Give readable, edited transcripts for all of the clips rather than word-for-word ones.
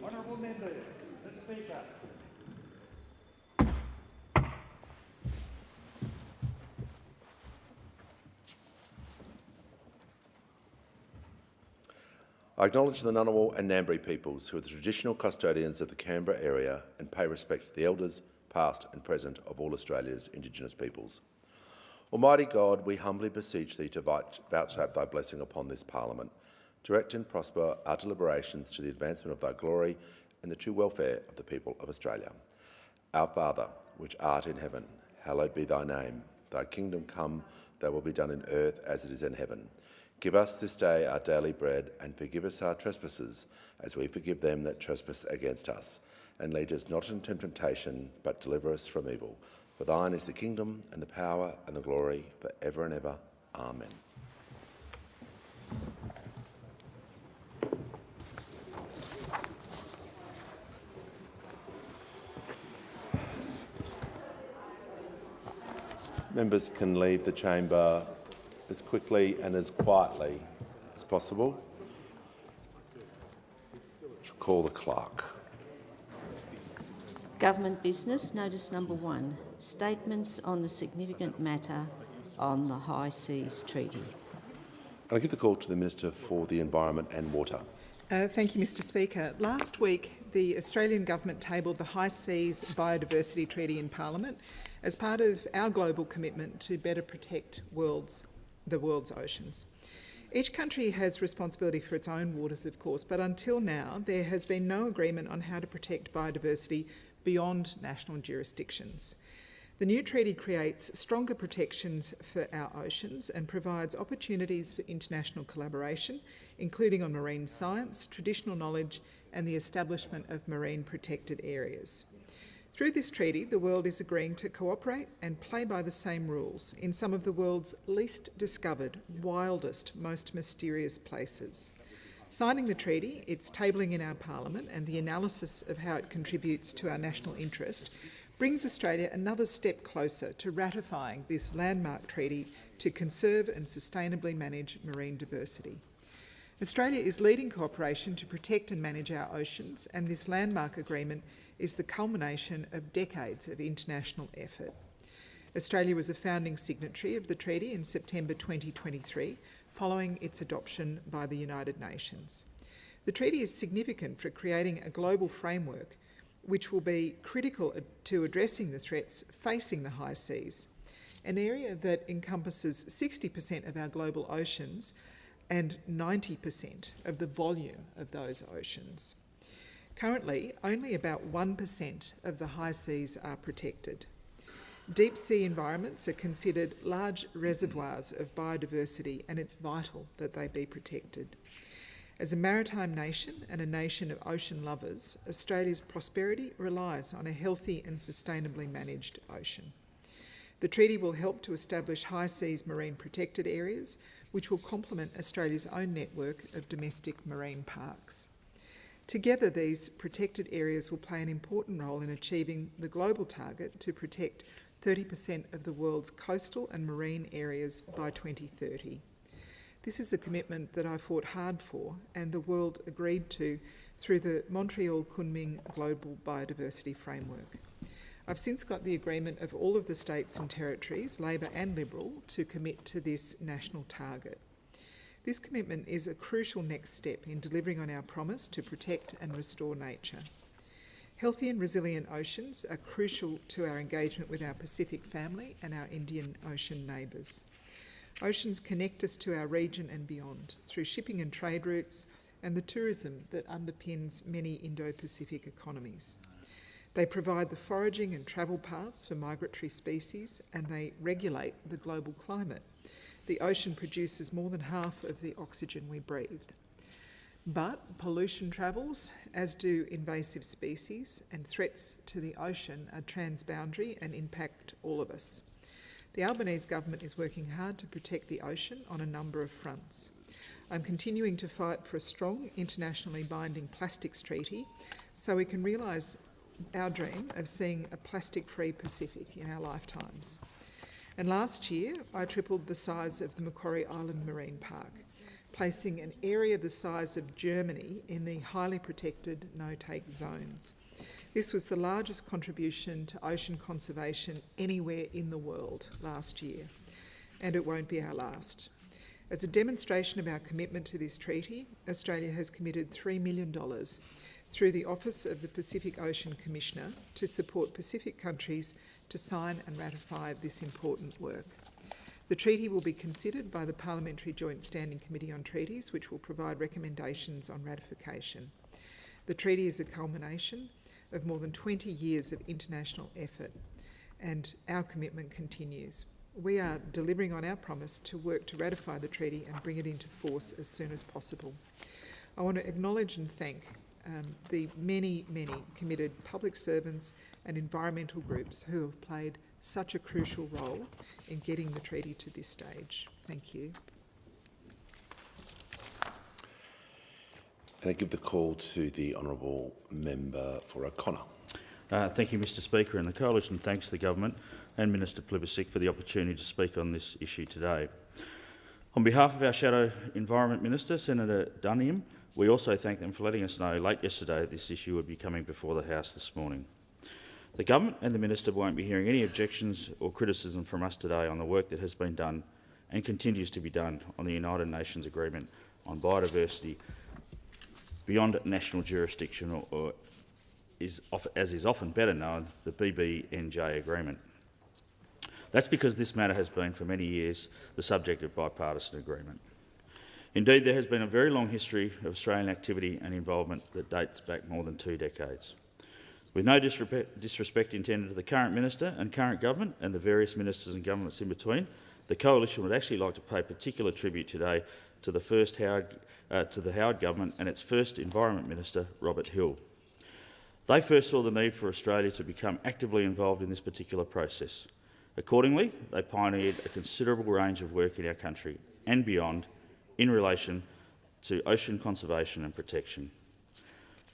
Honourable members, the Speaker. I acknowledge the Ngunnawal and Ngambri peoples who are the traditional custodians of the Canberra area and pay respect to the elders, past and present, of all Australia's Indigenous peoples. Almighty God, we humbly beseech thee to vouchsafe thy blessing upon this Parliament. Direct and prosper our deliberations to the advancement of thy glory and the true welfare of the people of Australia. Our Father, which art in heaven, hallowed be thy name. Thy kingdom come, thy will be done in earth as it is in heaven. Give us this day our daily bread, and forgive us our trespasses, as we forgive them that trespass against us. And lead us not into temptation, but deliver us from evil. For thine is the kingdom, and the power, and the glory, for ever and ever. Amen. Members can leave the chamber as quickly and as quietly as possible. I'll call the clerk. Government business, notice number 1, statements on the significant matter on the High Seas Treaty. I'll give the call to the Minister for the Environment and Water. Thank you, Mr Speaker. Last week, the Australian Government tabled the High Seas Biodiversity Treaty in Parliament as part of our global commitment to better protect the world's oceans. Each country has responsibility for its own waters, of course, but until now there has been no agreement on how to protect biodiversity beyond national jurisdictions. The new treaty creates stronger protections for our oceans and provides opportunities for international collaboration, including on marine science, traditional knowledge and the establishment of marine protected areas. Through this treaty, the world is agreeing to cooperate and play by the same rules in some of the world's least discovered, wildest, most mysterious places. Signing the treaty, its tabling in our Parliament and the analysis of how it contributes to our national interest brings Australia another step closer to ratifying this landmark treaty to conserve and sustainably manage marine diversity. Australia is leading cooperation to protect and manage our oceans, and this landmark agreement is the culmination of decades of international effort. Australia was a founding signatory of the treaty in September 2023, following its adoption by the United Nations. The treaty is significant for creating a global framework which will be critical to addressing the threats facing the high seas, an area that encompasses 60% of our global oceans and 90% of the volume of those oceans. Currently, only about 1% of the high seas are protected. Deep sea environments are considered large reservoirs of biodiversity, and it's vital that they be protected. As a maritime nation and a nation of ocean lovers, Australia's prosperity relies on a healthy and sustainably managed ocean. The treaty will help to establish high seas marine protected areas, which will complement Australia's own network of domestic marine parks. Together, these protected areas will play an important role in achieving the global target to protect 30% of the world's coastal and marine areas by 2030. This is a commitment that I fought hard for and the world agreed to through the Montreal-Kunming Global Biodiversity Framework. I've since got the agreement of all of the states and territories, Labor and Liberal, to commit to this national target. This commitment is a crucial next step in delivering on our promise to protect and restore nature. Healthy and resilient oceans are crucial to our engagement with our Pacific family and our Indian Ocean neighbours. Oceans connect us to our region and beyond through shipping and trade routes and the tourism that underpins many Indo-Pacific economies. They provide the foraging and travel paths for migratory species, and they regulate the global climate. The ocean produces more than half of the oxygen we breathe. But pollution travels, as do invasive species, and threats to the ocean are transboundary and impact all of us. The Albanese government is working hard to protect the ocean on a number of fronts. I'm continuing to fight for a strong, internationally binding plastics treaty so we can realise our dream of seeing a plastic-free Pacific in our lifetimes. And last year, I tripled the size of the Macquarie Island Marine Park, placing an area the size of Germany in the highly protected no-take zones. This was the largest contribution to ocean conservation anywhere in the world last year, and it won't be our last. As a demonstration of our commitment to this treaty, Australia has committed $3 million through the Office of the Pacific Ocean Commissioner to support Pacific countries to sign and ratify this important work. The treaty will be considered by the Parliamentary Joint Standing Committee on Treaties, which will provide recommendations on ratification. The treaty is a culmination of more than 20 years of international effort, and our commitment continues. We are delivering on our promise to work to ratify the treaty and bring it into force as soon as possible. I want to acknowledge and thank the many committed public servants and environmental groups who have played such a crucial role in getting the treaty to this stage. Thank you. And I give the call to the Honourable Member for O'Connor. Thank you, Mr Speaker, and the Coalition thanks the Government and Minister Plibersek for the opportunity to speak on this issue today. On behalf of our Shadow Environment Minister, Senator Dunham, we also thank them for letting us know late yesterday that this issue would be coming before the House this morning. The Government and the Minister won't be hearing any objections or criticism from us today on the work that has been done and continues to be done on the United Nations Agreement on Biodiversity beyond national jurisdiction, or as is often better known, the BBNJ Agreement. That's because this matter has been for many years the subject of bipartisan agreement. Indeed, there has been a very long history of Australian activity and involvement that dates back more than 2 decades. With no disrespect intended to the current Minister and current Government and the various ministers and governments in between, the Coalition would actually like to pay particular tribute today to the Howard Government and its first Environment Minister, Robert Hill. They first saw the need for Australia to become actively involved in this particular process. Accordingly, they pioneered a considerable range of work in our country and beyond in relation to ocean conservation and protection.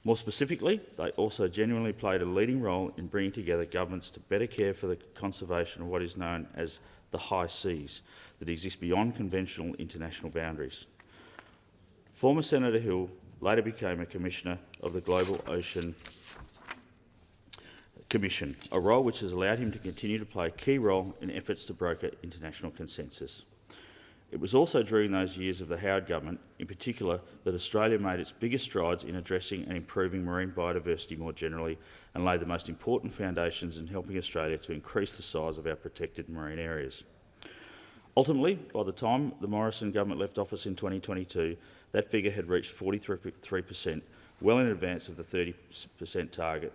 More specifically, they also genuinely played a leading role in bringing together governments to better care for the conservation of what is known as the high seas that exist beyond conventional international boundaries. Former Senator Hill later became a Commissioner of the Global Ocean Commission, a role which has allowed him to continue to play a key role in efforts to broker international consensus. It was also during those years of the Howard Government, in particular, that Australia made its biggest strides in addressing and improving marine biodiversity more generally and laid the most important foundations in helping Australia to increase the size of our protected marine areas. Ultimately, by the time the Morrison government left office in 2022, that figure had reached 43%, well in advance of the 30% target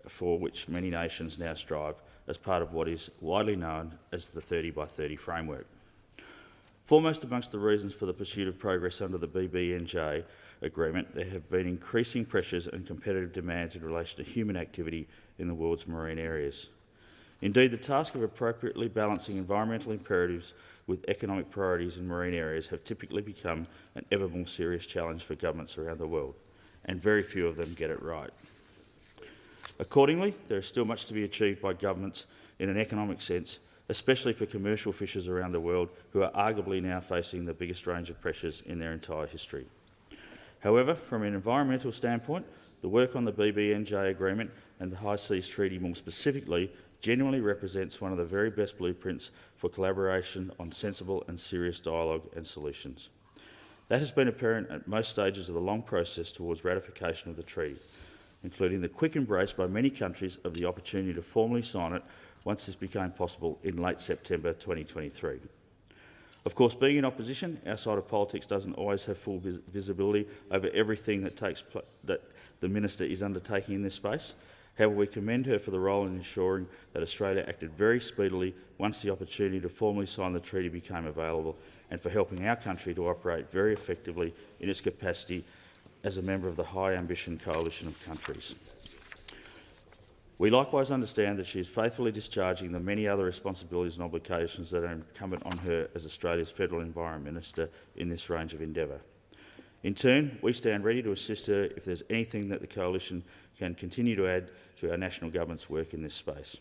for which many nations now strive as part of what is widely known as the 30 by 30 framework. Foremost amongst the reasons for the pursuit of progress under the BBNJ agreement, there have been increasing pressures and competitive demands in relation to human activity in the world's marine areas. Indeed, the task of appropriately balancing environmental imperatives with economic priorities in marine areas have typically become an ever more serious challenge for governments around the world, and very few of them get it right. Accordingly, there is still much to be achieved by governments in an economic sense, especially for commercial fishers around the world who are arguably now facing the biggest range of pressures in their entire history. However, from an environmental standpoint, the work on the BBNJ agreement and the High Seas Treaty more specifically genuinely represents one of the very best blueprints for collaboration on sensible and serious dialogue and solutions. That has been apparent at most stages of the long process towards ratification of the treaty. including the quick embrace by many countries of the opportunity to formally sign it once this became possible in late September 2023. Of course, being in opposition, our side of politics doesn't always have full visibility over everything that the Minister is undertaking in this space. However, we commend her for the role in ensuring that Australia acted very speedily once the opportunity to formally sign the treaty became available, and for helping our country to operate very effectively in its capacity as a member of the High Ambition Coalition of countries. We likewise understand that she is faithfully discharging the many other responsibilities and obligations that are incumbent on her as Australia's Federal Environment Minister in this range of endeavour. In turn, we stand ready to assist her if there's anything that the Coalition can continue to add to our national government's work in this space.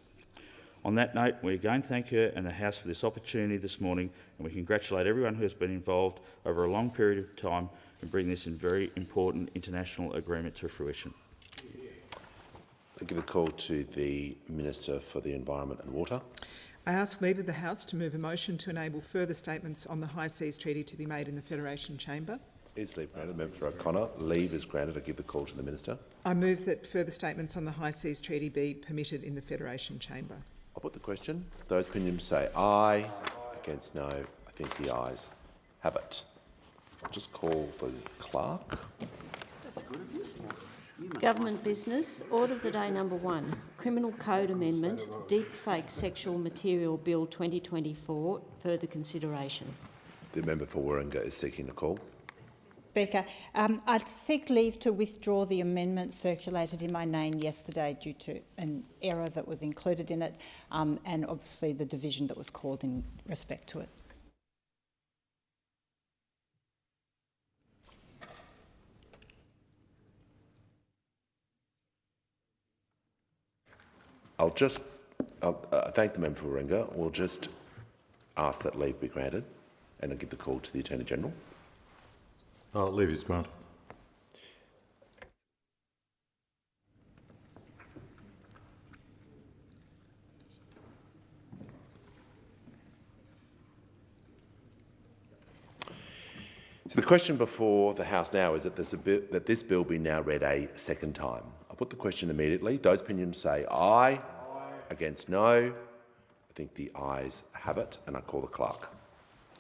On that note, we again thank her and the House for this opportunity this morning, and we congratulate everyone who has been involved over a long period of time in bringing this very important international agreement to fruition. I give a call to the Minister for the Environment and Water. I ask leave of the House to move a motion to enable further statements on the High Seas Treaty to be made in the Federation Chamber. Is leave granted? Member for O'Connor. Leave is granted. I give the call to the Minister. I move that further statements on the High Seas Treaty be permitted in the Federation Chamber. I'll put the question. Those opinions say aye. Against no. I think the ayes have it. I'll just call the clerk. Government business. Order of the day number 1. Criminal Code Amendment, Deepfake Sexual Material Bill 2024. Further consideration. The member for Warringah is seeking the call. Speaker, I'd seek leave to withdraw the amendment circulated in my name yesterday due to an error that was included in it and obviously the division that was called in respect to it. I'll thank the member for Warringah. We'll just ask that leave be granted, and I'll give the call to the Attorney General. Leave is granted. So the question before the House now is that this bill be now read a second time. I'll put the question immediately. Those opinions say aye. Against no. I think the ayes have it, and I call the clerk.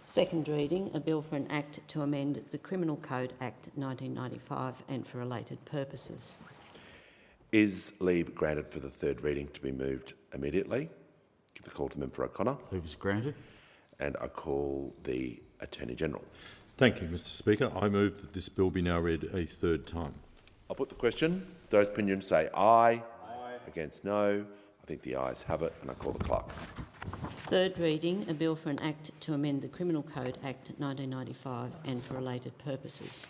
Second reading, a bill for an Act to amend the Criminal Code Act 1995 and for related purposes. Is leave granted for the third reading to be moved immediately? Give the call to member for O'Connor. Leave is granted. And I call the Attorney General. Thank you, Mr Speaker. I move that this bill be now read a third time. I'll put the question. Those opinions say aye. Against no. I think the ayes have it, and I call the clerk. Third reading, a bill for an Act to amend the Criminal Code Act 1995 and for related purposes.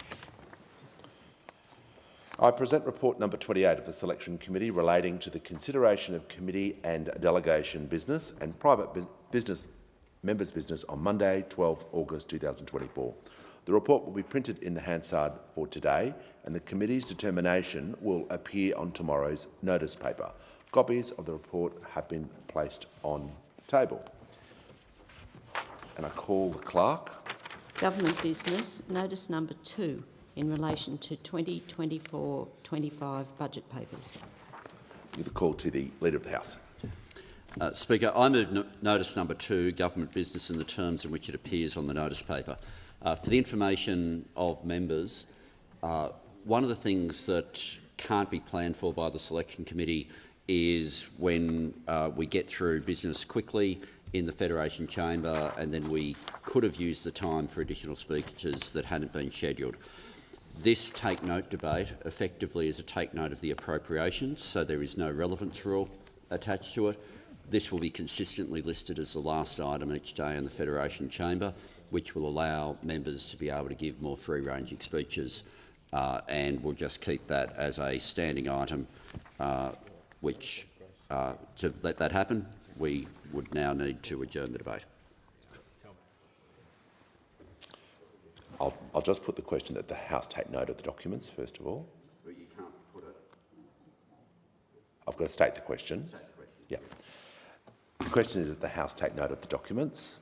I present report number 28 of the Selection Committee relating to the consideration of committee and delegation business and private members' business on Monday, 12 August 2024. The report will be printed in the Hansard for today, and the committee's determination will appear on tomorrow's notice paper. Copies of the report have been placed on the table. And I call the clerk. Government business, notice number 2 in relation to 2024-25 budget papers. Give the call to the Leader of the House. Speaker, I move notice number 2, government business, in the terms in which it appears on the notice paper. For the information of members, one of the things that can't be planned for by the Selection Committee is when we get through business quickly in the Federation Chamber and then we could have used the time for additional speeches that hadn't been scheduled. This take note debate effectively is a take note of the appropriations, so there is no relevance rule attached to it. This will be consistently listed as the last item each day in the Federation Chamber, which will allow members to be able to give more free-ranging speeches, and we'll just keep that as a standing item, to let that happen, we would now need to adjourn the debate. I'll just put the question that the House take note of the documents, first of all. But you can't put it. I've got to state the question. Yeah. The question is that the House take note of the documents.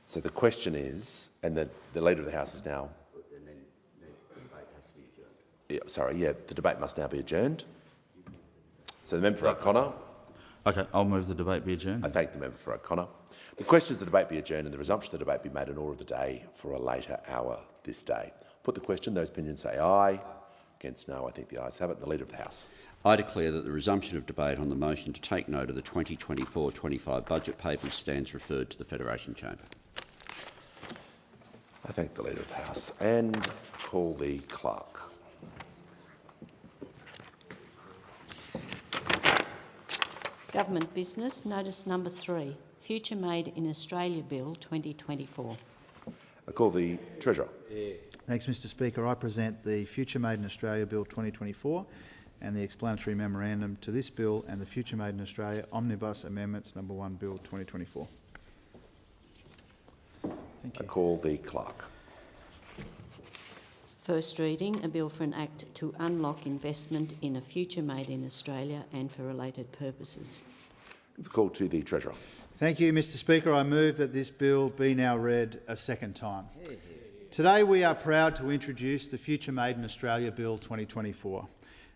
So the question is, and the Leader of the House is now. And then the debate has to be adjourned. the debate must now be adjourned. So the member for O'Connor. Okay, I'll move the debate be adjourned. I thank the member for O'Connor. The question is the debate be adjourned and the resumption of the debate be made an order of the day for a later hour this day. Put the question. Those opinions say aye. Against no. I think the ayes have it. The Leader of the House. I declare that the resumption of debate on the motion to take note of the 2024-25 budget papers stands referred to the Federation Chamber. I thank the Leader of the House and call the clerk. Government business, notice number 3, Future Made in Australia Bill 2024. I call the Treasurer. Thanks, Mr Speaker. I present the Future Made in Australia Bill 2024 and the explanatory memorandum to this bill and the Future Made in Australia Omnibus Amendments number 1 Bill 2024. Thank you. I call the clerk. First reading, a bill for an act to unlock investment in a future made in Australia and for related purposes. The call to the Treasurer. Thank you, Mr Speaker. I move that this bill be now read a second time. Today we are proud to introduce the Future Made in Australia Bill 2024.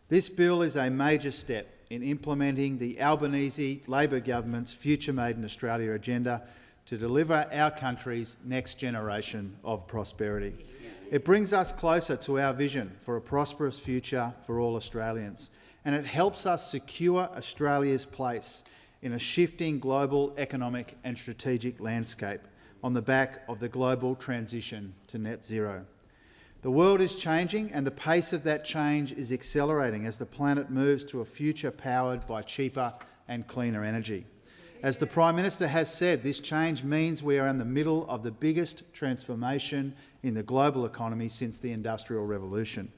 This bill is a major step in implementing the Albanese Labor government's Future Made in Australia agenda to deliver our country's next generation of prosperity. It brings us closer to our vision for a prosperous future for all Australians, and it helps us secure Australia's place in a shifting global economic and strategic landscape on the back of the global transition to net zero. The world is changing, and the pace of that change is accelerating as the planet moves to a future powered by cheaper and cleaner energy. As the Prime Minister has said, this change means we are in the middle of the biggest transformation in the global economy since the Industrial Revolution.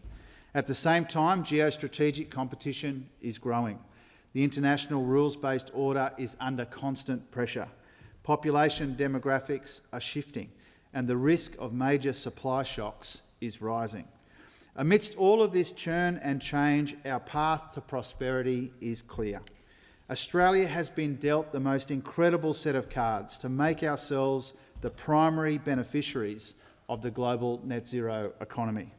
At the same time, geostrategic competition is growing. The international rules-based order is under constant pressure. Population demographics are shifting, and the risk of major supply shocks is rising. Amidst all of this churn and change, our path to prosperity is clear. Australia has been dealt the most incredible set of cards to make ourselves the primary beneficiaries of the global net zero economy.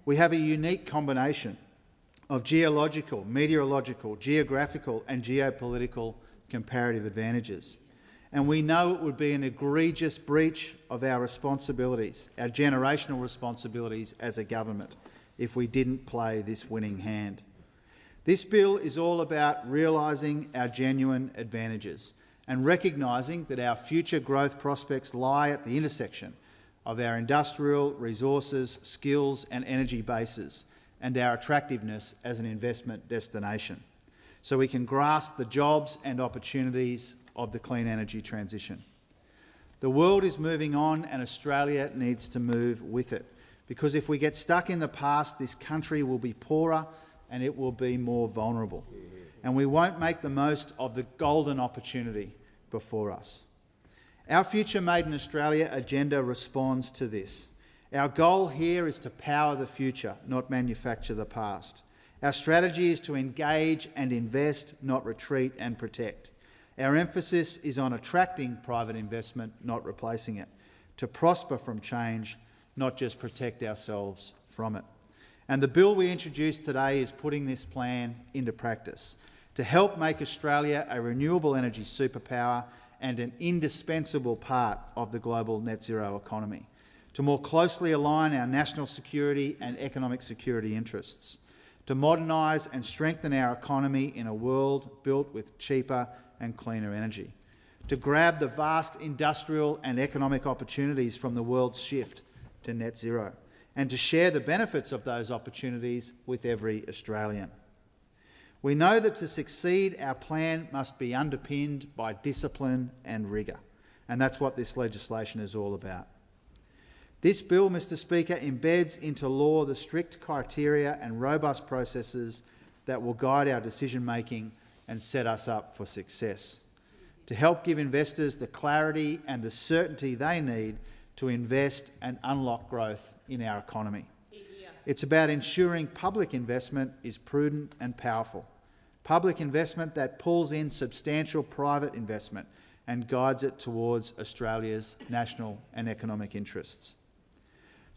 We have a unique combination of geological, meteorological, geographical and geopolitical comparative advantages. And we know it would be an egregious breach of our responsibilities, our generational responsibilities as a government, if we didn't play this winning hand. This bill is all about realising our genuine advantages and recognising that our future growth prospects lie at the intersection of our industrial, resources, skills and energy bases and our attractiveness as an investment destination, so we can grasp the jobs and opportunities of the clean energy transition. The world is moving on and Australia needs to move with it, because if we get stuck in the past, this country will be poorer and it will be more vulnerable, and we won't make the most of the golden opportunity before us. Our Future Made in Australia agenda responds to this. Our goal here is to power the future, not manufacture the past. Our strategy is to engage and invest, not retreat and protect. Our emphasis is on attracting private investment, not replacing it, to prosper from change, not just protect ourselves from it. And the bill we introduced today is putting this plan into practice to help make Australia a renewable energy superpower and an indispensable part of the global net zero economy, to more closely align our national security and economic security interests, to modernise and strengthen our economy in a world built with cheaper and cleaner energy, to grab the vast industrial and economic opportunities from the world's shift to net zero, and to share the benefits of those opportunities with every Australian. We know that to succeed, our plan must be underpinned by discipline and rigour, and that's what this legislation is all about. This bill, Mr Speaker, embeds into law the strict criteria and robust processes that will guide our decision-making and set us up for success, to help give investors the clarity and the certainty they need to invest and unlock growth in our economy. It's about ensuring public investment is prudent and powerful, public investment that pulls in substantial private investment and guides it towards Australia's national and economic interests.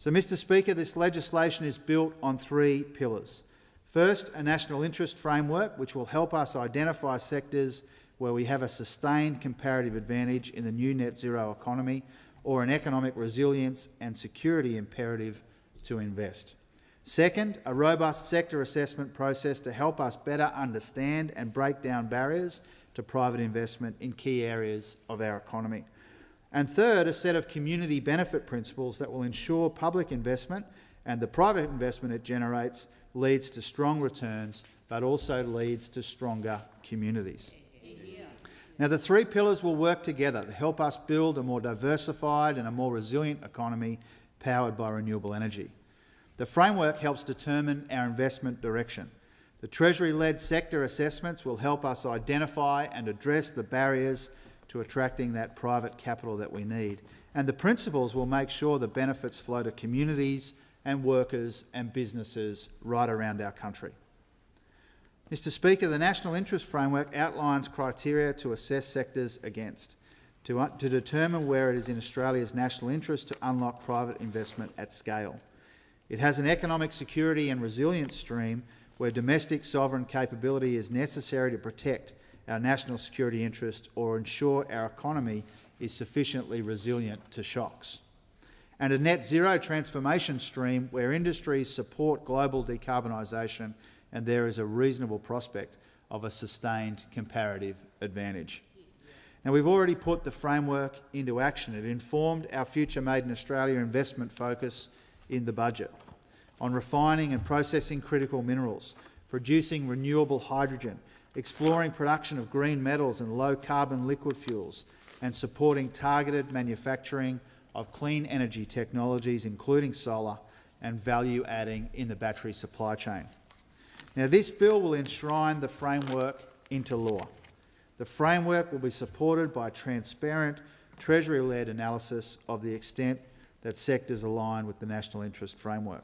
So, Mr Speaker, this legislation is built on three pillars. First, a national interest framework which will help us identify sectors where we have a sustained comparative advantage in the new net zero economy or an economic resilience and security imperative to invest. Second, a robust sector assessment process to help us better understand and break down barriers to private investment in key areas of our economy. And third, a set of community benefit principles that will ensure public investment and the private investment it generates leads to strong returns, but also leads to stronger communities. Now, the three pillars will work together to help us build a more diversified and a more resilient economy powered by renewable energy. The framework helps determine our investment direction. The Treasury-led sector assessments will help us identify and address the barriers to attracting that private capital that we need. And the principles will make sure the benefits flow to communities and workers and businesses right around our country. Mr Speaker, the National Interest Framework outlines criteria to assess sectors against, to determine where it is in Australia's national interest to unlock private investment at scale. It has an economic security and resilience stream where domestic sovereign capability is necessary to protect our national security interest or ensure our economy is sufficiently resilient to shocks. And a net zero transformation stream where industries support global decarbonisation and there is a reasonable prospect of a sustained comparative advantage. Now, we've already put the framework into action. It informed our Future Made in Australia investment focus in the budget on refining and processing critical minerals, producing renewable hydrogen, exploring production of green metals and low-carbon liquid fuels, and supporting targeted manufacturing of clean energy technologies, including solar, and value adding in the battery supply chain. Now, this bill will enshrine the framework into law. The framework will be supported by transparent, Treasury-led analysis of the extent that sectors align with the national interest framework.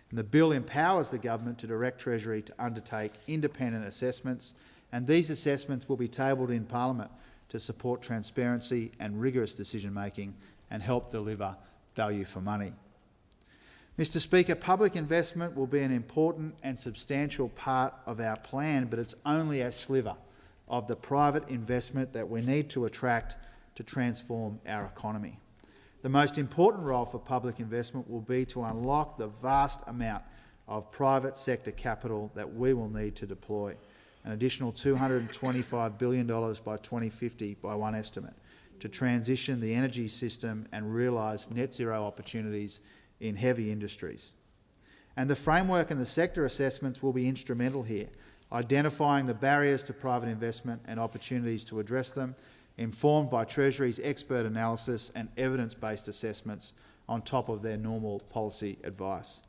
And the bill empowers the government to direct Treasury to undertake independent assessments, and these assessments will be tabled in Parliament to support transparency and rigorous decision-making and help deliver value for money. Mr Speaker, public investment will be an important and substantial part of our plan, but it's only a sliver of the private investment that we need to attract to transform our economy. The most important role for public investment will be to unlock the vast amount of private sector capital that we will need to deploy, an additional $225 billion by 2050 by one estimate, to transition the energy system and realise net zero opportunities in heavy industries. And the framework and the sector assessments will be instrumental here, identifying the barriers to private investment and opportunities to address them, informed by Treasury's expert analysis and evidence-based assessments on top of their normal policy advice,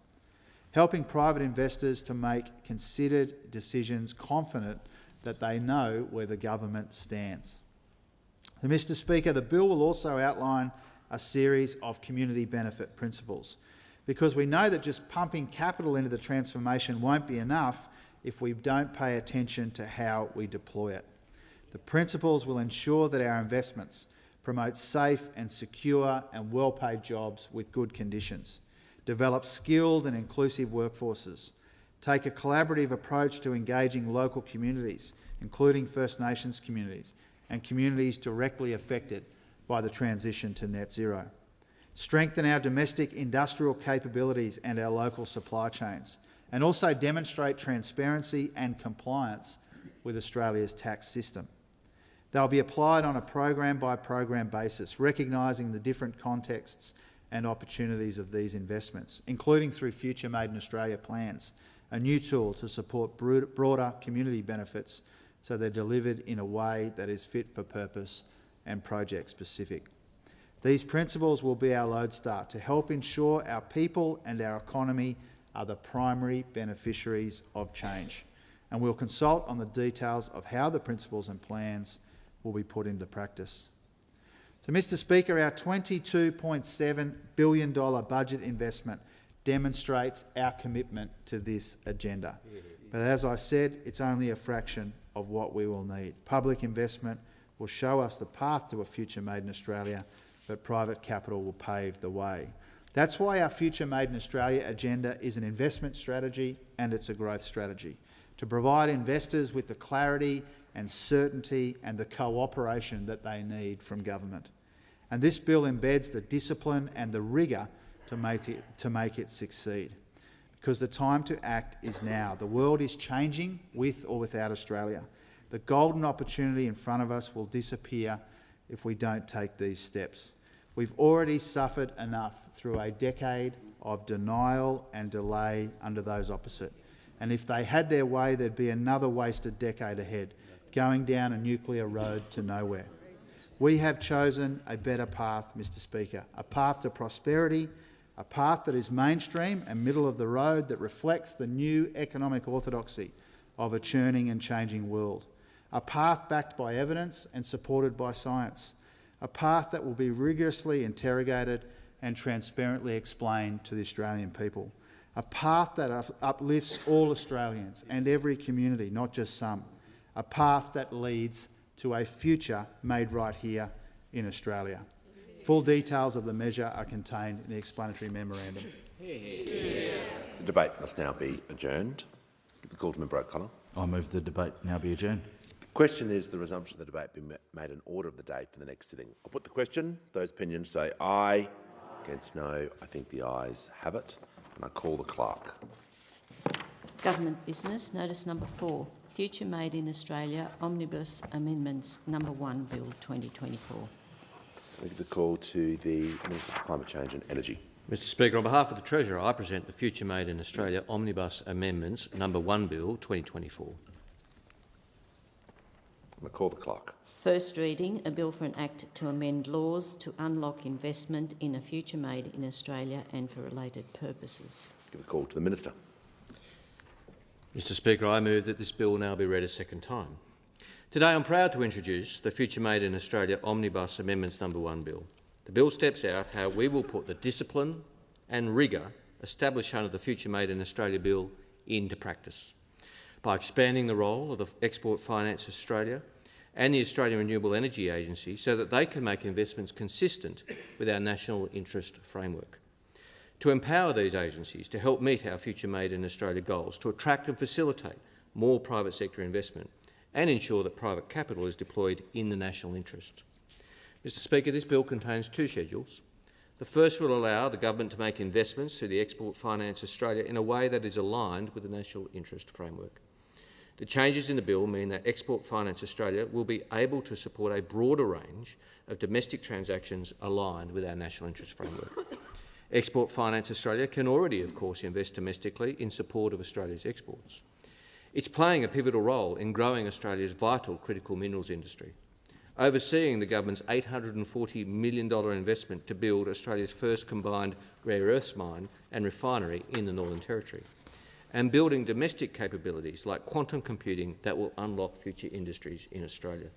helping private investors to make considered decisions confident that they know where the government stands. So, Mr Speaker, the bill will also outline a series of community benefit principles, because we know that just pumping capital into the transformation won't be enough if we don't pay attention to how we deploy it. The principles will ensure that our investments promote safe and secure and well-paid jobs with good conditions, develop skilled and inclusive workforces, take a collaborative approach to engaging local communities, including First Nations communities and communities directly affected by the transition to net zero, strengthen our domestic industrial capabilities and our local supply chains, and also demonstrate transparency and compliance with Australia's tax system. They'll be applied on a program-by-program basis, recognising the different contexts and opportunities of these investments, including through Future Made in Australia plans, a new tool to support broader community benefits so they're delivered in a way that is fit for purpose and project specific. These principles will be our lodestar to help ensure our people and our economy are the primary beneficiaries of change, and we'll consult on the details of how the principles and plans will be put into practice. So, Mr Speaker, our $22.7 billion budget investment demonstrates our commitment to this agenda. But as I said, it's only a fraction of what we will need. Public investment will show us the path to a future made in Australia, but private capital will pave the way. That's why our Future Made in Australia agenda is an investment strategy and it's a growth strategy, to provide investors with the clarity and certainty and the cooperation that they need from government. And this bill embeds the discipline and the rigour to make it succeed. Because the time to act is now. The world is changing with or without Australia. The golden opportunity in front of us will disappear if we don't take these steps. We've already suffered enough through a decade of denial and delay under those opposite. And if they had their way, there'd be another wasted decade ahead, going down a nuclear road to nowhere. We have chosen a better path, Mr Speaker, a path to prosperity, a path that is mainstream and middle of the road, that reflects the new economic orthodoxy of a churning and changing world, a path backed by evidence and supported by science, a path that will be rigorously interrogated and transparently explained to the Australian people, a path that uplifts all Australians and every community, not just some, a path that leads to a future made right here in Australia. Full details of the measure are contained in the explanatory memorandum. The debate must now be adjourned. Give the call to Member O'Connor. I move the debate now be adjourned. The question is the resumption of the debate be made in order of the day for the next sitting. I'll put the question. Those opinions say aye. Against no. I think the ayes have it. And I call the clerk. Government business, notice number 4. Future Made in Australia Omnibus Amendments number 1 Bill 2024. I give the call to the Minister for Climate Change and Energy. Mr Speaker, on behalf of the Treasurer, I present the Future Made in Australia Omnibus Amendments number 1 Bill 2024. I call the clerk. First reading, a bill for an act to amend laws to unlock investment in a future made in Australia and for related purposes. Give a call to the Minister. Mr Speaker, I move that this bill now be read a second time. Today I'm proud to introduce the Future Made in Australia Omnibus Amendments number 1 Bill. The bill steps out how we will put the discipline and rigour established under the Future Made in Australia Bill into practice by expanding the role of the Export Finance Australia and the Australian Renewable Energy Agency so that they can make investments consistent with our national interest framework. To empower these agencies to help meet our Future Made in Australia goals, to attract and facilitate more private sector investment and ensure that private capital is deployed in the national interest. Mr Speaker, this bill contains 2 schedules. The first will allow the government to make investments through the Export Finance Australia in a way that is aligned with the national interest framework. The changes in the bill mean that Export Finance Australia will be able to support a broader range of domestic transactions aligned with our national interest framework. Export Finance Australia can already, of course, invest domestically in support of Australia's exports. It's playing a pivotal role in growing Australia's vital critical minerals industry, overseeing the government's $840 million investment to build Australia's first combined rare earths mine and refinery in the Northern Territory, and building domestic capabilities like quantum computing that will unlock future industries in Australia.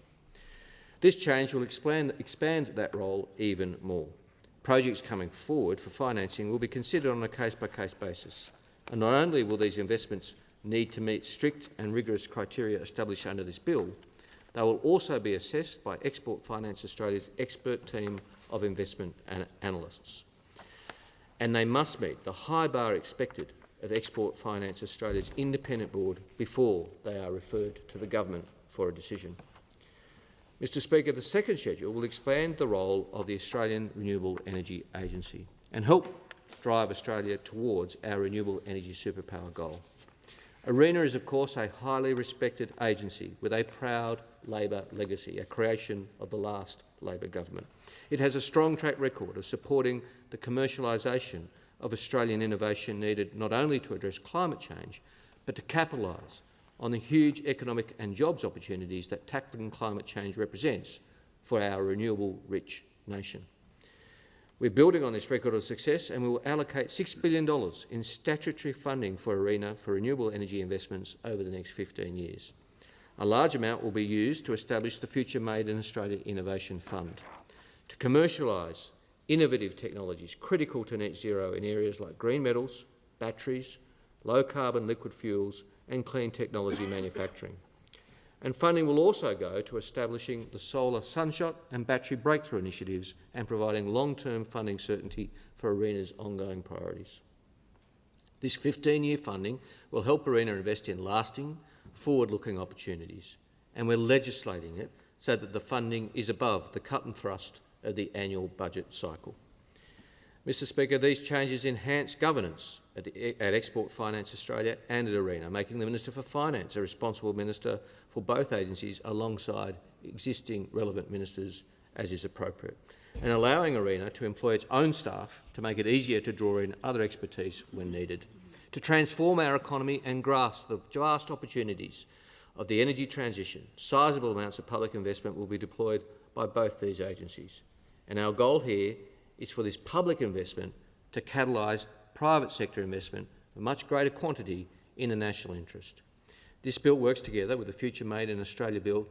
This change will expand that role even more. Projects coming forward for financing will be considered on a case-by-case basis, and not only will these investments need to meet strict and rigorous criteria established under this bill, they will also be assessed by Export Finance Australia's expert team of investment analysts. And they must meet the high bar expected of Export Finance Australia's independent board before they are referred to the government for a decision. Mr Speaker, the second schedule will expand the role of the Australian Renewable Energy Agency and help drive Australia towards our renewable energy superpower goal. ARENA is, of course, a highly respected agency with a proud Labor legacy, a creation of the last Labor government. It has a strong track record of supporting the commercialisation of Australian innovation needed not only to address climate change, but to capitalise on the huge economic and jobs opportunities that tackling climate change represents for our renewable-rich nation. We're building on this record of success and we will allocate $6 billion in statutory funding for ARENA for renewable energy investments over the next 15 years. A large amount will be used to establish the Future Made in Australia Innovation Fund, to commercialise innovative technologies critical to net zero in areas like green metals, batteries, low-carbon liquid fuels and clean technology manufacturing. And funding will also go to establishing the solar sunshot and battery breakthrough initiatives and providing long-term funding certainty for ARENA's ongoing priorities. This 15-year funding will help ARENA invest in lasting, forward-looking opportunities, and we're legislating it so that the funding is above the cut and thrust of the annual budget cycle. Mr Speaker, these changes enhance governance at Export Finance Australia and at ARENA, making the Minister for Finance a responsible minister for both agencies alongside existing relevant ministers as is appropriate, and allowing ARENA to employ its own staff to make it easier to draw in other expertise when needed, to transform our economy and grasp the vast opportunities of the energy transition. Sizable amounts of public investment will be deployed by both these agencies, and our goal here is for this public investment to catalyse private sector investment of much greater quantity in the national interest. This bill works together with the Future Made in Australia bill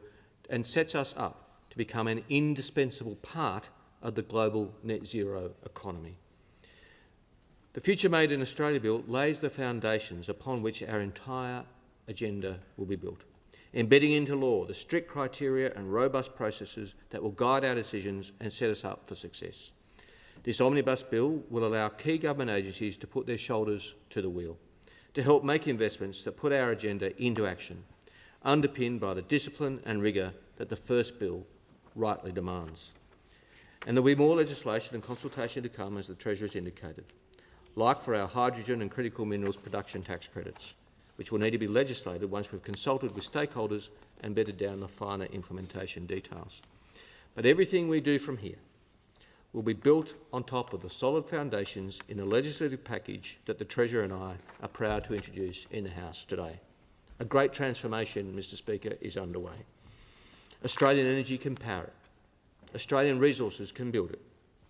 and sets us up to become an indispensable part of the global net zero economy. The Future Made in Australia bill lays the foundations upon which our entire agenda will be built, embedding into law the strict criteria and robust processes that will guide our decisions and set us up for success. This omnibus bill will allow key government agencies to put their shoulders to the wheel, to help make investments that put our agenda into action, underpinned by the discipline and rigour that the first bill rightly demands. And there will be more legislation and consultation to come, as the Treasurer has indicated, like for our hydrogen and critical minerals production tax credits, which will need to be legislated once we've consulted with stakeholders and bedded down the finer implementation details. But everything we do from here will be built on top of the solid foundations in the legislative package that the Treasurer and I are proud to introduce in the House today. A great transformation, Mr Speaker, is underway. Australian energy can power it. Australian resources can build it.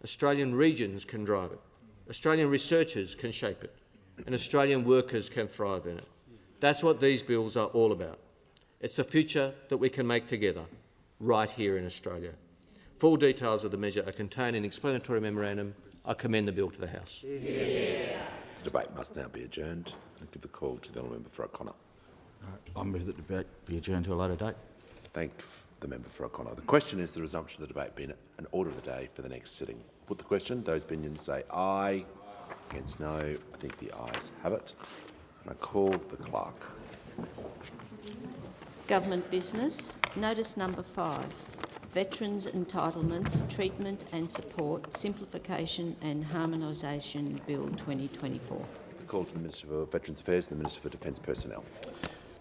Australian regions can drive it. Australian researchers can shape it. And Australian workers can thrive in it. That's what these bills are all about. It's the future that we can make together, right here in Australia. Full details of the measure are contained in the explanatory memorandum. I commend the bill to the House. The debate must now be adjourned. I give the call to the honourable member for O'Connor. I move that the debate be adjourned to a later date. Thank the member for O'Connor. The question is the resumption of the debate being an order of the day for the next sitting. Put the question. Those opinions say aye. Against no. I think the ayes have it. And I call the clerk. Government business. Notice number 5. Veterans' Entitlements, Treatment and Support, Simplification and Harmonisation Bill 2024. The call to the Minister for Veterans Affairs and the Minister for Defence Personnel.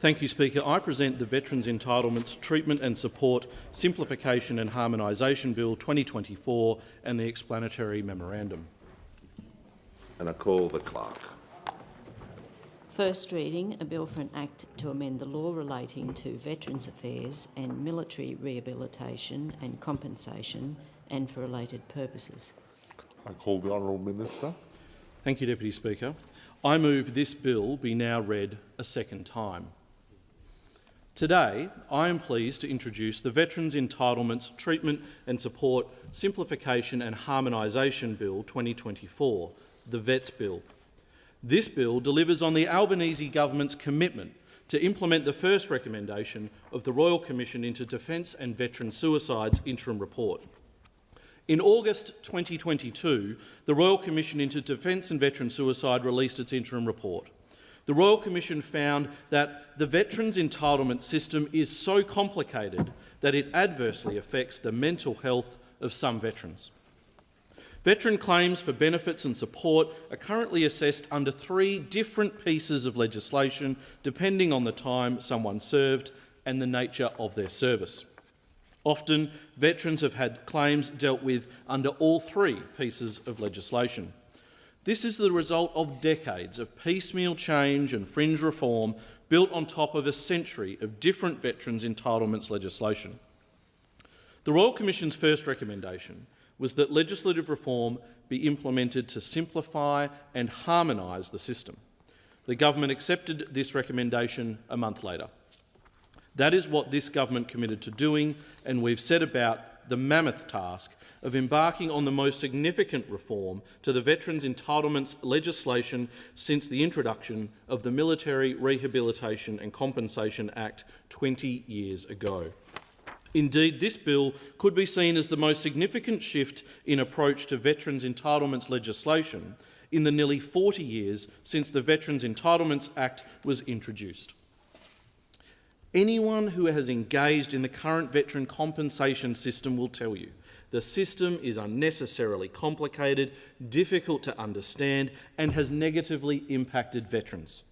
Thank you, Speaker. I present the Veterans' Entitlements, Treatment and Support, Simplification and Harmonisation Bill 2024 and the explanatory memorandum. And I call the clerk. First reading, a bill for an act to amend the law relating to Veterans Affairs and military rehabilitation and compensation and for related purposes. I call the Honourable Minister. Thank you, Deputy Speaker. I move this bill be now read a second time. Today, I am pleased to introduce the Veterans' Entitlements, Treatment and Support, Simplification and Harmonisation Bill 2024, the VETS Bill. This bill delivers on the Albanese government's commitment to implement the first recommendation of the Royal Commission into Defence and Veteran Suicides interim report. In August 2022, the Royal Commission into Defence and Veteran Suicide released its interim report. The Royal Commission found that the veterans' entitlement system is so complicated that it adversely affects the mental health of some veterans. Veteran claims for benefits and support are currently assessed under 3 different pieces of legislation depending on the time someone served and the nature of their service. Often, veterans have had claims dealt with under all 3 pieces of legislation. This is the result of decades of piecemeal change and fringe reform built on top of a century of different veterans' entitlements legislation. The Royal Commission's first recommendation was that legislative reform be implemented to simplify and harmonise the system. The government accepted this recommendation a month later. That is what this government committed to doing, and we've set about the mammoth task of embarking on the most significant reform to the Veterans Entitlements legislation since the introduction of the Military Rehabilitation and Compensation Act 20 years ago. Indeed, this bill could be seen as the most significant shift in approach to Veterans Entitlements legislation in the nearly 40 years since the Veterans Entitlements Act was introduced. Anyone who has engaged in the current veteran compensation system will tell you the system is unnecessarily complicated, difficult to understand, and has negatively impacted veterans.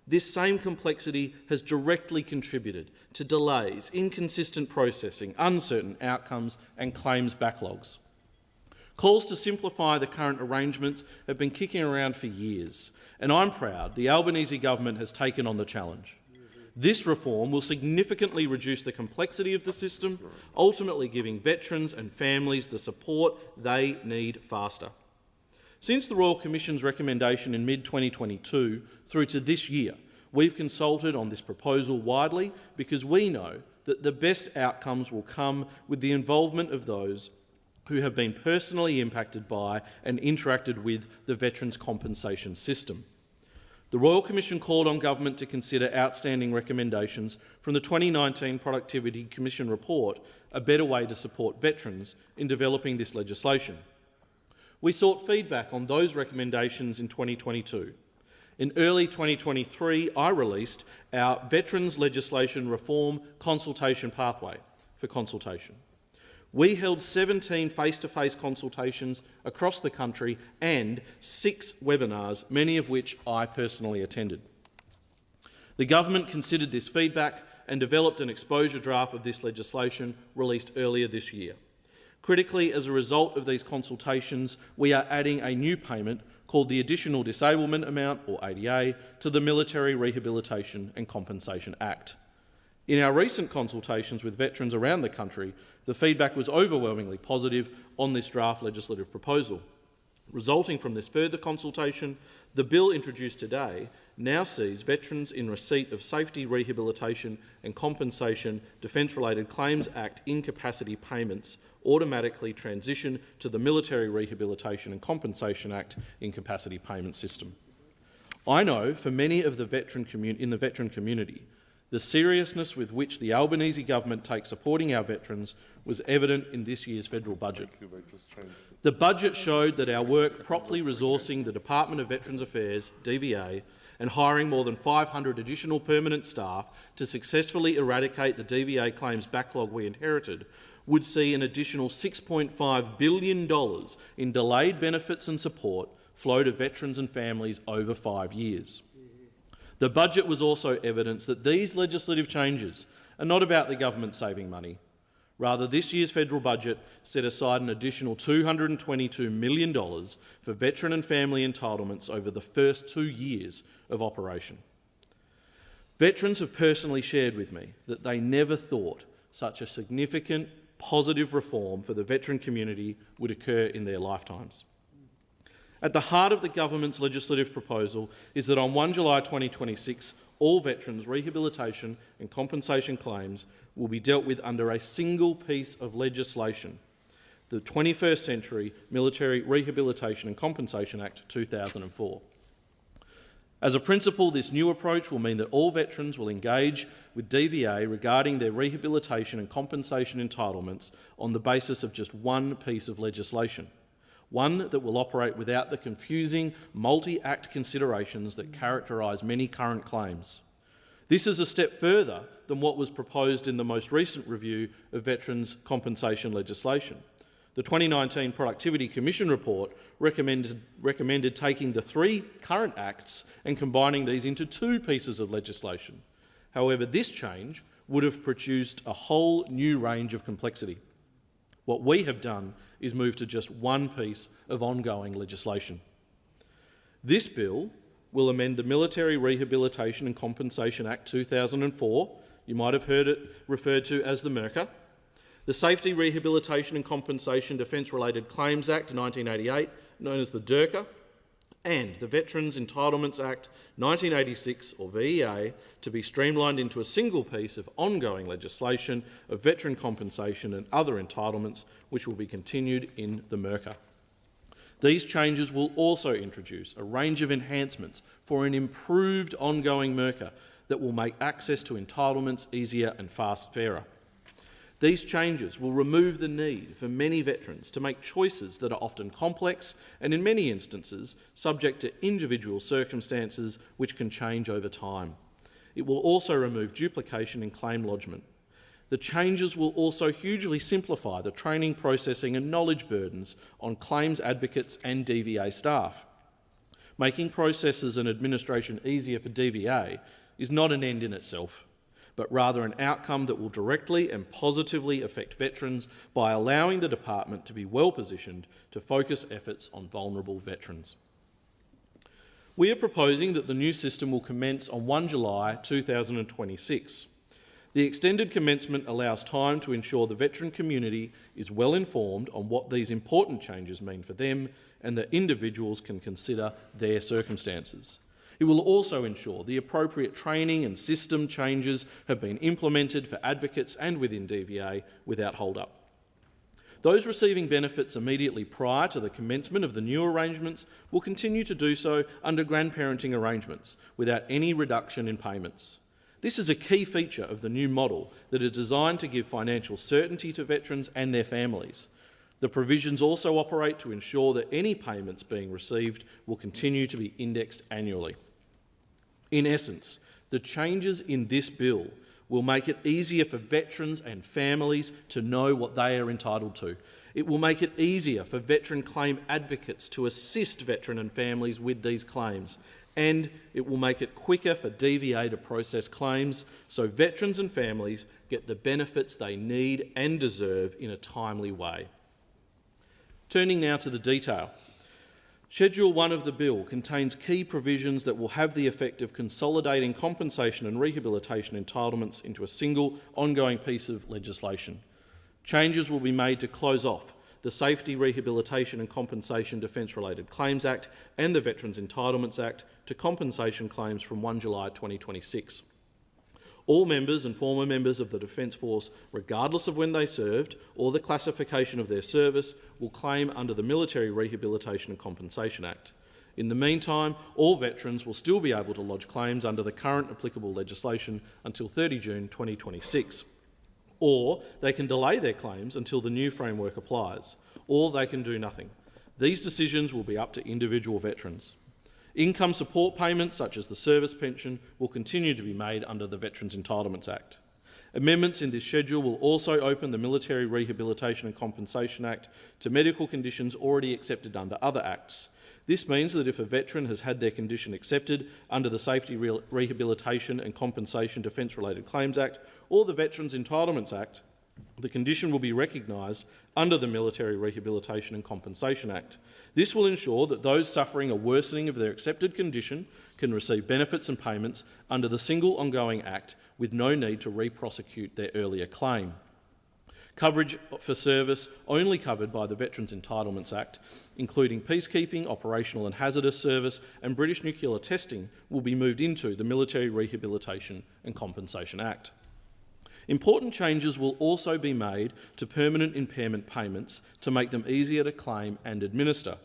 This same complexity has directly contributed to delays, inconsistent processing, uncertain outcomes, and claims backlogs. Calls to simplify the current arrangements have been kicking around for years, and I'm proud the Albanese government has taken on the challenge. This reform will significantly reduce the complexity of the system, ultimately giving veterans and families the support they need faster. Since the Royal Commission's recommendation in mid-2022 through to this year, we've consulted on this proposal widely because we know that the best outcomes will come with the involvement of those who have been personally impacted by and interacted with the Veterans Compensation System. The Royal Commission called on Government to consider outstanding recommendations from the 2019 Productivity Commission report, A Better Way to Support Veterans, in developing this legislation. We sought feedback on those recommendations in 2022. In early 2023, I released our Veterans Legislation Reform Consultation Pathway for consultation. We held 17 face-to-face consultations across the country and 6 webinars, many of which I personally attended. The government considered this feedback and developed an exposure draft of this legislation released earlier this year. Critically, as a result of these consultations, we are adding a new payment called the Additional Disablement Amount, or ADA, to the Military Rehabilitation and Compensation Act. In our recent consultations with veterans around the country, the feedback was overwhelmingly positive on this draft legislative proposal. Resulting from this further consultation, the bill introduced today now sees veterans in receipt of Safety, Rehabilitation and Compensation Defence-Related Claims Act incapacity payments automatically transition to the Military Rehabilitation and Compensation Act incapacity payment system. I know for many of the veteran community, the seriousness with which the Albanese government takes supporting our veterans was evident in this year's federal budget. The budget showed that our work properly resourcing the Department of Veterans Affairs, DVA, and hiring more than 500 additional permanent staff to successfully eradicate the DVA claims backlog we inherited would see an additional $6.5 billion in delayed benefits and support flow to veterans and families over 5 years. The budget was also evidence that these legislative changes are not about the government saving money. Rather, this year's federal budget set aside an additional $222 million for veteran and family entitlements over the first 2 years of operation. Veterans have personally shared with me that they never thought such a significant, positive reform for the veteran community would occur in their lifetimes. At the heart of the government's legislative proposal is that on 1 July 2026, all veterans' rehabilitation and compensation claims will be dealt with under a single piece of legislation, the 21st Century Military Rehabilitation and Compensation Act 2004. As a principle, this new approach will mean that all veterans will engage with DVA regarding their rehabilitation and compensation entitlements on the basis of just one piece of legislation. One that will operate without the confusing multi-act considerations that characterise many current claims. This is a step further than what was proposed in the most recent review of veterans' compensation legislation. The 2019 Productivity Commission report recommended taking the 3 current acts and combining these into 2 pieces of legislation. However, this change would have produced a whole new range of complexity. What we have done is move to just one piece of ongoing legislation. This bill will amend the Military Rehabilitation and Compensation Act 2004, you might have heard it referred to as the MERCA, the Safety, Rehabilitation and Compensation Defence-Related Claims Act 1988, known as the DERCA, and the Veterans Entitlements Act 1986, or VEA, to be streamlined into a single piece of ongoing legislation of veteran compensation and other entitlements, which will be continued in the MERCA. These changes will also introduce a range of enhancements for an improved ongoing MERCA that will make access to entitlements easier and fairer. These changes will remove the need for many veterans to make choices that are often complex and, in many instances, subject to individual circumstances which can change over time. It will also remove duplication in claim lodgement. The changes will also hugely simplify the training, processing and knowledge burdens on claims advocates and DVA staff. Making processes and administration easier for DVA is not an end in itself, but rather an outcome that will directly and positively affect veterans by allowing the department to be well positioned to focus efforts on vulnerable veterans. We are proposing that the new system will commence on 1 July 2026. The extended commencement allows time to ensure the veteran community is well informed on what these important changes mean for them and that individuals can consider their circumstances. It will also ensure the appropriate training and system changes have been implemented for advocates and within DVA without hold-up. Those receiving benefits immediately prior to the commencement of the new arrangements will continue to do so under grandparenting arrangements without any reduction in payments. This is a key feature of the new model that is designed to give financial certainty to veterans and their families. The provisions also operate to ensure that any payments being received will continue to be indexed annually. In essence, the changes in this bill will make it easier for veterans and families to know what they are entitled to. It will make it easier for veteran claim advocates to assist veteran and families with these claims, and it will make it quicker for DVA to process claims so veterans and families get the benefits they need and deserve in a timely way. Turning now to the detail. Schedule 1 of the bill contains key provisions that will have the effect of consolidating compensation and rehabilitation entitlements into a single, ongoing piece of legislation. Changes will be made to close off the Safety, Rehabilitation and Compensation Defence-Related Claims Act and the Veterans Entitlements Act to compensation claims from 1 July 2026. All members and former members of the Defence Force, regardless of when they served or the classification of their service, will claim under the Military Rehabilitation and Compensation Act. In the meantime, all veterans will still be able to lodge claims under the current applicable legislation until 30 June 2026. Or they can delay their claims until the new framework applies, or they can do nothing. These decisions will be up to individual veterans. Income support payments, such as the service pension, will continue to be made under the Veterans Entitlements Act. Amendments in this schedule will also open the Military Rehabilitation and Compensation Act to medical conditions already accepted under other acts. This means that if a veteran has had their condition accepted under the Safety, Rehabilitation and Compensation Defence-Related Claims Act or the Veterans Entitlements Act, the condition will be recognised under the Military Rehabilitation and Compensation Act. This will ensure that those suffering a worsening of their accepted condition can receive benefits and payments under the single ongoing act with no need to re-prosecute their earlier claim. Coverage for service only covered by the Veterans Entitlements Act, including peacekeeping, operational and hazardous service and British nuclear testing, will be moved into the Military Rehabilitation and Compensation Act. Important changes will also be made to permanent impairment payments to make them easier to claim and administer.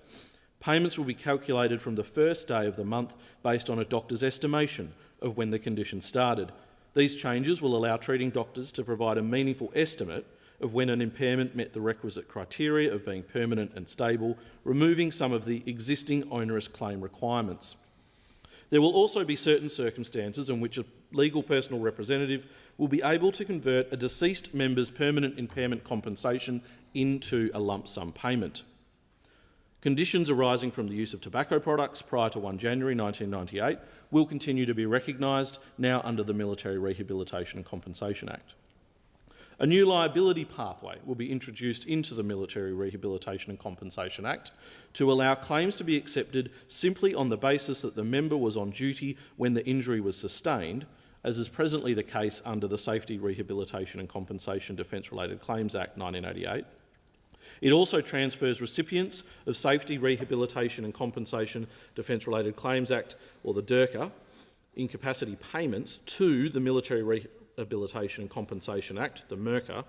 Payments will be calculated from the first day of the month based on a doctor's estimation of when the condition started. These changes will allow treating doctors to provide a meaningful estimate of when an impairment met the requisite criteria of being permanent and stable, removing some of the existing onerous claim requirements. There will also be certain circumstances in which a legal personal representative will be able to convert a deceased member's permanent impairment compensation into a lump sum payment. Conditions arising from the use of tobacco products prior to 1 January 1998 will continue to be recognised now under the Military Rehabilitation and Compensation Act. A new liability pathway will be introduced into the Military Rehabilitation and Compensation Act to allow claims to be accepted simply on the basis that the member was on duty when the injury was sustained, as is presently the case under the Safety, Rehabilitation and Compensation Defence-Related Claims Act 1988. It also transfers recipients of Safety, Rehabilitation and Compensation Defence-Related Claims Act, or the DRCA, incapacity payments to the Military Rehabilitation and Compensation Act, the MRCA,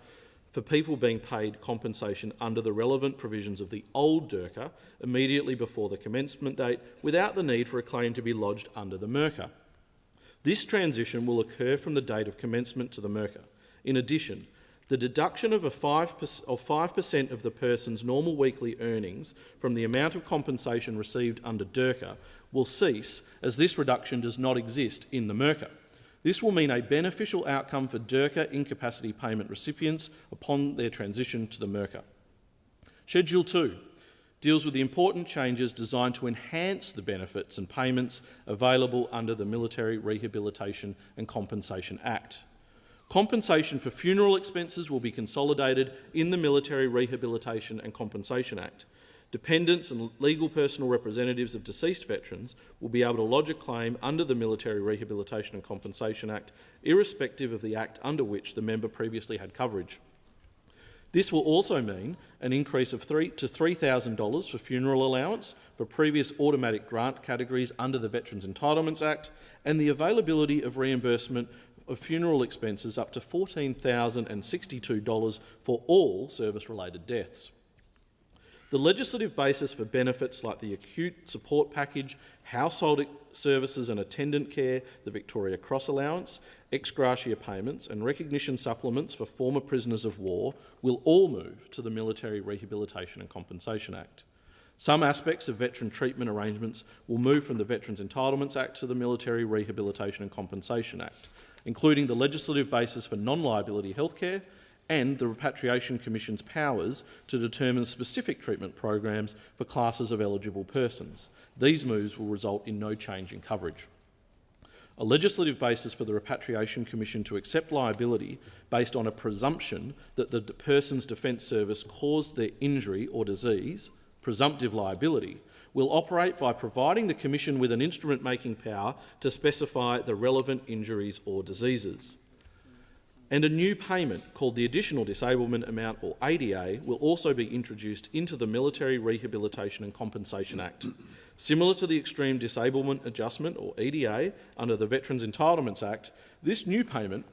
for people being paid compensation under the relevant provisions of the old DRCA immediately before the commencement date without the need for a claim to be lodged under the MRCA. This transition will occur from the date of commencement to the MRCA. In addition, the deduction of 5% of the person's normal weekly earnings from the amount of compensation received under DRCA will cease, as this reduction does not exist in the MRCA. This will mean a beneficial outcome for DRCA incapacity payment recipients upon their transition to the MRCA. Schedule 2 deals with the important changes designed to enhance the benefits and payments available under the Military Rehabilitation and Compensation Act. Compensation for funeral expenses will be consolidated in the Military Rehabilitation and Compensation Act. Dependents and legal personal representatives of deceased veterans will be able to lodge a claim under the Military Rehabilitation and Compensation Act, irrespective of the act under which the member previously had coverage. This will also mean an increase of $3,000 to $3,000 for funeral allowance for previous automatic grant categories under the Veterans Entitlements Act, and the availability of reimbursement of funeral expenses up to $14,062 for all service-related deaths. The legislative basis for benefits like the acute support package, household services and attendant care, the Victoria Cross allowance, ex gratia payments and recognition supplements for former prisoners of war will all move to the Military Rehabilitation and Compensation Act. Some aspects of veteran treatment arrangements will move from the Veterans Entitlements Act to the Military Rehabilitation and Compensation Act, including the legislative basis for non-liability healthcare and the Repatriation Commission's powers to determine specific treatment programs for classes of eligible persons. These moves will result in no change in coverage. A legislative basis for the Repatriation Commission to accept liability based on a presumption that the person's defence service caused their injury or disease, presumptive liability, will operate by providing the Commission with an instrument-making power to specify the relevant injuries or diseases. And a new payment called the Additional Disablement Amount, or ADA, will also be introduced into the Military Rehabilitation and Compensation Act. Similar to the Extreme Disablement Adjustment, or EDA, under the Veterans Entitlements Act, this new payment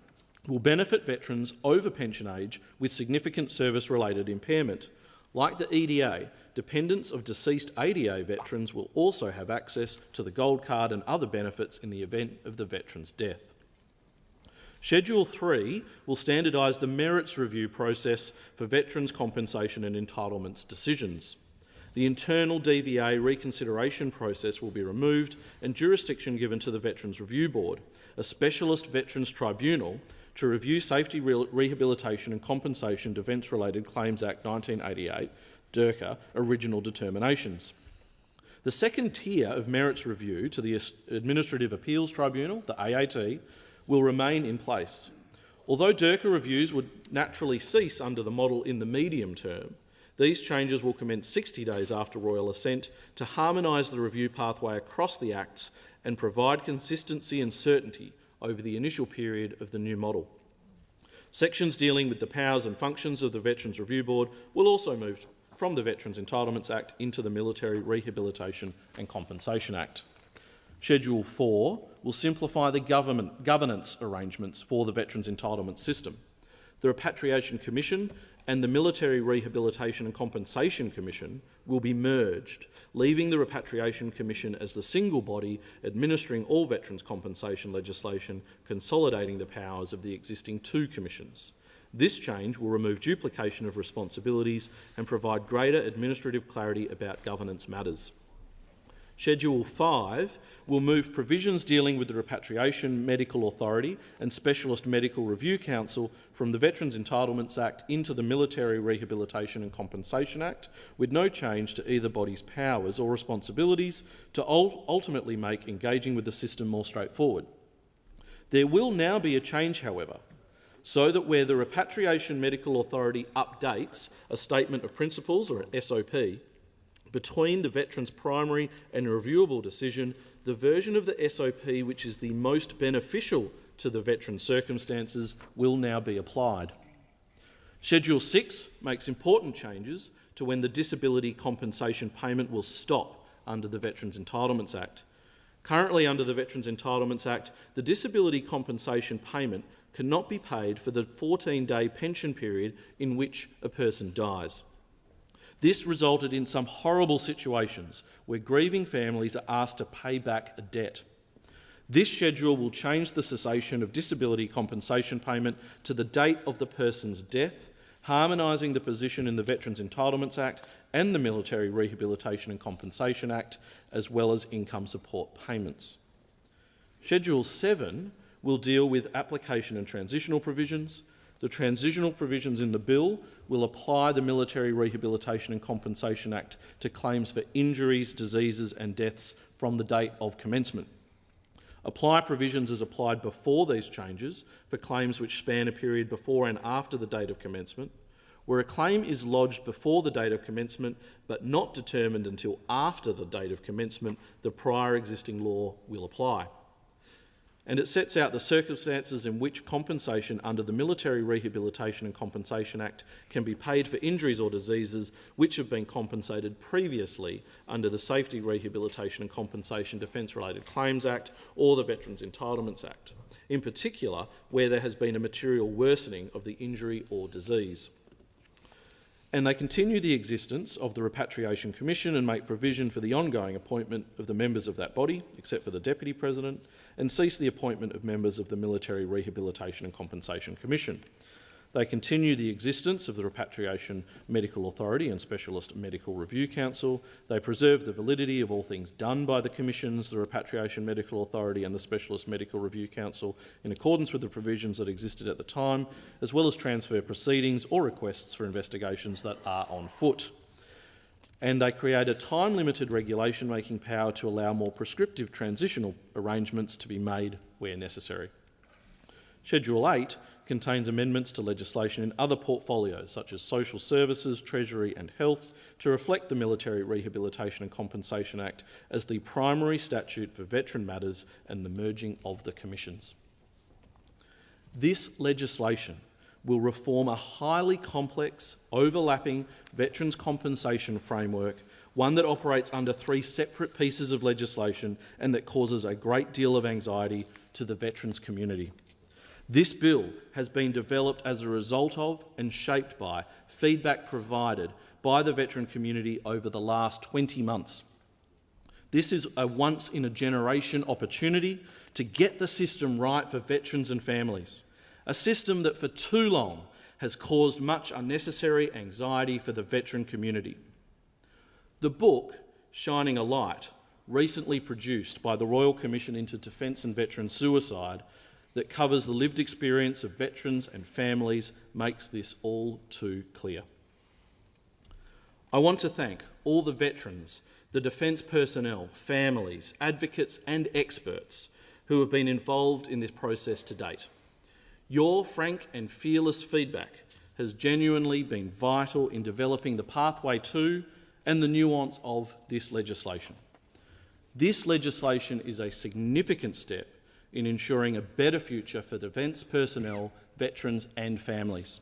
will benefit veterans over pension age with significant service-related impairment. Like the EDA, dependents of deceased ADA veterans will also have access to the gold card and other benefits in the event of the veteran's death. Schedule 3 will standardise the merits review process for veterans' compensation and entitlements decisions. The internal DVA reconsideration process will be removed and jurisdiction given to the Veterans Review Board, a specialist veterans tribunal to review Safety, Rehabilitation and Compensation Defence-Related Claims Act 1988, DRCA, original determinations. The second tier of merits review to the Administrative Appeals Tribunal, the AAT, will remain in place. Although DRCA reviews would naturally cease under the model in the medium term, these changes will commence 60 days after royal assent to harmonise the review pathway across the acts and provide consistency and certainty over the initial period of the new model. Sections dealing with the powers and functions of the Veterans Review Board will also move from the Veterans Entitlements Act into the Military Rehabilitation and Compensation Act. Schedule 4 will simplify the governance arrangements for the Veterans Entitlement System. The Repatriation Commission and the Military Rehabilitation and Compensation Commission will be merged, leaving the Repatriation Commission as the single body administering all veterans' compensation legislation, consolidating the powers of the existing two commissions. This change will remove duplication of responsibilities and provide greater administrative clarity about governance matters. Schedule 5 will move provisions dealing with the Repatriation Medical Authority and Specialist Medical Review Council from the Veterans Entitlements Act into the Military Rehabilitation and Compensation Act, with no change to either body's powers or responsibilities, to ultimately make engaging with the system more straightforward. There will now be a change, however, so that where the Repatriation Medical Authority updates a Statement of Principles, or an SOP, between the veteran's primary and reviewable decision, the version of the SOP which is the most beneficial to the veteran's circumstances will now be applied. Schedule 6 makes important changes to to when the disability compensation payment will stop under the Veterans Entitlements Act. Currently, under the Veterans Entitlements Act, the disability compensation payment cannot be paid for the 14-day pension period in which a person dies. This resulted in some horrible situations where grieving families are asked to pay back a debt. This schedule will change the cessation of disability compensation payment to the date of the person's death, harmonising the position in the Veterans Entitlements Act and the Military Rehabilitation and Compensation Act, as well as income support payments. Schedule 7 will deal with application and transitional provisions. The transitional provisions in the bill will apply the Military Rehabilitation and Compensation Act to claims for injuries, diseases and deaths from the date of commencement. Apply provisions as applied before these changes for claims which span a period before and after the date of commencement. Where a claim is lodged before the date of commencement but not determined until after the date of commencement, the prior existing law will apply. And it sets out the circumstances in which compensation under the Military Rehabilitation and Compensation Act can be paid for injuries or diseases which have been compensated previously under the Safety, Rehabilitation and Compensation Defence-Related Claims Act or the Veterans Entitlements Act, in particular where there has been a material worsening of the injury or disease. And they continue the existence of the Repatriation Commission and make provision for the ongoing appointment of the members of that body, except for the Deputy President, and cease the appointment of members of the Military Rehabilitation and Compensation Commission. They continue the existence of the Repatriation Medical Authority and Specialist Medical Review Council. They preserve the validity of all things done by the Commissions, the Repatriation Medical Authority and the Specialist Medical Review Council in accordance with the provisions that existed at the time, as well as transfer proceedings or requests for investigations that are on foot. And they create a time-limited regulation-making power to allow more prescriptive transitional arrangements to be made where necessary. Schedule 8 contains amendments to legislation in other portfolios such as social services, treasury and health to reflect the Military Rehabilitation and Compensation Act as the primary statute for veteran matters and the merging of the commissions. This legislation will reform a highly complex, overlapping veterans compensation framework, one that operates under 3 separate pieces of legislation and that causes a great deal of anxiety to the veterans community. This bill has been developed as a result of and shaped by feedback provided by the veteran community over the last 20 months. This is a once-in-a-generation opportunity to get the system right for veterans and families, a system that for too long has caused much unnecessary anxiety for the veteran community. The book, Shining a Light, recently produced by the Royal Commission into Defence and Veteran Suicide, that covers the lived experience of veterans and families, makes this all too clear. I want to thank all the veterans, the defence personnel, families, advocates and experts who have been involved in this process to date. Your frank and fearless feedback has genuinely been vital in developing the pathway to and the nuance of this legislation. This legislation is a significant step in ensuring a better future for defence personnel, veterans and families.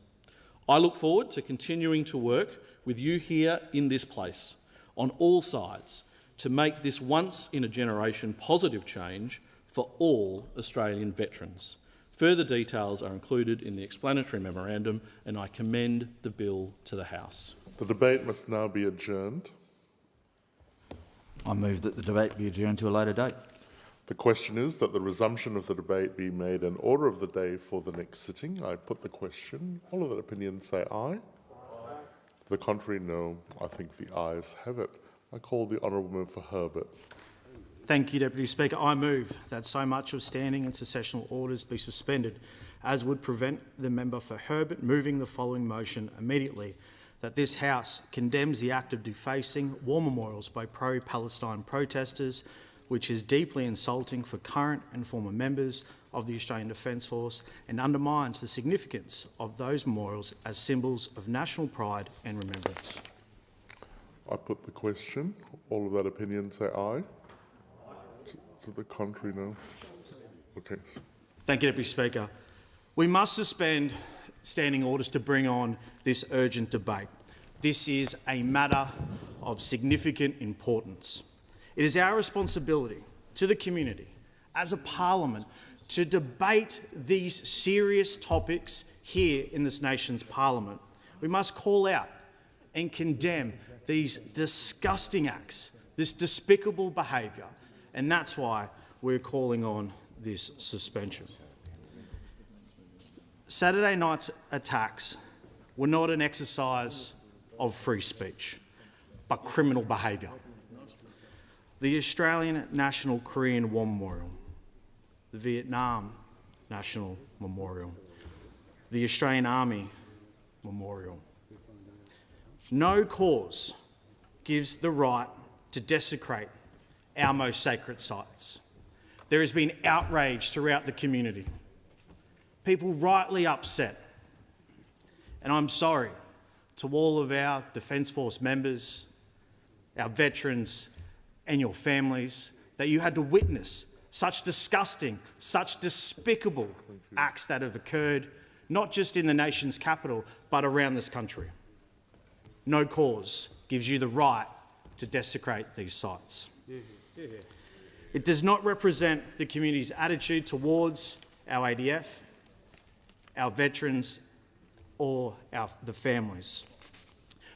I look forward to continuing to work with you here in this place, on all sides, to make this once-in-a-generation positive change for all Australian veterans. Further details are included in the explanatory memorandum and I commend the bill to the House. The debate must now be adjourned. I move that the debate be adjourned to a later date. The question is that the resumption of the debate be made an order of the day for the next sitting. I put the question. All of that opinion say aye. To the contrary, no. I think the ayes have it. I call the honourable member for Herbert. Thank you, Deputy Speaker. I move that so much of standing and successional orders be suspended as would prevent the member for Herbert moving the following motion immediately, that this House condemns the act of defacing war memorials by pro-Palestine protesters, which is deeply insulting for current and former members of the Australian Defence Force and undermines the significance of those memorials as symbols of national pride and remembrance. I put the question. All of that opinion say aye. To the contrary, no. Okay. Thank you, Deputy Speaker. We must suspend standing orders to bring on this urgent debate. This is a matter of significant importance. It is our responsibility to the community, as a parliament, to debate these serious topics here in this nation's parliament. We must call out and condemn these disgusting acts, this despicable behaviour, and that's why we're calling on this suspension. Saturday night's attacks were not an exercise of free speech, but criminal behaviour. The Australian National Korean War Memorial, the Vietnam National Memorial, the Australian Army Memorial. No cause gives the right to desecrate our most sacred sites. There has been outrage throughout the community. People rightly upset. And I'm sorry to all of our Defence Force members, our veterans and your families that you had to witness such disgusting, such despicable acts that have occurred, not just in the nation's capital, but around this country. No cause gives you the right to desecrate these sites. It does not represent the community's attitude towards our ADF, our veterans, or the families.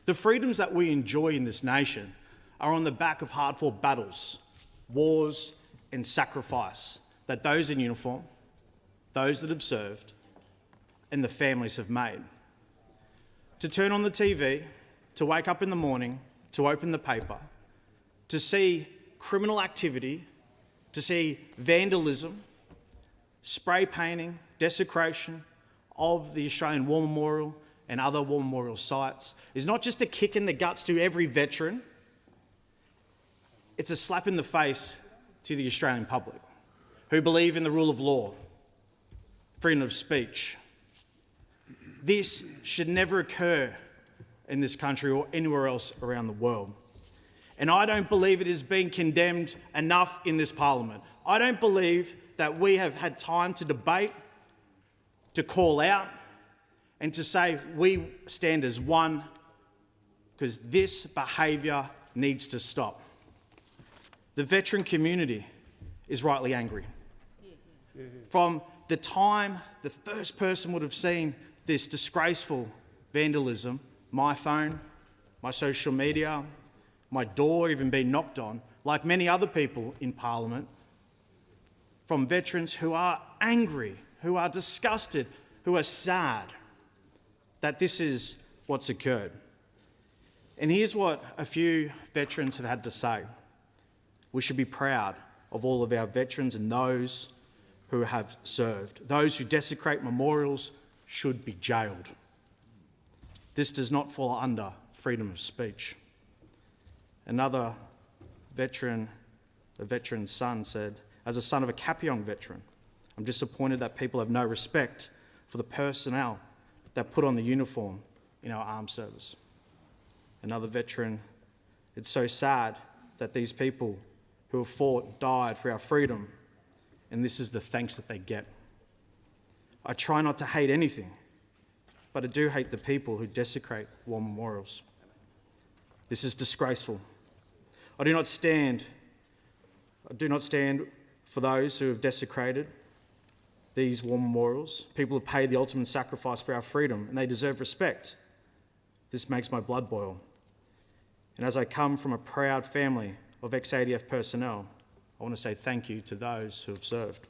The freedoms that we enjoy in this nation are on the back of hard-fought battles, wars, and sacrifice that those in uniform, those that have served, and the families have made. To turn on the TV, to wake up in the morning, to open the paper, to see criminal activity, to see vandalism, spray painting, desecration of the Australian War Memorial and other war memorial sites is not just a kick in the guts to every veteran, it's a slap in the face to the Australian public who believe in the rule of law, freedom of speech. This should never occur in this country or anywhere else around the world. And I don't believe it is being condemned enough in this parliament. I don't believe that we have had time to debate, to call out, and to say we stand as one, because this behaviour needs to stop. The veteran community is rightly angry. From the time the first person would have seen this disgraceful vandalism, my phone, my social media, my door even being knocked on, like many other people in Parliament, from veterans who are angry, who are disgusted, who are sad that this is what's occurred. And here's what a few veterans have had to say. We should be proud of all of our veterans and those who have served. Those who desecrate memorials should be jailed. This does not fall under freedom of speech. Another veteran, a veteran's son, said, as a son of a Kapyong veteran, I'm disappointed that people have no respect for the personnel that put on the uniform in our armed service. Another veteran, it's so sad that these people who have fought, died for our freedom, and this is the thanks that they get. I try not to hate anything, but I do hate the people who desecrate war memorials. This is disgraceful. I do not stand for those who have desecrated these war memorials. People have paid the ultimate sacrifice for our freedom, and they deserve respect. This makes my blood boil. And as I come from a proud family of ex-ADF personnel, I want to say thank you to those who have served.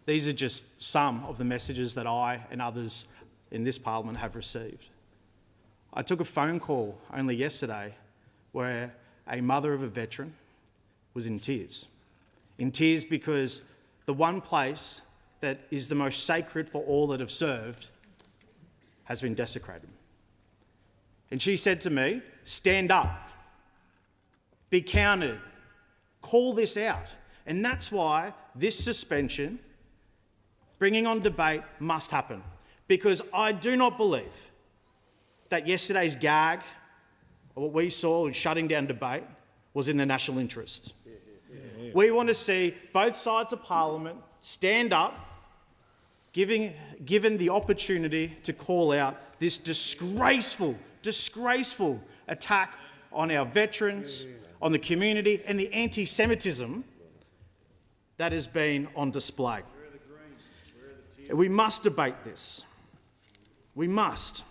These are just some of the messages that I and others in this parliament have received. I took a phone call only yesterday where a mother of a veteran was in tears because the one place that is the most sacred for all that have served has been desecrated. And she said to me, stand up, be counted, call this out. And that's why this suspension, bringing on debate, must happen. Because I do not believe that yesterday's gag, or what we saw in shutting down debate, was in the national interest. We want to see both sides of Parliament stand up given the opportunity to call out this disgraceful attack on our veterans, on the community, and the anti-Semitism that has been on display. We must debate this. We must.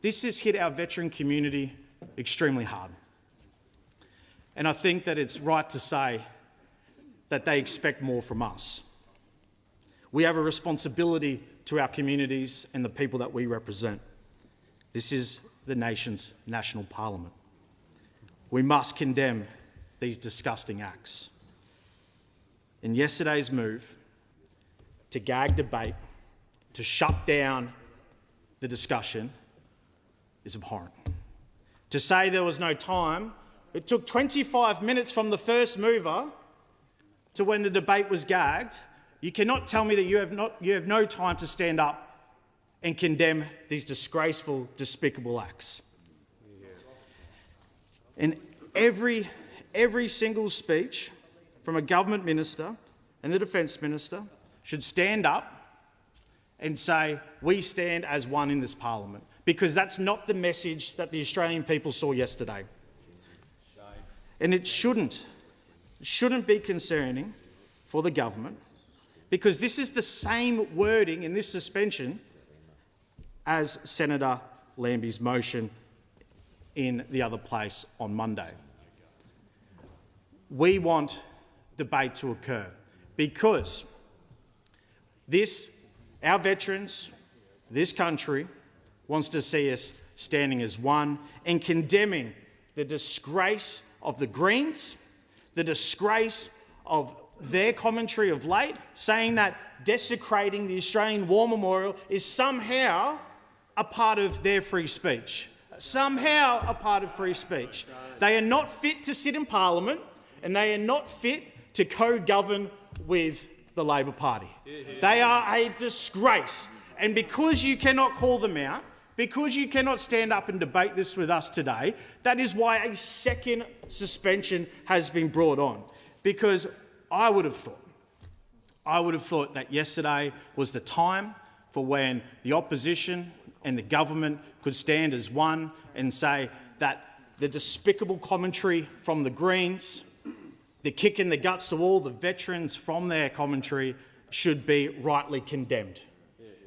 This has hit our veteran community extremely hard. And I think that it's right to say that they expect more from us. We have a responsibility to our communities and the people that we represent. This is the nation's national parliament. We must condemn these disgusting acts. And yesterday's move to gag debate, to shut down the discussion, is abhorrent. To say there was no time, it took 25 minutes from the first mover to when the debate was gagged. You cannot tell me that you have no time to stand up and condemn these disgraceful, despicable acts. In every single speech from a government minister and the Defence Minister should stand up and say, we stand as one in this parliament, because that's not the message that the Australian people saw yesterday. And it shouldn't be concerning for the government, because this is the same wording in this suspension as Senator Lambie's motion in the other place on Monday. We want debate to occur because our veterans, this country, wants to see us standing as one and condemning the disgrace of the Greens, the disgrace of their commentary of late, saying that desecrating the Australian War Memorial is somehow a part of their free speech. Somehow a part of free speech. They are not fit to sit in Parliament, and they are not fit to co-govern with the Labor Party. They are a disgrace. And because you cannot call them out, because you cannot stand up and debate this with us today, that is why a second suspension has been brought on. Because I would have thought that yesterday was the time for when the opposition and the government could stand as one and say that the despicable commentary from the Greens, the kick in the guts to all the veterans from their commentary should be rightly condemned.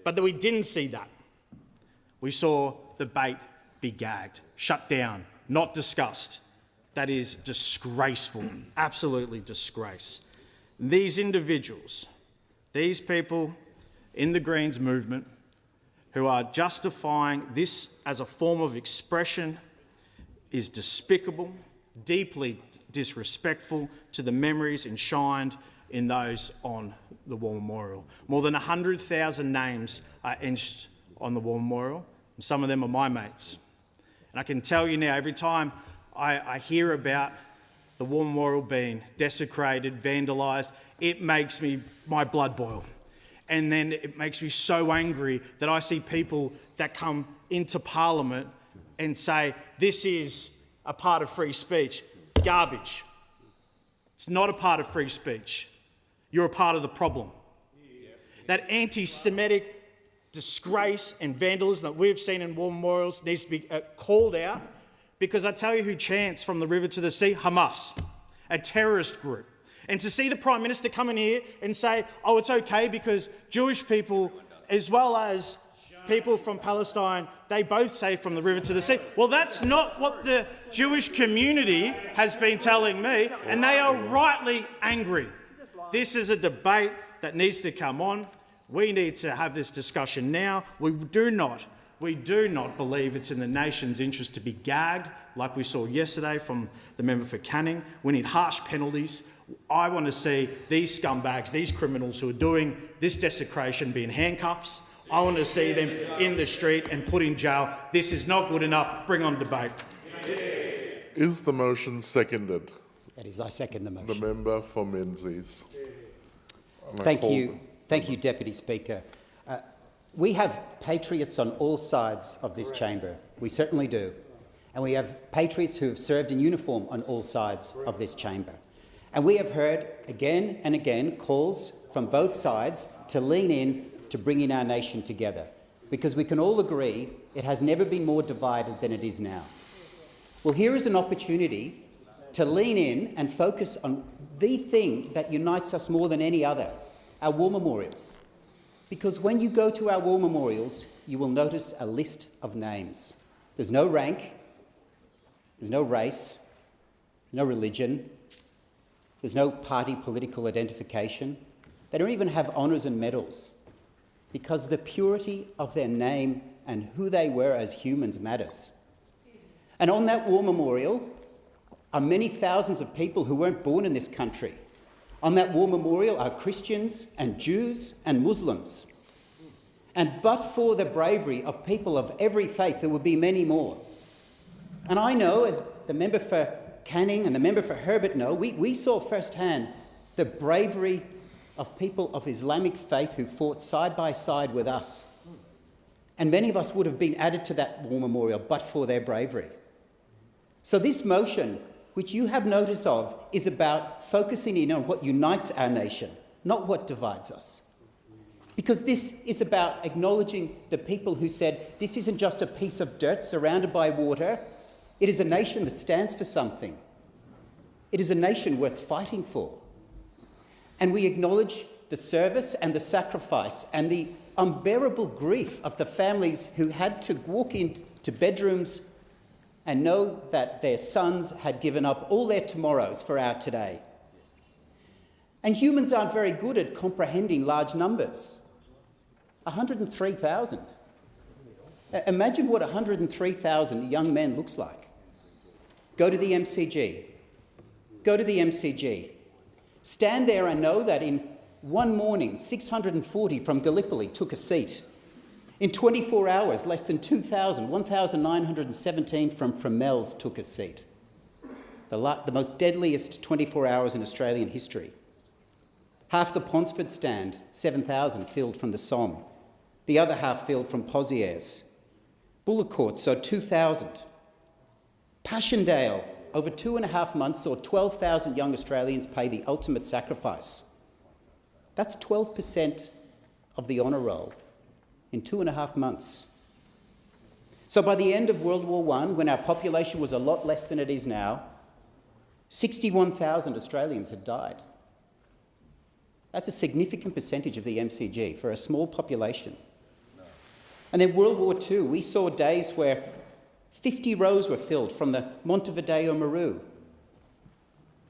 But that we didn't see that. We saw the debate be gagged, shut down, not discussed. That is disgraceful, absolutely disgrace. These individuals, these people in the Greens movement who are justifying this as a form of expression is despicable, deeply disrespectful to the memories enshrined in those on the War Memorial. More than 100,000 names are etched on the War Memorial. Some of them are my mates. And I can tell you now, every time I hear about the War Memorial being desecrated, vandalised, it makes my blood boil. And then it makes me so angry that I see people that come into Parliament and say, this is a part of free speech. Garbage. It's not a part of free speech. You're a part of the problem. That anti-Semitic disgrace and vandalism that we've seen in war memorials needs to be called out, because I tell you who chants from the river to the sea, Hamas, a terrorist group. And to see the Prime Minister come in here and say, oh, it's okay because Jewish people, as well as people from Palestine, they both say from the river to the sea. Well, that's not what the Jewish community has been telling me, and they are rightly angry. This is a debate that needs to come on. We need to have this discussion now. We do not believe it's in the nation's interest to be gagged, like we saw yesterday from the member for Canning. We need harsh penalties. I want to see these scumbags, these criminals who are doing this desecration, be in handcuffs. I want to see them in the street and put in jail. This is not good enough. Bring on debate. Is the motion seconded? That is, I second the motion. The member for Menzies. Thank you, Deputy Speaker. We have patriots on all sides of this chamber. We certainly do. And we have patriots who have served in uniform on all sides of this chamber. And we have heard again and again calls from both sides to lean in to bringing our nation together, because we can all agree it has never been more divided than it is now. Well, here is an opportunity to lean in and focus on the thing that unites us more than any other, our war memorials. Because when you go to our war memorials, you will notice a list of names. There's no rank, there's no race, there's no religion, there's no party political identification. They don't even have honours and medals, because the purity of their name and who they were as humans matters. And on that war memorial are many thousands of people who weren't born in this country. On that war memorial are Christians and Jews and Muslims. And but for the bravery of people of every faith, there would be many more. And I know, as the member for Canning and the member for Herbert know, we saw firsthand the bravery of people of Islamic faith who fought side by side with us. And many of us would have been added to that war memorial but for their bravery. So this motion, which you have notice of, is about focusing in on what unites our nation, not what divides us. Because this is about acknowledging the people who said, this isn't just a piece of dirt surrounded by water, it is a nation that stands for something. It is a nation worth fighting for. And we acknowledge the service and the sacrifice and the unbearable grief of the families who had to walk into bedrooms and know that their sons had given up all their tomorrows for our today. And humans aren't very good at comprehending large numbers. 103,000. Imagine what 103,000 young men looks like. Go to the MCG. Go to the MCG. Stand there and know that in one morning, 640 from Gallipoli took a seat. In 24 hours, less than 2,000, 1,917 from Fromelles took a seat. The most deadliest 24 hours in Australian history. Half the Ponsford stand, 7,000, filled from the Somme. The other half filled from Pozières. Bullecourt saw 2,000. Passchendaele, over 2.5 months, saw 12,000 young Australians pay the ultimate sacrifice. That's 12% of the honour roll in 2.5 months. So by the end of World War I, when our population was a lot less than it is now, 61,000 Australians had died. That's a significant percentage of the MCG for a small population. And in World War II, we saw days where 50 rows were filled from the Montevideo Maru.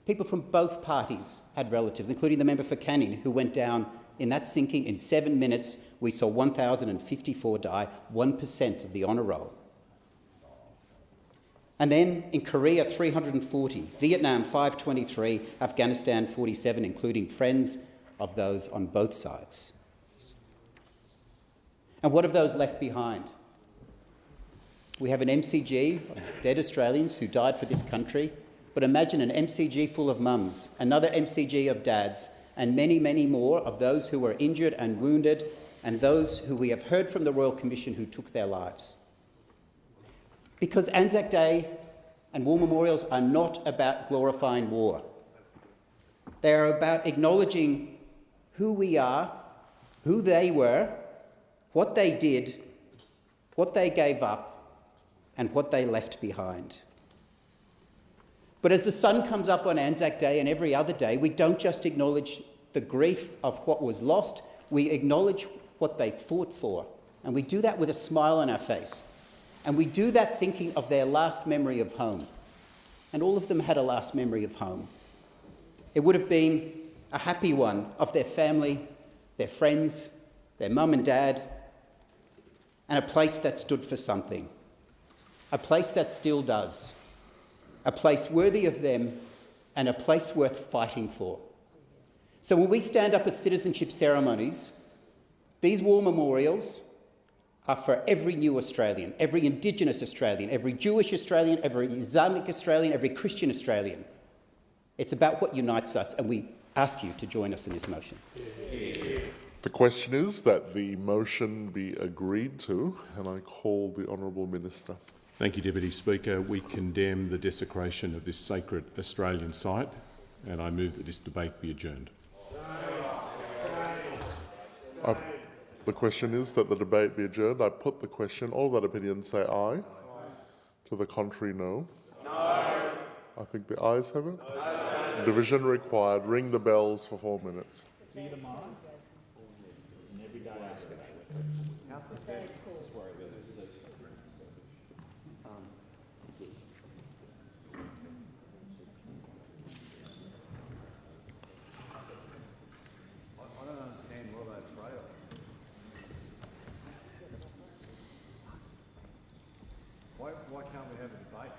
People from both parties had relatives, including the member for Canning, who went down in that sinking in 7 minutes. We saw 1,054 die, 1% of the honour roll. And then in Korea, 340, Vietnam, 523, Afghanistan, 47, including friends of those on both sides. And what of those left behind? We have an MCG of dead Australians who died for this country, but imagine an MCG full of mums, another MCG of dads, and many, many more of those who were injured and wounded, and those who we have heard from the Royal Commission who took their lives. Because Anzac Day and war memorials are not about glorifying war. They are about acknowledging who we are, who they were, what they did, what they gave up, and what they left behind. But as the sun comes up on Anzac Day and every other day, we don't just acknowledge the grief of what was lost, we acknowledge what they fought for. And we do that with a smile on our face. And we do that thinking of their last memory of home. And all of them had a last memory of home. It would have been a happy one of their family, their friends, their mum and dad, and a place that stood for something. A place that still does. A place worthy of them and a place worth fighting for. So when we stand up at citizenship ceremonies, these war memorials are for every new Australian, every Indigenous Australian, every Jewish Australian, every Islamic Australian, every Christian Australian. It's about what unites us, and we ask you to join us in this motion. The question is that the motion be agreed to, and I call the Honourable Minister. Thank you, Deputy Speaker. We condemn the desecration of this sacred Australian site, and I move that this debate be adjourned. The question is that the debate be adjourned. I put the question. All that opinion say aye. To the contrary, no. No. I think the ayes have it. Division required. Ring the bells for 4 minutes. Why can't we have a debate?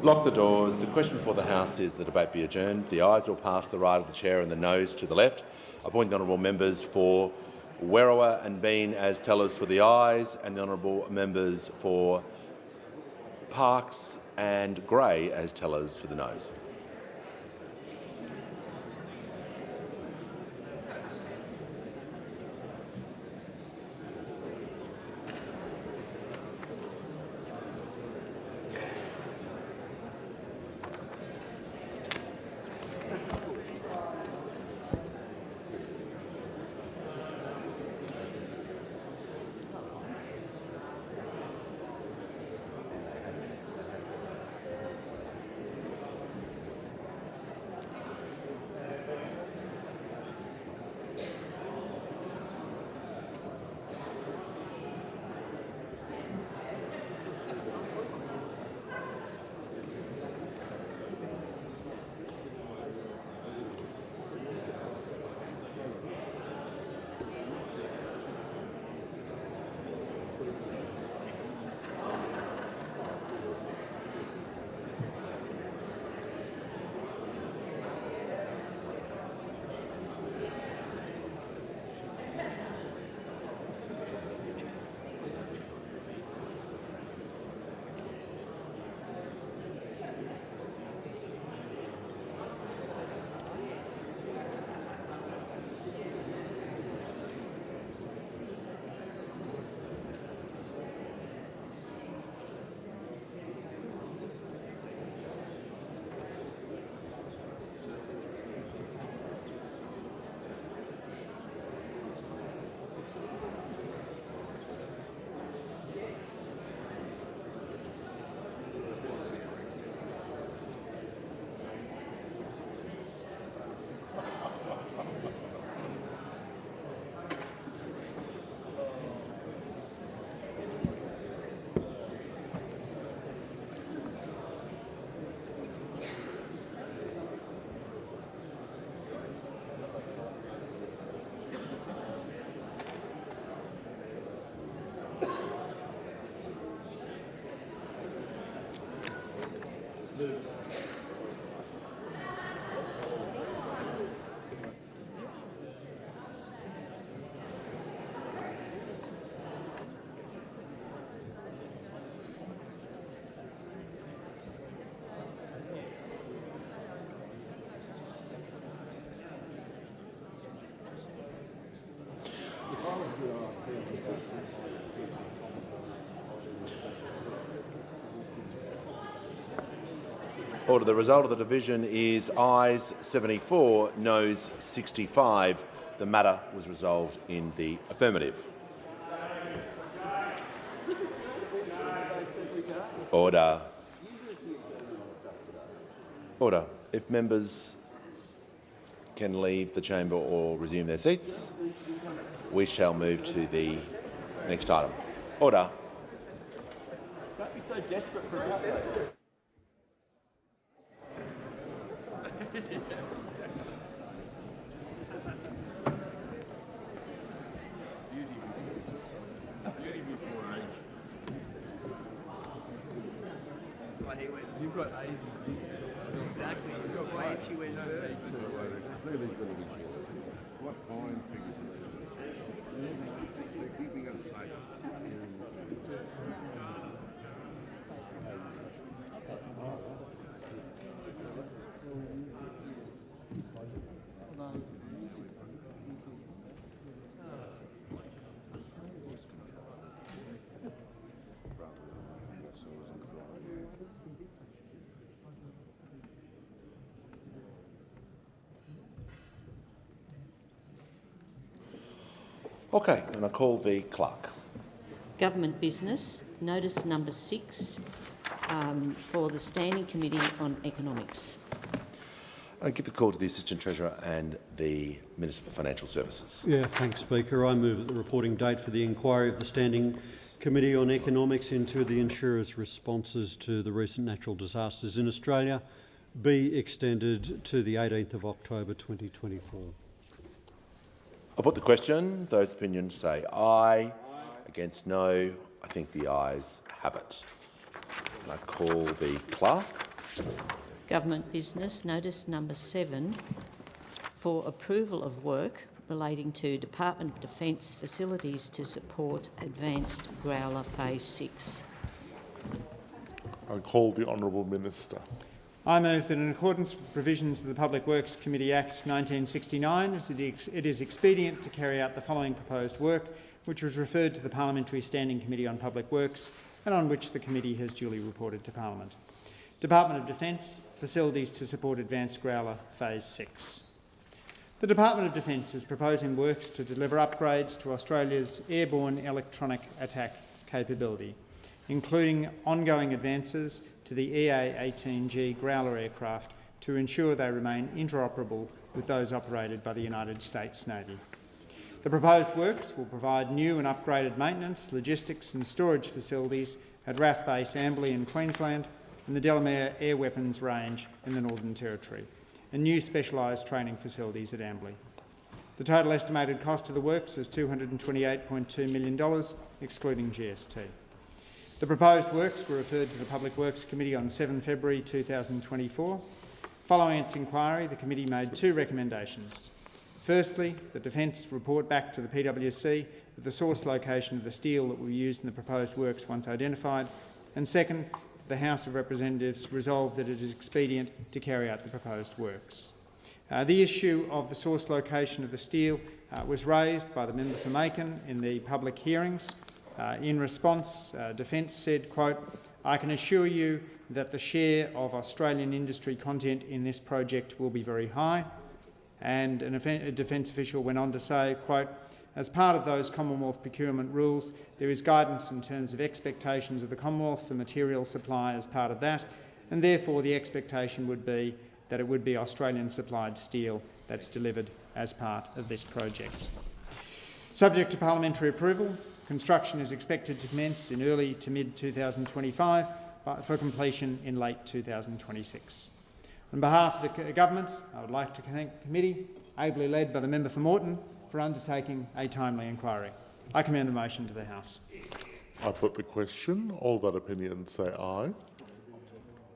Lock the doors. The question before the House is the debate be adjourned. The ayes will pass to the right of the chair and the noes to the left. I appoint the honourable members for Werriwa and Bean as tellers for the ayes, and the honourable members for Parkes and Gray as tellers for the noes. Order. The result of the division is ayes 74, noes 65. The matter was resolved in the affirmative. Order. Order. If members can leave the chamber or resume their seats, we shall move to the next item. Order. Don't be so desperate for a You've got age. Exactly. Why she went first. What fine figures they're keeping us safe. Okay, and I call the clerk. Government business, notice number 6 for the Standing Committee on Economics. I give the call to the Assistant Treasurer and the Minister for Financial Services. Yeah, thanks, Speaker. I move that the reporting date for the inquiry of the Standing Committee on Economics into the insurers' responses to the recent natural disasters in Australia be extended to the 18th of October 2024. I'll put the question. Those opinions say aye. Against no. I think the ayes have it. And I call the clerk. Government business, notice number 7 for approval of work relating to Department of Defence facilities to support Advanced Growler Phase 6. I call the Honourable Minister. I move that in accordance with provisions of the Public Works Committee Act 1969, it is expedient to carry out the following proposed work, which was referred to the Parliamentary Standing Committee on Public Works and on which the committee has duly reported to Parliament. Department of Defence, facilities to support Advanced Growler Phase 6. The Department of Defence is proposing works to deliver upgrades to Australia's airborne electronic attack capability, including ongoing advances to the EA-18G Growler aircraft to ensure they remain interoperable with those operated by the United States Navy. The proposed works will provide new and upgraded maintenance, logistics and storage facilities at RAF Base Amberley in Queensland and the Delamere Air Weapons Range in the Northern Territory, and new specialised training facilities at Amberley. The total estimated cost of the works is $228.2 million, excluding GST. The proposed works were referred to the Public Works Committee on 7 February 2024. Following its inquiry, the committee made 2 recommendations. Firstly, the Defence report back to the PwC with the source location of the steel that will be used in the proposed works once identified, and second, the House of Representatives resolved that it is expedient to carry out the proposed works. The issue of the source location of the steel was raised by the member for Macon in the public hearings. In response, Defence said, quote, "I can assure you that the share of Australian industry content in this project will be very high." And a Defence official went on to say, quote, "As part of those Commonwealth procurement rules, there is guidance in terms of expectations of the Commonwealth for material supply as part of that, and therefore the expectation would be that it would be Australian-supplied steel that's delivered as part of this project." Subject to parliamentary approval, construction is expected to commence in early to mid-2025 for completion in late 2026. On behalf of the Government, I would like to thank the committee, ably led by the member for Moreton, for undertaking a timely inquiry. I commend the motion to the House. I put the question. All that opinion say aye.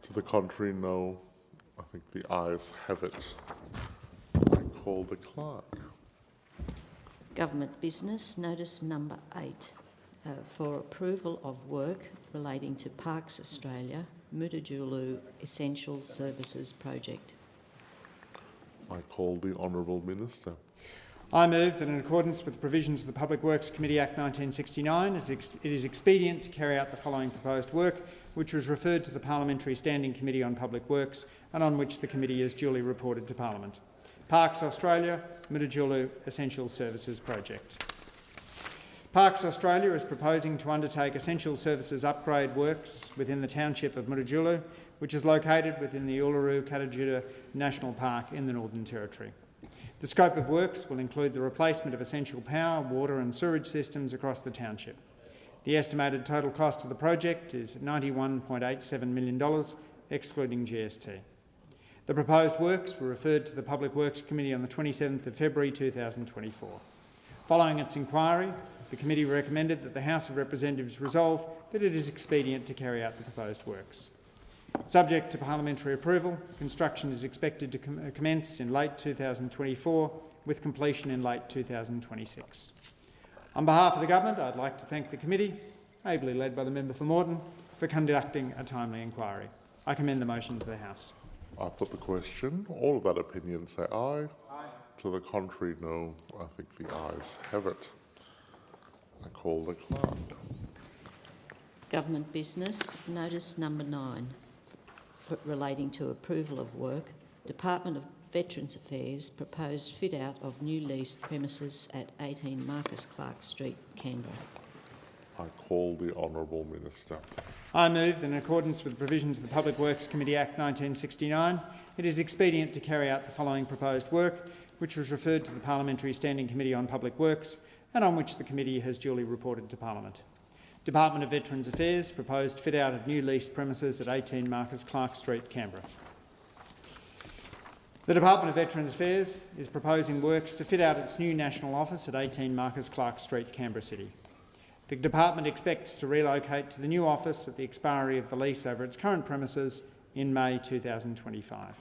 To the contrary, no. I think the ayes have it. I call the clerk. Government business, notice number 8 for approval of work relating to Parks Australia Mutijulu Essential Services Project. I call the Honourable Minister. I move that in accordance with the provisions of the Public Works Committee Act 1969, it is expedient to carry out the following proposed work, which was referred to the Parliamentary Standing Committee on Public Works and on which the committee has duly reported to Parliament. Parks Australia Mutijulu Essential Services Project. Parks Australia is proposing to undertake essential services upgrade works within the township of Mutijulu, which is located within the Uluru-Katajuda National Park in the Northern Territory. The scope of works will include the replacement of essential power, water and sewerage systems across the township. The estimated total cost of the project is $91.87 million, excluding GST. The proposed works were referred to the Public Works Committee on the 27th of February 2024. Following its inquiry, the committee recommended that the House of Representatives resolve that it is expedient to carry out the proposed works. Subject to parliamentary approval, construction is expected to commence in late 2024, with completion in late 2026. On behalf of the government, I'd like to thank the committee, ably led by the member for Moreton, for conducting a timely inquiry. I commend the motion to the House. I put the question. All of that opinion say aye. Aye. To the contrary, no. I think the ayes have it. I call the clerk. Government business, notice number 9. Relating to approval of work, Department of Veterans Affairs proposed fit-out of new leased premises at 18 Marcus Clark Street, Canberra. I call the Honourable Minister. I move that in accordance with the provisions of the Public Works Committee Act 1969, it is expedient to carry out the following proposed work, which was referred to the Parliamentary Standing Committee on Public Works and on which the committee has duly reported to Parliament. Department of Veterans Affairs proposed fit-out of new leased premises at 18 Marcus Clark Street, Canberra. The Department of Veterans Affairs is proposing works to fit out its new national office at 18 Marcus Clark Street, Canberra City. The department expects to relocate to the new office at the expiry of the lease over its current premises in May 2025.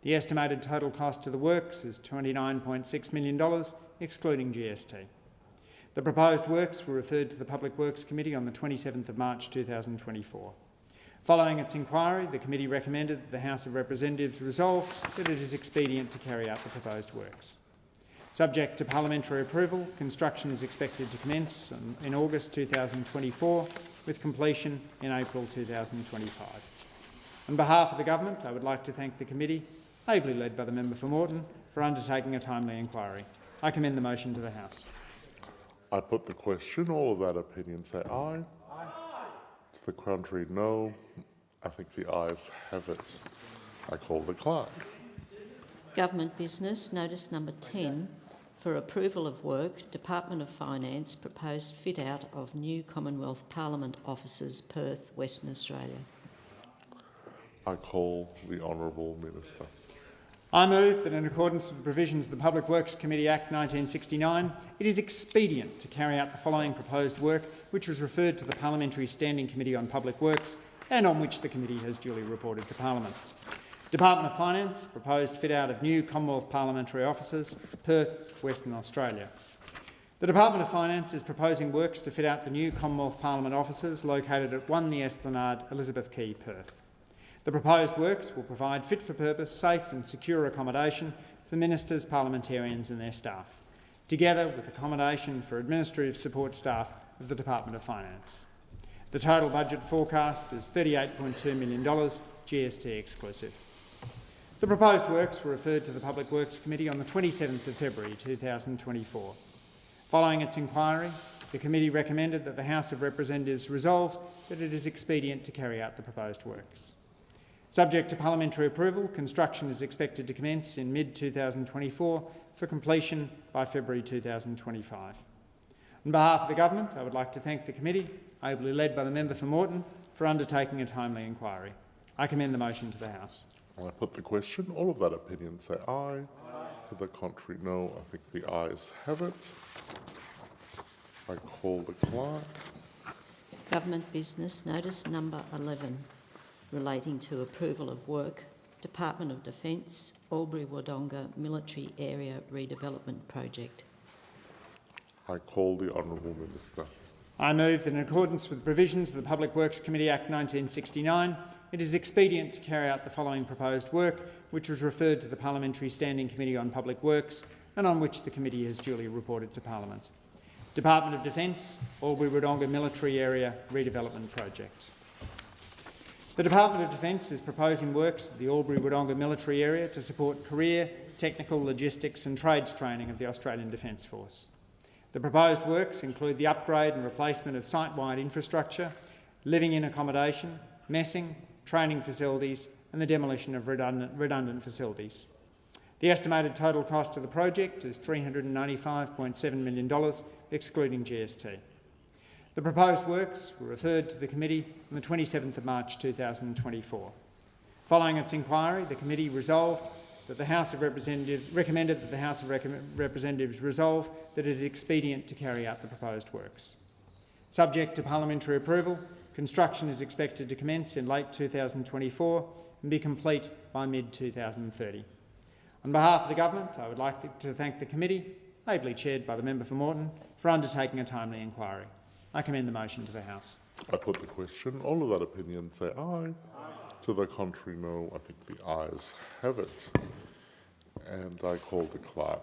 The estimated total cost of the works is $29.6 million, excluding GST. The proposed works were referred to the Public Works Committee on the 27th of March 2024. Following its inquiry, the committee recommended that the House of Representatives resolve that it is expedient to carry out the proposed works. Subject to parliamentary approval, construction is expected to commence in August 2024, with completion in April 2025. On behalf of the government, I would like to thank the committee, ably led by the member for Moreton, for undertaking a timely inquiry. I commend the motion to the House. I put the question. All of that opinion say aye. Aye. To the contrary, no. I think the ayes have it. I call the clerk. Government business, notice number 10. For approval of work, Department of Finance proposed fit-out of new Commonwealth Parliament offices, Perth, Western Australia. I call the Honourable Minister. I move that in accordance with the provisions of the Public Works Committee Act 1969, it is expedient to carry out the following proposed work, which was referred to the Parliamentary Standing Committee on Public Works and on which the committee has duly reported to Parliament. Department of Finance proposed fit-out of new Commonwealth Parliamentary offices, Perth, Western Australia. The Department of Finance is proposing works to fit out the new Commonwealth Parliament offices located at 1 The Esplanade, Elizabeth Quay, Perth. The proposed works will provide fit-for-purpose, safe and secure accommodation for ministers, parliamentarians and their staff, together with accommodation for administrative support staff of the Department of Finance. The total budget forecast is $38.2 million, GST exclusive. The proposed works were referred to the Public Works Committee on the 27th of February 2024. Following its inquiry, the committee recommended that the House of Representatives resolve that it is expedient to carry out the proposed works. Subject to parliamentary approval, construction is expected to commence in mid-2024 for completion by February 2025. On behalf of the government, I would like to thank the committee, ably led by the member for Moreton, for undertaking a timely inquiry. I commend the motion to the House. I put the question. All of that opinion say aye. Aye. To the contrary, no. I think the ayes have it. I call the clerk. Government business, notice number 11, relating to approval of work, Department of Defence, Albury-Wodonga Military Area Redevelopment Project. I call the Honourable Minister. I move that in accordance with the provisions of the Public Works Committee Act 1969, it is expedient to carry out the following proposed work, which was referred to the Parliamentary Standing Committee on Public Works and on which the committee has duly reported to Parliament. Department of Defence, Albury-Wodonga Military Area Redevelopment Project. The Department of Defence is proposing works at the Albury-Wodonga Military Area to support career, technical, logistics and trades training of the Australian Defence Force. The proposed works include the upgrade and replacement of site-wide infrastructure, living-in accommodation, messing, training facilities and the demolition of redundant facilities. The estimated total cost of the project is $395.7 million, excluding GST. The proposed works were referred to the committee on the 27th of March 2024. Following its inquiry, the committee recommended that the House of Representatives resolve that it is expedient to carry out the proposed works. Subject to parliamentary approval, construction is expected to commence in late 2024 and be complete by mid-2030. On behalf of the government, I would like to thank the committee, ably chaired by the member for Moreton, for undertaking a timely inquiry. I commend the motion to the House. I put the question. All of that opinion say aye. To the contrary, no. I think the ayes have it. And I call the clerk.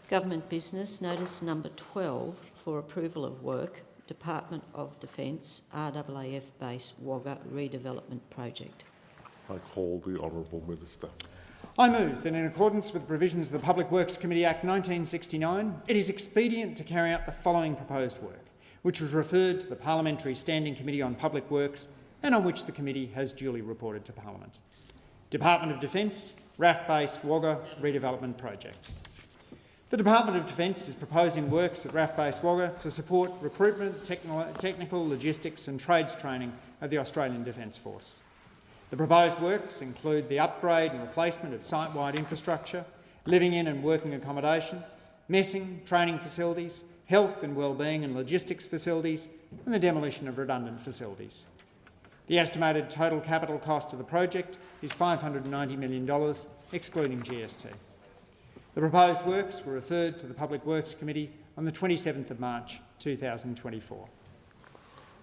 Government business, notice number 12 for approval of work, Department of Defence, RAAF Base Wagga Redevelopment Project. I call the Honourable Minister. I move that in accordance with the provisions of the Public Works Committee Act 1969, it is expedient to carry out the following proposed work, which was referred to the Parliamentary Standing Committee on Public Works and on which the committee has duly reported to Parliament. Department of Defence, RAAF Base Wagga Redevelopment Project. The Department of Defence is proposing works at RAAF Base Wagga to support recruitment, technical, logistics and trades training of the Australian Defence Force. The proposed works include the upgrade and replacement of site-wide infrastructure, living-in and working accommodation, messing, training facilities, health and wellbeing and logistics facilities, and the demolition of redundant facilities. The estimated total capital cost of the project is $590 million, excluding GST. The proposed works were referred to the Public Works Committee on the 27th of March 2024.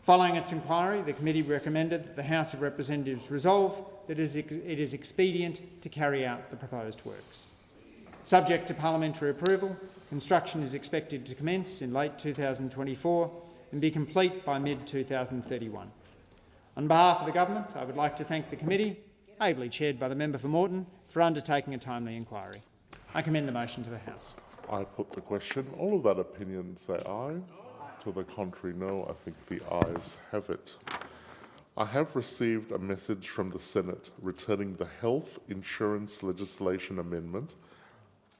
Following its inquiry, the committee recommended that the House of Representatives resolve that it is expedient to carry out the proposed works. Subject to parliamentary approval, construction is expected to commence in late 2024 and be complete by mid-2031. On behalf of the government, I would like to thank the committee, ably chaired by the member for Moreton, for undertaking a timely inquiry. I commend the motion to the House. I put the question. All of that opinion say aye. To the contrary, no. I think the ayes have it. I have received a message from the Senate returning the Health Insurance Legislation Amendment,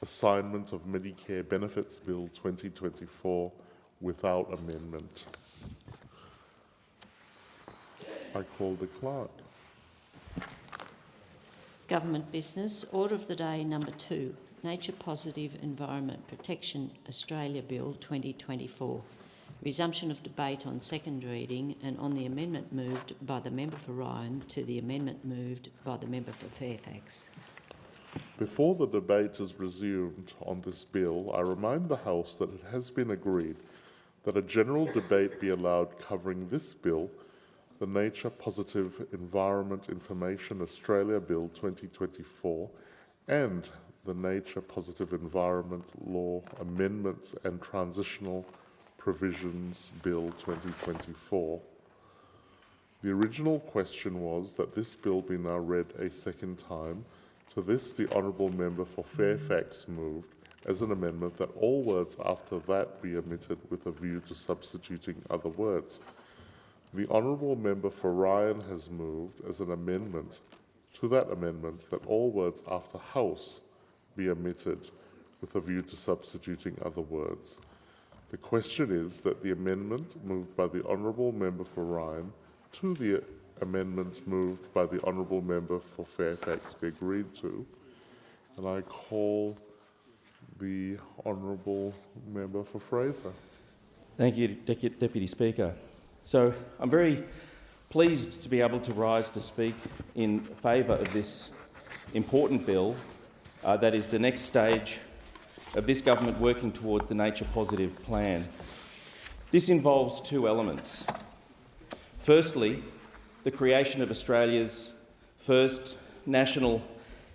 Assignment of Medicare Benefits Bill 2024 without amendment. I call the clerk. Government business, order of the day number 2, Nature Positive Environment Protection Australia Bill 2024. Resumption of debate on second reading and on the amendment moved by the member for Ryan to the amendment moved by the member for Fairfax. Before the debate is resumed on this bill, I remind the House that it has been agreed that a general debate be allowed covering this bill, the Nature Positive Environment Information Australia Bill 2024, and the Nature Positive Environment Law Amendments and Transitional Provisions Bill 2024. The original question was that this bill be now read a second time. To this, the Honourable Member for Fairfax moved as an amendment that all words after that be omitted with a view to substituting other words. The Honourable Member for Ryan has moved as an amendment to that amendment that all words after House be omitted with a view to substituting other words. The question is that the amendment moved by the Honourable Member for Ryan to the amendment moved by the Honourable Member for Fairfax be agreed to, and I call the Honourable Member for Fraser. Thank you, Deputy Speaker. So I'm very pleased to be able to rise to speak in favour of this important bill that is the next stage of this government working towards the Nature Positive plan. This involves two elements. Firstly, the creation of Australia's first national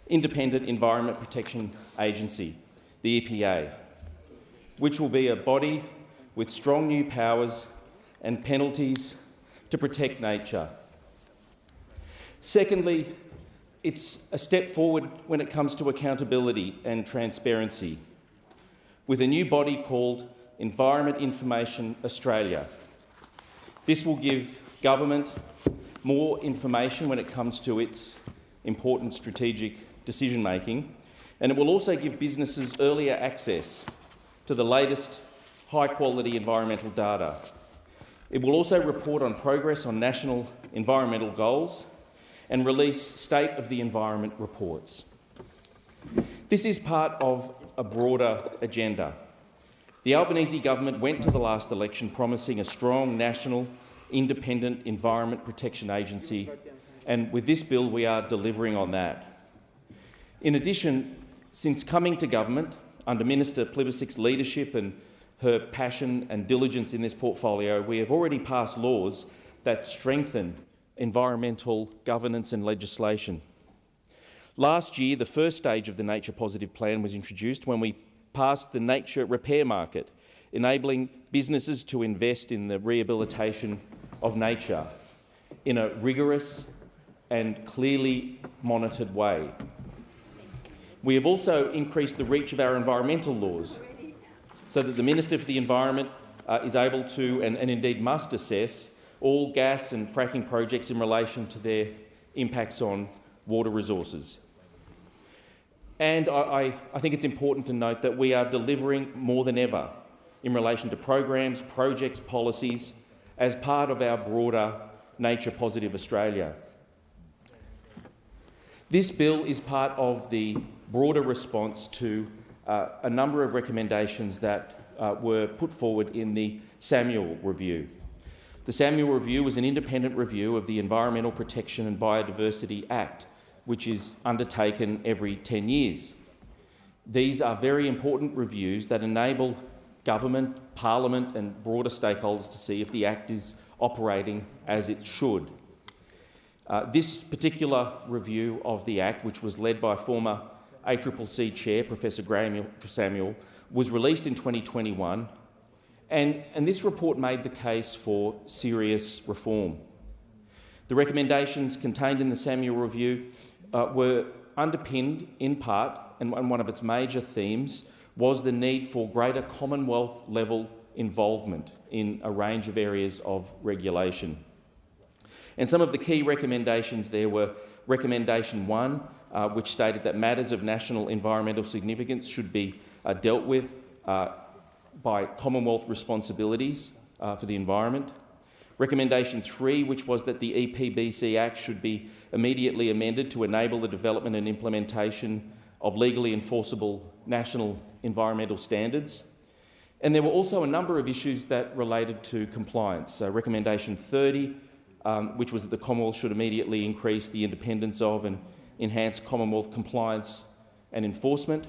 independent environment protection agency. the EPA, which will be a body with strong new powers and penalties to protect nature. Secondly, it's a step forward when it comes to accountability and transparency, with a new body called Environment Information Australia. This will give government more information when it comes to its important strategic decision-making, and it will also give businesses earlier access to the latest high-quality environmental data. It will also report on progress on national environmental goals and release State of the Environment reports. This is part of a broader agenda. The Albanese government went to the last election promising a strong national independent environment protection agency, and with this bill we are delivering on that. In addition, since coming to government under Minister Plibiscic's leadership and her passion and diligence in this portfolio, we have already passed laws that strengthen environmental governance and legislation. Last year, the first stage of the Nature Positive Plan was introduced when we passed the nature repair market, enabling businesses to invest in the rehabilitation of nature in a rigorous and clearly monitored way. We have also increased the reach of our environmental laws so that the Minister for the Environment is able to and indeed must assess all gas and fracking projects in relation to their impacts on water resources. And I think it's important to note that we are delivering more than ever in relation to programs, projects, policies as part of our broader Nature Positive Australia. This bill is part of the broader response to a number of recommendations that were put forward in the Samuel Review. The Samuel Review was an independent review of the Environmental Protection and Biodiversity Act, which is undertaken every 10 years. These are very important reviews that enable government, parliament and broader stakeholders to see if the Act is operating as it should. This particular review of the Act, which was led by former ACCC Chair Professor Graham Samuel, was released in 2021, and this report made the case for serious reform. The recommendations contained in the Samuel Review were underpinned in part, and one of its major themes was the need for greater Commonwealth-level involvement in a range of areas of regulation. And some of the key recommendations there were Recommendation 1, which stated that matters of national environmental significance should be dealt with by Commonwealth responsibilities for the environment. Recommendation 3, which was that the EPBC Act should be immediately amended to enable the development and implementation of legally enforceable national environmental standards. And there were also a number of issues that related to compliance. So Recommendation 30, which was that the Commonwealth should immediately increase the independence of and enhance Commonwealth compliance and enforcement.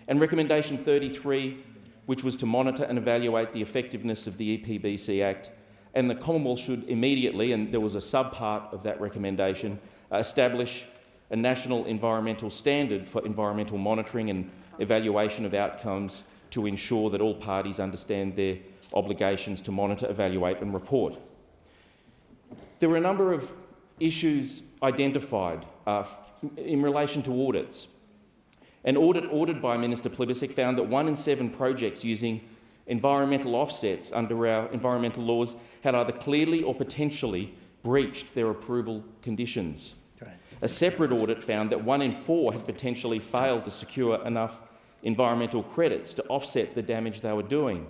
And Recommendation 33, which was to monitor and evaluate the effectiveness of the EPBC Act, and the Commonwealth should immediately, and there was a subpart of that recommendation, establish a national environmental standard for environmental monitoring and evaluation of outcomes to ensure that all parties understand their obligations to monitor, evaluate and report. There were a number of issues identified in relation to audits. An audit ordered by Minister Plibiscic found that 1 in 7 projects using environmental offsets under our environmental laws had either clearly or potentially breached their approval conditions. A separate audit found that 1 in 4 had potentially failed to secure enough environmental credits to offset the damage they were doing.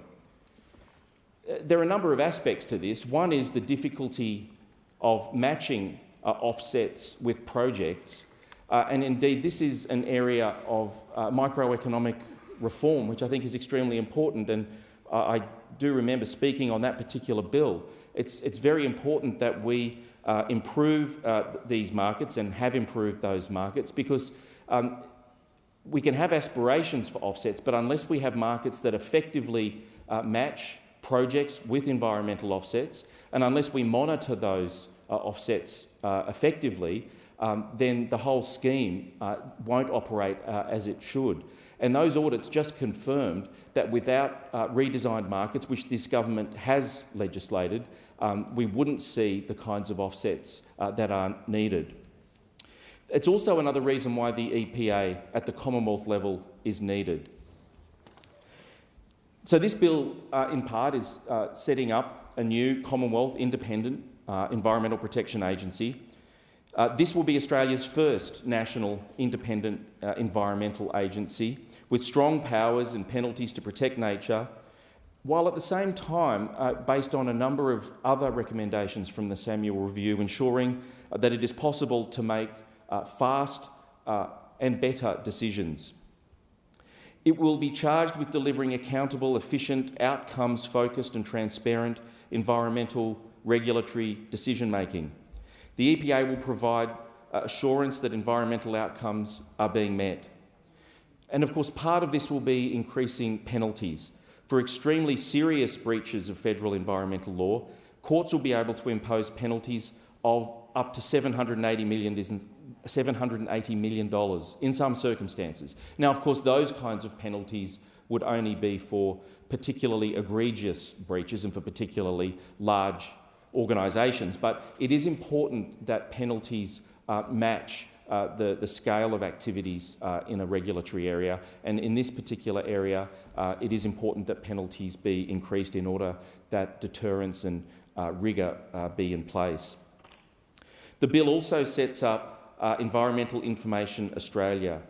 There are a number of aspects to this. One is the difficulty of matching offsets with projects, and indeed this is an area of microeconomic reform which I think is extremely important, and I do remember speaking on that particular bill. It's very important that we improve these markets and have improved those markets, because we can have aspirations for offsets, but unless we have markets that effectively match projects with environmental offsets, and unless we monitor those offsets effectively, then the whole scheme won't operate as it should. And those audits just confirmed that without redesigned markets, which this government has legislated, we wouldn't see the kinds of offsets that are needed. It's also another reason why the EPA at the Commonwealth level is needed. So this bill, in part, is setting up a new Commonwealth independent environmental protection agency. This will be Australia's first national independent environmental agency with strong powers and penalties to protect nature, while at the same time, based on a number of other recommendations from the Samuel Review, ensuring that it is possible to make fast and better decisions. It will be charged with delivering accountable, efficient, outcomes-focused and transparent environmental regulatory decision-making. The EPA will provide assurance that environmental outcomes are being met. And of course, part of this will be increasing penalties. For extremely serious breaches of federal environmental law, courts will be able to impose penalties of up to $780 million in some circumstances. Now, of course, those kinds of penalties would only be for particularly egregious breaches and for particularly large organisations, but it is important that penalties match the scale of activities in a regulatory area, and in this particular area it is important that penalties be increased in order that deterrence and rigour be in place. The bill also sets up Environmental Information Australia.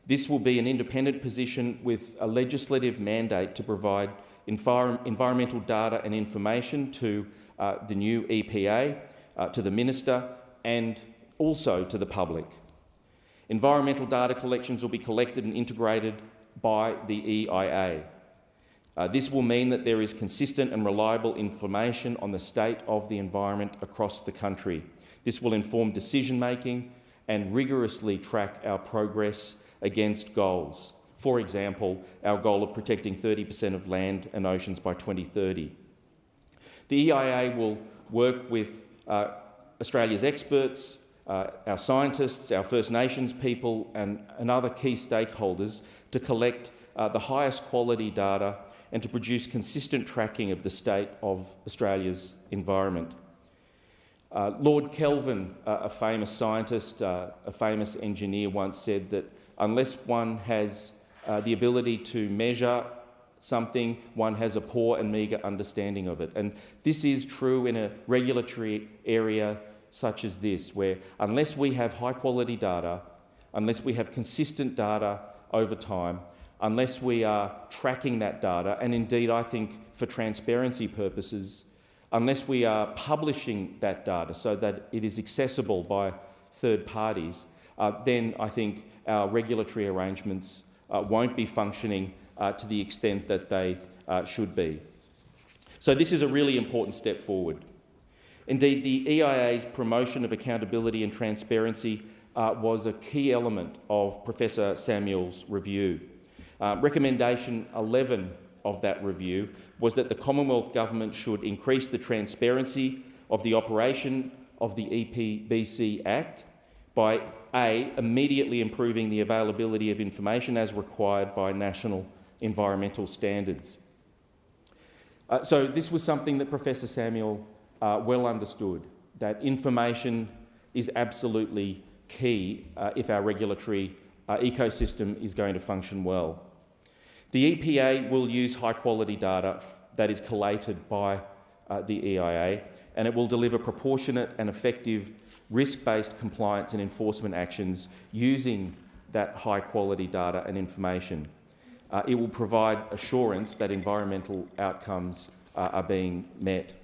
This will be an independent position with a legislative mandate to provide environmental data and information to the new EPA, to the Minister and also to the public. Environmental data collections will be collected and integrated by the EIA. This will mean that there is consistent and reliable information on the state of the environment across the country. This will inform decision-making and rigorously track our progress against goals. For example, our goal of protecting 30% of land and oceans by 2030. The EIA will work with Australia's experts, our scientists, our First Nations people and other key stakeholders to collect the highest quality data and to produce consistent tracking of the state of Australia's environment. Lord Kelvin, a famous scientist, a famous engineer, once said that unless one has the ability to measure something, one has a poor and meagre understanding of it. And this is true in a regulatory area such as this, where unless we have high quality data, unless we have consistent data over time, unless we are tracking that data, and indeed I think for transparency purposes, unless we are publishing that data so that it is accessible by third parties, then I think our regulatory arrangements won't be functioning to the extent that they should be. So this is a really important step forward. Indeed, the EIA's promotion of accountability and transparency was a key element of Professor Samuel's review. Recommendation 11 of that review was that the Commonwealth Government should increase the transparency of the operation of the EPBC Act by A, immediately improving the availability of information as required by national environmental standards. So this was something that Professor Samuel well understood, that information is absolutely key if our regulatory ecosystem is going to function well. The EPA will use high-quality data that is collated by the EIA, and it will deliver proportionate and effective risk-based compliance and enforcement actions using that high-quality data and information. It will provide assurance that environmental outcomes are being met.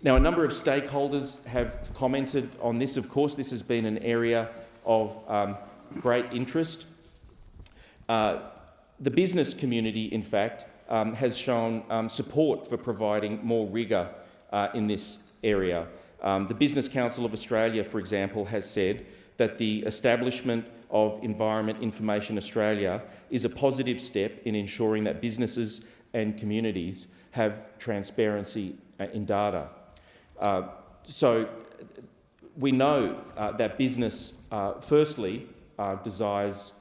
Now, a number of stakeholders have commented on this. Of course, this has been an area of great interest. The business community, in fact, has shown support for providing more rigour in this area. The Business Council of Australia, for example, has said that the establishment of Environment Information Australia is a positive step in ensuring that businesses and communities have transparency in data. So we know that business, firstly, desires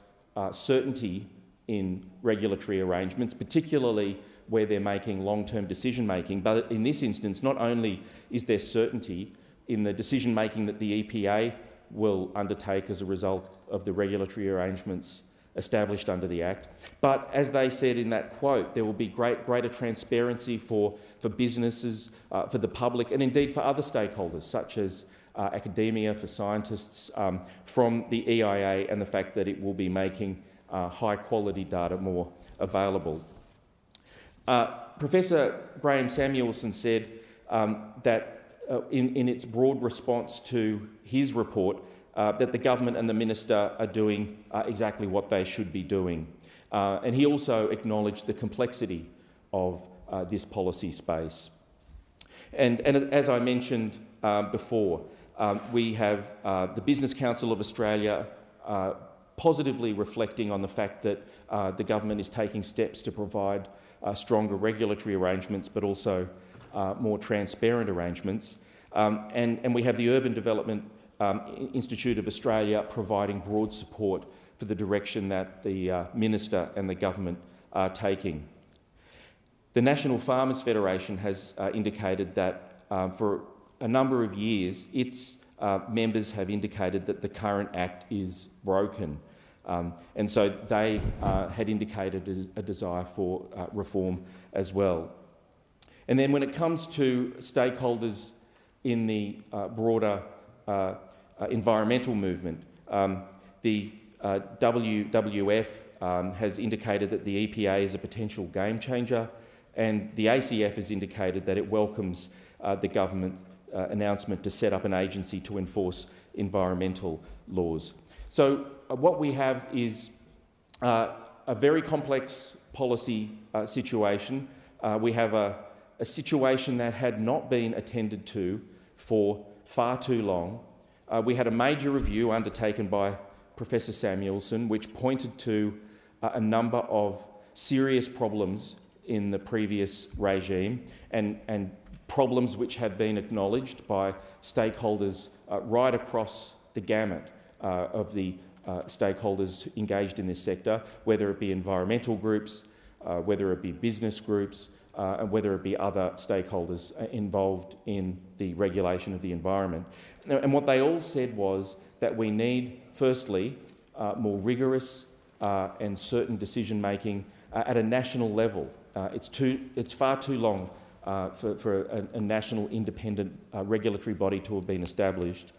certainty in regulatory arrangements, particularly where they're making long-term decision-making. But in this instance, not only is there certainty in the decision-making that the EPA will undertake as a result of the regulatory arrangements established under the Act, but as they said in that quote, there will be greater transparency for businesses, for the public, and indeed for other stakeholders, such as academia, for scientists, from the EIA, and the fact that it will be making high-quality data more available. Professor Graham Samuelson said that in its broad response to his report, that the government and the minister are doing exactly what they should be doing. And he also acknowledged the complexity of this policy space. And as I mentioned before, we have the Business Council of Australia positively reflecting on the fact that the government is taking steps to provide stronger regulatory arrangements, but also more transparent arrangements. And we have the Urban Development Institute of Australia providing broad support for the direction that the Minister and the government are taking. The National Farmers Federation has indicated that for a number of years its members have indicated that the current Act is broken. And so they had indicated a desire for reform as well. And then when it comes to stakeholders in the broader environmental movement, the WWF has indicated that the EPA is a potential game changer, and the ACF has indicated that it welcomes the government announcement to set up an agency to enforce environmental laws. So what we have is a very complex policy situation. We have a situation that had not been attended to for far too long. We had a major review undertaken by Professor Samuelson, which pointed to a number of serious problems in the previous regime and problems which had been acknowledged by stakeholders right across the gamut of the stakeholders engaged in this sector, whether it be environmental groups, whether it be business groups, and whether it be other stakeholders involved in the regulation of the environment. And what they all said was that we need, firstly, more rigorous and certain decision-making at a national level. It's far too long for a national independent regulatory body to have been established.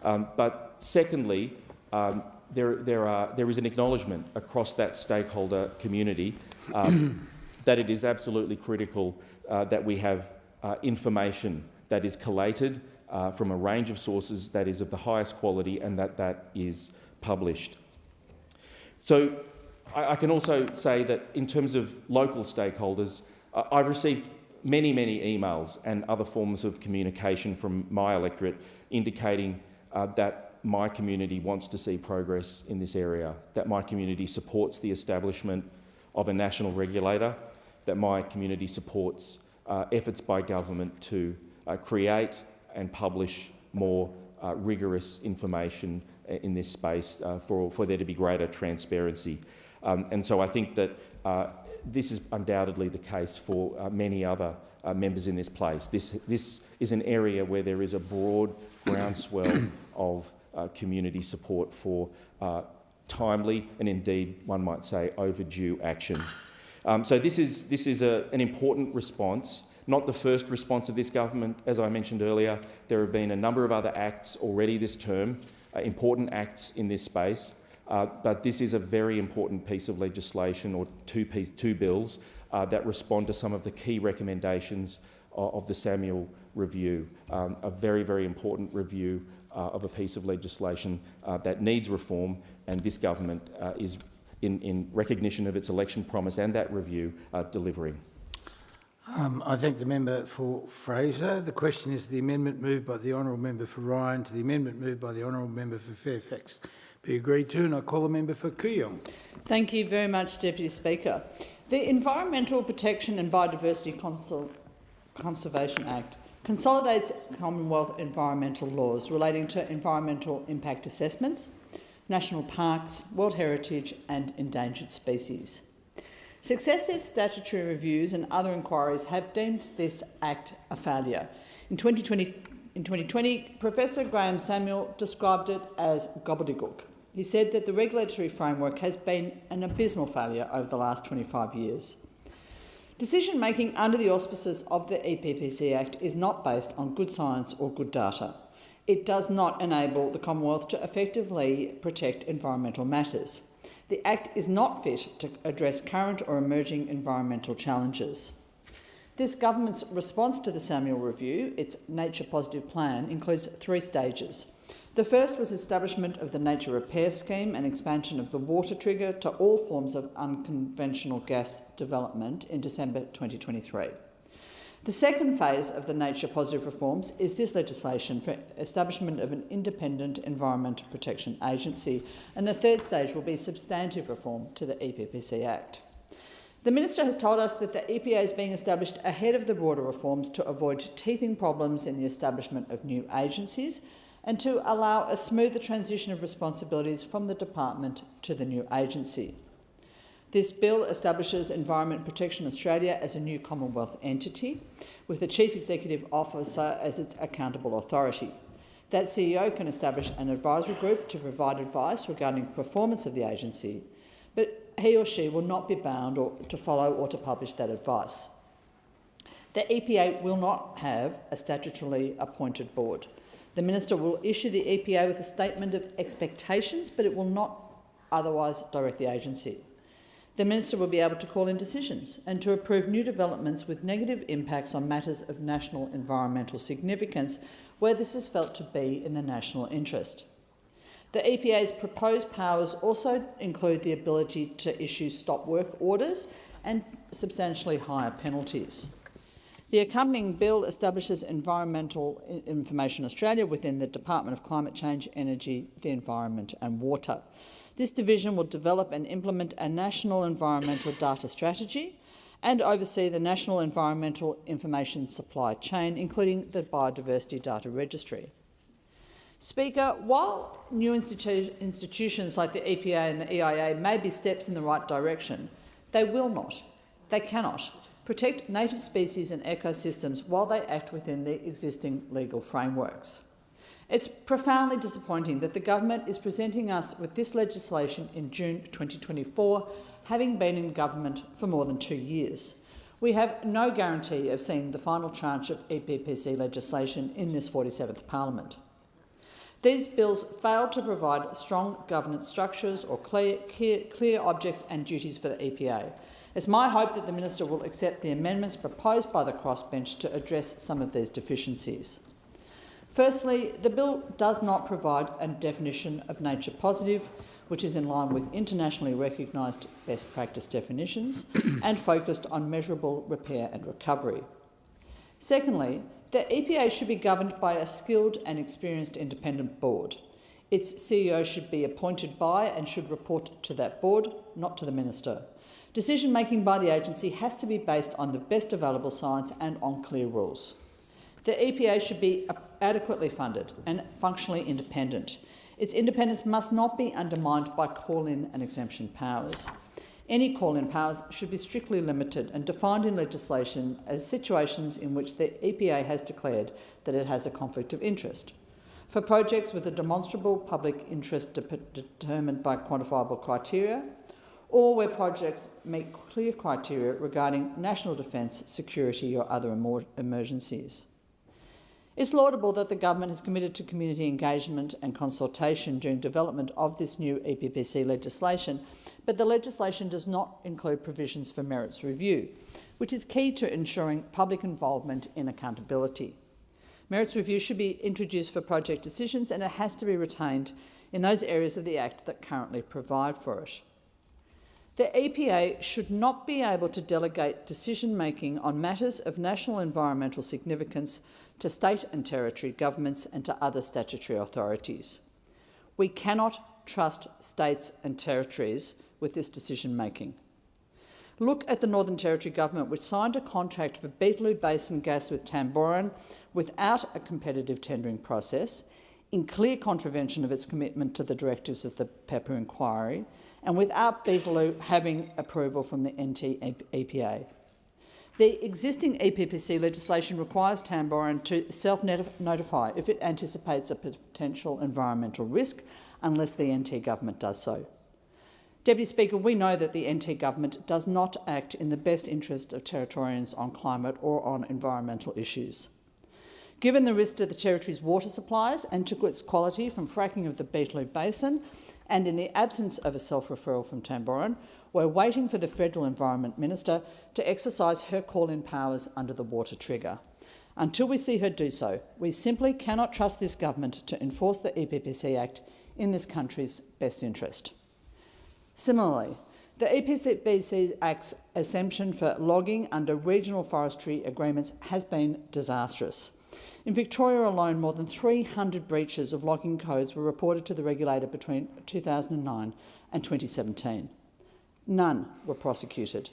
But secondly, there is an acknowledgement across that stakeholder community that it is absolutely critical that we have information that is collated from a range of sources that is of the highest quality and that is published. So I can also say that in terms of local stakeholders, I've received many emails and other forms of communication from my electorate indicating that my community wants to see progress in this area, that my community supports the establishment of a national regulator, that my community supports efforts by government to create and publish more rigorous information in this space for there to be greater transparency. And so I think that this is undoubtedly the case for many other members in this place. This is an area where there is a broad groundswell of community support for timely and indeed, one might say, overdue action. So this is an important response, not the first response of this government. As I mentioned earlier, there have been a number of other acts already this term, important acts in this space, but this is a very important piece of legislation, or two bills, that respond to some of the key recommendations of the Samuel Review, a very important review of a piece of legislation that needs reform, and this government is, in recognition of its election promise and that review, delivering. I thank the member for Fraser. The question is the amendment moved by the honourable member for Ryan to the amendment moved by the honourable member for Fairfax be agreed to, and I call the member for Kooyong. Thank you very much, Deputy Speaker. The Environmental Protection and Biodiversity Conservation Act consolidates Commonwealth environmental laws relating to environmental impact assessments, national parks, World Heritage and endangered species. Successive statutory reviews and other inquiries have deemed this Act a failure. In 2020, Professor Graham Samuel described it as gobbledygook. He said that the regulatory framework has been an abysmal failure over the last 25 years. Decision-making under the auspices of the EPPC Act is not based on good science or good data. It does not enable the Commonwealth to effectively protect environmental matters. The Act is not fit to address current or emerging environmental challenges. This government's response to the Samuel Review, its Nature Positive Plan, includes 3 stages. The first was establishment of the Nature Repair Scheme and expansion of the water trigger to all forms of unconventional gas development in December 2023. The second phase of the Nature Positive reforms is this legislation for establishment of an independent Environmental Protection Agency, and the third stage will be substantive reform to the EPPC Act. The Minister has told us that the EPA is being established ahead of the broader reforms to avoid teething problems in the establishment of new agencies and to allow a smoother transition of responsibilities from the department to the new agency. This bill establishes Environment Protection Australia as a new Commonwealth entity, with the Chief Executive Officer as its accountable authority. That CEO can establish an advisory group to provide advice regarding performance of the agency, but he or she will not be bound to follow or to publish that advice. The EPA will not have a statutorily appointed board. The Minister will issue the EPA with a statement of expectations, but it will not otherwise direct the agency. The Minister will be able to call in decisions and to approve new developments with negative impacts on matters of national environmental significance where this is felt to be in the national interest. The EPA's proposed powers also include the ability to issue stop work orders and substantially higher penalties. The accompanying bill establishes Environmental Information Australia within the Department of Climate Change, Energy, the Environment and Water. This division will develop and implement a national environmental data strategy and oversee the National Environmental Information Supply Chain, including the Biodiversity Data Registry. Speaker, while new institutions like the EPA and the EIA may be steps in the right direction, they will not, they cannot, protect native species and ecosystems while they act within the existing legal frameworks. It's profoundly disappointing that the government is presenting us with this legislation in June 2024, having been in government for more than 2 years. We have no guarantee of seeing the final tranche of EPPC legislation in this 47th Parliament. These bills fail to provide strong governance structures or clear objects and duties for the EPA. It's my hope that the Minister will accept the amendments proposed by the crossbench to address some of these deficiencies. Firstly, the bill does not provide a definition of nature positive, which is in line with internationally recognised best practice definitions and focused on measurable repair and recovery. Secondly, the EPA should be governed by a skilled and experienced independent board. Its CEO should be appointed by and should report to that board, not to the Minister. Decision-making by the agency has to be based on the best available science and on clear rules. The EPA should be adequately funded and functionally independent. Its independence must not be undermined by call-in and exemption powers. Any call-in powers should be strictly limited and defined in legislation as situations in which the EPA has declared that it has a conflict of interest. For projects with a demonstrable public interest determined by quantifiable criteria, or where projects meet clear criteria regarding national defence, security or other emergencies. It's laudable that the government is committed to community engagement and consultation during development of this new EPPC legislation, but the legislation does not include provisions for merits review, which is key to ensuring public involvement in accountability. Merits review should be introduced for project decisions, and it has to be retained in those areas of the Act that currently provide for it. The EPA should not be able to delegate decision-making on matters of national environmental significance to state and territory governments and to other statutory authorities. We cannot trust states and territories with this decision-making. Look at the Northern Territory Government, which signed a contract for Beetaloo Basin gas with Tamboran without a competitive tendering process, in clear contravention of its commitment to the directives of the Pepper inquiry, and without Beetaloo having approval from the NT EPA. The existing EPPC legislation requires Tamboran to self-notify if it anticipates a potential environmental risk, unless the NT Government does so. Deputy Speaker, we know that the NT Government does not act in the best interest of Territorians on climate or on environmental issues. Given the risk to the Territory's water supplies and to its quality from fracking of the Beetaloo Basin, and in the absence of a self-referral from Tamboran, we're waiting for the Federal Environment Minister to exercise her call-in powers under the water trigger. Until we see her do so, we simply cannot trust this government to enforce the EPPC Act in this country's best interest. Similarly, the EPPC Act's exemption for logging under regional forestry agreements has been disastrous. In Victoria alone, more than 300 breaches of logging codes were reported to the regulator between 2009 and 2017. None were prosecuted.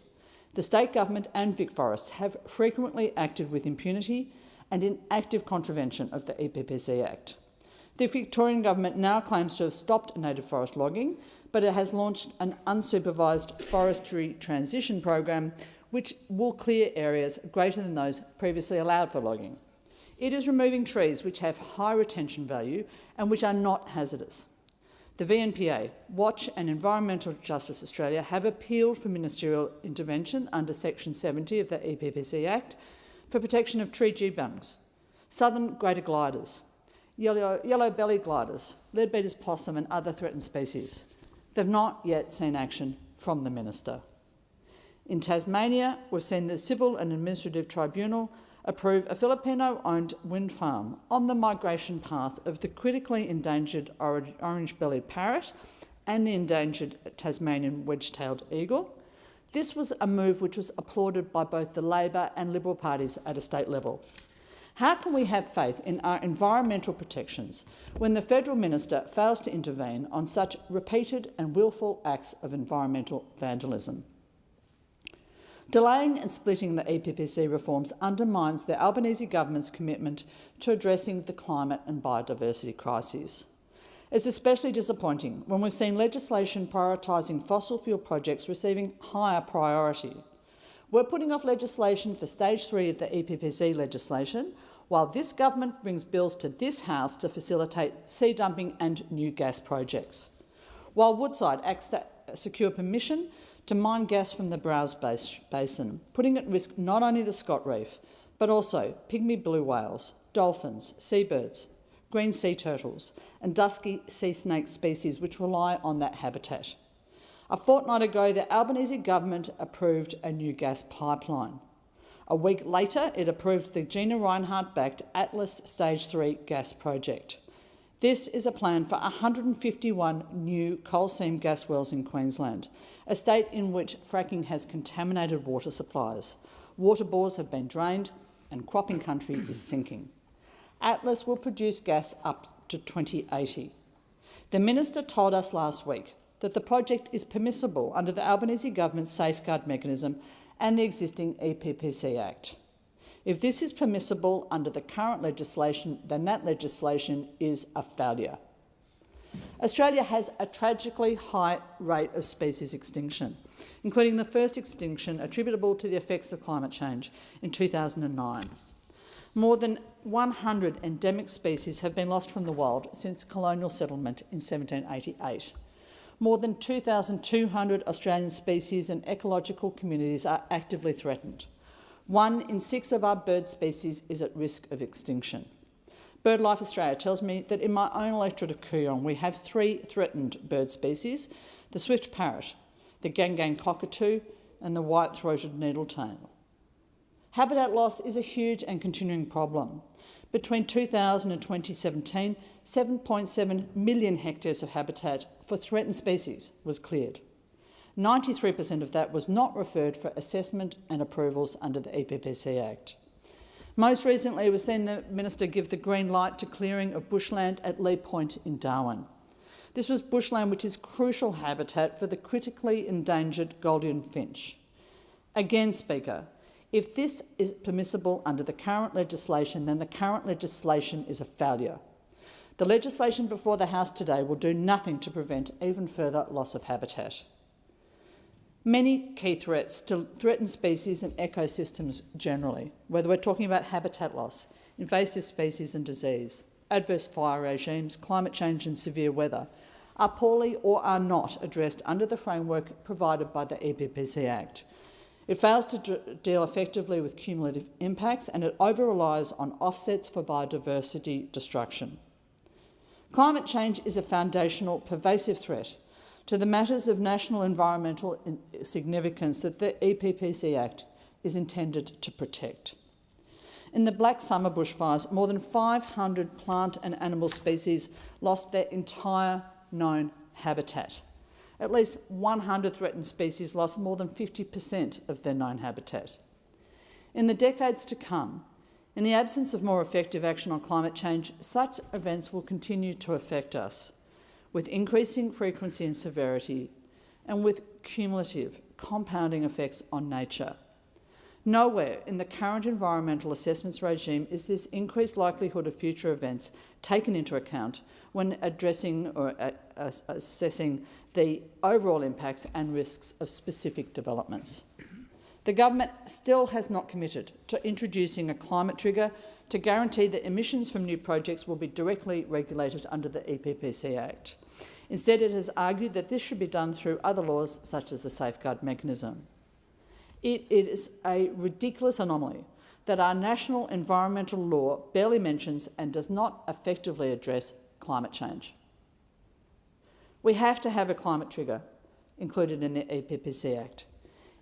The state government and Vic Forests have frequently acted with impunity and in active contravention of the EPPC Act. The Victorian government now claims to have stopped native forest logging, but it has launched an unsupervised forestry transition program which will clear areas greater than those previously allowed for logging. It is removing trees which have high retention value and which are not hazardous. The VNPA, Watch and Environmental Justice Australia have appealed for ministerial intervention under Section 70 of the EPPC Act for protection of tree dugong, southern greater gliders, yellow-bellied gliders, leadbeater's possum and other threatened species. They've not yet seen action from the Minister. In Tasmania, we've seen the Civil and Administrative Tribunal approve a Filipino-owned wind farm on the migration path of the critically endangered orange-bellied parrot and the endangered Tasmanian wedge-tailed eagle. This was a move which was applauded by both the Labor and Liberal parties at a state level. How can we have faith in our environmental protections when the Federal Minister fails to intervene on such repeated and willful acts of environmental vandalism? Delaying and splitting the EPPC reforms undermines the Albanese government's commitment to addressing the climate and biodiversity crises. It's especially disappointing when we've seen legislation prioritising fossil fuel projects receiving higher priority. We're putting off legislation for Stage 3 of the EPPC legislation, while this government brings bills to this House to facilitate sea dumping and new gas projects. While Woodside acts to secure permission to mine gas from the Browse Basin, putting at risk not only the Scott Reef, but also pygmy blue whales, dolphins, seabirds, green sea turtles and dusky sea snake species which rely on that habitat. A fortnight ago, the Albanese government approved a new gas pipeline. A week later, it approved the Gina Rinehart-backed Atlas Stage 3 gas project. This is a plan for 151 new coal seam gas wells in Queensland, a state in which fracking has contaminated water supplies. Water bores have been drained and cropping country is sinking. Atlas will produce gas up to 2080. The Minister told us last week that the project is permissible under the Albanese government's safeguard mechanism and the existing EPPC Act. If this is permissible under the current legislation, then that legislation is a failure. Australia has a tragically high rate of species extinction, including the first extinction attributable to the effects of climate change in 2009. More than 100 endemic species have been lost from the wild since colonial settlement in 1788. More than 2,200 Australian species and ecological communities are actively threatened. 1 in 6 of our bird species is at risk of extinction. BirdLife Australia tells me that in my own electorate of Kooyong we have 3 threatened bird species: the swift parrot, the Gangang cockatoo and the white-throated needletail. Habitat loss is a huge and continuing problem. Between 2000 and 2017, 7.7 million hectares of habitat for threatened species was cleared. 93% of that was not referred for assessment and approvals under the EPPC Act. Most recently, we've seen the Minister give the green light to clearing of bushland at Lee Point in Darwin. This was bushland which is crucial habitat for the critically endangered Gouldian finch. Again, Speaker, if this is permissible under the current legislation, then the current legislation is a failure. The legislation before the House today will do nothing to prevent even further loss of habitat. Many key threats still threaten species and ecosystems generally, whether we're talking about habitat loss, invasive species and disease, adverse fire regimes, climate change and severe weather, are poorly or are not addressed under the framework provided by the EPPC Act. It fails to deal effectively with cumulative impacts, and it over-relies on offsets for biodiversity destruction. Climate change is a foundational, pervasive threat to the matters of national environmental significance that the EPPC Act is intended to protect. In the Black Summer bushfires, more than 500 plant and animal species lost their entire known habitat. At least 100 threatened species lost more than 50% of their known habitat. In the decades to come, in the absence of more effective action on climate change, such events will continue to affect us, with increasing frequency and severity, and with cumulative, compounding effects on nature. Nowhere in the current environmental assessments regime is this increased likelihood of future events taken into account when addressing or assessing the overall impacts and risks of specific developments. The government still has not committed to introducing a climate trigger to guarantee that emissions from new projects will be directly regulated under the EPPC Act. Instead, it has argued that this should be done through other laws such as the Safeguard Mechanism. It is a ridiculous anomaly that our national environmental law barely mentions and does not effectively address climate change. We have to have a climate trigger included in the EPPC Act.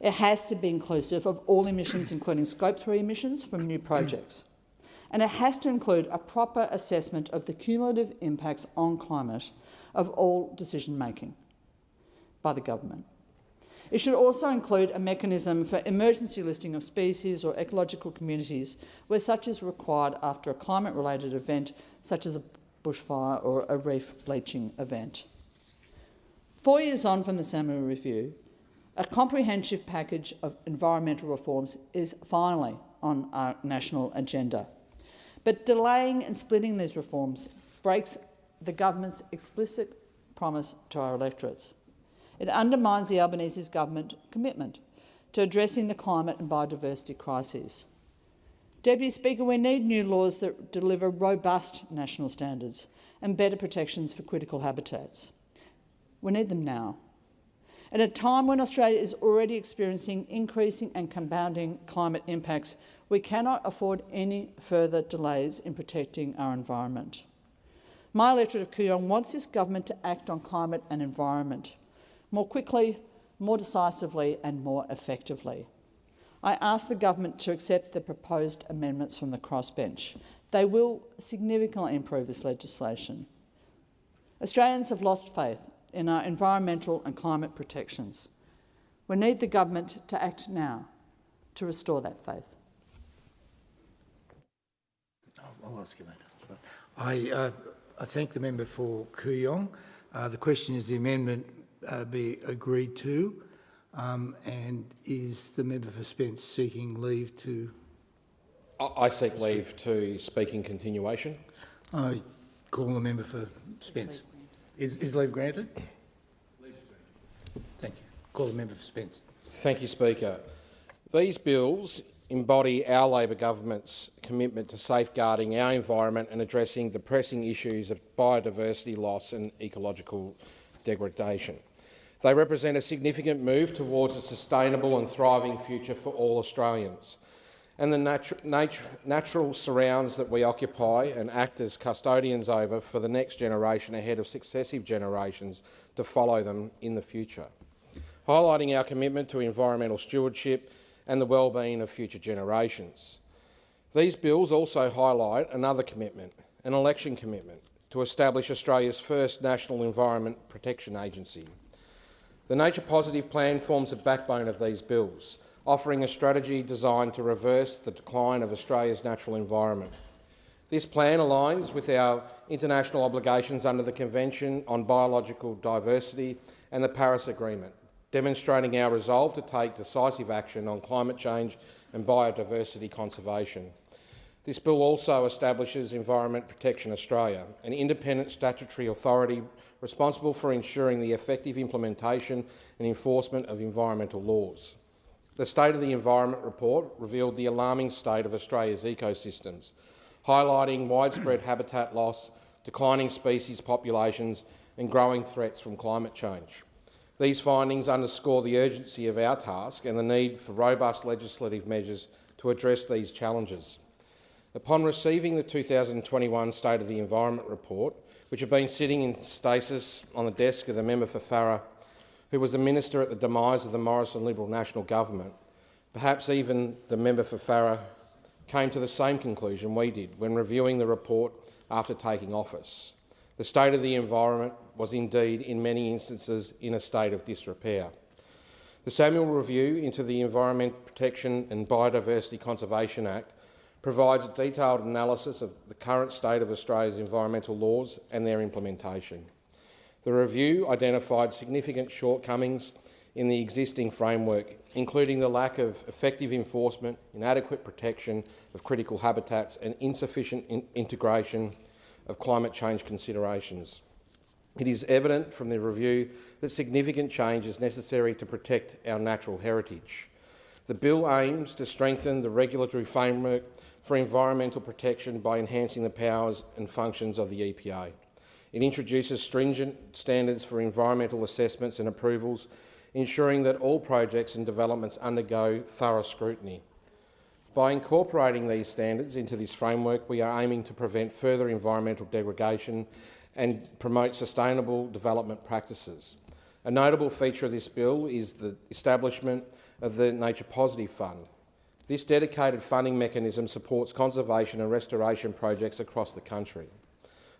It has to be inclusive of all emissions, including Scope 3 emissions from new projects. And it has to include a proper assessment of the cumulative impacts on climate of all decision-making by the government. It should also include a mechanism for emergency listing of species or ecological communities where such is required after a climate-related event, such as a bushfire or a reef bleaching event. 4 years on from the Samuel Review, a comprehensive package of environmental reforms is finally on our national agenda. But delaying and splitting these reforms breaks the government's explicit promise to our electorates. It undermines the Albanese government commitment to addressing the climate and biodiversity crises. Deputy Speaker, we need new laws that deliver robust national standards and better protections for critical habitats. We need them now. At a time when Australia is already experiencing increasing and compounding climate impacts, we cannot afford any further delays in protecting our environment. My electorate of Kooyong wants this government to act on climate and environment more quickly, more decisively and more effectively. I ask the government to accept the proposed amendments from the crossbench. They will significantly improve this legislation. Australians have lost faith in our environmental and climate protections. We need the government to act now to restore that faith. I'll ask you later. I thank the member for Kooyong. The question is the amendment be agreed to, and is the member for Spence seeking leave to... I seek leave to speak in continuation. I call the member for Spence. Is leave granted? Thank you. Call the member for Spence. Thank you, Speaker. These bills embody our Labor government's commitment to safeguarding our environment and addressing the pressing issues of biodiversity loss and ecological degradation. They represent a significant move towards a sustainable and thriving future for all Australians, and the natural surrounds that we occupy and act as custodians over for the next generation ahead of successive generations to follow them in the future, highlighting our commitment to environmental stewardship and the well-being of future generations. These bills also highlight another commitment, an election commitment, to establish Australia's first National Environment Protection Agency. The Nature Positive Plan forms the backbone of these bills, offering a strategy designed to reverse the decline of Australia's natural environment. This plan aligns with our international obligations under the Convention on Biological Diversity and the Paris Agreement, demonstrating our resolve to take decisive action on climate change and biodiversity conservation. This bill also establishes Environment Protection Australia, an independent statutory authority responsible for ensuring the effective implementation and enforcement of environmental laws. The State of the Environment report revealed the alarming state of Australia's ecosystems, highlighting widespread habitat loss, declining species populations and growing threats from climate change. These findings underscore the urgency of our task and the need for robust legislative measures to address these challenges. Upon receiving the 2021 State of the Environment report, which had been sitting in stasis on the desk of the member for Farrer, who was the minister at the demise of the Morrison Liberal National Government, perhaps even the member for Farrer came to the same conclusion we did when reviewing the report after taking office. The state of the environment was indeed, in many instances, in a state of disrepair. The Samuel Review into the Environment Protection and Biodiversity Conservation Act provides a detailed analysis of the current state of Australia's environmental laws and their implementation. The review identified significant shortcomings in the existing framework, including the lack of effective enforcement, inadequate protection of critical habitats and insufficient integration of climate change considerations. It is evident from the review that significant change is necessary to protect our natural heritage. The bill aims to strengthen the regulatory framework for environmental protection by enhancing the powers and functions of the EPA. It introduces stringent standards for environmental assessments and approvals, ensuring that all projects and developments undergo thorough scrutiny. By incorporating these standards into this framework, we are aiming to prevent further environmental degradation and promote sustainable development practices. A notable feature of this bill is the establishment of the Nature Positive Fund. This dedicated funding mechanism supports conservation and restoration projects across the country.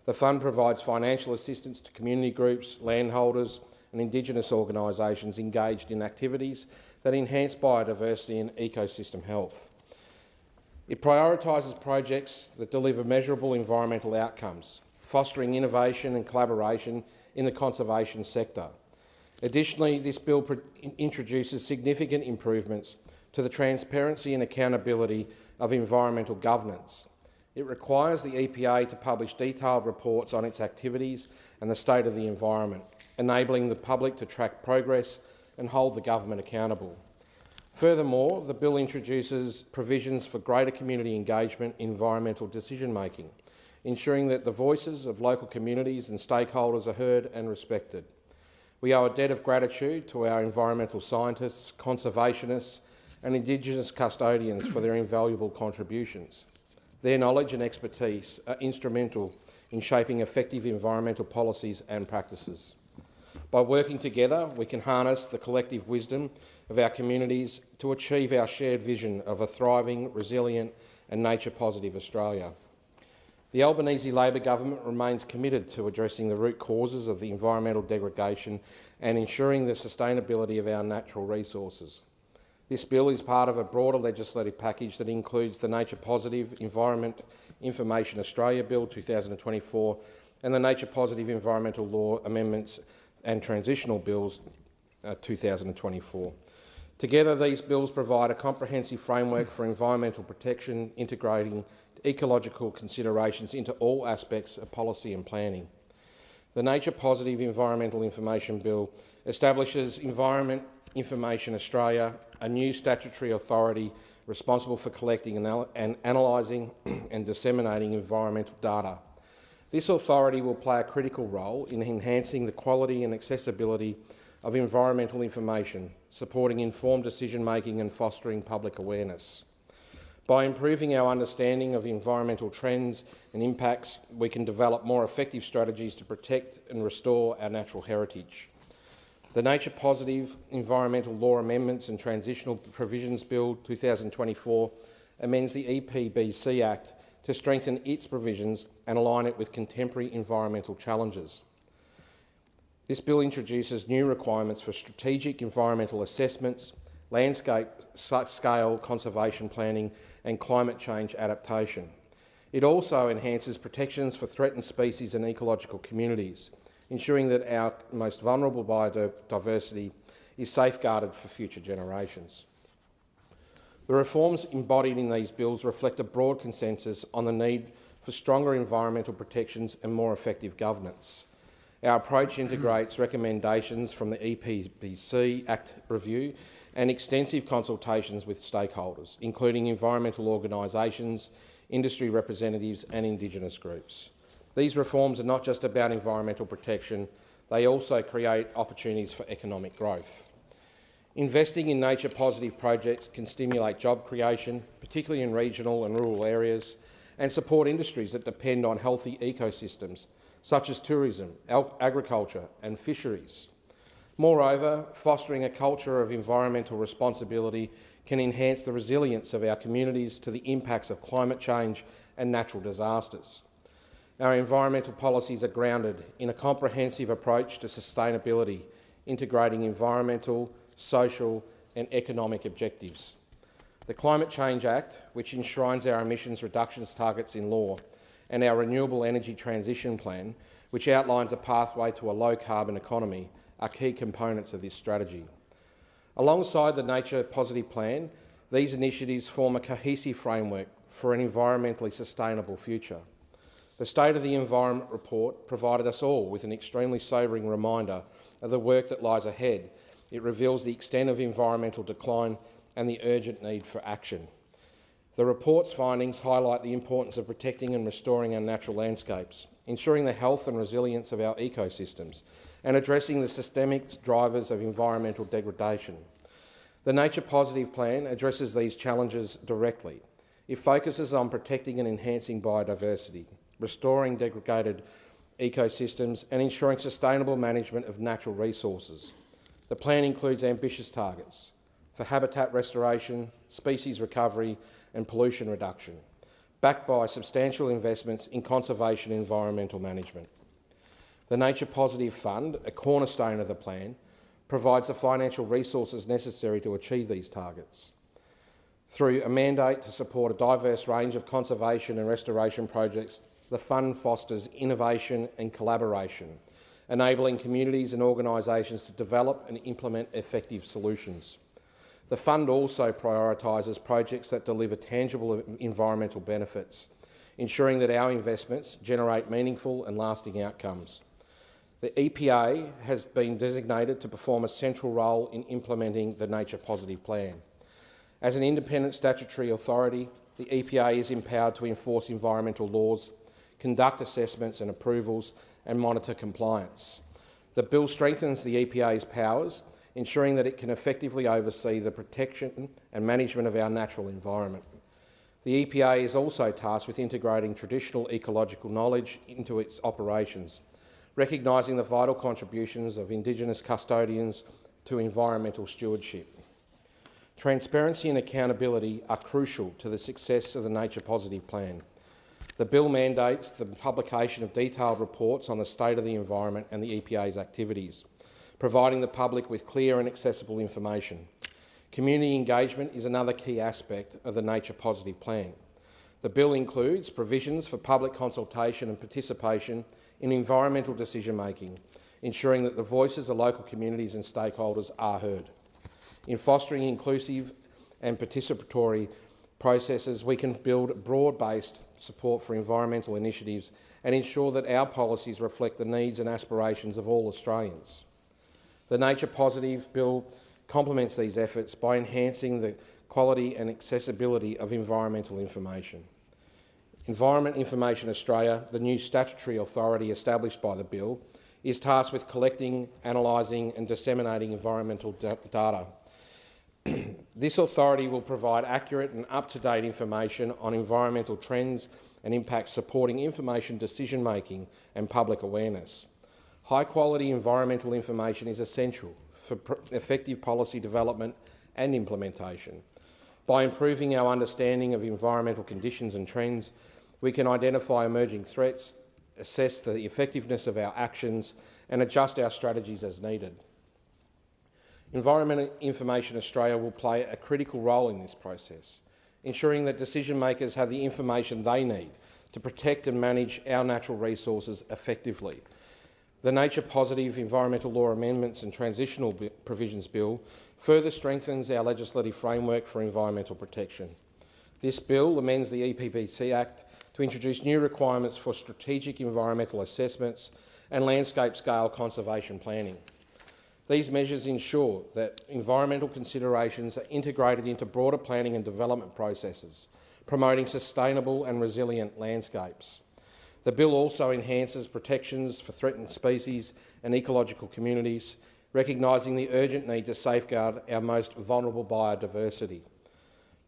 The fund provides financial assistance to community groups, landholders and Indigenous organisations engaged in activities that enhance biodiversity and ecosystem health. It prioritises projects that deliver measurable environmental outcomes, fostering innovation and collaboration in the conservation sector. Additionally, this bill introduces significant improvements to the transparency and accountability of environmental governance. It requires the EPA to publish detailed reports on its activities and the state of the environment, enabling the public to track progress and hold the government accountable. Furthermore, the bill introduces provisions for greater community engagement in environmental decision-making, ensuring that the voices of local communities and stakeholders are heard and respected. We owe a debt of gratitude to our environmental scientists, conservationists and Indigenous custodians for their invaluable contributions. Their knowledge and expertise are instrumental in shaping effective environmental policies and practices. By working together, we can harness the collective wisdom of our communities to achieve our shared vision of a thriving, resilient and nature-positive Australia. The Albanese Labor government remains committed to addressing the root causes of the environmental degradation and ensuring the sustainability of our natural resources. This bill is part of a broader legislative package that includes the Nature Positive Environment Information Australia Bill 2024 and the Nature Positive Environmental Law Amendments and Transitional Bills 2024. Together, these bills provide a comprehensive framework for environmental protection, integrating ecological considerations into all aspects of policy and planning. The Nature Positive Environmental Information Bill establishes Environment Information Australia, a new statutory authority responsible for collecting and analysing and disseminating environmental data. This authority will play a critical role in enhancing the quality and accessibility of environmental information, supporting informed decision-making and fostering public awareness. By improving our understanding of environmental trends and impacts, we can develop more effective strategies to protect and restore our natural heritage. The Nature Positive Environmental Law Amendments and Transitional Provisions Bill 2024 amends the EPBC Act to strengthen its provisions and align it with contemporary environmental challenges. This bill introduces new requirements for strategic environmental assessments, landscape-scale conservation planning and climate change adaptation. It also enhances protections for threatened species and ecological communities, ensuring that our most vulnerable biodiversity is safeguarded for future generations. The reforms embodied in these bills reflect a broad consensus on the need for stronger environmental protections and more effective governance. Our approach integrates recommendations from the EPBC Act review and extensive consultations with stakeholders, including environmental organisations, industry representatives and Indigenous groups. These reforms are not just about environmental protection, they also create opportunities for economic growth. Investing in nature-positive projects can stimulate job creation, particularly in regional and rural areas, and support industries that depend on healthy ecosystems, such as tourism, agriculture and fisheries. Moreover, fostering a culture of environmental responsibility can enhance the resilience of our communities to the impacts of climate change and natural disasters. Our environmental policies are grounded in a comprehensive approach to sustainability, integrating environmental, social and economic objectives. The Climate Change Act, which enshrines our emissions reductions targets in law, and our Renewable Energy Transition Plan, which outlines a pathway to a low-carbon economy, are key components of this strategy. Alongside the Nature Positive Plan, these initiatives form a cohesive framework for an environmentally sustainable future. The State of the Environment report provided us all with an extremely sobering reminder of the work that lies ahead. It reveals the extent of environmental decline and the urgent need for action. The report's findings highlight the importance of protecting and restoring our natural landscapes, ensuring the health and resilience of our ecosystems, and addressing the systemic drivers of environmental degradation. The Nature Positive Plan addresses these challenges directly. It focuses on protecting and enhancing biodiversity, restoring degraded ecosystems, and ensuring sustainable management of natural resources. The plan includes ambitious targets for habitat restoration, species recovery and pollution reduction, backed by substantial investments in conservation and environmental management. The Nature Positive Fund, a cornerstone of the plan, provides the financial resources necessary to achieve these targets. Through a mandate to support a diverse range of conservation and restoration projects, the fund fosters innovation and collaboration, enabling communities and organisations to develop and implement effective solutions. The fund also prioritises projects that deliver tangible environmental benefits, ensuring that our investments generate meaningful and lasting outcomes. The EPA has been designated to perform a central role in implementing the Nature Positive Plan. As an independent statutory authority, the EPA is empowered to enforce environmental laws, conduct assessments and approvals, and monitor compliance. The bill strengthens the EPA's powers, ensuring that it can effectively oversee the protection and management of our natural environment. The EPA is also tasked with integrating traditional ecological knowledge into its operations, recognising the vital contributions of Indigenous custodians to environmental stewardship. Transparency and accountability are crucial to the success of the Nature Positive Plan. The bill mandates the publication of detailed reports on the state of the environment and the EPA's activities, providing the public with clear and accessible information. Community engagement is another key aspect of the Nature Positive Plan. The bill includes provisions for public consultation and participation in environmental decision-making, ensuring that the voices of local communities and stakeholders are heard. In fostering inclusive and participatory processes, we can build broad-based support for environmental initiatives and ensure that our policies reflect the needs and aspirations of all Australians. The Nature Positive Bill complements these efforts by enhancing the quality and accessibility of environmental information. Environment Information Australia, the new statutory authority established by the bill, is tasked with collecting, analysing and disseminating environmental data. This authority will provide accurate and up-to-date information on environmental trends and impacts, supporting information decision-making and public awareness. High-quality environmental information is essential for effective policy development and implementation. By improving our understanding of environmental conditions and trends, we can identify emerging threats, assess the effectiveness of our actions and adjust our strategies as needed. Environment Information Australia will play a critical role in this process, ensuring that decision makers have the information they need to protect and manage our natural resources effectively. The Nature Positive Environmental Law Amendments and Transitional Provisions Bill further strengthens our legislative framework for environmental protection. This bill amends the EPBC Act to introduce new requirements for strategic environmental assessments and landscape-scale conservation planning. These measures ensure that environmental considerations are integrated into broader planning and development processes, promoting sustainable and resilient landscapes. The bill also enhances protections for threatened species and ecological communities, recognising the urgent need to safeguard our most vulnerable biodiversity.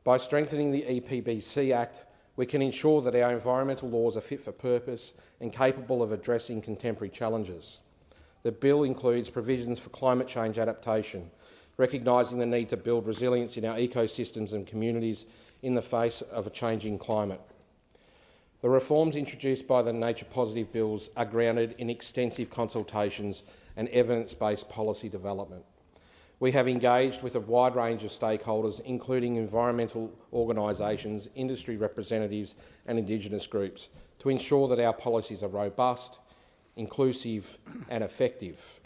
By strengthening the EPBC Act, we can ensure that our environmental laws are fit for purpose and capable of addressing contemporary challenges. The bill includes provisions for climate change adaptation, recognising the need to build resilience in our ecosystems and communities in the face of a changing climate. The reforms introduced by the Nature Positive bills are grounded in extensive consultations and evidence-based policy development. We have engaged with a wide range of stakeholders, including environmental organisations, industry representatives and Indigenous groups, to ensure that our policies are robust, inclusive and effective.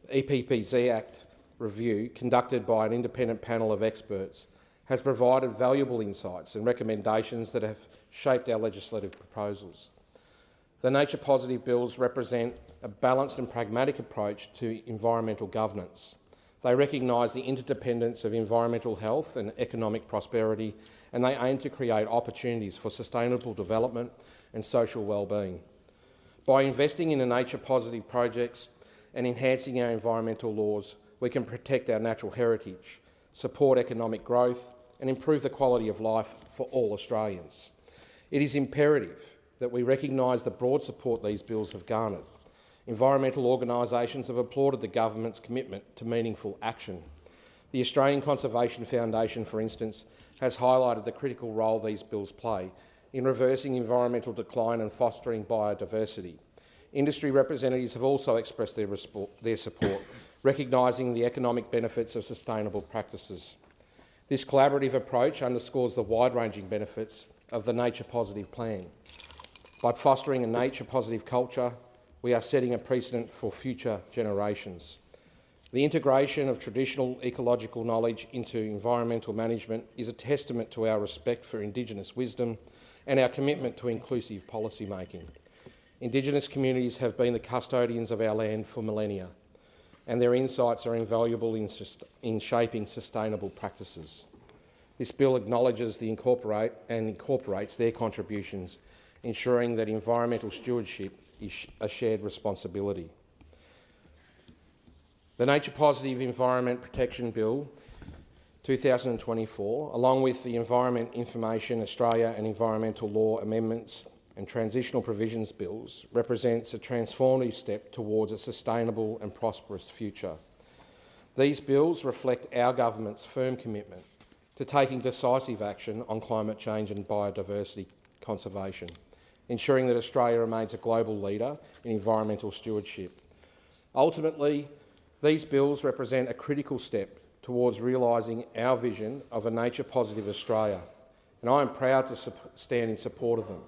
The EPBC Act review, conducted by an independent panel of experts, has provided valuable insights and recommendations that have shaped our legislative proposals. The Nature Positive bills represent a balanced and pragmatic approach to environmental governance. They recognise the interdependence of environmental health and economic prosperity, and they aim to create opportunities for sustainable development and social well-being. By investing in the nature positive projects and enhancing our environmental laws, we can protect our natural heritage, support economic growth and improve the quality of life for all Australians. It is imperative that we recognise the broad support these bills have garnered. Environmental organisations have applauded the government's commitment to meaningful action. The Australian Conservation Foundation, for instance, has highlighted the critical role these bills play in reversing environmental decline and fostering biodiversity. Industry representatives have also expressed their support, recognising the economic benefits of sustainable practices. This collaborative approach underscores the wide-ranging benefits of the Nature Positive plan. By fostering a nature positive culture, we are setting a precedent for future generations. The integration of traditional ecological knowledge into environmental management is a testament to our respect for Indigenous wisdom and our commitment to inclusive policy making. Indigenous communities have been the custodians of our land for millennia, and their insights are invaluable in shaping sustainable practices. This bill acknowledges incorporates their contributions, ensuring that environmental stewardship is a shared responsibility. The Nature Positive Environment Protection Bill 2024, along with the Environment Information Australia and Environmental Law Amendments and Transitional Provisions Bills, represents a transformative step towards a sustainable and prosperous future. These bills reflect our government's firm commitment to taking decisive action on climate change and biodiversity conservation, ensuring that Australia remains a global leader in environmental stewardship. Ultimately, these bills represent a critical step towards realising our vision of a nature-positive Australia, and I am proud to stand in support of them,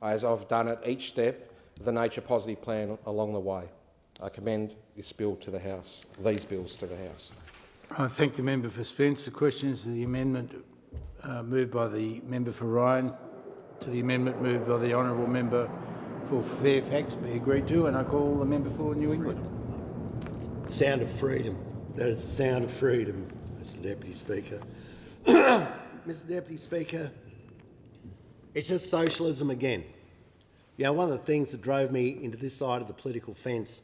as I've done at each step of the Nature Positive plan along the way. I commend this bill to the House, these bills to the House. I thank the member for Spence. The question is the amendment moved by the member for Ryan to the amendment moved by the honourable member for Fairfax be agreed to, and I call the member for New England. Sound of freedom. That is the sound of freedom, Mr Deputy Speaker. Mr Deputy Speaker, it's just socialism again. You know, one of the things that drove me into this side of the political fence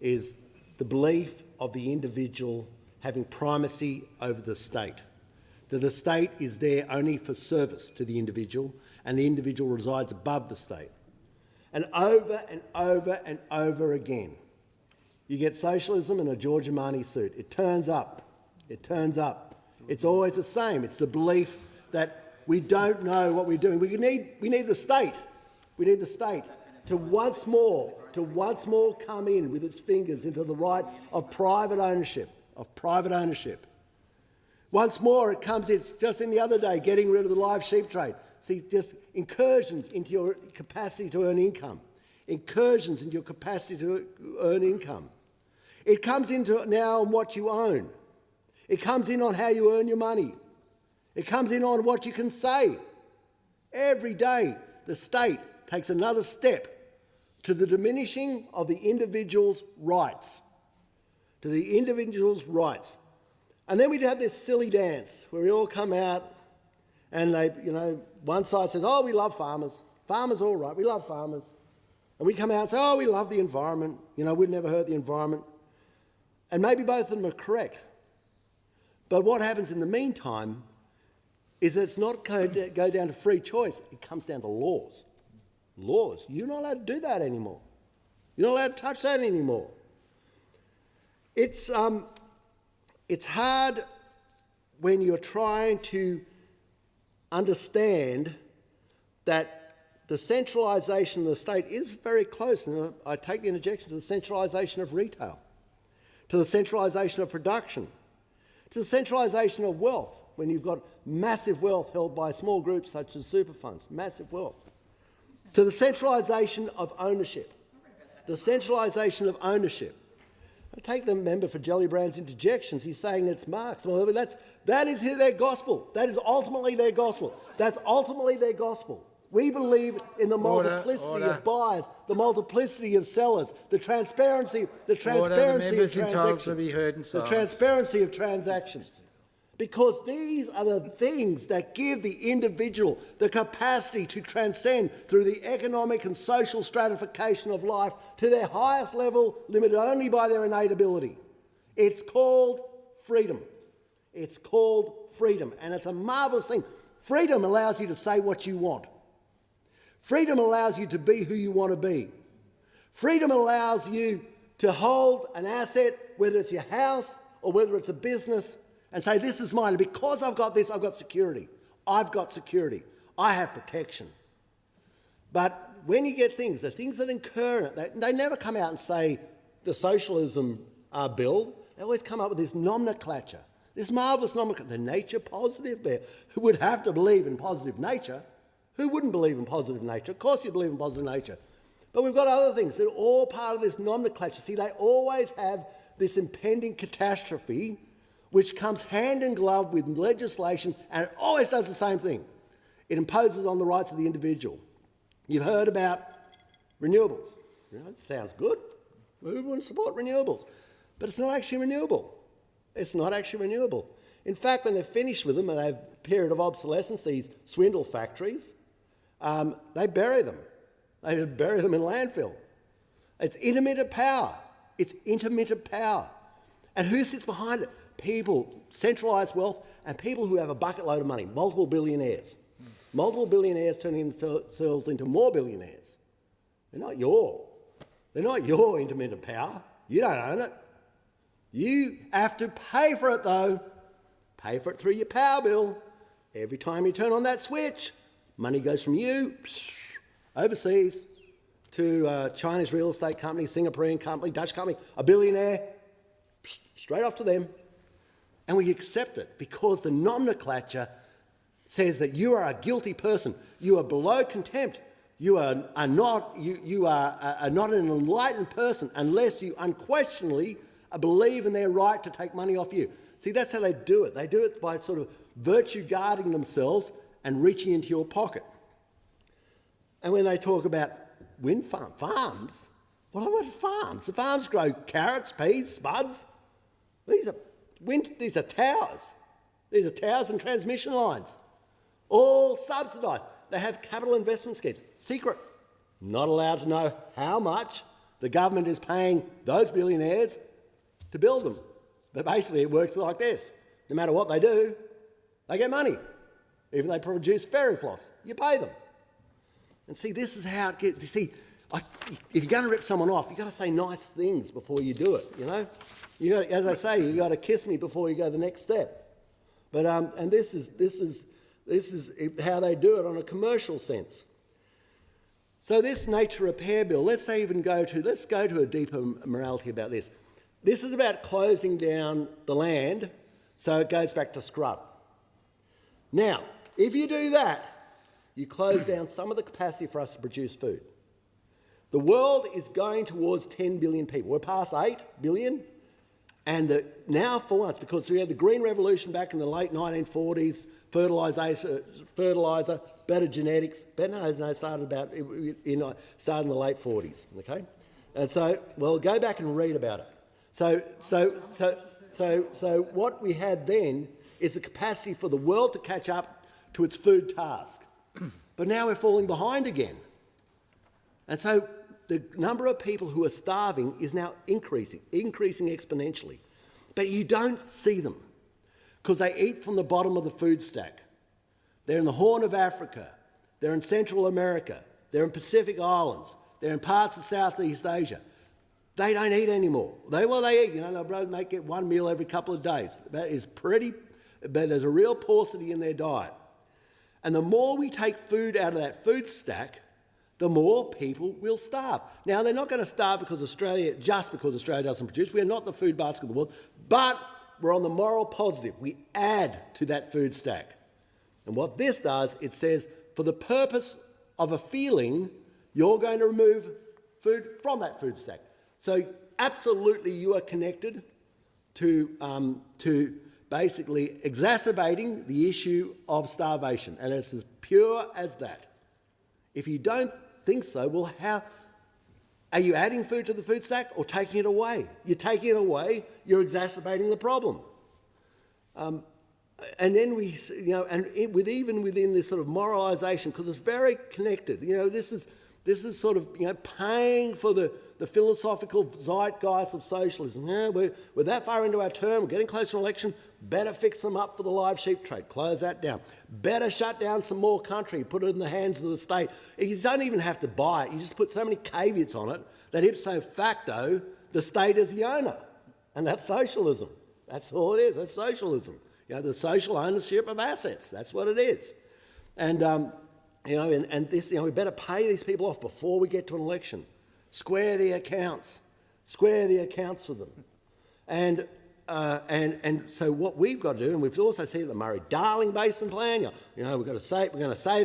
is the belief of the individual having primacy over the state, that the state is there only for service to the individual and the individual resides above the state. And over and over and over again, you get socialism in a George Armani suit. It turns up. It turns up. It's always the same. It's the belief that we don't know what we're doing. We need the state. We need the state to once more come in with its fingers into the right of private ownership. Once more it comes, it's just in the other day, getting rid of the live sheep trade. See, just incursions into your capacity to earn income. incursions into your capacity to earn income. It comes into now on what you own. It comes in on how you earn your money. It comes in on what you can say. Every day, the state takes another step to the diminishing of the individual's rights. To the individual's rights. And then we have this silly dance where we all come out and they, one side says, oh, we love farmers. Farmers all right, we love farmers. And we come out and say, oh, we love the environment. We'd never hurt the environment. And maybe both of them are correct. But what happens in the meantime is that it's not go down to free choice, it comes down to laws. Laws. You're not allowed to do that anymore. You're not allowed to touch that anymore. It's hard when you're trying to understand that the centralisation of the state is very close. And I take the interjection to the centralisation of retail, to the centralisation of production, to the centralisation of wealth, when you've got massive wealth held by small groups such as super funds, massive wealth, to the centralisation of ownership, the centralisation of ownership. I take the member for Gellibrand's interjections. He's saying it's Marx. Well, that is their gospel. That is ultimately their gospel. That's ultimately their gospel. We believe in the multiplicity of buyers, the multiplicity of sellers, the transparency of transactions, the transparency of transactions. Because these are the things that give the individual the capacity to transcend through the economic and social stratification of life to their highest level, limited only by their innate ability. It's called freedom. It's called freedom, and it's a marvellous thing. Freedom allows you to say what you want. Freedom allows you to be who you want to be. Freedom allows you to hold an asset, whether it's your house or whether it's a business, and say, this is mine. And because I've got this, I've got security. I've got security. I have protection. But when you get things, the things that incur it, they never come out and say the socialism bill. They always come up with this nomenclature, this marvellous nomenclature, the nature positive bear. Who would have to believe in positive nature? Who wouldn't believe in positive nature? Of course you believe in positive nature. But we've got other things that are all part of this nomenclature. See, they always have this impending catastrophe which comes hand in glove with legislation, and it always does the same thing. It imposes on the rights of the individual. You've heard about renewables. It sounds good. Who wouldn't support renewables? But it's not actually renewable. It's not actually renewable. In fact, when they're finished with them and they have a period of obsolescence, these swindle factories, they bury them. They bury them in landfill. It's intermittent power. It's intermittent power. And who sits behind it? People, centralised wealth, and people who have a bucket load of money, multiple billionaires. Multiple billionaires turning themselves into more billionaires. They're not your intermittent power. You don't own it. You have to pay for it, though. Pay for it through your power bill. Every time you turn on that switch, money goes from you overseas to a Chinese real estate company, Singaporean company, Dutch company, a billionaire, straight off to them. And we accept it because the nomenclature says that you are a guilty person. You are below contempt. You are not an enlightened person unless you unquestionably believe in their right to take money off you. See, that's how they do it. They do it by sort of virtue guarding themselves and reaching into your pocket. And when they talk about wind farms, what about farms? The farms grow carrots, peas, spuds. These are towers. These are towers and transmission lines, all subsidised. They have capital investment schemes. Secret. Not allowed to know how much the government is paying those billionaires to build them. But basically it works like this. No matter what they do, they get money. Even if they produce fairy floss, you pay them. And see, this is how it gets. You see, if you're going to rip someone off, you've got to say nice things before you do it, you know? As I say, you've got to kiss me before you go the next step. But and this is how they do it on a commercial sense. So this nature repair bill, let's go to a deeper morality about this. This is about closing down the land so it goes back to scrub. Now, if you do that, you close down some of the capacity for us to produce food. The world is going towards 10 billion people. We're past 8 billion. And now for once, because we had the Green Revolution back in the late 1940s, fertiliser, better genetics, started in the late 40s, okay? And so, well, go back and read about it. So what we had then is the capacity for the world to catch up to its food task. But now we're falling behind again. And so the number of people who are starving is now increasing exponentially. But you don't see them because they eat from the bottom of the food stack. They're in the Horn of Africa. They're in Central America. They're in Pacific Islands. They're in parts of Southeast Asia. They don't eat anymore. They eat. They'll get one meal every couple of days. That is pretty, but there's a real paucity in their diet. And the more we take food out of that food stack, the more people will starve. Now, they're not going to starve because Australia doesn't produce. We are not the food basket of the world, but we're on the moral positive. We add to that food stack. And what this does, it says, for the purpose of a feeling, you're going to remove food from that food stack. So absolutely you are connected to basically exacerbating the issue of starvation, and it's as pure as that. If you don't think so, well, how are you adding food to the food stack or taking it away? You're taking it away, you're exacerbating the problem. And then even within this sort of moralisation, because it's very connected, this is sort of, paying for the philosophical zeitgeist of socialism. Yeah, we're that far into our term, we're getting close to an election, better fix them up for the live sheep trade, close that down. Better shut down some more country, put it in the hands of the state. You don't even have to buy it, you just put so many caveats on it that ipso facto, the state is the owner. And that's socialism. That's all it is, that's socialism. The social ownership of assets, that's what it is. And, we better pay these people off before we get to an election. Square the accounts for them. And so what we've got to do, and we've also seen the Murray-Darling Basin Plan, we're going to save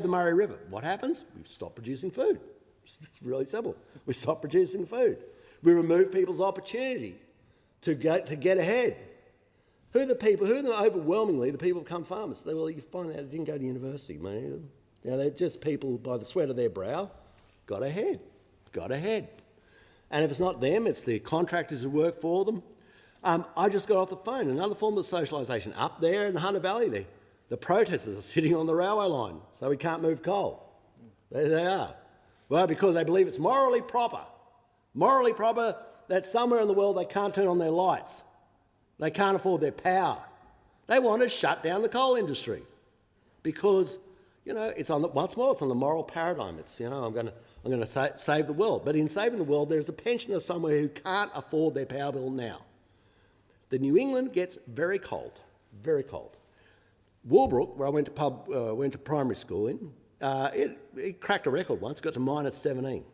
the Murray River. What happens? We stop producing food. It's really simple. We stop producing food. We remove people's opportunity to get ahead. Who are the people? Overwhelmingly, the people become farmers. You find out they didn't go to university, man. They're just people by the sweat of their brow got ahead. And if it's not them, it's the contractors who work for them. I just got off the phone, another form of socialisation. Up there in the Hunter Valley, there, the protesters are sitting on the railway line, so we can't move coal. There they are. Well, because they believe it's morally proper that somewhere in the world they can't turn on their lights. They can't afford their power. They want to shut down the coal industry because, it's on the moral paradigm. It's, I'm going to save the world. But in saving the world, there's a pensioner somewhere who can't afford their power bill now. The New England gets very cold, very cold. Woolbrook, where I went to primary school in, it cracked a record once, got to minus 17.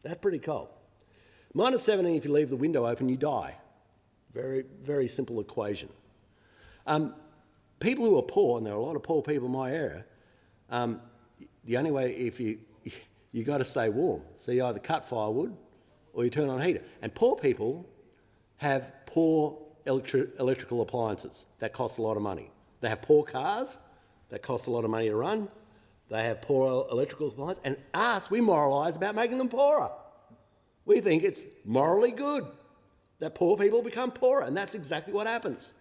That's pretty cold. Minus 17, if you leave the window open, you die. Very, very simple equation. People who are poor, and there are a lot of poor people in my area, the only way, you got to stay warm. So you either cut firewood or you turn on a heater. And poor people have poor electrical appliances. That costs a lot of money. They have poor cars. That costs a lot of money to run. They have poor electrical appliances. And us, we moralise about making them poorer. We think it's morally good that poor people become poorer, and that's exactly what happens.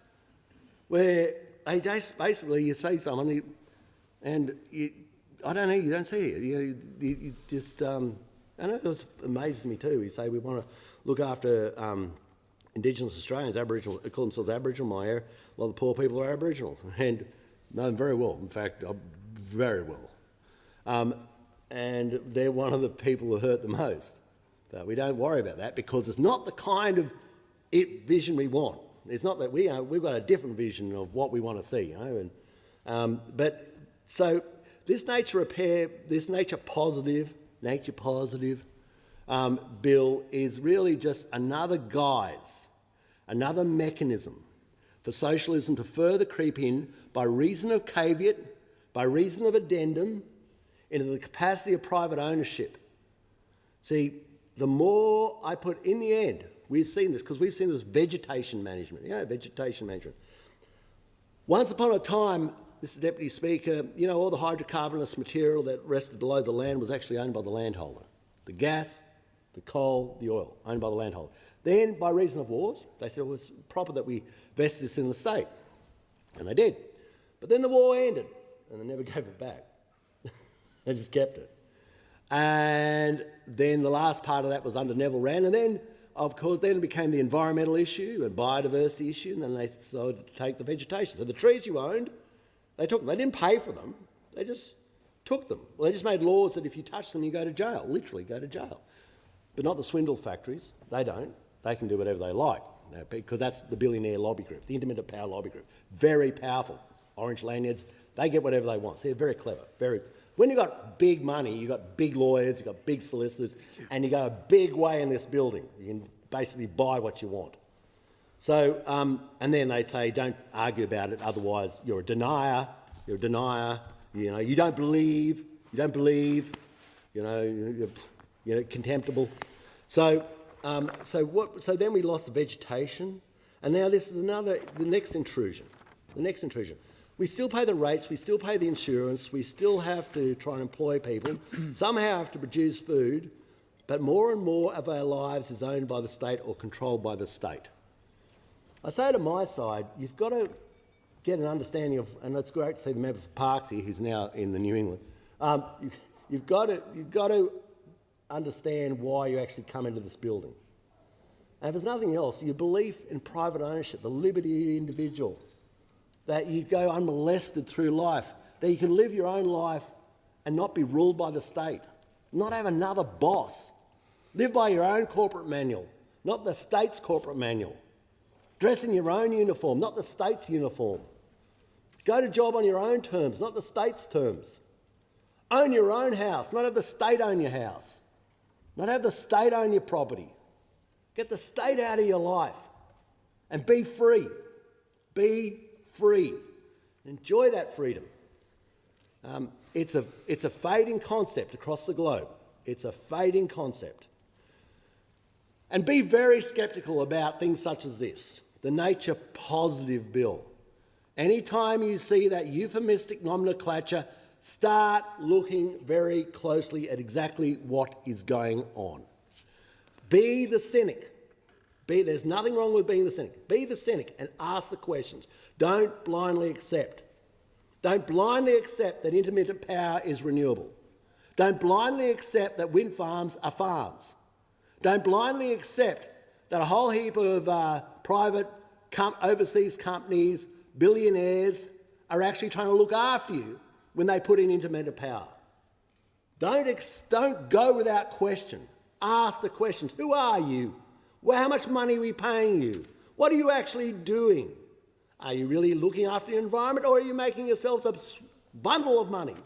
Where they just basically, you say someone, and you don't see it. You just, I know it amazes me too. You say we want to look after Indigenous Australians, Aboriginal, they call themselves Aboriginal in my area. A lot of the poor people are Aboriginal, and know them very well. In fact, very well. And they're one of the people who hurt the most. But we don't worry about that because it's not the kind of vision we want. It's not that we've got a different vision of what we want to see, but so this nature repair, this nature positive bill is really just another guise, another mechanism for socialism to further creep in by reason of caveat, by reason of addendum, into the capacity of private ownership. See, the more I put in the end, we've seen this, because we've seen this vegetation management, vegetation management. Once upon a time, Mr. Deputy Speaker, all the hydrocarbonous material that rested below the land was actually owned by the landholder. The gas, the coal, the oil, owned by the landholder. Then, by reason of wars, they said it was proper that we vest this in the state. And they did. But then the war ended, and they never gave it back. They just kept it. And then the last part of that was under Neville Wran, and then, of course, then it became the environmental issue and biodiversity issue, and then they decided to take the vegetation. So the trees you owned, they took them. They didn't pay for them. They just took them. Well, they just made laws that if you touch them, you go to jail, literally go to jail. But not the swindle factories. They don't. They can do whatever they like, because that's the billionaire lobby group, the intermittent power lobby group. Very powerful. Orange lanyards, they get whatever they want. So they're very clever. When you've got big money, you've got big lawyers, you've got big solicitors, and you go a big way in this building. You can basically buy what you want. So, and then they say, don't argue about it, otherwise you're a denier, you don't believe, you're contemptible. So then we lost the vegetation, and now this is the next intrusion. We still pay the rates, we still pay the insurance, we still have to try and employ people, somehow have to produce food, but more and more of our lives is owned by the state or controlled by the state. I say to my side, you've got to get an understanding of, and it's great to see the member for Parks here, who's now in the New England. You've got to understand why you actually come into this building. And if there's nothing else, your belief in private ownership, the liberty of the individual, that you go unmolested through life, that you can live your own life and not be ruled by the state, not have another boss, live by your own corporate manual, not the state's corporate manual. Dress in your own uniform, not the state's uniform. Go to job on your own terms, not the state's terms. Own your own house, not have the state own your house. Not have the state own your property. Get the state out of your life and be free. Be free. Enjoy that freedom. It's a fading concept across the globe. It's a fading concept. And be very sceptical about things such as this, the nature positive bill. Anytime you see that euphemistic nomenclature, start looking very closely at exactly what is going on. Be the cynic. There's nothing wrong with being the cynic. Be the cynic and ask the questions. Don't blindly accept. Don't blindly accept that intermittent power is renewable. Don't blindly accept that wind farms are farms. Don't blindly accept that a whole heap of private overseas companies, billionaires, are actually trying to look after you when they put in intermittent power. Don't go without question. Ask the questions. Who are you? Well, how much money are we paying you? What are you actually doing? Are you really looking after the environment, or are you making yourselves a bundle of money?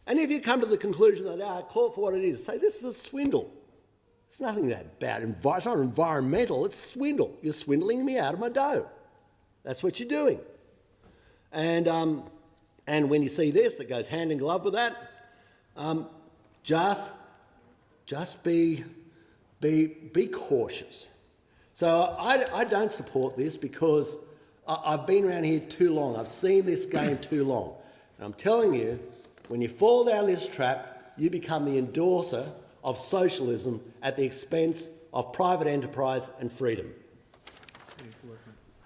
And if you come to the conclusion that, call it for what it is, say this is a swindle. It's nothing that bad. It's not environmental, it's swindle. You're swindling me out of my dough. That's what you're doing. And when you see this that goes hand in glove with that, just be cautious. So I don't support this because I've been around here too long. I've seen this game too long. And I'm telling you, when you fall down this trap, you become the endorser of socialism at the expense of private enterprise and freedom.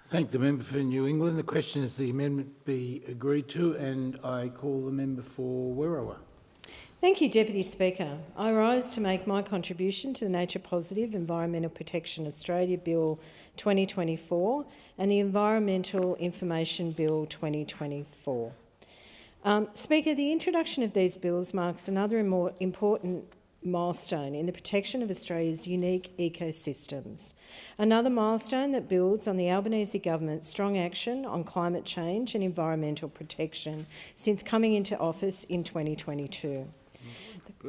Thank the member for New England. The question is the amendment be agreed to, and I call the member for Werriwa. Thank you, Deputy Speaker. I rise to make my contribution to the Nature Positive Environmental Protection Australia Bill 2024 and the Environmental Information Bill 2024. Speaker, the introduction of these bills marks another more important milestone in the protection of Australia's unique ecosystems. Another milestone that builds on the Albanese government's strong action on climate change and environmental protection since coming into office in 2022.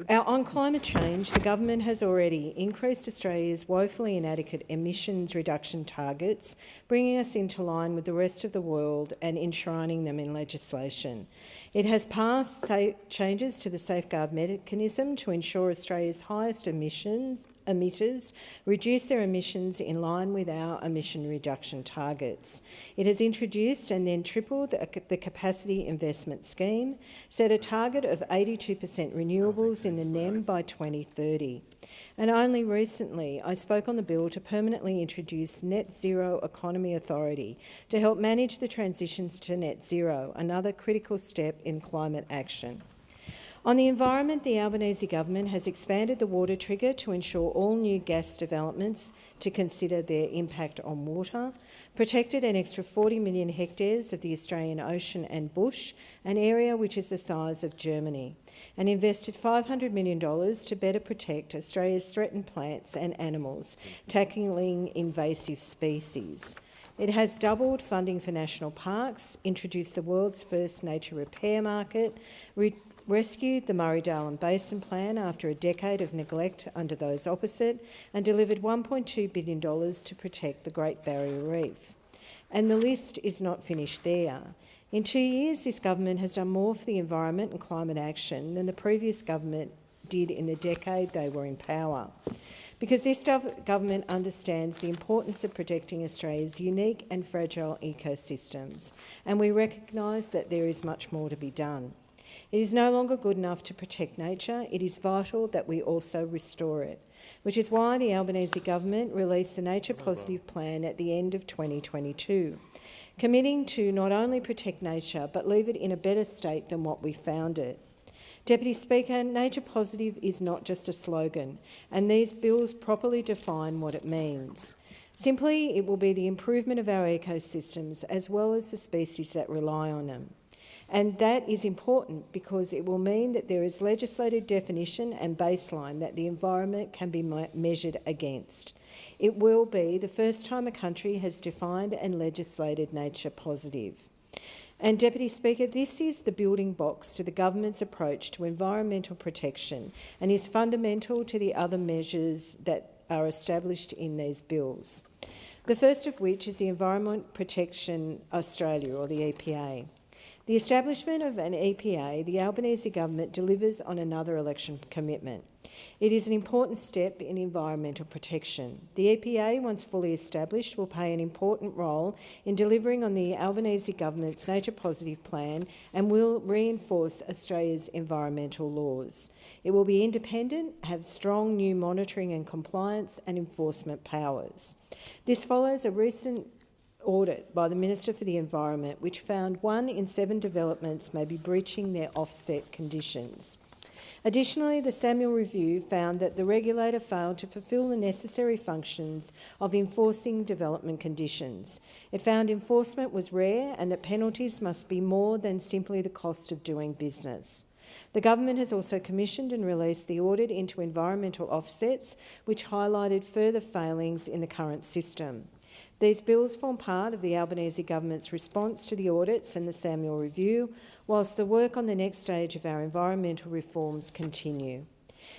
On climate change, the government has already increased Australia's woefully inadequate emissions reduction targets, bringing us into line with the rest of the world and enshrining them in legislation. It has passed changes to the safeguard mechanism to ensure Australia's highest emitters reduce their emissions in line with our emission reduction targets. It has introduced and then tripled the capacity investment scheme, set a target of 82% renewables in the NEM by 2030. And only recently I spoke on the bill to permanently introduce Net Zero Economy Authority to help manage the transitions to net zero, another critical step in climate action. On the environment, the Albanese government has expanded the water trigger to ensure all new gas developments to consider their impact on water, protected an extra 40 million hectares of the Australian ocean and bush, an area which is the size of Germany, and invested $500 million to better protect Australia's threatened plants and animals, tackling invasive species. It has doubled funding for national parks, introduced the world's first nature repair market, rescued the Murray-Darling Basin Plan after a decade of neglect under those opposite, and delivered $1.2 billion to protect the Great Barrier Reef. And the list is not finished there. In 2 years, this government has done more for the environment and climate action than the previous government did in the decade they were in power. Because this government understands the importance of protecting Australia's unique and fragile ecosystems, and we recognise that there is much more to be done. It is no longer good enough to protect nature, it is vital that we also restore it, which is why the Albanese government released the Nature Positive Plan at the end of 2022, committing to not only protect nature but leave it in a better state than what we found it. Deputy Speaker, Nature Positive is not just a slogan, and these bills properly define what it means. Simply, it will be the improvement of our ecosystems as well as the species that rely on them. And that is important because it will mean that there is legislated definition and baseline that the environment can be measured against. It will be the first time a country has defined and legislated nature positive. And Deputy Speaker, this is the building blocks to the government's approach to environmental protection and is fundamental to the other measures that are established in these bills. The first of which is the Environment Protection Australia, or the EPA. The establishment of an EPA, the Albanese government delivers on another election commitment. It is an important step in environmental protection. The EPA, once fully established, will play an important role in delivering on the Albanese government's Nature Positive Plan and will reinforce Australia's environmental laws. It will be independent, have strong new monitoring and compliance and enforcement powers. This follows a recent audit by the Minister for the Environment, which found 1 in 7 developments may be breaching their offset conditions. Additionally, the Samuel Review found that the regulator failed to fulfil the necessary functions of enforcing development conditions. It found enforcement was rare and that penalties must be more than simply the cost of doing business. The government has also commissioned and released the audit into environmental offsets, which highlighted further failings in the current system. These bills form part of the Albanese government's response to the audits and the Samuel Review, whilst the work on the next stage of our environmental reforms continue.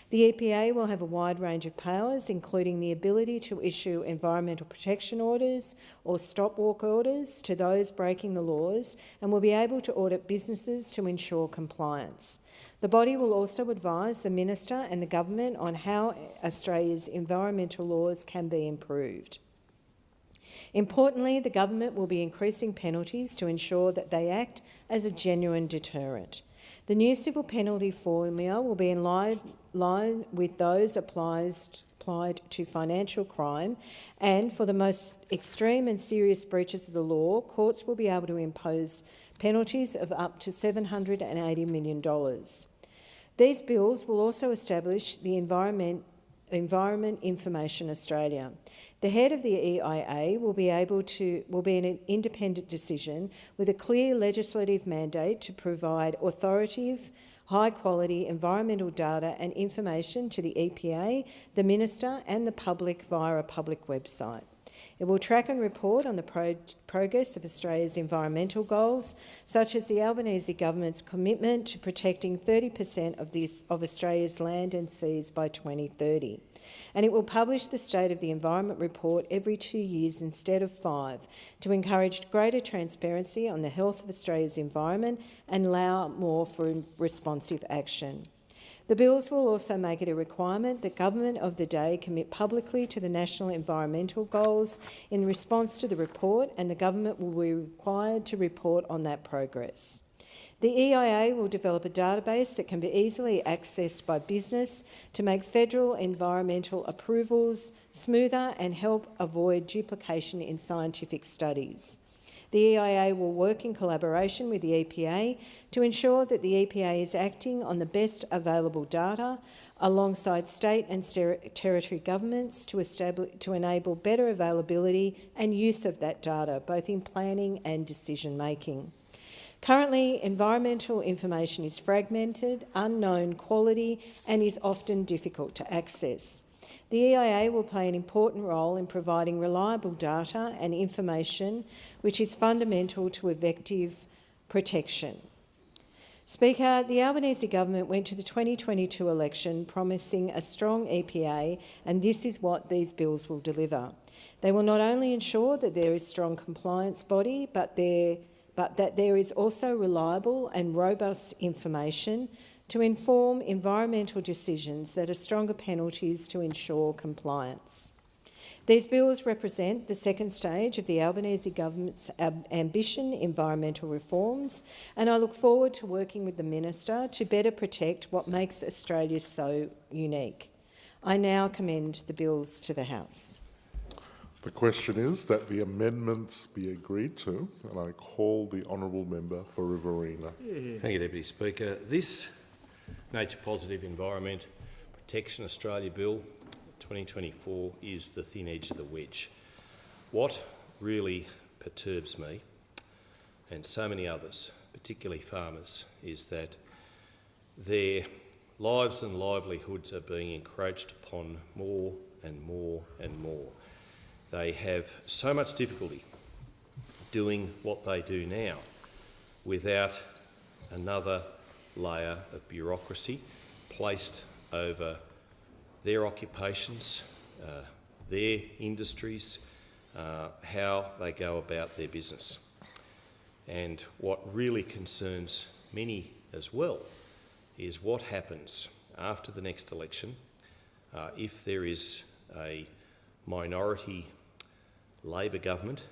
The EPA will have a wide range of powers, including the ability to issue environmental protection orders or stop-walk orders to those breaking the laws, and will be able to audit businesses to ensure compliance. The body will also advise the Minister and the government on how Australia's environmental laws can be improved. Importantly, the government will be increasing penalties to ensure that they act as a genuine deterrent. The new civil penalty formula will be in line with those applied to financial crime, and for the most extreme and serious breaches of the law, courts will be able to impose penalties of up to $780 million. These bills will also establish the Environment Information Australia. The head of the EIA will be an independent decision with a clear legislative mandate to provide authoritative, high-quality environmental data and information to the EPA, the Minister and the public via a public website. It will track and report on the progress of Australia's environmental goals, such as the Albanese government's commitment to protecting 30% of Australia's land and seas by 2030. And it will publish the State of the Environment report every 2 years instead of 5 to encourage greater transparency on the health of Australia's environment and allow more for responsive action. The bills will also make it a requirement that government of the day commit publicly to the national environmental goals in response to the report, and the government will be required to report on that progress. The EIA will develop a database that can be easily accessed by business to make federal environmental approvals smoother and help avoid duplication in scientific studies. The EIA will work in collaboration with the EPA to ensure that the EPA is acting on the best available data alongside state and territory governments to enable better availability and use of that data, both in planning and decision making. Currently, environmental information is fragmented, unknown quality, and is often difficult to access. The EIA will play an important role in providing reliable data and information, which is fundamental to effective protection. Speaker, the Albanese government went to the 2022 election promising a strong EPA, and this is what these bills will deliver. They will not only ensure that there is strong compliance body, but that there is also reliable and robust information to inform environmental decisions that are stronger penalties to ensure compliance. These bills represent the second stage of the Albanese government's ambition environmental reforms, and I look forward to working with the Minister to better protect what makes Australia so unique. I now commend the bills to the House. The question is that the amendments be agreed to, and I call the honourable member for Riverina. Thank you, Deputy Speaker. This Nature Positive Environment Protection Australia Bill 2024 is the thin edge of the wedge. What really perturbs me, and so many others, particularly farmers, is that their lives and livelihoods are being encroached upon more and more and more. They have so much difficulty doing what they do now without another layer of bureaucracy placed over their occupations, their industries, how they go about their business. And what really concerns many as well is what happens after the next election if there is a minority Labor government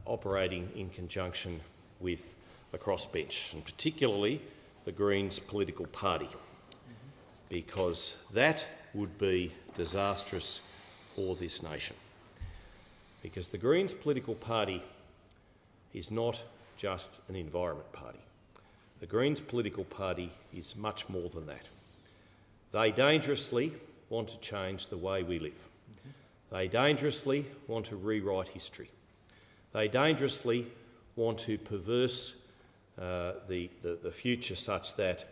operating in conjunction with a crossbench, and particularly the Greens political party, because that would be disastrous for this nation. Because the Greens political party is not just an environment party. The Greens political party is much more than that. They dangerously want to change the way we live. They dangerously want to rewrite history. They dangerously want to perverse the future such that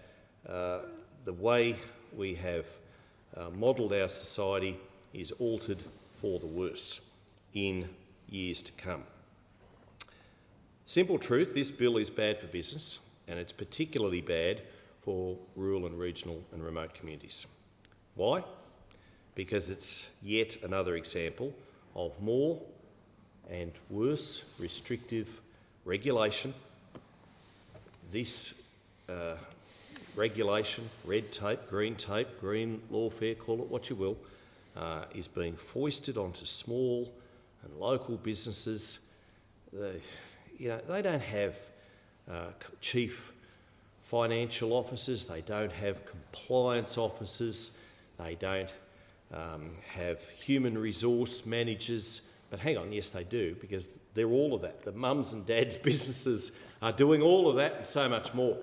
the way we have modelled our society is altered for the worse in years to come. Simple truth, this bill is bad for business, and it's particularly bad for rural and regional and remote communities. Why? Because it's yet another example of more and worse restrictive regulation. This regulation, red tape, green lawfare, call it what you will, is being foisted onto small and local businesses. They don't have chief financial officers, they don't have compliance officers, they don't have human resource managers. But hang on, yes they do, because they're all of that. The mums and dads businesses are doing all of that and so much more.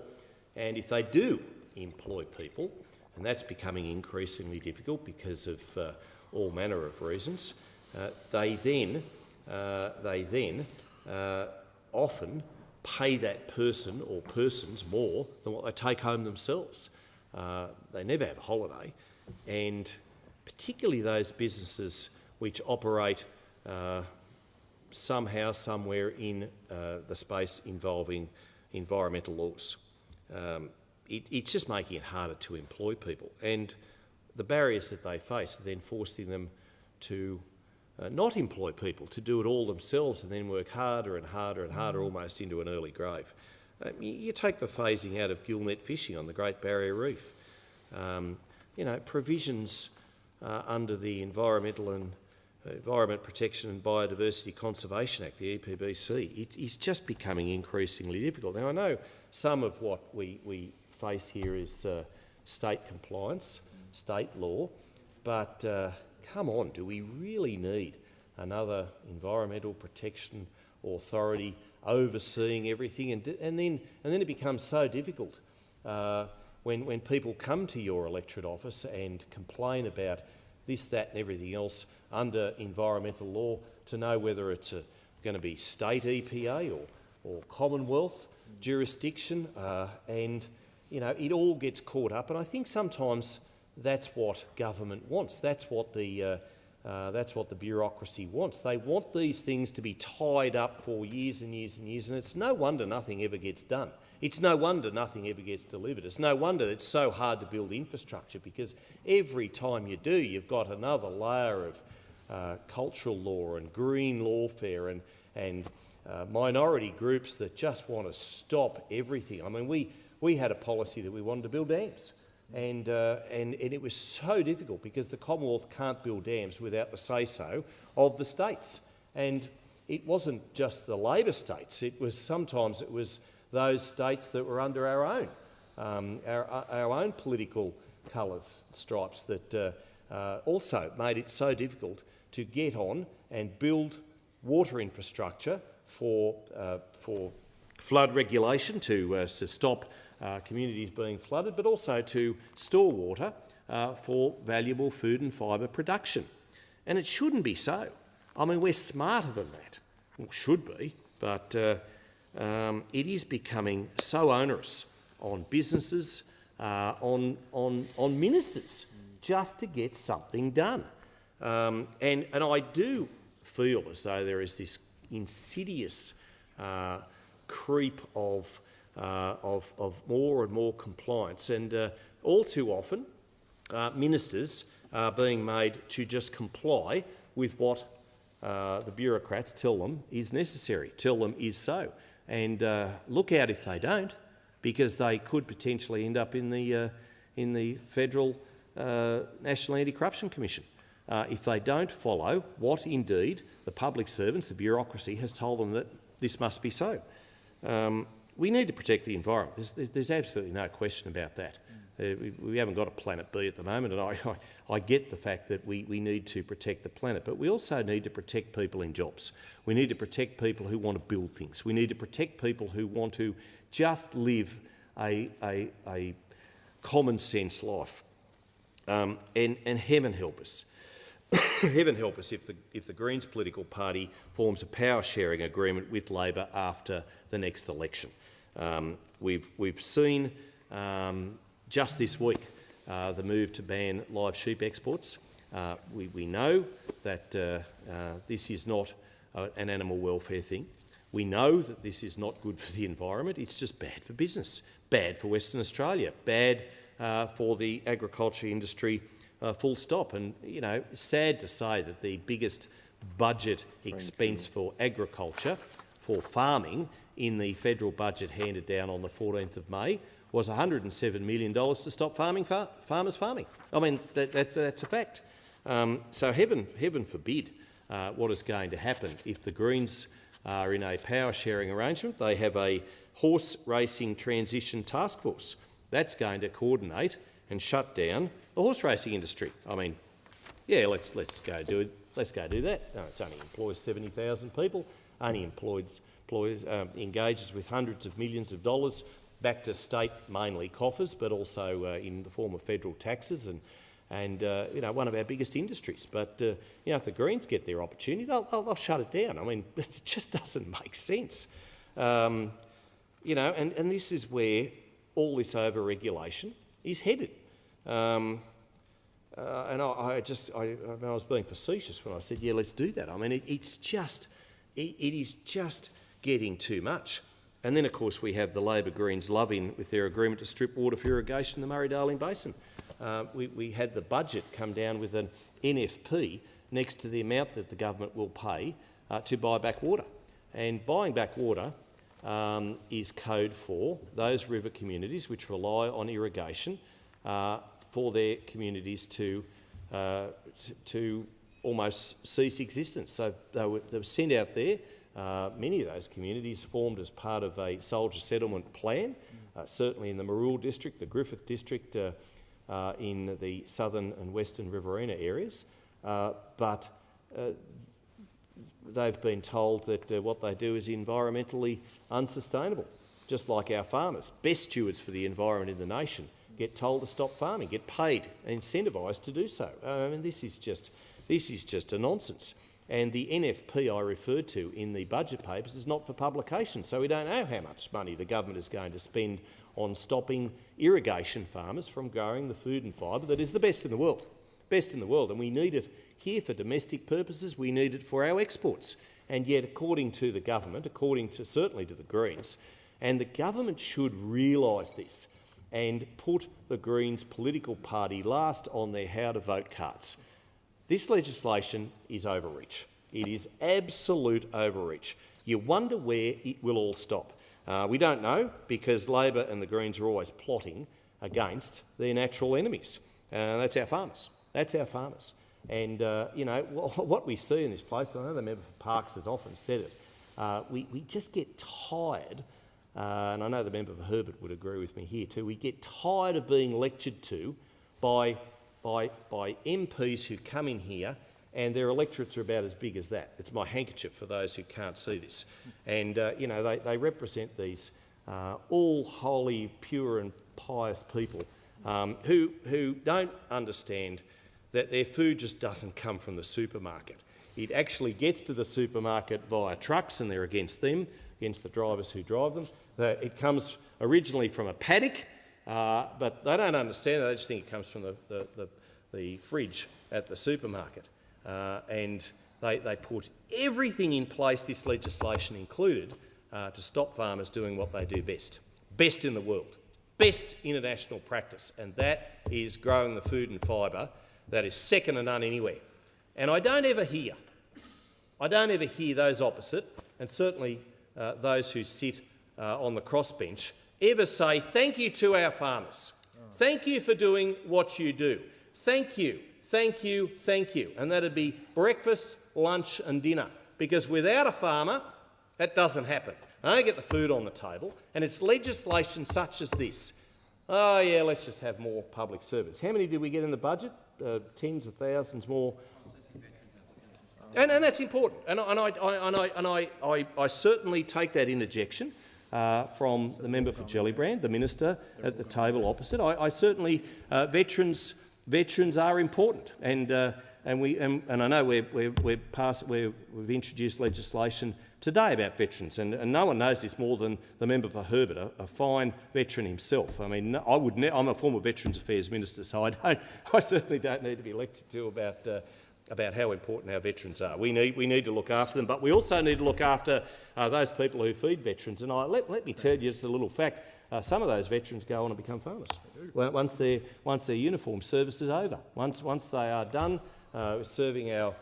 And if they do employ people, and that's becoming increasingly difficult because of all manner of reasons, they then often pay that person or persons more than what they take home themselves. They never have a holiday, and particularly those businesses which operate somehow, somewhere in the space involving environmental laws. It's just making it harder to employ people, and the barriers that they face are then forcing them to not employ people, to do it all themselves and then work harder and harder and harder, almost into an early grave. You take the phasing out of gillnet fishing on the Great Barrier Reef. Provisions under the Environment Protection and Biodiversity Conservation Act, the EPBC, it is just becoming increasingly difficult. Now, I know some of what we face here is state compliance, state law, but come on, do we really need another environmental protection authority overseeing everything? And then it becomes so difficult when people come to your electorate office and complain about this, that and everything else under environmental law, to know whether it's going to be state EPA or Commonwealth jurisdiction, and it all gets caught up. And I think sometimes that's what government wants. That's what the bureaucracy wants. They want these things to be tied up for years and years and years, and it's no wonder nothing ever gets done. It's no wonder nothing ever gets delivered. It's no wonder it's so hard to build infrastructure, because every time you do, you've got another layer of cultural law and green lawfare and minority groups that just want to stop everything. I mean, we had a policy that we wanted to build dams. And it was so difficult because the Commonwealth can't build dams without the say-so of the states. And it wasn't just the Labor states, sometimes it was those states that were under our own political colours, stripes, that also made it so difficult to get on and build water infrastructure for flood regulation, to stop communities being flooded, but also to store water for valuable food and fibre production. And it shouldn't be so. I mean, we're smarter than that. Well, should be, but it is becoming so onerous on businesses, on ministers, just to get something done. And I do feel as though there is this insidious creep of more and more compliance, and all too often ministers are being made to just comply with what the bureaucrats tell them is necessary, tell them is so. And look out if they don't, because they could potentially end up in the Federal National Anti-Corruption Commission if they don't follow what indeed the public servants, the bureaucracy, has told them that this must be so. We need to protect the environment. There's absolutely no question about that. We haven't got a planet B at the moment, and I get the fact that we need to protect the planet, but we also need to protect people in jobs. We need to protect people who want to build things. We need to protect people who want to just live a common sense life. And heaven help us. Heaven help us if the Greens political party forms a power sharing agreement with Labor after the next election. We've seen just this week the move to ban live sheep exports. We know that this is not an animal welfare thing. We know that this is not good for the environment. It's just bad for business, bad for Western Australia, bad for the agriculture industry, full stop. And, sad to say that the biggest budget expense for agriculture, for farming, in the federal budget handed down on the 14th of May was $107 million to stop farmers farming. I mean, that's a fact. So heaven forbid what is going to happen if the Greens are in a power sharing arrangement. They have a horse racing transition task force that's going to coordinate and shut down the horse racing industry. I mean, yeah, let's go do it. Let's go do that. No, it only employs 70,000 people. Only engages with hundreds of millions of dollars back to state, mainly coffers, but also in the form of federal taxes, and one of our biggest industries. But if the Greens get their opportunity, they'll shut it down. I mean, it just doesn't make sense. And this is where all this over-regulation is headed. and I was being facetious when I said, yeah, let's do that. I mean, it is just getting too much. And then, of course, we have the Labor Greens loving with their agreement to strip water for irrigation in the Murray-Darling Basin. We had the budget come down with an NFP next to the amount that the government will pay to buy back water. And buying back water is code for those river communities which rely on irrigation for their communities to almost cease existence. So they were sent out there. Many of those communities formed as part of a soldier settlement plan, certainly in the Marul district, the Griffith district, in the southern and western Riverina areas. But they've been told that what they do is environmentally unsustainable, just like our farmers, best stewards for the environment in the nation, get told to stop farming, get paid and incentivised to do so. I mean, this is just a nonsense. And the NFP I referred to in the budget papers is not for publication, so we don't know how much money the government is going to spend on stopping irrigation farmers from growing the food and fibre that is the best in the world. Best in the world, and we need it here for domestic purposes, we need it for our exports. And yet, according to the government, certainly to the Greens, and the government should realise this and put the Greens political party last on their how to vote cards. This legislation is overreach. It is absolute overreach. You wonder where it will all stop. We don't know, because Labor and the Greens are always plotting against their natural enemies. That's our farmers. That's our farmers. And, you know, what we see in this place, I know the member for Parkes has often said it, we just get tired, and I know the member for Herbert would agree with me here too, we get tired of being lectured to by MPs who come in here and their electorates are about as big as that. It's my handkerchief for those who can't see this. And, you know, they represent these all holy, pure and pious people who don't understand that their food just doesn't come from the supermarket. It actually gets to the supermarket via trucks, and they're against them, against the drivers who drive them. It comes originally from a paddock, but they don't understand that. They just think it comes from the fridge at the supermarket. And they put everything in place, this legislation included, to stop farmers doing what they do best. Best in the world. Best international practice. And that is growing the food and fibre that is second to none anywhere. And I don't ever hear those opposite, and certainly those who sit on the crossbench, ever say thank you to our farmers. Thank you for doing what you do. Thank you, thank you, thank you. And that'd be breakfast, lunch and dinner, because without a farmer, that doesn't happen. I don't get the food on the table, and it's legislation such as this. Oh yeah, let's just have more public servants. How many did we get in the budget? Tens of thousands more. And that's important. And I certainly take that interjection from the member for Gellibrand, the minister at the table opposite. I certainly veterans are important, and I know we've introduced legislation today about veterans, and no one knows this more than the member for Herbert, a fine veteran himself. I mean, I'm a former Veterans Affairs Minister, so I certainly don't need to be lectured to about how important our veterans are. We need to look after them, but we also need to look after those people who feed veterans. And let me tell you just a little fact. Some of those veterans go on and become farmers once their uniform service is over. Once they are done serving our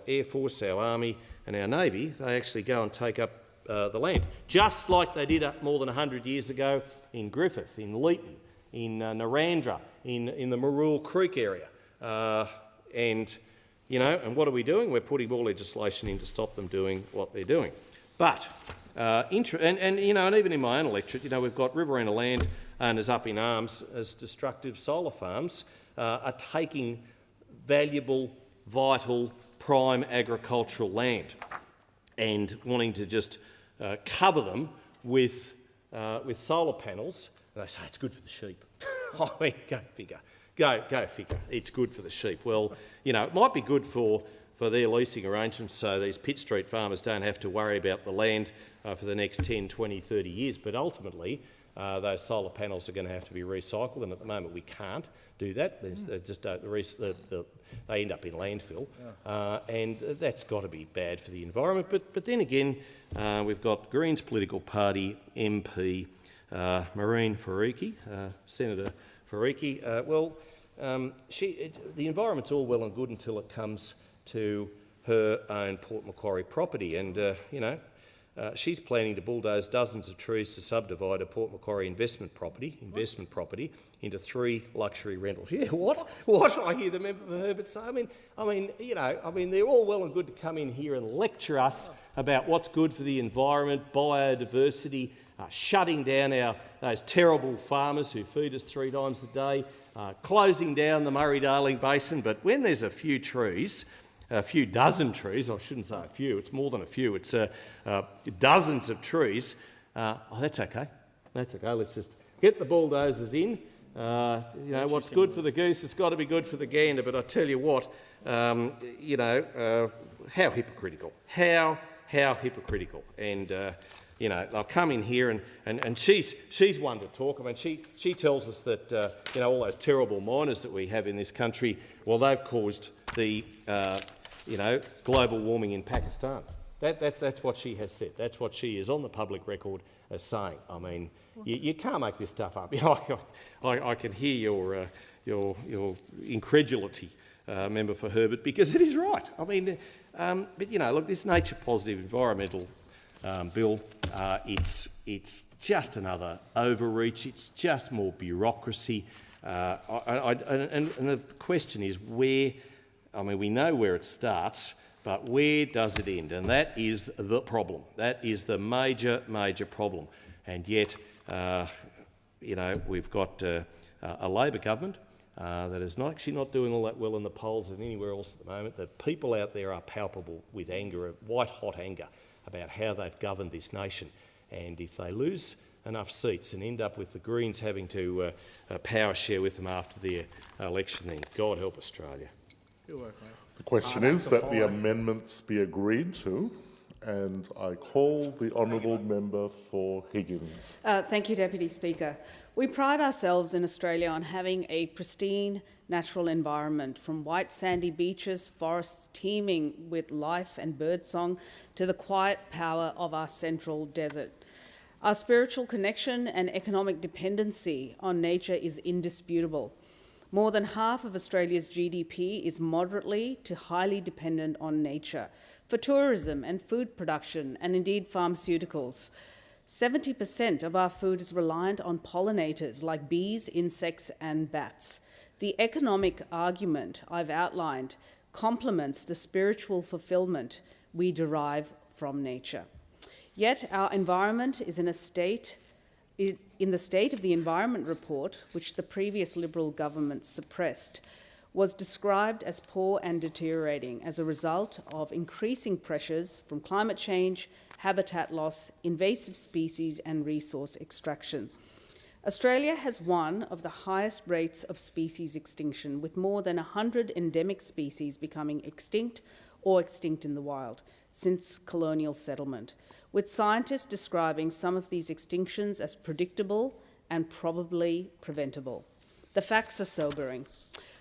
Air Force, our Army and our Navy, they actually go and take up the land, just like they did more than 100 years ago in Griffith, in Leeton, in Narrandera, in the Marul Creek area. And what are we doing? We're putting more legislation in to stop them doing what they're doing. But, and even in my own electorate, we've got Riverina land owners up in arms as destructive solar farms are taking valuable, vital, prime agricultural land and wanting to just cover them with solar panels. And they say it's good for the sheep. I mean, go figure. Go figure. It's good for the sheep. Well, it might be good for for their leasing arrangements so these Pitt Street farmers don't have to worry about the land for the next 10, 20, 30 years. But ultimately, those solar panels are going to have to be recycled, and at the moment we can't do that. They just don't, they end up in landfill, and that's got to be bad for the environment. But then again, we've got Greens political party MP Maureen Faruqi, Senator Faruqi. The environment's all well and good until it comes to her own Port Macquarie property, and she's planning to bulldoze dozens of trees to subdivide a Port Macquarie investment property into 3 luxury rentals. Yeah, what? I hear the member for Herbert say. I mean, they're all well and good to come in here and lecture us about what's good for the environment, biodiversity, shutting down those terrible farmers who feed us 3 times a day, closing down the Murray-Darling Basin. But when there's a few trees, a few dozen trees, I shouldn't say a few, it's more than a few, it's dozens of trees, that's okay. That's okay, let's just get the bulldozers in. What's good for the goose has got to be good for the gander, but I tell you what, how hypocritical. How hypocritical. And, they'll come in here and she's one to talk. I mean, she tells us that, all those terrible miners that we have in this country, well, they've caused the, global warming in Pakistan. That's what she has said. That's what she is on the public record as saying. I mean, you can't make this stuff up. I can hear your incredulity, member for Herbert, because it is right. I mean, look, this nature positive environmental bill, it's just another overreach. It's just more bureaucracy. And the question is where. I mean, we know where it starts, but where does it end? And that is the problem. That is the major problem. And yet, we've got a Labor government that is actually not doing all that well in the polls and anywhere else at the moment. The people out there are palpable with anger, white-hot anger, about how they've governed this nation. And if they lose enough seats and end up with the Greens having to power share with them after the election, then God help Australia. The question is that the amendments be agreed to, and I call the honourable member for Higgins. Thank you, Deputy Speaker. We pride ourselves in Australia on having a pristine natural environment, from white sandy beaches, forests teeming with life and birdsong, to the quiet power of our central desert. Our spiritual connection and economic dependency on nature is indisputable. More than half of Australia's GDP is moderately to highly dependent on nature for tourism and food production, and indeed pharmaceuticals. 70% of our food is reliant on pollinators like bees, insects, and bats. The economic argument I've outlined complements the spiritual fulfillment we derive from nature. Yet our environment is in the State of the Environment report, which the previous Liberal government suppressed, was described as poor and deteriorating as a result of increasing pressures from climate change, habitat loss, invasive species and resource extraction. Australia has one of the highest rates of species extinction, with more than 100 endemic species becoming extinct or extinct in the wild since colonial settlement, with scientists describing some of these extinctions as predictable and probably preventable. The facts are sobering.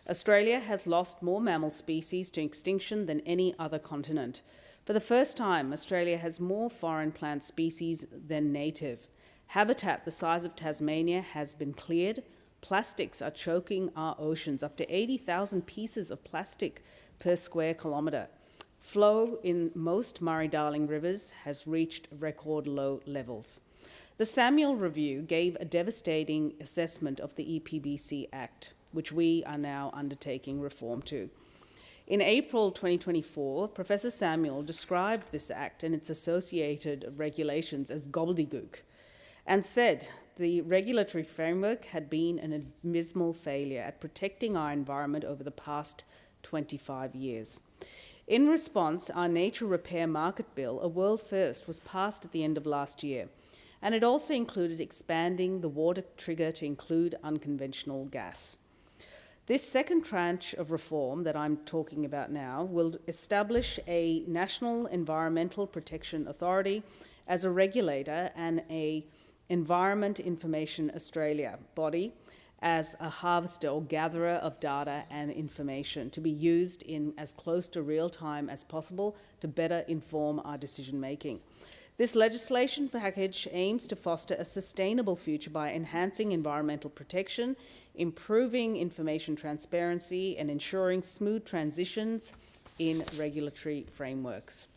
Australia has lost more mammal species to extinction than any other continent. For the first time, Australia has more foreign plant species than native. Habitat the size of Tasmania has been cleared. Plastics are choking our oceans, up to 80,000 pieces of plastic per square kilometre. Flow in most Murray-Darling rivers has reached record low levels. The Samuel Review gave a devastating assessment of the EPBC Act, which we are now undertaking reform to. In April 2024, Professor Samuel described this Act and its associated regulations as gobbledygook, and said the regulatory framework had been an abysmal failure at protecting our environment over the past 25 years. In response, our Nature Repair Market Bill, a world first, was passed at the end of last year, and it also included expanding the water trigger to include unconventional gas. This second tranche of reform that I'm talking about now will establish a National Environmental Protection Authority as a regulator and a Environment Information Australia body as a harvester or gatherer of data and information to be used in as close to real time as possible to better inform our decision making. This legislation package aims to foster a sustainable future by enhancing environmental protection, improving information transparency, and ensuring smooth transitions in regulatory frameworks.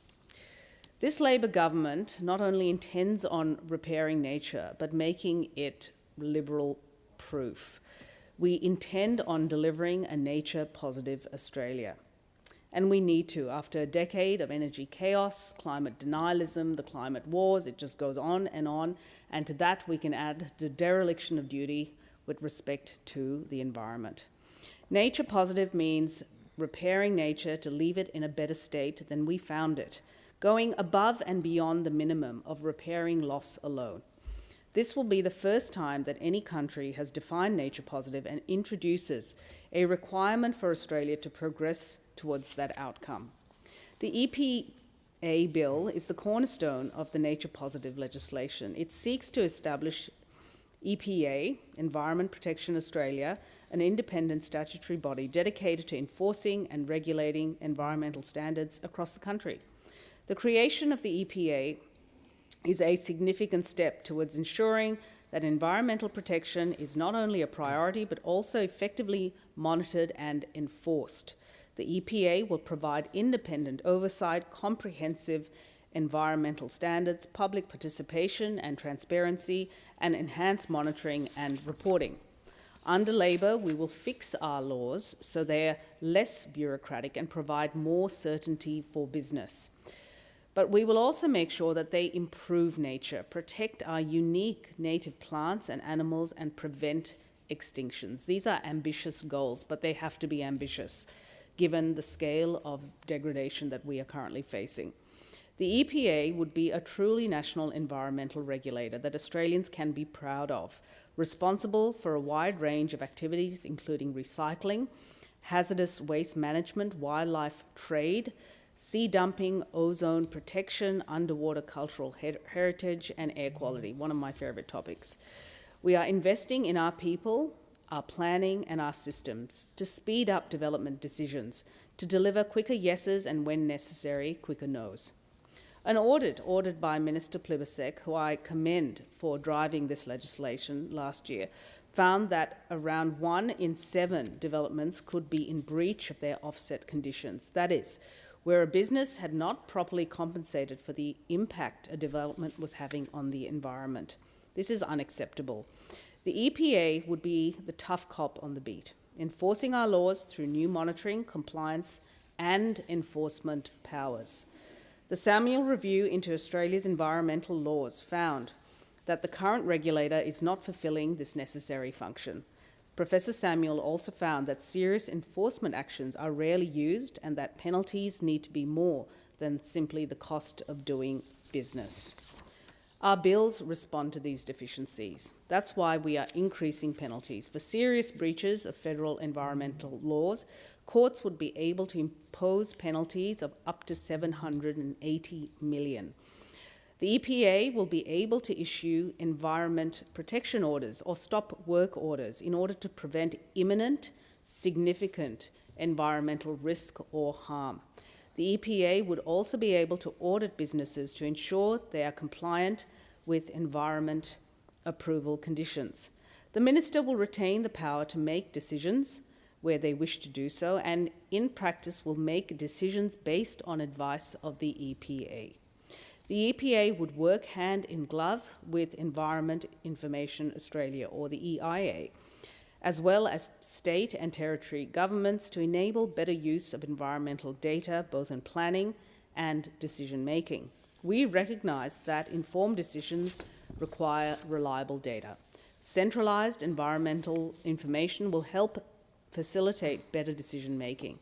This Labor government not only intends on repairing nature, but making it liberal-proof. We intend on delivering a nature-positive Australia. And we need to. After a decade of energy chaos, climate denialism, the climate wars, it just goes on. And to that, we can add the dereliction of duty with respect to the environment. Nature positive means repairing nature to leave it in a better state than we found it, going above and beyond the minimum of repairing loss alone. This will be the first time that any country has defined nature positive and introduces a requirement for Australia to progress towards that outcome. The EPA bill is the cornerstone of the nature positive legislation. It seeks to establish EPA, Environment Protection Australia, an independent statutory body dedicated to enforcing and regulating environmental standards across the country. The creation of the EPA is a significant step towards ensuring that environmental protection is not only a priority but also effectively monitored and enforced. The EPA will provide independent oversight, comprehensive environmental standards, public participation and transparency, and enhanced monitoring and reporting. Under Labor, we will fix our laws so they're less bureaucratic and provide more certainty for business. But we will also make sure that they improve nature, protect our unique native plants and animals, and prevent extinctions. These are ambitious goals, but they have to be ambitious, given the scale of degradation that we are currently facing. The EPA would be a truly national environmental regulator that Australians can be proud of, responsible for a wide range of activities, including recycling, hazardous waste management, wildlife trade, sea dumping, ozone protection, underwater cultural heritage, and air quality, one of my favourite topics. We are investing in our people, our planning, and our systems to speed up development decisions, to deliver quicker yeses and, when necessary, quicker nos. An audit ordered by Minister Plibersek, who I commend for driving this legislation last year, found that around 1 in 7 developments could be in breach of their offset conditions. That is, where a business had not properly compensated for the impact a development was having on the environment. This is unacceptable. The EPA would be the tough cop on the beat, enforcing our laws through new monitoring, compliance, and enforcement powers. The Samuel Review into Australia's environmental laws found that the current regulator is not fulfilling this necessary function. Professor Samuel also found that serious enforcement actions are rarely used and that penalties need to be more than simply the cost of doing business. Our bills respond to these deficiencies. That's why we are increasing penalties. For serious breaches of federal environmental laws, courts would be able to impose penalties of up to $780 million. The EPA will be able to issue environment protection orders or stop work orders in order to prevent imminent, significant environmental risk or harm. The EPA would also be able to audit businesses to ensure they are compliant with environment approval conditions. The Minister will retain the power to make decisions where they wish to do so, and in practice will make decisions based on advice of the EPA. The EPA would work hand in glove with Environment Information Australia, or the EIA, as well as state and territory governments to enable better use of environmental data, both in planning and decision-making. We recognise that informed decisions require reliable data. Centralised environmental information will help facilitate better decision-making.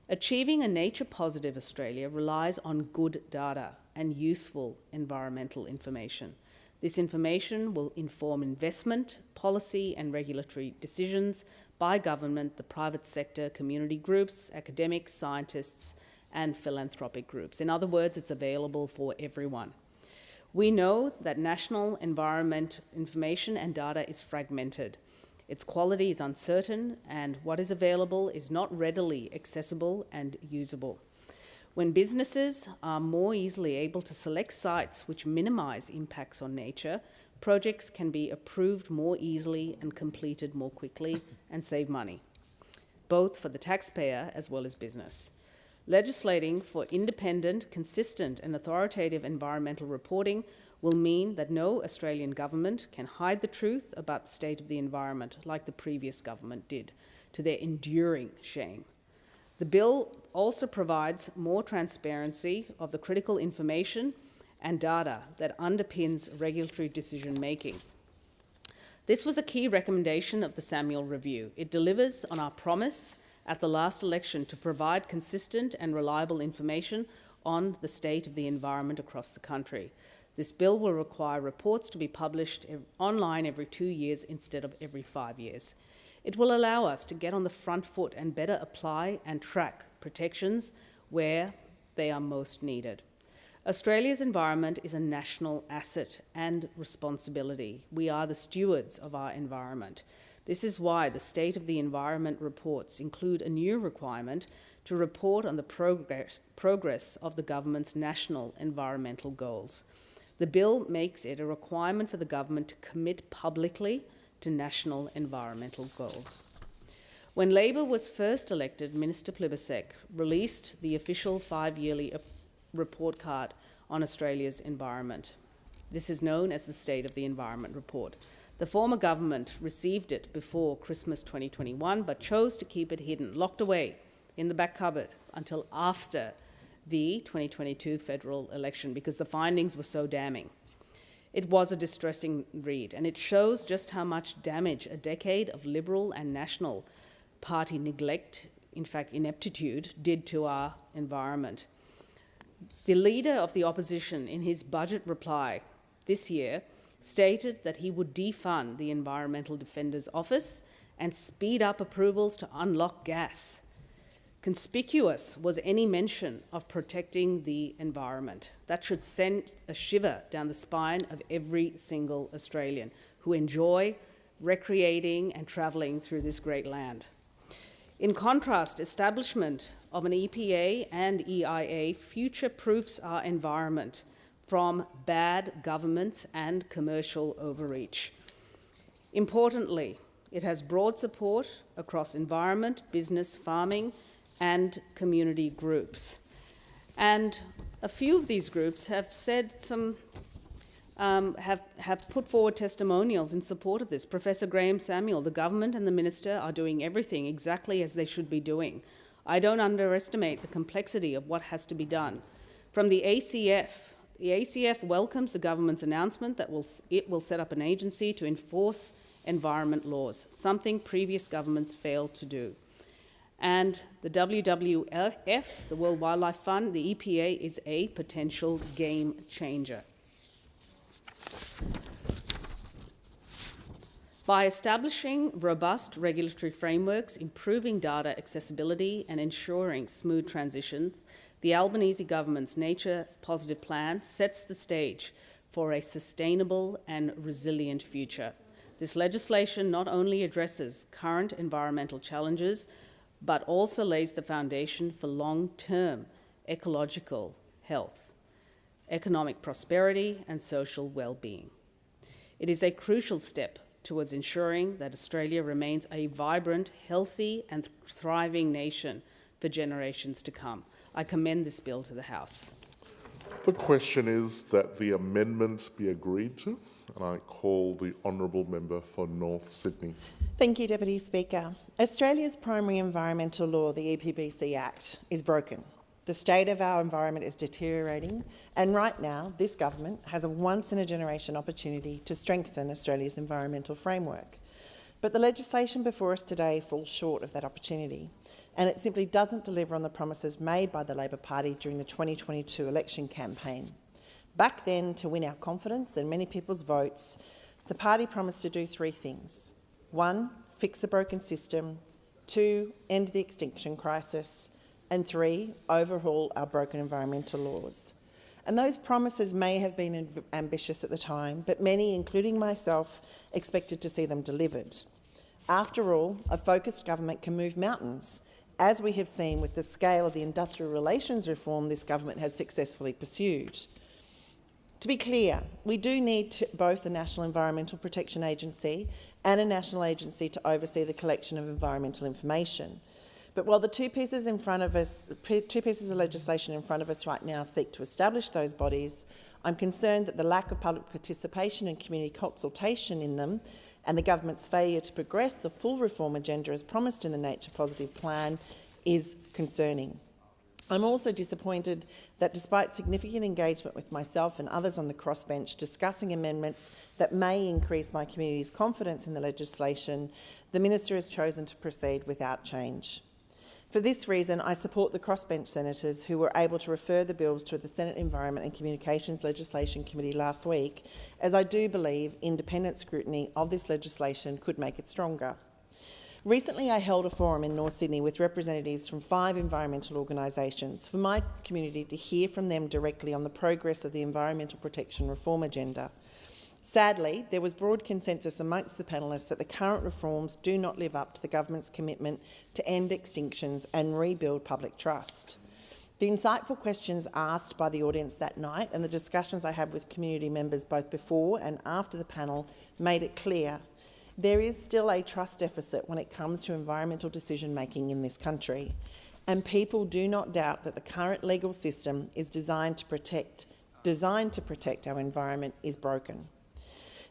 Achieving a nature-positive Australia relies on good data and useful environmental information. This information will inform investment, policy and regulatory decisions, by government, the private sector, community groups, academics, scientists, and philanthropic groups. In other words, it's available for everyone. We know that national environment information and data is fragmented. Its quality is uncertain, and what is available is not readily accessible and usable. When businesses are more easily able to select sites which minimize impacts on nature, projects can be approved more easily and completed more quickly and save money, both for the taxpayer as well as business. Legislating for independent, consistent and authoritative environmental reporting will mean that no Australian government can hide the truth about the state of the environment like the previous government did, to their enduring shame. The bill also provides more transparency of the critical information and data that underpins regulatory decision-making. This was a key recommendation of the Samuel Review. It delivers on our promise at the last election to provide consistent and reliable information on the state of the environment across the country. This bill will require reports to be published online every 2 years instead of every 5 years. It will allow us to get on the front foot and better apply and track protections where they are most needed. Australia's environment is a national asset and responsibility. We are the stewards of our environment. This is why the State of the Environment reports include a new requirement to report on the progress of the government's national environmental goals. The bill makes it a requirement for the government to commit publicly to national environmental goals. When Labor was first elected, Minister Plibersek released the official 5-yearly report card on Australia's environment. This is known as the State of the Environment Report. The former government received it before Christmas 2021, but chose to keep it hidden, locked away in the back cupboard until after the 2022 federal election because the findings were so damning. It was a distressing read, and it shows just how much damage a decade of Liberal and National Party neglect, in fact ineptitude, did to our environment. The leader of the opposition, in his budget reply this year, stated that he would defund the Environmental Defender's Office and speed up approvals to unlock gas. Conspicuous was any mention of protecting the environment. That should send a shiver down the spine of every single Australian who enjoy recreating and travelling through this great land. In contrast, establishment of an EPA and EIA future-proofs our environment from bad governments and commercial overreach. Importantly, it has broad support across environment, business, farming, and community groups. And a few of these groups have said some, have put forward testimonials in support of this. Professor Graham Samuel, the government and the minister are doing everything exactly as they should be doing. I don't underestimate the complexity of what has to be done. From the ACF welcomes the government's announcement that it will set up an agency to enforce environment laws, something previous governments failed to do. And the WWF, the World Wildlife Fund, the EPA is a potential game changer. By establishing robust regulatory frameworks, improving data accessibility and ensuring smooth transitions, the Albanese government's Nature Positive Plan sets the stage for a sustainable and resilient future. This legislation not only addresses current environmental challenges, but also lays the foundation for long-term ecological health, economic prosperity and social well-being. It is a crucial step towards ensuring that Australia remains a vibrant, healthy and thriving nation for generations to come. I commend this bill to the House. The question is that the amendment be agreed to, and I call the Honourable Member for North Sydney. Thank you, Deputy Speaker. Australia's primary environmental law, the EPBC Act, is broken. The state of our environment is deteriorating, and right now this government has a once-in-a-generation opportunity to strengthen Australia's environmental framework. But the legislation before us today falls short of that opportunity, and it simply doesn't deliver on the promises made by the Labor Party during the 2022 election campaign. Back then, to win our confidence and many people's votes, the party promised to do 3 things. 1, fix the broken system. 2, end the extinction crisis. And 3, overhaul our broken environmental laws. And those promises may have been ambitious at the time, but many, including myself, expected to see them delivered. After all, a focused government can move mountains, as we have seen with the scale of the industrial relations reform this government has successfully pursued. To be clear, we do need both a National Environmental Protection Agency and a national agency to oversee the collection of environmental information. But while the two pieces of legislation in front of us right now seek to establish those bodies, I'm concerned that the lack of public participation and community consultation in them and the government's failure to progress the full reform agenda as promised in the Nature Positive Plan is concerning. I'm also disappointed that despite significant engagement with myself and others on the crossbench discussing amendments that may increase my community's confidence in the legislation, the Minister has chosen to proceed without change. For this reason, I support the crossbench senators who were able to refer the bills to the Senate Environment and Communications Legislation Committee last week, as I do believe independent scrutiny of this legislation could make it stronger. Recently, I held a forum in North Sydney with representatives from 5 environmental organisations for my community to hear from them directly on the progress of the environmental protection reform agenda. Sadly, there was broad consensus amongst the panellists that the current reforms do not live up to the government's commitment to end extinctions and rebuild public trust. The insightful questions asked by the audience that night and the discussions I had with community members both before and after the panel made it clear there is still a trust deficit when it comes to environmental decision-making in this country, and people do not doubt that the current legal system is designed to protect our environment is broken.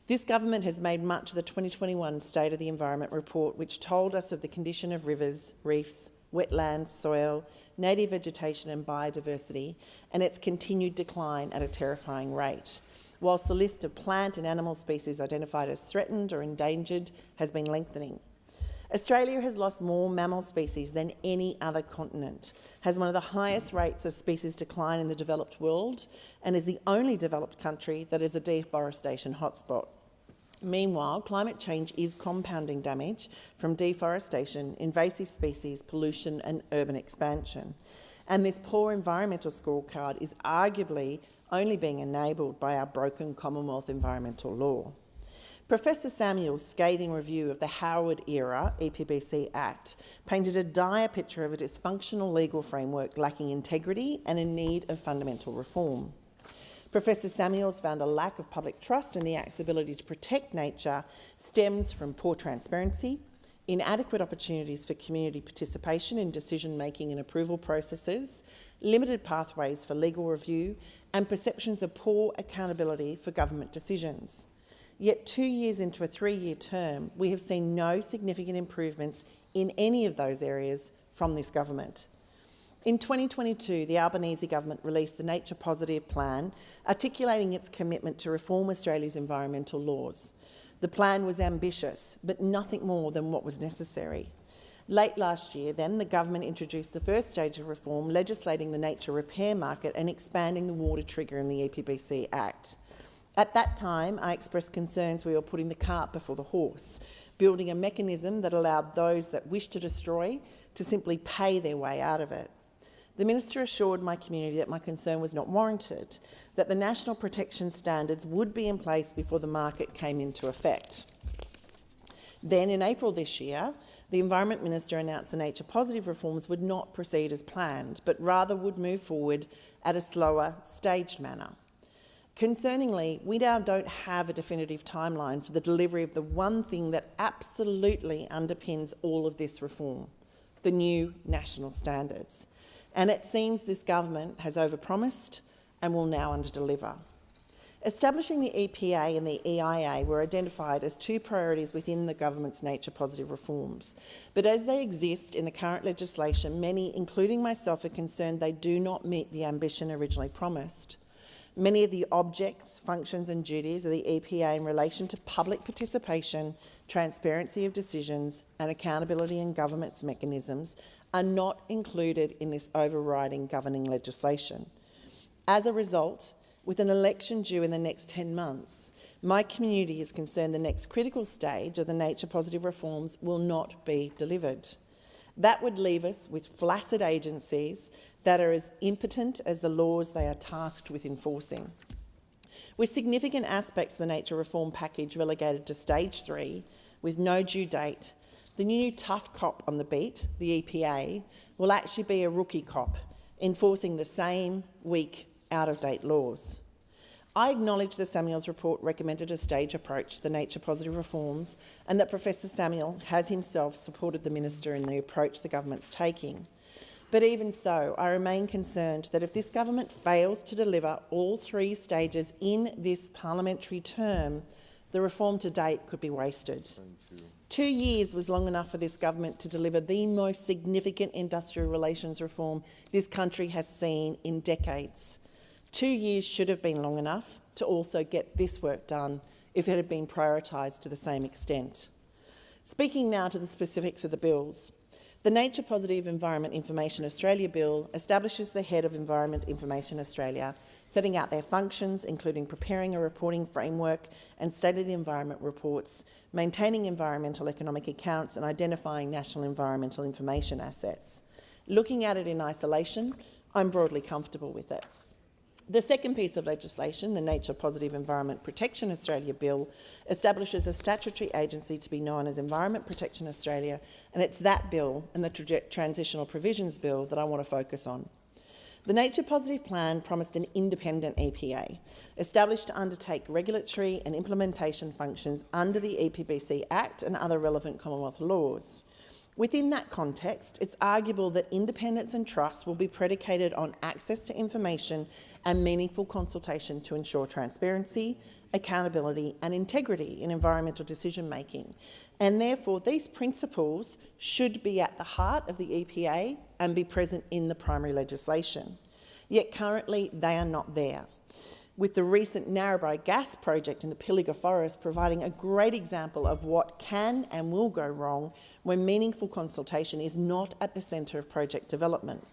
This government has made much of the 2021 State of the Environment report, which told us of the condition of rivers, reefs, wetlands, soil, native vegetation and biodiversity, and its continued decline at a terrifying rate, whilst the list of plant and animal species identified as threatened or endangered has been lengthening. Australia has lost more mammal species than any other continent, has one of the highest rates of species decline in the developed world, and is the only developed country that is a deforestation hotspot. Meanwhile, climate change is compounding damage from deforestation, invasive species, pollution and urban expansion. And this poor environmental scorecard is arguably only being enabled by our broken Commonwealth environmental law. Professor Samuel's scathing review of the Howard-era EPBC Act painted a dire picture of a dysfunctional legal framework lacking integrity and in need of fundamental reform. Professor Samuels found a lack of public trust in the Act's ability to protect nature stems from poor transparency, inadequate opportunities for community participation in decision-making and approval processes, limited pathways for legal review, and perceptions of poor accountability for government decisions. Yet 2 years into a 3-year term, we have seen no significant improvements in any of those areas from this government. In 2022, the Albanese government released the Nature Positive Plan, articulating its commitment to reform Australia's environmental laws. The plan was ambitious, but nothing more than what was necessary. Late last year, then, the government introduced the first stage of reform, legislating the nature repair market and expanding the water trigger in the EPBC Act. At that time, I expressed concerns we were putting the cart before the horse, building a mechanism that allowed those that wish to destroy to simply pay their way out of it. The Minister assured my community that my concern was not warranted, that the national protection standards would be in place before the market came into effect. Then, in April this year, the Environment Minister announced the Nature Positive reforms would not proceed as planned, but rather would move forward at a slower, staged manner. Concerningly, we now don't have a definitive timeline for the delivery of the one thing that absolutely underpins all of this reform, the new national standards. And it seems this government has overpromised and will now underdeliver. Establishing the EPA and the EIA were identified as 2 priorities within the government's nature positive reforms. But as they exist in the current legislation, many, including myself, are concerned they do not meet the ambition originally promised. Many of the objects, functions and duties of the EPA in relation to public participation, transparency of decisions and accountability in government's mechanisms are not included in this overriding governing legislation. As a result, with an election due in the next 10 months, my community is concerned the next critical stage of the nature-positive reforms will not be delivered. That would leave us with flaccid agencies that are as impotent as the laws they are tasked with enforcing. With significant aspects of the nature reform package relegated to stage 3, with no due date, the new tough cop on the beat, the EPA, will actually be a rookie cop, enforcing the same weak, out-of-date laws. I acknowledge the Samuel's report recommended a stage approach to the nature-positive reforms and that Professor Samuel has himself supported the Minister in the approach the government's taking. But even so, I remain concerned that if this government fails to deliver all 3 stages in this parliamentary term, the reform to date could be wasted. 2 years was long enough for this government to deliver the most significant industrial relations reform this country has seen in decades. 2 years should have been long enough to also get this work done if it had been prioritised to the same extent. Speaking now to the specifics of the bills. The Nature Positive Environment Information Australia Bill establishes the head of Environment Information Australia, setting out their functions, including preparing a reporting framework and state of the environment reports, maintaining environmental economic accounts and identifying national environmental information assets. Looking at it in isolation, I'm broadly comfortable with it. The second piece of legislation, the Nature Positive Environment Protection Australia Bill, establishes a statutory agency to be known as Environment Protection Australia, and it's that bill and the Transitional Provisions Bill that I want to focus on. The Nature Positive Plan promised an independent EPA, established to undertake regulatory and implementation functions under the EPBC Act and other relevant Commonwealth laws. Within that context, it's arguable that independence and trust will be predicated on access to information and meaningful consultation to ensure transparency, accountability and integrity in environmental decision-making. And therefore, these principles should be at the heart of the EPA and be present in the primary legislation. Yet currently, they are not there, with the recent Narrabri gas project in the Pilliga Forest providing a great example of what can and will go wrong when meaningful consultation is not at the centre of project development.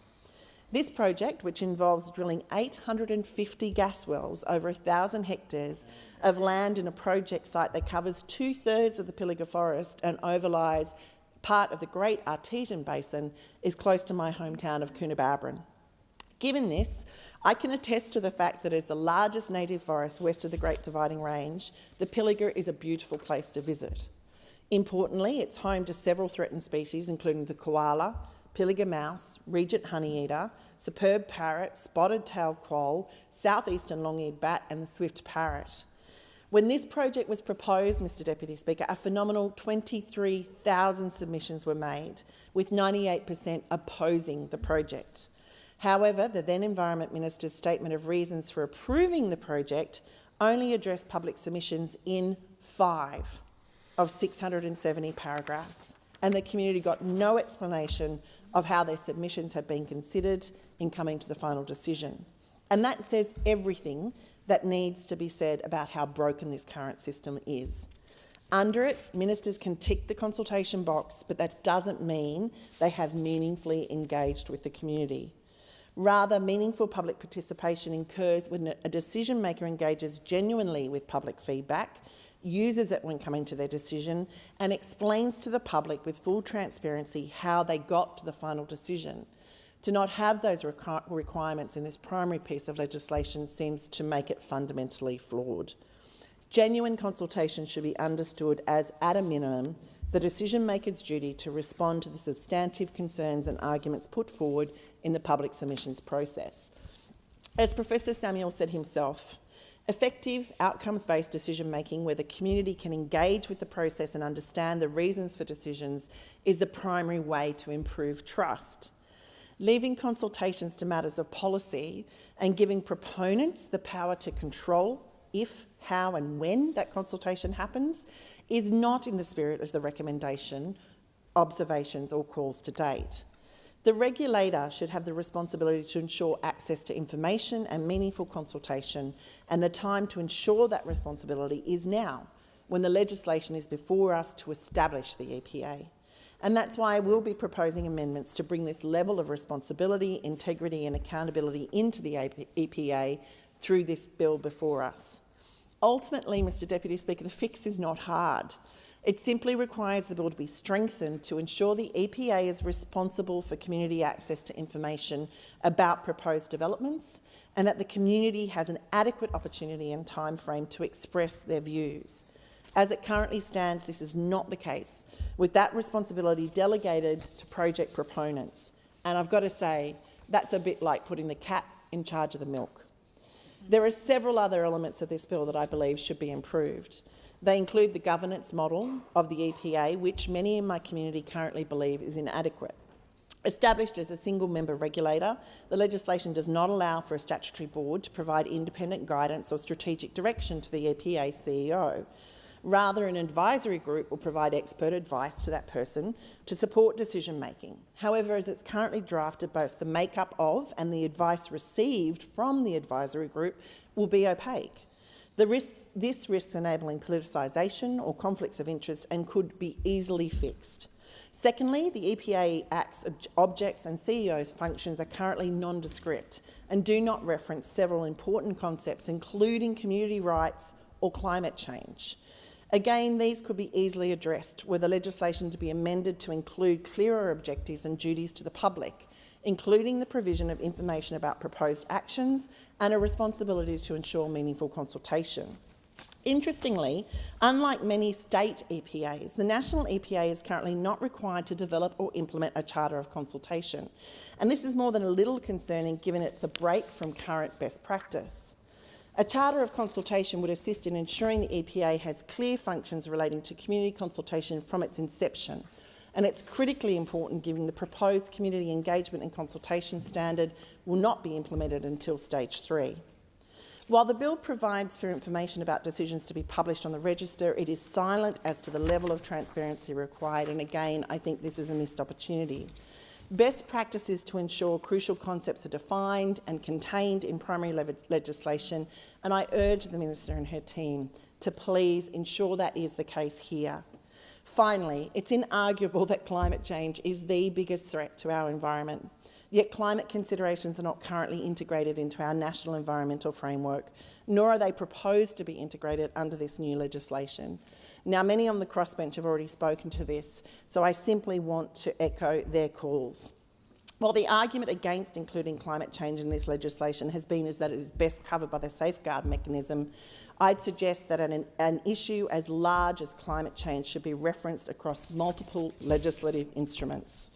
This project, which involves drilling 850 gas wells over 1,000 hectares of land in a project site that covers 2/3 of the Pilliga Forest and overlies part of the Great Artesian Basin, is close to my hometown of Coonabarabran. Given this, I can attest to the fact that as the largest native forest west of the Great Dividing Range, the Pilliga is a beautiful place to visit. Importantly, it's home to several threatened species, including the koala, Pilliga mouse, regent honeyeater, superb parrot, spotted-tailed quoll, southeastern long-eared bat and the swift parrot. When this project was proposed, Mr Deputy Speaker, a phenomenal 23,000 submissions were made, with 98% opposing the project. However, the then Environment Minister's statement of reasons for approving the project only addressed public submissions in 5 of 670 paragraphs, and the community got no explanation of how their submissions had been considered in coming to the final decision. And that says everything that needs to be said about how broken this current system is. Under it, ministers can tick the consultation box, but that doesn't mean they have meaningfully engaged with the community. Rather, meaningful public participation occurs when a decision maker engages genuinely with public feedback, uses it when coming to their decision, and explains to the public with full transparency how they got to the final decision. To not have those requirements in this primary piece of legislation seems to make it fundamentally flawed. Genuine consultation should be understood as, at a minimum, the decision-maker's duty to respond to the substantive concerns and arguments put forward in the public submissions process. As Professor Samuel said himself, effective outcomes-based decision-making where the community can engage with the process and understand the reasons for decisions is the primary way to improve trust. Leaving consultations to matters of policy and giving proponents the power to control if, how and when that consultation happens is not in the spirit of the recommendation, observations or calls to date. The regulator should have the responsibility to ensure access to information and meaningful consultation, and the time to ensure that responsibility is now, when the legislation is before us to establish the EPA. And that's why I will be proposing amendments to bring this level of responsibility, integrity and accountability into the EPA through this bill before us. Ultimately, Mr Deputy Speaker, the fix is not hard. It simply requires the bill to be strengthened to ensure the EPA is responsible for community access to information about proposed developments and that the community has an adequate opportunity and timeframe to express their views. As it currently stands, this is not the case, with that responsibility delegated to project proponents. And I've got to say, that's a bit like putting the cat in charge of the milk. There are several other elements of this bill that I believe should be improved. They include the governance model of the EPA, which many in my community currently believe is inadequate. Established as a single-member regulator, the legislation does not allow for a statutory board to provide independent guidance or strategic direction to the EPA CEO. Rather, an advisory group will provide expert advice to that person to support decision-making. However, as it's currently drafted, both the makeup of and the advice received from the advisory group will be opaque. This risks enabling politicisation or conflicts of interest and could be easily fixed. Secondly, the EPA Act's objects and CEO's functions are currently nondescript and do not reference several important concepts, including community rights or climate change. Again, these could be easily addressed were the legislation to be amended to include clearer objectives and duties to the public, including the provision of information about proposed actions and a responsibility to ensure meaningful consultation. Interestingly, unlike many state EPAs, the national EPA is currently not required to develop or implement a charter of consultation. And this is more than a little concerning given it's a break from current best practice. A charter of consultation would assist in ensuring the EPA has clear functions relating to community consultation from its inception. And it's critically important given the proposed community engagement and consultation standard will not be implemented until stage 3. While the bill provides for information about decisions to be published on the register, it is silent as to the level of transparency required, and again, I think this is a missed opportunity. Best practice is to ensure crucial concepts are defined and contained in primary legislation, and I urge the Minister and her team to please ensure that is the case here. Finally, it's inarguable that climate change is the biggest threat to our environment. Yet climate considerations are not currently integrated into our national environmental framework, nor are they proposed to be integrated under this new legislation. Now, many on the crossbench have already spoken to this, so I simply want to echo their calls. While the argument against including climate change in this legislation has been that it is best covered by the safeguard mechanism, I'd suggest that an issue as large as climate change should be referenced across multiple legislative instruments.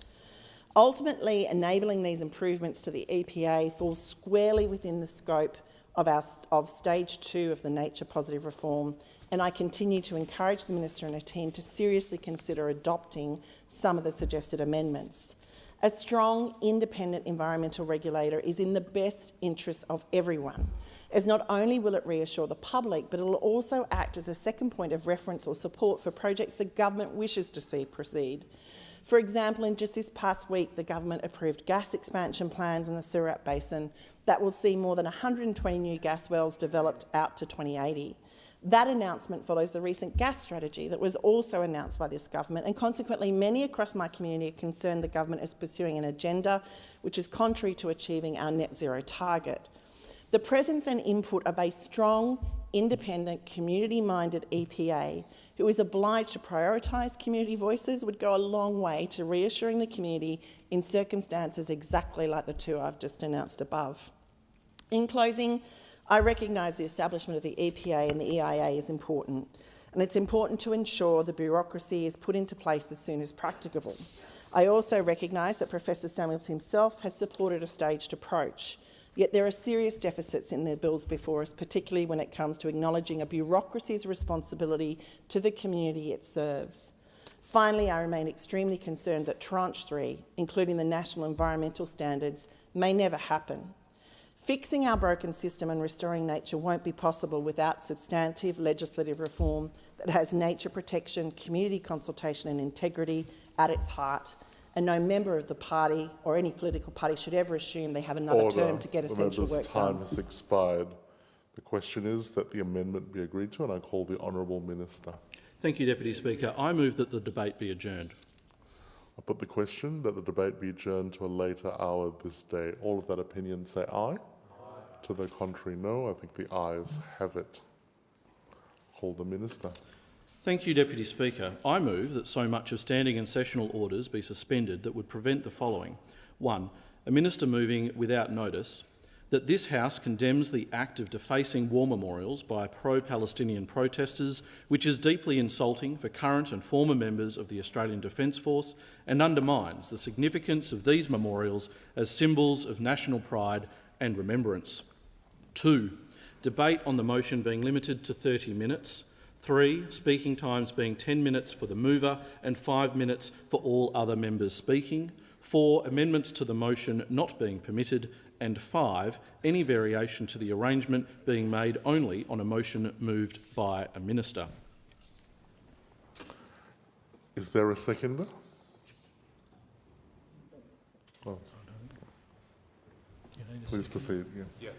Ultimately, enabling these improvements to the EPA falls squarely within the scope of stage 2 of the nature positive reform, and I continue to encourage the Minister and her team to seriously consider adopting some of the suggested amendments. A strong, independent environmental regulator is in the best interest of everyone, as not only will it reassure the public, but it will also act as a second point of reference or support for projects the government wishes to see proceed. For example, in just this past week, the government approved gas expansion plans in the Surat Basin that will see more than 120 new gas wells developed out to 2080. That announcement follows the recent gas strategy that was also announced by this government, and consequently many across my community are concerned the government is pursuing an agenda which is contrary to achieving our net zero target. The presence and input of a strong, independent, community-minded EPA who is obliged to prioritise community voices would go a long way to reassuring the community in circumstances exactly like the two I've just announced above. In closing, I recognise the establishment of the EPA and the EIA is important, and it's important to ensure the bureaucracy is put into place as soon as practicable. I also recognise that Professor Samuels himself has supported a staged approach. Yet there are serious deficits in the bills before us, particularly when it comes to acknowledging a bureaucracy's responsibility to the community it serves. Finally, I remain extremely concerned that Tranche 3, including the national environmental standards, may never happen. Fixing our broken system and restoring nature won't be possible without substantive legislative reform that has nature protection, community consultation and integrity at its heart. And no member of the party or any political party should ever assume they have another term to get essential work done. Time has expired. The question is that the amendment be agreed to, and I call the Honourable Minister. Thank you, Deputy Speaker. I move that the debate be adjourned. I put the question that the debate be adjourned to a later hour this day. All of that opinion say aye. Aye. To the contrary, no. I think the ayes have it. Call the Minister. Thank you, Deputy Speaker. I move that so much of standing and sessional orders be suspended that would prevent the following. 1. A minister moving without notice that this House condemns the act of defacing war memorials by pro-Palestinian protesters, which is deeply insulting for current and former members of the Australian Defence Force and undermines the significance of these memorials as symbols of national pride and remembrance. 2. Debate on the motion being limited to 30 minutes. 3. Speaking times being 10 minutes for the mover and 5 minutes for all other members speaking. 4. Amendments to the motion not being permitted. And 5. Any variation to the arrangement being made only on a motion moved by a minister. Is there a seconder? Oh. Please proceed. Yeah.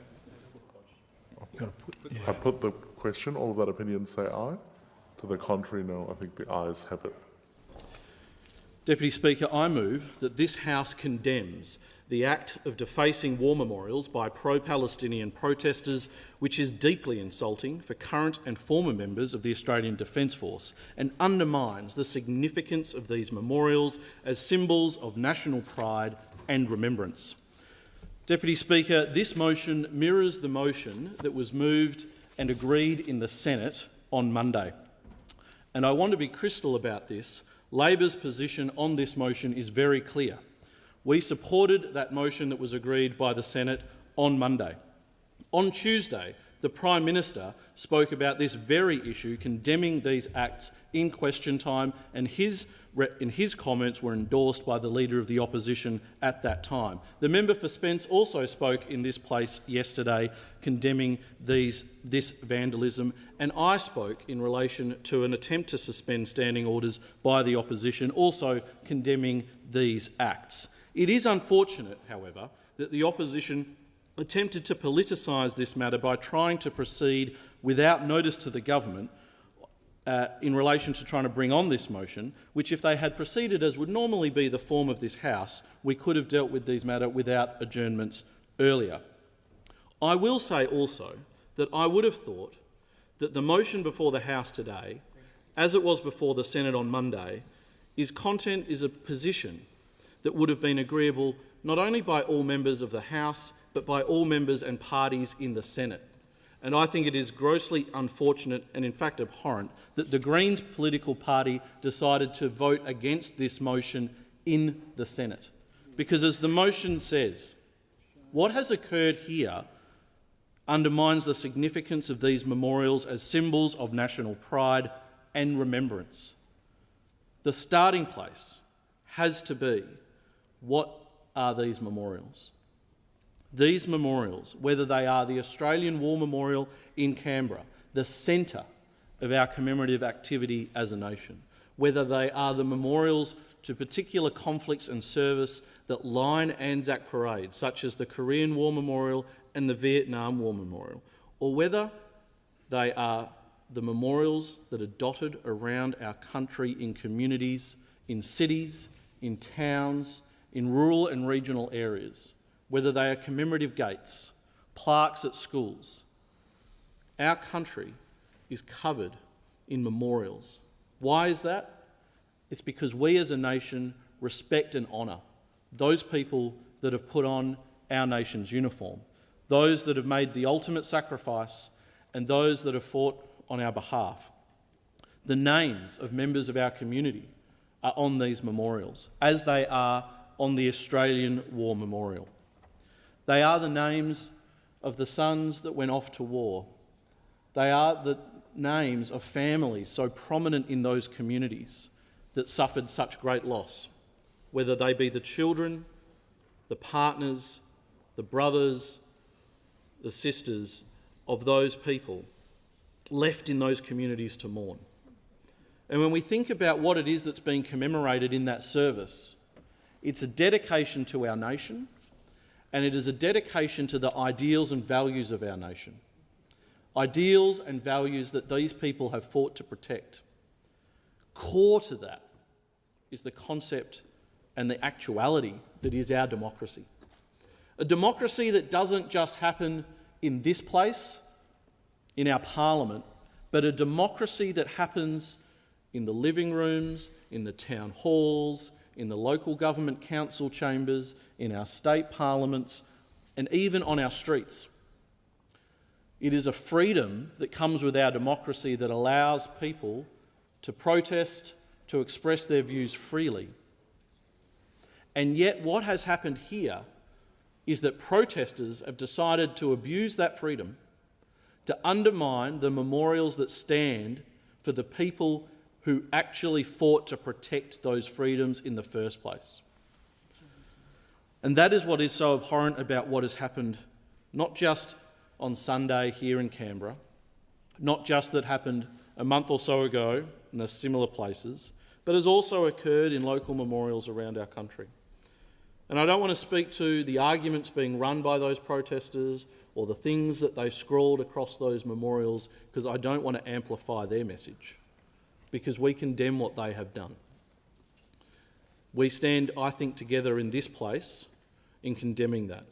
I put the question. All of that opinion say aye. To the contrary, no. I think the ayes have it. Deputy Speaker, I move that this House condemns the act of defacing war memorials by pro-Palestinian protesters, which is deeply insulting for current and former members of the Australian Defence Force and undermines the significance of these memorials as symbols of national pride and remembrance. Deputy Speaker, this motion mirrors the motion that was moved and agreed in the Senate on Monday. And I want to be crystal about this. Labor's position on this motion is very clear. We supported that motion that was agreed by the Senate on Monday. On Tuesday, the Prime Minister spoke about this very issue, condemning these acts in question time, and his comments were endorsed by the Leader of the Opposition at that time. The member for Spence also spoke in this place yesterday, condemning this vandalism, and I spoke in relation to an attempt to suspend standing orders by the Opposition, also condemning these acts. It is unfortunate, however, that the Opposition attempted to politicise this matter by trying to proceed without notice to the government in relation to trying to bring on this motion, which if they had proceeded as would normally be the form of this House, we could have dealt with these matters without adjournments earlier. I will say also that I would have thought that the motion before the House today, as it was before the Senate on Monday, is a position that would have been agreeable not only by all members of the House, but by all members and parties in the Senate. And I think it is grossly unfortunate and in fact abhorrent that the Greens political party decided to vote against this motion in the Senate. Because as the motion says, what has occurred here undermines the significance of these memorials as symbols of national pride and remembrance. The starting place has to be, what are these memorials? These memorials, whether they are the Australian War Memorial in Canberra, the centre of our commemorative activity as a nation, whether they are the memorials to particular conflicts and service that line Anzac parades, such as the Korean War Memorial and the Vietnam War Memorial, or whether they are the memorials that are dotted around our country in communities, in cities, in towns, in rural and regional areas, whether they are commemorative gates, plaques at schools. Our country is covered in memorials. Why is that? It's because we as a nation respect and honour those people that have put on our nation's uniform, those that have made the ultimate sacrifice and those that have fought on our behalf. The names of members of our community are on these memorials, as they are on the Australian War Memorial. They are the names of the sons that went off to war. They are the names of families so prominent in those communities that suffered such great loss, whether they be the children, the partners, the brothers, the sisters of those people left in those communities to mourn. And when we think about what it is that's being commemorated in that service, it's a dedication to our nation, and it is a dedication to the ideals and values of our nation. Ideals and values that these people have fought to protect. Core to that is the concept and the actuality that is our democracy. A democracy that doesn't just happen in this place, in our parliament, but a democracy that happens in the living rooms, in the town halls, in the local government council chambers, in our state parliaments, and even on our streets. It is a freedom that comes with our democracy that allows people to protest, to express their views freely. And yet what has happened here is that protesters have decided to abuse that freedom to undermine the memorials that stand for the people who actually fought to protect those freedoms in the first place. And that is what is so abhorrent about what has happened, not just on Sunday here in Canberra, not just that happened a month or so ago in similar places, but has also occurred in local memorials around our country. And I don't want to speak to the arguments being run by those protesters or the things that they scrawled across those memorials, because I don't want to amplify their message, because we condemn what they have done. We stand, I think, together in this place in condemning that.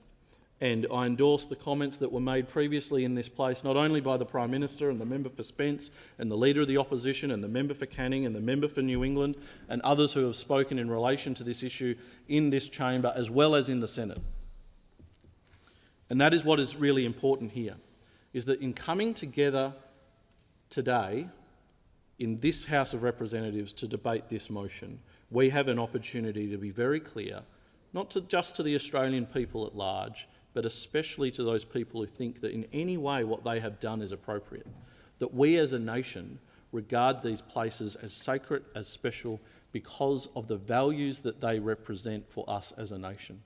And I endorse the comments that were made previously in this place, not only by the Prime Minister and the member for Spence and the Leader of the Opposition and the member for Canning and the member for New England and others who have spoken in relation to this issue in this chamber as well as in the Senate. And that is what is really important here, is that in coming together today in this House of Representatives to debate this motion, we have an opportunity to be very clear, not just to the Australian people at large, but especially to those people who think that in any way what they have done is appropriate, that we as a nation regard these places as sacred, as special, because of the values that they represent for us as a nation.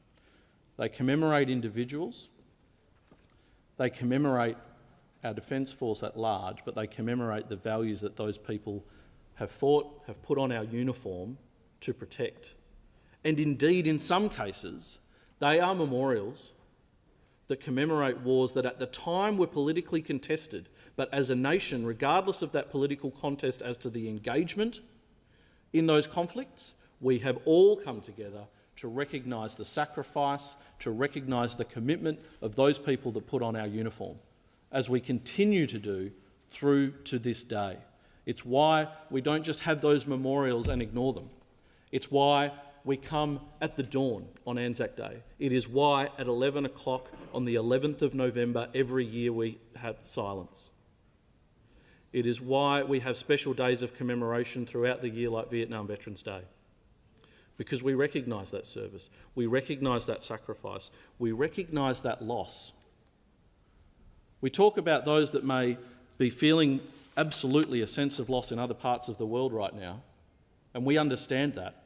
They commemorate individuals, they commemorate our Defence Force at large, but they commemorate the values that those people have fought, have put on our uniform to protect. And indeed, in some cases, they are memorials that commemorate wars that at the time were politically contested, but as a nation, regardless of that political contest as to the engagement in those conflicts, we have all come together to recognise the sacrifice, to recognise the commitment of those people that put on our uniform, as we continue to do through to this day. It's why we don't just have those memorials and ignore them. It's why we come at the dawn on Anzac Day. It is why at 11 o'clock on the 11th of November every year we have silence. It is why we have special days of commemoration throughout the year like Vietnam Veterans Day. Because we recognise that service, we recognise that sacrifice, we recognise that loss. We talk about those that may be feeling absolutely a sense of loss in other parts of the world right now, and we understand that.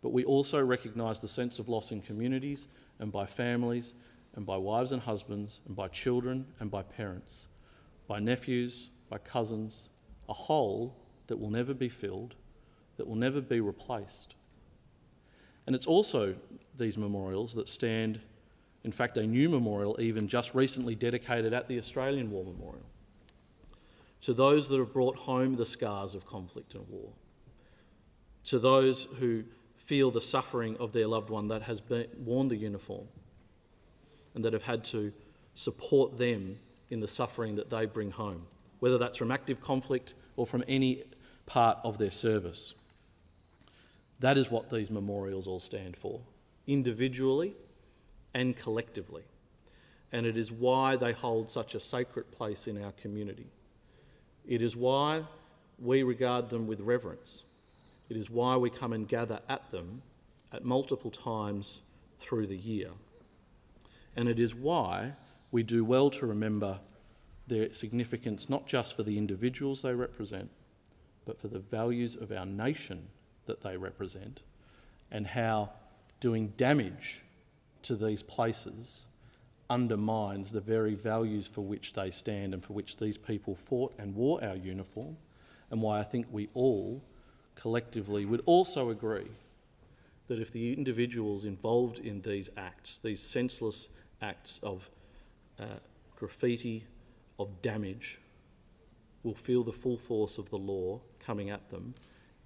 But we also recognise the sense of loss in communities and by families and by wives and husbands and by children and by parents, by nephews, by cousins, a hole that will never be filled, that will never be replaced. And it's also these memorials that stand, in fact, a new memorial even just recently dedicated at the Australian War Memorial, to those that have brought home the scars of conflict and war, to those who feel the suffering of their loved one that has worn the uniform and that have had to support them in the suffering that they bring home, whether that's from active conflict or from any part of their service. That is what these memorials all stand for, individually and collectively. And it is why they hold such a sacred place in our community. It is why we regard them with reverence. It is why we come and gather at them at multiple times through the year. And it is why we do well to remember their significance, not just for the individuals they represent, but for the values of our nation that they represent, and how doing damage to these places undermines the very values for which they stand and for which these people fought and wore our uniform, and why I think we all collectively would also agree that if the individuals involved in these acts, these senseless acts of graffiti, of damage, will feel the full force of the law coming at them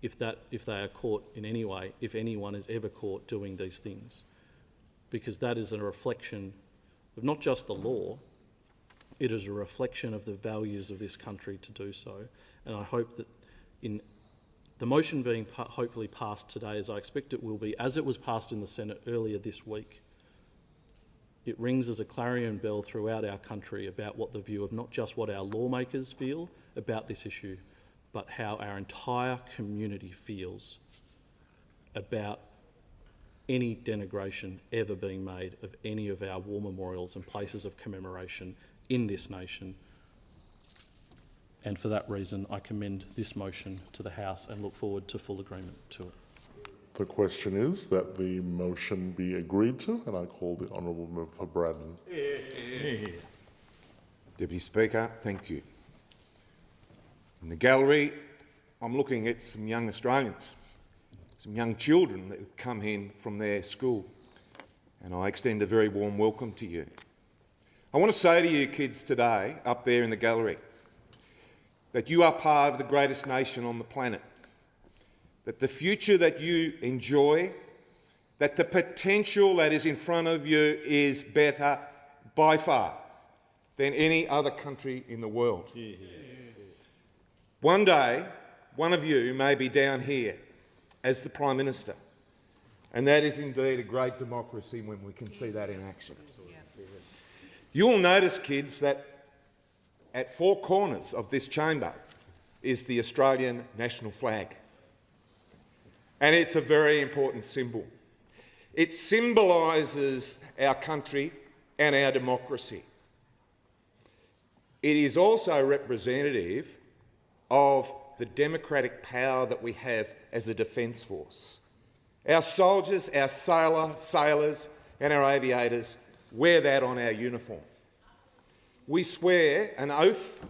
if they are caught in any way, if anyone is ever caught doing these things. Because that is a reflection of not just the law, It is a reflection of the values of this country to do so, and I hope that in the motion being hopefully passed today, as I expect it will be, as it was passed in the Senate earlier this week, it rings as a clarion bell throughout our country about what the view of not just what our lawmakers feel about this issue, but how our entire community feels about any denigration ever being made of any of our war memorials and places of commemoration in this nation. And for that reason, I commend this motion to the House and look forward to full agreement to it. The question is that the motion be agreed to, and I call the honourable member for Braddon. Deputy Speaker, thank you. In the gallery, I'm looking at some young Australians, some young children that have come in from their school, and I extend a very warm welcome to you. I want to say to you kids today, up there in the gallery, that you are part of the greatest nation on the planet, that the future that you enjoy, that the potential that is in front of you is better by far than any other country in the world. One day, one of you may be down here as the Prime Minister, and that is indeed a great democracy when we can see that in action. You'll notice, kids, that at four corners of this chamber is the Australian national flag. And it's a very important symbol. It symbolises our country and our democracy. It is also representative of the democratic power that we have as a defence force. Our soldiers, our sailors and our aviators wear that on our uniform. We swear an oath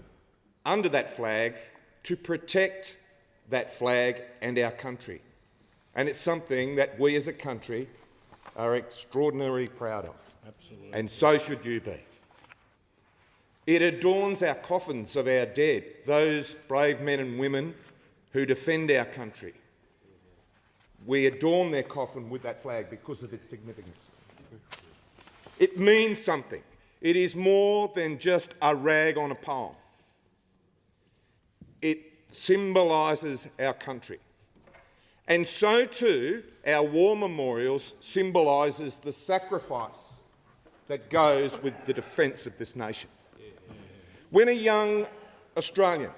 under that flag to protect that flag and our country. And it's something that we as a country are extraordinarily proud of. Absolutely. And so should you be. It adorns our coffins of our dead, those brave men and women who defend our country. We adorn their coffin with that flag because of its significance. It means something. It is more than just a rag on a pole. It symbolises our country. And so too, our war memorials symbolises the sacrifice that goes with the defence of this nation. When a young Australian,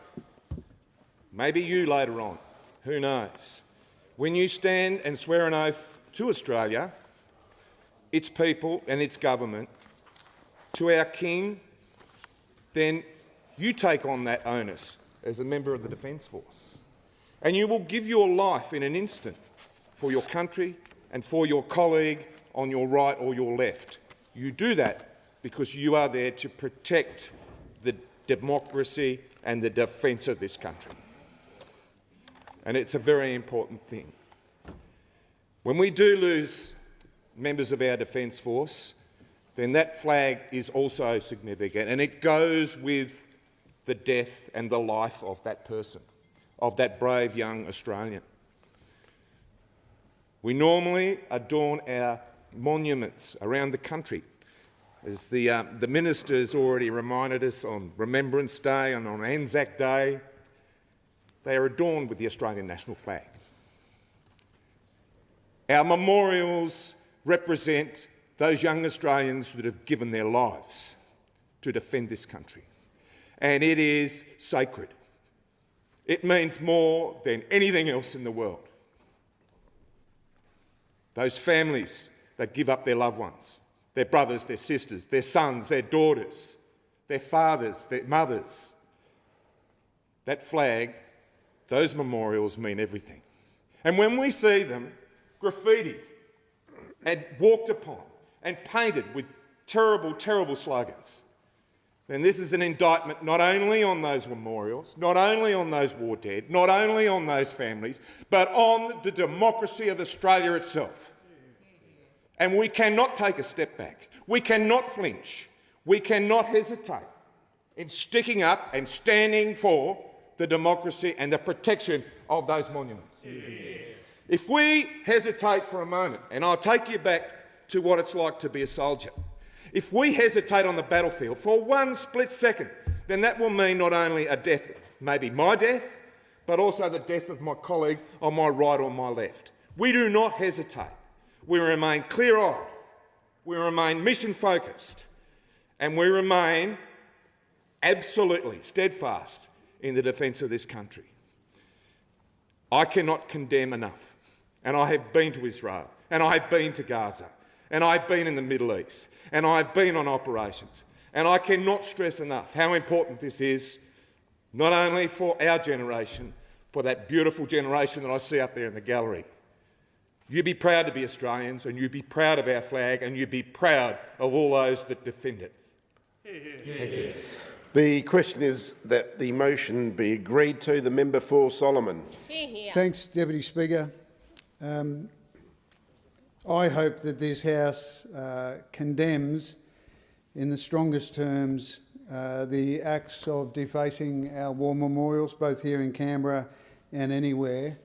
maybe you later on, who knows, when you stand and swear an oath to Australia, its people and its government, to our King, then you take on that onus as a member of the Defence Force. And you will give your life in an instant for your country and for your colleague on your right or your left. You do that because you are there to protect the democracy and the defence of this country. And it's a very important thing. When we do lose members of our Defence Force, then that flag is also significant, and it goes with the death and the life of that person, of that brave young Australian. We normally adorn our monuments around the country. As the Minister has already reminded us, on Remembrance Day and on Anzac Day, they are adorned with the Australian national flag. Our memorials represent those young Australians that have given their lives to defend this country. And it is sacred. It means more than anything else in the world. Those families that give up their loved ones, their brothers, their sisters, their sons, their daughters, their fathers, their mothers, that flag, those memorials mean everything. And when we see them graffitied and walked upon and painted with terrible, terrible slogans, then this is an indictment not only on those memorials, not only on those war dead, not only on those families, but on the democracy of Australia itself. And we cannot take a step back. We cannot flinch. We cannot hesitate in sticking up and standing for the democracy and the protection of those monuments. If we hesitate for a moment, and I'll take you back to what it's like to be a soldier. If we hesitate on the battlefield for one split second, then that will mean not only a death, maybe my death, but also the death of my colleague on my right or my left. We do not hesitate. We remain clear-eyed, we remain mission-focused, and we remain absolutely steadfast in the defence of this country. I cannot condemn enough, and I have been to Israel, and I have been to Gaza, and I have been in the Middle East, and I have been on operations, and I cannot stress enough how important this is, not only for our generation, for that beautiful generation that I see up there in the gallery. You be proud to be Australians, and you be proud of our flag, and you be proud of all those that defend it. Thank you. The question is that the motion be agreed to. The member for Solomon. Thanks, Deputy Speaker. I hope that this House condemns in the strongest terms the acts of defacing our war memorials, both here in Canberra and anywhere,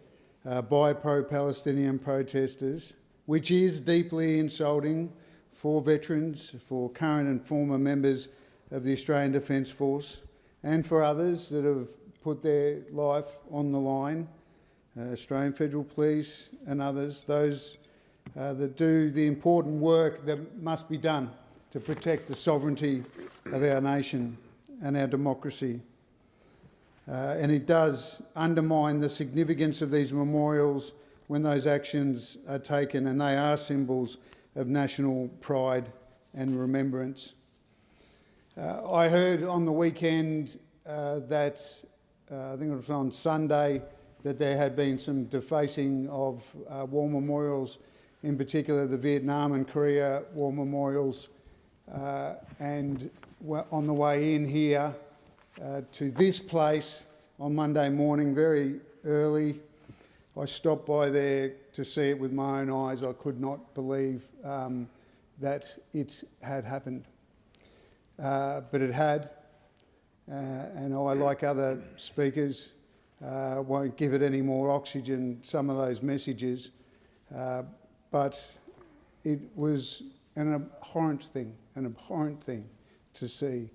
by pro-Palestinian protesters, which is deeply insulting for veterans, for current and former members of the Australian Defence Force, and for others that have put their life on the line, Australian Federal Police and others, those that do the important work that must be done to protect the sovereignty of our nation and our democracy. And it does undermine the significance of these memorials when those actions are taken, and they are symbols of national pride and remembrance. I heard on the weekend that, I think it was on Sunday, that there had been some defacing of war memorials, in particular the Vietnam and Korea war memorials. And on the way in here to this place on Monday morning, very early, I stopped by there to see it with my own eyes. I could not believe that it had happened. But it had, and I, like other speakers, won't give it any more oxygen, some of those messages, but it was an abhorrent thing to see,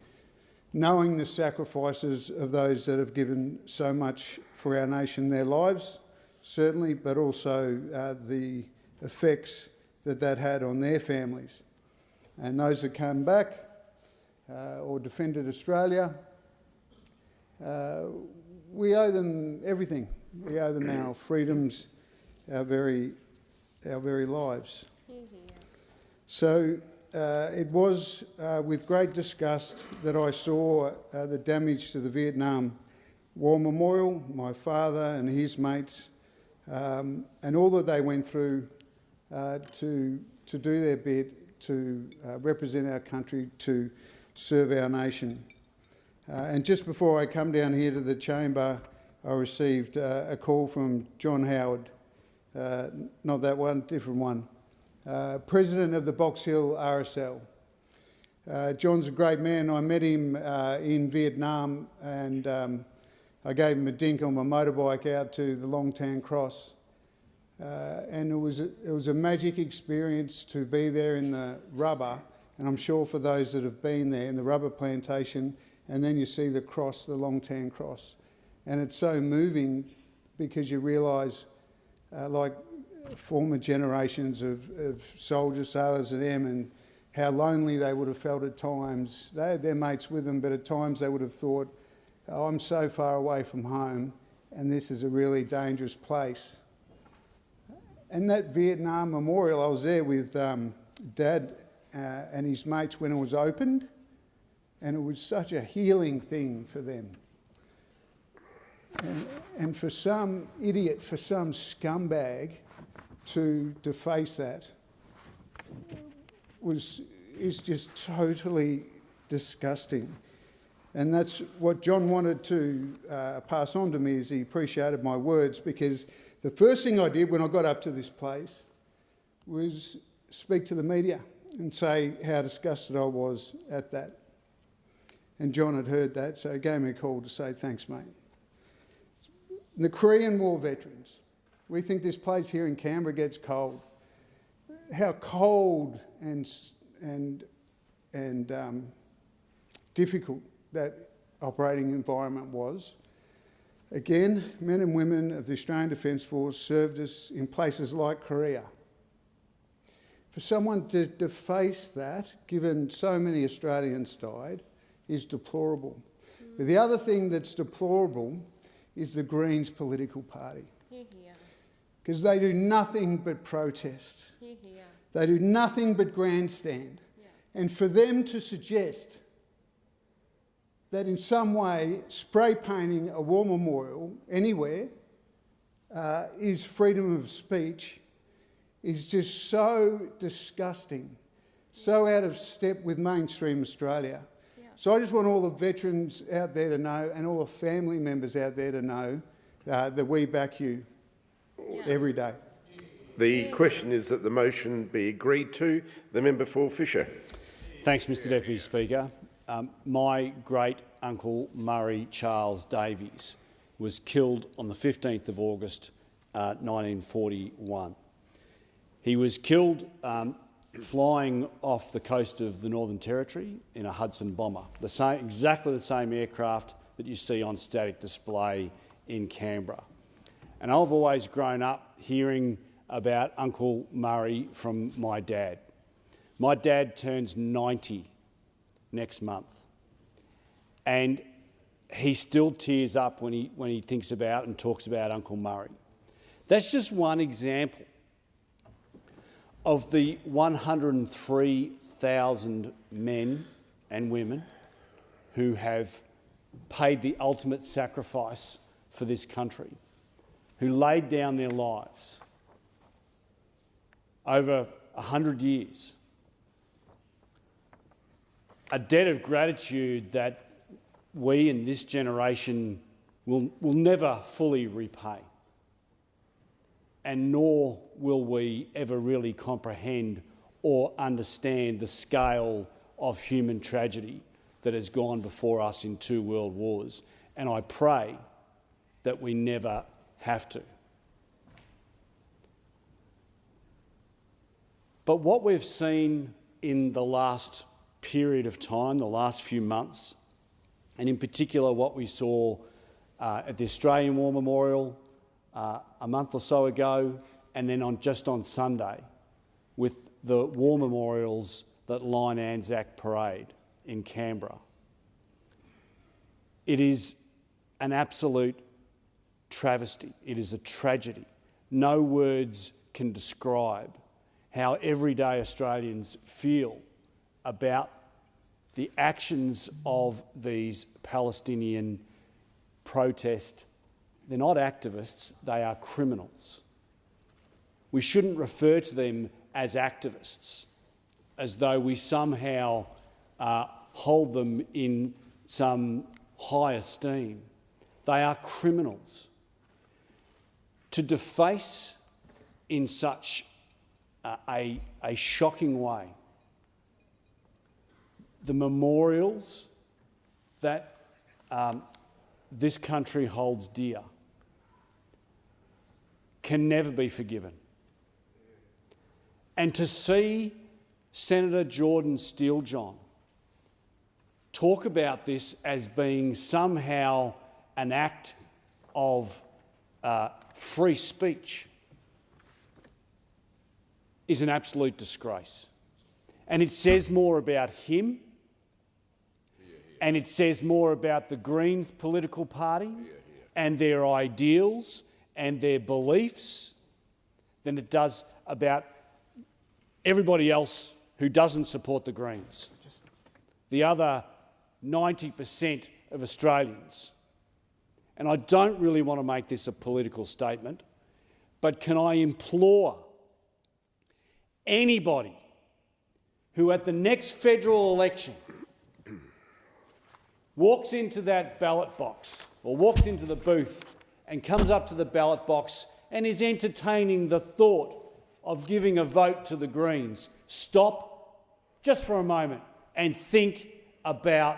knowing the sacrifices of those that have given so much for our nation, their lives, certainly, but also the effects that had on their families. And those that came back or defended Australia, we owe them everything. We owe them our freedoms, our very lives. So it was with great disgust that I saw the damage to the Vietnam War Memorial, my father and his mates, and all that they went through to do their bit to represent our country, to serve our nation. And just before I come down here to the chamber, I received a call from John Howard, not that one, different one, President of the Box Hill RSL. John's a great man. I met him in Vietnam, and I gave him a dink on my motorbike out to the Long Tan Cross. And it was a magic experience to be there in the rubber, and I'm sure for those that have been there in the rubber plantation, and then you see the cross, the Long Tan Cross. And it's so moving because you realise, like former generations of soldiers, sailors and airmen, how lonely they would have felt at times. They had their mates with them, but at times they would have thought, oh, I'm so far away from home and this is a really dangerous place. And that Vietnam Memorial, I was there with Dad and his mates when it was opened, and it was such a healing thing for them. And for some idiot, for some scumbag to deface that is just totally disgusting. And that's what John wanted to pass on to me, is he appreciated my words, because the first thing I did when I got up to this place was speak to the media and say how disgusted I was at that. And John had heard that, so he gave me a call to say, thanks, mate. The Korean War veterans. We think this place here in Canberra gets cold. How cold and difficult that operating environment was. Again, men and women of the Australian Defence Force served us in places like Korea. For someone to deface that, given so many Australians died, is deplorable. But the other thing that's deplorable is the Greens political party. Because they do nothing but protest. They do nothing but grandstand. And for them to suggest that in some way spray painting a war memorial anywhere is freedom of speech is just so disgusting, so out of step with mainstream Australia. So I just want all the veterans out there to know, and all the family members out there to know, that we back you every day. The question is that the motion be agreed to. The member for Fisher. Thanks, Mr Deputy Speaker. My great-uncle Murray Charles Davies was killed on the 15th of August 1941. He was killed flying off the coast of the Northern Territory in a Hudson bomber, exactly the same aircraft that you see on static display in Canberra. And I've always grown up hearing about Uncle Murray from my dad. My dad turns 90 next month, and he still tears up when he thinks about and talks about Uncle Murray. That's just one example of the 103,000 men and women who have paid the ultimate sacrifice for this country, who laid down their lives over 100 years. A debt of gratitude that we in this generation will never fully repay, and nor will we ever really comprehend or understand the scale of human tragedy that has gone before us in 2 world wars, and I pray that we never have to. But what we've seen in the last period of time, the last few months, and in particular what we saw at the Australian War Memorial a month or so ago, and then just on Sunday with the war memorials that line Anzac Parade in Canberra. It is an absolute travesty. It is a tragedy. No words can describe how everyday Australians feel about the actions of these Palestinian protests. They're not activists, they are criminals. We shouldn't refer to them as activists as though we somehow hold them in some high esteem. They are criminals. To deface in such a shocking way the memorials that this country holds dear can never be forgiven. And to see Senator Jordan Steele-John talk about this as being somehow an act of free speech is an absolute disgrace. And it says more about him, and it says more about the Greens political party and their ideals and their beliefs than it does about everybody else who doesn't support the Greens, the other 90% of Australians. And I don't really want to make this a political statement, but can I implore anybody who at the next federal election walks into that ballot box or walks into the booth and comes up to the ballot box and is entertaining the thought of giving a vote to the Greens, stop just for a moment and think about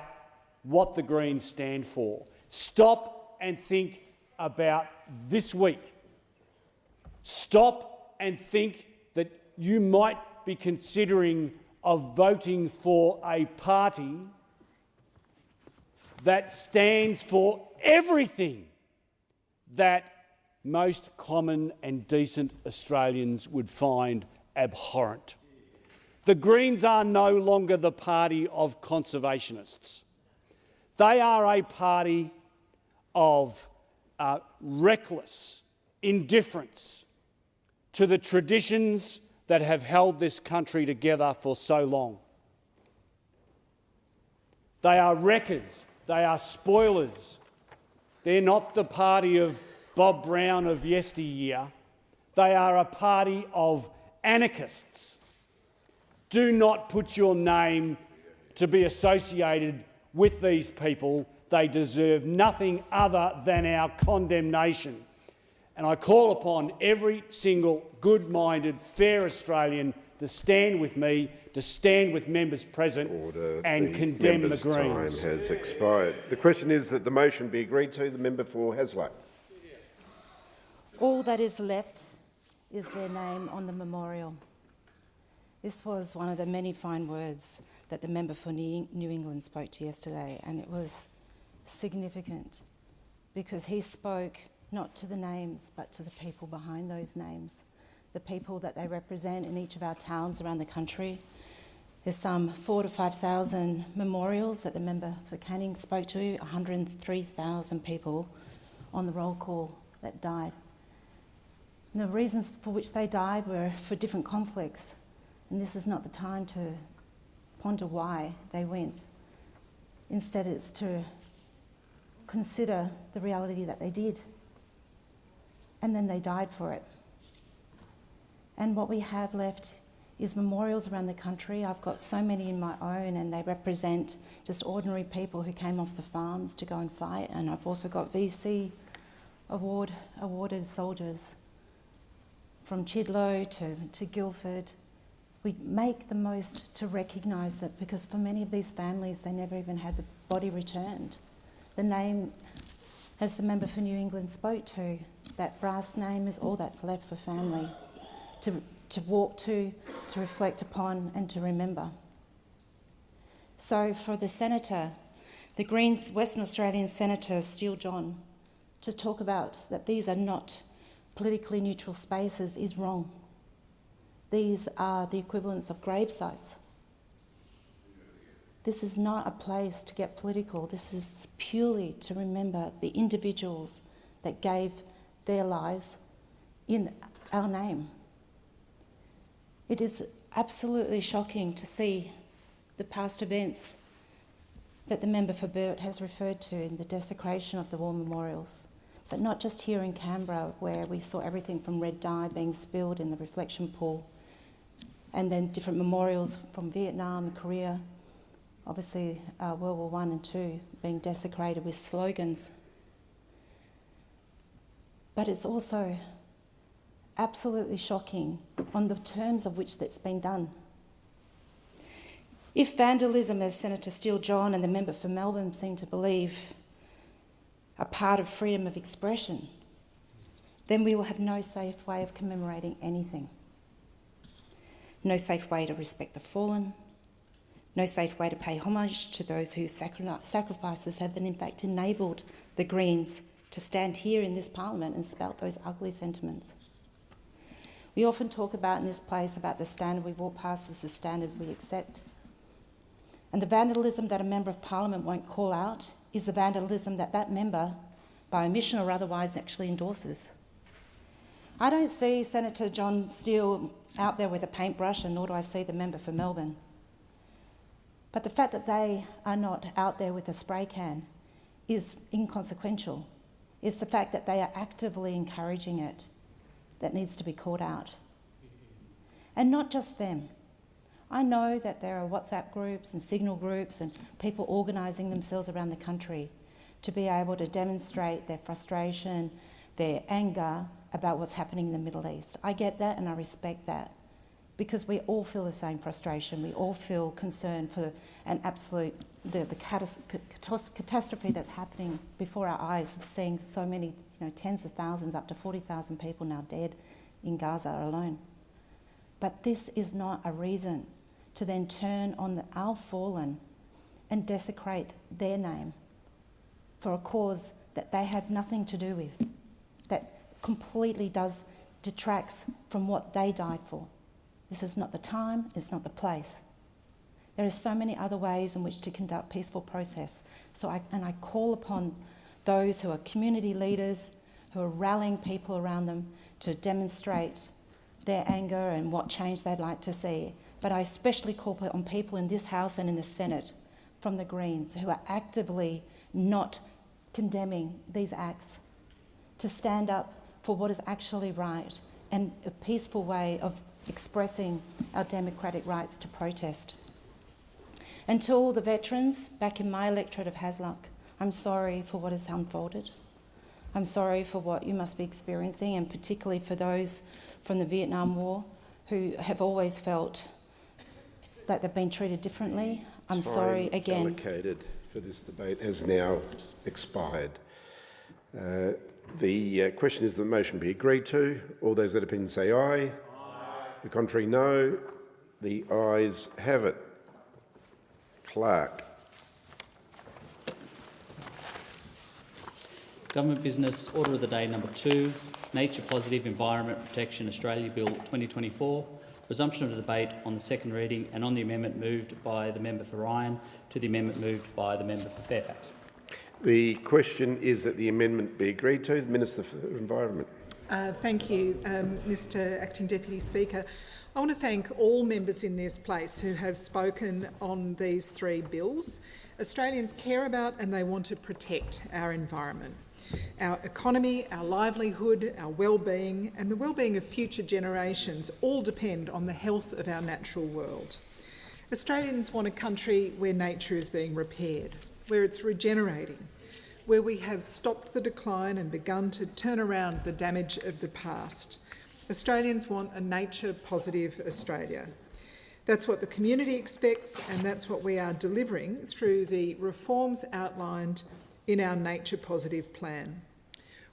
what the Greens stand for. Stop and think about this week. Stop and think that you might be considering of voting for a party that stands for everything that most common and decent Australians would find abhorrent. The Greens are no longer the party of conservationists. They are a party of reckless indifference to the traditions that have held this country together for so long. They are wreckers. They are spoilers. They're not the party of Bob Brown of yesteryear. They are a party of anarchists. Do not put your name to be associated with these people. They deserve nothing other than our condemnation. And I call upon every single good-minded, fair Australian to stand with me, to stand with members present and condemn the Greens. Time has expired. The question is that the motion be agreed to. The member for Hasluck. All that is left is their name on the memorial. This was one of the many fine words that the member for New England spoke to yesterday, and it was significant because he spoke not to the names but to the people behind those names, the people that they represent in each of our towns around the country. There's some 4,000 to 5,000 memorials that the member for Canning spoke to, 103,000 people on the roll call that died. And the reasons for which they died were for different conflicts, and this is not the time to ponder why they went. Instead, it's to consider the reality that they did, and then they died for it. And what we have left is memorials around the country. I've got so many in my own, and they represent just ordinary people who came off the farms to go and fight. And I've also got VC awarded soldiers from Chidlow to Guildford. We make the most to recognise that, because for many of these families, they never even had the body returned. The name, as the member for New England spoke to, that brass name is all that's left for family to walk to reflect upon and to remember. So for the Senator, the Greens Western Australian Senator Steele John, to talk about that these are not politically neutral spaces is wrong. These are the equivalents of grave sites. This is not a place to get political. This is purely to remember the individuals that gave their lives in our name. It is absolutely shocking to see the past events that the member for Burt has referred to in the desecration of the war memorials, but not just here in Canberra, where we saw everything from red dye being spilled in the reflection pool, and then different memorials from Vietnam, Korea, obviously World War I and II being desecrated with slogans. But it's also absolutely shocking on the terms of which that's been done. If vandalism, as Senator Steele John and the member for Melbourne seem to believe, are part of freedom of expression, then we will have no safe way of commemorating anything. No safe way to respect the fallen, no safe way to pay homage to those whose sacrifices have in fact enabled the Greens to stand here in this parliament and spout those ugly sentiments. We often talk about in this place about the standard we walk past as the standard we accept. And the vandalism that a member of parliament won't call out is the vandalism that that member, by omission or otherwise, actually endorses. I don't see Senator John Steele out there with a paintbrush, and nor do I see the member for Melbourne. But the fact that they are not out there with a spray can is inconsequential. It's the fact that they are actively encouraging it that needs to be called out. And not just them. I know that there are WhatsApp groups and Signal groups and people organising themselves around the country to be able to demonstrate their frustration, their anger about what's happening in the Middle East. I get that and I respect that, because we all feel the same frustration. We all feel concern for an absolute, the catastrophe that's happening before our eyes, of seeing so many, tens of thousands, up to 40,000 people now dead in Gaza alone. But this is not a reason to then turn on our fallen and desecrate their name for a cause that they have nothing to do with, that completely detracts from what they died for. This is not the time, it's not the place. There are so many other ways in which to conduct peaceful process. I call upon those who are community leaders, who are rallying people around them to demonstrate their anger and what change they'd like to see. But I especially call on people in this House and in the Senate from the Greens who are actively not condemning these acts, to stand up for what is actually right and a peaceful way of expressing our democratic rights to protest. And to all the veterans back in my electorate of Hasluck, I'm sorry for what has unfolded. I'm sorry for what you must be experiencing, and particularly for those from the Vietnam War who have always felt that they've been treated differently. I'm sorry again. Allocated for this debate has now expired. The question is that the motion be agreed to. All those that opinion say aye. Aye. The contrary, no. The ayes have it. Clerk. Government Business Order of the Day number 2, Nature Positive Environment Protection Australia Bill 2024, resumption of the debate on the second reading and on the amendment moved by the member for Ryan to the amendment moved by the member for Fairfax. The question is that the amendment be agreed to. The Minister for Environment. Thank you, Mr Acting Deputy Speaker. I want to thank all members in this place who have spoken on these three bills. Australians care about and they want to protect our environment. Our economy, our livelihood, our well-being and the well-being of future generations all depend on the health of our natural world. Australians want a country where nature is being repaired, where it's regenerating, where we have stopped the decline and begun to turn around the damage of the past. Australians want a nature-positive Australia. That's what the community expects, and that's what we are delivering through the reforms outlined in our Nature Positive plan.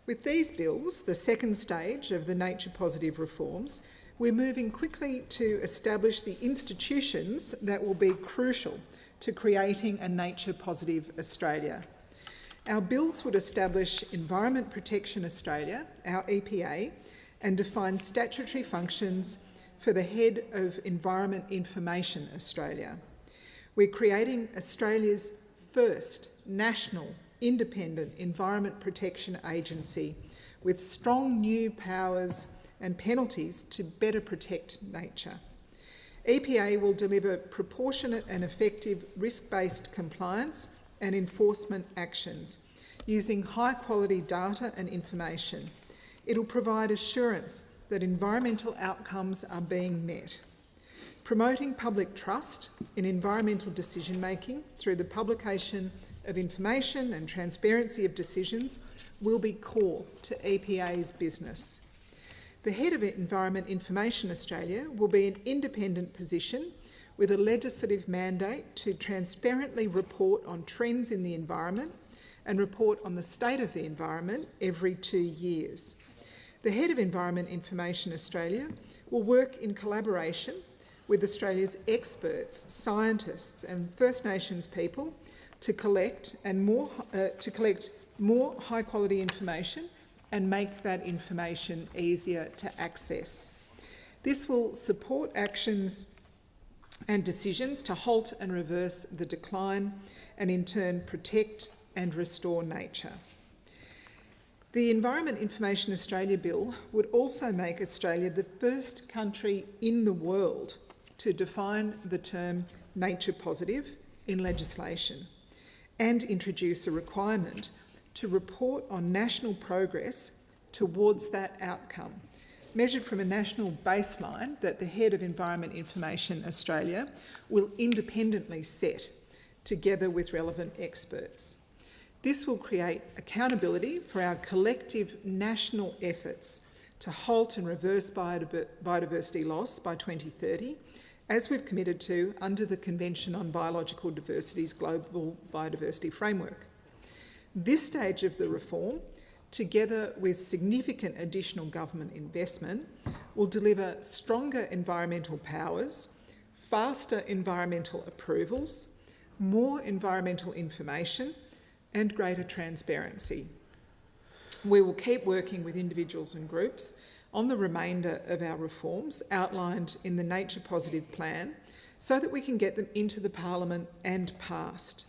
With these bills, the second stage of the Nature Positive reforms, we're moving quickly to establish the institutions that will be crucial to creating a nature-positive Australia. Our bills would establish Environment Protection Australia, our EPA, and define statutory functions for the head of Environment Information Australia. We're creating Australia's first national independent environment protection agency with strong new powers and penalties to better protect nature. EPA will deliver proportionate and effective risk-based compliance and enforcement actions using high-quality data and information. It'll provide assurance that environmental outcomes are being met. Promoting public trust in environmental decision-making through the publication of information and transparency of decisions will be core to EPA's business. The head of Environment Information Australia will be an independent position with a legislative mandate to transparently report on trends in the environment and report on the state of the environment every 2 years. The head of Environment Information Australia will work in collaboration with Australia's experts, scientists and First Nations people to collect more high-quality information and make that information easier to access. This will support actions and decisions to halt and reverse the decline and in turn protect and restore nature. The Environment Information Australia Bill would also make Australia the first country in the world to define the term nature positive in legislation and introduce a requirement to report on national progress towards that outcome, measured from a national baseline that the head of Environment Information Australia will independently set together with relevant experts. This will create accountability for our collective national efforts to halt and reverse biodiversity loss by 2030, as we've committed to under the Convention on Biological Diversity's Global Biodiversity Framework. This stage of the reform, together with significant additional government investment, will deliver stronger environmental powers, faster environmental approvals, more environmental information and greater transparency. We will keep working with individuals and groups on the remainder of our reforms outlined in the Nature Positive Plan so that we can get them into the Parliament and passed.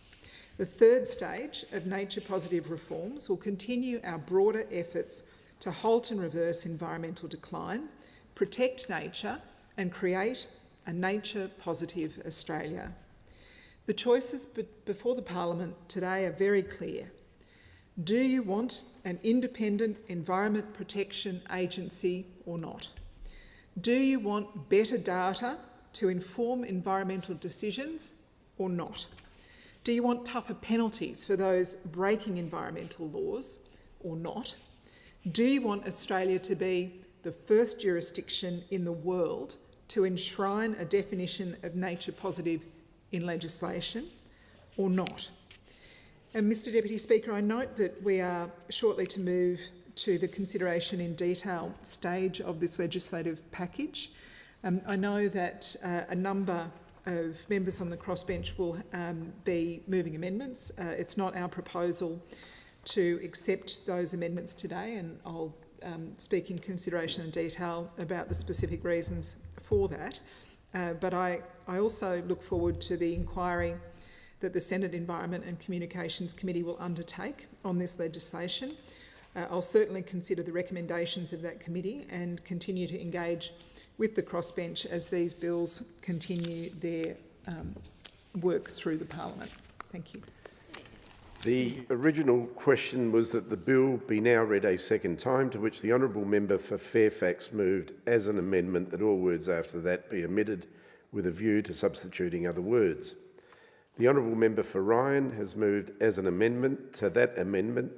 The third stage of Nature Positive reforms will continue our broader efforts to halt and reverse environmental decline, protect nature and create a nature positive Australia. The choices before the Parliament today are very clear. Do you want an independent Environment Protection Agency or not? Do you want better data to inform environmental decisions or not? Do you want tougher penalties for those breaking environmental laws or not? Do you want Australia to be the first jurisdiction in the world to enshrine a definition of nature positive in legislation or not? And Mr Deputy Speaker, I note that we are shortly to move to the consideration in detail stage of this legislative package. I know that a number of members on the crossbench will be moving amendments. It's not our proposal to accept those amendments today, and I'll speak in consideration in detail about the specific reasons for that. But I also look forward to the inquiry that the Senate Environment and Communications Committee will undertake on this legislation. I'll certainly consider the recommendations of that committee and continue to engage with the crossbench as these bills continue their work through the Parliament. Thank you. The original question was that the bill be now read a second time, to which the honourable member for Fairfax moved as an amendment that all words after that be omitted with a view to substituting other words. The honourable member for Ryan has moved as an amendment to that amendment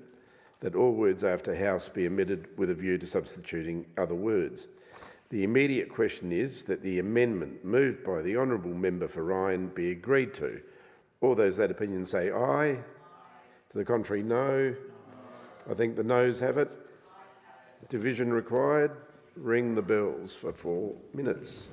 that all words after House be omitted with a view to substituting other words. The immediate question is that the amendment moved by the honourable member for Ryan be agreed to. All those that opinion say aye. To the contrary, no. I think the noes have it. Division required. Ring the bells for 4 minutes.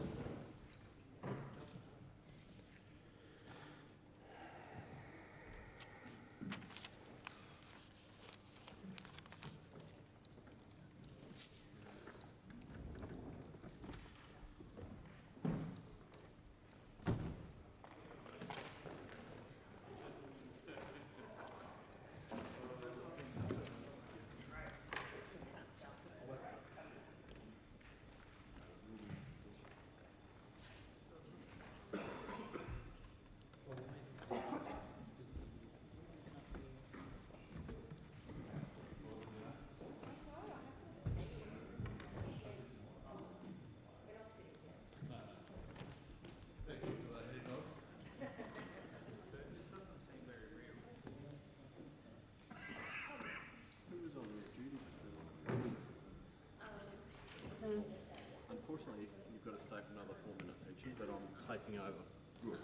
Unfortunately, you've got to stay for another 4 minutes each, but I'm taking over. Good.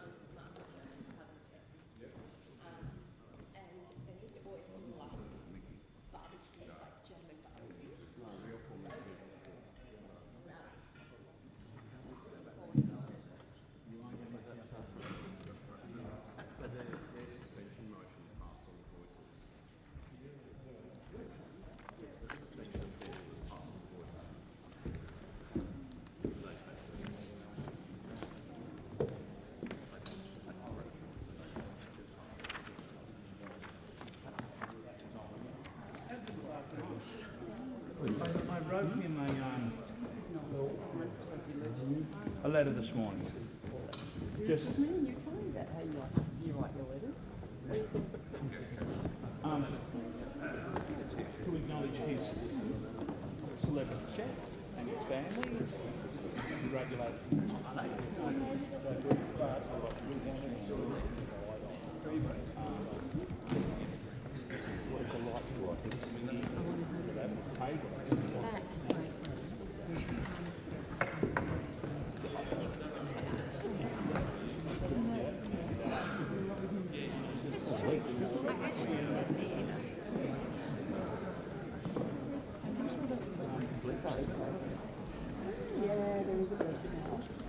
I wrote him a letter this morning. Just you tell me about how you write your letters. to acknowledge his celebrity chef and his family. Congratulations. Yeah, there is a bit now.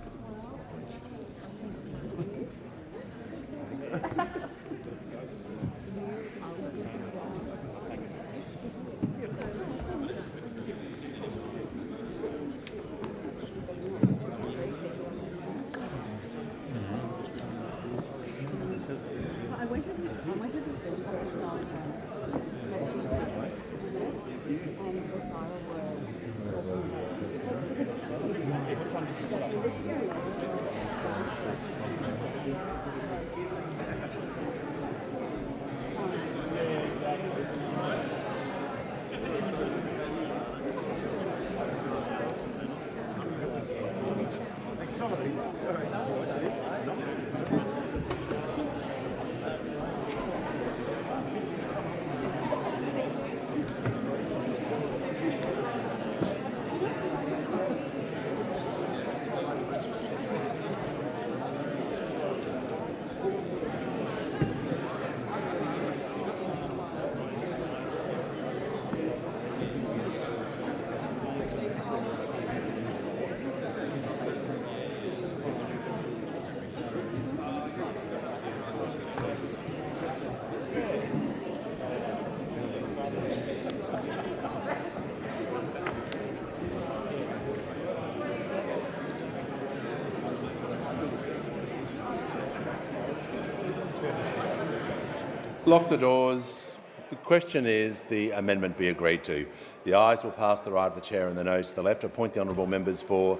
Lock the doors. The question is the amendment be agreed to. The ayes will pass to the right of the chair and the noes to the left. Appoint the honourable members for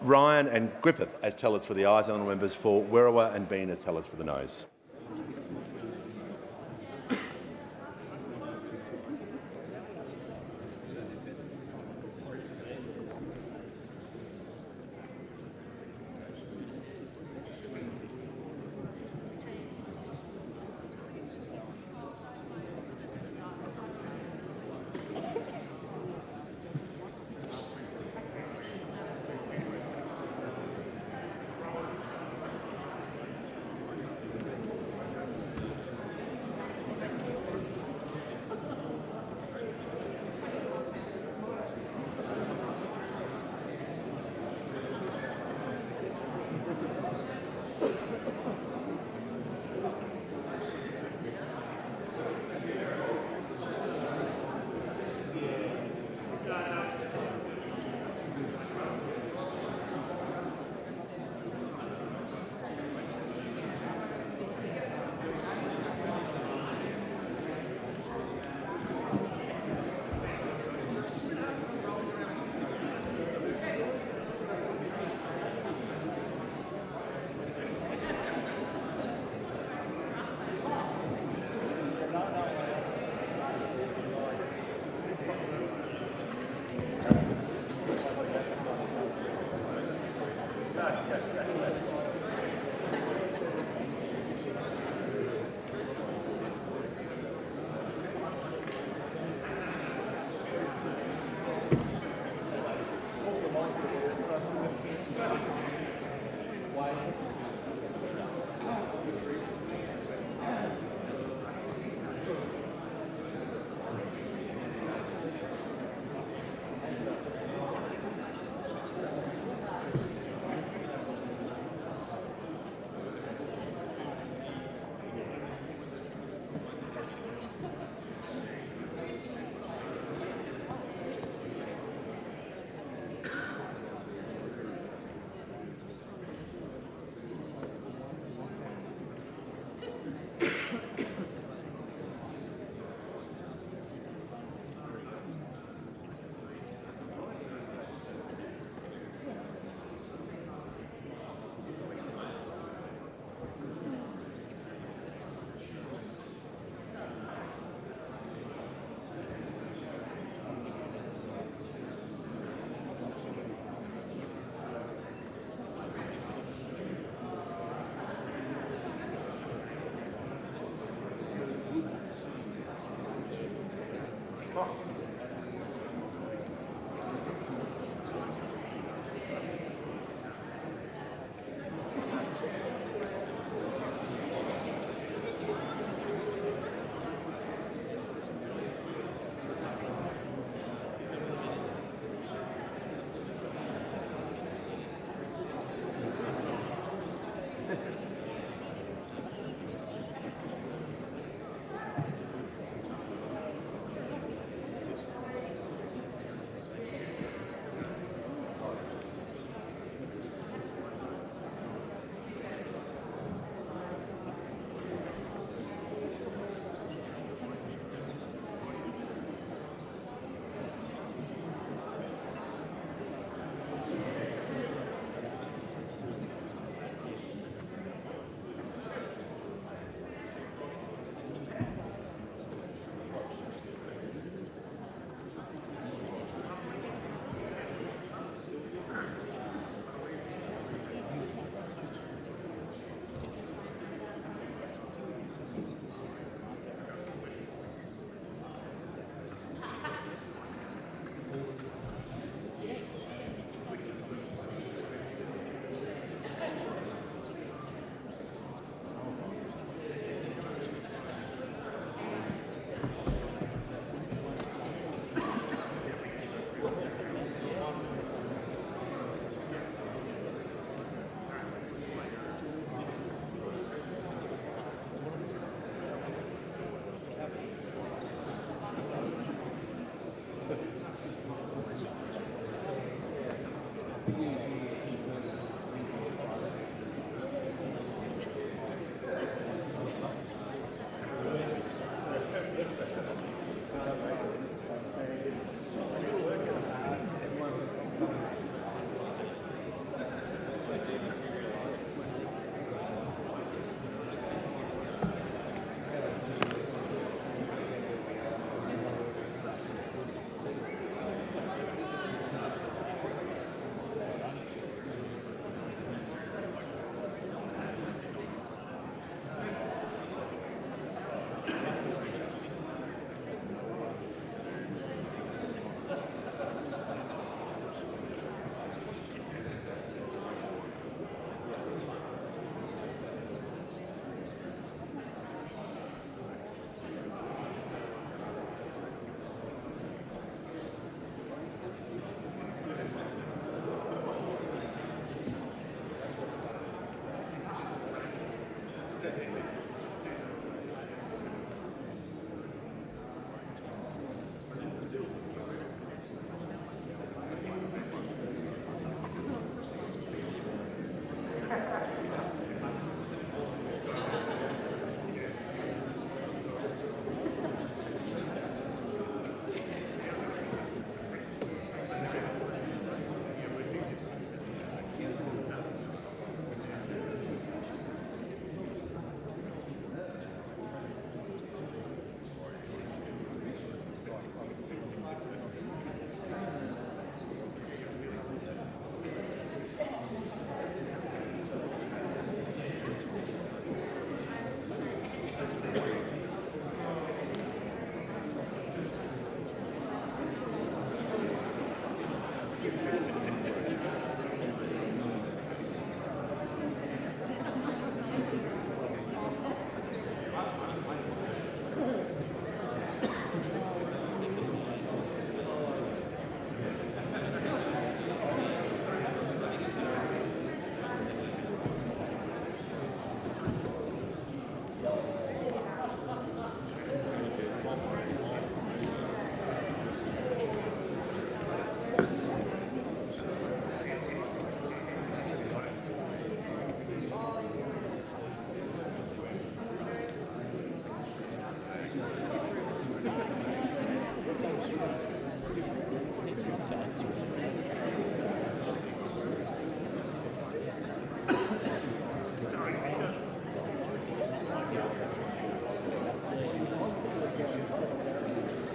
Ryan and Griffith as tellers for the ayes, and honourable members for Werriwa and Bean as tellers for the noes.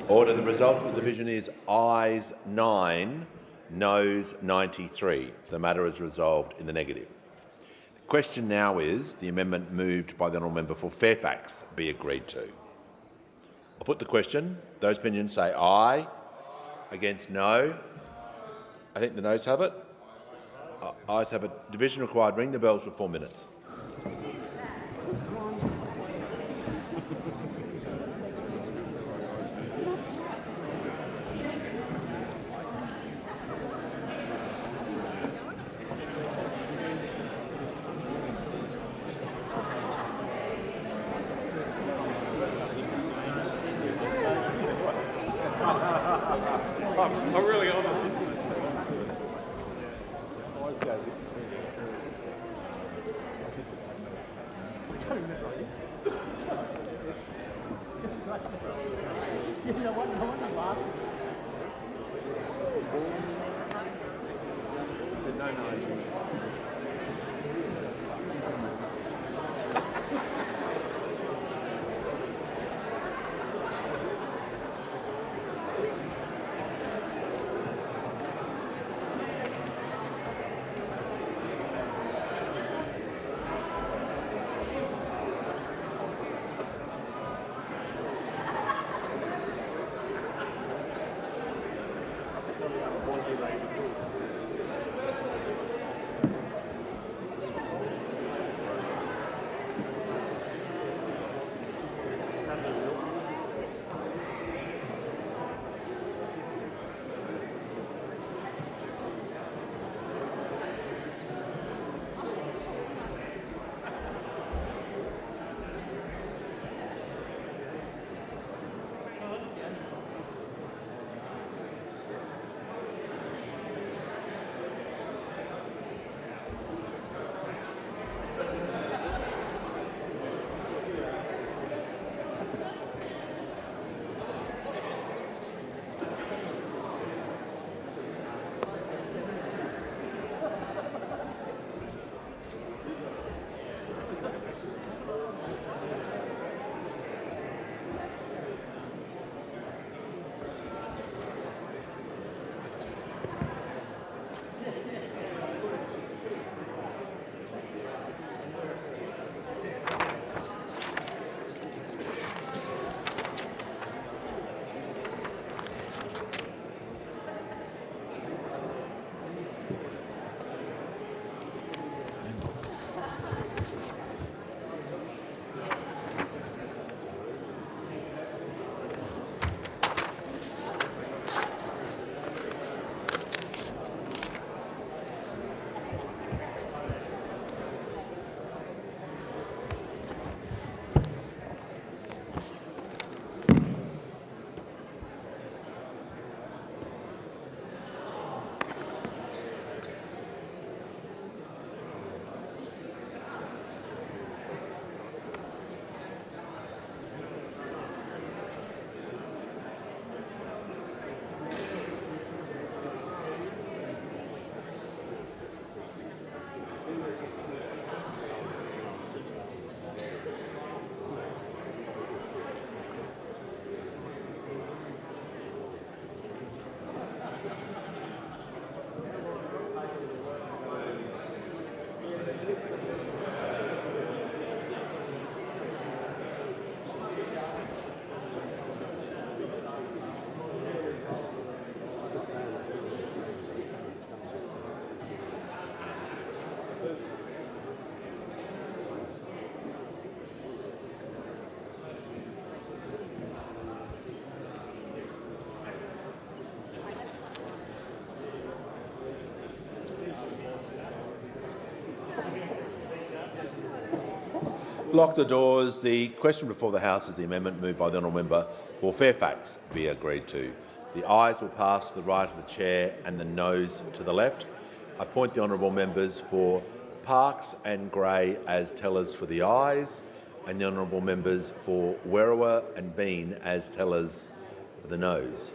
Order. The result of the division is ayes 9, noes 93. The matter is resolved in the negative. The question now is the amendment moved by the honourable member for Fairfax be agreed to. I'll put the question. Those opinions say aye. Against no. I think the noes have it. Ayes have it. Division required. Ring the bells for 4 minutes. I'm really on it. Always go this. I can't remember. You know what? No one laughed. He said no. Lock the doors. The question before the House is the amendment moved by the honourable member for Fairfax be agreed to. The ayes will pass to the right of the chair and the noes to the left. I point the honourable members for Parkes and Gray as tellers for the ayes, and the honourable members for Werriwa and Bean as tellers for the noes.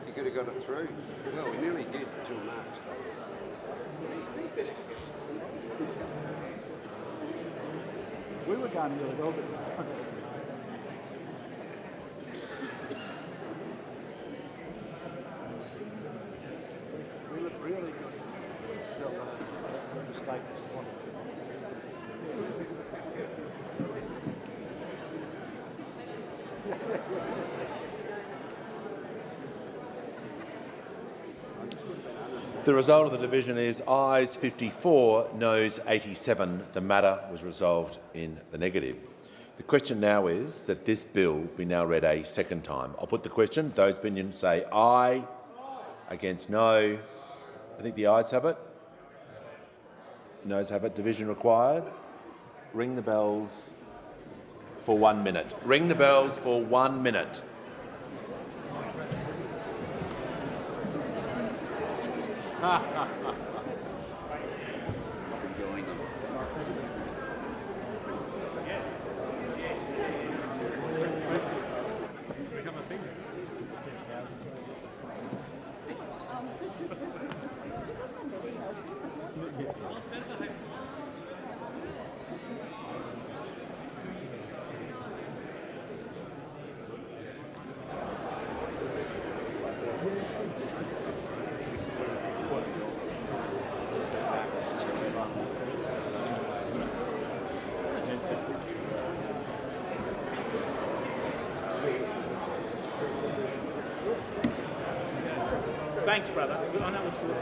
You could have got it through. Well, we nearly did till March. We were going really well, but we look really good. Still got a mistake this one. The result of the division is ayes 54, noes 87. The matter was resolved in the negative. The question now is that this bill be now read a second time. I'll put the question. Those opinions say aye. Against no. I think the ayes have it. Noes have it. Division required. Ring the bells for 1 minute. Ring the bells for 1 minute. Thanks, brother. I know it's short.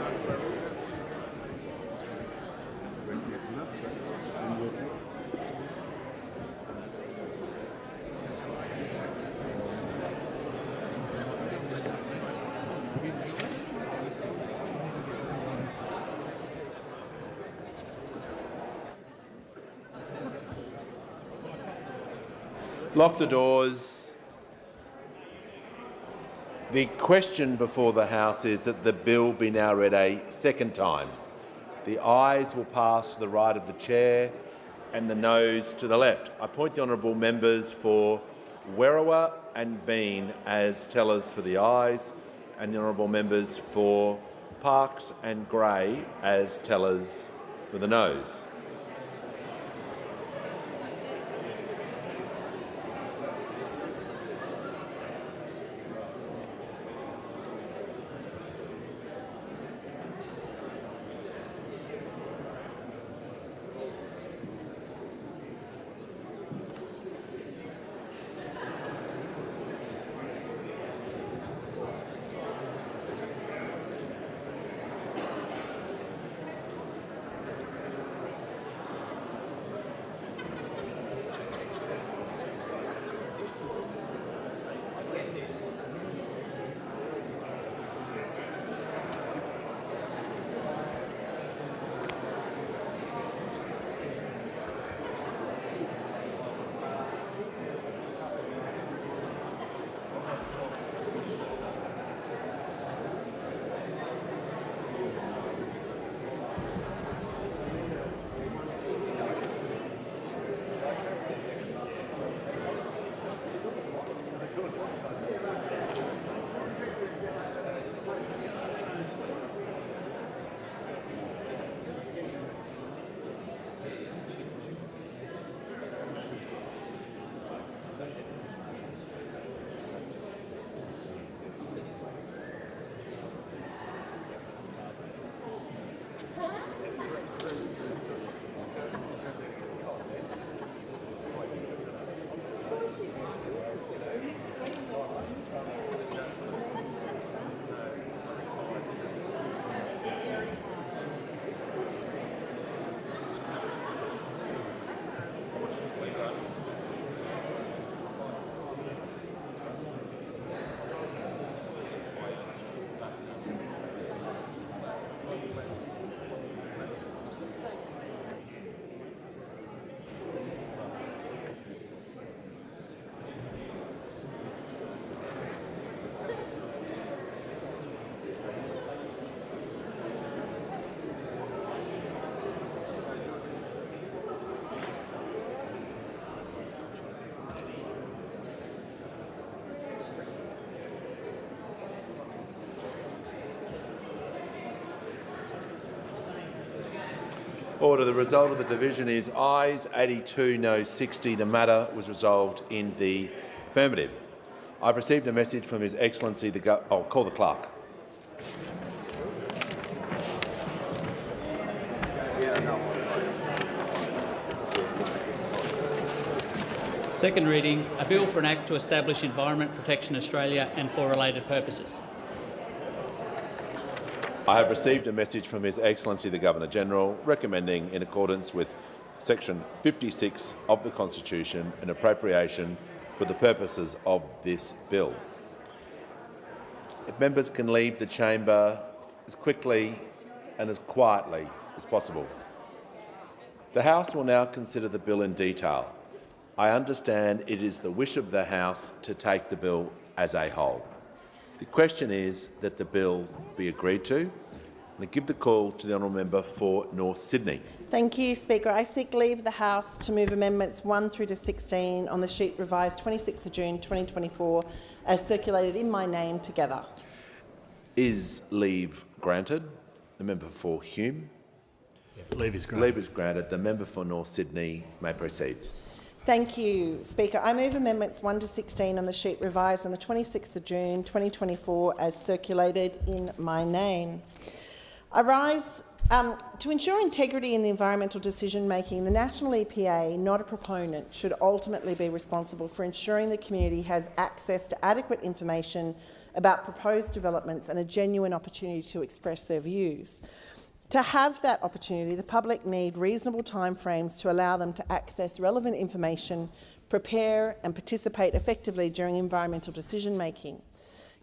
Lock the doors. The question before the House is that the bill be now read a second time. The ayes will pass to the right of the chair and the noes to the left. I appoint the honourable members for Werriwa and Bean as tellers for the ayes, and the honourable members for Parkes and Grey as tellers for the noes. Order. The result of the division is ayes 82, no 60. The matter was resolved in the affirmative. I've received a message from His Excellency the I'll call the clerk. Second reading, a bill for an act to establish Environment Protection Australia and for related purposes. I have received a message from His Excellency the Governor-General recommending, in accordance with Section 56 of the Constitution, an appropriation for the purposes of this bill. If members can leave the chamber as quickly and as quietly as possible. The House will now consider the bill in detail. I understand it is the wish of the House to take the bill as a whole. The question is that the bill be agreed to. And I give the call to the honourable member for North Sydney. Thank you, Speaker. I seek leave of the House to move amendments 1 through to 16 on the sheet revised 26th of June 2024 as circulated in my name together. Is leave granted? The member for Hume. Leave is granted. Leave is granted. The member for North Sydney may proceed. Thank you, Speaker. I move amendments 1 to 16 on the sheet revised on the 26th of June 2024 as circulated in my name. I rise to ensure integrity in the environmental decision-making. The National EPA, not a proponent, should ultimately be responsible for ensuring the community has access to adequate information about proposed developments and a genuine opportunity to express their views. To have that opportunity, the public need reasonable timeframes to allow them to access relevant information, prepare and participate effectively during environmental decision-making.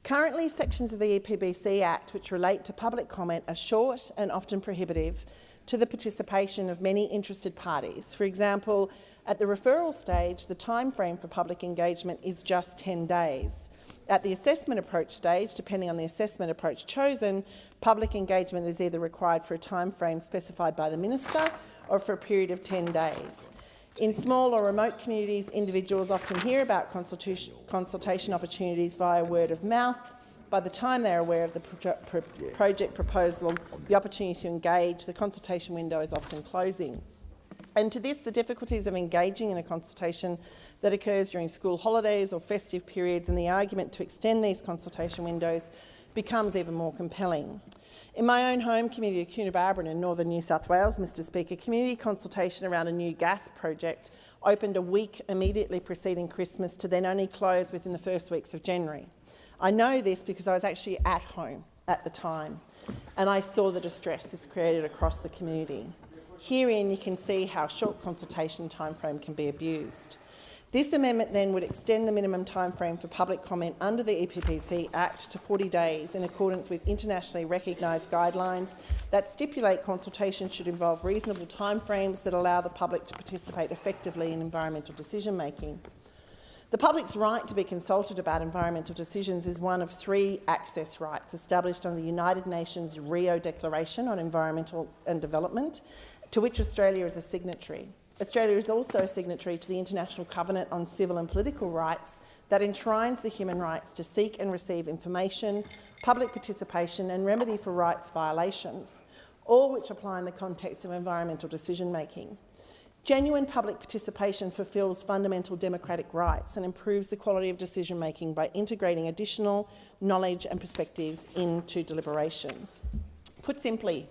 Currently, sections of the EPBC Act which relate to public comment are short and often prohibitive, to the participation of many interested parties. For example, at the referral stage, the timeframe for public engagement is just 10 days. At the assessment approach stage, depending on the assessment approach chosen, public engagement is either required for a timeframe specified by the Minister or for a period of 10 days. In small or remote communities, individuals often hear about consultation opportunities via word of mouth. By the time they are aware of the project proposal, the opportunity to engage, the consultation window is often closing. And to this, the difficulties of engaging in a consultation that occurs during school holidays or festive periods, and the argument to extend these consultation windows becomes even more compelling. In my own home community of Coonabarabran in northern New South Wales, Mr Speaker, community consultation around a new gas project opened a week immediately preceding Christmas to then only close within the first weeks of January. I know this because I was actually at home at the time, and I saw the distress this created across the community. Herein you can see how short consultation timeframe can be abused. This amendment then would extend the minimum timeframe for public comment under the EPBC Act to 40 days in accordance with internationally recognised guidelines that stipulate consultation should involve reasonable timeframes that allow the public to participate effectively in environmental decision-making. The public's right to be consulted about environmental decisions is one of 3 access rights established under the United Nations Rio Declaration on Environmental and Development, to which Australia is a signatory. Australia is also a signatory to the International Covenant on Civil and Political Rights that enshrines the human rights to seek and receive information, public participation and remedy for rights violations, all which apply in the context of environmental decision-making. Genuine public participation fulfils fundamental democratic rights and improves the quality of decision-making by integrating additional knowledge and perspectives into deliberations. Put simply,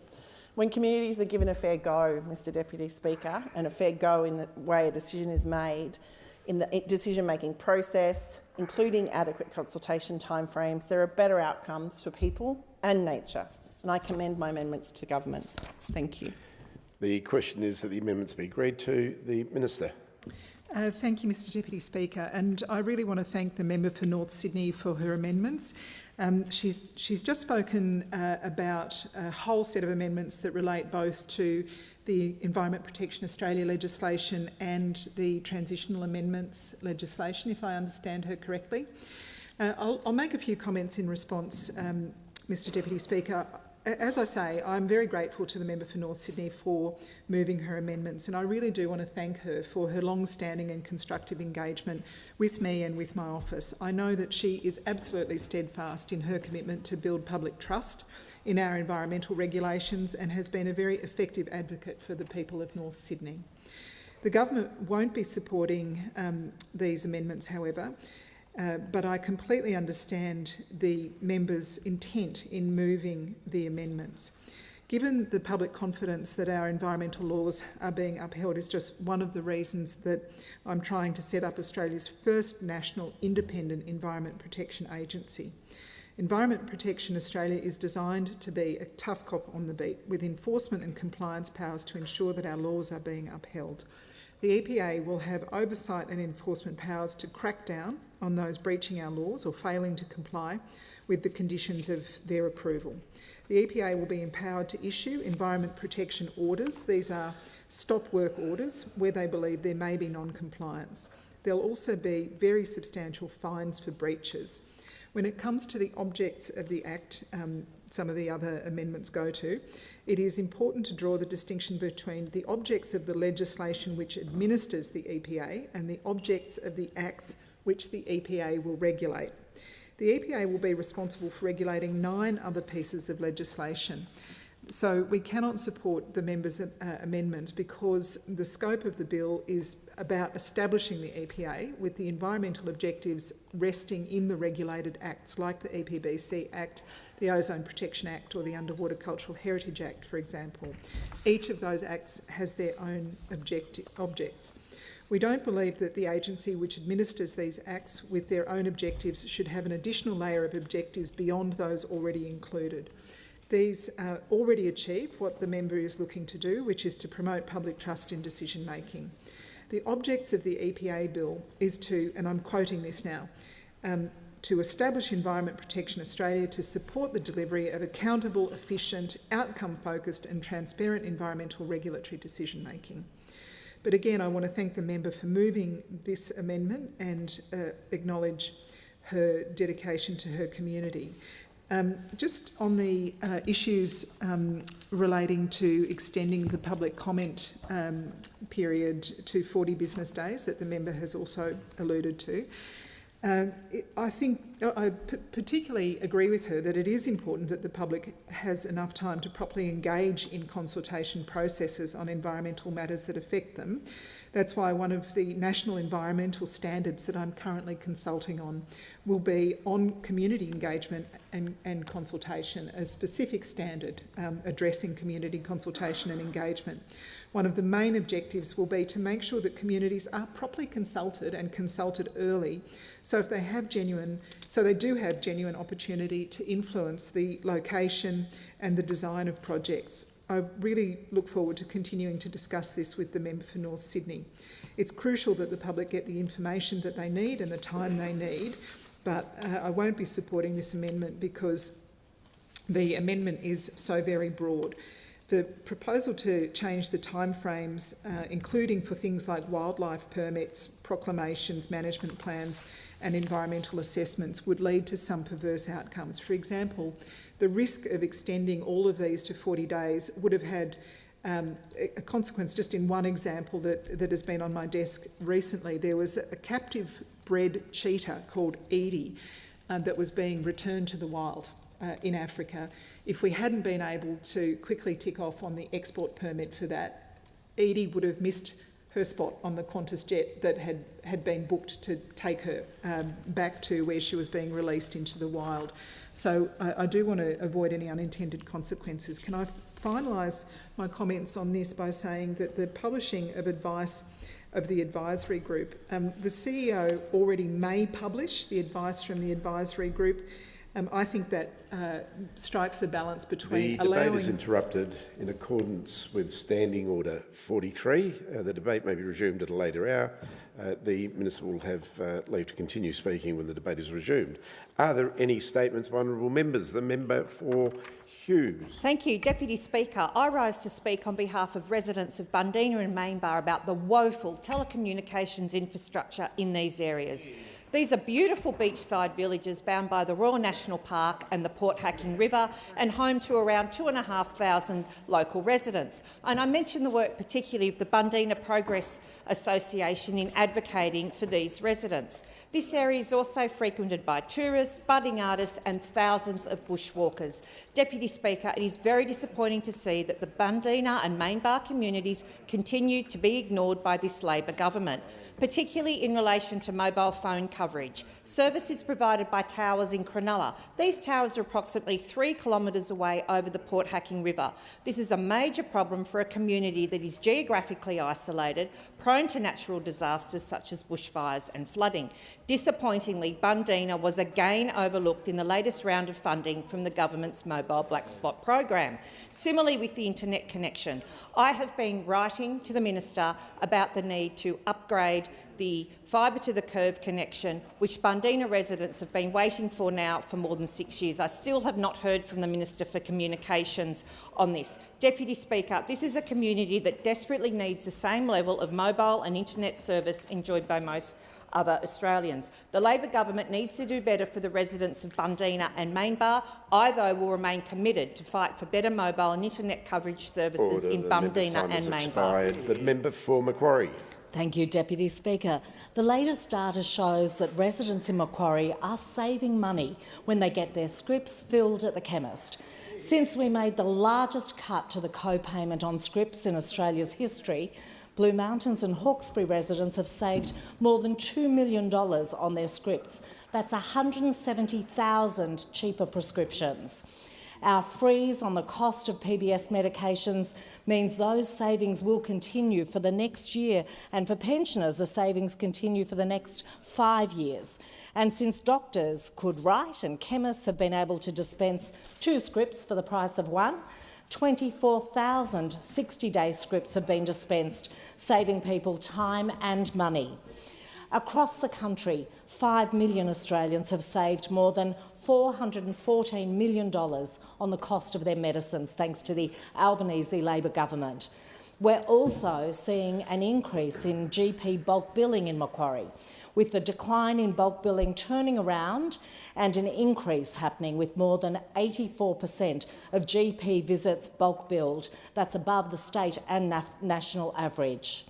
when communities are given a fair go, Mr Deputy Speaker, and a fair go in the way a decision is made in the decision-making process, including adequate consultation timeframes, there are better outcomes for people and nature. And I commend my amendments to government. Thank you. The question is that the amendments be agreed to. The Minister. Thank you, Mr Deputy Speaker, and I really want to thank the member for North Sydney for her amendments. She's just spoken about a whole set of amendments that relate both to the Environment Protection Australia legislation and the transitional amendments legislation, if I understand her correctly. I'll make a few comments in response, Mr Deputy Speaker. As I say, I'm very grateful to the member for North Sydney for moving her amendments, and I really do want to thank her for her long-standing and constructive engagement with me and with my office. I know that she is absolutely steadfast in her commitment to build public trust in our environmental regulations and has been a very effective advocate for the people of North Sydney. The government won't be supporting these amendments, however, but I completely understand the member's intent in moving the amendments. Given the public confidence that our environmental laws are being upheld is just one of the reasons that I'm trying to set up Australia's first national independent environment protection agency. Environment Protection Australia is designed to be a tough cop on the beat, with enforcement and compliance powers to ensure that our laws are being upheld. The EPA will have oversight and enforcement powers to crack down on those breaching our laws or failing to comply with the conditions of their approval. The EPA will be empowered to issue environment protection orders. These are stop work orders where they believe there may be non-compliance. There'll also be very substantial fines for breaches. When it comes to the objects of the Act, some of the other amendments go to, it is important to draw the distinction between the objects of the legislation which administers the EPA and the objects of the acts which the EPA will regulate. The EPA will be responsible for regulating 9 other pieces of legislation. So we cannot support the members' amendments because the scope of the bill is about establishing the EPA with the environmental objectives resting in the regulated acts like the EPBC Act, the Ozone Protection Act or the Underwater Cultural Heritage Act, for example. Each of those acts has their own objects. We don't believe that the agency which administers these acts with their own objectives should have an additional layer of objectives beyond those already included. These already achieve what the member is looking to do, which is to promote public trust in decision making. The objects of the EPA bill is to, and I'm quoting this now, to establish Environment Protection Australia to support the delivery of accountable, efficient, outcome-focused and transparent environmental regulatory decision-making. But again, I want to thank the member for moving this amendment and acknowledge her dedication to her community. Just on the issues relating to extending the public comment period to 40 business days that the member has also alluded to, I think I particularly agree with her that it is important that the public has enough time to properly engage in consultation processes on environmental matters that affect them. That's why one of the national environmental standards that I'm currently consulting on will be on community engagement and consultation, a specific standard addressing community consultation and engagement. One of the main objectives will be to make sure that communities are properly consulted and consulted early, so if they do have genuine opportunity to influence the location and the design of projects. I really look forward to continuing to discuss this with the member for North Sydney. It's crucial that the public get the information that they need and the time they need, but I won't be supporting this amendment because the amendment is so very broad. The proposal to change the timeframes, including for things like wildlife permits, proclamations, management plans and environmental assessments, would lead to some perverse outcomes. For example, the risk of extending all of these to 40 days would have had a consequence. Just in one example that has been on my desk recently, there was a captive bred cheetah called Edie that was being returned to the wild in Africa. If we hadn't been able to quickly tick off on the export permit for that, Edie would have missed her spot on the Qantas jet that had been booked to take her back to where she was being released into the wild. So I do want to avoid any unintended consequences. Can I finalise my comments on this by saying that the publishing of advice of the advisory group, the CEO already may publish the advice from the advisory group. I think that strikes a balance between allowing... The debate is interrupted in accordance with Standing Order 43. The debate may be resumed at a later hour. The Minister will have leave to continue speaking when the debate is resumed. Are there any statements by honourable members? The member for Hughes. Thank you, Deputy Speaker. I rise to speak on behalf of residents of Bundeena and Mainbar about the woeful telecommunications infrastructure in these areas. These are beautiful beachside villages bound by the Royal National Park and the Port Hacking River and home to around 2,500 local residents. And I mention the work particularly of the Bundeena Progress Association in advocating for these residents. This area is also frequented by tourists, budding artists and thousands of bushwalkers. Deputy Speaker, it is very disappointing to see that the Bundeena and Mainbar communities continue to be ignored by this Labor government, particularly in relation to mobile phone coverage. Service is provided by towers in Cronulla. These towers are approximately 3 kilometres away over the Port Hacking River. This is a major problem for a community that is geographically isolated, prone to natural disasters such as bushfires and flooding. Disappointingly, Bundeena was again overlooked in the latest round of funding from the government's Mobile Black Spot program. Similarly with the internet connection, I have been writing to the Minister about the need to upgrade the fibre to the curb connection, which Bundeena residents have been waiting for now for more than 6 years. I still have not heard from the Minister for Communications on this. Deputy Speaker, this is a community that desperately needs the same level of mobile and internet service enjoyed by most other Australians. The Labor government needs to do better for the residents of Bundeena and Mainbar. I, though, will remain committed to fight for better mobile and internet coverage services in Bundeena and Mainbar. The member for Macquarie. Thank you, Deputy Speaker. The latest data shows that residents in Macquarie are saving money when they get their scripts filled at the chemist. Since we made the largest cut to the co-payment on scripts in Australia's history, Blue Mountains and Hawkesbury residents have saved more than $2 million on their scripts. That's 170,000 cheaper prescriptions. Our freeze on the cost of PBS medications means those savings will continue for the next year, and for pensioners, the savings continue for the next 5 years. And since doctors could write and chemists have been able to dispense 2 scripts for the price of 1, 24,000 60-day scripts have been dispensed, saving people time and money. across the country, 5 million Australians have saved more than $414 million on the cost of their medicines, thanks to the Albanese Labor government. We're also seeing an increase in GP bulk billing in Macquarie, with the decline in bulk billing turning around and an increase happening with more than 84% of GP visits bulk billed. That's above the state and national average.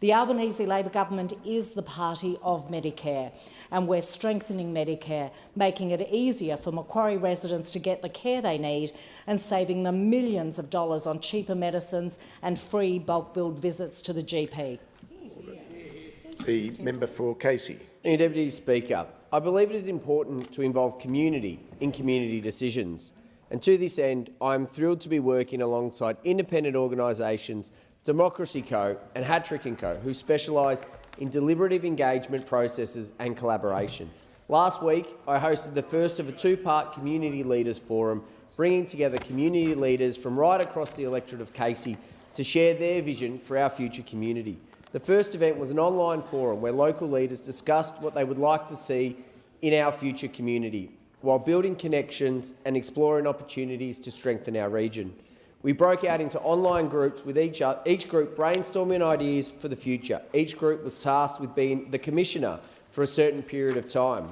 The Albanese Labor government is the party of Medicare, and we're strengthening Medicare, making it easier for Macquarie residents to get the care they need and saving them millions of dollars on cheaper medicines and free bulk billed visits to the GP. The member for Casey. Deputy Speaker, I believe it is important to involve community in community decisions. And to this end, I am thrilled to be working alongside independent organisations Democracy Co and Hattrick & Co, who specialise in deliberative engagement processes and collaboration. Last week, I hosted the first of a two-part Community Leaders Forum, bringing together community leaders from right across the electorate of Casey to share their vision for our future community. The first event was an online forum where local leaders discussed what they would like to see in our future community, while building connections and exploring opportunities to strengthen our region. We broke out into online groups with each group brainstorming ideas for the future. Each group was tasked with being the commissioner for a certain period of time.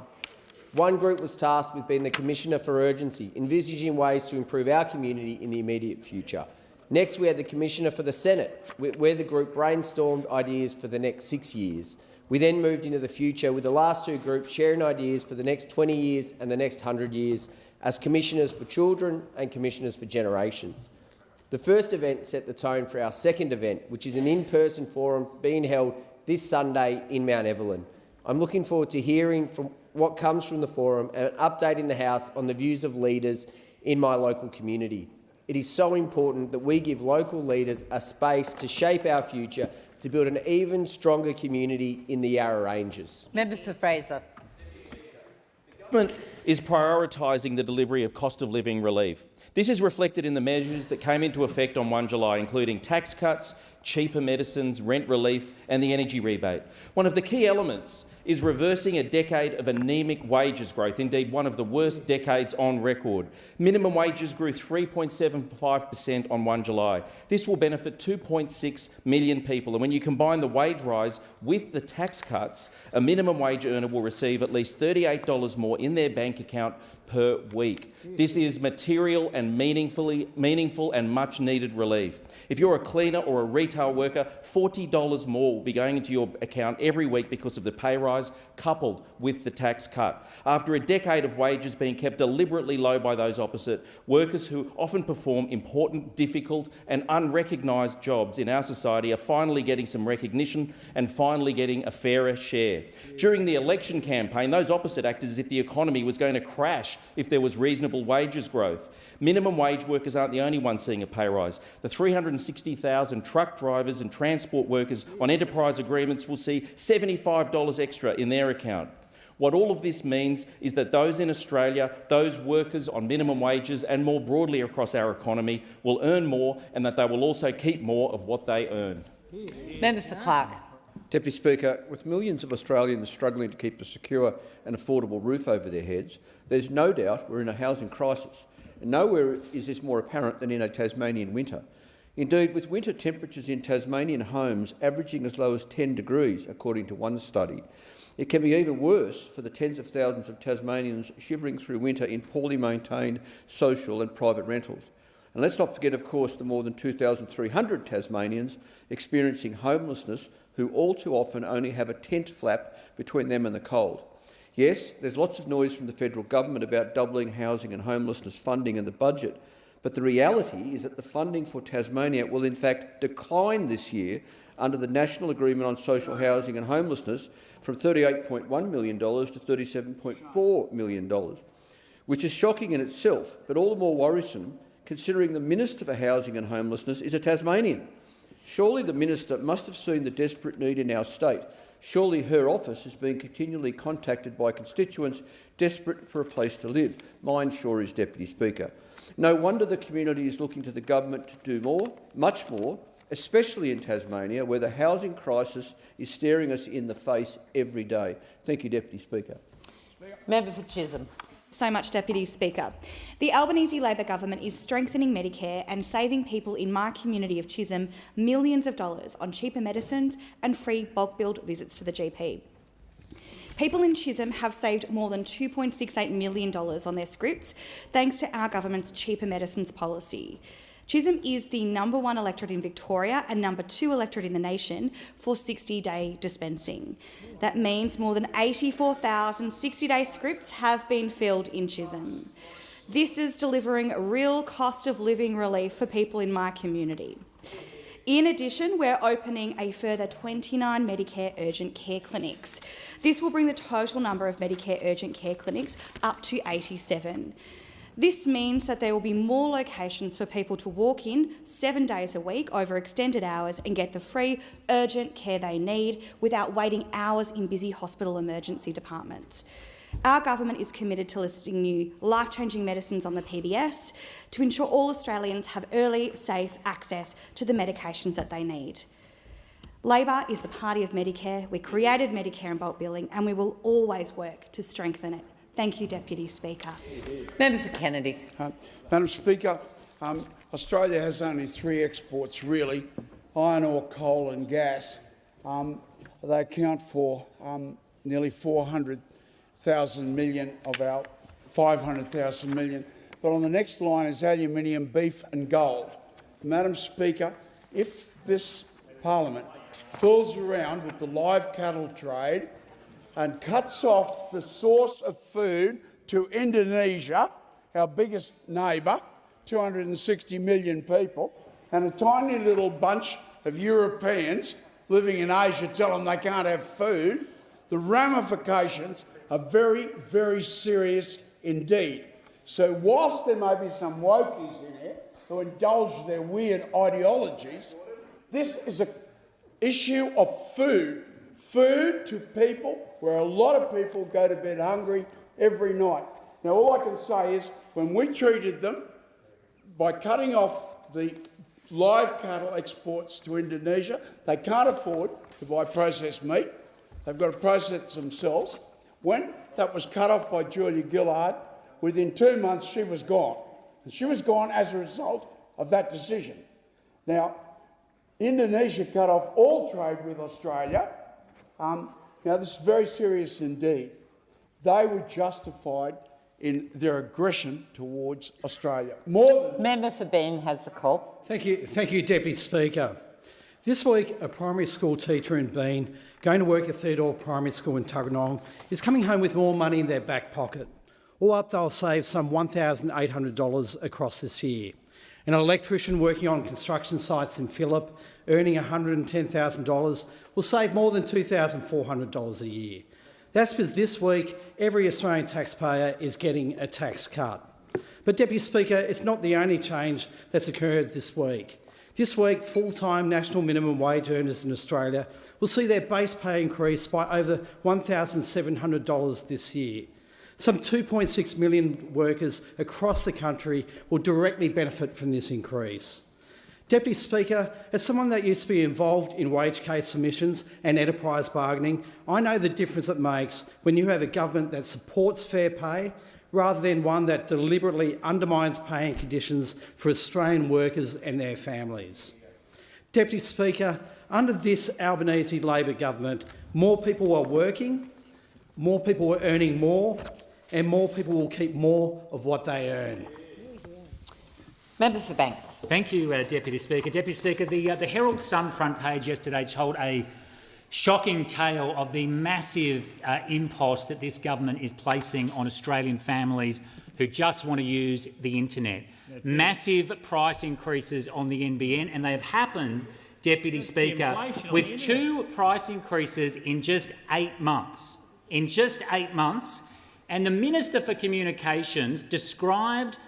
One group was tasked with being the commissioner for urgency, envisaging ways to improve our community in the immediate future. Next, we had the commissioner for the Senate, where the group brainstormed ideas for the next 6 years. We then moved into the future, with the last two groups sharing ideas for the next 20 years and the next 100 years as commissioners for children and commissioners for generations. The first event set the tone for our second event, which is an in-person forum being held this Sunday in Mount Evelyn. I'm looking forward to hearing from what comes from the forum and updating the House on the views of leaders in my local community. It is so important that we give local leaders a space to shape our future, to build an even stronger community in the Yarra Ranges. Member for Fraser. The government is prioritising the delivery of cost of living relief. This is reflected in the measures that came into effect on 1 July, including tax cuts, cheaper medicines, rent relief and the energy rebate. One of the key elements is reversing a decade of anaemic wages growth, indeed one of the worst decades on record. Minimum wages grew 3.75% on 1 July. This will benefit 2.6 million people, and when you combine the wage rise with the tax cuts, a minimum wage earner will receive at least $38 more in their bank account per week. This is material and meaningful and much-needed relief. If you're a cleaner or a retail worker, $40 more will be going into your account every week because of the pay rise coupled with the tax cut. After a decade of wages being kept deliberately low by those opposite, workers who often perform important, difficult and unrecognised jobs in our society are finally getting some recognition and finally getting a fairer share. During the election campaign, those opposite acted as if the economy was going to crash if there was reasonable wages growth. Minimum wage workers aren't the only ones seeing a pay rise. The 360,000 truck drivers and transport workers on enterprise agreements will see $75 extra in their account. What all of this means is that those in Australia, those workers on minimum wages and more broadly across our economy will earn more, and that they will also keep more of what they earn. Member for Clark. Deputy Speaker, with millions of Australians struggling to keep a secure and affordable roof over their heads, there's no doubt we're in a housing crisis. And nowhere is this more apparent than in a Tasmanian winter. Indeed, with winter temperatures in Tasmanian homes averaging as low as 10 degrees, according to one study, it can be even worse for the tens of thousands of Tasmanians shivering through winter in poorly maintained social and private rentals. And let's not forget, of course, the more than 2,300 Tasmanians experiencing homelessness who all too often only have a tent flap between them and the cold. Yes, there's lots of noise from the federal government about doubling housing and homelessness funding in the budget, but the reality is that the funding for Tasmania will in fact decline this year under the National Agreement on Social Housing and Homelessness from $38.1 million to $37.4 million, which is shocking in itself, but all the more worrisome considering the Minister for Housing and Homelessness is a Tasmanian. Surely the Minister must have seen the desperate need in our state. Surely her office has been continually contacted by constituents desperate for a place to live. Mine sure is, Deputy Speaker. No wonder the community is looking to the government to do more, much more, especially in Tasmania, where the housing crisis is staring us in the face every day. Thank you, Deputy Speaker. Member for Chisholm. So much, Deputy Speaker. The Albanese Labor government is strengthening Medicare and saving people in my community of Chisholm millions of dollars on cheaper medicines and free bulk billed visits to the GP. People in Chisholm have saved more than $2.68 million on their scripts thanks to our government's cheaper medicines policy. Chisholm is the #1 electorate in Victoria and #2 electorate in the nation for 60-day dispensing. That means more than 84,000 60-day scripts have been filled in Chisholm. This is delivering real cost of living relief for people in my community. In addition, we're opening a further 29 Medicare urgent care clinics. This will bring the total number of Medicare urgent care clinics up to 87. This means that there will be more locations for people to walk in 7 days a week over extended hours and get the free urgent care they need without waiting hours in busy hospital emergency departments. Our government is committed to listing new life-changing medicines on the PBS to ensure all Australians have early, safe access to the medications that they need. Labor is the party of Medicare. We created Medicare and bulk billing, and we will always work to strengthen it. Thank you, Deputy Speaker. Member for Kennedy. Madam Speaker, Australia has only 3 exports, really: iron ore, coal and gas. They account for nearly 400,000 million of our 500,000 million. But on the next line is aluminium, beef and gold. Madam Speaker, if this parliament fools around with the live cattle trade and cuts off the source of food to Indonesia, our biggest neighbour, 260 million people, and a tiny little bunch of Europeans living in Asia tell them they can't have food, the ramifications are very, very serious indeed. So whilst there may be some wokies in here who indulge their weird ideologies, this is an issue of food. Food to people where a lot of people go to bed hungry every night. Now, all I can say is when we treated them by cutting off the live cattle exports to Indonesia, they can't afford to buy processed meat. They've got to process it themselves. When that was cut off by Julia Gillard, within 2 months she was gone. And she was gone as a result of that decision. Now, Indonesia cut off all trade with Australia. Now, this is very serious indeed. They were justified in their aggression towards Australia. More than Member for Ben has the call. Thank you, Deputy Speaker. This week, a primary school teacher in Bean, going to work at Theodore Primary School in Tuggeranong, is coming home with more money in their back pocket. All up, they'll save some $1,800 across this year. An electrician working on construction sites in Phillip, earning $110,000, will save more than $2,400 a year. That's because this week every Australian taxpayer is getting a tax cut. But, Deputy Speaker, it's not the only change that's occurred this week. This week, full-time national minimum wage earners in Australia will see their base pay increase by over $1,700 this year. Some 2.6 million workers across the country will directly benefit from this increase. Deputy Speaker, as someone that used to be involved in wage case submissions and enterprise bargaining, I know the difference it makes when you have a government that supports fair pay rather than one that deliberately undermines paying conditions for Australian workers and their families. Deputy Speaker, under this Albanese Labor government, more people are working, more people are earning more, and more people will keep more of what they earn. Member for Banks. Thank you, Deputy Speaker. Deputy Speaker, the Herald Sun front page yesterday told a shocking tale of the massive impost that this government is placing on Australian families who just want to use the internet. Massive price increases on the NBN, and they have happened, Deputy Speaker, with 2 price increases in just 8 months. In just 8 months. And the Minister for Communications described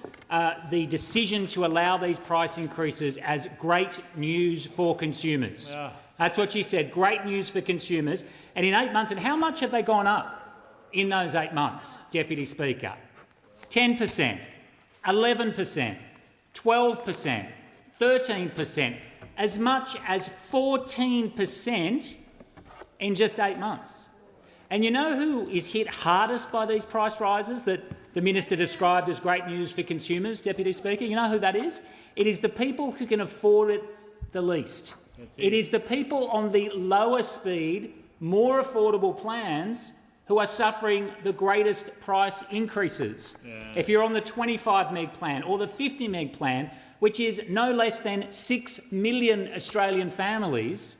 the decision to allow these price increases as great news for consumers. Yeah. That's what she said, great news for consumers. And in 8 months, and how much have they gone up in those 8 months, Deputy Speaker? 10%, 11%, 12%, 13%, as much as 14% in just 8 months. And you know who is hit hardest by these price rises that the minister described as great news for consumers, Deputy Speaker? You know who that is? It is the people who can afford it the least. It is the people on the lower speed, more affordable plans who are suffering the greatest price increases. If you're on the 25 meg plan or the 50 meg plan, which is no less than 6 million Australian families,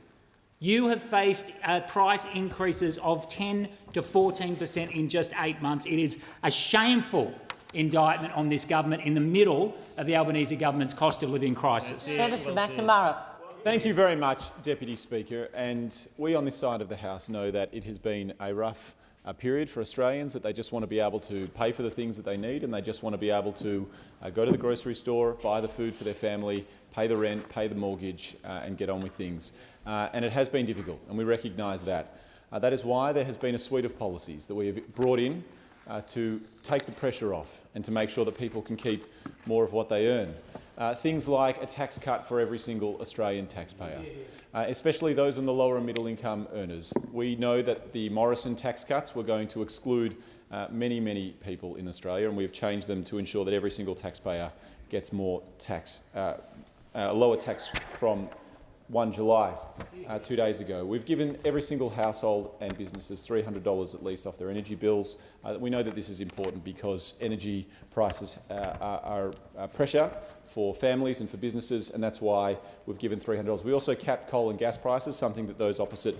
you have faced price increases of 10 to 14% in just 8 months. It is a shameful indictment on this government in the middle of the Albanese government's cost of living crisis. Senator from McNamara. Thank you very much, Deputy Speaker. And we on this side of the House know that it has been a rough period for Australians, that they just want to be able to pay for the things that they need, and they just want to be able to go to the grocery store, buy the food for their family, pay the rent, pay the mortgage and get on with things. And it has been difficult, and we recognise that. That is why there has been a suite of policies that we have brought in to take the pressure off and to make sure that people can keep more of what they earn. Things like a tax cut for every single Australian taxpayer, especially those in the lower and middle income earners. We know that the Morrison tax cuts were going to exclude many people in Australia, and we have changed them to ensure that every single taxpayer gets more tax, lower tax from 1 July, 2 days ago. We've given every single household and businesses $300 at least off their energy bills. We know that this is important because energy prices are pressure for families and for businesses, and that's why we've given $300. We also capped coal and gas prices, something that those opposite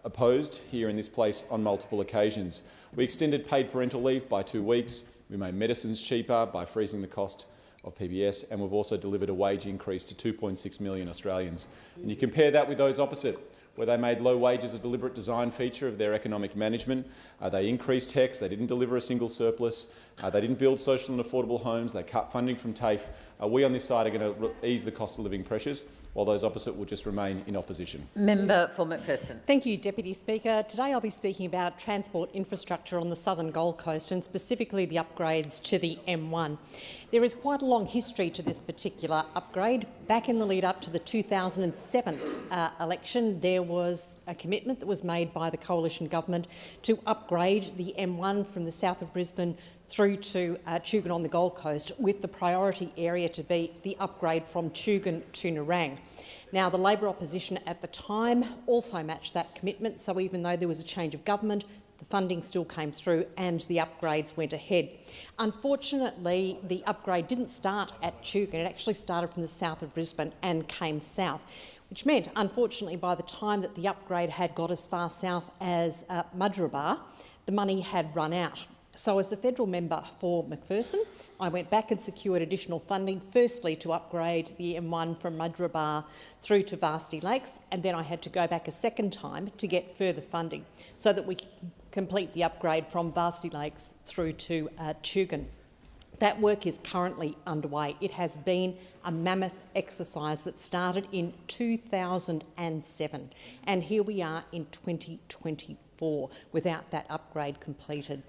opposed here in this place on multiple occasions. We extended paid parental leave by 2 weeks. We made medicines cheaper by freezing the cost of PBS, and we've also delivered a wage increase to 2.6 million Australians. And you compare that with those opposite, where they made low wages a deliberate design feature of their economic management. They increased HECS, they didn't deliver a single surplus, they didn't build social and affordable homes, they cut funding from TAFE. We on this side are going to ease the cost of living pressures, while those opposite will just remain in opposition. Member for McPherson. Thank you, Deputy Speaker. Today I'll be speaking about transport infrastructure on the southern Gold Coast and specifically the upgrades to the M1. There is quite a long history to this particular upgrade. Back in the lead up to the 2007 election, there was a commitment that was made by the coalition government to upgrade the M1 from the south of Brisbane through to Tugun on the Gold Coast, with the priority area to be the upgrade from Tugun to Nerang. Now, the Labor opposition at the time also matched that commitment, so even though there was a change of government, the funding still came through and the upgrades went ahead. Unfortunately, the upgrade didn't start at Tugun. It actually started from the south of Brisbane and came south, which meant, unfortunately, by the time that the upgrade had got as far south as Mudgeeraba, the money had run out. So as the federal member for McPherson, I went back and secured additional funding, firstly to upgrade the M1 from Mudgeeraba through to Varsity Lakes, and then I had to go back a second time to get further funding so that we could complete the upgrade from Varsity Lakes through to Tugun. That work is currently underway. It has been a mammoth exercise that started in 2007, and here we are in 2024 without that upgrade completed.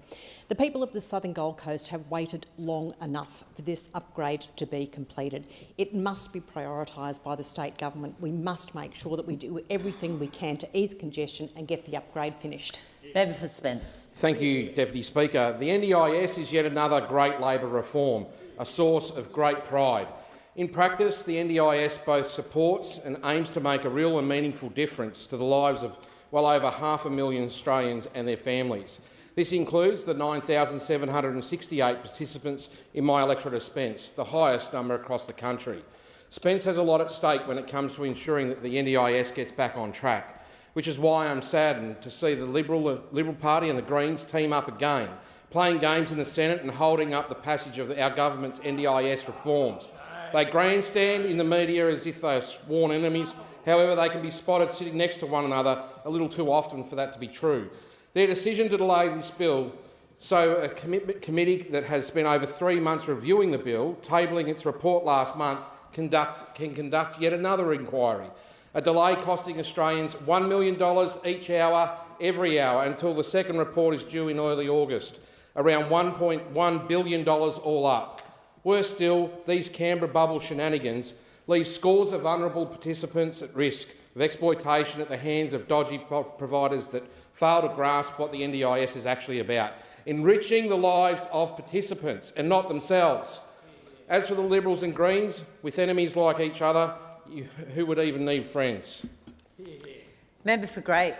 The people of the southern Gold Coast have waited long enough for this upgrade to be completed. It must be prioritised by the state government. We must make sure that we do everything we can to ease congestion and get the upgrade finished. Member for Spence. Thank you, Deputy Speaker. The NDIS is yet another great Labor reform, a source of great pride. In practice, the NDIS both supports and aims to make a real and meaningful difference to the lives of well over 500,000 Australians and their families. This includes the 9,768 participants in my electorate of Spence, the highest number across the country. Spence has a lot at stake when it comes to ensuring that the NDIS gets back on track, which is why I'm saddened to see the Liberal Party and the Greens team up again, playing games in the Senate and holding up the passage of our government's NDIS reforms. They grandstand in the media as if they are sworn enemies. However, they can be spotted sitting next to one another a little too often for that to be true. Their decision to delay this bill, so a committee that has spent over 3 months reviewing the bill, tabling its report last month, can conduct yet another inquiry. A delay costing Australians $1 million each hour, every hour, until the second report is due in early August, around $1.1 billion all up. Worse still, these Canberra bubble shenanigans leaves scores of vulnerable participants at risk of exploitation at the hands of dodgy providers that fail to grasp what the NDIS is actually about, enriching the lives of participants and not themselves. As for the Liberals and Greens, with enemies like each other, who would even need friends? Member for Grey.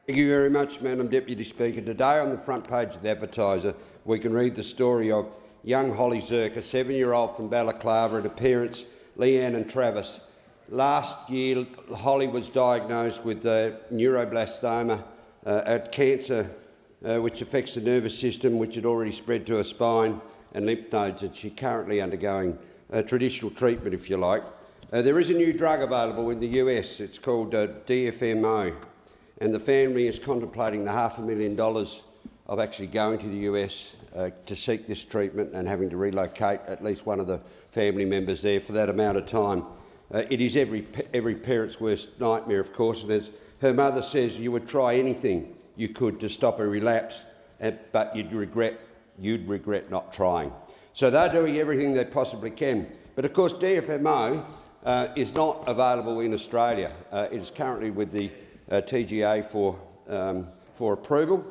Thank you very much, Madam Deputy Speaker. Today on the front page of the Advertiser, we can read the story of young Holly Zirk, a 7-year-old from Balaclava, and her parents, Leanne and Travis. Last year, Holly was diagnosed with neuroblastoma, a cancer which affects the nervous system, which had already spread to her spine and lymph nodes, and she's currently undergoing traditional treatment, if you like. There is a new drug available in the US. It's called DFMO, and the family is contemplating the $500,000 of actually going to the US to seek this treatment and having to relocate at least one of the family members there for that amount of time. It is every parent's worst nightmare, of course, and as her mother says, you would try anything you could to stop a relapse, but you'd regret not trying. So they're doing everything they possibly can. But of course, DFMO is not available in Australia. It is currently with the TGA for approval,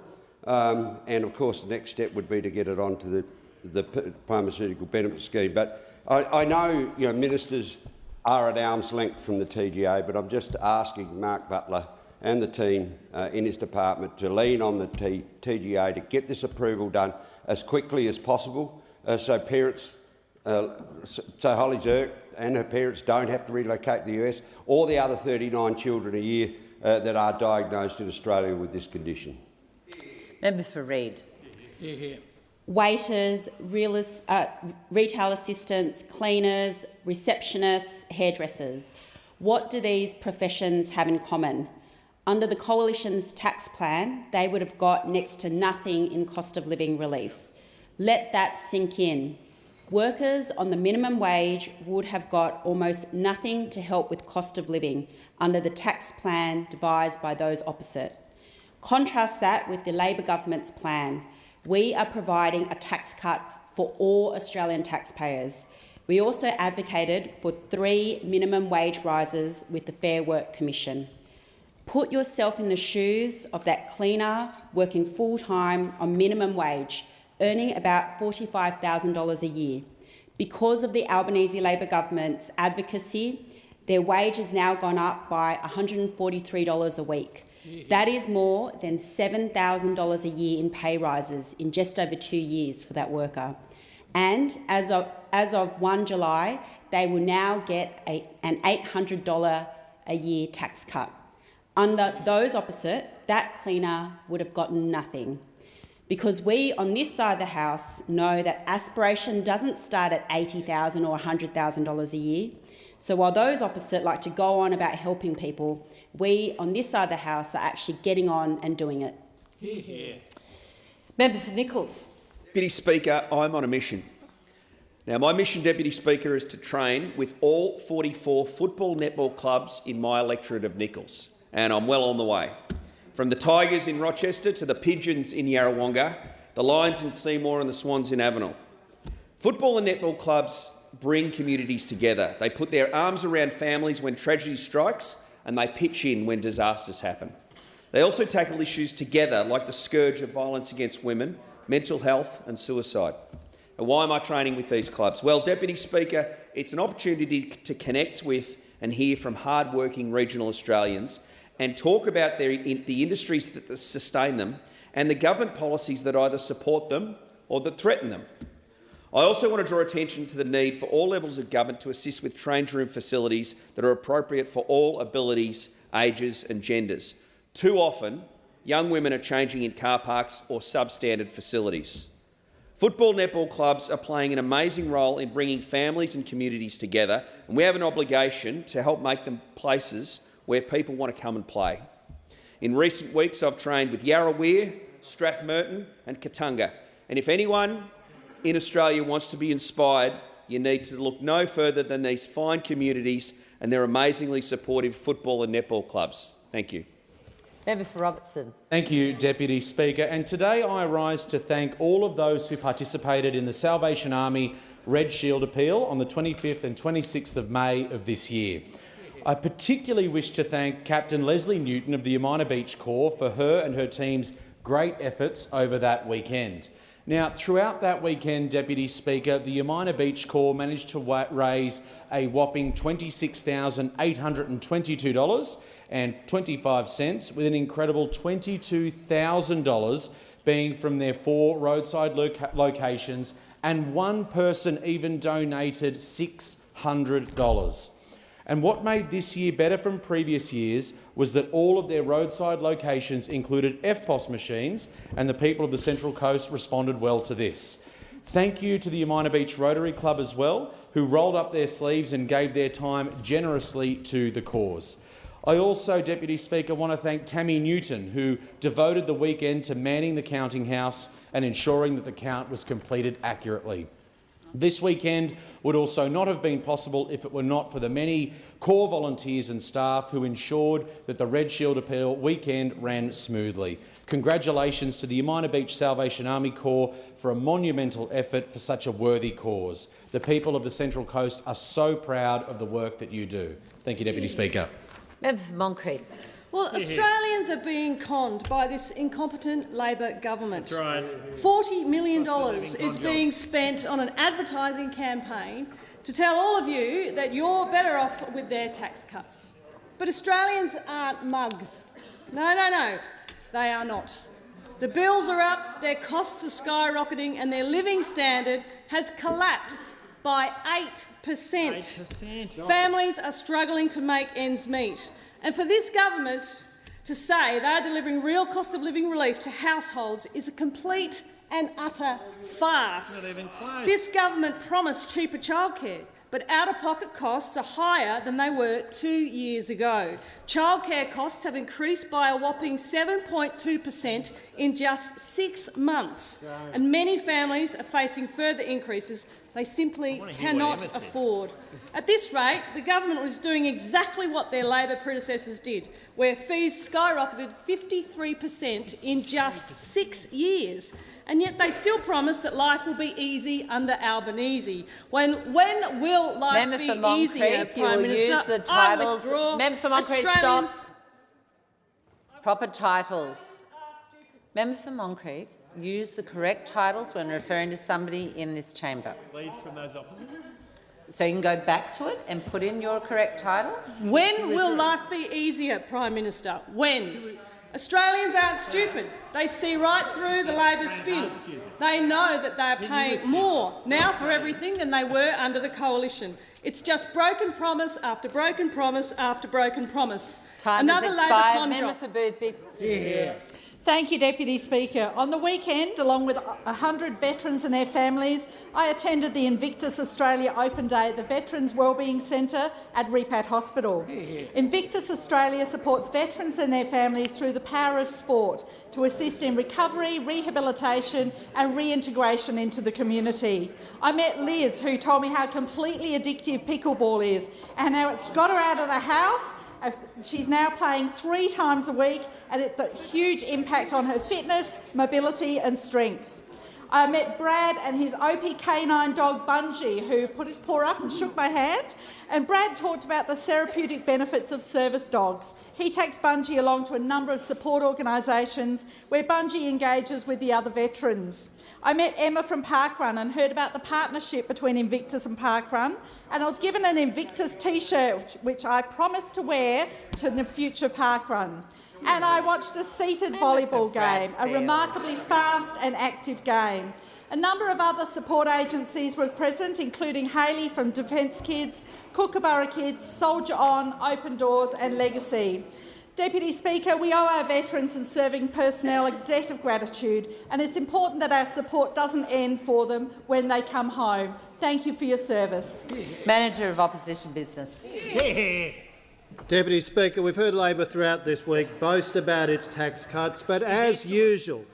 and of course the next step would be to get it onto the pharmaceutical benefit scheme. But I know, ministers are at arm's length from the TGA, but I'm just asking Mark Butler and the team in his department to lean on the TGA to get this approval done as quickly as possible, so parents, so Holly Zirk and her parents don't have to relocate to the US, or the other 39 children a year that are diagnosed in Australia with this condition. Member for Reid. Waiters, retail assistants, cleaners, receptionists, hairdressers. What do these professions have in common? Under the Coalition's tax plan, they would have got next to nothing in cost of living relief. Let that sink in. Workers on the minimum wage would have got almost nothing to help with cost of living under the tax plan devised by those opposite. Contrast that with the Labor government's plan. We are providing a tax cut for all Australian taxpayers. We also advocated for 3 minimum wage rises with the Fair Work Commission. Put yourself in the shoes of that cleaner working full-time on minimum wage, earning about $45,000 a year. Because of the Albanese Labor government's advocacy, their wage has now gone up by $143 a week. That is more than $7,000 a year in pay rises in just over 2 years for that worker. And as of 1 July, they will now get an $800 a year tax cut. Under those opposite, that cleaner would have gotten nothing. Because we on this side of the House know that aspiration doesn't start at $80,000 or $100,000 a year. So while those opposite like to go on about helping people, we on this side of the House are actually getting on and doing it. Member for Nichols. Deputy Speaker, I'm on a mission. Now, my mission, Deputy Speaker, is to train with all 44 football netball clubs in my electorate of Nichols, and I'm well on the way. From the Tigers in Rochester to the Pigeons in Yarrawonga, the Lions in Seymour and the Swans in Avenel. Football and netball clubs bring communities together. They put their arms around families when tragedy strikes, and they pitch in when disasters happen. They also tackle issues together, like the scourge of violence against women, mental health and suicide. And why am I training with these clubs? Well, Deputy Speaker, it's an opportunity to connect with and hear from hard-working regional Australians and talk about the industries that sustain them and the government policies that either support them or that threaten them. I also want to draw attention to the need for all levels of government to assist with change room facilities that are appropriate for all abilities, ages and genders. Too often, young women are changing in car parks or substandard facilities. Football netball clubs are playing an amazing role in bringing families and communities together, and we have an obligation to help make them places where people want to come and play. In recent weeks, I've trained with Yarrawonga, Strathmerton and Katunga, and if anyone in Australia wants to be inspired, you need to look no further than these fine communities and their amazingly supportive football and netball clubs. Thank you. Member for Robertson. Thank you, Deputy Speaker. And today I rise to thank all of those who participated in the Salvation Army Red Shield appeal on the 25th and 26th of May of this year. I particularly wish to thank Captain Leslie Newton of the Umina Beach Corps for her and her team's great efforts over that weekend. Now, throughout that weekend, Deputy Speaker, the Umina Beach Corps managed to raise a whopping $26,822.25, with an incredible $22,000 being from their 4 roadside locations, and one person even donated $600. And what made this year better from previous years was that all of their roadside locations included FPOS machines, and the people of the Central Coast responded well to this. Thank you to the Umina Beach Rotary Club as well, who rolled up their sleeves and gave their time generously to the cause. I also, Deputy Speaker, want to thank Tammy Newton, who devoted the weekend to manning the counting house and ensuring that the count was completed accurately. This weekend would also not have been possible if it were not for the many Corps volunteers and staff who ensured that the Red Shield appeal weekend ran smoothly. Congratulations to the Umina Beach Salvation Army Corps for a monumental effort for such a worthy cause. The people of the Central Coast are so proud of the work that you do. Thank you, Deputy Speaker. Member for Moncrieff. Well, Australians are being conned by this incompetent Labor government. That's right. $40 million is being spent on an advertising campaign to tell all of you that you're better off with their tax cuts. But Australians aren't mugs. No, they are not. The bills are up, their costs are skyrocketing, and their living standard has collapsed by 8%. Families are struggling to make ends meet. And for this government to say they're delivering real cost of living relief to households is a complete and utter farce. Not even close. This government promised cheaper childcare, but out-of-pocket costs are higher than they were 2 years ago. Childcare costs have increased by a whopping 7.2% in just 6 months, and many families are facing further increases they simply cannot afford. At this rate, the government was doing exactly what their Labor predecessors did, where fees skyrocketed 53% in just 6 years. And yet they still promise that life will be easy under Albanese. When will life be easier, Prime Minister? Use the titles. I withdraw. Member for Moncrieff, stop. Proper titles. Member for Moncrieff, use the correct titles when referring to somebody in this chamber. Lead from those opposite. So you can go back to it and put in your correct title. When will life be easier, Prime Minister? When? Australians aren't stupid. They see right through the Labor spin. They know that they're paying more now for everything than they were under the coalition. It's just broken promise after broken promise after broken promise. Time Another has Labor expired. con Member job. for Boothby. Thank you, Deputy Speaker. On the weekend, along with 100 veterans and their families, I attended the Invictus Australia Open Day at the Veterans Wellbeing Centre at Repat Hospital. Invictus Australia supports veterans and their families through the power of sport to assist in recovery, rehabilitation and reintegration into the community. I met Liz, who told me how completely addictive pickleball is and how it's got her out of the house. She's now playing 3 times a week, and it's a huge impact on her fitness, mobility and strength. I met Brad and his OP canine dog Bungie, who put his paw up and shook my hand. And Brad talked about the therapeutic benefits of service dogs. He takes Bungie along to a number of support organisations where Bungie engages with the other veterans. I met Emma from Parkrun and heard about the partnership between Invictus and Parkrun, and I was given an Invictus t-shirt, which I promised to wear to the future Parkrun. And I watched a seated volleyball game, a remarkably fast and active game. A number of other support agencies were present, including Hayley from Defence Kids, Kookaburra Kids, Soldier On, Open Doors and Legacy. Deputy Speaker, we owe our veterans and serving personnel a debt of gratitude, and it's important that our support doesn't end for them when they come home. Thank you for your service. Manager of Opposition Business. Deputy Speaker, we've heard Labor throughout this week boast about its tax cuts, but as usual,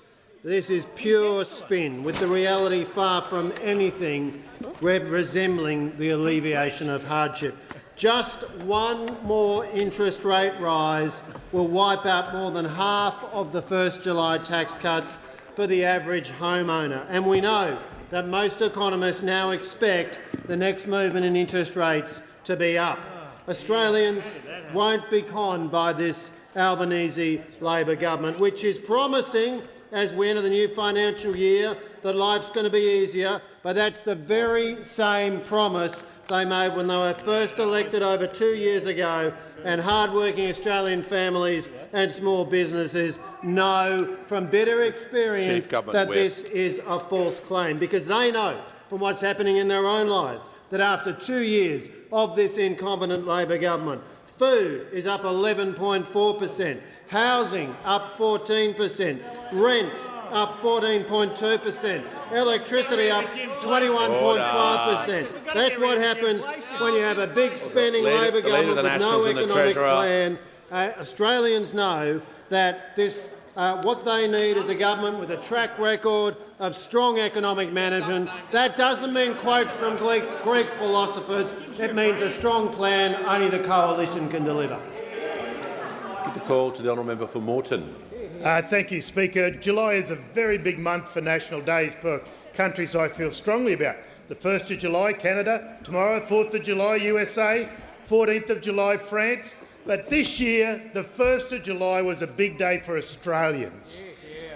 this is pure spin, with the reality far from anything resembling the alleviation of hardship. Just one more interest rate rise will wipe out more than half of the 1st July tax cuts for the average homeowner. And we know that most economists now expect the next movement in interest rates to be up. Australians won't be conned by this Albanese Labor government, which is promising as we enter the new financial year that life's going to be easier, but that's the very same promise they made when they were first elected over 2 years ago, and hard-working Australian families and small businesses know from bitter experience that this is a false claim, because they know from what's happening in their own lives that after 2 years of this incompetent Labor government, food is up 11.4%, housing up 14%, rents up 14.2%, electricity up 21.5%. That's what happens when you have a big spending Labor government with no economic plan. Australians know that this what they need is a government with a track record of strong economic management. That doesn't mean quotes from Greek philosophers. It means a strong plan only the coalition can deliver. Give the call to the honourable member for Moreton. Thank you, Speaker. July is a very big month for national days for countries I feel strongly about. The 1st of July, Canada. Tomorrow, 4th of July, USA. 14th of July, France. But this year, the 1st of July was a big day for Australians.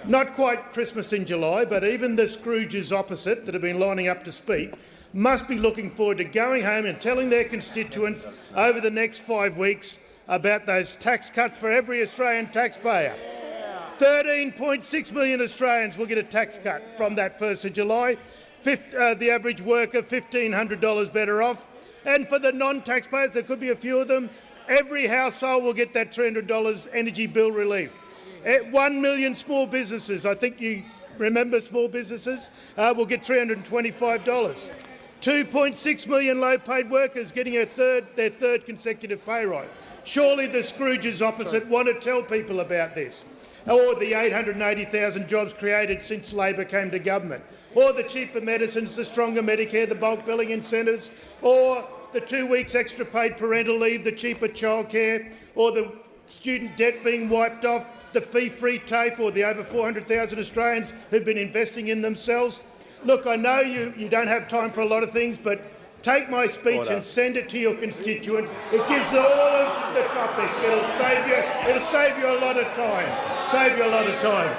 Not quite Christmas in July, but even the Scrooges opposite that have been lining up to speak must be looking forward to going home and telling their constituents over the next 5 weeks about those tax cuts for every Australian taxpayer. 13.6 million Australians will get a tax cut from that 1st of July, the average worker $1,500 better off. And for the non-taxpayers, there could be a few of them, every household will get that $300 energy bill relief. 1 million small businesses, I think you remember small businesses, will get $325. 2.6 million low-paid workers getting their third consecutive pay rise. Surely the Scrooges opposite want to tell people about this. Or the 880,000 jobs created since Labor came to government, or the cheaper medicines, the stronger Medicare, the bulk billing incentives, or the 2 weeks extra paid parental leave, the cheaper childcare, or the student debt being wiped off, the fee-free TAFE, or the over 400,000 Australians who've been investing in themselves. Look, I know you don't have time for a lot of things, but take my speech and send it to your constituents. It gives all of the topics. It'll save you a lot of time. Save you a lot of time.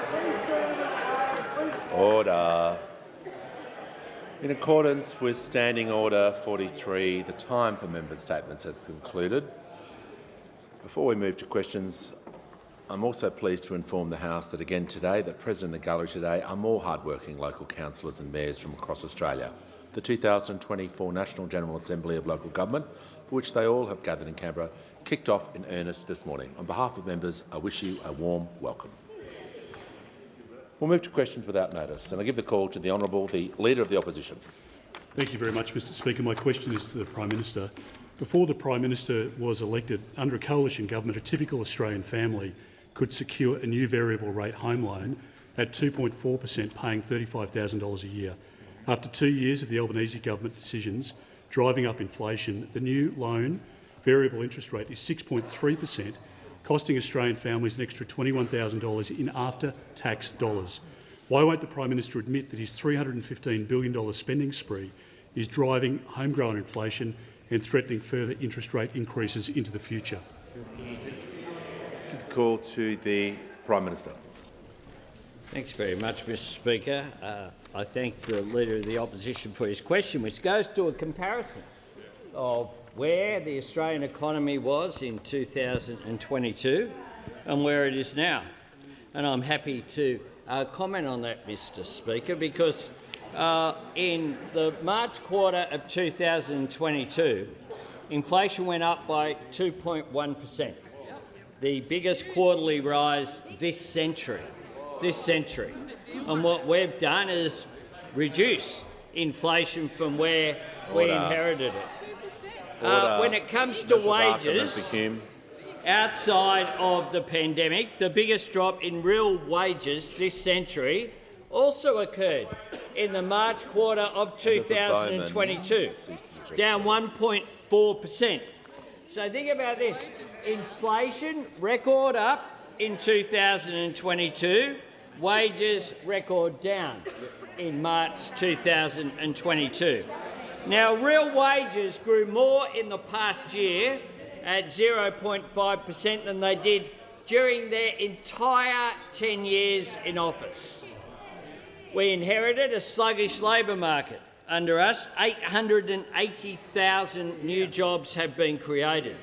Order. In accordance with Standing Order 43, the time for member statements has concluded. Before we move to questions, I'm also pleased to inform the House that again today, that present in the gallery today are more hard-working local councillors and mayors from across Australia. The 2024 National General Assembly of Local Government, for which they all have gathered in Canberra, kicked off in earnest this morning. On behalf of members, I wish you a warm welcome. We'll move to questions without notice, and I give the call to the Honourable, the Leader of the Opposition. Thank you very much, Mr Speaker. My question is to the Prime Minister. Before the Prime Minister was elected, under a coalition government, a typical Australian family could secure a new variable rate home loan at 2.4%, paying $35,000 a year. After 2 years of the Albanese government decisions driving up inflation, the new loan variable interest rate is 6.3%, costing Australian families an extra $21,000 in after-tax dollars. Why won't the Prime Minister admit that his $315 billion spending spree is driving homegrown inflation and threatening further interest rate increases into the future? Give the call to the Prime Minister. Thanks very much, Mr Speaker. I thank the Leader of the Opposition for his question, which goes to a comparison of where the Australian economy was in 2022 and where it is now. And I'm happy to comment on that, Mr Speaker, because in the March quarter of 2022, inflation went up by 2.1%, the biggest quarterly rise this century. And what we've done is reduce inflation from where we inherited it. When it comes to wages, outside of the pandemic, the biggest drop in real wages this century also occurred in the March quarter of 2022, down 1.4%. So think about this. Inflation record up in 2022, wages record down in March 2022. Now, real wages grew more in the past year at 0.5% than they did during their entire 10 years in office. We inherited a sluggish labour market. Under us, 880,000 new jobs have been created.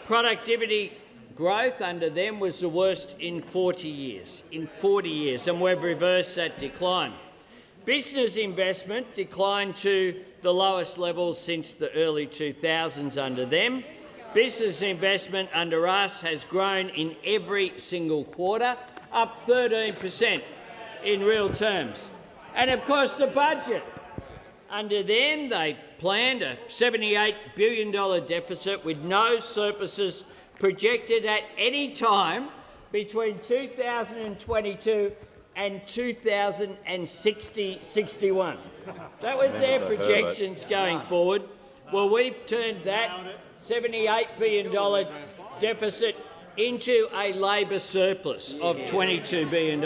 Productivity growth under them was the worst in 40 years, and we've reversed that decline. Business investment declined to the lowest levels since the early 2000s under them. Business investment under us has grown in every single quarter, up 13% in real terms. And of course the budget. Under them, they planned a $78 billion deficit with no surpluses projected at any time between 2022 and 2061. That was their projections going forward. Well, we've turned that $78 billion deficit into a Labor surplus of $22 billion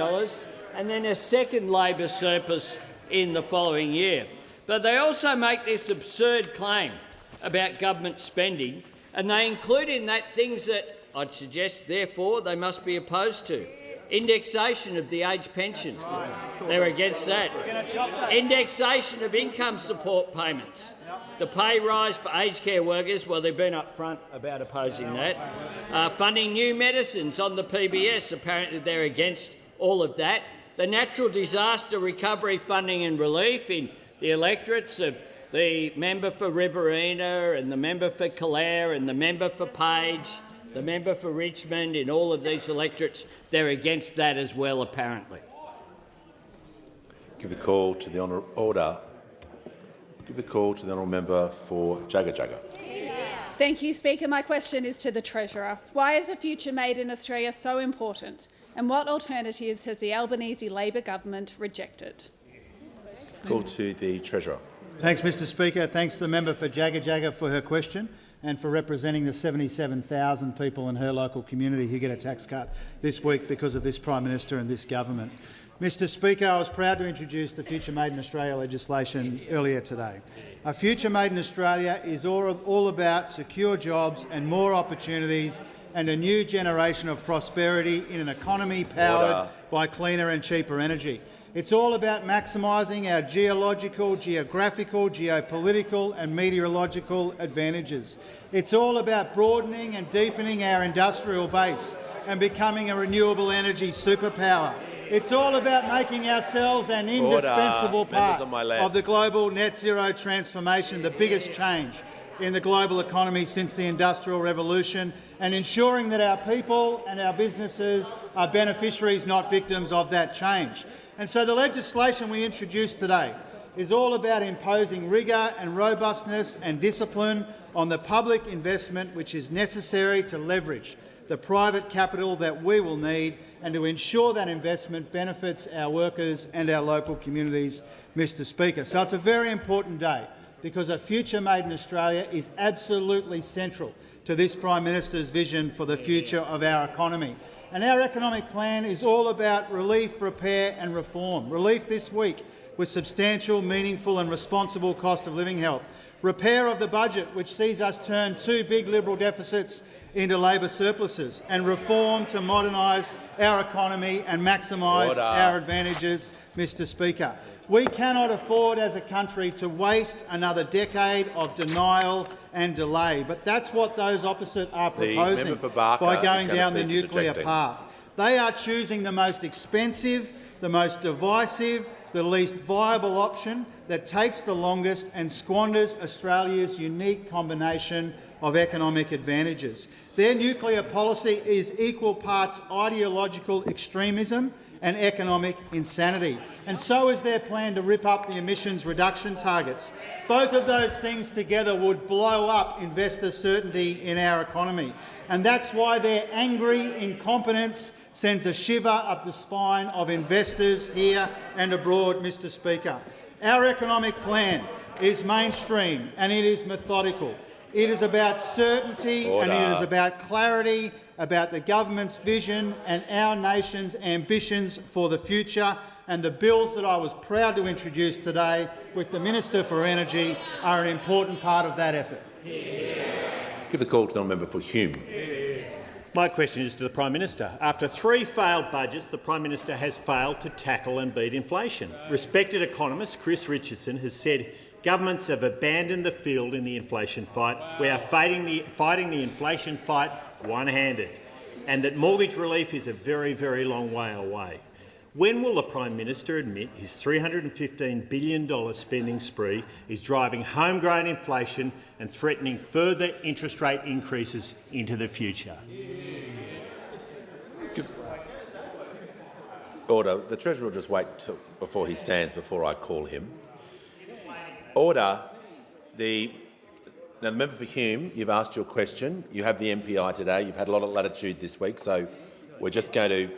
and then a second Labor surplus in the following year. But they also make this absurd claim about government spending, and they include in that things that I'd suggest, therefore, they must be opposed to. Indexation of the age pension. They're against that. Indexation of income support payments. The pay rise for aged care workers, well, they've been up front about opposing that. Funding new medicines on the PBS, apparently they're against all of that. The natural disaster recovery funding and relief in the electorates of the member for Riverina and the member for Calare and the member for Page, the member for Richmond, in all of these electorates, they're against that as well, apparently. Give the call to the honourable member for Jagga Jagga. Thank you, Speaker. My question is to the Treasurer. Why is a future made in Australia so important, and what alternatives has the Albanese Labor government rejected? Call to the Treasurer. Thanks, Mr Speaker. Thanks to the member for Jagga Jagga for her question and for representing the 77,000 people in her local community who get a tax cut this week because of this Prime Minister and this government. Mr Speaker, I was proud to introduce the Future Made in Australia legislation earlier today. A Future Made in Australia is all about secure jobs and more opportunities and a new generation of prosperity in an economy powered by cleaner and cheaper energy. It's all about maximising our geological, geographical, geopolitical and meteorological advantages. It's all about broadening and deepening our industrial base and becoming a renewable energy superpower. It's all about making ourselves an indispensable part of the global net zero transformation, the biggest change in the global economy since the Industrial Revolution, and ensuring that our people and our businesses are beneficiaries, not victims of that change. And so the legislation we introduced today is all about imposing rigour and robustness and discipline on the public investment which is necessary to leverage the private capital that we will need and to ensure that investment benefits our workers and our local communities, Mr Speaker. So it's a very important day because a future made in Australia is absolutely central to this Prime Minister's vision for the future of our economy. And our economic plan is all about relief, repair and reform. Relief this week with substantial, meaningful and responsible cost of living help. Repair of the budget, which sees us turn two big Liberal deficits into Labor surpluses, and reform to modernise our economy and maximise our advantages, Mr Speaker. We cannot afford as a country to waste another decade of denial and delay, but that's what those opposite are proposing by going down the nuclear path. They are choosing the most expensive, the most divisive, the least viable option that takes the longest and squanders Australia's unique combination of economic advantages. Their nuclear policy is equal parts ideological extremism and economic insanity, and so is their plan to rip up the emissions reduction targets. Both of those things together would blow up investor certainty in our economy, and that's why their angry incompetence sends a shiver up the spine of investors here and abroad, Mr Speaker. Our economic plan is mainstream and it is methodical. It is about certainty Order. and it is about clarity about the government's vision and our nation's ambitions for the future. And the bills that I was proud to introduce today with the Minister for Energy are an important part of that effort. Give the call to the member for Hume. My question is to the Prime Minister. After 3 failed budgets, the Prime Minister has failed to tackle and beat inflation. Respected economist Chris Richardson has said governments have abandoned the field in the inflation fight. We are fighting the inflation fight one-handed, and that mortgage relief is a very, very long way away. When will the Prime Minister admit his $315 billion spending spree is driving homegrown inflation and threatening further interest rate increases into the future? Order. The Treasurer will just wait before he stands before I call him. Order. Now, the member for Hume, you've asked your question. You have the MPI today. You've had a lot of latitude this week, so we're just going to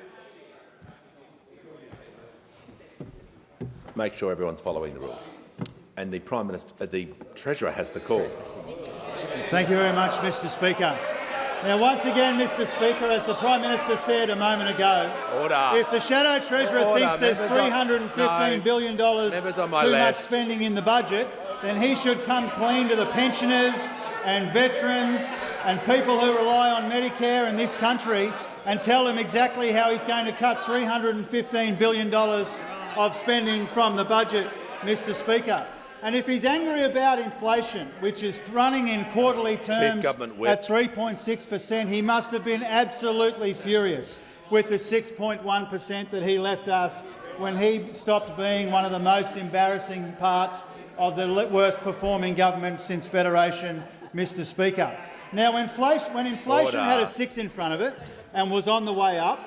make sure everyone's following the rules. And the Prime Minister, the Treasurer has the call. Thank you very much, Mr Speaker. Now, once again, Mr Speaker, as the Prime Minister said a moment ago, Order. If the Shadow Treasurer thinks there's $315 billion too much spending in the budget, then he should come clean to the pensioners and veterans and people who rely on Medicare in this country and tell them exactly how he's going to cut $315 billion of spending from the budget, Mr Speaker. And if he's angry about inflation, which is running in quarterly terms at 3.6%, he must have been absolutely furious with the 6.1% that he left us when he stopped being one of the most embarrassing parts of the worst-performing government since Federation, Mr Speaker. Now, when inflation had a 6 in front of it and was on the way up,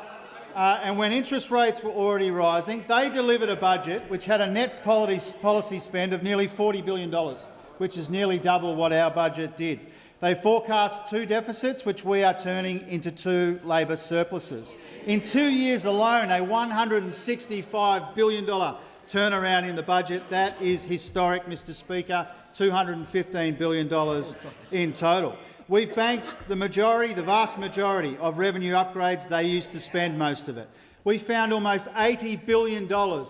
and when interest rates were already rising, they delivered a budget which had a net policy spend of nearly $40 billion, which is nearly double what our budget did. They forecast 2 deficits, which we are turning into 2 Labor surpluses. In 2 years alone, a $165 billion turnaround in the budget. That is historic, Mr Speaker, $215 billion in total. We've banked the vast majority of revenue upgrades. They used to spend most of it. We found almost $80 billion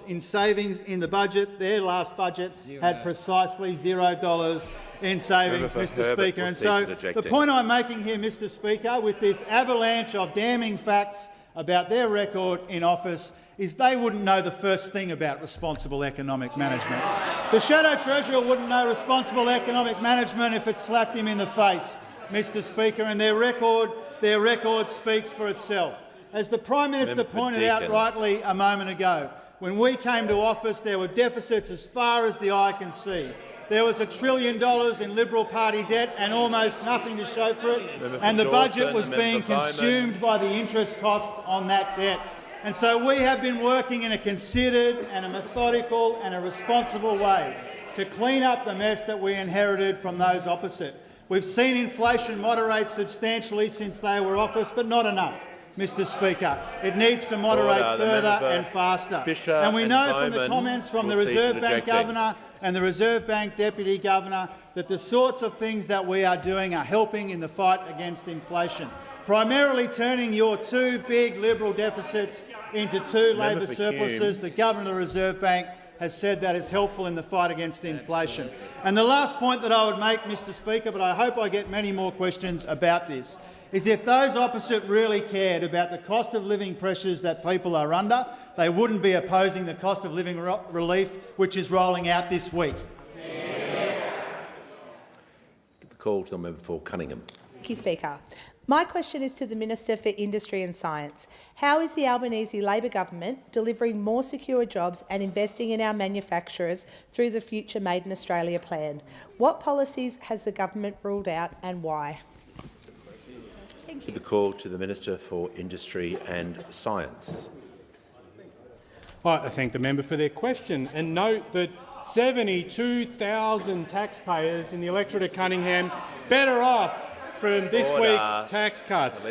in savings in the budget. Their last budget had precisely $0 in savings, Mr Speaker. And so the point I'm making here, Mr Speaker, with this avalanche of damning facts about their record in office is they wouldn't know the first thing about responsible economic management. The Shadow Treasurer wouldn't know responsible economic management if it slapped him in the face, Mr Speaker, and their record speaks for itself. As the Prime Minister pointed out rightly a moment ago, when we came to office there were deficits as far as the eye can see. There was $1 trillion in Liberal Party debt and almost nothing to show for it, and the budget was being consumed by the interest costs on that debt. And so we have been working in a considered and a methodical and a responsible way to clean up the mess that we inherited from those opposite. We've seen inflation moderate substantially since they were office, but not enough, Mr Speaker. It needs to moderate further and faster. And we know from the comments from the Reserve Bank Governor and the Reserve Bank Deputy Governor that the sorts of things that we are doing are helping in the fight against inflation, primarily turning your 2 big Liberal deficits into 2 Labor surpluses. The Governor of the Reserve Bank has said that is helpful in the fight against inflation. And the last point that I would make, Mr Speaker, but I hope I get many more questions about this, is if those opposite really cared about the cost of living pressures that people are under, they wouldn't be opposing the cost of living relief which is rolling out this week. Give the call to the member for Cunningham. Thank you, Speaker. My question is to the Minister for Industry and Science. How is the Albanese Labor government delivering more secure jobs and investing in our manufacturers through the Future Made in Australia plan? What policies has the government ruled out and why? Thank you. The call to the Minister for Industry and Science. I thank the member for their question and note that 72,000 taxpayers in the electorate of Cunningham better off from this week's tax cuts.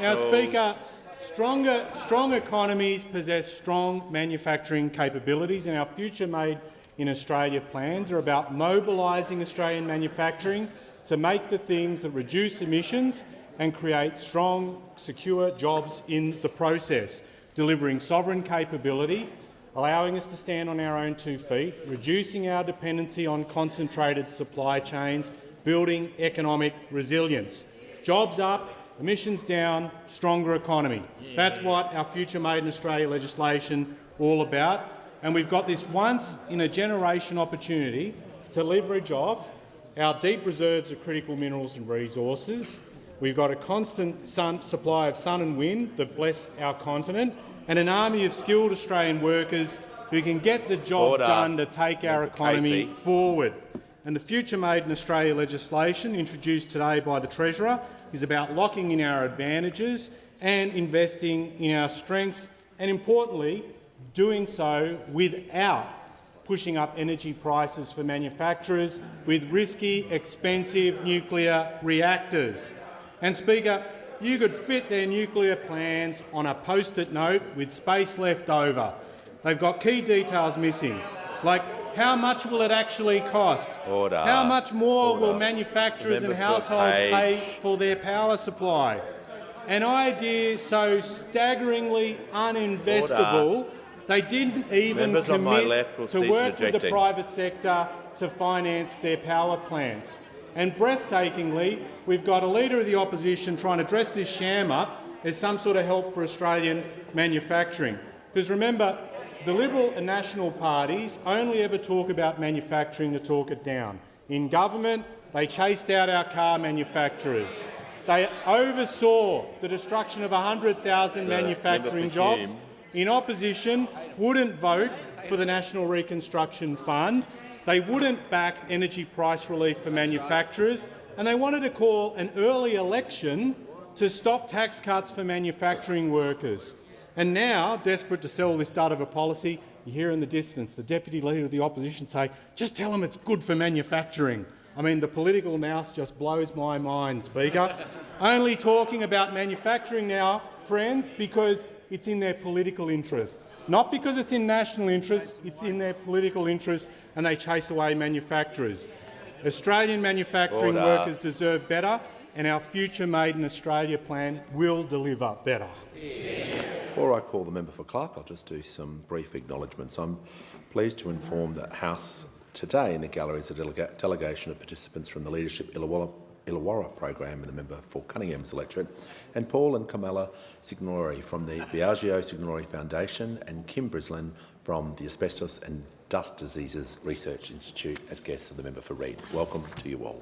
Now, Speaker, strong economies possess strong manufacturing capabilities, and our Future Made in Australia plans are about mobilising Australian manufacturing to make the things that reduce emissions and create strong, secure jobs in the process, delivering sovereign capability, allowing us to stand on our own 2 feet, reducing our dependency on concentrated supply chains, building economic resilience. Jobs up, emissions down, stronger economy. That's what our Future Made in Australia legislation all about. And we've got this once-in-a-generation opportunity to leverage off our deep reserves of critical minerals and resources. We've got a constant supply of sun and wind that bless our continent, and an army of skilled Australian workers who can get the job done to take our economy forward. And the Future Made in Australia legislation introduced today by the Treasurer is about locking in our advantages and investing in our strengths, and importantly, doing so without pushing up energy prices for manufacturers with risky, expensive nuclear reactors. And, Speaker, you could fit their nuclear plans on a post-it note with space left over. They've got key details missing, like how much will it actually cost? Order. How much more Order. will manufacturers and households pay for their power supply? An idea so staggeringly uninvestable, they didn't even commit to work with the private sector to finance their power plants. And breathtakingly, we've got a Leader of the Opposition trying to dress this sham up as some sort of help for Australian manufacturing. Because remember, the Liberal and National parties only ever talk about manufacturing to talk it down. In government, they chased out our car manufacturers. They oversaw the destruction of 100,000 manufacturing jobs. In opposition, wouldn't vote for the National Reconstruction Fund. They wouldn't back energy price relief for manufacturers, and they wanted to call an early election to stop tax cuts for manufacturing workers. And now, desperate to sell this dud of a policy, you hear in the distance the Deputy Leader of the Opposition say, just tell them it's good for manufacturing. I mean, the political nous just blows my mind, Speaker. Only talking about manufacturing now, friends, because it's in their political interest. Not because it's in national interest, it's in their political interest, and they chase away manufacturers. Australian manufacturing workers deserve better, and our Future Made in Australia plan will deliver better. Before I call the member for Clark, I'll just do some brief acknowledgements. I'm pleased to inform the House today in the gallery is a delegation of participants from the Leadership Illawarra program and the member for Cunningham's electorate, and Paul and Kamala Signori from the Biagio Signori Foundation and Kim Brislin from the Asbestos and Dust Diseases Research Institute as guests of the member for Reid. Welcome to you all.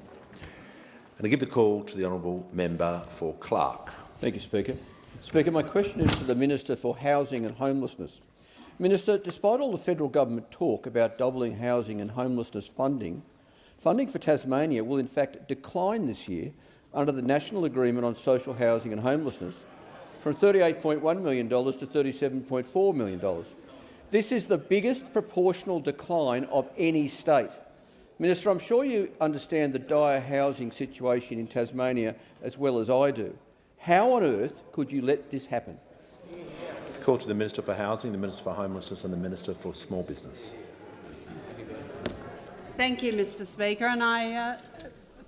And I give the call to the honourable member for Clark. Thank you, Speaker. Speaker, my question is to the Minister for Housing and Homelessness. Minister, despite all the federal government talk about doubling housing and homelessness funding for Tasmania will in fact decline this year under the National Agreement on Social Housing and Homelessness from $38.1 million to $37.4 million. This is the biggest proportional decline of any state. Minister, I'm sure you understand the dire housing situation in Tasmania as well as I do. How on earth could you let this happen? Call to the Minister for Housing, the Minister for Homelessness and the Minister for Small Business. Thank you, Mr Speaker, and I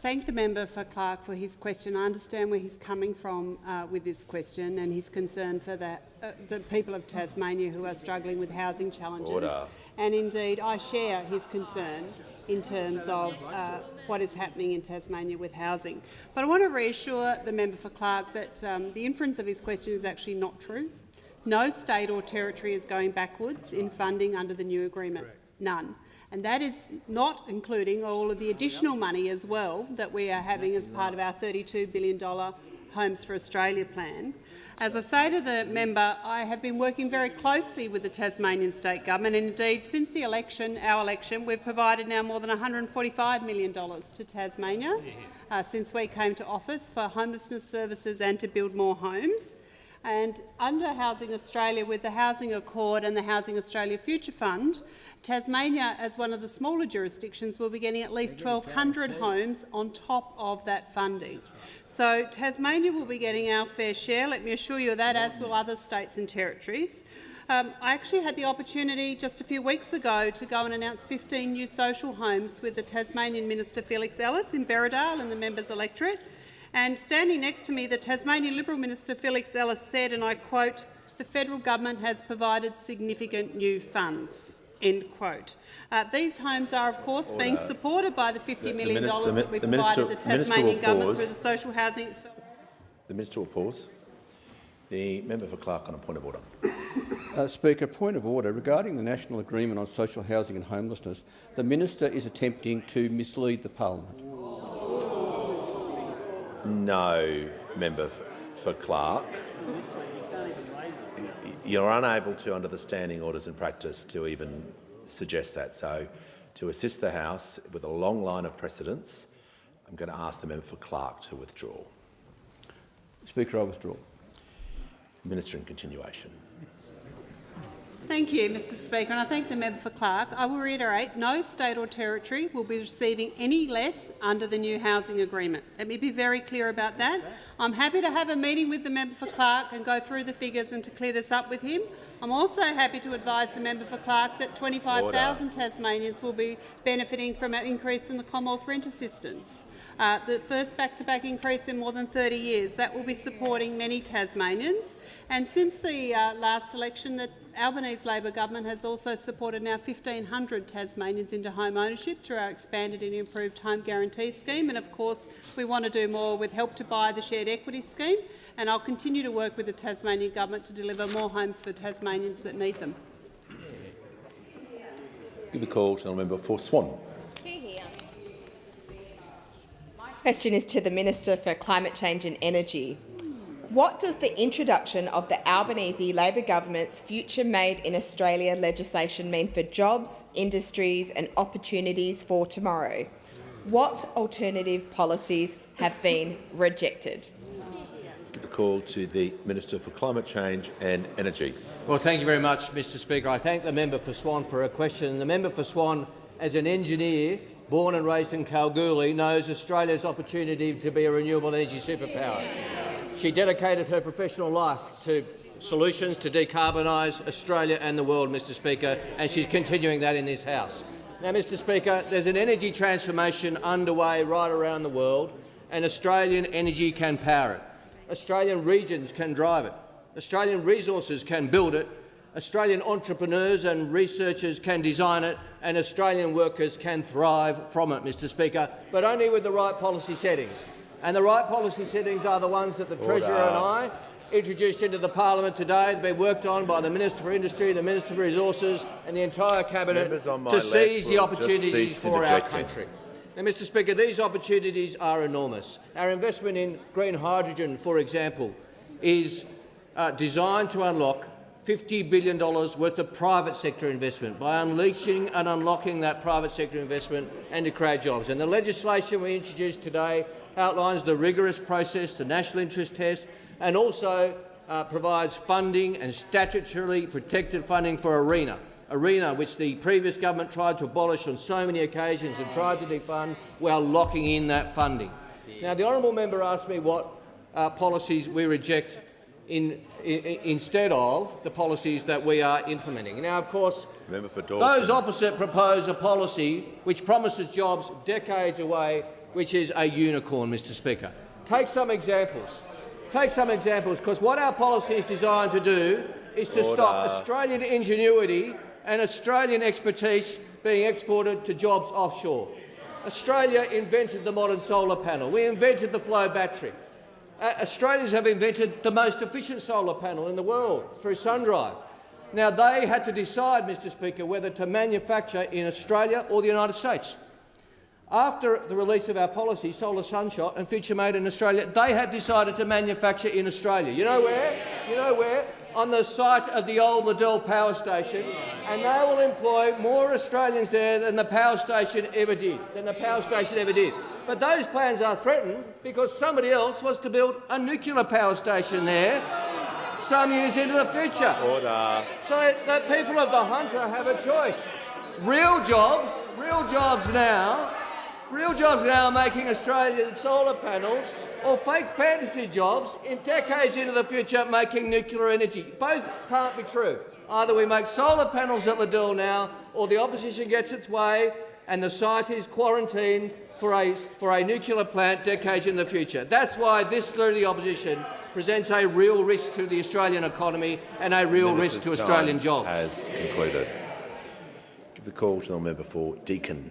thank the member for Clark for his question. I understand where he's coming from with this question and his concern for the people of Tasmania who are struggling with housing challenges. And indeed, I share his concern in terms of what is happening in Tasmania with housing. But I want to reassure the member for Clark that the inference of his question is actually not true. No state or territory is going backwards in funding under the new agreement. None. And that is not including all of the additional money as well that we are having as part of our $32 billion Homes for Australia plan. As I say to the member, I have been working very closely with the Tasmanian State Government, and indeed since the election, our election, we've provided now more than $145 million to Tasmania since we came to office for homelessness services and to build more homes. And under Housing Australia, with the Housing Accord and the Housing Australia Future Fund, Tasmania, as one of the smaller jurisdictions, will be getting at least 1,200 homes on top of that funding. So Tasmania will be getting our fair share, let me assure you of that, as will other states and territories. I actually had the opportunity just a few weeks ago to go and announce 15 new social homes with the Tasmanian Minister Felix Ellis in Berridale in the members' electorate. And standing next to me, the Tasmanian Liberal Minister Felix Ellis said, and I quote, "The federal government has provided significant new funds." End quote. These homes are, of course, being supported by the $50 million that we provided the Tasmanian government through the social housing. The Minister will pause. The member for Clark on a point of order. Speaker, point of order. Regarding the National Agreement on Social Housing and Homelessness, the Minister is attempting to mislead the parliament. No, member for Clark. You're unable to, under the standing orders and practice, to even suggest that. So, to assist the House with a long line of precedents, I'm going to ask the member for Clark to withdraw. Speaker, I withdraw. Minister in continuation. Thank you, Mr Speaker, and I thank the member for Clark. I will reiterate, no state or territory will be receiving any less under the new housing agreement. Let me be very clear about that. I'm happy to have a meeting with the member for Clark and go through the figures and to clear this up with him. I'm also happy to advise the member for Clark that 25,000 Tasmanians will be benefiting from an increase in the Commonwealth rent assistance. The first back-to-back increase in more than 30 years. That will be supporting many Tasmanians. And since the last election, the Albanese Labor government has also supported now 1,500 Tasmanians into home ownership through our expanded and improved home guarantee scheme. And of course, we want to do more with Help to Buy, the shared equity scheme. And I'll continue to work with the Tasmanian government to deliver more homes for Tasmanians that need them. Give the call to the member for Swan. Question is to the Minister for Climate Change and Energy. What does the introduction of the Albanese Labor government's Future Made in Australia legislation mean for jobs, industries and opportunities for tomorrow? What alternative policies have been rejected? Give the call to the Minister for Climate Change and Energy. Well, thank you very much, Mr Speaker. I thank the member for Swan for her question. The member for Swan, as an engineer, born and raised in Kalgoorlie, knows Australia's opportunity to be a renewable energy superpower. She dedicated her professional life to solutions to decarbonise Australia and the world, Mr Speaker, and she's continuing that in this House. Now, Mr Speaker, there's an energy transformation underway right around the world, and Australian energy can power it. Australian regions can drive it. Australian resources can build it. Australian entrepreneurs and researchers can design it, and Australian workers can thrive from it, Mr Speaker, but only with the right policy settings. And the right policy settings are the ones that the Treasurer and I introduced into the parliament today. They've been worked on by the Minister for Industry, the Minister for Resources and the entire Cabinet to seize the opportunities for our country. Now, Mr Speaker, these opportunities are enormous. Our investment in green hydrogen, for example, is designed to unlock $50 billion worth of private sector investment by unleashing and unlocking that private sector investment and to create jobs. And the legislation we introduced today outlines the rigorous process, the national interest test, and also provides funding and statutorily protected funding for ARENA, which the previous government tried to abolish on so many occasions and tried to defund while locking in that funding. Now, the honourable member asked me what policies we reject instead of the policies that we are implementing. Now, of course, those opposite propose a policy which promises jobs decades away, which is a unicorn, Mr Speaker. Take some examples. Because what our policy is designed to do is to stop Australian ingenuity and Australian expertise being exported to jobs offshore. Australia invented the modern solar panel. We invented the flow battery. Australians have invented the most efficient solar panel in the world through SunDrive. Now, they had to decide, Mr Speaker, whether to manufacture in Australia or the United States. After the release of our policy, Solar Sunshot and Future Made in Australia, they have decided to manufacture in Australia. You know where? You know where? On the site of the old Liddell Power Station, and they will employ more Australians there than the power station ever did. But those plans are threatened because somebody else wants to build a nuclear power station there some years into the future. So the people of the Hunter have a choice. Real jobs now making Australian solar panels, or fake fantasy jobs in decades into the future making nuclear energy. Both can't be true. Either we make solar panels at Liddell now, or the opposition gets its way and the site is quarantined for a nuclear plant decades in the future. That's why this Leader of the Opposition presents a real risk to the Australian economy and a real risk to Australian jobs. Has concluded. Give the call to the member for Deakin.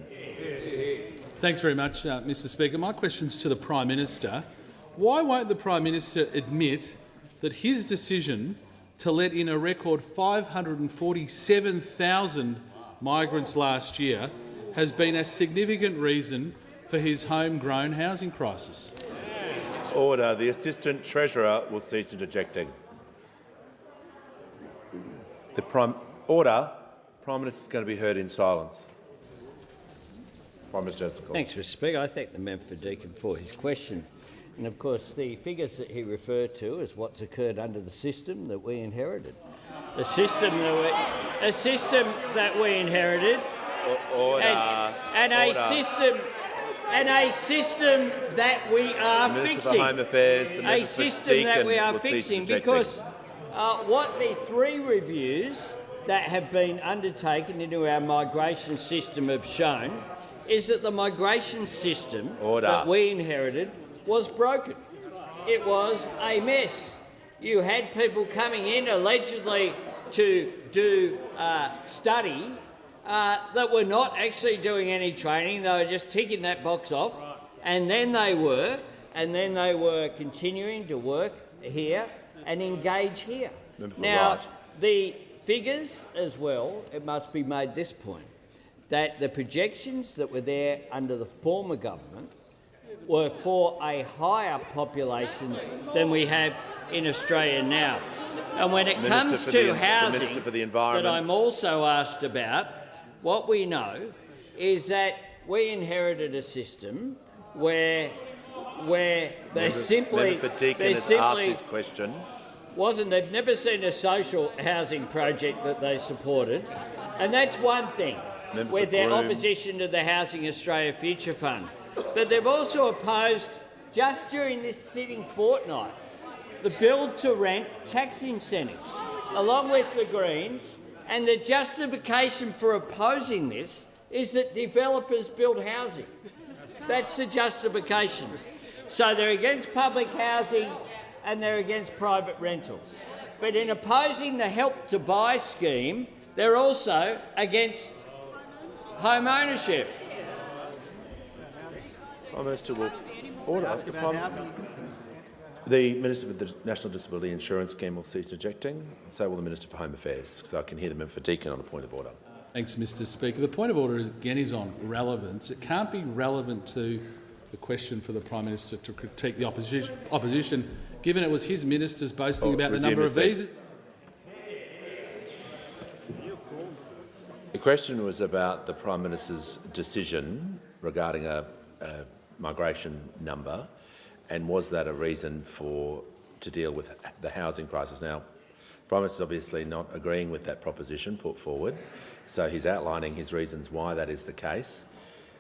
Thanks very much, Mr Speaker. My question's to the Prime Minister. Why won't the Prime Minister admit that his decision to let in a record 547,000 migrants last year has been a significant reason for his homegrown housing crisis? Order. The Assistant Treasurer will cease interjecting. Order. Prime Minister is going to be heard in silence. Prime Minister has the call. Thanks, Mr Speaker. I thank the member for Deakin for his question. And of course, the figures that he referred to is what's occurred under the system that we inherited. The system that we inherited, and a system that we are fixing. Home Affairs, A system that we are fixing because what the 3 reviews that have been undertaken into our migration system have shown is that the migration system that we inherited was broken. It was a mess. You had people coming in allegedly to do study that were not actually doing any training. They were just ticking that box off, and then they were continuing to work here and engage here. Now, the figures as well, it must be made this point, that the projections that were there under the former government were for a higher population than we have in Australia now. And when it comes to housing, that I'm also asked about, what we know is that we inherited a system where they've never seen a social housing project that they supported, and that's one thing with their opposition to the Housing Australia Future Fund. But they've also opposed, just during this sitting fortnight, the build-to-rent tax incentives, along with the Greens, and the justification for opposing this is that developers build housing. That's the justification. So they're against public housing and they're against private rentals. But in opposing the Help to Buy scheme, they're also against home ownership. Prime Minister will order. The Minister for the National Disability Insurance Scheme will cease interjecting, and so will the Minister for Home Affairs, so I can hear the member for Deakin on a point of order. Thanks, Mr Speaker. The point of order again is on relevance. It can't be relevant to the question for the Prime Minister to critique the opposition given it was his ministers boasting about the number of visas. The question was about the Prime Minister's decision regarding a migration number, and was that a reason to deal with the housing crisis? Now, the Prime Minister is obviously not agreeing with that proposition put forward, so he's outlining his reasons why that is the case,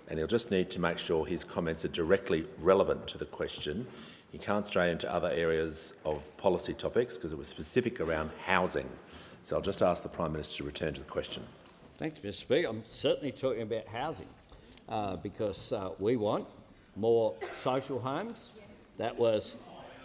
and he'll just need to make sure his comments are directly relevant to the question. He can't stray into other areas of policy topics because it was specific around housing. So I'll just ask the Prime Minister to return to the question. Thanks, Mr Speaker. I'm certainly talking about housing because we want more social homes. That was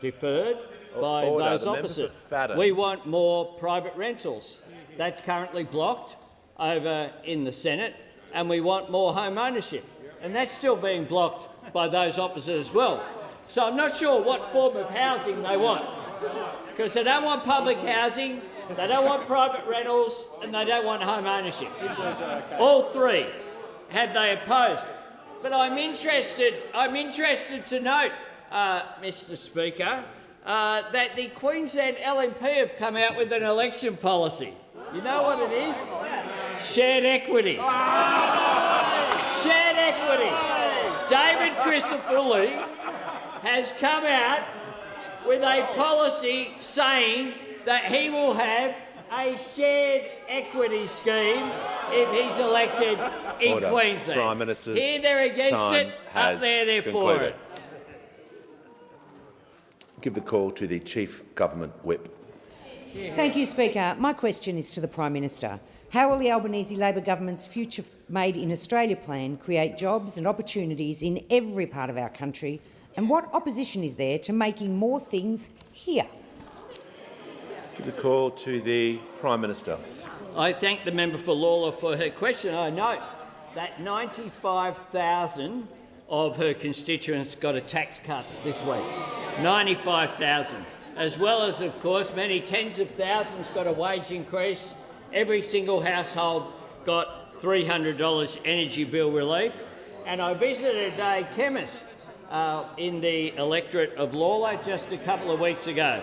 deferred by those opposite. We want more private rentals. That's currently blocked over in the Senate, and we want more home ownership, and that's still being blocked by those opposite as well. So I'm not sure what form of housing they want, because they don't want public housing, they don't want private rentals, and they don't want home ownership. All 3 have they opposed. But I'm interested to note, Mr Speaker, that the Queensland LNP have come out with an election policy. You know what it is? Shared equity. Shared equity. David Crisafulli has come out with a policy saying that he will have a shared equity scheme if he's elected in Queensland. Prime Minister's here they're against it, up there they're for it. Give the call to the Chief Government Whip. Thank you, Speaker. My question is to the Prime Minister. How will the Albanese Labor government's Future Made in Australia plan create jobs and opportunities in every part of our country, and what opposition is there to making more things here? Give the call to the Prime Minister. I thank the member for Lawler for her question. I note that 95,000 of her constituents got a tax cut this week. 95,000. As well as, of course, many tens of thousands got a wage increase. Every single household got $300 energy bill relief. And I visited a chemist in the electorate of Lawler just a couple of weeks ago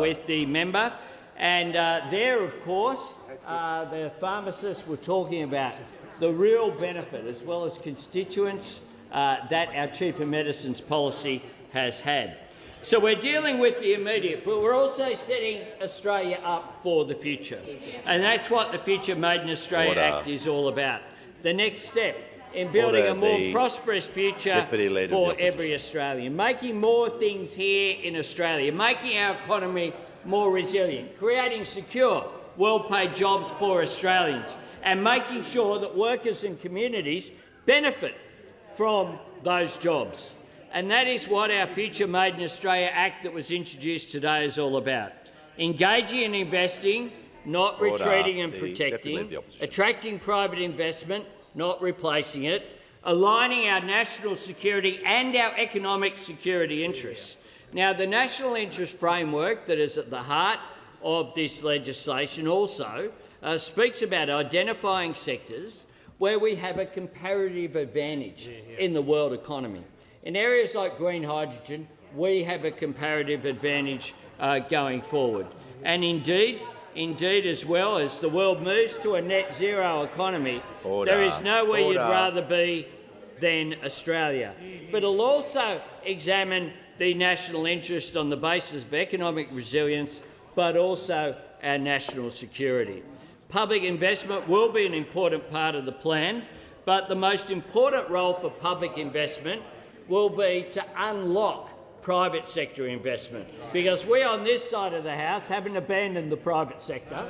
with the member. And there, of course, the pharmacists were talking about the real benefit, as well as constituents, that our cheaper medicines policy has had. So we're dealing with the immediate, but we're also setting Australia up for the future. And that's what the Future Made in Australia Act is all about. The next step in building a more prosperous future for every Australian, making more things here in Australia, making our economy more resilient, creating secure, well-paid jobs for Australians, and making sure that workers and communities benefit from those jobs. And that is what our Future Made in Australia Act that was introduced today is all about. Engaging and investing, not retreating and protecting, attracting private investment, not replacing it, aligning our national security and our economic security interests. Now, the national interest framework that is at the heart of this legislation also speaks about identifying sectors where we have a comparative advantage in the world economy. In areas like green hydrogen, we have a comparative advantage going forward. And indeed, as well, as the world moves to a net zero economy, there is nowhere you'd rather be than Australia. But it'll also examine the national interest on the basis of economic resilience, but also our national security. Public investment will be an important part of the plan, but the most important role for public investment will be to unlock private sector investment, because we on this side of the House haven't abandoned the private sector.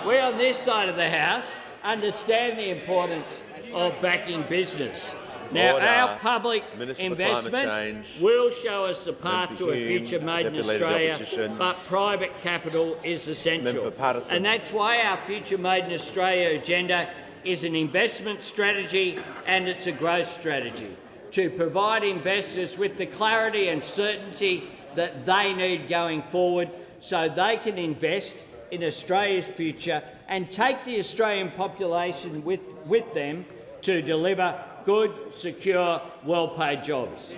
We on this side of the House understand the importance of backing business. Now, our public investment will show us the path to a future made in Australia, but private capital is essential. And that's why our Future Made in Australia agenda is an investment strategy and it's a growth strategy, to provide investors with the clarity and certainty that they need going forward so they can invest in Australia's future and take the Australian population with them to deliver good, secure, well-paid jobs.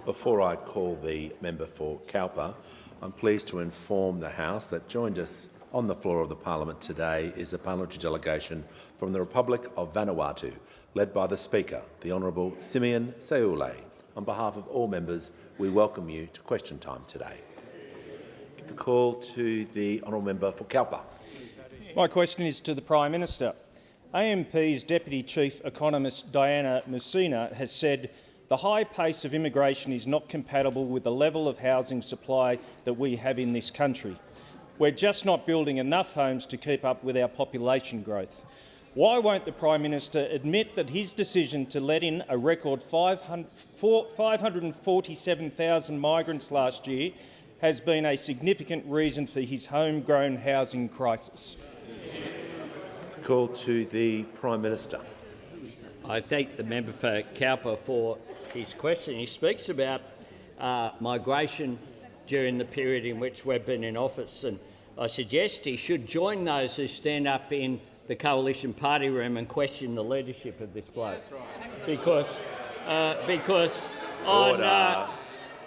Before I call the member for Cowper, I'm pleased to inform the House that joined us on the floor of the Parliament today is a parliamentary delegation from the Republic of Vanuatu, led by the Speaker, the Honourable Simeon Seule. On behalf of all members, we welcome you to question time today. Give the call to the Honourable Member for Cowper. My question is to the Prime Minister. AMP's Deputy Chief Economist Diana Messina has said the high pace of immigration is not compatible with the level of housing supply that we have in this country. We're just not building enough homes to keep up with our population growth. Why won't the Prime Minister admit that his decision to let in a record 547,000 migrants last year has been a significant reason for his homegrown housing crisis? Call to the Prime Minister. I thank the member for Cowper for his question. He speaks about migration during the period in which we've been in office, and I suggest he should join those who stand up in the coalition party room and question the leadership of this bloke. Because on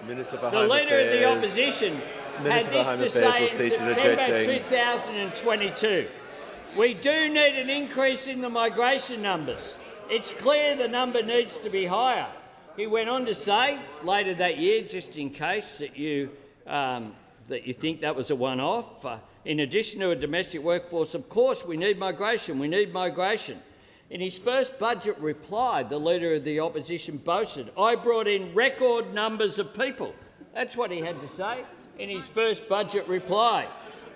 the Leader of the Opposition had this to say in September 2022. We do need an increase in the migration numbers. It's clear the number needs to be higher. He went on to say later that year, just in case that you think that was a one-off, in addition to a domestic workforce, of course we need migration, we need migration. In his first budget reply, the Leader of the Opposition boasted, "I brought in record numbers of people." That's what he had to say in his first budget reply.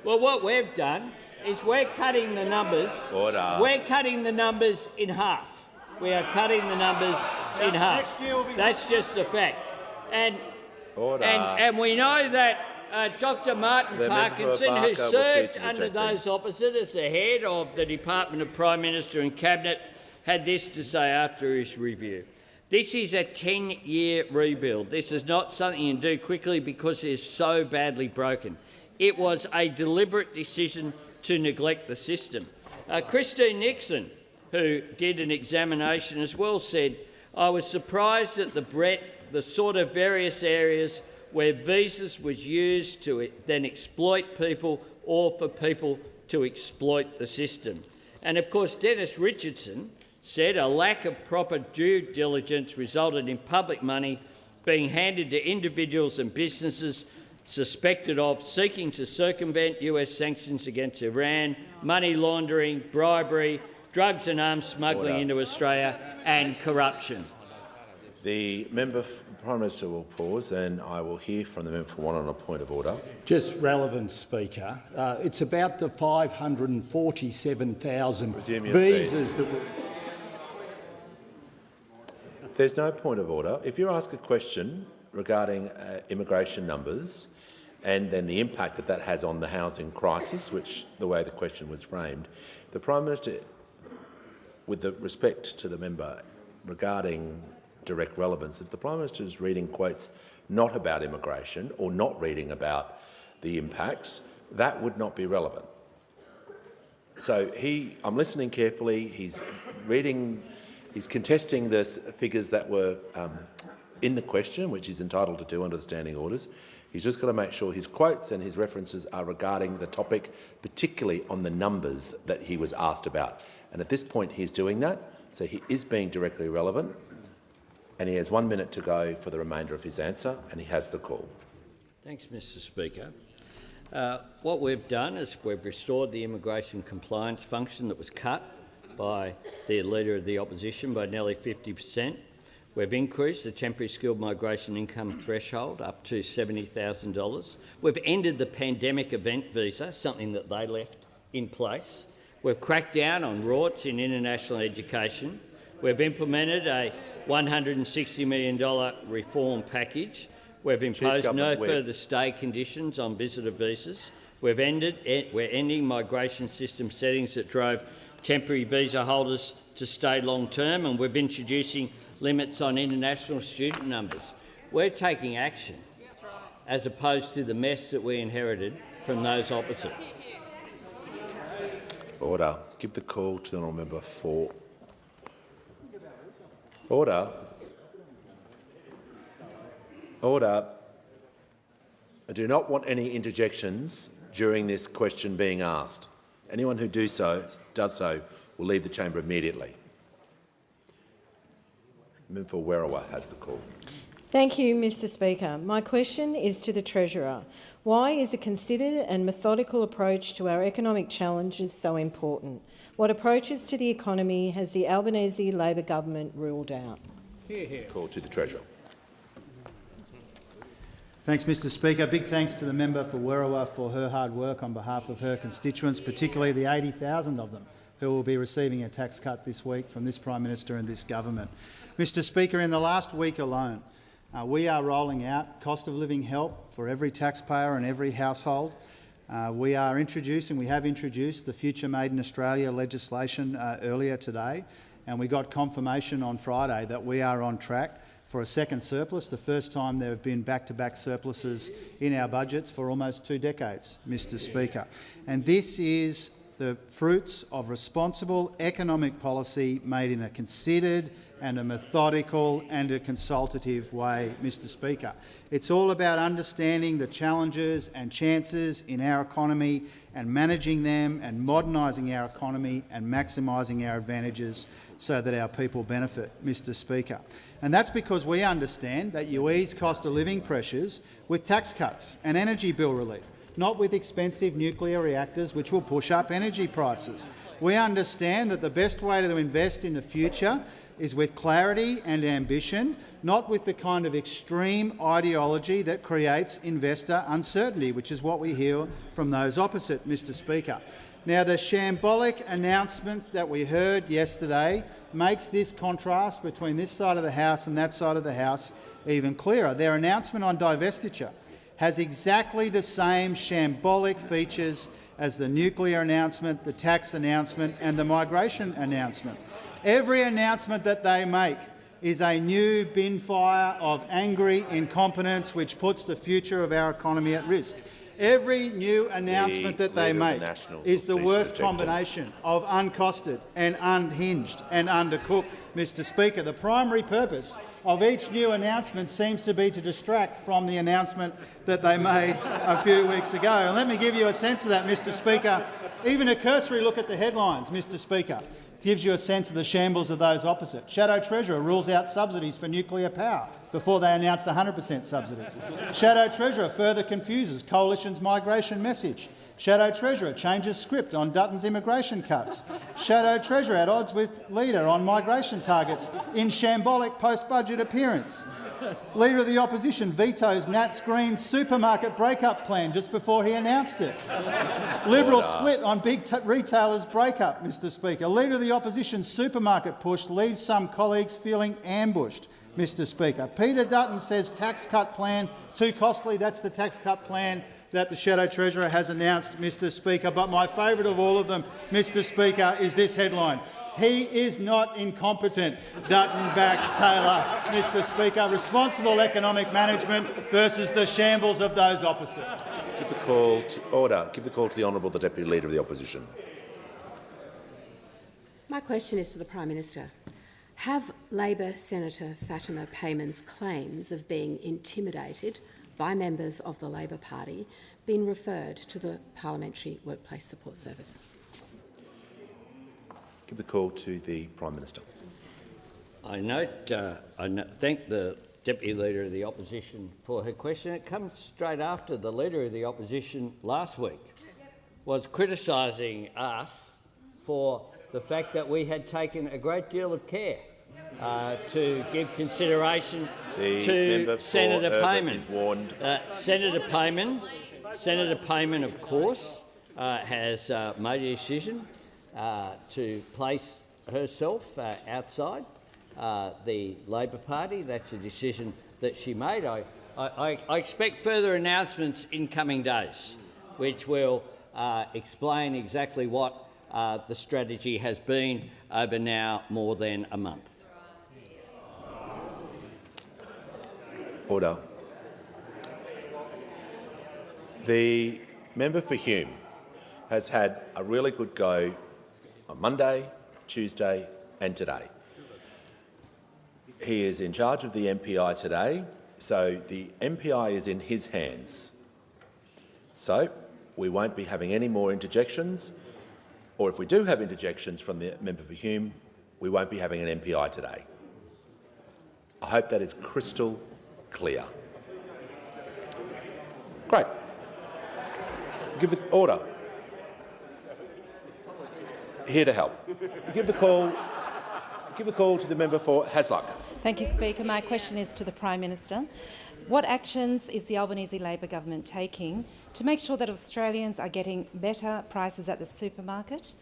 Well, what we've done is we're cutting the numbers. Order. We're cutting the numbers in half. We are cutting the numbers in half. That's just a fact. And we know that Dr. Martin Parkinson, who served under those opposite as the head of the Department of Prime Minister and Cabinet, had this to say after his review. This is a 10-year rebuild. This is not something you can do quickly because it is so badly broken. It was a deliberate decision to neglect the system. Christine Nixon, who did an examination as well, said, "I was surprised at the breadth, the sort of various areas where visas was used to then exploit people or for people to exploit the system." And of course, Dennis Richardson said a lack of proper due diligence resulted in public money being handed to individuals and businesses suspected of seeking to circumvent US sanctions against Iran, money laundering, bribery, drugs and arms smuggling into Australia and corruption. The Prime Minister will pause and I will hear from the member for one on a point of order. Just relevant, Speaker. It's about the 547,000 visas that were... There's no point of order. If you ask a question regarding immigration numbers and then the impact that that has on the housing crisis, which the way the question was framed, the Prime Minister, with the respect to the member regarding direct relevance, if the Prime Minister is reading quotes not about immigration or not reading about the impacts, that would not be relevant. So I'm listening carefully, he's reading, he's contesting the figures that were in the question, which he's entitled to do under the standing orders. He's just got to make sure his quotes and his references are regarding the topic, particularly on the numbers that he was asked about. And at this point he's doing that, so he is being directly relevant, and he has 1 minute to go for the remainder of his answer, and he has the call. Thanks, Mr Speaker. What we've done is we've restored the immigration compliance function that was cut by the Leader of the Opposition by nearly 50%. We've increased the temporary skilled migration income threshold up to $70,000. We've ended the pandemic event visa, something that they left in place. We've cracked down on rorts in international education. We've implemented a $160 million reform package. We've imposed no further stay conditions on visitor visas. We're ending migration system settings that drove temporary visa holders to stay long-term, and we're introducing limits on international student numbers. We're taking action, as opposed to the mess that we inherited from those opposite. Order. Give the call to the honourable member for order. Order. I do not want any interjections during this question being asked. Anyone who does so will leave the chamber immediately. The member for Werriwa has the call. Thank you, Mr Speaker. My question is to the Treasurer. Why is a considered and methodical approach to our economic challenges so important? What approaches to the economy has the Albanese Labor government ruled out? Call to the Treasurer. Thanks, Mr Speaker. Big thanks to the member for Werriwa for her hard work on behalf of her constituents, particularly the 80,000 of them who will be receiving a tax cut this week from this Prime Minister and this government. Mr Speaker, in the last week alone, we are rolling out cost of living help for every taxpayer and every household. We have introduced the Future Made in Australia legislation earlier today, and we got confirmation on Friday that we are on track for a second surplus, the first time there have been back-to-back surpluses in our budgets for almost 2 decades, Mr Speaker. And this is the fruits of responsible economic policy made in a considered and a methodical and a consultative way, Mr Speaker. It's all about understanding the challenges and chances in our economy and managing them and modernising our economy and maximising our advantages so that our people benefit, Mr Speaker. And that's because we understand that you ease cost of living pressures with tax cuts and energy bill relief, not with expensive nuclear reactors which will push up energy prices. We understand that the best way to invest in the future is with clarity and ambition, not with the kind of extreme ideology that creates investor uncertainty, which is what we hear from those opposite, Mr Speaker. Now, the shambolic announcement that we heard yesterday makes this contrast between this side of the House and that side of the House even clearer. Their announcement on divestiture has exactly the same shambolic features as the nuclear announcement, the tax announcement and the migration announcement. Every announcement that they make is a new bin fire of angry incompetence which puts the future of our economy at risk. Every new announcement that they make is the worst combination of uncosted and unhinged and undercooked, Mr Speaker. The primary purpose of each new announcement seems to be to distract from the announcement that they made a few weeks ago. And let me give you a sense of that, Mr Speaker. Even a cursory look at the headlines, Mr Speaker, gives you a sense of the shambles of those opposite. Shadow Treasurer rules out subsidies for nuclear power before they announced 100% subsidies. Shadow Treasurer further confuses Coalition's migration message. Shadow Treasurer changes script on Dutton's immigration cuts. Shadow Treasurer at odds with Leader on migration targets in shambolic post-budget appearance. Leader of the Opposition vetoes Nat Green's supermarket breakup plan just before he announced it. Liberal split on big retailers' breakup, Mr Speaker. Leader of the Opposition's supermarket push leaves some colleagues feeling ambushed, Mr Speaker. Peter Dutton says tax cut plan too costly. That's the tax cut plan that the Shadow Treasurer has announced, Mr Speaker. But my favourite of all of them, Mr Speaker, is this headline. He is not incompetent. Dutton backs Taylor, Mr Speaker. Responsible economic management versus the shambles of those opposite. Give the call to order. Give the call to the Honourable the Deputy Leader of the Opposition. My question is to the Prime Minister. Have Labor Senator Fatima Payman's claims of being intimidated by members of the Labor Party been referred to the Parliamentary Workplace Support Service? Give the call to the Prime Minister. I thank the Deputy Leader of the Opposition for her question. It comes straight after the Leader of the Opposition last week was criticising us for the fact that we had taken a great deal of care to give consideration to Senator Payman. Senator Payman, of course, has made a decision to place herself outside the Labor Party. That's a decision that she made. I expect further announcements in coming days, which will explain exactly what the strategy has been over now more than a month. Order. The member for Hume has had a really good go on Monday, Tuesday and today. He is in charge of the MPI today, so the MPI is in his hands. So we won't be having any more interjections, or if we do have interjections from the member for Hume, we won't be having an MPI today. I hope that is crystal clear. Great. Give the order. Here to help. Give the call to the member for Hasluck. Thank you, Speaker. My question is to the Prime Minister. What actions is the Albanese Labor government taking to make sure that Australians are getting better prices at the supermarket?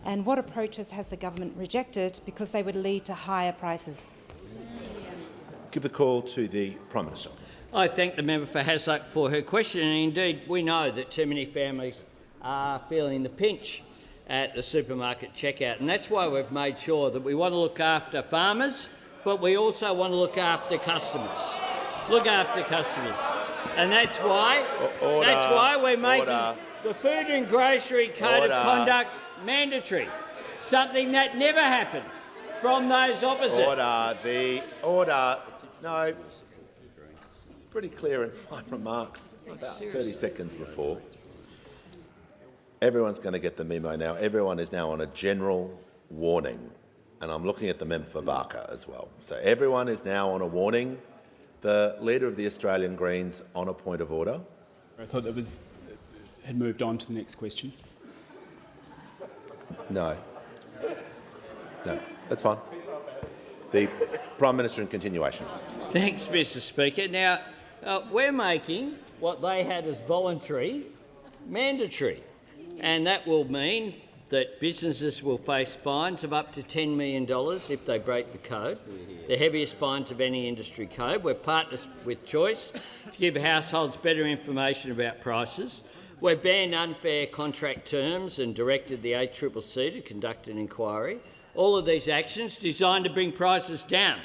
And what approaches has the government rejected because they would lead to higher prices? Give the call to the Prime Minister. I thank the member for Hasluck for her question, and indeed we know that too many families are feeling the pinch at the supermarket checkout, and that's why we've made sure that we want to look after farmers, but we also want to look after customers. And that's why we're making the Food and Grocery Code of Conduct mandatory, something that never happened from those opposite. No, it's pretty clear in my remarks about 30 seconds before. Everyone's going to get the memo now. Everyone is now on a general warning, and I'm looking at the member for Barker as well. So everyone is now on a warning. The Leader of the Australian Greens on a point of order. I thought that had moved on to the next question. No, that's fine. The Prime Minister in continuation. Thanks, Mr Speaker. Now, we're making what they had as voluntary mandatory, and that will mean that businesses will face fines of up to $10 million if they break the code, the heaviest fines of any industry code. We're partners with Choice to give households better information about prices. We've banned unfair contract terms and directed the ACCC to conduct an inquiry. All of these actions designed to bring prices down.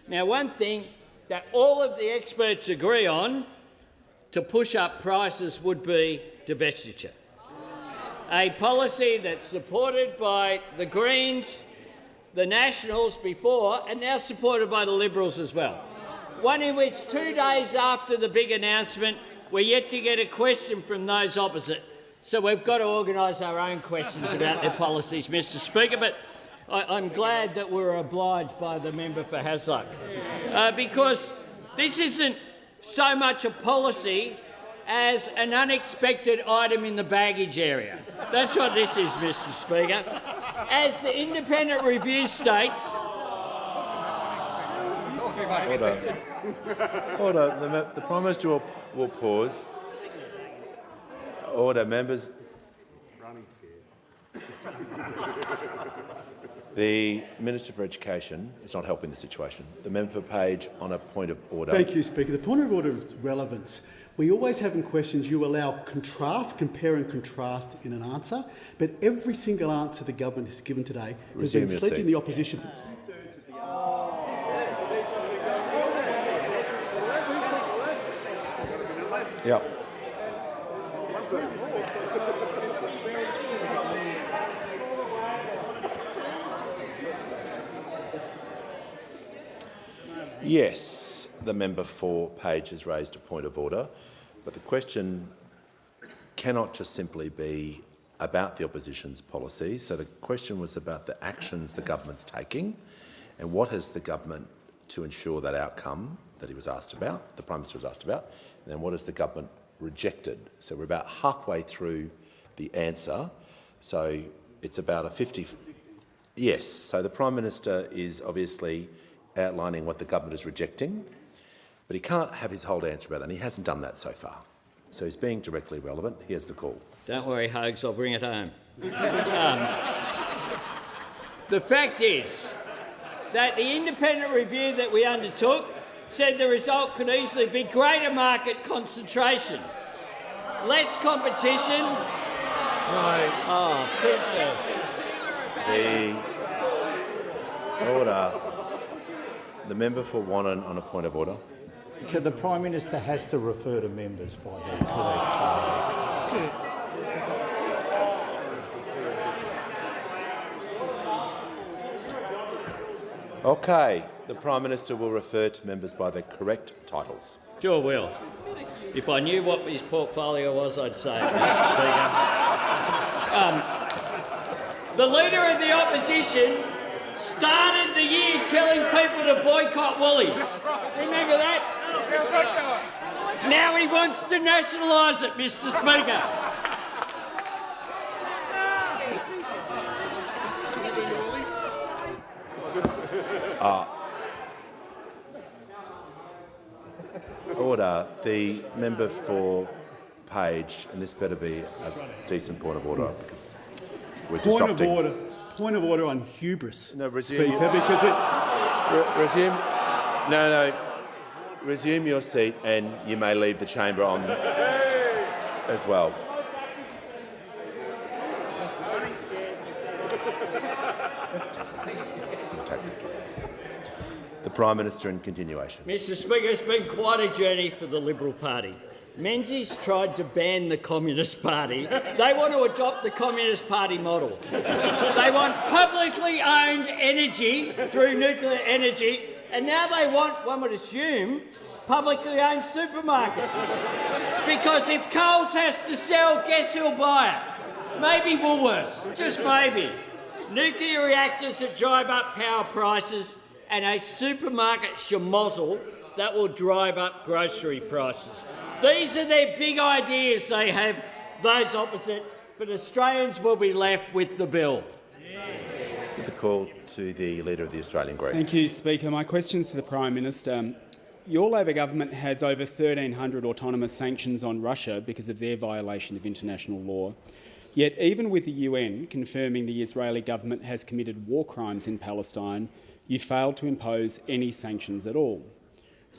Now, one thing that all of the experts agree on to push up prices would be divestiture. A policy that's supported by the Greens, the Nationals before, and now supported by the Liberals as well. One in which 2 days after the big announcement, we're yet to get a question from those opposite. So we've got to organise our own questions about their policies, Mr Speaker. But I'm glad that we're obliged by the member for Hasluck, because this isn't so much a policy as an unexpected item in the baggage area. That's what this is, Mr Speaker. As the independent review states... Order. The Prime Minister will pause. Order, members. The Minister for Education is not helping the situation. The member for Page on a point of order. Thank you, Speaker. The point of order is relevance. We always have in questions you allow compare and contrast in an answer, but every single answer the government has given today has been sledging the opposition for 2/3 of the answer. Yep. Yes, the member for Page has raised a point of order, but the question cannot just simply be about the opposition's policy. So the question was about the actions the government's taking and what has the government to ensure that outcome that he was asked about, the Prime Minister was asked about, and then what has the government rejected. So we're about halfway through the answer. So it's about a 50... Yes, so the Prime Minister is obviously outlining what the government is rejecting, but he can't have his whole answer about it, and he hasn't done that so far. So he's being directly relevant. Here's the call. Don't worry, Hogs, I'll bring it home. The fact is that the independent review that we undertook said the result could easily be greater market concentration, less competition... No. Oh, Princess. The order. The member for Wannon on a point of order. The Prime Minister has to refer to members by their correct title. Okay, the Prime Minister will refer to members by their correct titles. Sure will. If I knew what his portfolio was, I'd say it, Mr Speaker. The Leader of the Opposition started the year telling people to boycott Woolies. Remember that? Now he wants to nationalise it, Mr Speaker. Order. The member for Page, and this better be a decent point of order because we're disrupting. Point of order on hubris, no, resume Speaker, because it... resume. No. Resume your seat, and you may leave the chamber on as well. The Prime Minister in continuation. Mr Speaker, it's been quite a journey for the Liberal Party. Menzies tried to ban the Communist Party. They want to adopt the Communist Party model. They want publicly owned energy through nuclear energy, and now they want, one would assume, publicly owned supermarkets. Because if Coles has to sell, guess who'll buy it? Maybe Woolworths, just maybe. Nuclear reactors that drive up power prices and a supermarket schmozzle that will drive up grocery prices. These are their big ideas they have, those opposite, but Australians will be left with the bill. Give the call to the Leader of the Australian Greens. Thank you, Speaker. My question is to the Prime Minister. Your Labor government has over 1,300 autonomous sanctions on Russia because of their violation of international law. Yet even with the UN confirming the Israeli government has committed war crimes in Palestine, you failed to impose any sanctions at all.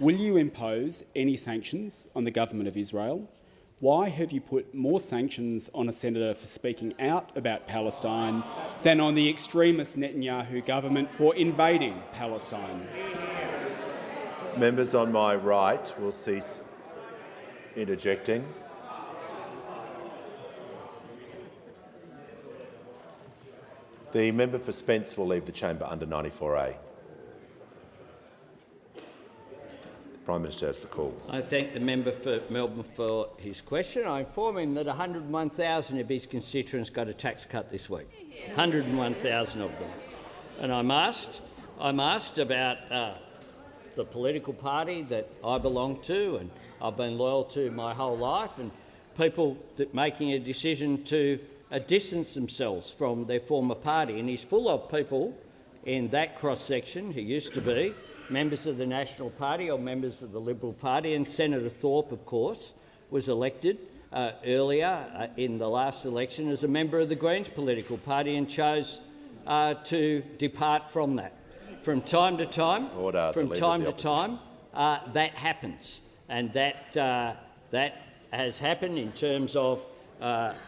Will you impose any sanctions on the government of Israel? Why have you put more sanctions on a senator for speaking out about Palestine than on the extremist Netanyahu government for invading Palestine? Members on my right will cease interjecting. The member for Spence will leave the chamber under 94A. The Prime Minister has the call. I thank the member for Melbourne for his question. I inform him that 101,000 of his constituents got a tax cut this week. 101,000 of them. And I'm asked about the political party that I belong to and I've been loyal to my whole life, and people making a decision to distance themselves from their former party. And he's full of people in that cross-section who used to be members of the National Party or members of the Liberal Party. And Senator Thorpe, of course, was elected earlier in the last election as a member of the Greens political party and chose to depart from that. From time to time, that happens, and that has happened in terms of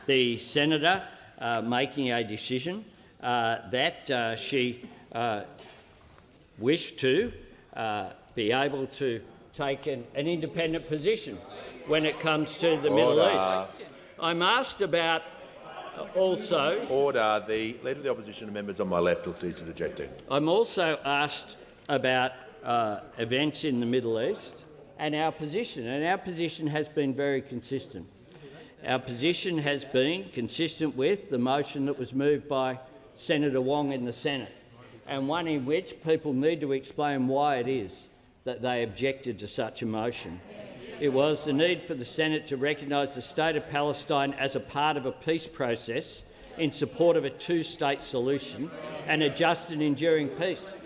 the senator making a decision that she wished to be able to take an independent position when it comes to the Middle East. I'm asked about also... Order. The Leader of the Opposition and members on my left will cease interjecting. I'm also asked about events in the Middle East and our position has been very consistent. Our position has been consistent with the motion that was moved by Senator Wong in the Senate, and one in which people need to explain why it is that they objected to such a motion. It was the need for the Senate to recognise the state of Palestine as a part of a peace process in support of a two-state solution and a just and enduring peace.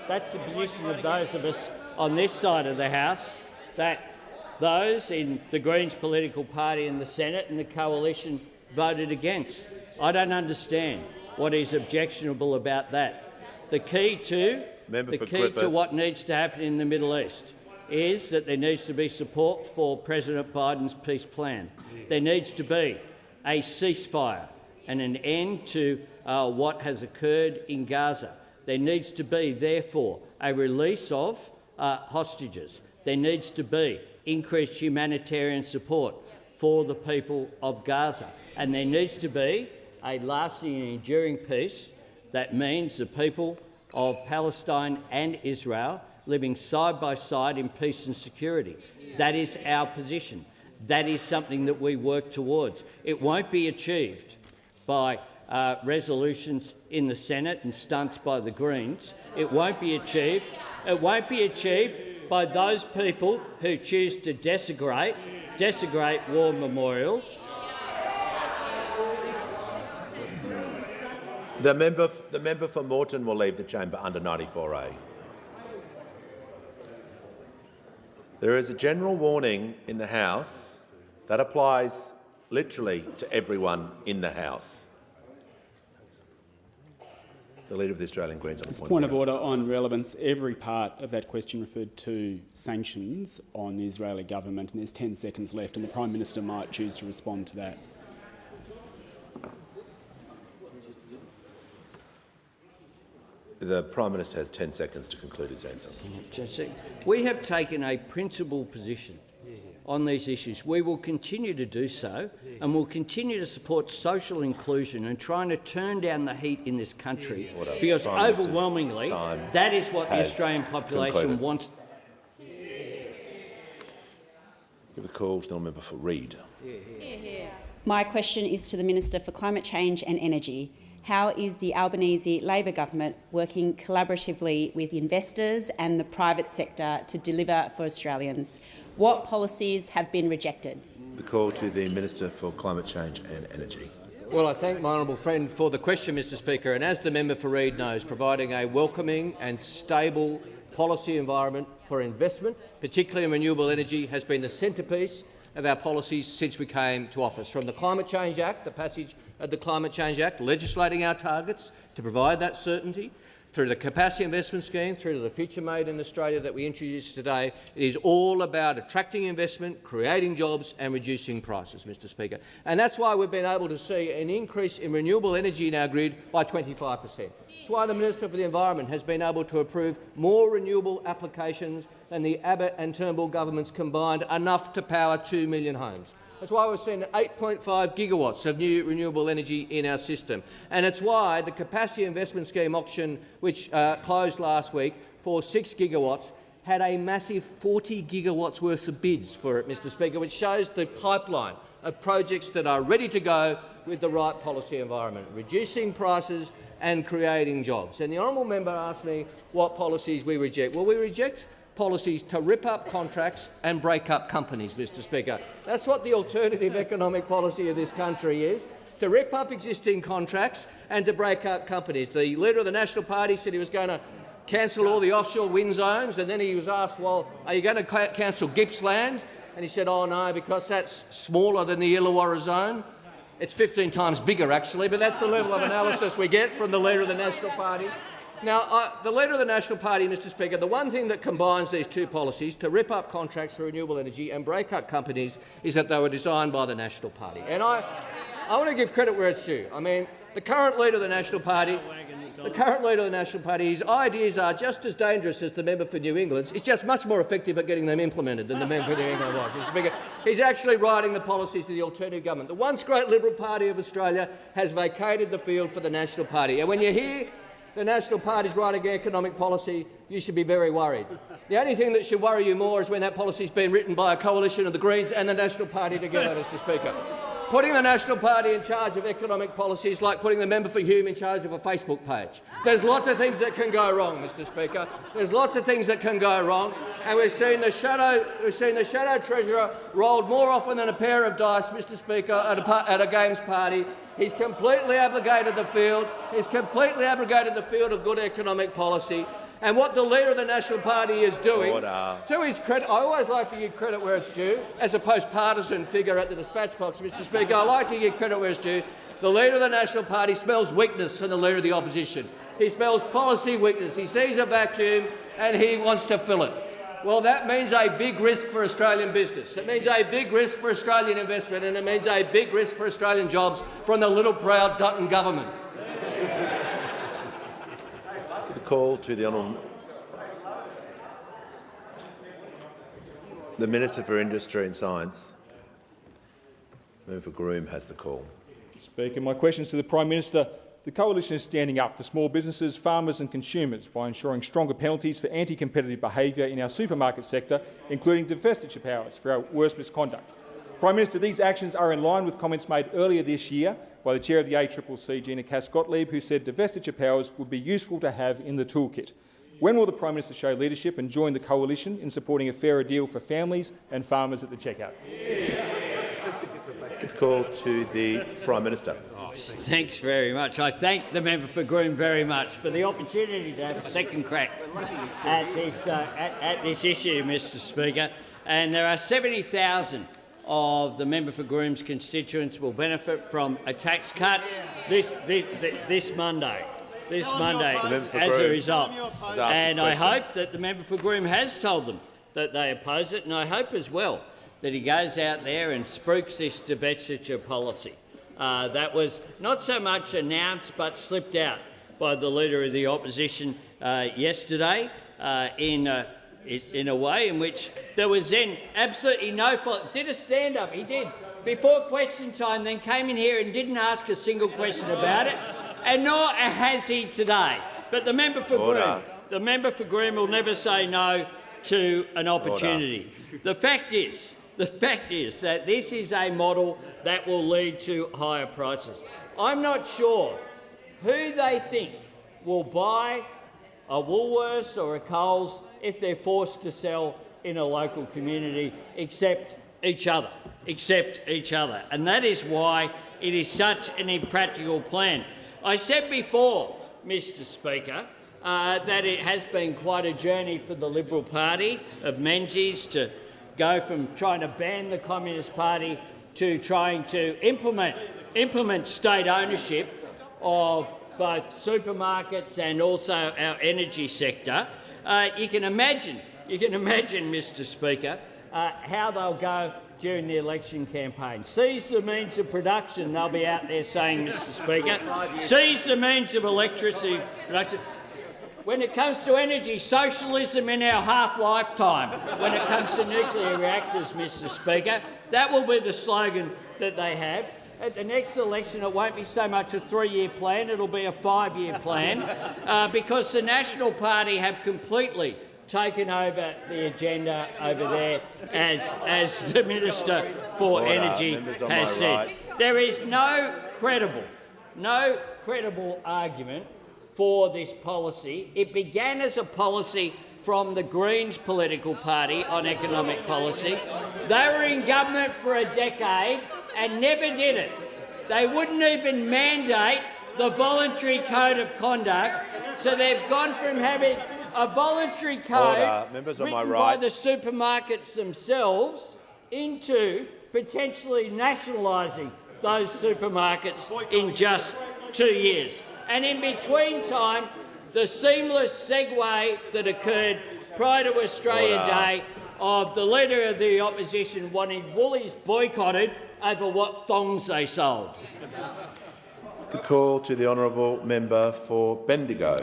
That's the position of those of us on this side of the House, that those in the Greens political party in the Senate and the coalition voted against. I don't understand what is objectionable about that. The key to what needs to happen in the Middle East is that there needs to be support for President Biden's peace plan. There needs to be a ceasefire and an end to what has occurred in Gaza. There needs to be, therefore, a release of hostages. There needs to be increased humanitarian support for the people of Gaza. And there needs to be a lasting and enduring peace that means the people of Palestine and Israel living side by side in peace and security. That is our position. That is something that we work towards. It won't be achieved by resolutions in the Senate and stunts by the Greens. It won't be achieved. It won't be achieved by those people who choose to desecrate war memorials. The member for Moreton will leave the chamber under 94A. There is a general warning in the House that applies literally to everyone in the House. The Leader of the Australian Greens on point of order on relevance. Every part of that question referred to sanctions on the Israeli government, and there's 10 seconds left, and the Prime Minister might choose to respond to that. The Prime Minister has 10 seconds to conclude his answer. We have taken a principled position on these issues. We will continue to do so, and we'll continue to support social inclusion and trying to turn down the heat in this country, because overwhelmingly that is what the Australian population wants. Give a call to the member for Reid. My question is to the Minister for Climate Change and Energy. How is the Albanese Labor government working collaboratively with investors and the private sector to deliver for Australians? What policies have been rejected? The call to the Minister for Climate Change and Energy. Well, I thank my honourable friend for the question, Mr Speaker, and as the member for Reid knows, providing a welcoming and stable policy environment for investment, particularly in renewable energy, has been the centrepiece of our policies since we came to office. From the Climate Change Act, the passage of the Climate Change Act, legislating our targets to provide that certainty, through the Capacity Investment Scheme, through to the Future Made in Australia that we introduced today, it is all about attracting investment, creating jobs and reducing prices, Mr Speaker. And that's why we've been able to see an increase in renewable energy in our grid by 25%. That's why the Minister for the Environment has been able to approve more renewable applications than the Abbott and Turnbull governments combined, enough to power 2 million homes. That's why we've seen 8.5 gigawatts of new renewable energy in our system. And it's why the Capacity Investment Scheme auction, which closed last week for 6 gigawatts, had a massive 40 gigawatts worth of bids for it, Mr Speaker, which shows the pipeline of projects that are ready to go with the right policy environment, reducing prices and creating jobs. And the honourable member asked me what policies we reject. Well, we reject policies to rip up contracts and break up companies, Mr Speaker. That's what the alternative economic policy of this country is, to rip up existing contracts and to break up companies. The Leader of the National Party said he was going to cancel all the offshore wind zones, and then he was asked, well, are you going to cancel Gippsland? And he said, oh no, because that's smaller than the Illawarra zone. It's 15 times bigger, actually, but that's the level of analysis we get from the Leader of the National Party. Now, the Leader of the National Party, Mr Speaker, the one thing that combines these two policies, to rip up contracts for renewable energy and break up companies, is that they were designed by the National Party. And I want to give credit where it's due. I mean, the current Leader of the National Party, his ideas are just as dangerous as the member for New England's. He's just much more effective at getting them implemented than the member for New England was, Mr Speaker. He's actually writing the policies of the alternative government. The once great Liberal Party of Australia has vacated the field for the National Party. And when you hear the National Party's writing economic policy, you should be very worried. The only thing that should worry you more is when that policy's been written by a coalition of the Greens and the National Party together, Mr Speaker. Putting the National Party in charge of economic policy is like putting the member for Hume in charge of a Facebook page. There's lots of things that can go wrong, Mr Speaker. There's lots of things that can go wrong, and we've seen the shadow treasurer rolled more often than a pair of dice, Mr Speaker, at a games party. He's completely abrogated the field. He's completely abrogated the field of good economic policy. And what the Leader of the National Party is doing, to his credit, I always like to give credit where it's due, as a post-partisan figure at the dispatch box, Mr Speaker, I like to give credit where it's due. The Leader of the National Party smells weakness in the Leader of the Opposition. He smells policy weakness. He sees a vacuum and he wants to fill it. Well, that means a big risk for Australian business. It means a big risk for Australian investment, and it means a big risk for Australian jobs from the little proud Dutton government. The call to the Honourable the Minister for Industry and Science. Member for Groom has the call. Speaker, my question is to the Prime Minister. The Coalition is standing up for small businesses, farmers and consumers by ensuring stronger penalties for anti-competitive behaviour in our supermarket sector, including divestiture powers for our worst misconduct. Prime Minister, these actions are in line with comments made earlier this year by the Chair of the ACCC, Gina Cass-Gottlieb, who said divestiture powers would be useful to have in the toolkit. When will the Prime Minister show leadership and join the Coalition in supporting a fairer deal for families and farmers at the checkout? Good call to the Prime Minister. Thanks very much. I thank the member for Groom very much for the opportunity to have a second crack at this issue, Mr Speaker. And there are 70,000 of the member for Groom's constituents will benefit from a tax cut this Monday. As a result. And I hope that the member for Groom has told them that they oppose it, and I hope as well that he goes out there and spruiks this divestiture policy. That was not so much announced but slipped out by the Leader of the Opposition yesterday in a way in which there was then absolutely no fault. Did a stand-up, he did, before question time, then came in here and didn't ask a single question about it, and nor has he today. But the member for Groom will never say no to an opportunity. The fact is that this is a model that will lead to higher prices. I'm not sure who they think will buy a Woolworths or a Coles if they're forced to sell in a local community except each other. And that is why it is such an impractical plan. I said before, Mr Speaker, that it has been quite a journey for the Liberal Party of Menzies to go from trying to ban the Communist Party to trying to implement state ownership of both supermarkets and also our energy sector. You can imagine, Mr Speaker, how they'll go during the election campaign. Seize the means of production, they'll be out there saying, Mr Speaker. Seize the means of electricity production. When it comes to energy, socialism in our half-lifetime. When it comes to nuclear reactors, Mr Speaker, that will be the slogan that they have. At the next election, it won't be so much a 3-year plan, it'll be a 5-year plan, because the National Party have completely taken over the agenda over there, as the Minister for Energy has said. There is no credible argument for this policy. It began as a policy from the Greens political party on economic policy. They were in government for a decade and never did it. They wouldn't even mandate the voluntary code of conduct, so they've gone from having a voluntary code written by the supermarkets themselves into potentially nationalising those supermarkets in just 2 years. And in between time, the seamless segue that occurred prior to Australia Day of the Leader of the Opposition wanting Woolies boycotted over what thongs they sold. The call to the honourable member for Bendigo.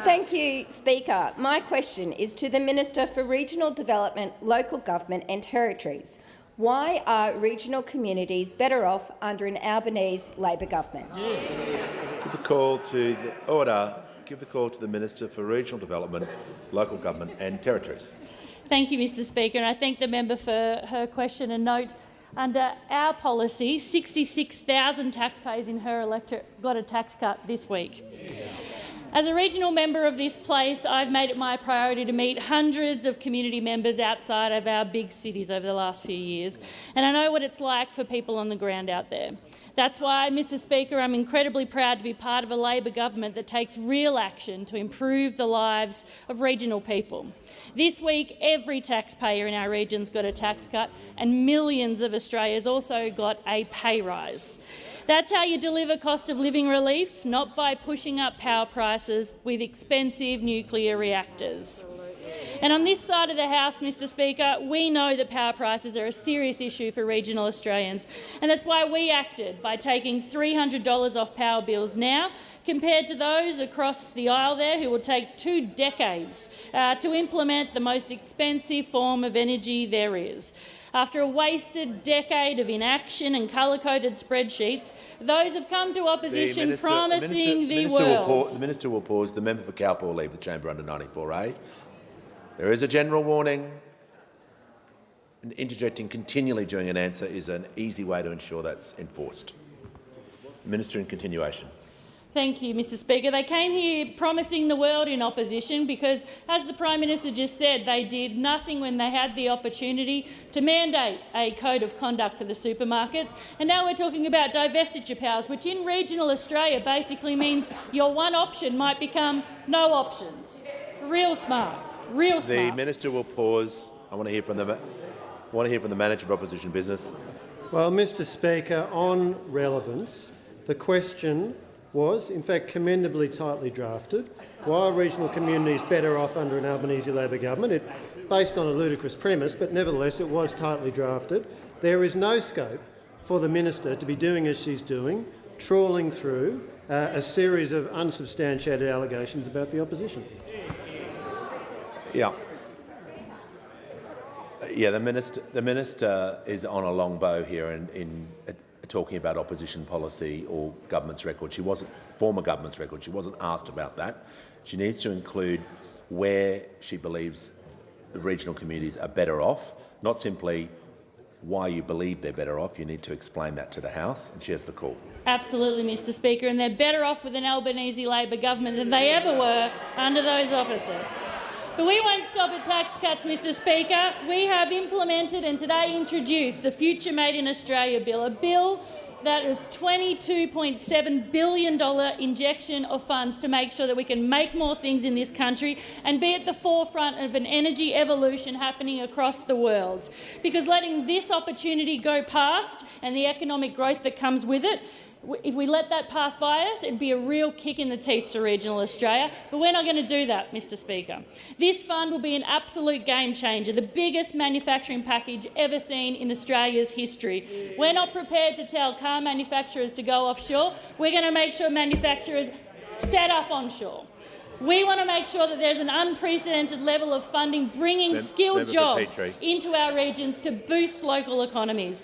Thank you, Speaker. My question is to the Minister for Regional Development, Local Government and Territories. Why are regional communities better off under an Albanese Labor government? Give the call to the Minister for Regional Development, Local Government and Territories. Thank you, Mr Speaker, and I thank the member for her question and note. Under our policy, 66,000 taxpayers in her electorate got a tax cut this week. As a regional member of this place, I've made it my priority to meet hundreds of community members outside of our big cities over the last few years, and I know what it's like for people on the ground out there. That's why, Mr Speaker, I'm incredibly proud to be part of a Labor government that takes real action to improve the lives of regional people. This week, every taxpayer in our regions got a tax cut, and millions of Australians also got a pay rise. That's how you deliver cost of living relief, not by pushing up power prices with expensive nuclear reactors. And on this side of the House, Mr Speaker, we know that power prices are a serious issue for regional Australians, and that's why we acted by taking $300 off power bills now, compared to those across the aisle there who will take 2 decades to implement the most expensive form of energy there is. After a wasted decade of inaction and colour-coded spreadsheets, those have come to opposition promising the world. The Minister will pause. The member for Cowper will leave the chamber under 94A. There is a general warning. And interjecting continually during an answer is an easy way to ensure that's enforced. Minister, in continuation. Thank you, Mr Speaker. They came here promising the world in opposition because, as the Prime Minister just said, they did nothing when they had the opportunity to mandate a code of conduct for the supermarkets. And now we're talking about divestiture powers, which in regional Australia basically means your one option might become no options. Real smart. Real smart. The Minister will pause. I want to hear from the Manager of Opposition Business. Well, Mr Speaker, on relevance, the question was, in fact, commendably tightly drafted. Why are regional communities better off under an Albanese Labor government? Based on a ludicrous premise, but nevertheless it was tightly drafted. There is no scope for the Minister to be doing as she's doing, trawling through a series of unsubstantiated allegations about the opposition. Yeah, the minister is on a long bow here in talking about opposition policy or government's record. She wasn't former government's record. She wasn't asked about that. She needs to include where she believes the regional communities are better off, not simply why you believe they're better off. You need to explain that to the House, and she has the call. Absolutely, Mr Speaker, and they're better off with an Albanese Labor government than they ever were under those opposite. But we won't stop at tax cuts, Mr Speaker. We have implemented and today introduced the Future Made in Australia bill, a bill That is $22.7 billion injection of funds to make sure that we can make more things in this country and be at the forefront of an energy evolution happening across the world. Because letting this opportunity go past and the economic growth that comes with it, if we let that pass by us, it'd be a real kick in the teeth to regional Australia. But we're not going to do that, Mr Speaker. This fund will be an absolute game changer, the biggest manufacturing package ever seen in Australia's history. We're not prepared to tell car manufacturers to go offshore. We're going to make sure manufacturers set up onshore. We want to make sure that there's an unprecedented level of funding bringing skilled jobs into our regions to boost local economies.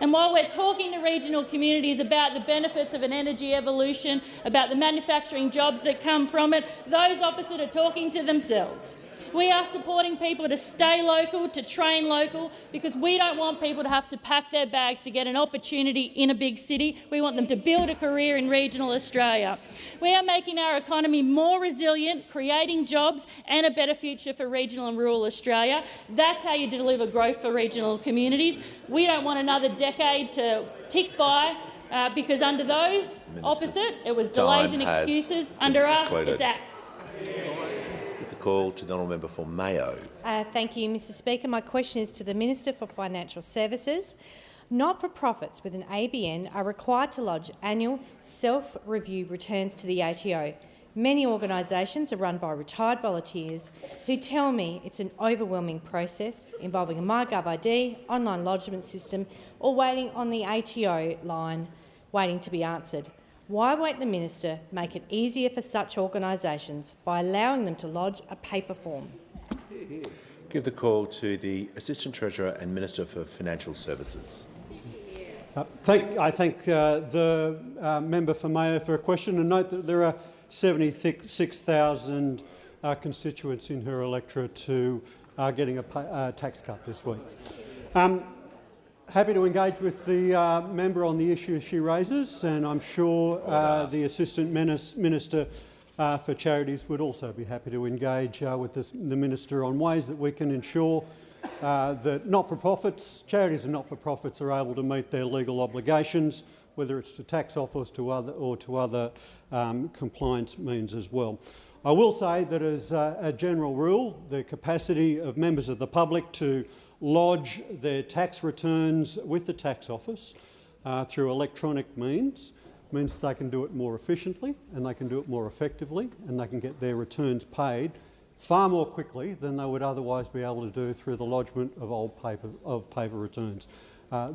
And while we're talking to regional communities about the benefits of an energy evolution, about the manufacturing jobs that come from it, those opposite are talking to themselves. We are supporting people to stay local, to train local, because we don't want people to have to pack their bags to get an opportunity in a big city. We want them to build a career in regional Australia. We are making our economy more resilient, creating jobs and a better future for regional and rural Australia. That's how you deliver growth for regional communities. We don't want another decade to tick by because under those opposite, it was delays and excuses. Under us, it's act. Call to the honourable member for Mayo. Thank you, Mr Speaker. My question is to the Minister for Financial Services. Not-for-profits with an ABN are required to lodge annual self-review returns to the ATO. Many organisations are run by retired volunteers who tell me it's an overwhelming process involving a MyGov ID, online lodgement system or waiting on the ATO line waiting to be answered. Why won't the Minister make it easier for such organisations by allowing them to lodge a paper form? Give the call to the Assistant Treasurer and Minister for Financial Services. I thank the member for Mayo for a question, and note that there are 76,000 constituents in her electorate who are getting a tax cut this week. Happy to engage with the member on the issues she raises, and I'm sure the Assistant Minister for Charities would also be happy to engage with the Minister on ways that we can ensure that not-for-profits, charities and not-for-profits are able to meet their legal obligations, whether it's to tax office to other compliance means as well. I will say that as a general rule, the capacity of members of the public to lodge their tax returns with the tax office through electronic means they can do it more efficiently and they can do it more effectively and they can get their returns paid far more quickly than they would otherwise be able to do through the lodgement of paper returns.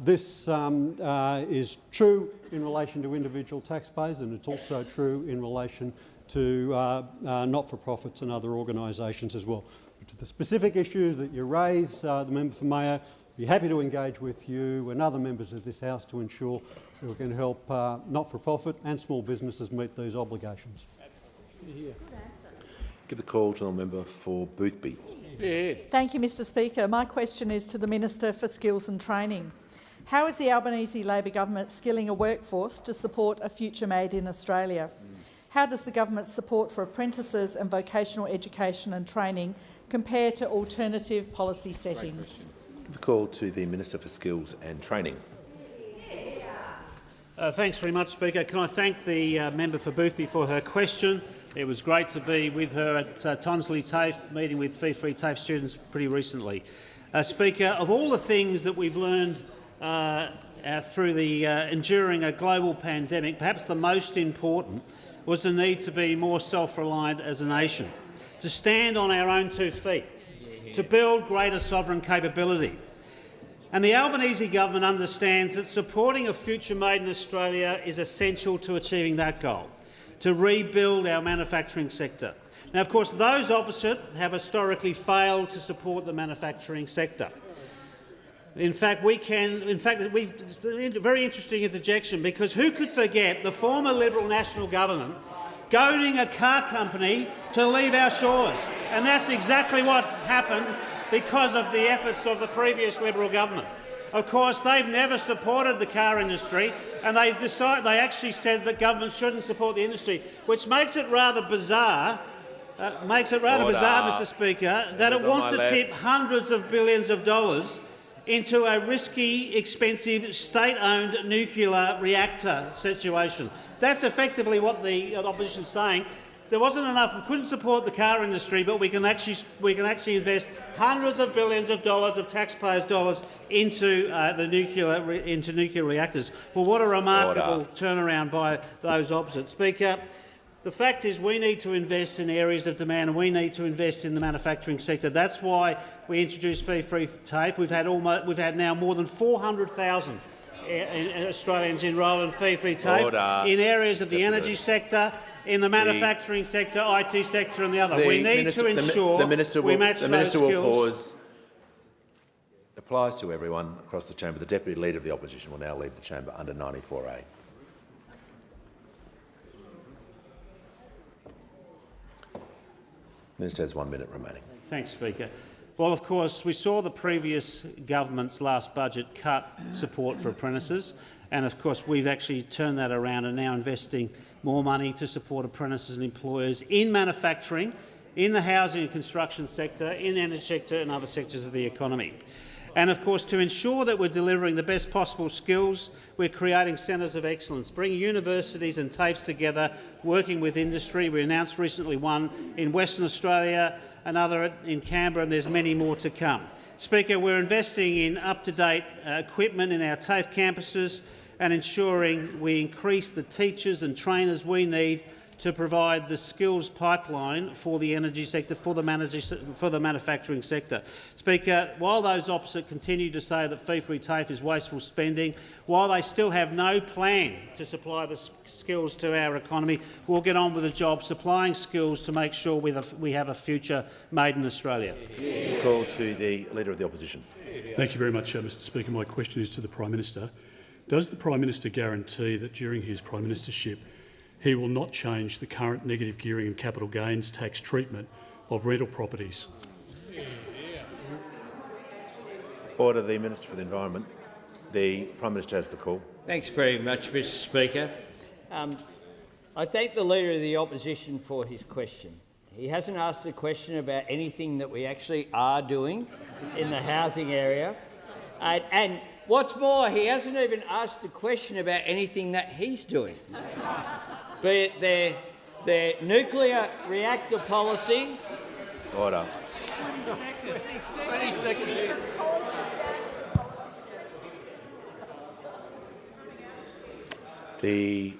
This is true in relation to individual taxpayers, and it's also true in relation to not-for-profits and other organisations as well. But to the specific issues that you raise, the member for Mayo, I'd be happy to engage with you and other members of this House to ensure that we can help not-for-profit and small businesses meet these obligations. Good answer. Give the call to the member for Boothby. Thank you, Mr Speaker. My question is to the Minister for Skills and Training. How is the Albanese Labor government skilling a workforce to support a future made in Australia? How does the government's support for apprentices and vocational education and training compare to alternative policy settings? Give the call to the Minister for Skills and Training. Thanks very much, Speaker. Can I thank the member for Boothby for her question? It was great to be with her at Tonsley TAFE, meeting with Fee Free TAFE students pretty recently. Speaker, of all the things that we've learned through the enduring a global pandemic, perhaps the most important was the need to be more self-reliant as a nation, to stand on our own 2 feet, to build greater sovereign capability. And the Albanese government understands that supporting a future made in Australia is essential to achieving that goal, to rebuild our manufacturing sector. Now, of course, those opposite have historically failed to support the manufacturing sector. In fact, very interesting interjection, because who could forget the former Liberal National Government goading a car company to leave our shores? And that's exactly what happened because of the efforts of the previous Liberal government. Of course, they've never supported the car industry, and they actually said that government shouldn't support the industry, which makes it rather bizarre. Mr Speaker, that it wants to tip hundreds of billions of dollars into a risky, expensive, state-owned nuclear reactor situation. That's effectively what the opposition is saying. There wasn't enough. We couldn't support the car industry, but we can actually invest hundreds of billions of dollars of taxpayers' dollars into nuclear reactors. Well, what a remarkable turnaround by those opposite. Speaker, the fact is we need to invest in areas of demand and we need to invest in the manufacturing sector. That's why we introduced fee-free TAFE. We've had now more than 400,000 Australians enrol in fee-free TAFE in areas of the energy sector, in the manufacturing sector, IT sector and the other. We need to ensure we match those skills. Will pause. Applies to everyone across the chamber. The Deputy Leader of the Opposition will now leave the chamber under 94A. Minister has 1 minute remaining. Thanks, Speaker. Well, of course, we saw the previous government's last budget cut support for apprentices, and of course we've actually turned that around and now investing more money to support apprentices and employers in manufacturing, in the housing and construction sector, in the energy sector and other sectors of the economy. And of course, to ensure that we're delivering the best possible skills, we're creating centres of excellence, bringing universities and TAFEs together, working with industry. We announced recently one in Western Australia, another in Canberra, and there's many more to come. Speaker, we're investing in up-to-date equipment in our TAFE campuses and ensuring we increase the teachers and trainers we need to provide the skills pipeline for the energy sector, for the manufacturing sector. Speaker, while those opposite continue to say that fee-free TAFE is wasteful spending, while they still have no plan to supply the skills to our economy, we'll get on with the job, supplying skills to make sure we have a future made in Australia. Call to the Leader of the Opposition. Thank you very much, Mr Speaker. My question is to the Prime Minister. Does the Prime Minister guarantee that during his Prime Ministership he will not change the current negative gearing and capital gains tax treatment of rental properties? Order. The Minister for the Environment. The Prime Minister has the call. Thanks very much, Mr Speaker. I thank the Leader of the Opposition for his question. He hasn't asked a question about anything that we actually are doing in the housing area. And what's more, he hasn't even asked a question about anything that he's doing. Be it their nuclear reactor policy. Order. 20 seconds. The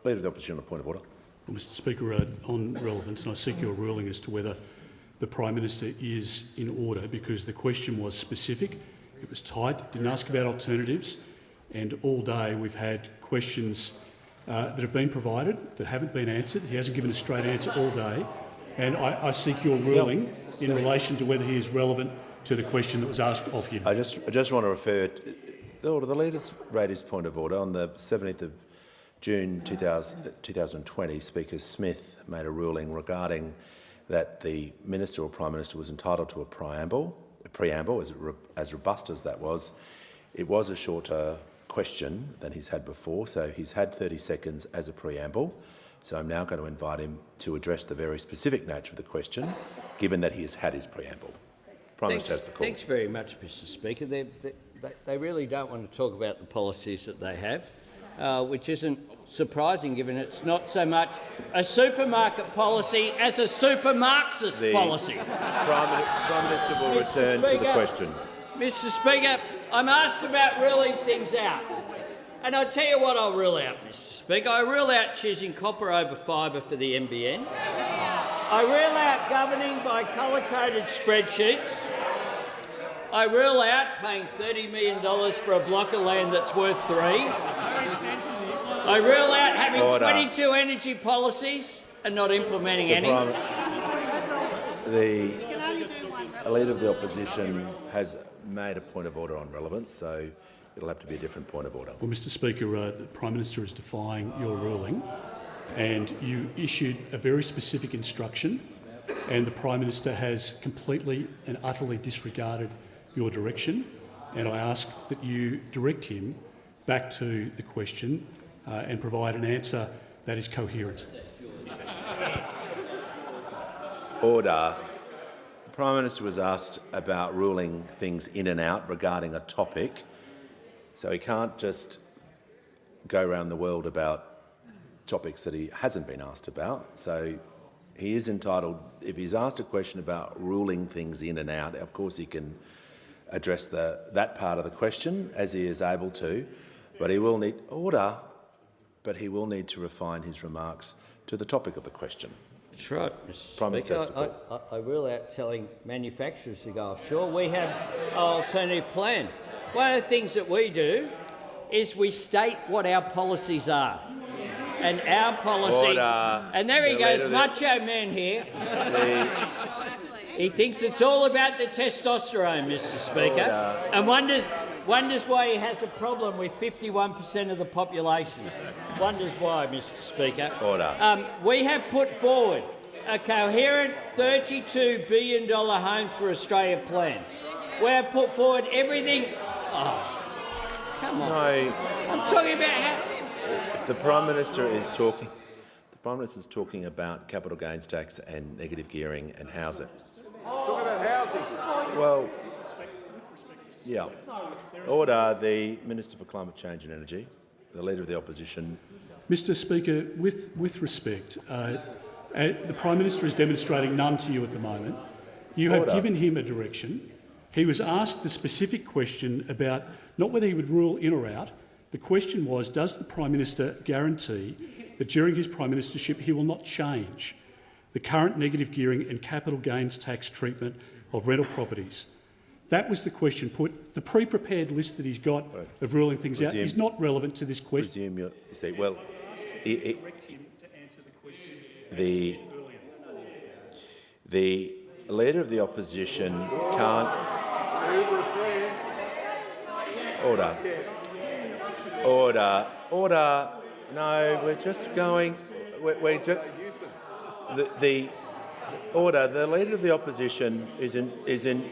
Leader of the Opposition on a point of order. Well, Mr Speaker, on relevance, and I seek your ruling as to whether the Prime Minister is in order, because the question was specific. It was tight, didn't ask about alternatives, and all day we've had questions that have been provided that haven't been answered. He hasn't given a straight answer all day, and I seek your ruling in relation to whether he is relevant to the question that was asked of him. I just want to refer the Leader's raised his point of order. On the 17th of June 2020, Speaker Smith made a ruling regarding that the Minister or Prime Minister was entitled to a preamble, as robust as that was. It was a shorter question than he's had before, so he's had 30 seconds as a preamble. So I'm now going to invite him to address the very specific nature of the question, given that he has had his preamble. Prime Minister has the call. Thanks very much, Mr Speaker. They really don't want to talk about the policies that they have, which isn't surprising given it's not so much a supermarket policy as a super Marxist policy. Prime Minister will return to the question. Mr Speaker, I'm asked about ruling things out. And I'll tell you what I'll rule out, Mr Speaker. I rule out choosing copper over fibre for the NBN. I rule out governing by colour-coded spreadsheets. I rule out paying $30 million for a block of land that's worth $3. I rule out having 22 energy policies and not implementing any. The Leader of the Opposition has made a point of order on relevance, so it'll have to be a different point of order. Well, Mr Speaker, the Prime Minister is defying your ruling, and you issued a very specific instruction, and the Prime Minister has completely and utterly disregarded your direction, and I ask that you direct him back to the question and provide an answer that is coherent. Order. The Prime Minister was asked about ruling things in and out regarding a topic, so he can't just go around the world about topics that he hasn't been asked about. So he is entitled, if he's asked a question about ruling things in and out, of course he can address that part of the question as he is able to, but he will need order, but he will need to refine his remarks to the topic of the question. That's right, Mr. Speaker. I rule out telling manufacturers to go offshore. We have an alternative plan. One of the things that we do is we state what our policies are. And our policy... Order. And there he goes, macho man here. He thinks it's all about the testosterone, Mr. Speaker, and wonders why he has a problem with 51% of the population. Wonders why, Mr. Speaker. Order. We have put forward a coherent $32 billion Home for Australia plan. We have put forward everything... Oh, come on. No. I'm talking about how... If the Prime Minister is talking... The Prime Minister is talking about capital gains tax and negative gearing and housing. Talking about housing. Well, yeah. Order. The Minister for Climate Change and Energy, the Leader of the Opposition. Mr. Speaker, with respect, the Prime Minister is demonstrating none to you at the moment. You have given him a direction. He was asked the specific question about not whether he would rule in or out. The question was, does the Prime Minister guarantee that during his Prime Ministership he will not change the current negative gearing and capital gains tax treatment of rental properties? That was the question put. The pre-prepared list that he's got of ruling things out is not relevant to this question. Resume your seat. Well, the Leader of the Opposition can't... Order. Order. Order. No, we're just going... We're just... The order. The Leader of the Opposition is in.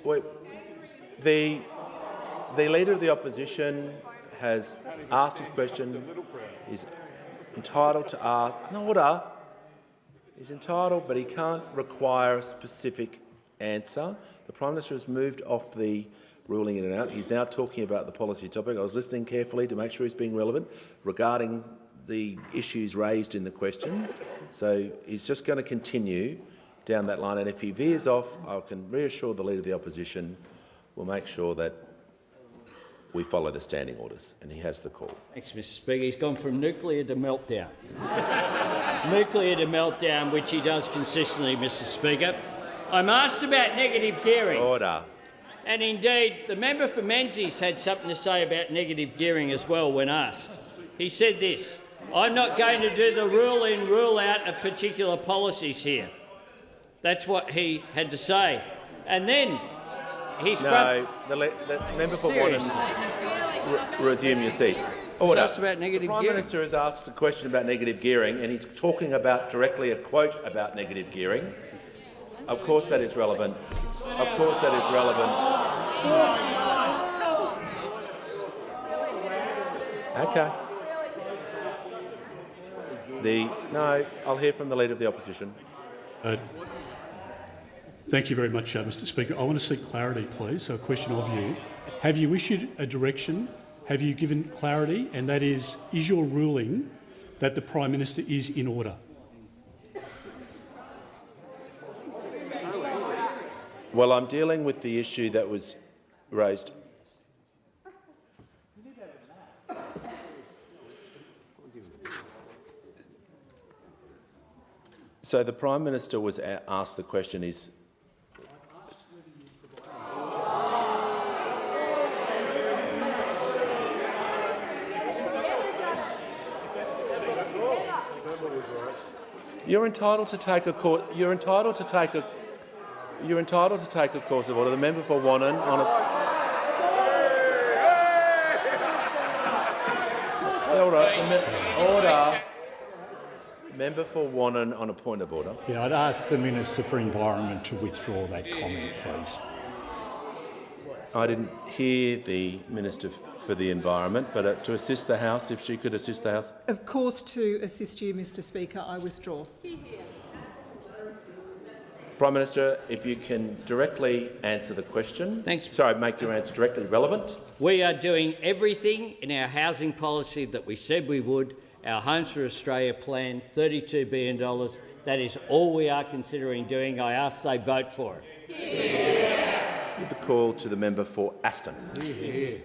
Wait, the Leader of the Opposition has asked his question. He's entitled to ask. No, order. He's entitled, but he can't require a specific answer. The Prime Minister has moved off the ruling in and out. He's now talking about the policy topic. I was listening carefully to make sure he's being relevant regarding the issues raised in the question. So he's just going to continue down that line, and if he veers off, I can reassure the Leader of the Opposition we'll make sure that we follow the standing orders, and he has the call. Thanks, Mr. Speaker. He's gone from nuclear to meltdown. Nuclear to meltdown, which he does consistently, Mr. Speaker. I'm asked about negative gearing. Order. And indeed, the member for Menzies had something to say about negative gearing as well when asked. He said this: I'm not going to do the rule in, rule out of particular policies here. That's what he had to say. And then he's... No, the member for Warren, resume your seat. Order. About negative the Prime gearing. Minister has asked a question about negative gearing, and he's talking about directly a quote about negative gearing. Of course that is relevant. Of course that is relevant. Okay. No, I'll hear from the Leader of the Opposition. Thank you very much, Mr. Speaker. I want to seek clarity, please. So a question of you. Have you issued a direction? Have you given clarity? And that is your ruling that the Prime Minister is in order? Well, I'm dealing with the issue that was raised. So the Prime Minister was asked the question is... You're entitled to take a course. You're entitled to take a course of order. The member for Wannon on a... Order. Member for Wannon on a point of order. Yeah, I'd ask the Minister for Environment to withdraw that comment, please. I didn't hear the Minister for the Environment, but to assist the House, if she could assist the House. Of course, to assist you, Mr. Speaker, I withdraw. Prime Minister, if you can directly answer the question. Thanks. Sorry, make your answer directly relevant. We are doing everything in our housing policy that we said we would. Our Homes for Australia plan, $32 billion. That is all we are considering doing. I ask they vote for it. Give the call to the member for Aston.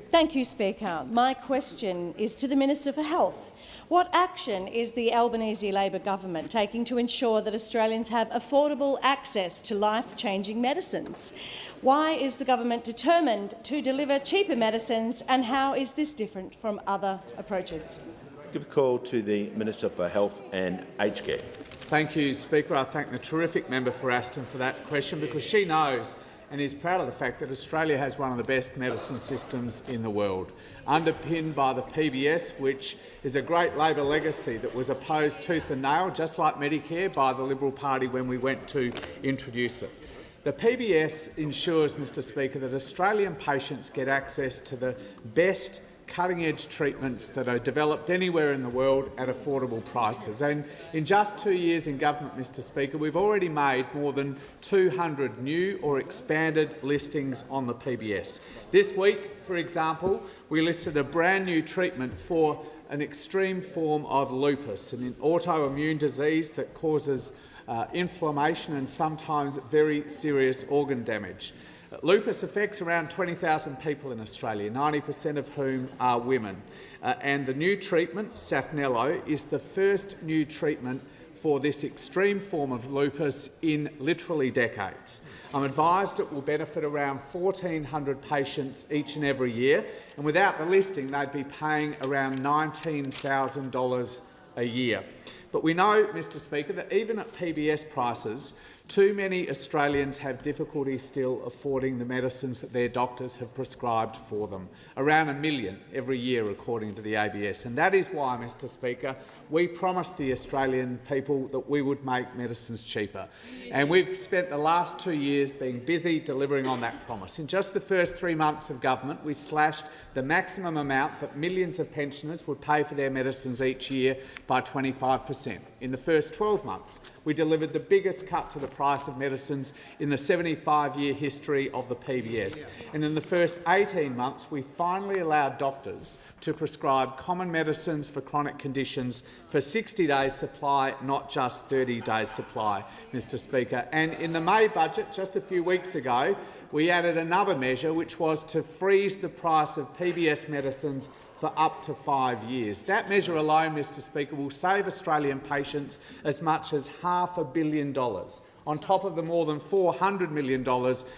Thank you, Speaker. My question is to the Minister for Health. What action is the Albanese Labor government taking to ensure that Australians have affordable access to life-changing medicines? Why is the government determined to deliver cheaper medicines, and how is this different from other approaches? Give a call to the Minister for Health and Aged Care. Thank you, Speaker. I thank the terrific member for Aston for that question, because she knows and is proud of the fact that Australia has one of the best medicine systems in the world, underpinned by the PBS, which is a great Labor legacy that was opposed tooth and nail, just like Medicare, by the Liberal Party when we went to introduce it. The PBS ensures, Mr Speaker, that Australian patients get access to the best cutting-edge treatments that are developed anywhere in the world at affordable prices. And in just 2 years in government, Mr Speaker, we've already made more than 200 new or expanded listings on the PBS. This week, for example, we listed a brand new treatment for an extreme form of lupus, an autoimmune disease that causes inflammation and sometimes very serious organ damage. Lupus affects around 20,000 people in Australia, 90% of whom are women. And the new treatment, Safnello, is the first new treatment for this extreme form of lupus in literally decades. I'm advised it will benefit around 1,400 patients each and every year, and without the listing they'd be paying around $19,000 a year. But we know, Mr Speaker, that even at PBS prices, too many Australians have difficulty still affording the medicines that their doctors have prescribed for them, around 1 million every year according to the ABS. And that is why, Mr Speaker, we promised the Australian people that we would make medicines cheaper. And we've spent the last 2 years being busy delivering on that promise. In just the first 3 months of government, we slashed the maximum amount that millions of pensioners would pay for their medicines each year by 25%. In the first 12 months, we delivered the biggest cut to the price of medicines in the 75-year history of the PBS. And in the first 18 months, we finally allowed doctors to prescribe common medicines for chronic conditions for 60 days' supply, not just 30 days' supply, Mr Speaker. And in the May budget, just a few weeks ago, we added another measure, which was to freeze the price of PBS medicines for up to 5 years. That measure alone, Mr Speaker, will save Australian patients as much as $500 million, on top of the more than $400 million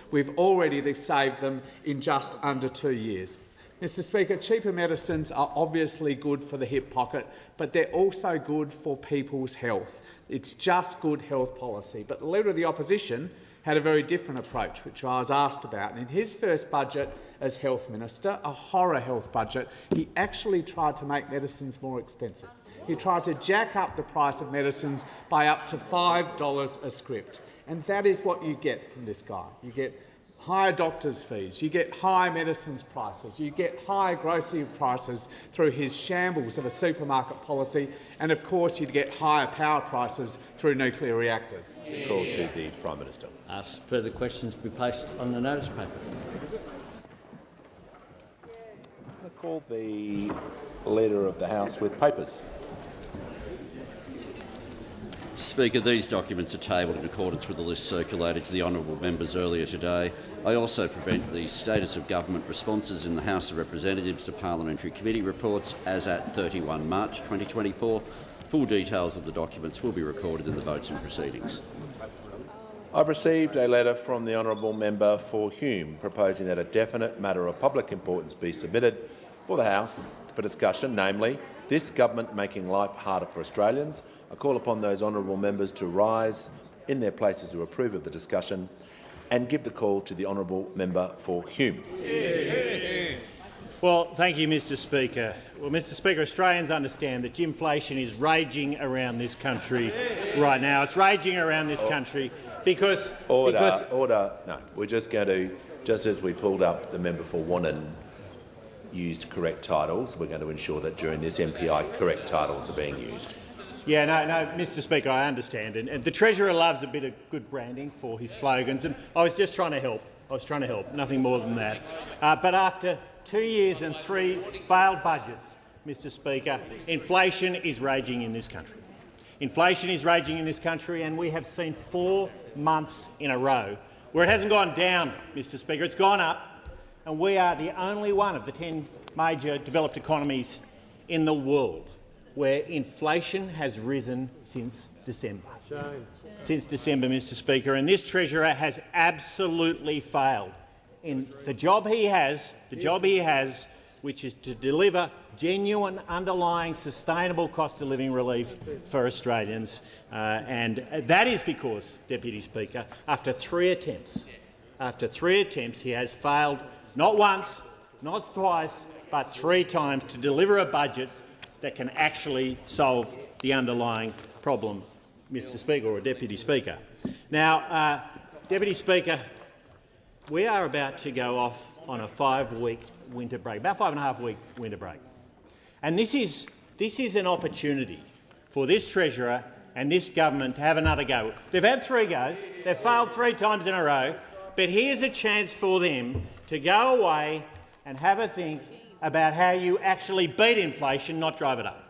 we've already saved them in just under 2 years. Mr Speaker, cheaper medicines are obviously good for the hip pocket, but they're also good for people's health. It's just good health policy. But the Leader of the Opposition had a very different approach, which I was asked about. And in his first budget as Health Minister, a horror health budget, he actually tried to make medicines more expensive. He tried to jack up the price of medicines by up to $5 a script. And that is what you get from this guy. You get higher doctors' fees, you get high medicines prices, you get higher grocery prices through his shambles of a supermarket policy, and of course you'd get higher power prices through nuclear reactors. Call to the Prime Minister. Ask further questions be placed on the notice paper. I call the Leader of the House with papers. Speaker, these documents are tabled in accordance with the list circulated to the honourable members earlier today. I also present the status of government responses in the House of Representatives to parliamentary committee reports as at 31 March 2024. Full details of the documents will be recorded in the votes and proceedings. I've received a letter from the honourable member for Hume proposing that a definite matter of public importance be submitted for the House for discussion, namely this government making life harder for Australians. I call upon those honourable members to rise in their places to approve of the discussion and give the call to the honourable member for Hume. Well, thank you, Mr Speaker. Well, Mr Speaker, Australians understand that inflation is raging around this country right now. It's raging around this country because— Order. No, we're just going to, just as we pulled up the member for Wannon used correct titles, we're going to ensure that during this MPI correct titles are being used. Yeah, no, Mr Speaker, I understand. And the Treasurer loves a bit of good branding for his slogans, and I was just trying to help. Nothing more than that. But after 2 years and 3 failed budgets, Mr Speaker, inflation is raging in this country. Inflation is raging in this country, and we have seen 4 months in a row where it hasn't gone down, Mr Speaker, it's gone up, and we are the only one of the 10 major developed economies in the world where inflation has risen since December. Since December, Mr Speaker, and this Treasurer has absolutely failed in the job he has, which is to deliver genuine, underlying, sustainable cost of living relief for Australians. And that is because, Deputy Speaker, after 3 attempts, he has failed not once, not twice, but 3 times to deliver a budget that can actually solve the underlying problem, Mr Speaker, or Deputy Speaker. Now, Deputy Speaker, we are about to go off on a 5-week winter break, about 5.5-week winter break. And this is an opportunity for this Treasurer and this government to have another go. They've had 3 goes, they've failed 3 times in a row, but here's a chance for them to go away and have a think about how you actually beat inflation, not drive it up.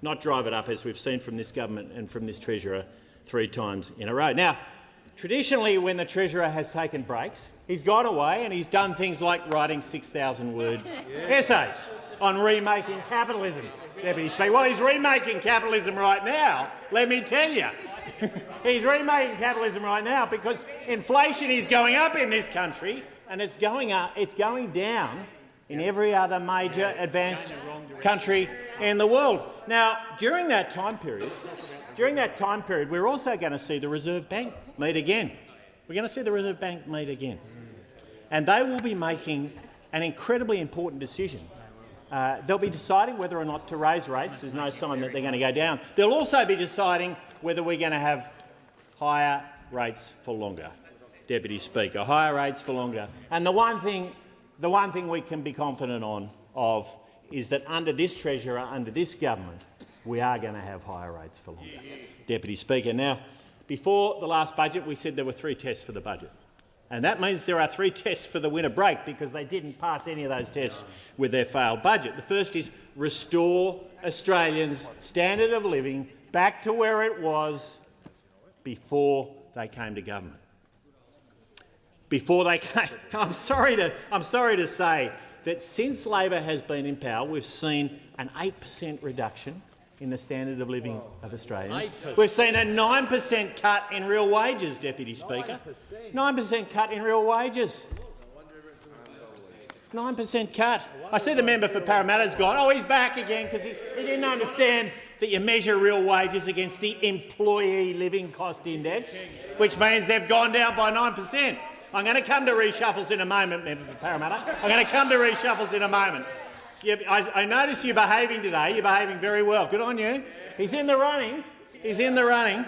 Not drive it up, as we've seen from this government and from this Treasurer 3 times in a row. Now, traditionally, when the Treasurer has taken breaks, he's gone away and he's done things like writing 6,000-word essays on remaking capitalism, Deputy Speaker. Well, he's remaking capitalism right now, let me tell you. He's remaking capitalism right now because inflation is going up in this country, and it's going down in every other major advanced country in the world. Now, during that time period, we're also going to see the Reserve Bank meet again. We're going to see the Reserve Bank meet again. And they will be making an incredibly important decision. They'll be deciding whether or not to raise rates. There's no sign that they're going to go down. They'll also be deciding whether we're going to have higher rates for longer, Deputy Speaker, higher rates for longer. And the one thing we can be confident of is that under this Treasurer, under this government, we are going to have higher rates for longer, Deputy Speaker. Now, before the last budget, we said there were 3 tests for the budget. And that means there are 3 tests for the winter break because they didn't pass any of those tests with their failed budget. The first is restore Australians' standard of living back to where it was before they came to government. Before they came, I'm sorry to say that since Labor has been in power, we've seen an 8% reduction in the standard of living of Australians. 8%. We've seen a 9% cut in real wages, Deputy Speaker. 9% cut in real wages. 9% cut. I see the member for Parramatta's gone. Oh, he's back again because he didn't understand that you measure real wages against the Employee Living Cost Index, which means they've gone down by 9%. I'm going to come to reshuffles in a moment, member for Parramatta. I'm going to come to reshuffles in a moment. I notice you're behaving today. You're behaving very well. Good on you. He's in the running. He's in the running.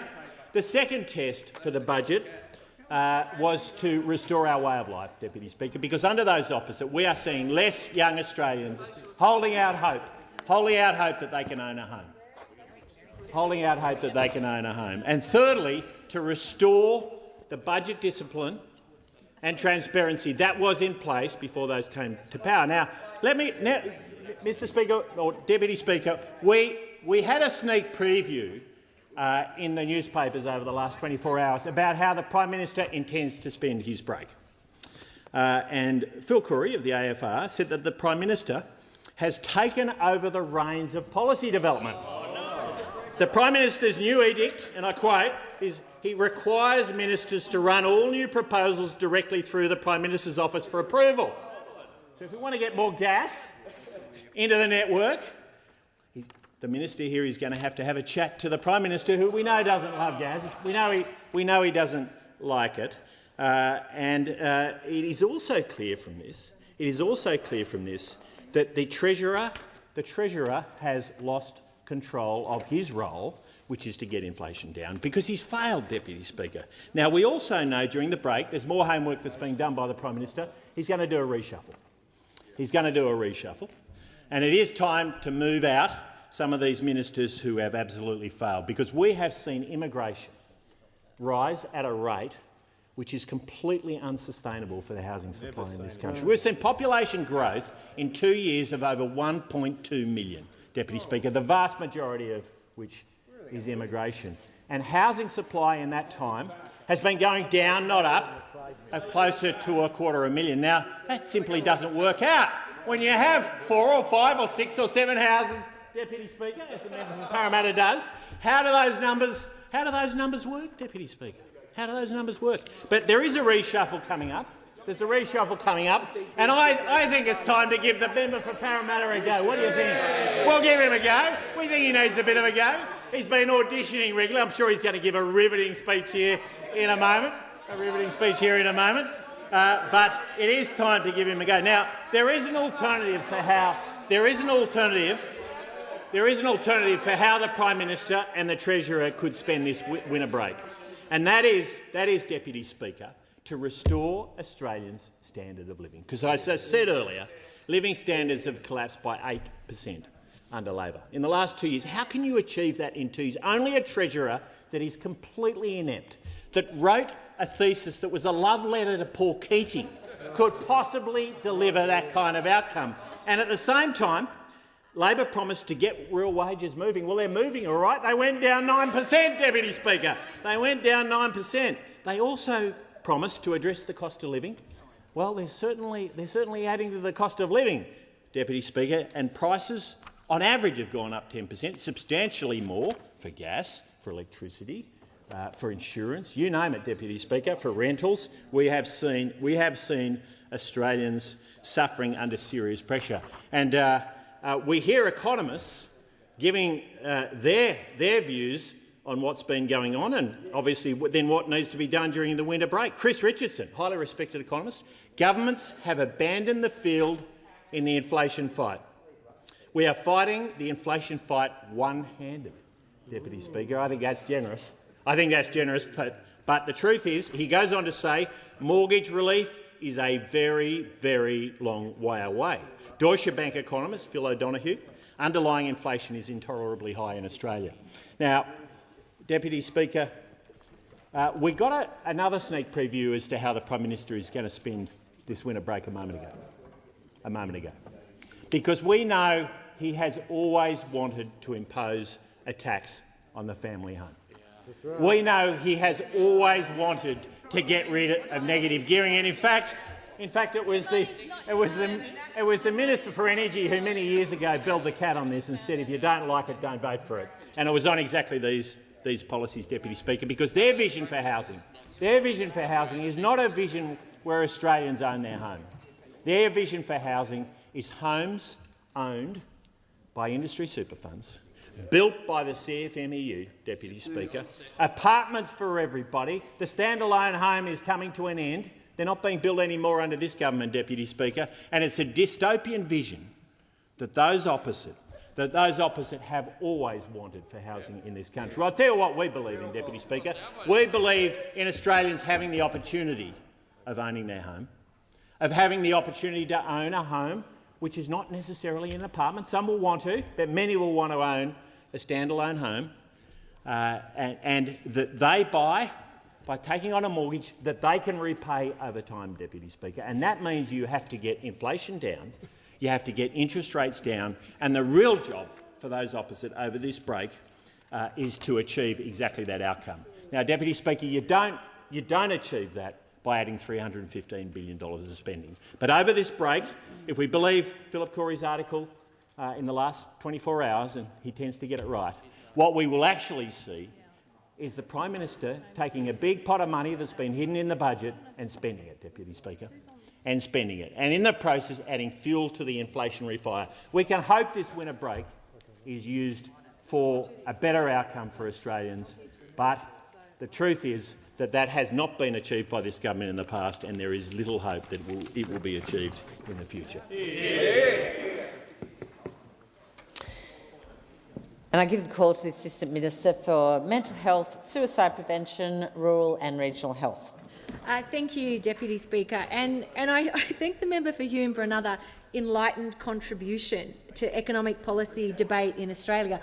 The second test for the budget was to restore our way of life, Deputy Speaker, because under those opposite, we are seeing less young Australians holding out hope that they can own a home. Holding out hope that they can own a home. And thirdly, to restore the budget discipline and transparency that was in place before those came to power. Now, Mr Speaker, or Deputy Speaker, we had a sneak preview in the newspapers over the last 24 hours about how the Prime Minister intends to spend his break. And Phil Curry of the AFR said that the Prime Minister has taken over the reins of policy development. The Prime Minister's new edict, and I quote, is he requires ministers to run all new proposals directly through the Prime Minister's office for approval. So if we want to get more gas into the network, the minister here is going to have a chat to the Prime Minister, who we know doesn't love gas. We know he doesn't like it. It is also clear from this. That the Treasurer has lost control of his role, which is to get inflation down, because he's failed, Deputy Speaker. Now, we also know during the break there's more homework that's being done by the Prime Minister. He's going to do a reshuffle. And it is time to move out some of these ministers who have absolutely failed, because we have seen immigration rise at a rate which is completely unsustainable for the housing supply in this country. We've seen population growth in 2 years of over 1.2 million, Deputy Speaker, the vast majority of which is immigration. And housing supply in that time has been going down, not up, of closer to 250,000. Now, that simply doesn't work out. When you have 4 or 5 or 6 or 7 houses, Deputy Speaker, as the member from Parramatta does, how do those numbers work, Deputy Speaker? How do those numbers work? But there is a reshuffle coming up. There's a reshuffle coming up, and I think it's time to give the member for Parramatta a go. What do you think? We'll give him a go. We think he needs a bit of a go. He's been auditioning regularly. I'm sure he's going to give a riveting speech here in a moment. But it is time to give him a go. Now, there is an alternative for how the Prime Minister and the Treasurer could spend this winter break. And that is, Deputy Speaker, to restore Australians' standard of living. Because as I said earlier, living standards have collapsed by 8% under Labor. In the last 2 years, how can you achieve that in 2 years? Only a Treasurer that is completely inept, that wrote a thesis that was a love letter to Paul Keating, could possibly deliver that kind of outcome. And at the same time, Labor promised to get real wages moving. Well, they're moving, all right. They went down 9%, Deputy Speaker. They went down 9%. They also promised to address the cost of living. Well, they're certainly adding to the cost of living, Deputy Speaker, and prices on average have gone up 10%, substantially more for gas, for electricity, for insurance, you name it, Deputy Speaker, for rentals. We have seen Australians suffering under serious pressure. And we hear economists giving their views on what's been going on and obviously then what needs to be done during the winter break. Chris Richardson, highly respected economist, governments have abandoned the field in the inflation fight. We are fighting the inflation fight one-handed, Deputy Speaker. I think that's generous. But the truth is, he goes on to say, mortgage relief is a very, very long way away. Deutsche Bank economist Phil O'Donoghue, underlying inflation is intolerably high in Australia. Now, Deputy Speaker, we got another sneak preview as to how the Prime Minister is going to spend this winter break a moment ago. Because we know he has always wanted to impose a tax on the family home. We know he has always wanted to get rid of negative gearing, and in fact, it was the Minister for Energy who many years ago belled the cat on this and said, if you don't like it, don't vote for it. And it was on exactly these policies, Deputy Speaker, because their vision for housing is not a vision where Australians own their home. Their vision for housing is homes owned by industry super funds, built by the CFMEU, Deputy Speaker, apartments for everybody. The standalone home is coming to an end. They're not being built anymore under this government, Deputy Speaker, and it's a dystopian vision that those opposite have always wanted for housing in this country. Well, I'll tell you what we believe in, Deputy Speaker. We believe in Australians having the opportunity of owning their home, of having the opportunity to own a home which is not necessarily an apartment. Some will want to, but many will want to own a standalone home, and that they buy by taking on a mortgage that they can repay over time, Deputy Speaker. And that means you have to get inflation down, you have to get interest rates down, and the real job for those opposite over this break is to achieve exactly that outcome. Now, Deputy Speaker, you don't achieve that by adding $315 billion of spending. But over this break, if we believe Philip Corey's article in the last 24 hours, and he tends to get it right, what we will actually see is the Prime Minister taking a big pot of money that's been hidden in the budget and spending it, Deputy Speaker, and in the process adding fuel to the inflationary fire. We can hope this winter break is used for a better outcome for Australians, but the truth is that has not been achieved by this government in the past, and there is little hope that it will be achieved in the future. And I give the call to the Assistant Minister for Mental Health, Suicide Prevention, Rural and Regional Health. Thank you, Deputy Speaker. And I thank the member for Hume for another enlightened contribution to economic policy debate in Australia.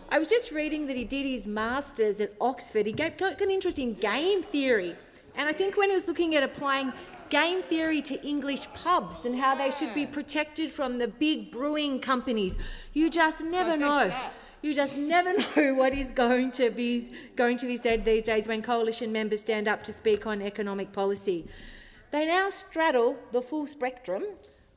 I was just reading that he did his Masters at Oxford. He got an interest in game theory. And I think when he was looking at applying game theory to English pubs and how they should be protected from the big brewing companies, you just never know. You just never know what is going to be said these days when coalition members stand up to speak on economic policy. They now straddle the full spectrum,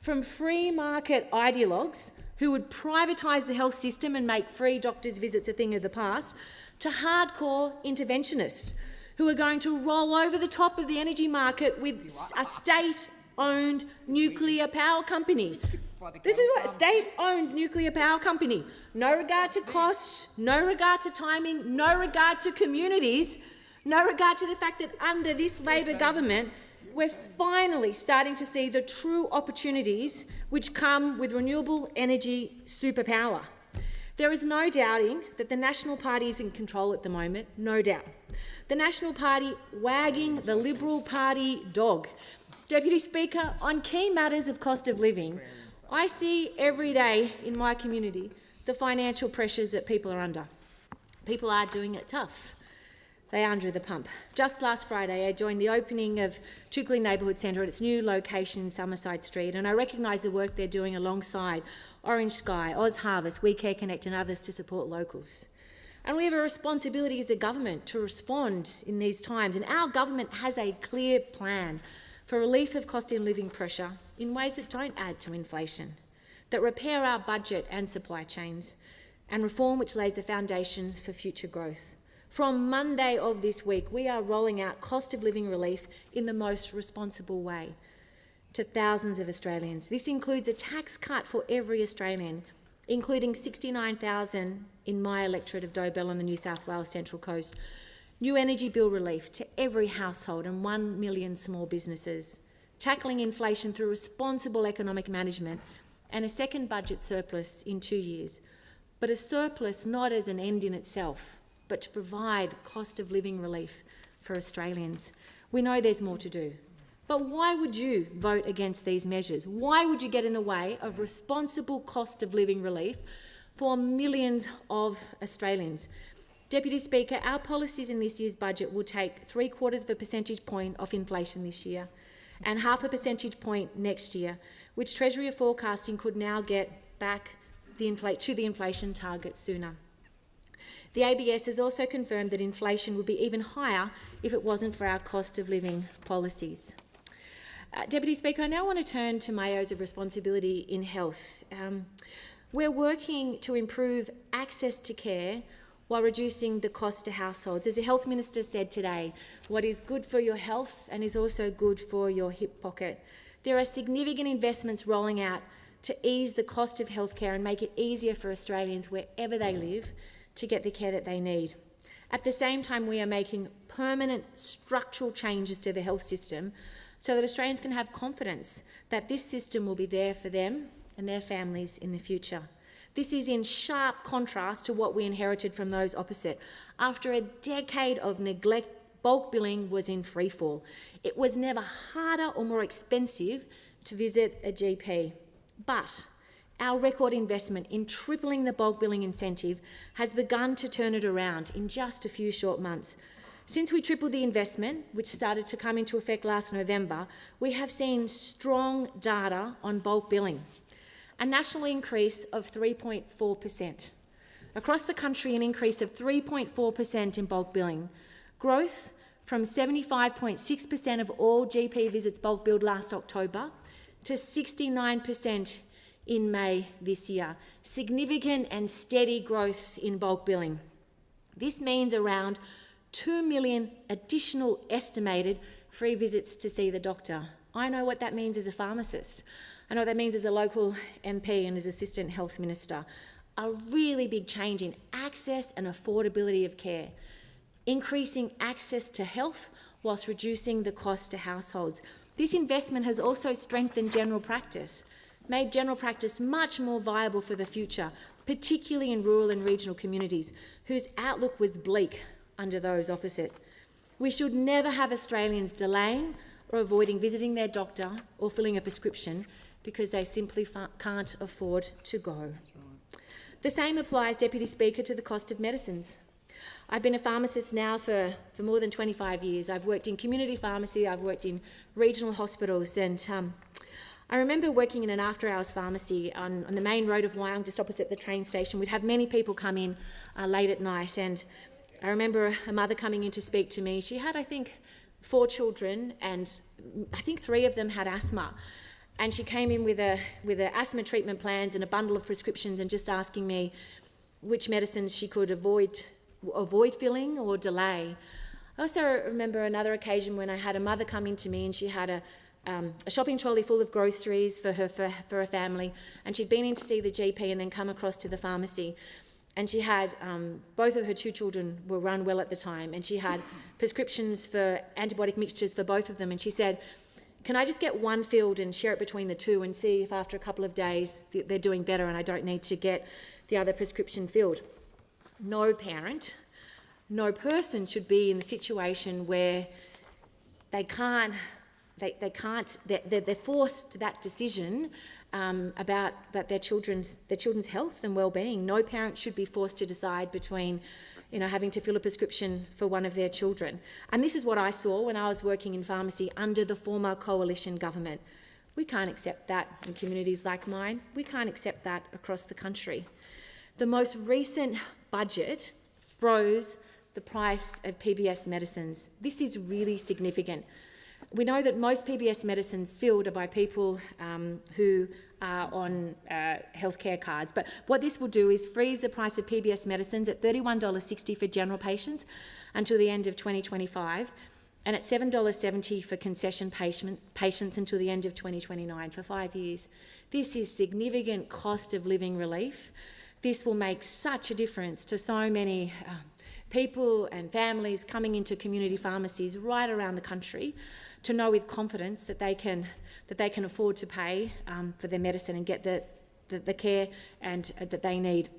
from free market ideologues who would privatise the health system and make free doctors' visits a thing of the past, to hardcore interventionists who are going to roll over the top of the energy market with a state-owned nuclear power company. This is what a state-owned nuclear power company. No regard to cost, no regard to timing, no regard to communities, no regard to the fact that under this Labor government, we're finally starting to see the true opportunities which come with renewable energy superpower. There is no doubting that the National Party is in control at the moment, no doubt. The National Party wagging the Liberal Party dog. Deputy Speaker, on key matters of cost of living, I see every day in my community the financial pressures that people are under. People are doing it tough. They are under the pump. Just last Friday, I joined the opening of Tukley Neighbourhood Centre at its new location in Summerside Street, and I recognise the work they're doing alongside Orange Sky, Oz Harvest, We Care Connect and others to support locals. And we have a responsibility as a government to respond in these times, and our government has a clear plan for relief of cost of living pressure in ways that don't add to inflation, that repair our budget and supply chains, and reform which lays the foundations for future growth. From Monday of this week, we are rolling out cost of living relief in the most responsible way to thousands of Australians. This includes a tax cut for every Australian, including $69,000 in my electorate of Dobell on the New South Wales Central Coast, new energy bill relief to every household and 1 million small businesses, tackling inflation through responsible economic management, and a second budget surplus in 2 years. But a surplus not as an end in itself, but to provide cost of living relief for Australians. We know there's more to do. But why would you vote against these measures? Why would you get in the way of responsible cost of living relief for millions of Australians? Deputy Speaker, our policies in this year's budget will take 3/4 percentage point off inflation this year and 0.5 percentage point next year, which Treasury are forecasting could now get back to the inflation target sooner. The ABS has also confirmed that inflation would be even higher if it wasn't for our cost of living policies. Deputy Speaker, I now want to turn to my areas of responsibility in health. We're working to improve access to care while reducing the cost to households. As the Health Minister said today, what is good for your health and is also good for your hip pocket. There are significant investments rolling out to ease the cost of healthcare and make it easier for Australians wherever they live to get the care that they need. At the same time, we are making permanent structural changes to the health system so that Australians can have confidence that this system will be there for them and their families in the future. This is in sharp contrast to what we inherited from those opposite. After a decade of neglect, bulk billing was in freefall. It was never harder or more expensive to visit a GP. But our record investment in tripling the bulk billing incentive has begun to turn it around in just a few short months. Since we tripled the investment, which started to come into effect last November, we have seen strong data on bulk billing. A national increase of 3.4%. Across the country, an increase of 3.4% in bulk billing. Growth from 75.6% of all GP visits bulk billed last October to 69% in May this year. Significant and steady growth in bulk billing. This means around 2 million additional estimated free visits to see the doctor. I know what that means as a pharmacist. I know what that means as a local MP and as Assistant Health Minister. A really big change in access and affordability of care. Increasing access to health whilst reducing the cost to households. This investment has also strengthened general practice, made general practice much more viable for the future, particularly in rural and regional communities, whose outlook was bleak under those opposite. We should never have Australians delaying or avoiding visiting their doctor or filling a prescription because they simply can't afford to go. The same applies, Deputy Speaker, to the cost of medicines. I've been a pharmacist now for more than 25 years. I've worked in community pharmacy, I've worked in regional hospitals, and I remember working in an after-hours pharmacy on the main road of Wyong, just opposite the train station. We'd have many people come in late at night, and I remember a mother coming in to speak to me. She had, I think, 4 children, and I think 3 of them had asthma. And she came in with a asthma treatment plans and a bundle of prescriptions and just asking me which medicines she could avoid filling or delay. I also remember another occasion when I had a mother come in to me and she had a shopping trolley full of groceries for her family, and she'd been in to see the GP and then come across to the pharmacy. And she had, both of her 2 children were unwell at the time, and she had prescriptions for antibiotic mixtures for both of them, and she said, can I just get one filled and share it between the 2 and see if after a couple of days they're doing better and I don't need to get the other prescription filled? No parent, no person should be in the situation where they're forced to that decision about their children's health and well-being. No parent should be forced to decide between having to fill a prescription for one of their children. And this is what I saw when I was working in pharmacy under the former coalition government. We can't accept that in communities like mine. We can't accept that across the country. The most recent budget froze the price of PBS medicines. This is really significant. We know that most PBS medicines filled are by people who are on healthcare cards, but what this will do is freeze the price of PBS medicines at $31.60 for general patients until the end of 2025, and at $7.70 for concession patients until the end of 2029 for 5 years. This is significant cost of living relief. This will make such a difference to so many people and families coming into community pharmacies right around the country to know with confidence that they can afford to pay for their medicine and get the care and that they need.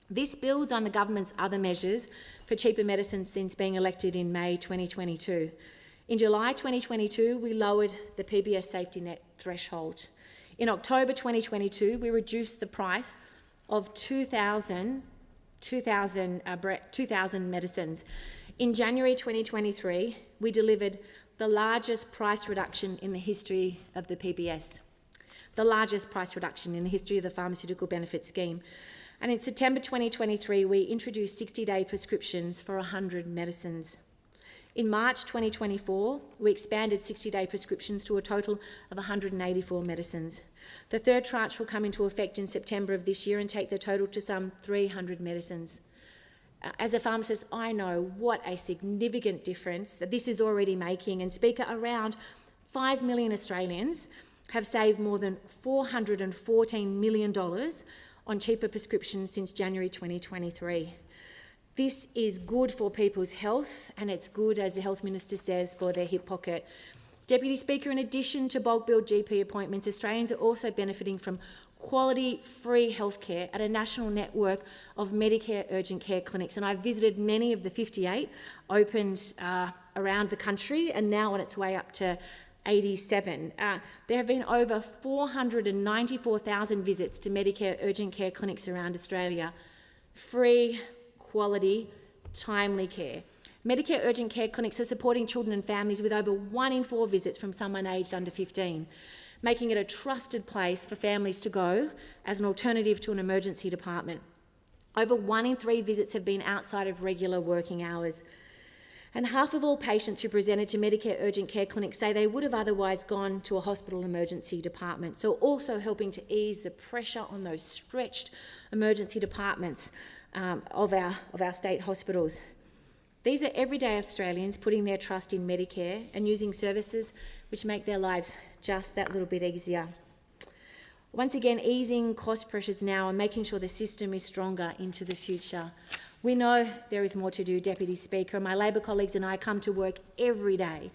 This builds on the government's other measures for cheaper medicines since being elected in May 2022. In July 2022, we lowered the PBS safety net threshold. In October 2022, we reduced the price of 2,000 medicines. In January 2023, we delivered the largest price reduction in the history of the PBS, the largest price reduction in the history of the Pharmaceutical Benefit Scheme. And in September 2023, we introduced 60-day prescriptions for 100 medicines. In March 2024, we expanded 60-day prescriptions to a total of 184 medicines. The third tranche will come into effect in September of this year and take the total to some 300 medicines. As a pharmacist, I know what a significant difference that this is already making. And Speaker, around 5 million Australians have saved more than $414 million on cheaper prescriptions since January 2023. This is good for people's health, and it's good, as the Health Minister says, for their hip pocket. Deputy Speaker, in addition to bulk billed GP appointments, Australians are also benefiting from quality free healthcare at a national network of Medicare urgent care clinics. And I've visited many of the 58 opened around the country and now on its way up to 87. There have been over 494,000 visits to Medicare urgent care clinics around Australia. Free, quality, timely care. Medicare urgent care clinics are supporting children and families with over 1 in 4 visits from someone aged under 15, making it a trusted place for families to go as an alternative to an emergency department. Over 1 in 3 visits have been outside of regular working hours. And half of all patients who presented to Medicare urgent care clinics say they would have otherwise gone to a hospital emergency department. So also helping to ease the pressure on those stretched emergency departments of our state hospitals. These are everyday Australians putting their trust in Medicare and using services which make their lives just that little bit easier. Once again, easing cost pressures now and making sure the system is stronger into the future. We know there is more to do, Deputy Speaker, and my Labor colleagues and I come to work every day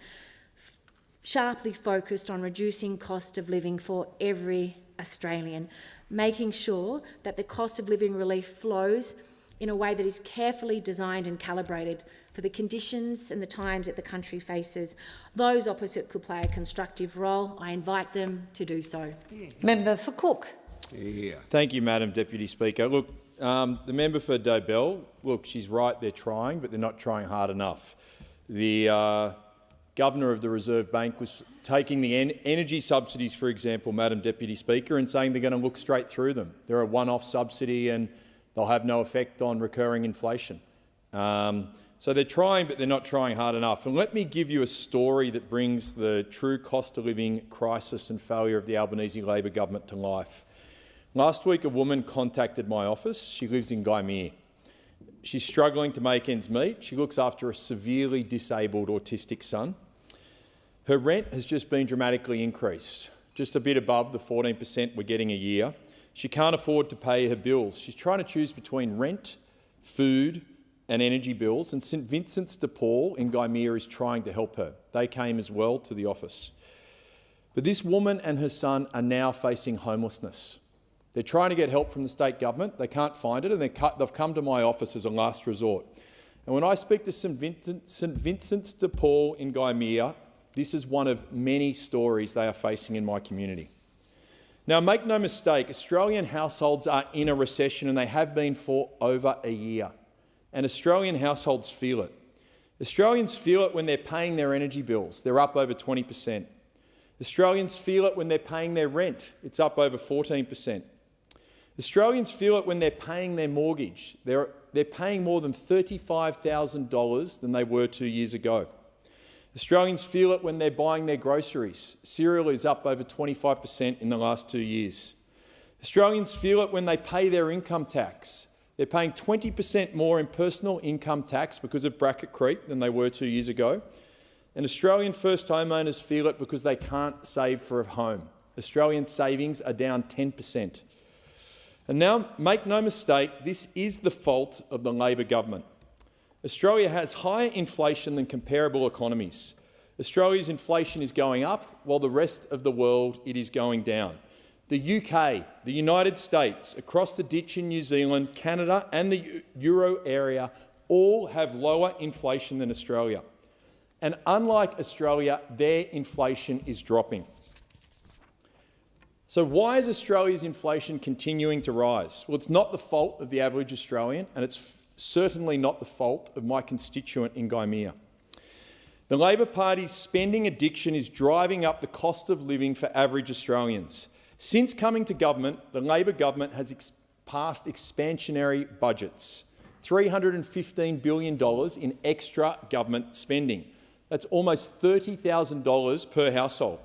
sharply focused on reducing cost of living for every Australian, making sure that the cost of living relief flows in a way that is carefully designed and calibrated for the conditions and the times that the country faces. Those opposite could play a constructive role. I invite them to do so. Member for Cook. Thank you, Madam Deputy Speaker. Look, the member for Dobell, look, she's right, they're trying, but they're not trying hard enough. The Governor of the Reserve Bank was taking the energy subsidies, for example, Madam Deputy Speaker, and saying they're going to look straight through them. They're a one-off subsidy and they'll have no effect on recurring inflation. So they're trying, but they're not trying hard enough. And let me give you a story that brings the true cost of living crisis and failure of the Albanese Labor government to life. Last week, a woman contacted my office. She lives in Gaimere. She's struggling to make ends meet. She looks after a severely disabled autistic son. Her rent has just been dramatically increased, just a bit above the 14% we're getting a year. She can't afford to pay her bills. She's trying to choose between rent, food and energy bills, and St Vincent's de Paul in Gaimere is trying to help her. They came as well to the office. But this woman and her son are now facing homelessness. They're trying to get help from the state government. They can't find it, and they've come to my office as a last resort. And when I speak to St Vincent's de Paul in Gaimere, this is one of many stories they are facing in my community. Now, make no mistake, Australian households are in a recession, and they have been for over a year. And Australian households feel it. Australians feel it when they're paying their energy bills. They're up over 20%. Australians feel it when they're paying their rent. It's up over 14%. Australians feel it when they're paying their mortgage. They're paying more than $35,000 than they were 2 years ago. Australians feel it when they're buying their groceries. Cereal is up over 25% in the last 2 years. Australians feel it when they pay their income tax. They're paying 20% more in personal income tax because of bracket creep than they were 2 years ago. And Australian first homeowners feel it because they can't save for a home. Australian savings are down 10%. And now, make no mistake, this is the fault of the Labor government. Australia has higher inflation than comparable economies. Australia's inflation is going up, while the rest of the world, it is going down. The UK, the United States, across the ditch in New Zealand, Canada and the Euro area all have lower inflation than Australia. And unlike Australia, their inflation is dropping. So why is Australia's inflation continuing to rise? Well, it's not the fault of the average Australian, and it's certainly not the fault of my constituent in Gaimere. The Labor Party's spending addiction is driving up the cost of living for average Australians. Since coming to government, the Labor government has passed expansionary budgets, $315 billion in extra government spending. That's almost $30,000 per household.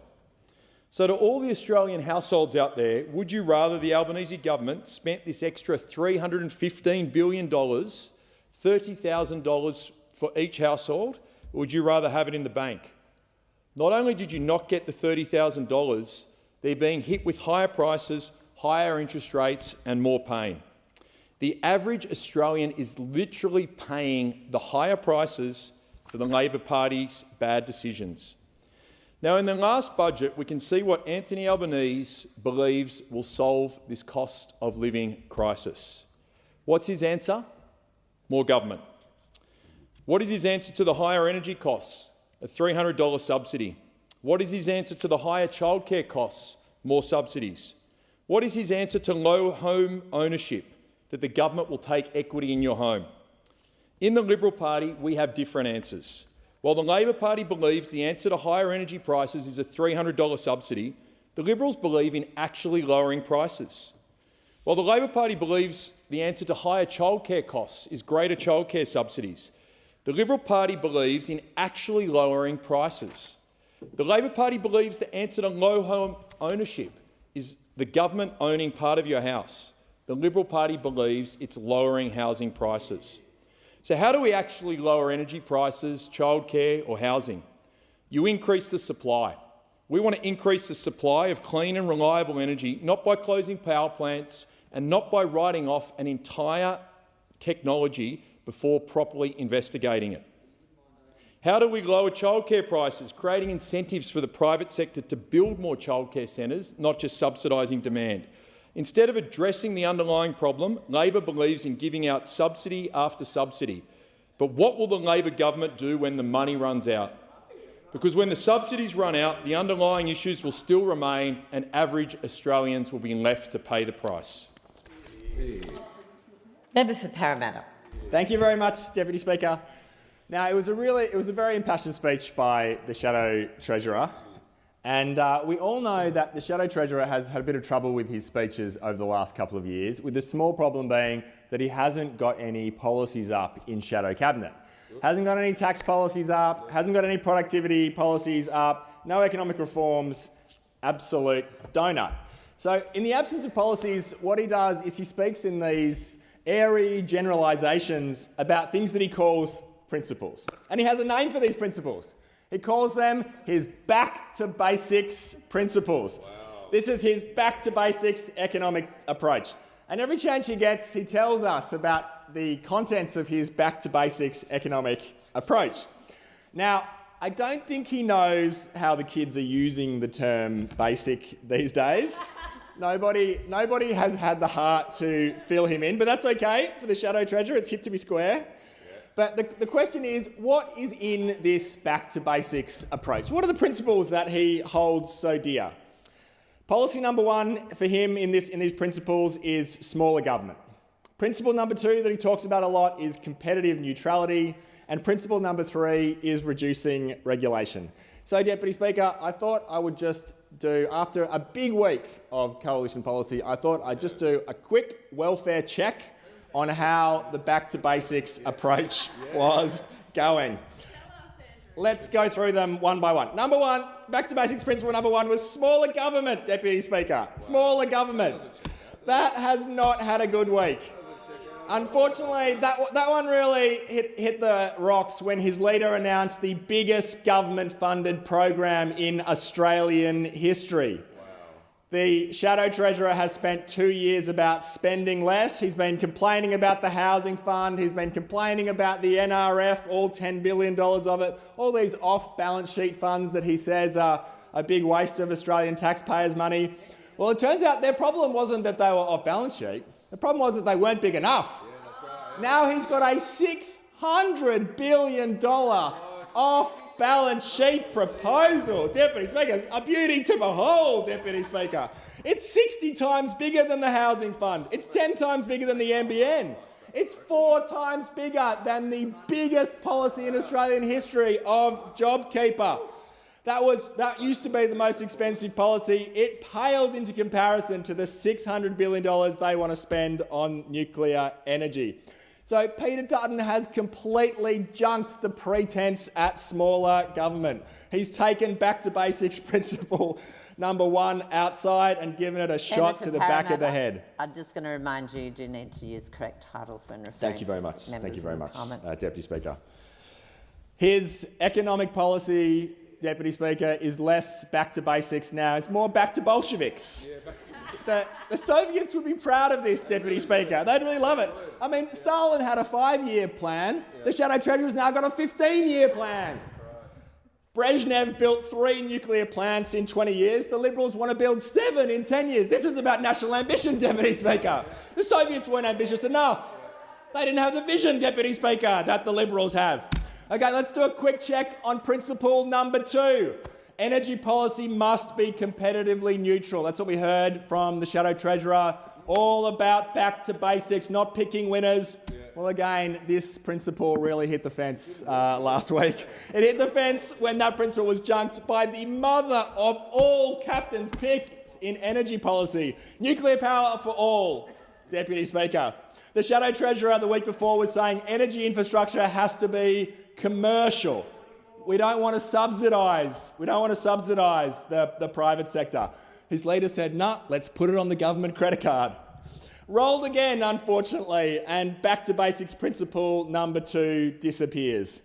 So to all the Australian households out there, would you rather the Albanese government spent this extra $315 billion, $30,000 for each household, or would you rather have it in the bank? Not only did you not get the $30,000, they're being hit with higher prices, higher interest rates and more pain. The average Australian is literally paying the higher prices for the Labor Party's bad decisions. Now, in the last budget, we can see what Anthony Albanese believes will solve this cost of living crisis. What's his answer? More government. What is his answer to the higher energy costs? A $300 subsidy. What is his answer to the higher childcare costs? More subsidies. What is his answer to low home ownership? That the government will take equity in your home. In the Liberal Party, we have different answers. While the Labor Party believes the answer to higher energy prices is a $300 subsidy, the Liberals believe in actually lowering prices. While the Labor Party believes the answer to higher childcare costs is greater childcare subsidies, the Liberal Party believes in actually lowering prices. The Labor Party believes the answer to low home ownership is the government owning part of your house. The Liberal Party believes it's lowering housing prices. So how do we actually lower energy prices, childcare or housing? You increase the supply. We want to increase the supply of clean and reliable energy, not by closing power plants and not by writing off an entire technology before properly investigating it. How do we lower childcare prices? Creating incentives for the private sector to build more childcare centres, not just subsidising demand. Instead of addressing the underlying problem, Labor believes in giving out subsidy after subsidy. But what will the Labor government do when the money runs out? Because when the subsidies run out, the underlying issues will still remain and average Australians will be left to pay the price. Member for Parramatta. Thank you very much, Deputy Speaker. Now, it was a very impassioned speech by the Shadow Treasurer, and we all know that the Shadow Treasurer has had a bit of trouble with his speeches over the last couple of years, with the small problem being that he hasn't got any policies up in Shadow Cabinet. Hasn't got any tax policies up, hasn't got any productivity policies up, no economic reforms, absolute donut. So in the absence of policies, what he does is he speaks in these airy generalisations about things that he calls principles. And he has a name for these principles. He calls them his back-to-basics principles. Wow. This is his back-to-basics economic approach. And every chance he gets, he tells us about the contents of his back-to-basics economic approach. Now, I don't think he knows how the kids are using the term basic these days. Nobody has had the heart to fill him in, but that's okay for the Shadow Treasurer. It's hip to be square. But the question is, what is in this back-to-basics approach? What are the principles that he holds so dear? Policy number one for him in these principles is smaller government. Principle number two that he talks about a lot is competitive neutrality. And principle number three is reducing regulation. So, Deputy Speaker, I thought I would just do, after a big week of coalition policy, I thought I'd just do a quick welfare check on how the back-to-basics approach was going. Let's go through them one by one. Number one, back-to-basics principle number one was smaller government, Deputy Speaker. Smaller government. That has not had a good week. Unfortunately, that one really hit the rocks when his leader announced the biggest government-funded program in Australian history. The Shadow Treasurer has spent 2 years about spending less. He's been complaining about the Housing Fund. He's been complaining about the NRF, all $10 billion of it, all these off-balance sheet funds that he says are a big waste of Australian taxpayers' money. Well, it turns out their problem wasn't that they were off-balance sheet. The problem was that they weren't big enough. Yeah, that's right. Now he's got a $600 billion off-balance sheet proposal. Deputy Speaker, a beauty to behold, Deputy Speaker. It's 60 times bigger than the Housing Fund. It's 10 times bigger than the NBN. It's 4 times bigger than the biggest policy in Australian history of JobKeeper. That used to be the most expensive policy. It pales into comparison to the $600 billion they want to spend on nuclear energy. So Peter Dutton has completely junked the pretense at smaller government. He's taken back-to-basics principle number one outside and given it a shot to the back of the head. I'm just going to remind you do need to use correct titles when referring Thank you very much. to members Thank you very much, Parliament. Deputy Speaker. His economic policy, Deputy Speaker, is less back to basics now. It's more back to Bolsheviks. Yeah, the Soviets would be proud of this, Deputy Speaker. They'd really love it. I mean, Stalin had a 5-year plan. The Shadow Treasurer's now got a 15-year plan. Brezhnev built 3 nuclear plants in 20 years. The Liberals want to build 7 in 10 years. This is about national ambition, Deputy Speaker. The Soviets weren't ambitious enough. They didn't have the vision, Deputy Speaker, that the Liberals have. Okay, let's do a quick check on principle number 2. Energy policy must be competitively neutral. That's what we heard from the Shadow Treasurer. All about back to basics, not picking winners. Yeah. Well, again, this principle really hit the fence last week. It hit the fence when that principle was junked by the mother of all captains' picks in energy policy. Nuclear power for all, Deputy Speaker. The Shadow Treasurer the week before was saying energy infrastructure has to be commercial. We don't want to subsidise. The private sector. His leader said, nah, let's put it on the government credit card. Rolled again, unfortunately, and back to basics principle number 2 disappears.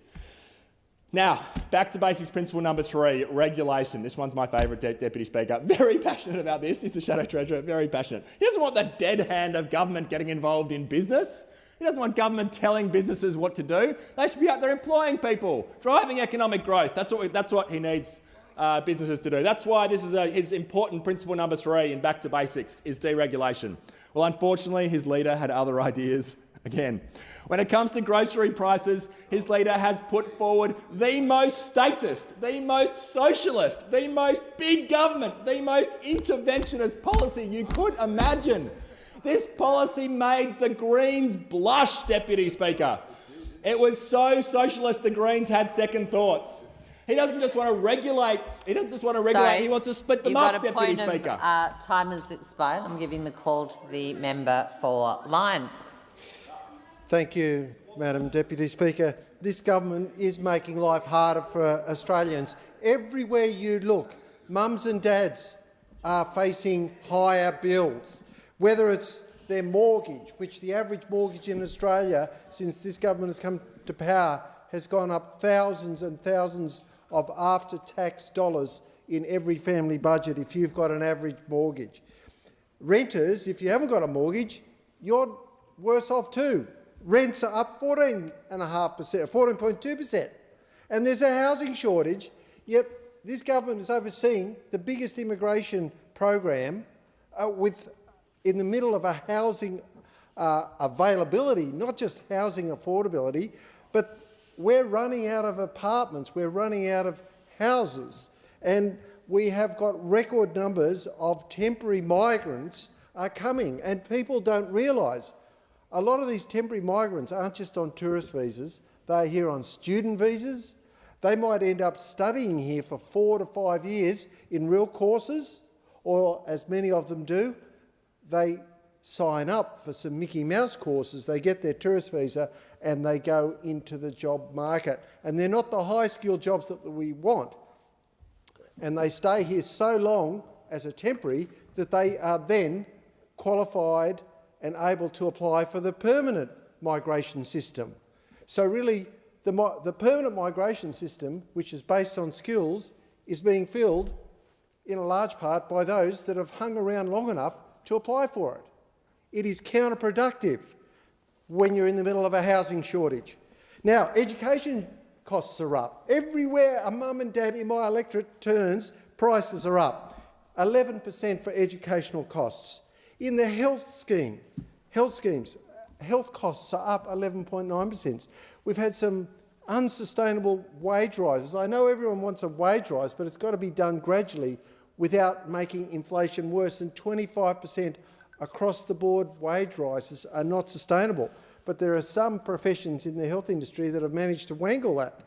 Now, back to basics principle number 3, regulation. This one's my favourite, Deputy Speaker. Very passionate about this. He's the Shadow Treasurer, very passionate. He doesn't want the dead hand of government getting involved in business. He doesn't want government telling businesses what to do. They should be out there employing people, driving economic growth. That's what he needs businesses to do. That's why this is his important principle number 3 in Back to Basics, is deregulation. Well, unfortunately, his leader had other ideas again. When it comes to grocery prices, his leader has put forward the most statist, the most socialist, the most big government, the most interventionist policy you could imagine. This policy made the Greens blush, Deputy Speaker. It was so socialist the Greens had second thoughts. He doesn't just want to regulate, he wants to split them up, Deputy Speaker. Time has expired. I'm giving the call to the member for Lyne. Thank you, Madam Deputy Speaker. This government is making life harder for Australians. Everywhere you look, mums and dads are facing higher bills, whether it's their mortgage, which the average mortgage in Australia since this government has come to power has gone up thousands and thousands of after-tax dollars in every family budget if you've got an average mortgage. Renters, if you haven't got a mortgage, you're worse off too. Rents are up 14.5%, 14.2%. And there's a housing shortage, yet this government is overseeing the biggest immigration program in the middle of a housing availability, not just housing affordability, but we're running out of apartments, we're running out of houses, and we have got record numbers of temporary migrants are coming, and people don't realise a lot of these temporary migrants aren't just on tourist visas, they're here on student visas. They might end up studying here for 4 to 5 years in real courses, or as many of them do, they sign up for some Mickey Mouse courses, they get their tourist visa and they go into the job market. And they're not the high-skilled jobs that we want. And they stay here so long as a temporary that they are then qualified and able to apply for the permanent migration system. So really, the permanent migration system, which is based on skills, is being filled in a large part by those that have hung around long enough to apply for it. It is counterproductive when you're in the middle of a housing shortage. Now, education costs are up. Everywhere a mum and dad in my electorate turns, prices are up. 11% for educational costs. In the health schemes, health costs are up 11.9%. We've had some unsustainable wage rises. I know everyone wants a wage rise, but it's got to be done gradually without making inflation worse, and 25% across the board wage rises are not sustainable. But there are some professions in the health industry that have managed to wangle that.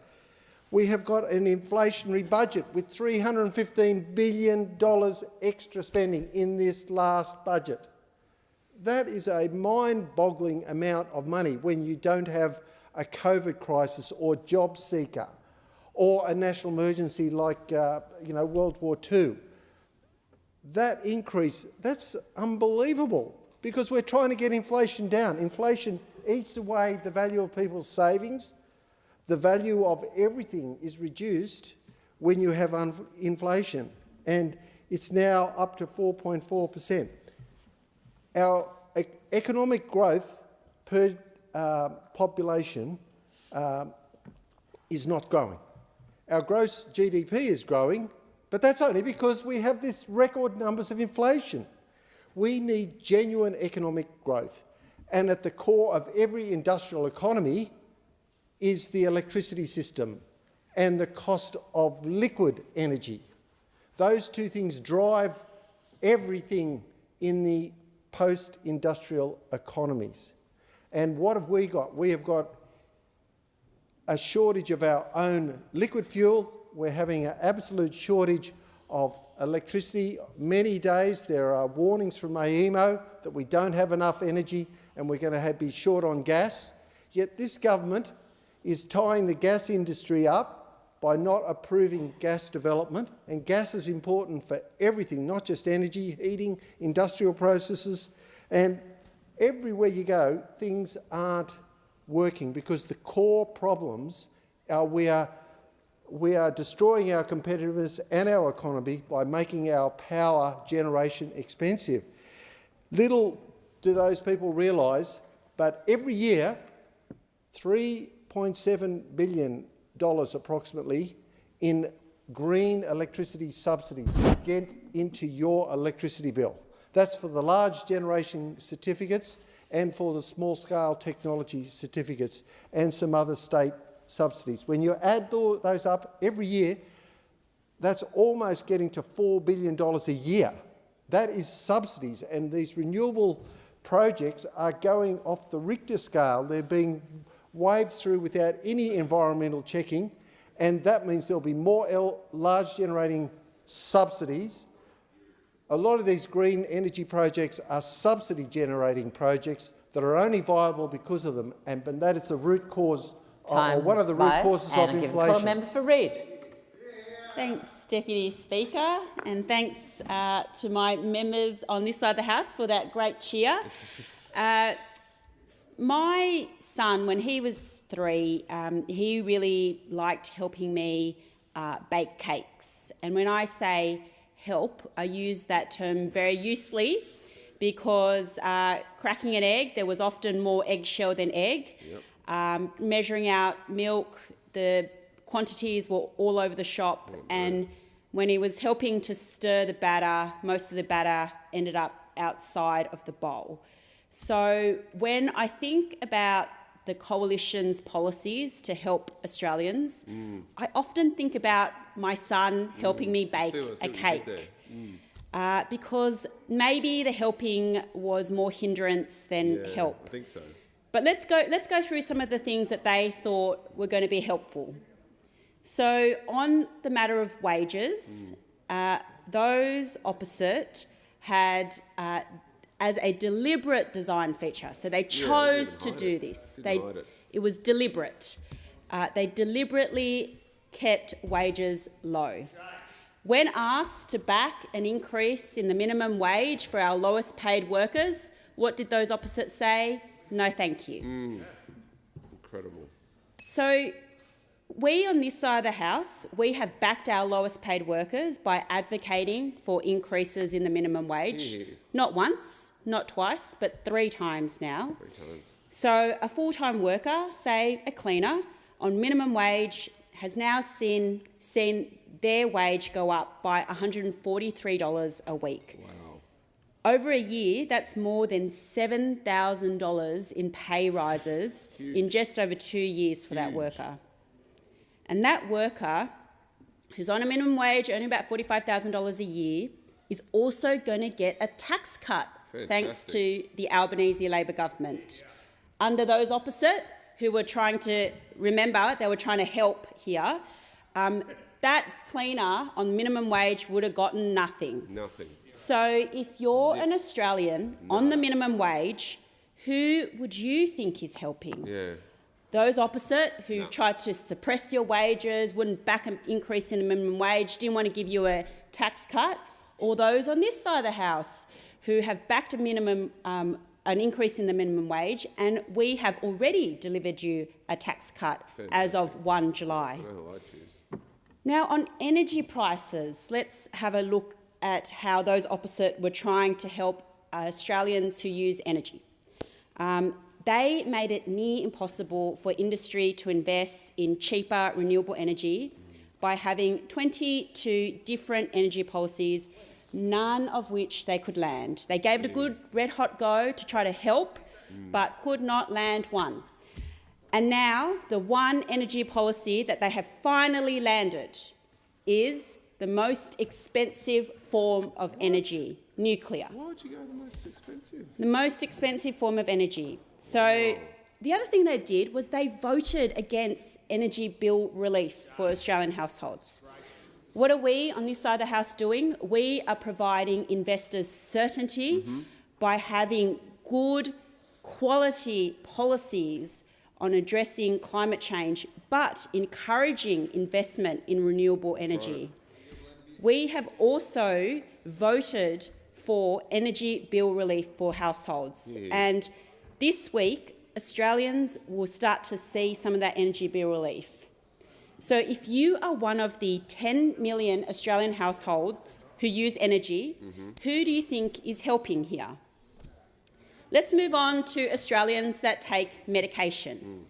We have got an inflationary budget with $315 billion extra spending in this last budget. That is a mind-boggling amount of money when you don't have a COVID crisis or job seeker or a national emergency like World War II. That increase, that's unbelievable because we're trying to get inflation down. Inflation eats away the value of people's savings. The value of everything is reduced when you have inflation, and it's now up to 4.4%. Our economic growth per population is not growing. Our gross GDP is growing, but that's only because we have this record numbers of inflation. We need genuine economic growth, and at the core of every industrial economy is the electricity system and the cost of liquid energy. Those two things drive everything in the post-industrial economies. And what have we got? We have got a shortage of our own liquid fuel. We're having an absolute shortage of electricity. Many days there are warnings from AEMO that we don't have enough energy and we're going to be short on gas. Yet this government is tying the gas industry up by not approving gas development, and gas is important for everything, not just energy, heating, industrial processes, and everywhere you go, things aren't working because the core problems are we are destroying our competitiveness and our economy by making our power generation expensive. Little do those people realise, but every year, $3.7 billion approximately in green electricity subsidies get into your electricity bill. That's for the large generation certificates and for the small-scale technology certificates and some other state subsidies. When you add those up every year, that's almost getting to $4 billion a year. That is subsidies, and these renewable projects are going off the Richter scale. They're being waved through without any environmental checking, and that means there'll be more large generating subsidies. A lot of these green energy projects are subsidy generating projects that are only viable because of them, and that is the root cause, or one of the root causes of inflation. Member for Reid. Thanks, Deputy Speaker, and thanks to my members on this side of the House for that great cheer. My son, when he was 3, he really liked helping me bake cakes. And when I say help, I use that term very loosely because cracking an egg, there was often more eggshell than egg. Yep. Measuring out milk, the quantities were all over the shop, and when he was helping to stir the batter, most of the batter ended up outside of the bowl. So when I think about the Coalition's policies to help Australians, I often think about my son helping me bake a cake. Because maybe the helping was more hindrance than help. I think so. But let's go through some of the things that they thought were going to be helpful. So on the matter of wages, those opposite had as a deliberate design feature. So they chose to do this. It was deliberate. They deliberately kept wages low. When asked to back an increase in the minimum wage for our lowest paid workers, what did those opposites say? No, thank you. Incredible. So we on this side of the House, we have backed our lowest paid workers by advocating for increases in the minimum wage. Not once, not twice, but 3 times now. 3 times. So a full-time worker, say a cleaner, on minimum wage has now seen their wage go up by $143 a week. Wow. Over a year, that's more than $7,000 in pay rises in just over 2 years for that worker. And that worker, who's on a minimum wage earning about $45,000 a year, is also going to get a tax cut. Fantastic. Thanks to the Albanese Labor government. Under those opposite, who were trying to, remember, they were trying to help here, that cleaner on minimum wage would have gotten nothing. Nothing. So if you're an Australian on the minimum wage, who would you think is helping? Yeah. Those opposite, who tried to suppress your wages, wouldn't back an increase in the minimum wage, didn't want to give you a tax cut, or those on this side of the House who have backed a minimum, an increase in the minimum wage, and we have already delivered you a tax cut as of 1 July. Now, on energy prices, let's have a look at how those opposite were trying to help Australians who use energy. They made it near impossible for industry to invest in cheaper renewable energy by having 22 different energy policies, none of which they could land. They gave it a good red-hot go to try to help, but could not land one. And now the one energy policy that they have finally landed is the most expensive form of energy, nuclear. Why would you go the most expensive? The most expensive form of energy. So the other thing they did was they voted against energy bill relief for Australian households. What are we on this side of the House doing? We are providing investors certainty by having good quality policies on addressing climate change, but encouraging investment in renewable energy. We have also voted for energy bill relief for households. And this week, Australians will start to see some of that energy bill relief. So if you are one of the 10 million Australian households who use energy, who do you think is helping here? Let's move on to Australians that take medication.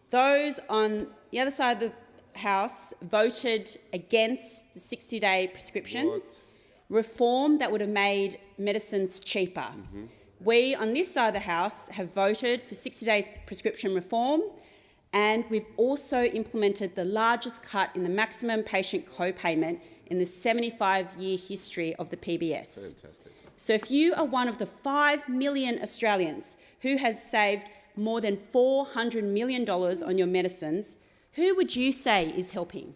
Those on the other side of the House voted against the 60-day prescriptions, reform that would have made medicines cheaper. We, on this side of the House, have voted for 60 days prescription reform, and we've also implemented the largest cut in the maximum patient co-payment in the 75-year history of the PBS. Fantastic. So if you are one of the 5 million Australians who has saved more than $400 million on your medicines, who would you say is helping?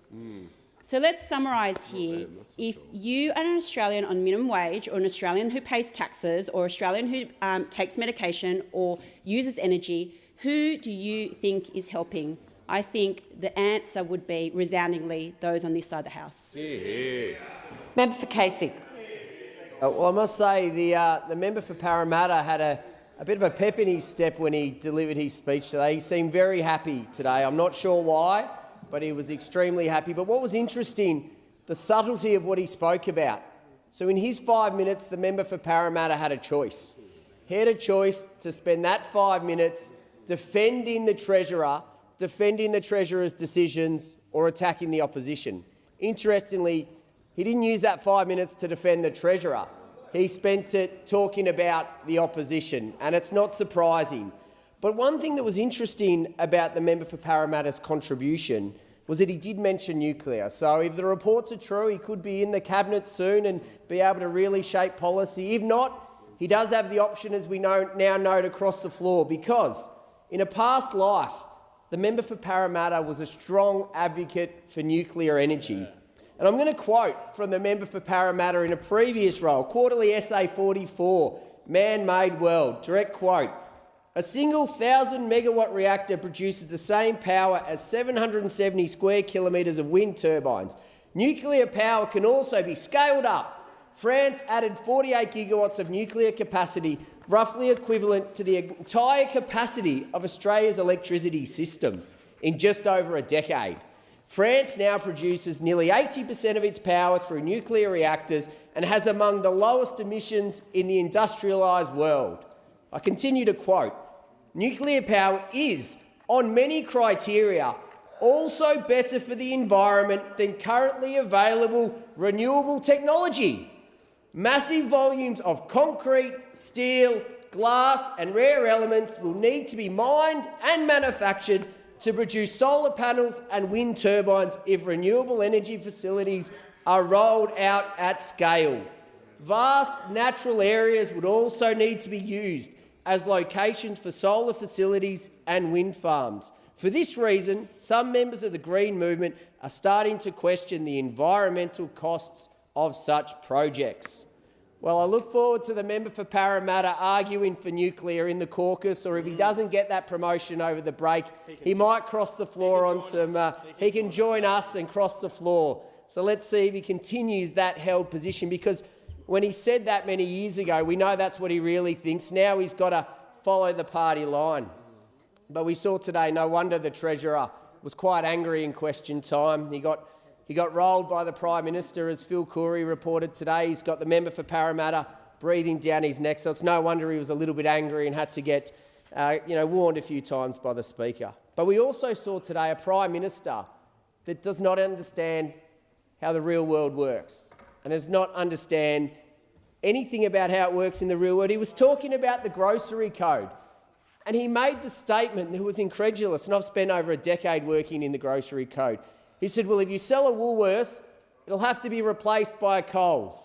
So let's summarise here. If you are an Australian on minimum wage, or an Australian who pays taxes, or Australian who takes medication or uses energy, who do you think is helping? I think the answer would be resoundingly those on this side of the House. Member for Casey. Well, I must say the member for Parramatta had a bit of a pep in his step when he delivered his speech today. He seemed very happy today. I'm not sure why, but he was extremely happy. But what was interesting, the subtlety of what he spoke about. So in his 5 minutes, the member for Parramatta had a choice. He had a choice to spend that 5 minutes defending the Treasurer's decisions, or attacking the opposition. Interestingly, he didn't use that 5 minutes to defend the Treasurer. He spent it talking about the opposition, and it's not surprising. But one thing that was interesting about the member for Parramatta's contribution was that he did mention nuclear. So if the reports are true, he could be in the cabinet soon and be able to really shape policy. If not, he does have the option, as we now know, to cross the floor, because in a past life, the member for Parramatta was a strong advocate for nuclear energy. And I'm going to quote from the member for Parramatta in a previous role, Quarterly Essay 44, Man-Made World, direct quote, "A single 1,000-megawatt reactor produces the same power as 770 square kilometres of wind turbines. Nuclear power can also be scaled up. France added 48 gigawatts of nuclear capacity, roughly equivalent to the entire capacity of Australia's electricity system, in just over a decade. France now produces nearly 80% of its power through nuclear reactors and has among the lowest emissions in the industrialised world." I continue to quote, "Nuclear power is, on many criteria, also better for the environment than currently available renewable technology. Massive volumes of concrete, steel, glass and rare elements will need to be mined and manufactured to produce solar panels and wind turbines if renewable energy facilities are rolled out at scale. Vast natural areas would also need to be used as locations for solar facilities and wind farms. For this reason, some members of the Green Movement are starting to question the environmental costs of such projects." Well, I look forward to the member for Parramatta arguing for nuclear in the caucus, or if he doesn't get that promotion over the break, he might cross the floor on some... he can join us and cross the floor. So let's see if he continues that held position, because when he said that many years ago, we know that's what he really thinks. Now he's got to follow the party line. But we saw today, no wonder the Treasurer was quite angry in question time. He got rolled by the Prime Minister, as Phil Coorey reported today. He's got the member for Parramatta breathing down his neck, so it's no wonder he was a little bit angry and had to get warned a few times by the Speaker. But we also saw today a Prime Minister that does not understand how the real world works and does not understand anything about how it works in the real world. He was talking about the grocery code, and he made the statement that was incredulous, and I've spent over a decade working in the grocery code. He said, well, if you sell a Woolworths, it'll have to be replaced by a Coles.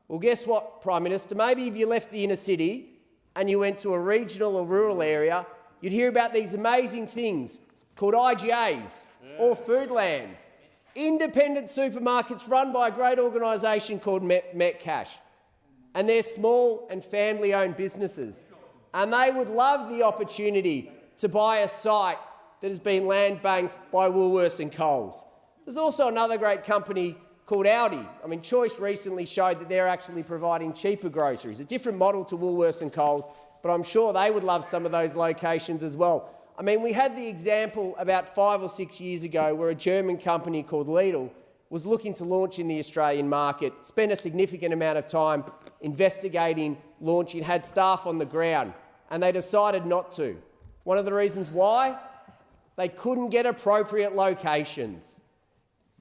Well, guess what, Prime Minister? Maybe if you left the inner city and you went to a regional or rural area, you'd hear about these amazing things called IGAs or Foodlands, independent supermarkets run by a great organisation called Metcash. And they're small and family-owned businesses. And they would love the opportunity to buy a site that has been land banked by Woolworths and Coles. There's also another great company called Aldi. I mean, Choice recently showed that they're actually providing cheaper groceries, a different model to Woolworths and Coles, but I'm sure they would love some of those locations as well. I mean, we had the example about 5 or 6 years ago where a German company called Lidl was looking to launch in the Australian market, spent a significant amount of time investigating, launching, had staff on the ground, and they decided not to. One of the reasons why? They couldn't get appropriate locations.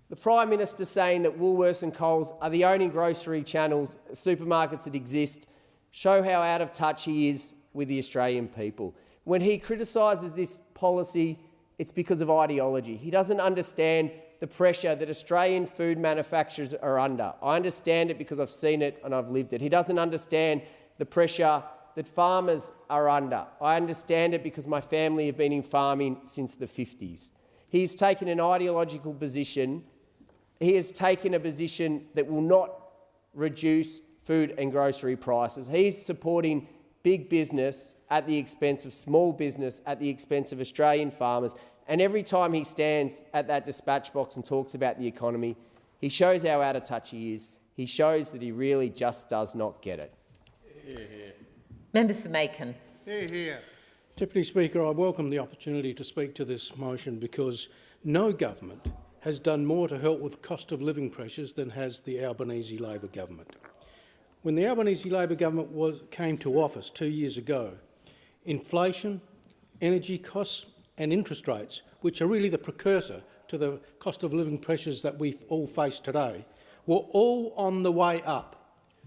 The Prime Minister saying that Woolworths and Coles are the only grocery channels, supermarkets that exist, show how out of touch he is with the Australian people. When he criticises this policy, it's because of ideology. He doesn't understand the pressure that Australian food manufacturers are under. I understand it because I've seen it and I've lived it. He doesn't understand the pressure that farmers are under. I understand it because my family have been in farming since the 50s. He's taken an ideological position. He has taken a position that will not reduce food and grocery prices. He's supporting big business at the expense of small business, at the expense of Australian farmers. And every time he stands at that dispatch box and talks about the economy, he shows how out of touch he is. He shows that he really just does not get it. Member for Macon. Deputy Speaker, I welcome the opportunity to speak to this motion because no government has done more to help with cost of living pressures than has the Albanese Labor government. When the Albanese Labor government came to office 2 years ago, inflation, energy costs and interest rates, which are really the precursor to the cost of living pressures that we all face today, were all on the way up.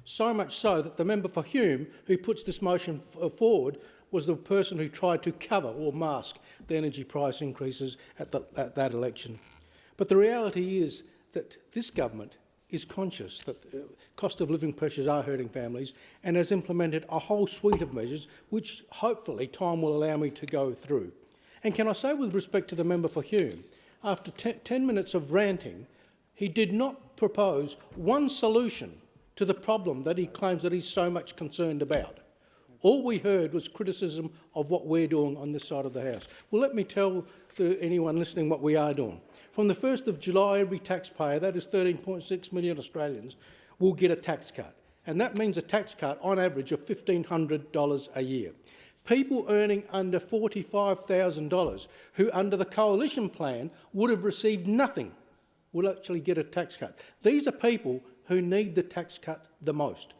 So much so that the member for Hume, who puts this motion forward, was the person who tried to cover or mask the energy price increases at that election. But the reality is that this government is conscious that cost of living pressures are hurting families and has implemented a whole suite of measures which hopefully time will allow me to go through. And can I say, with respect to the member for Hume, after 10 minutes of ranting, he did not propose one solution to the problem that he claims that he's so much concerned about. All we heard was criticism of what we're doing on this side of the House. Well, let me tell anyone listening what we are doing. From the 1st of July, every taxpayer, that is 13.6 million Australians, will get a tax cut. And that means a tax cut on average of $1,500 a year. People earning under $45,000 who under the coalition plan would have received nothing will actually get a tax cut. These are people who need the tax cut the most.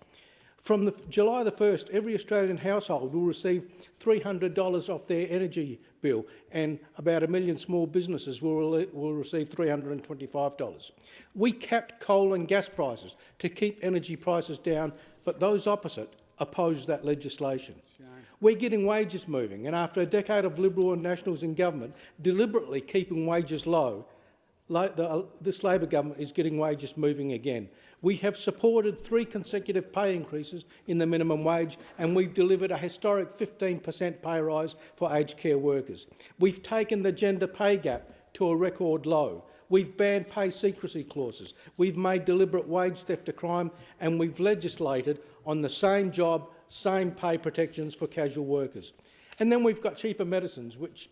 From July the 1st, every Australian household will receive $300 off their energy bill, and about 1 million small businesses will receive $325. We capped coal and gas prices to keep energy prices down, but those opposite opposed that legislation. We're getting wages moving, and after a decade of Liberal and Nationals in government deliberately keeping wages low, this Labor government is getting wages moving again. We have supported 3 consecutive pay increases in the minimum wage, and we've delivered a historic 15% pay rise for aged care workers. We've taken the gender pay gap to a record low. We've banned pay secrecy clauses. We've made deliberate wage theft a crime, and we've legislated on the same job, same pay protections for casual workers. And then we've got cheaper medicines, which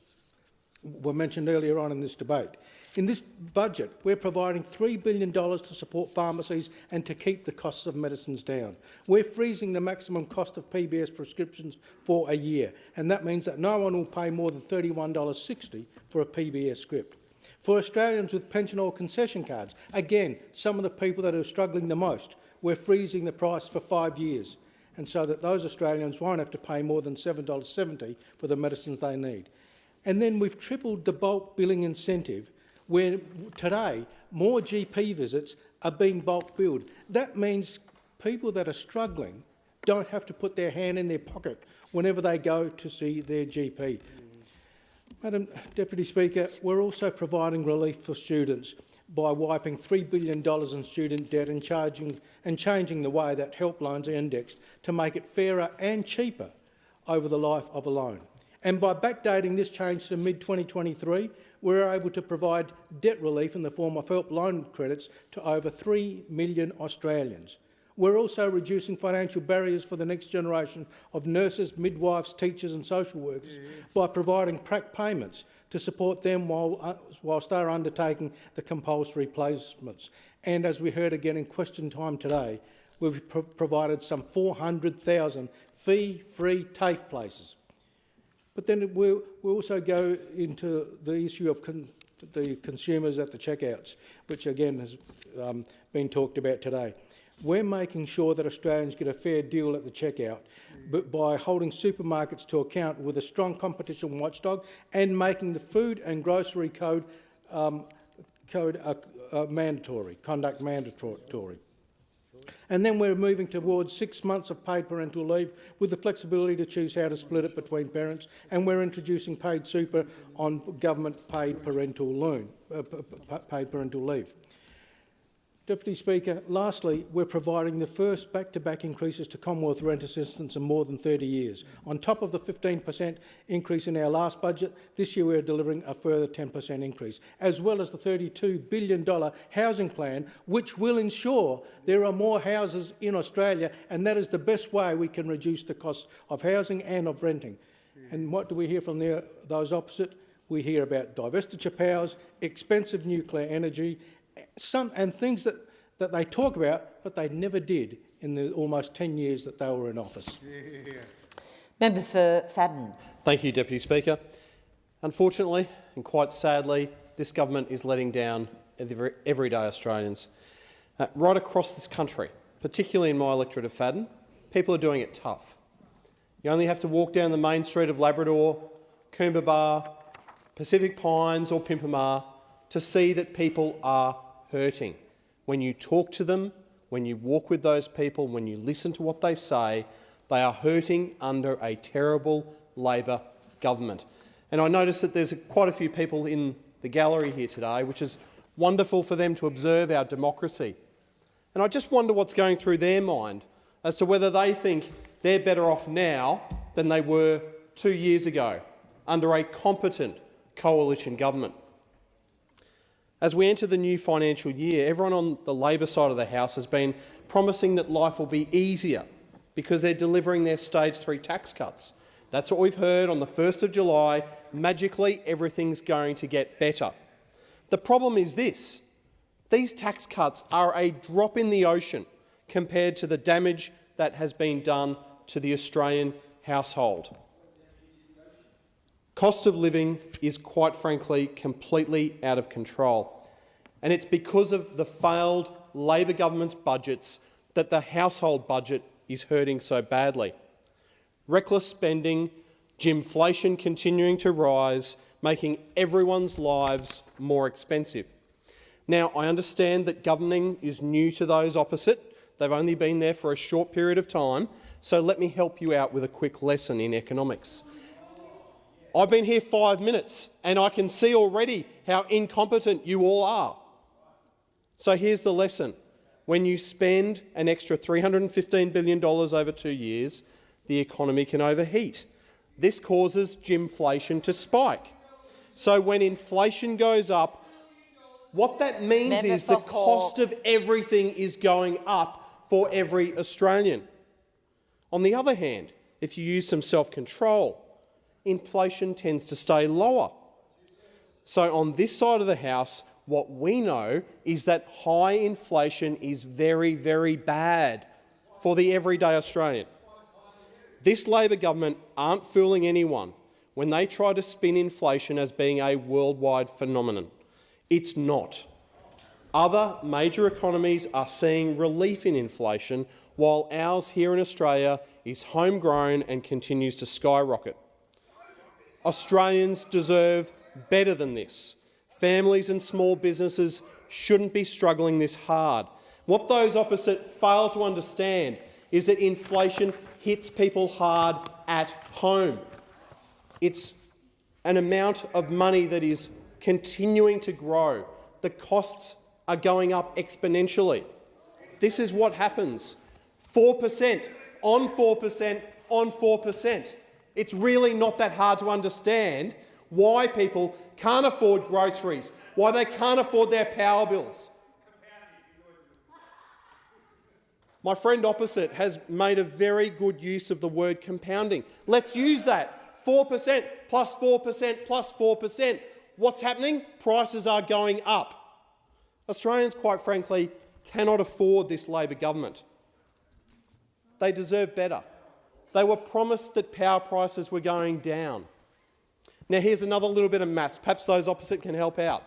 were mentioned earlier on in this debate. In this budget, we're providing $3 billion to support pharmacies and to keep the costs of medicines down. We're freezing the maximum cost of PBS prescriptions for a year, and that means that no one will pay more than $31.60 for a PBS script. For Australians with pension or concession cards, again, some of the people that are struggling the most, we're freezing the price for 5 years, and so that those Australians won't have to pay more than $7.70 for the medicines they need. And then we've tripled the bulk billing incentive, where today more GP visits are being bulk billed. That means people that are struggling don't have to put their hand in their pocket whenever they go to see their GP. Madam Deputy Speaker, we're also providing relief for students by wiping $3 billion in student debt and changing the way that help loans are indexed to make it fairer and cheaper over the life of a loan. And by backdating this change to mid-2023, we're able to provide debt relief in the form of help loan credits to over 3 million Australians. We're also reducing financial barriers for the next generation of nurses, midwives, teachers and social workers by providing PRAC payments to support them whilst they're undertaking the compulsory placements. And as we heard again in question time today, we've provided some 400,000 fee-free TAFE places. But then we'll also go into the issue of the consumers at the checkouts, which again has been talked about today. We're making sure that Australians get a fair deal at the checkout, but by holding supermarkets to account with a strong competition watchdog and making the food and grocery code mandatory, conduct mandatory. And then we're moving towards 6 months of paid parental leave with the flexibility to choose how to split it between parents, and we're introducing paid super on government-paid parental leave. Deputy Speaker, lastly, we're providing the first back-to-back increases to Commonwealth rent assistance in more than 30 years. On top of the 15% increase in our last budget, this year we're delivering a further 10% increase, as well as the $32 billion housing plan, which will ensure there are more houses in Australia, and that is the best way we can reduce the cost of housing and of renting. And what do we hear from those opposite? We hear about divestiture powers, expensive nuclear energy, and things that they talk about, but they never did in the almost 10 years that they were in office. Member for Fadden. Thank you, Deputy Speaker. Unfortunately, and quite sadly, this government is letting down everyday Australians. Right across this country, particularly in my electorate of Fadden, people are doing it tough. You only have to walk down the main street of Labrador, Coomba, Pacific Pines or Pimpamar to see that people are hurting. When you talk to them, when you walk with those people, when you listen to what they say, they are hurting under a terrible Labor government. And I notice that there's quite a few people in the gallery here today, which is wonderful for them to observe our democracy. And I just wonder what's going through their mind as to whether they think they're better off now than they were 2 years ago under a competent coalition government. As we enter the new financial year, everyone on the Labor side of the House has been promising that life will be easier because they're delivering their Stage 3 tax cuts. That's what we've heard on the 1st of July. Magically, everything's going to get better. The problem is this. These tax cuts are a drop in the ocean compared to the damage that has been done to the Australian household. Cost of living is, quite frankly, completely out of control. And it's because of the failed Labor government's budgets that the household budget is hurting so badly. Reckless spending, gymflation continuing to rise, making everyone's lives more expensive. Now, I understand that governing is new to those opposite. They've only been there for a short period of time, so let me help you out with a quick lesson in economics. I've been here 5 minutes and I can see already how incompetent you all are. So here's the lesson. When you spend an extra $315 billion over 2 years, the economy can overheat. This causes gymflation to spike. So when inflation goes up, what that means is the cost of everything is going up for every Australian. On the other hand, if you use some self-control, inflation tends to stay lower. So on this side of the House, what we know is that high inflation is very, very bad for the everyday Australian. This Labor government aren't fooling anyone when they try to spin inflation as being a worldwide phenomenon. It's not. Other major economies are seeing relief in inflation, while ours here in Australia is homegrown and continues to skyrocket. Australians deserve better than this. Families and small businesses shouldn't be struggling this hard. What those opposite fail to understand is that inflation hits people hard at home. It's an amount of money that is continuing to grow. The costs are going up exponentially. This is what happens. 4% on 4% on 4%. It's really not that hard to understand why people can't afford groceries, why they can't afford their power bills. My friend opposite has made a very good use of the word compounding. Let's use that. 4% plus 4% plus 4%. What's happening? Prices are going up. Australians, quite frankly, cannot afford this Labor government. They deserve better. They were promised that power prices were going down. Now here's another little bit of maths. Perhaps those opposite can help out.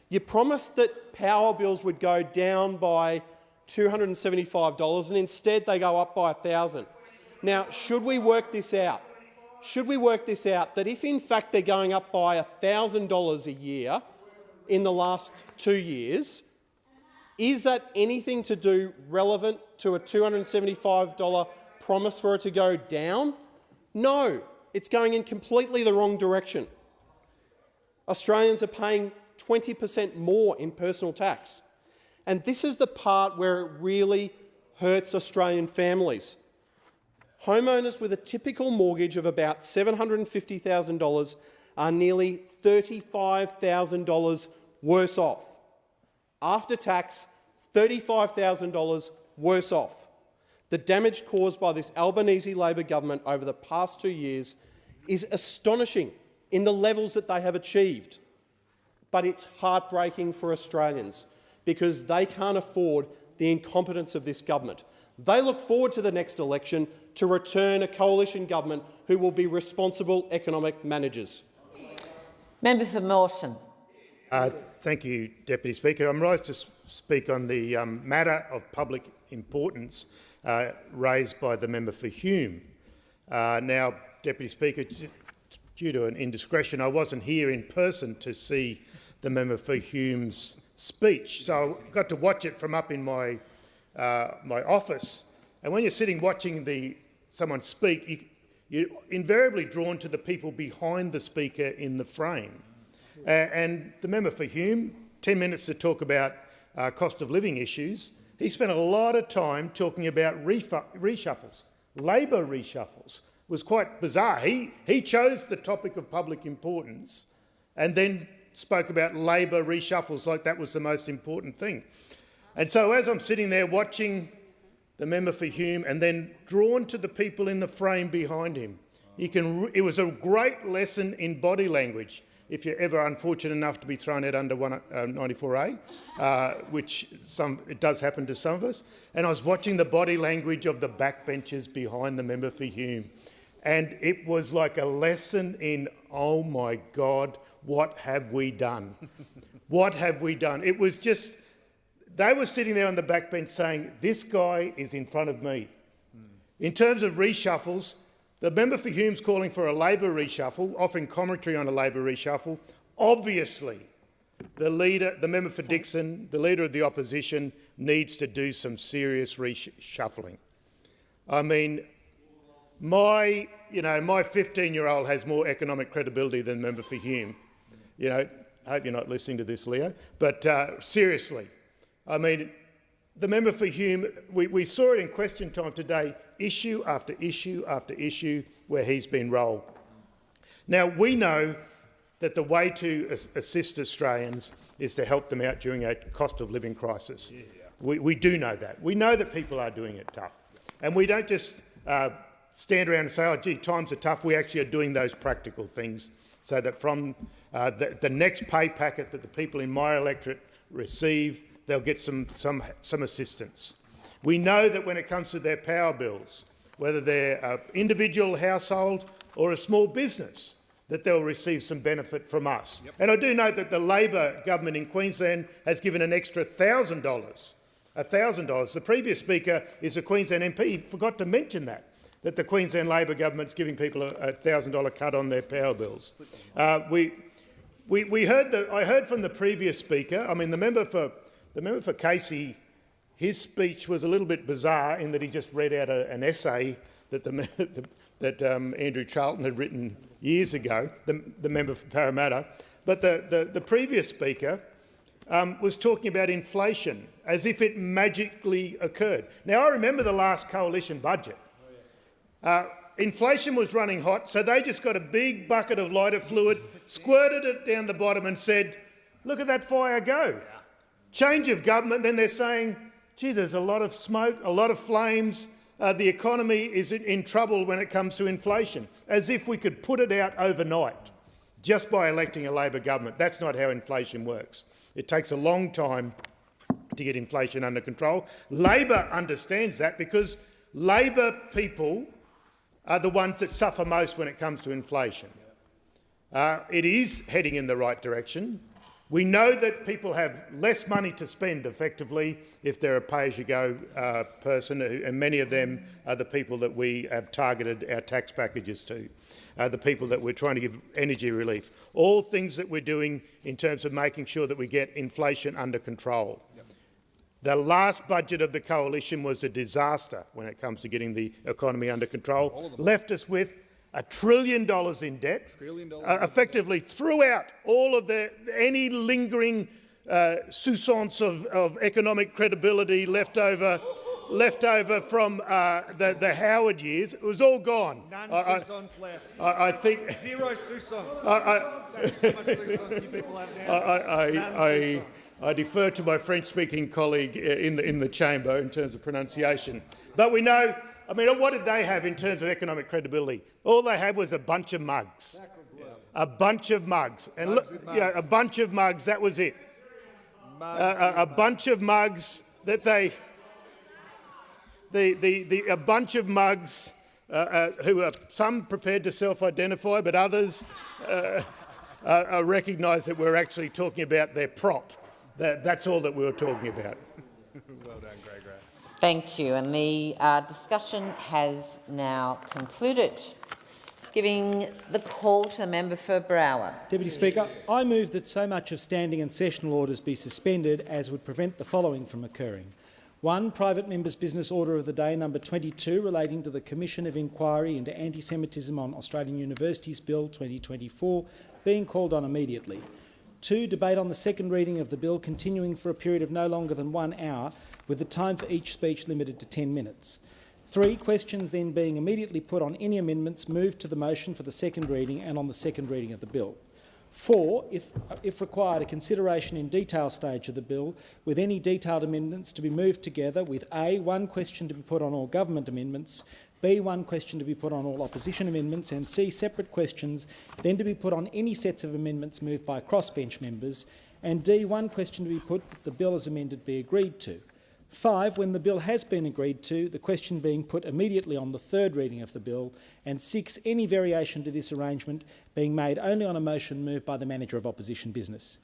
You promised that power bills would go down by $275, and instead they go up by $1,000. Now, should we work this out? Should we work this out that if in fact they're going up by $1,000 a year in the last 2 years, is that anything to do relevant to a $275 promise for it to go down? No, it's going in completely the wrong direction. Australians are paying 20% more in personal tax. And this is the part where it really hurts Australian families. Homeowners with a typical mortgage of about $750,000 are nearly $35,000 worse off. After tax, $35,000 worse off. The damage caused by this Albanese Labor government over the past 2 years is astonishing in the levels that they have achieved. But it's heartbreaking for Australians because they can't afford the incompetence of this government. They look forward to the next election to return a coalition government who will be responsible economic managers. Member for Moreton. Thank you, Deputy Speaker. I'm rise to speak on the matter of public importance raised by the member for Hume. Now, Deputy Speaker, due to an indiscretion, I wasn't here in person to see the member for Hume's speech, so I got to watch it from up in my office. And when you're sitting watching someone speak, you're invariably drawn to the people behind the speaker in the frame. And the member for Hume, 10 minutes to talk about cost of living issues. He spent a lot of time talking about reshuffles, Labor reshuffles. It was quite bizarre. He chose the topic of public importance and then spoke about Labor reshuffles like that was the most important thing. And so as I'm sitting there watching the member for Hume and then drawn to the people in the frame behind him, it was a great lesson in body language if you're ever unfortunate enough to be thrown out under 94A, which it does happen to some of us. And I was watching the body language of the backbenchers behind the member for Hume. And it was like a lesson in, oh my God, what have we done? What have we done? It was just, they were sitting there on the backbench saying, this guy is in front of me. In terms of reshuffles, the member for Hume's calling for a Labor reshuffle, offering commentary on a Labor reshuffle. Obviously, the member for Dixon, the Leader of the Opposition, needs to do some serious reshuffling. I mean, my 15-year-old has more economic credibility than member for Hume. I hope you're not listening to this, Leo. But seriously, I mean, the member for Hume, we saw it in question time today, issue after issue after issue where he's been rolled. Now, we know that the way to assist Australians is to help them out during a cost of living crisis. Yeah. We do know that. We know that people are doing it tough. And we don't just stand around and say, oh, gee, times are tough. We actually are doing those practical things so that from the next pay packet that the people in my electorate receive, they'll get some assistance. We know that when it comes to their power bills, whether they're an individual household or a small business, that they'll receive some benefit from us. Yep. And I do note that the Labor government in Queensland has given an extra $1,000. $1,000. The previous Speaker is a Queensland MP. He forgot to mention that the Queensland Labor government's giving people a $1,000 cut on their power bills. I heard from the previous Speaker. I mean, the member for Casey, his speech was a little bit bizarre in that he just read out an essay that Andrew Charlton had written years ago, the member for Parramatta. But the previous Speaker was talking about inflation as if it magically occurred. Now, I remember the last coalition budget. Inflation was running hot, so they just got a big bucket of lighter fluid, squirted it down the bottom and said, look at that fire go. Change of government, then they're saying, gee, there's a lot of smoke, a lot of flames, the economy is in trouble when it comes to inflation, as if we could put it out overnight just by electing a Labor government. That's not how inflation works. It takes a long time to get inflation under control. Labor understands that because Labor people are the ones that suffer most when it comes to inflation. It is heading in the right direction. We know that people have less money to spend effectively if they're a pay-as-you-go person, and many of them are the people that we have targeted our tax packages to, the people that we're trying to give energy relief, all things that we're doing in terms of making sure that we get inflation under control. The last budget of the coalition was a disaster when it comes to getting the economy under control, left us with $1 trillion in debt, effectively threw out all of any lingering soupçons of economic credibility left over from the Howard years. It was all gone. None soupçons left. I think zero soupçons. That's how much soupçons you people have now. I defer to my French-speaking colleague in the chamber in terms of pronunciation. But we know, I mean, what did they have in terms of economic credibility? All they had was a bunch of mugs. A bunch of mugs. And look, yeah, a bunch of mugs, that was it. A bunch of mugs that they... a bunch of mugs who are some prepared to self-identify, but others recognise that we're actually talking about their prop. That's all that we were talking about. Well done, Greg. Thank you. And the discussion has now concluded. Giving the call to the member for Brower. Deputy Speaker, I move that so much of standing and sessional orders be suspended as would prevent the following from occurring. 1. Private Member's Business Order of the Day number 22 relating to the Commission of Inquiry into Anti-Semitism on Australian Universities Bill 2024 being called on immediately. 2. Debate on the second reading of the bill continuing for a period of no longer than 1 hour, with the time for each speech limited to 10 minutes. 3. Questions then being immediately put on any amendments moved to the motion for the second reading and on the second reading of the bill. 4. If required, a consideration in detail stage of the bill, with any detailed amendments to be moved together with A. 1 question to be put on all government amendments, B. 1 question to be put on all opposition amendments, and C. Separate questions then to be put on any sets of amendments moved by crossbench members, and D. 1 question to be put that the bill as amended be agreed to. 5. When the bill has been agreed to, the question being put immediately on the third reading of the bill, and 6. Any variation to this arrangement being made only on a motion moved by the Manager of Opposition Business.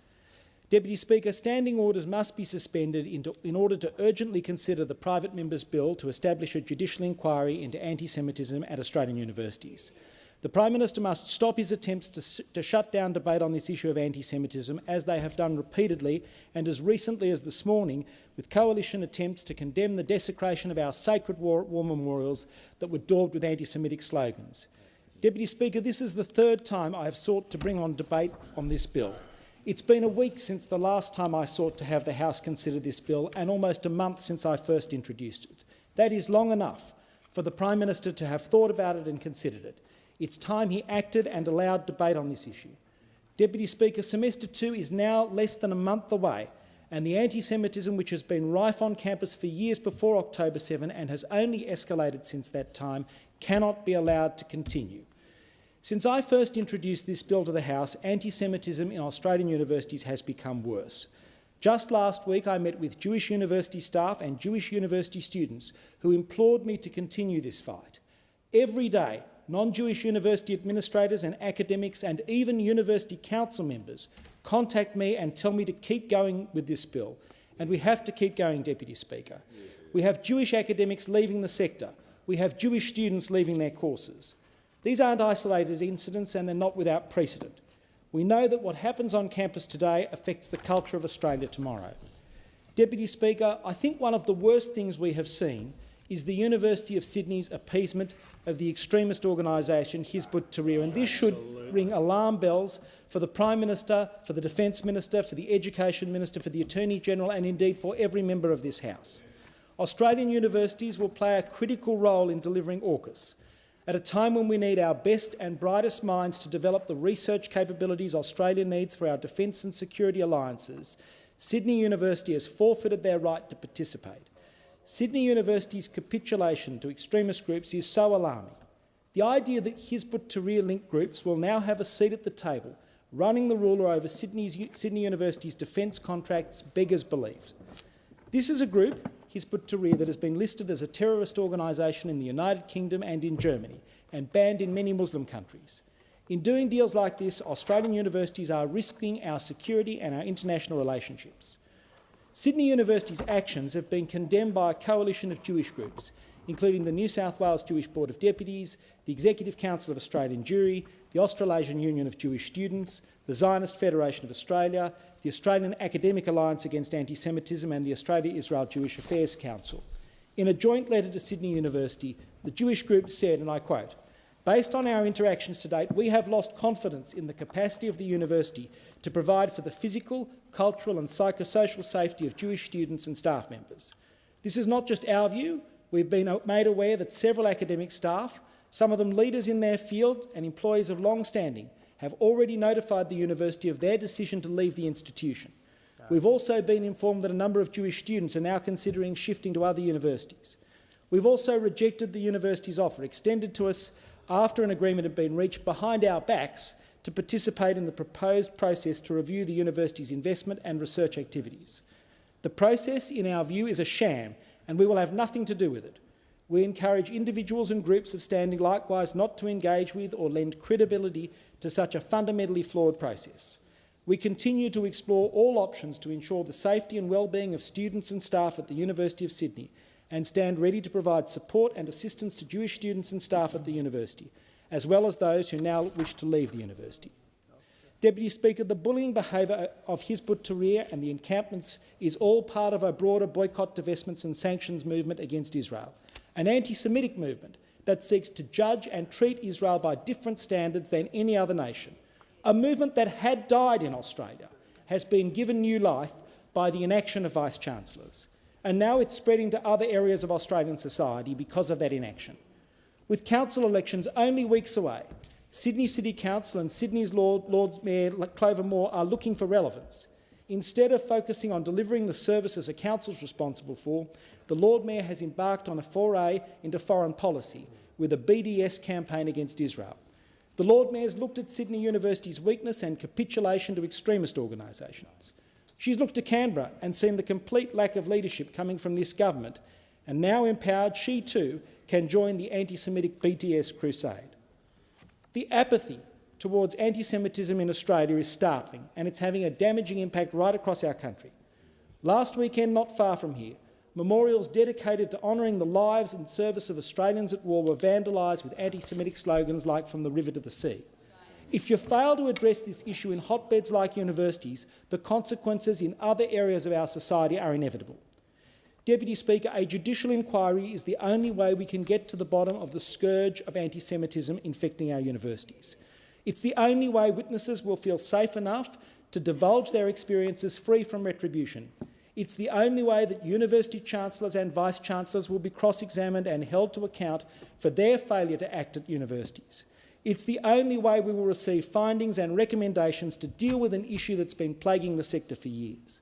Deputy Speaker, standing orders must be suspended in order to urgently consider the private member's bill to establish a judicial inquiry into anti-Semitism at Australian universities. The Prime Minister must stop his attempts to shut down debate on this issue of anti-Semitism, as they have done repeatedly and as recently as this morning, with coalition attempts to condemn the desecration of our sacred war memorials that were daubed with anti-Semitic slogans. Deputy Speaker, this is the third time I have sought to bring on debate on this bill. It's been a week since the last time I sought to have the House consider this bill, and almost a month since I first introduced it. That is long enough for the Prime Minister to have thought about it and considered it. It's time he acted and allowed debate on this issue. Deputy Speaker, Semester 2 is now less than a month away, and the anti-Semitism which has been rife on campus for years before October 7 and has only escalated since that time cannot be allowed to continue. Since I first introduced this bill to the House, anti-Semitism in Australian universities has become worse. Just last week I met with Jewish university staff and Jewish university students who implored me to continue this fight. Every day, non-Jewish university administrators and academics and even university council members contact me and tell me to keep going with this bill. And we have to keep going, Deputy Speaker. We have Jewish academics leaving the sector. We have Jewish students leaving their courses. These aren't isolated incidents, and they're not without precedent. We know that what happens on campus today affects the culture of Australia tomorrow. Deputy Speaker, I think one of the worst things we have seen is the University of Sydney's appeasement of the extremist organisation Hizb ut-Tahrir, and this should ring alarm bells for the Prime Minister, for the Defence Minister, for the Education Minister, for the Attorney General, and indeed for every member of this House. Australian universities will play a critical role in delivering AUKUS. At a time when we need our best and brightest minds to develop the research capabilities Australia needs for our defence and security alliances, Sydney University has forfeited their right to participate. Sydney University's capitulation to extremist groups is so alarming. The idea that Hizb ut-Tahrir-linked groups will now have a seat at the table, running the ruler over Sydney University's defence contracts, beggars belief. This is a group, Hizb ut-Tahrir, that has been listed as a terrorist organisation in the United Kingdom and in Germany, and banned in many Muslim countries. In doing deals like this, Australian universities are risking our security and our international relationships. Sydney University's actions have been condemned by a coalition of Jewish groups, including the New South Wales Jewish Board of Deputies, the Executive Council of Australian Jewry, the Australasian Union of Jewish Students, the Zionist Federation of Australia, the Australian Academic Alliance Against Anti-Semitism and the Australia-Israel Jewish Affairs Council. In a joint letter to Sydney University, the Jewish group said, and I quote, "Based on our interactions to date, we have lost confidence in the capacity of the university to provide for the physical, cultural and psychosocial safety of Jewish students and staff members. This is not just our view. We've been made aware that several academic staff, some of them leaders in their field and employees of long standing, have already notified the university of their decision to leave the institution. We've also been informed that a number of Jewish students are now considering shifting to other universities. We've also rejected the university's offer extended to us after an agreement had been reached behind our backs to participate in the proposed process to review the university's investment and research activities. The process, in our view, is a sham, and we will have nothing to do with it. We encourage individuals and groups of standing likewise not to engage with or lend credibility to such a fundamentally flawed process. We continue to explore all options to ensure the safety and well-being of students and staff at the University of Sydney and stand ready to provide support and assistance to Jewish students and staff at the university, as well as those who now wish to leave the university. Deputy Speaker, the bullying behaviour of Hizb ut-Tahrir and the encampments is all part of a broader boycott, divestments and sanctions movement against Israel, an anti-Semitic movement that seeks to judge and treat Israel by different standards than any other nation. A movement that had died in Australia has been given new life by the inaction of Vice-Chancellors, and now it's spreading to other areas of Australian society because of that inaction. With council elections only weeks away, Sydney City Council and Sydney's Lord Mayor Clover Moore are looking for relevance. Instead of focusing on delivering the services a council is responsible for, the Lord Mayor has embarked on a foray into foreign policy with a BDS campaign against Israel. The Lord Mayor's looked at Sydney University's weakness and capitulation to extremist organisations. She's looked to Canberra and seen the complete lack of leadership coming from this government, and now empowered, she too can join the anti-Semitic BDS crusade. The apathy towards anti-Semitism in Australia is startling, and it's having a damaging impact right across our country. Last weekend, not far from here, memorials dedicated to honouring the lives and service of Australians at war were vandalised with anti-Semitic slogans like "From the river to the sea." If you fail to address this issue in hotbeds like universities, the consequences in other areas of our society are inevitable. Deputy Speaker, a judicial inquiry is the only way we can get to the bottom of the scourge of anti-Semitism infecting our universities. It's the only way witnesses will feel safe enough to divulge their experiences free from retribution. It's the only way that university chancellors and vice-chancellors will be cross-examined and held to account for their failure to act at universities. It's the only way we will receive findings and recommendations to deal with an issue that's been plaguing the sector for years.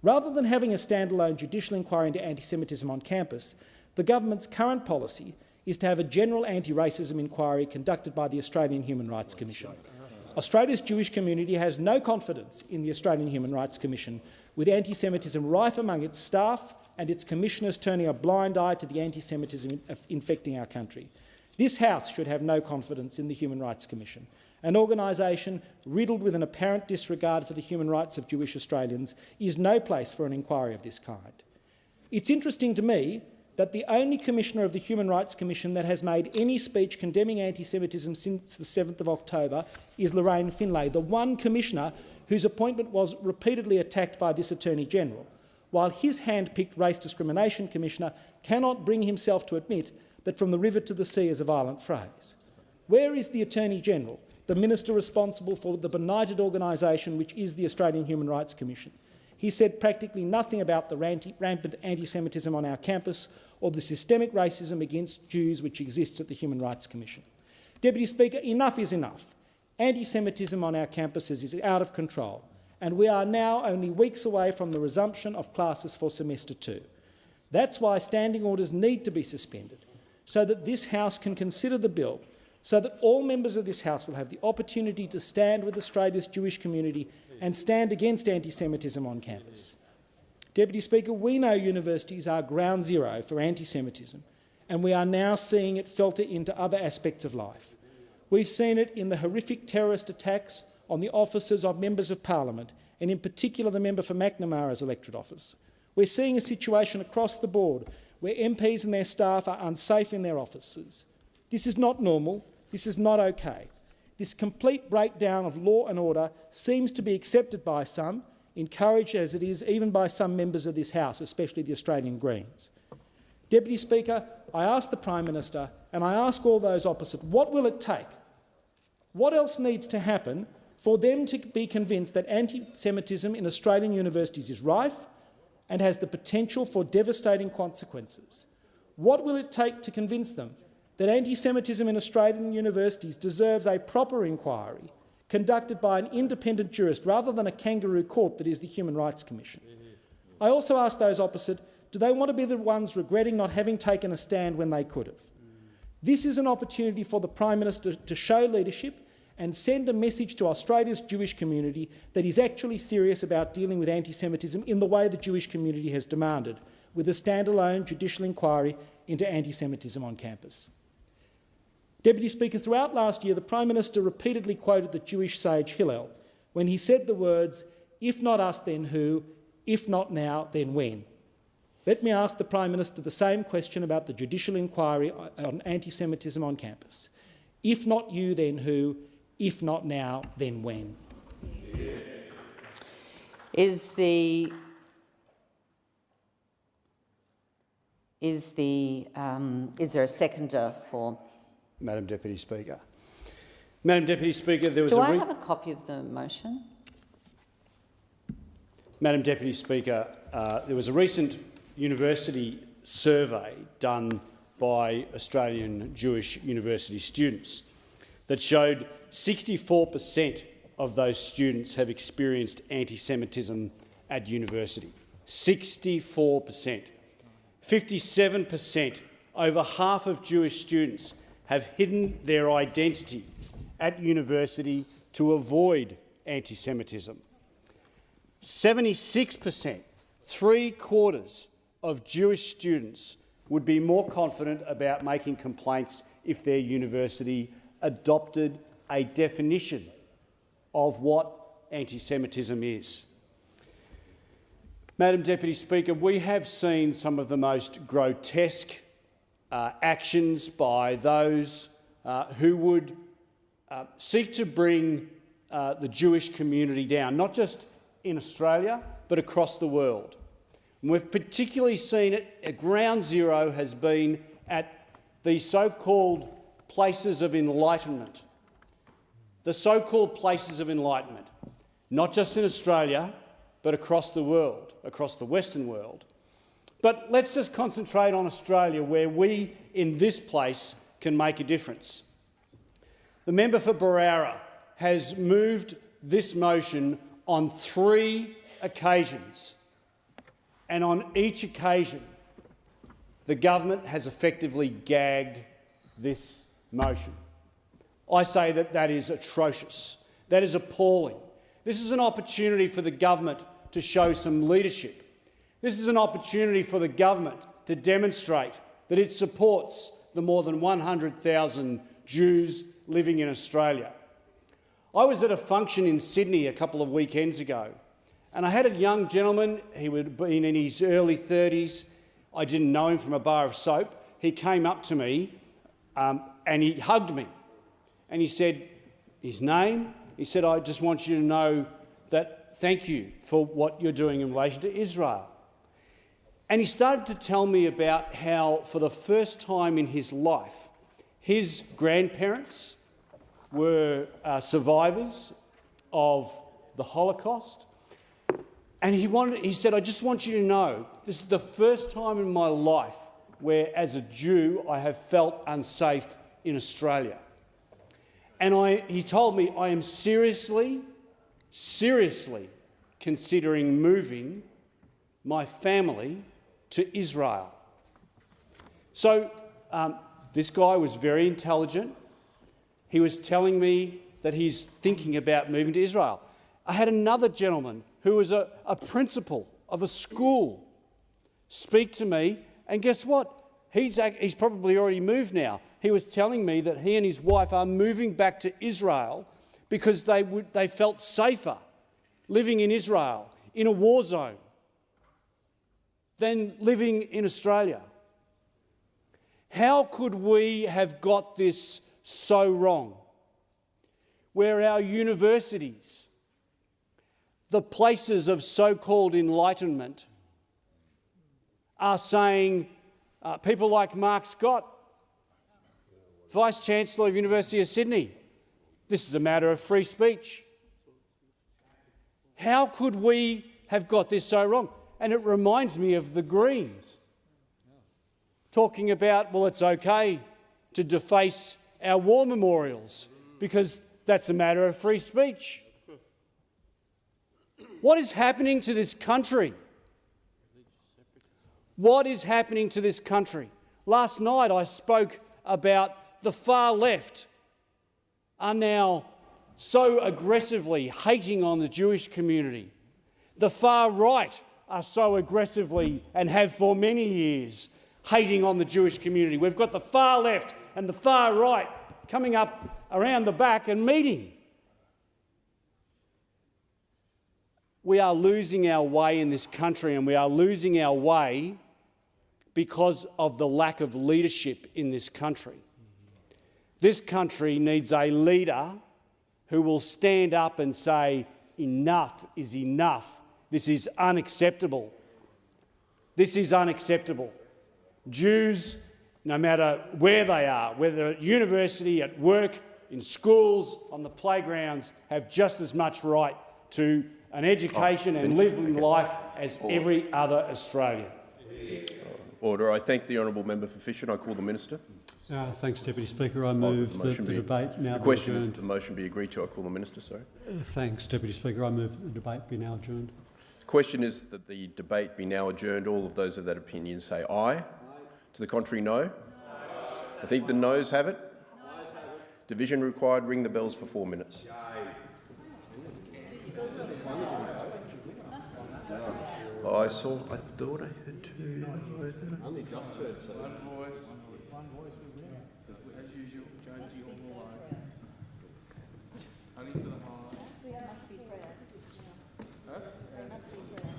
Rather than having a standalone judicial inquiry into anti-Semitism on campus, the government's current policy is to have a general anti-racism inquiry conducted by the Australian Human Rights Commission. Australia's Jewish community has no confidence in the Australian Human Rights Commission, with anti-Semitism rife among its staff and its commissioners turning a blind eye to the anti-Semitism infecting our country. This House should have no confidence in the Human Rights Commission. An organisation riddled with an apparent disregard for the human rights of Jewish Australians is no place for an inquiry of this kind. It's interesting to me that the only Commissioner of the Human Rights Commission that has made any speech condemning anti-Semitism since the 7th of October is Lorraine Finlay, the one Commissioner whose appointment was repeatedly attacked by this Attorney-General, while his hand-picked Race Discrimination Commissioner cannot bring himself to admit that "from the river to the sea" is a violent phrase. Where is the Attorney-General, the minister responsible for the benighted organisation which is the Australian Human Rights Commission? He said practically nothing about the rampant anti-Semitism on our campus or the systemic racism against Jews which exists at the Human Rights Commission. Deputy Speaker, enough is enough. Anti-Semitism on our campuses is out of control, and we are now only weeks away from the resumption of classes for semester 2. That's why standing orders need to be suspended, so that this House can consider the bill, so that all members of this House will have the opportunity to stand with Australia's Jewish community and stand against anti-Semitism on campus. Deputy Speaker, we know universities are ground zero for anti-Semitism, and we are now seeing it filter into other aspects of life. We've seen it in the horrific terrorist attacks on the offices of members of parliament, and in particular the member for McNamara's electorate office. We're seeing a situation across the board where MPs and their staff are unsafe in their offices. This is not normal. This is not okay. This complete breakdown of law and order seems to be accepted by some, encouraged as it is even by some members of this House, especially the Australian Greens. Deputy Speaker, I ask the Prime Minister and I ask all those opposite, what will it take? What else needs to happen for them to be convinced that anti-Semitism in Australian universities is rife and has the potential for devastating consequences? What will it take to convince them that anti-Semitism in Australian universities deserves a proper inquiry conducted by an independent jurist rather than a kangaroo court that is the Human Rights Commission? I also ask those opposite, do they want to be the ones regretting not having taken a stand when they could have? This is an opportunity for the Prime Minister to show leadership and send a message to Australia's Jewish community that he's actually serious about dealing with anti-Semitism in the way the Jewish community has demanded, with a standalone judicial inquiry into anti-Semitism on campus. Deputy Speaker, throughout last year, the Prime Minister repeatedly quoted the Jewish sage Hillel when he said the words, "If not us, then who? If not now, then when?" Let me ask the Prime Minister the same question about the judicial inquiry on anti-Semitism on campus. If not you, then who? If not now, then when? Is there a seconder for? Madam Deputy Speaker. Madam Deputy Speaker, there was Do I have a copy of the motion? Madam Deputy Speaker, there was a recent university survey done by Australian Jewish university students that showed 64% of those students have experienced anti-Semitism at university. 64%. 57%, over half of Jewish students, have hidden their identity at university to avoid anti-Semitism. 76%, 3/4 of Jewish students would be more confident about making complaints if their university adopted a definition of what anti-Semitism is. Madam Deputy Speaker, we have seen some of the most grotesque actions by those who would seek to bring the Jewish community down, not just in Australia, but across the world. And we've particularly seen it at ground zero has been at the so-called places of enlightenment. The so-called places of enlightenment, not just in Australia, but across the world, across the Western world. But let's just concentrate on Australia, where we, in this place, can make a difference. The member for Barara has moved this motion on 3 occasions, and on each occasion the government has effectively gagged this motion. I say that that is atrocious. That is appalling. This is an opportunity for the government to show some leadership. This is an opportunity for the government to demonstrate that it supports the more than 100,000 Jews living in Australia. I was at a function in Sydney a couple of weekends ago, and I had a young gentleman. He would have been in his early 30s. I didn't know him from a bar of soap. He came up to me and he hugged me, and he said his name. He said, "I just want you to know that thank you for what you're doing in relation to Israel." And he started to tell me about how, for the first time in his life, his grandparents were survivors of the Holocaust. And he said, "I just want you to know, this is the first time in my life where, as a Jew, I have felt unsafe in Australia." And he told me, "I am seriously considering moving my family to Israel." So this guy was very intelligent. He was telling me that he's thinking about moving to Israel. I had another gentleman who was a principal of a school speak to me, and guess what? He's probably already moved now. He was telling me that he and his wife are moving back to Israel because they felt safer living in Israel, in a war zone, than living in Australia. How could we have got this so wrong? Where our universities, the places of so-called enlightenment, are saying, people like Mark Scott, Vice-Chancellor of University of Sydney, this is a matter of free speech. How could we have got this so wrong? And it reminds me of the Greens talking about, well, it's okay to deface our war memorials because that's a matter of free speech. What is happening to this country? What is happening to this country? Last night I spoke about the far left are now so aggressively hating on the Jewish community. The far right are so aggressively, and have for many years, hating on the Jewish community. We've got the far left and the far right coming up around the back and meeting. We are losing our way in this country, and we are losing our way because of the lack of leadership in this country. This country needs a leader who will stand up and say, enough is enough. This is unacceptable. This is unacceptable. Jews, no matter where they are, whether at university, at work, in schools, on the playgrounds, have just as much right to an education and living life as every other Australian. Order. I thank the honourable member for Fisher and I call the minister. Thanks, Deputy Speaker. I move that the debate now be adjourned. The question is the motion be agreed to. I call the minister, sorry. Thanks, Deputy Speaker. I move that the debate be now adjourned. The question is that the debate be now adjourned. All of those of that opinion say aye. Aye. To the contrary, no. Aye. I think the noes have it. Division required. Ring the bells for 4 minutes. I thought I heard two. Only just heard two. One voice, as usual, Jonesy all the way. Only for the whole. There must be prayer. Huh? There must be prayer.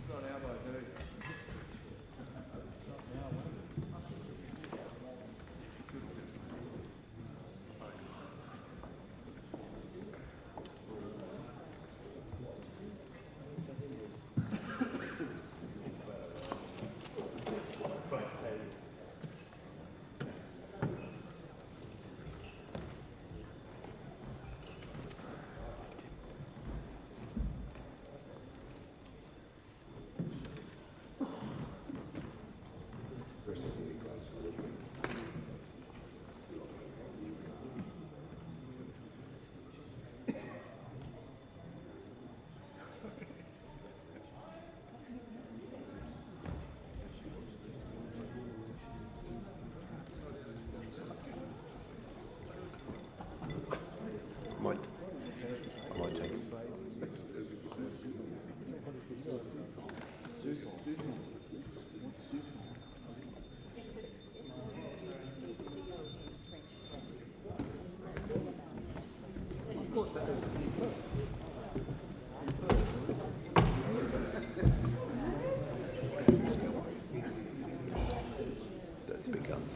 Not our way, do we? I might take it. That's the big guns.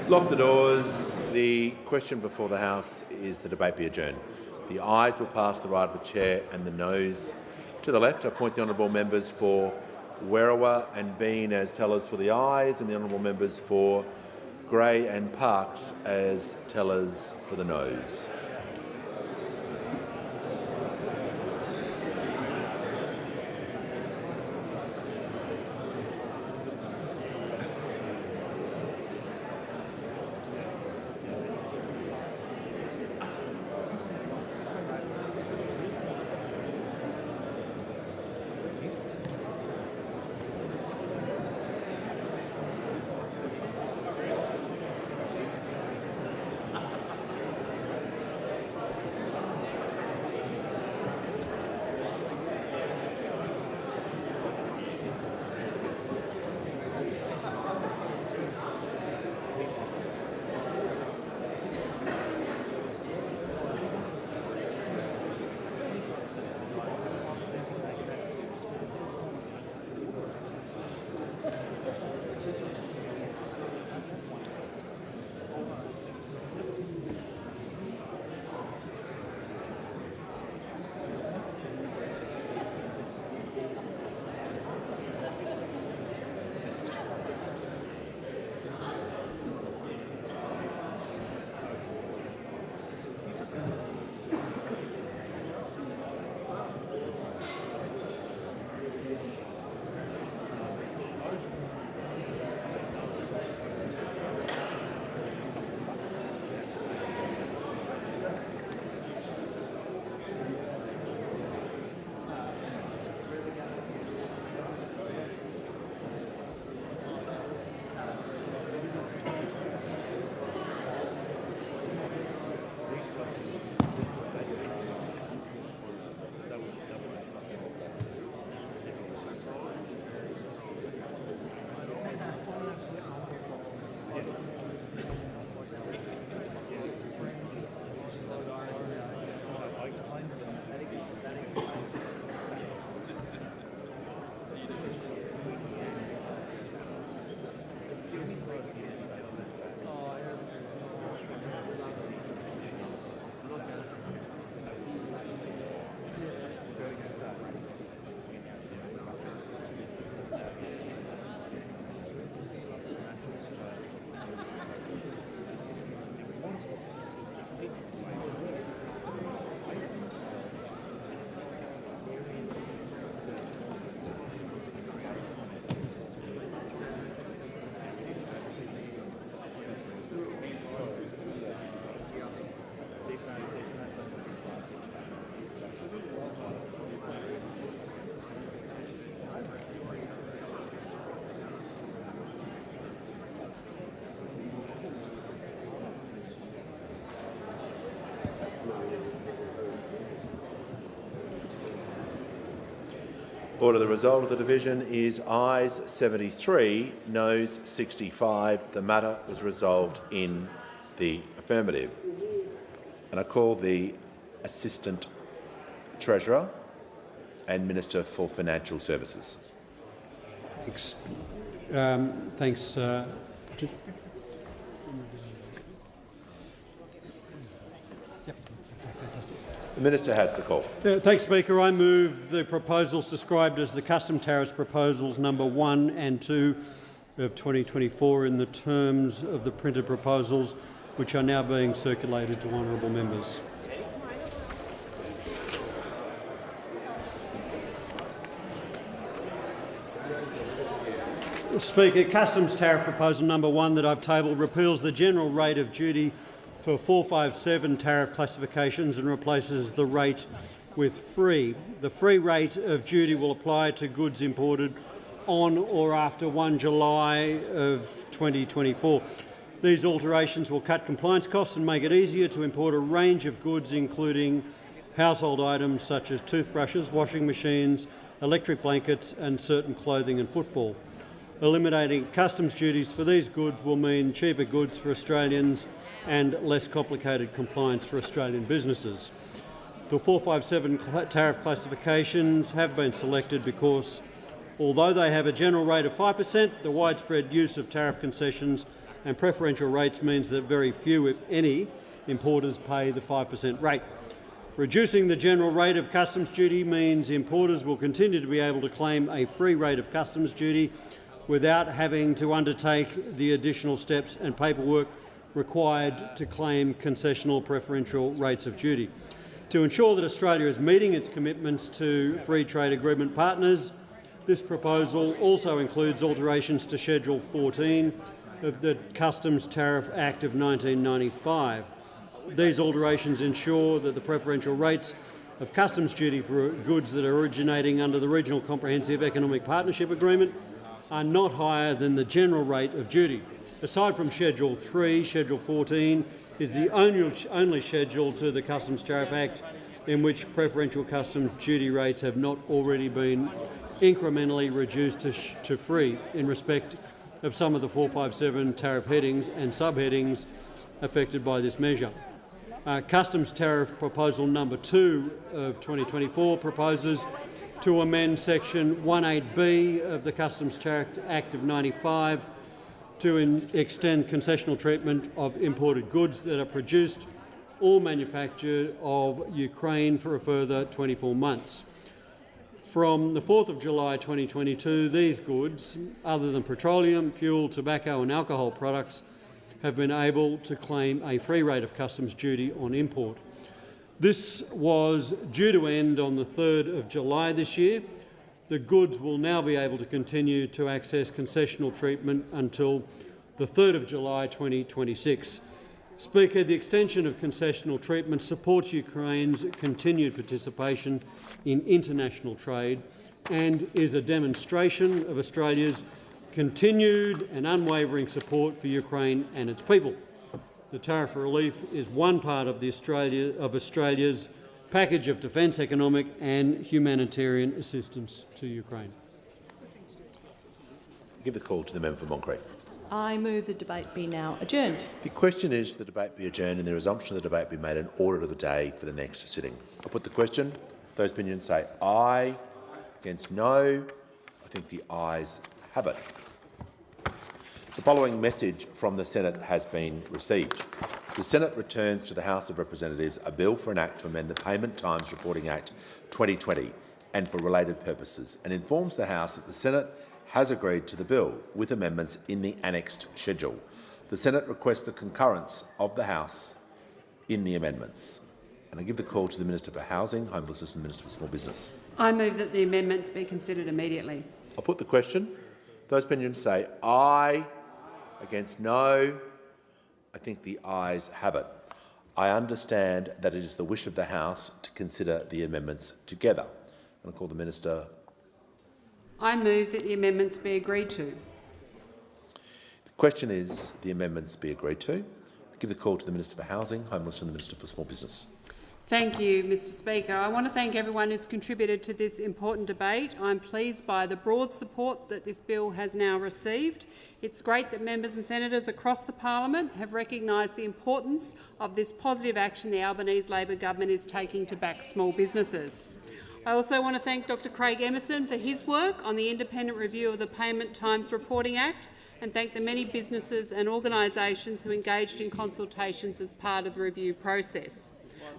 Lock the doors. The question before the House is the debate be adjourned. The ayes will pass to the right of the chair and the noes to the left. I appoint the honourable members for Werriwa and Bean as tellers for the ayes, and the honourable members for Grey and Parkes as tellers for the noes. Order. The result of the division is ayes 73, noes 65. The matter was resolved in the affirmative. And I call the Assistant Treasurer and Minister for Financial Services. Thanks. The Minister has the call. Thanks, Speaker. I move the proposals described as the custom tariffs proposals number 1 and 2 of 2024 in the terms of the printed proposals, which are now being circulated to honourable members. Speaker, customs tariff proposal number 1 that I've tabled repeals the general rate of duty for 457 tariff classifications and replaces the rate with free. The free rate of duty will apply to goods imported on or after 1 July of 2024. These alterations will cut compliance costs and make it easier to import a range of goods, including household items such as toothbrushes, washing machines, electric blankets and certain clothing and football. Eliminating customs duties for these goods will mean cheaper goods for Australians and less complicated compliance for Australian businesses. The 457 tariff classifications have been selected because, although they have a general rate of 5%, the widespread use of tariff concessions and preferential rates means that very few, if any, importers pay the 5% rate. Reducing the general rate of customs duty means importers will continue to be able to claim a free rate of customs duty without having to undertake the additional steps and paperwork required to claim concessional preferential rates of duty. To ensure that Australia is meeting its commitments to free trade agreement partners, this proposal also includes alterations to Schedule 14 of the Customs Tariff Act of 1995. These alterations ensure that the preferential rates of customs duty for goods that are originating under the Regional Comprehensive Economic Partnership Agreement are not higher than the general rate of duty. Aside from Schedule 3, Schedule 14 is the only schedule to the Customs Tariff Act in which preferential customs duty rates have not already been incrementally reduced to free in respect of some of the 457 tariff headings and subheadings affected by this measure. Customs Tariff Proposal Number 2 of 2024 proposes to amend Section 18B of the Customs Tariff Act of 95 to extend concessional treatment of imported goods that are produced or manufactured of Ukraine for a further 24 months. From the 4th of July 2022, these goods, other than petroleum, fuel, tobacco and alcohol products, have been able to claim a free rate of customs duty on import. This was due to end on the 3rd of July this year. The goods will now be able to continue to access concessional treatment until the 3rd of July 2026. Speaker, the extension of concessional treatment supports Ukraine's continued participation in international trade and is a demonstration of Australia's continued and unwavering support for Ukraine and its people. The tariff relief is one part of Australia's package of defence, economic and humanitarian assistance to Ukraine. Give the call to the member for Moncrieff. I move the debate be now adjourned. The question is the debate be adjourned and the resumption of the debate be made an order of the day for the next sitting. I'll put the question. Those opinions say aye. Against no. I think the ayes have it. The following message from the Senate has been received. The Senate returns to the House of Representatives a bill for an act to amend the Payment Times Reporting Act 2020 and for related purposes, and informs the House that the Senate has agreed to the bill with amendments in the annexed schedule. The Senate requests the concurrence of the House in the amendments. And I give the call to the Minister for Housing, Homelessness and Minister for Small Business. I move that the amendments be considered immediately. I'll put the question. Those opinions say aye. Against no. I think the ayes have it. I understand that it is the wish of the House to consider the amendments together. I'm going to call the Minister. I move that the amendments be agreed to. The question is the amendments be agreed to. I give the call to the Minister for Housing, Homelessness and the Minister for Small Business. Thank you, Mr Speaker. I want to thank everyone who's contributed to this important debate. I'm pleased by the broad support that this bill has now received. It's great that members and senators across the parliament have recognised the importance of this positive action the Albanese Labor government is taking to back small businesses. I also want to thank Dr Craig Emerson for his work on the independent review of the Payment Times Reporting Act, and thank the many businesses and organisations who engaged in consultations as part of the review process.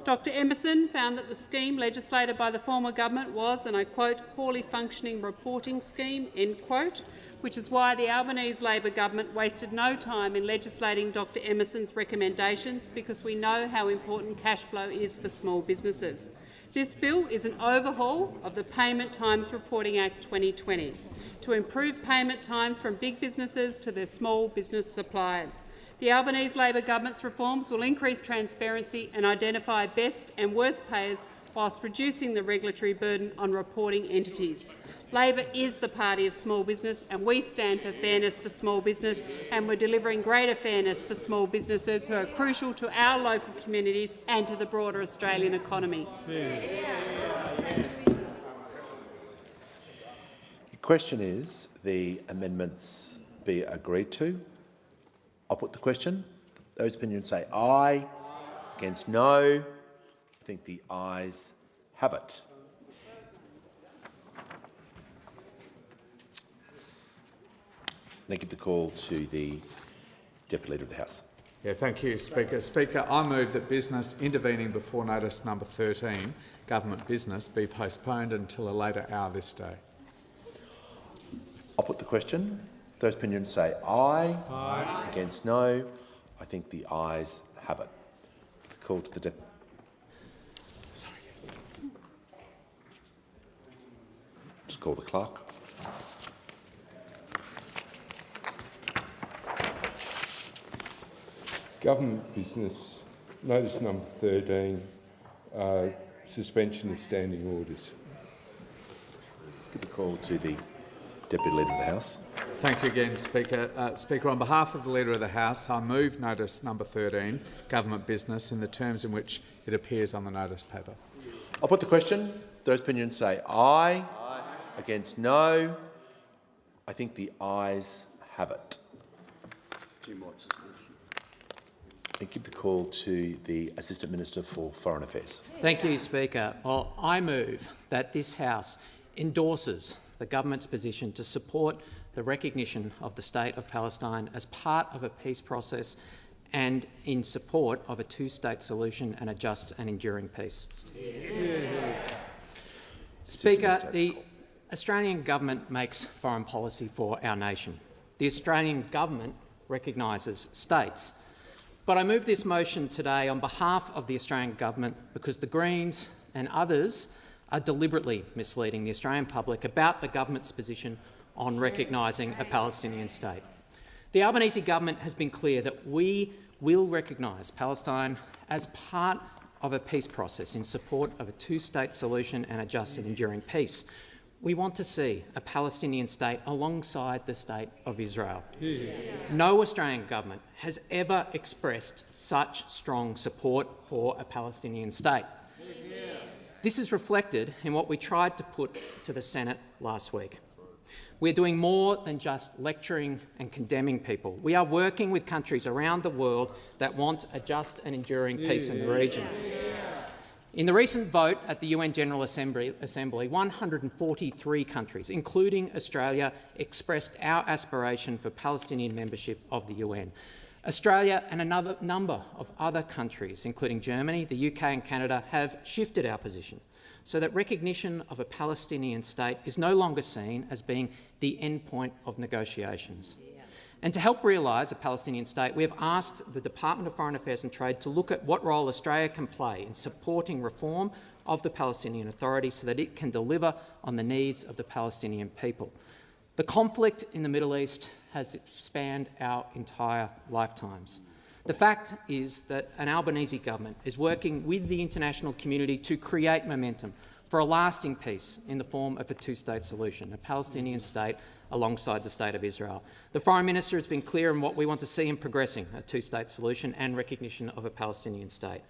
Dr Emerson found that the scheme legislated by the former government was, and I quote, poorly functioning reporting scheme, end quote, which is why the Albanese Labor government wasted no time in legislating Dr Emerson's recommendations, because we know how important cash flow is for small businesses. This bill is an overhaul of the Payment Times Reporting Act 2020 to improve payment times from big businesses to their small business suppliers. The Albanese Labor government's reforms will increase transparency and identify best and worst payers whilst reducing the regulatory burden on reporting entities. Labor is the party of small business, and we stand for fairness for small business, and we're delivering greater fairness for small businesses who are crucial to our local communities and to the broader Australian economy. The question is the amendments be agreed to. I'll put the question. Those opinions say aye. Against no. I think the ayes have it. Now give the call to the Deputy Leader of the House. Yeah, thank you, Speaker. Speaker, I move that business intervening before notice number 13, government business, be postponed until a later hour this day. I'll put the question. Those opinions say aye. Aye. Against no. I think the ayes have it. The call to the deputy. Just call the clerk. Government business, notice number 13, suspension of standing orders. Give the call to the Deputy Leader of the House. Thank you again, Speaker. Speaker, on behalf of the Leader of the House, I move notice number 13, government business, in the terms in which it appears on the notice paper. I'll put the question. Those opinions say aye. Aye. Against no. I think the ayes have it. And give the call to the Assistant Minister for Foreign Affairs. Thank you, Speaker. Well, I move that this House endorses the government's position to support the recognition of the State of Palestine as part of a peace process and in support of a two-state solution and a just and enduring peace. Yeah. Speaker, the Australian government makes foreign policy for our nation. The Australian government recognises states. But I move this motion today on behalf of the Australian government because the Greens and others are deliberately misleading the Australian public about the government's position on recognising a Palestinian state. The Albanese government has been clear that we will recognise Palestine as part of a peace process in support of a two-state solution and a just and enduring peace. We want to see a Palestinian state alongside the State of Israel. Yeah. No Australian government has ever expressed such strong support for a Palestinian state. Yeah. This is reflected in what we tried to put to the Senate last week. We're doing more than just lecturing and condemning people. We are working with countries around the world that want a just and enduring peace in the region. In the recent vote at the UN General Assembly, 143 countries, including Australia, expressed our aspiration for Palestinian membership of the UN. Australia and another number of other countries, including Germany, the UK and Canada, have shifted our position so that recognition of a Palestinian state is no longer seen as being the end point of negotiations. And to help realise a Palestinian state, we have asked the Department of Foreign Affairs and Trade to look at what role Australia can play in supporting reform of the Palestinian Authority so that it can deliver on the needs of the Palestinian people. The conflict in the Middle East has spanned our entire lifetimes. The fact is that an Albanese government is working with the international community to create momentum for a lasting peace in the form of a two-state solution, a Palestinian state alongside the State of Israel. The Foreign Minister has been clear on what we want to see in progressing a two-state solution and recognition of a Palestinian state.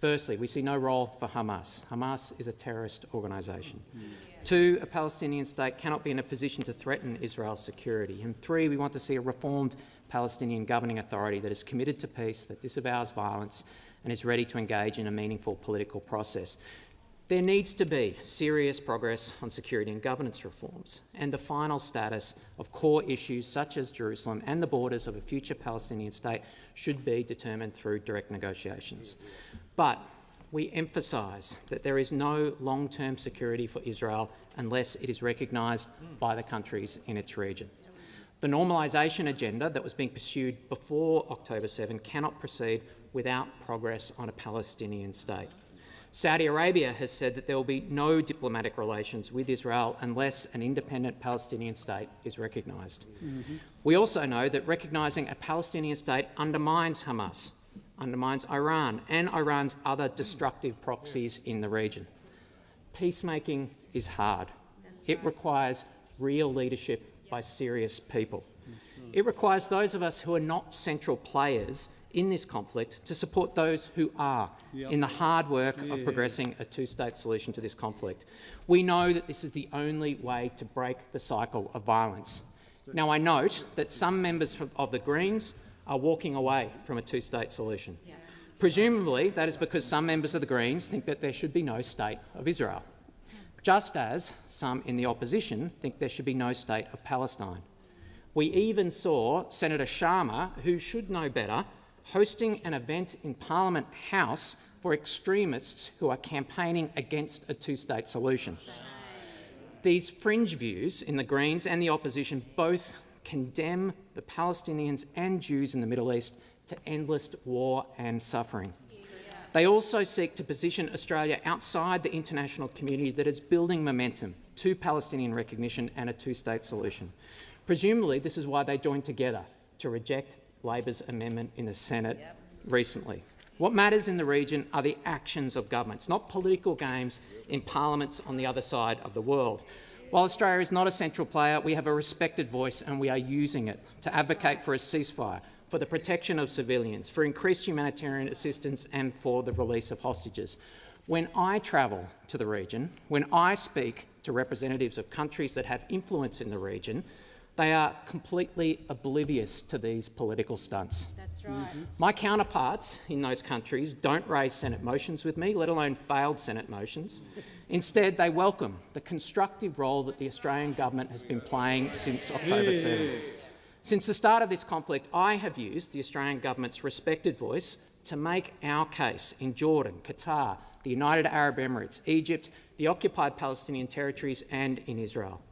Firstly, we see no role for Hamas. Hamas is a terrorist organisation. Two, a Palestinian state cannot be in a position to threaten Israel's security. And three, we want to see a reformed Palestinian governing authority that is committed to peace, that disavows violence and is ready to engage in a meaningful political process. There needs to be serious progress on security and governance reforms, and the final status of core issues such as Jerusalem and the borders of a future Palestinian state should be determined through direct negotiations. But we emphasise that there is no long-term security for Israel unless it is recognised by the countries in its region. The normalisation agenda that was being pursued before October 7 cannot proceed without progress on a Palestinian state. Saudi Arabia has said that there will be no diplomatic relations with Israel unless an independent Palestinian state is recognised. We also know that recognising a Palestinian state undermines Hamas, undermines Iran and Iran's other destructive proxies in the region. Peacemaking is hard. It requires real leadership by serious people. It requires those of us who are not central players in this conflict to support those who are in the hard work of progressing a two-state solution to this conflict. We know that this is the only way to break the cycle of violence. Now, I note that some members of the Greens are walking away from a two-state solution. Presumably, that is because some members of the Greens think that there should be no state of Israel, just as some in the opposition think there should be no state of Palestine. We even saw Senator Sharma, who should know better, hosting an event in Parliament House for extremists who are campaigning against a two-state solution. These fringe views in the Greens and the opposition both condemn the Palestinians and Jews in the Middle East to endless war and suffering. They also seek to position Australia outside the international community that is building momentum to Palestinian recognition and a two-state solution. Presumably, this is why they joined together to reject Labor's amendment in the Senate recently. What matters in the region are the actions of governments, not political games in parliaments on the other side of the world. While Australia is not a central player, we have a respected voice and we are using it to advocate for a ceasefire, for the protection of civilians, for increased humanitarian assistance and for the release of hostages. When I travel to the region, when I speak to representatives of countries that have influence in the region, they are completely oblivious to these political stunts. That's right. My counterparts in those countries don't raise Senate motions with me, let alone failed Senate motions. Instead, they welcome the constructive role that the Australian government has been playing since October 7. Since the start of this conflict, I have used the Australian government's respected voice to make our case in Jordan, Qatar, the United Arab Emirates, Egypt, the occupied Palestinian territories and in Israel.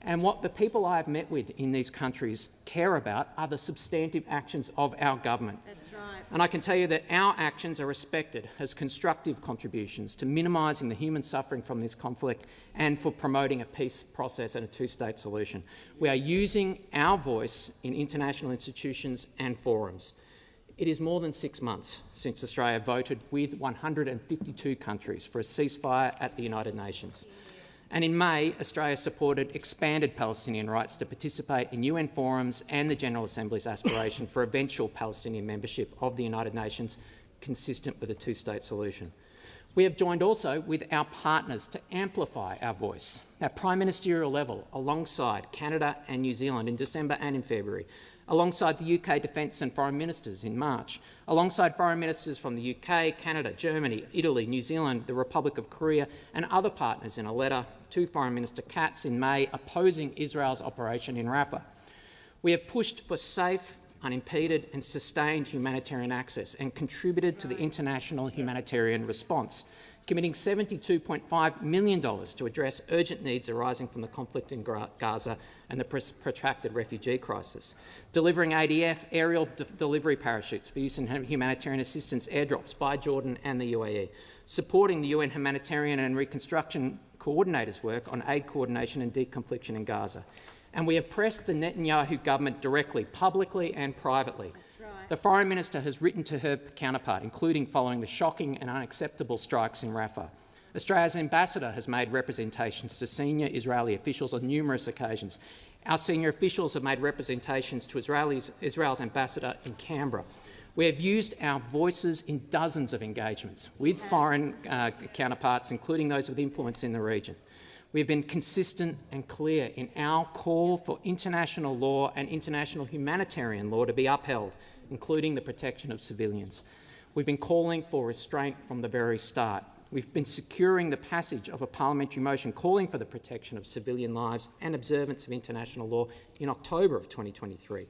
And what the people I have met with in these countries care about are the substantive actions of our government. That's right. And I can tell you that our actions are respected as constructive contributions to minimising the human suffering from this conflict and for promoting a peace process and a two-state solution. We are using our voice in international institutions and forums. It is more than 6 months since Australia voted with 152 countries for a ceasefire at the United Nations. And in May, Australia supported expanded Palestinian rights to participate in UN forums and the General Assembly's aspiration for eventual Palestinian membership of the United Nations, consistent with a two-state solution. We have joined also with our partners to amplify our voice at prime ministerial level alongside Canada and New Zealand in December and in February, alongside the UK Defence and Foreign Ministers in March, alongside foreign ministers from the UK, Canada, Germany, Italy, New Zealand, the Republic of Korea and other partners in a letter to Foreign Minister Katz in May opposing Israel's operation in Rafah. We have pushed for safe, unimpeded and sustained humanitarian access and contributed to the international humanitarian response, committing $72.5 million to address urgent needs arising from the conflict in Gaza and the protracted refugee crisis, delivering ADF aerial delivery parachutes for use in humanitarian assistance airdrops by Jordan and the UAE, supporting the UN humanitarian and reconstruction coordinators' work on aid coordination and deconfliction in Gaza. And we have pressed the Netanyahu government directly, publicly and privately. The Foreign Minister has written to her counterpart, including following the shocking and unacceptable strikes in Rafah. Australia's ambassador has made representations to senior Israeli officials on numerous occasions. Our senior officials have made representations to Israel's ambassador in Canberra. We have used our voices in dozens of engagements with foreign counterparts, including those with influence in the region. We have been consistent and clear in our call for international law and international humanitarian law to be upheld, including the protection of civilians. We've been calling for restraint from the very start. We've been securing the passage of a parliamentary motion calling for the protection of civilian lives and observance of international law in October of 2023.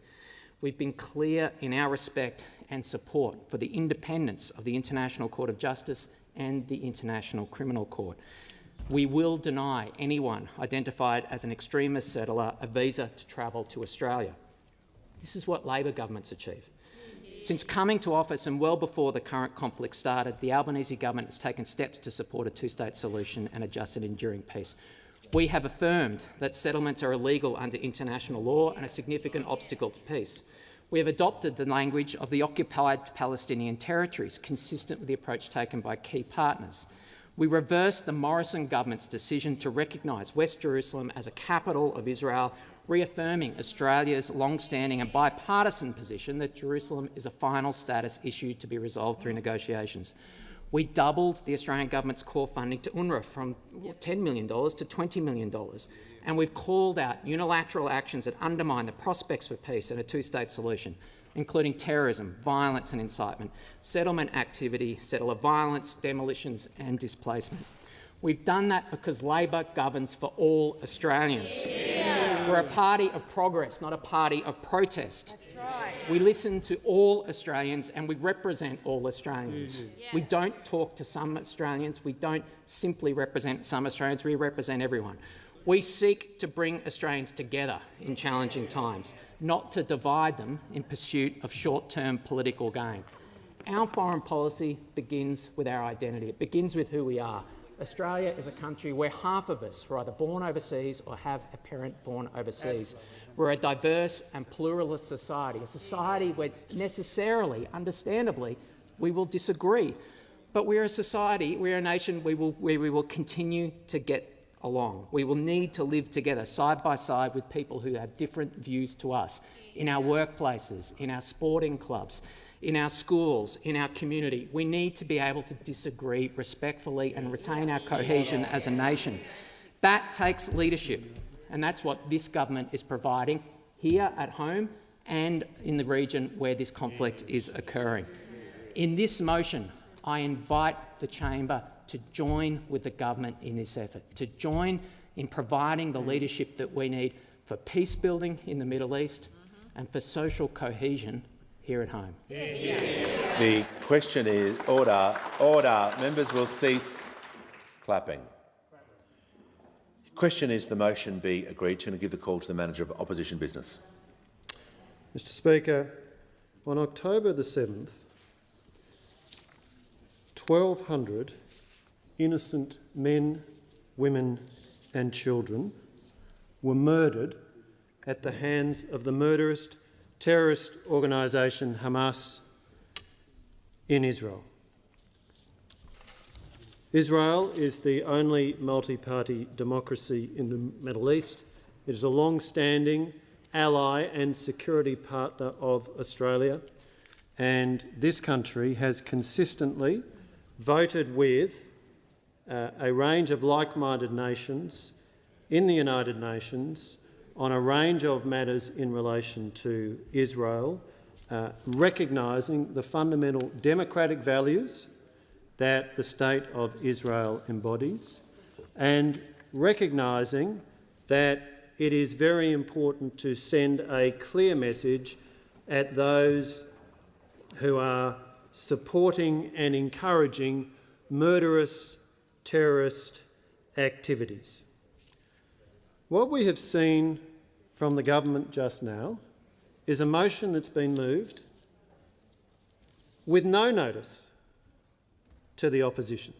We've been clear in our respect and support for the independence of the International Court of Justice and the International Criminal Court. We will deny anyone identified as an extremist settler a visa to travel to Australia. This is what Labor governments achieve. Since coming to office and well before the current conflict started, the Albanese government has taken steps to support a two-state solution and a just and enduring peace. We have affirmed that settlements are illegal under international law and a significant obstacle to peace. We have adopted the language of the occupied Palestinian territories, consistent with the approach taken by key partners. We reversed the Morrison government's decision to recognise West Jerusalem as a capital of Israel, reaffirming Australia's long-standing and bipartisan position that Jerusalem is a final status issue to be resolved through negotiations. We doubled the Australian government's core funding to UNRWA from $10 million to $20 million, and we've called out unilateral actions that undermine the prospects for peace and a two-state solution, including terrorism, violence and incitement, settlement activity, settler violence, demolitions and displacement. We've done that because Labor governs for all Australians. We're a party of progress, not a party of protest. That's right. We listen to all Australians and we represent all Australians. We don't talk to some Australians. We don't simply represent some Australians. We represent everyone. We seek to bring Australians together in challenging times, not to divide them in pursuit of short-term political gain. Our foreign policy begins with our identity. It begins with who we are. Australia is a country where half of us were either born overseas or have a parent born overseas. We're a diverse and pluralist society, a society where necessarily, understandably, we will disagree. But we're a society, we're a nation where we will continue to get along. We will need to live together side by side with people who have different views to us, in our workplaces, in our sporting clubs, in our schools, in our community. We need to be able to disagree respectfully and retain our cohesion as a nation. That takes leadership, and that's what this government is providing here at home and in the region where this conflict is occurring. In this motion, I invite the chamber to join with the government in this effort, to join in providing the leadership that we need for peace building in the Middle East and for social cohesion here at home. The question is, order, order. Members will cease clapping. The question is the motion be agreed to, and I give the call to the Manager of Opposition Business. Mr Speaker, on October the 7th, 1,200 innocent men, women and children were murdered at the hands of the murderous terrorist organisation Hamas in Israel. Israel is the only multi-party democracy in the Middle East. It is a long-standing ally and security partner of Australia, and this country has consistently voted with a range of like-minded nations in the United Nations on a range of matters in relation to Israel, recognising the fundamental democratic values that the State of Israel embodies, and recognising that it is very important to send a clear message at those who are supporting and encouraging murderous terrorist activities. What we have seen from the government just now is a motion that's been moved with no notice to the opposition.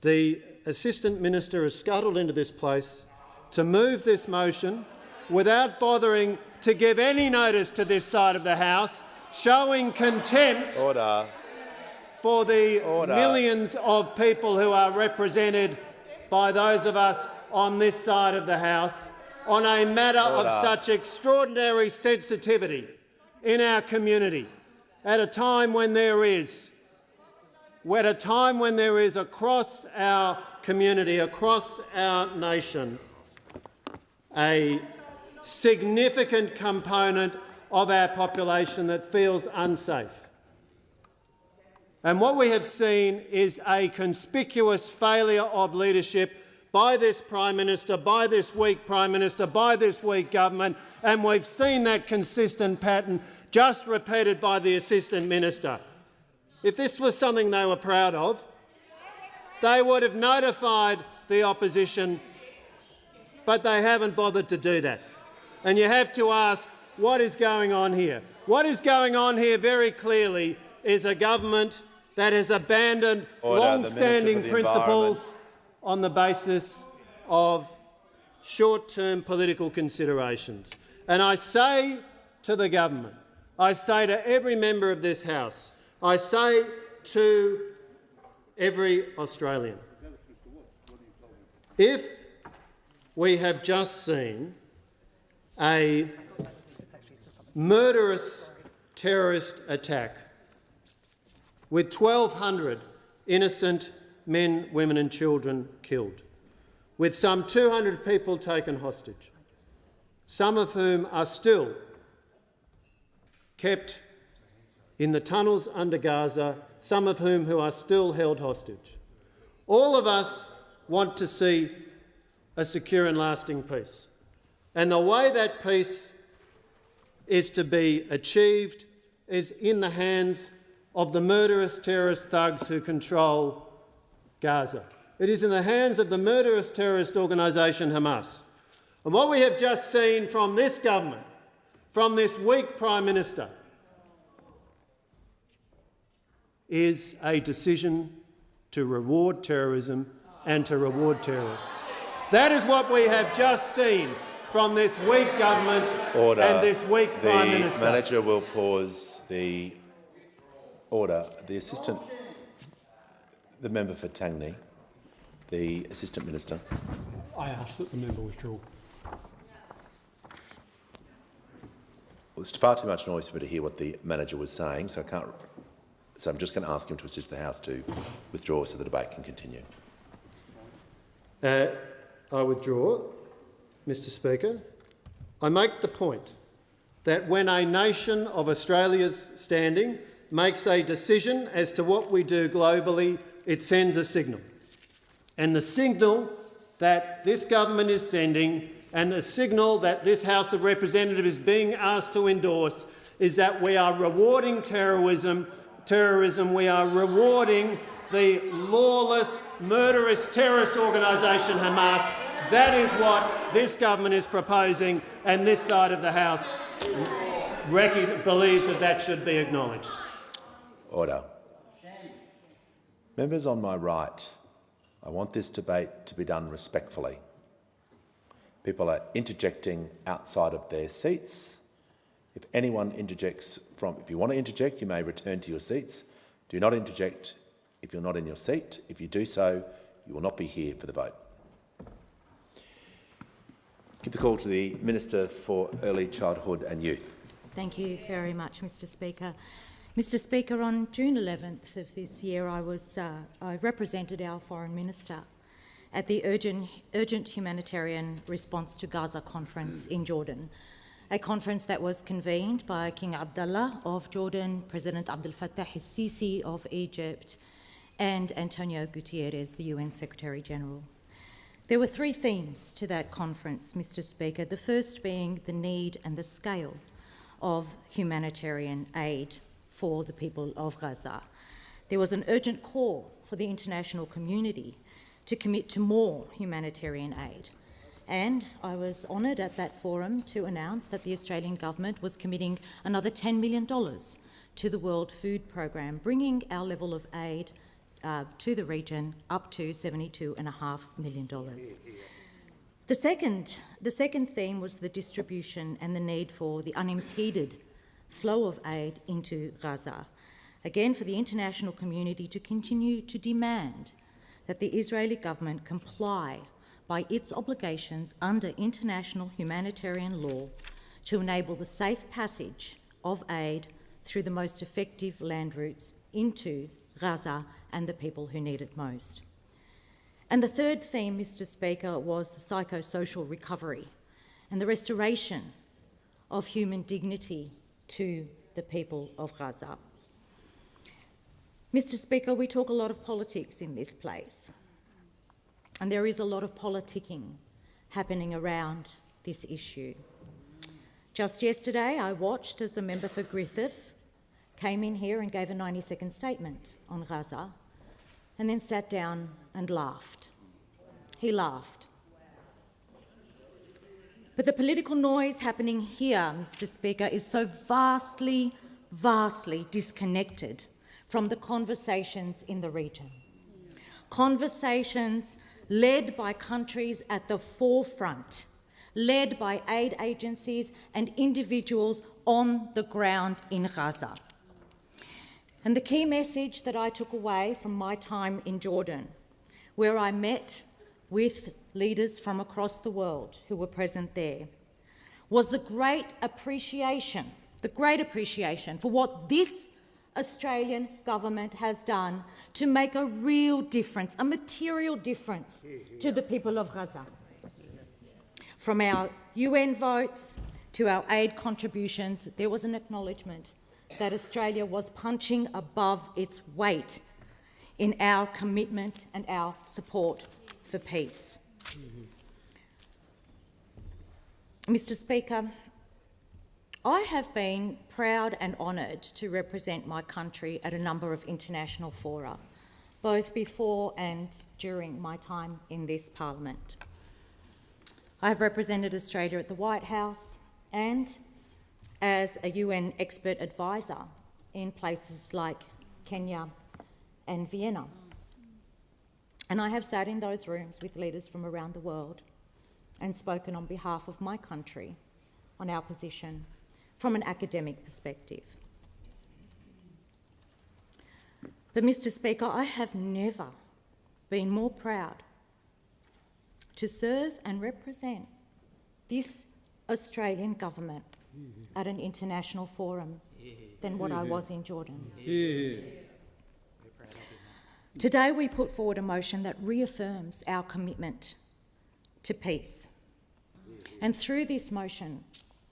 The Assistant Minister has scuttled into this place to move this motion without bothering to give any notice to this side of the House, showing contempt for the millions of people who are represented by those of us on this side of the House on a matter of such extraordinary sensitivity in our community at a time when there is across our community, across our nation, a significant component of our population that feels unsafe. And what we have seen is a conspicuous failure of leadership by this Prime Minister, by this weak Prime Minister, by this weak government, and we've seen that consistent pattern just repeated by the Assistant Minister. If this was something they were proud of, they would have notified the opposition, but they haven't bothered to do that. And you have to ask, what is going on here? What is going on here very clearly is a government that has abandoned long-standing principles on the basis of short-term political considerations. And I say to the government, I say to every member of this House, I say to every Australian, if we have just seen a murderous terrorist attack with 1,200 innocent men, women and children killed, with some 200 people taken hostage, some of whom are still kept in the tunnels under Gaza, some of whom who are still held hostage. All of us want to see a secure and lasting peace. And the way that peace is to be achieved is in the hands of the murderous terrorist thugs who control Gaza. It is in the hands of the murderous terrorist organisation Hamas. And what we have just seen from this government, from this weak Prime Minister, is a decision to reward terrorism and to reward terrorists. That is what we have just seen from this weak government and this weak Prime Minister. The manager will pause the order. The member for Tangney, the Assistant Minister. I ask that the member withdraw. Well, it's far too much noise for me to hear what the manager was saying, so I'm just going to ask him to assist the House to withdraw so the debate can continue. I withdraw, Mr Speaker. I make the point that when a nation of Australia's standing makes a decision as to what we do globally, it sends a signal. And the signal that this government is sending and the signal that this House of Representatives is being asked to endorse is that we are rewarding terrorism, we are rewarding the lawless, murderous terrorist organisation Hamas. That is what this government is proposing, and this side of the House believes that that should be acknowledged. Order. Members on my right, I want this debate to be done respectfully. People are interjecting outside of their seats. If anyone interjects if you want to interject, you may return to your seats. Do not interject if you're not in your seat. If you do so, you will not be here for the vote. Give the call to the Minister for Early Childhood and Youth. Thank you very much, Mr Speaker. Mr Speaker, on June 11th of this year, I represented our Foreign Minister at the Urgent Humanitarian Response to Gaza conference in Jordan, a conference that was convened by King Abdullah of Jordan, President Abdel Fattah el-Sisi of Egypt, and Antonio Guterres, the UN Secretary-General. There were three themes to that conference, Mr Speaker, the first being the need and the scale of humanitarian aid for the people of Gaza. There was an urgent call for the international community to commit to more humanitarian aid. And I was honoured at that forum to announce that the Australian government was committing another $10 million to the World Food Programme, bringing our level of aid to the region up to $72.5 million. The second theme was the distribution and the need for the unimpeded flow of aid into Gaza. Again, for the international community to continue to demand that the Israeli government comply by its obligations under international humanitarian law to enable the safe passage of aid through the most effective land routes into Gaza and the people who need it most. And the third theme, Mr Speaker, was the psychosocial recovery and the restoration of human dignity to the people of Gaza. Mr Speaker, we talk a lot of politics in this place, and there is a lot of politicking happening around this issue. Just yesterday, I watched as the member for Griffith came in here and gave a 90-second statement on Gaza and then sat down and laughed. He laughed. But the political noise happening here, Mr Speaker, is so vastly disconnected from the conversations in the region. Conversations led by countries at the forefront, led by aid agencies and individuals on the ground in Gaza. And the key message that I took away from my time in Jordan, where I met with leaders from across the world who were present there, was the great appreciation for what this Australian government has done to make a real difference, a material difference to the people of Gaza. From our UN votes to our aid contributions, there was an acknowledgement that Australia was punching above its weight in our commitment and our support for peace. Mr. Speaker, I have been proud and honoured to represent my country at a number of international fora, both before and during my time in this parliament. I have represented Australia at the White House and as a UN expert advisor in places like Kenya and Vienna. And I have sat in those rooms with leaders from around the world and spoken on behalf of my country on our position from an academic perspective. But, Mr. Speaker, I have never been more proud to serve and represent this Australian government at an international forum than what I was in Jordan. Today we put forward a motion that reaffirms our commitment to peace. And through this motion,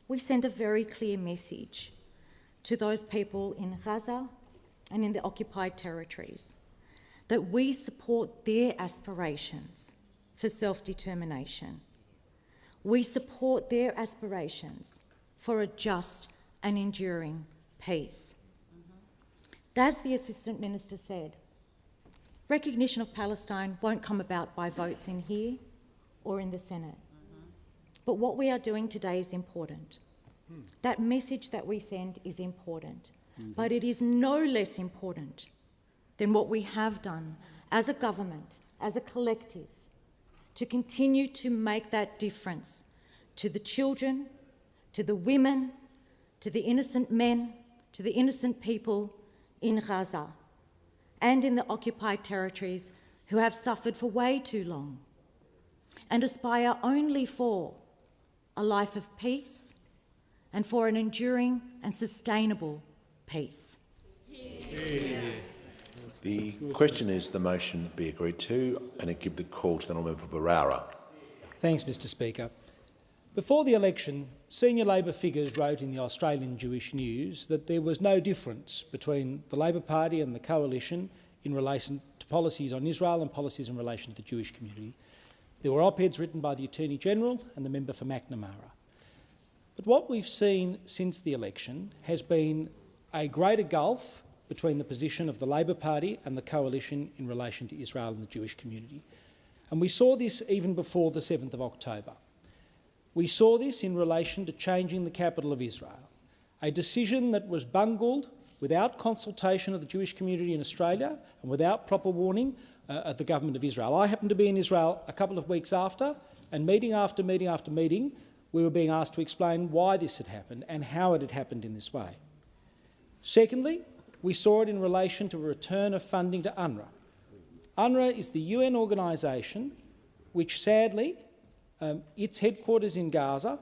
we send a very clear message to those people in Gaza and in the occupied territories that we support their aspirations for self-determination. We support their aspirations for a just and enduring peace. As the Assistant Minister said, recognition of Palestine won't come about by votes in here or in the Senate. But what we are doing today is important. That message that we send is important, but it is no less important than what we have done as a government, as a collective, to continue to make that difference to the children, to the women, to the innocent men, to the innocent people in Gaza and in the occupied territories who have suffered for way too long and aspire only for a life of peace and for an enduring and sustainable peace. The question is the motion be agreed to, and I give the call to the honourable member for Barara. Thanks, Mr. Speaker. Before the election, senior Labor figures wrote in the Australian Jewish News that there was no difference between the Labor Party and the Coalition in relation to policies on Israel and policies in relation to the Jewish community. There were op-eds written by the Attorney-General and the member for McNamara. But what we've seen since the election has been a greater gulf between the position of the Labor Party and the Coalition in relation to Israel and the Jewish community. And we saw this even before the 7th of October. We saw this in relation to changing the capital of Israel, a decision that was bungled without consultation of the Jewish community in Australia and without proper warning of the government of Israel. I happened to be in Israel a couple of weeks after, and meeting after meeting after meeting, we were being asked to explain why this had happened and how it had happened in this way. Secondly, we saw it in relation to a return of funding to UNRWA. UNRWA is the UN organisation which sadly, its headquarters in Gaza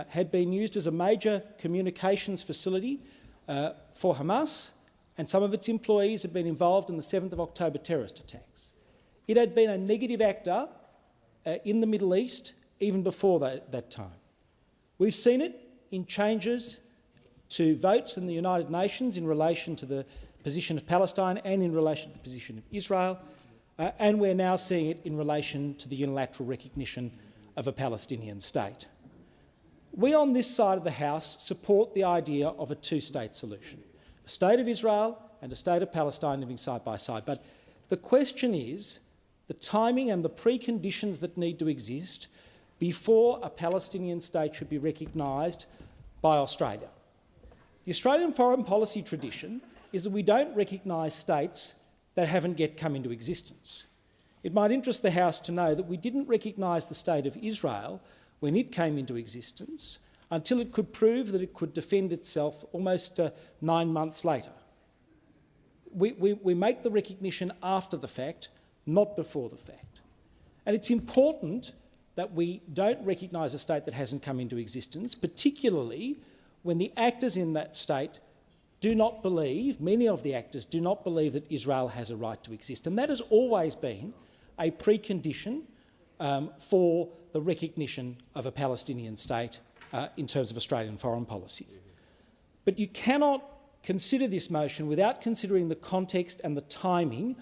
had been used as a major communications facility for Hamas, and some of its employees had been involved in the 7th of October terrorist attacks. It had been a negative actor in the Middle East even before that time. We've seen it in changes to votes in the United Nations in relation to the position of Palestine and in relation to the position of Israel, and we're now seeing it in relation to the unilateral recognition of a Palestinian state. We on this side of the House support the idea of a two-state solution, a state of Israel and a state of Palestine living side by side. But the question is the timing and the preconditions that need to exist before a Palestinian state should be recognised by Australia. The Australian foreign policy tradition is that we don't recognise states that haven't yet come into existence. It might interest the House to know that we didn't recognise the state of Israel when it came into existence until it could prove that it could defend itself almost 9 months later. We make the recognition after the fact, not before the fact. And it's important that we don't recognise a state that hasn't come into existence, particularly when the actors in that state do not believe, many of the actors do not believe that Israel has a right to exist. And that has always been a precondition for the recognition of a Palestinian state in terms of Australian foreign policy. But you cannot consider this motion without considering the context and the timing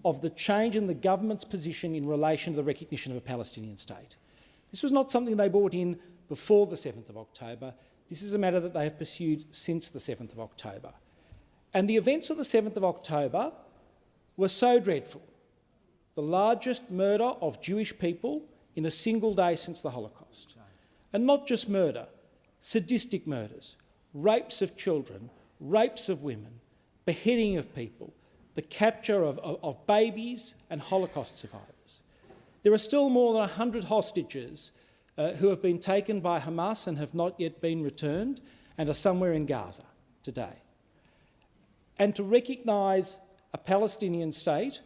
of the change in the government's position in relation to the recognition of a Palestinian state. This was not something they brought in before the 7th of October. This is a matter that they have pursued since the 7th of October. And the events of the 7th of October were so dreadful. The largest murder of Jewish people in a single day since the Holocaust. And not just murder, sadistic murders, rapes of children, rapes of women, beheading of people, the capture of babies and Holocaust survivors. There are still more than 100 hostages who have been taken by Hamas and have not yet been returned and are somewhere in Gaza today. And to recognise a Palestinian state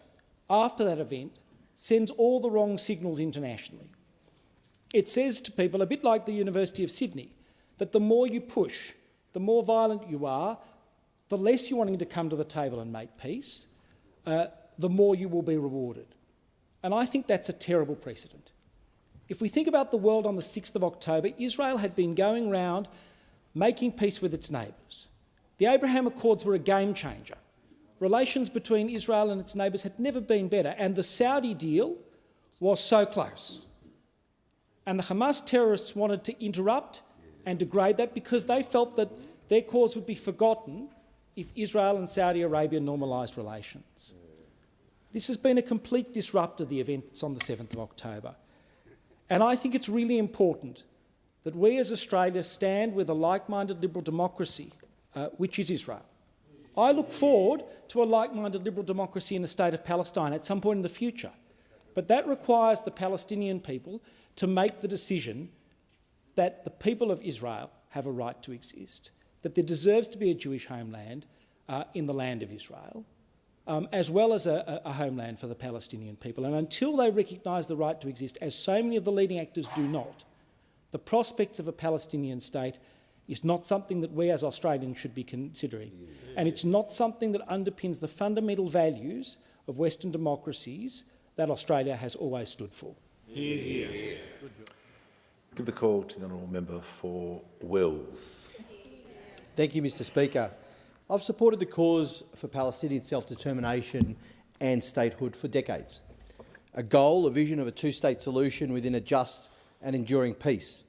after that event sends all the wrong signals internationally. It says to people, a bit like the University of Sydney, that the more you push, the more violent you are, the less you're wanting to come to the table and make peace, the more you will be rewarded. And I think that's a terrible precedent. If we think about the world on the 6th of October, Israel had been going round making peace with its neighbours. The Abraham Accords were a game changer. Relations between Israel and its neighbours had never been better, and the Saudi deal was so close. And the Hamas terrorists wanted to interrupt and degrade that because they felt that their cause would be forgotten if Israel and Saudi Arabia normalised relations. This has been a complete disruptor of the events on the 7th of October. And I think it's really important that we as Australia stand with a like-minded liberal democracy, which is Israel. I look forward to a like-minded liberal democracy in the state of Palestine at some point in the future. But that requires the Palestinian people to make the decision that the people of Israel have a right to exist, that there deserves to be a Jewish homeland in the land of Israel, as well as a homeland for the Palestinian people. And until they recognise the right to exist, as so many of the leading actors do not, the prospects of a Palestinian state is not something that we as Australians should be considering. And it's not something that underpins the fundamental values of Western democracies that Australia has always stood for. Hear, hear. Give the call to the honourable member for Wills. Thank you, Mr Speaker. I've supported the cause for Palestinian self-determination and statehood for decades. A goal, a vision of a two-state solution within a just and enduring peace.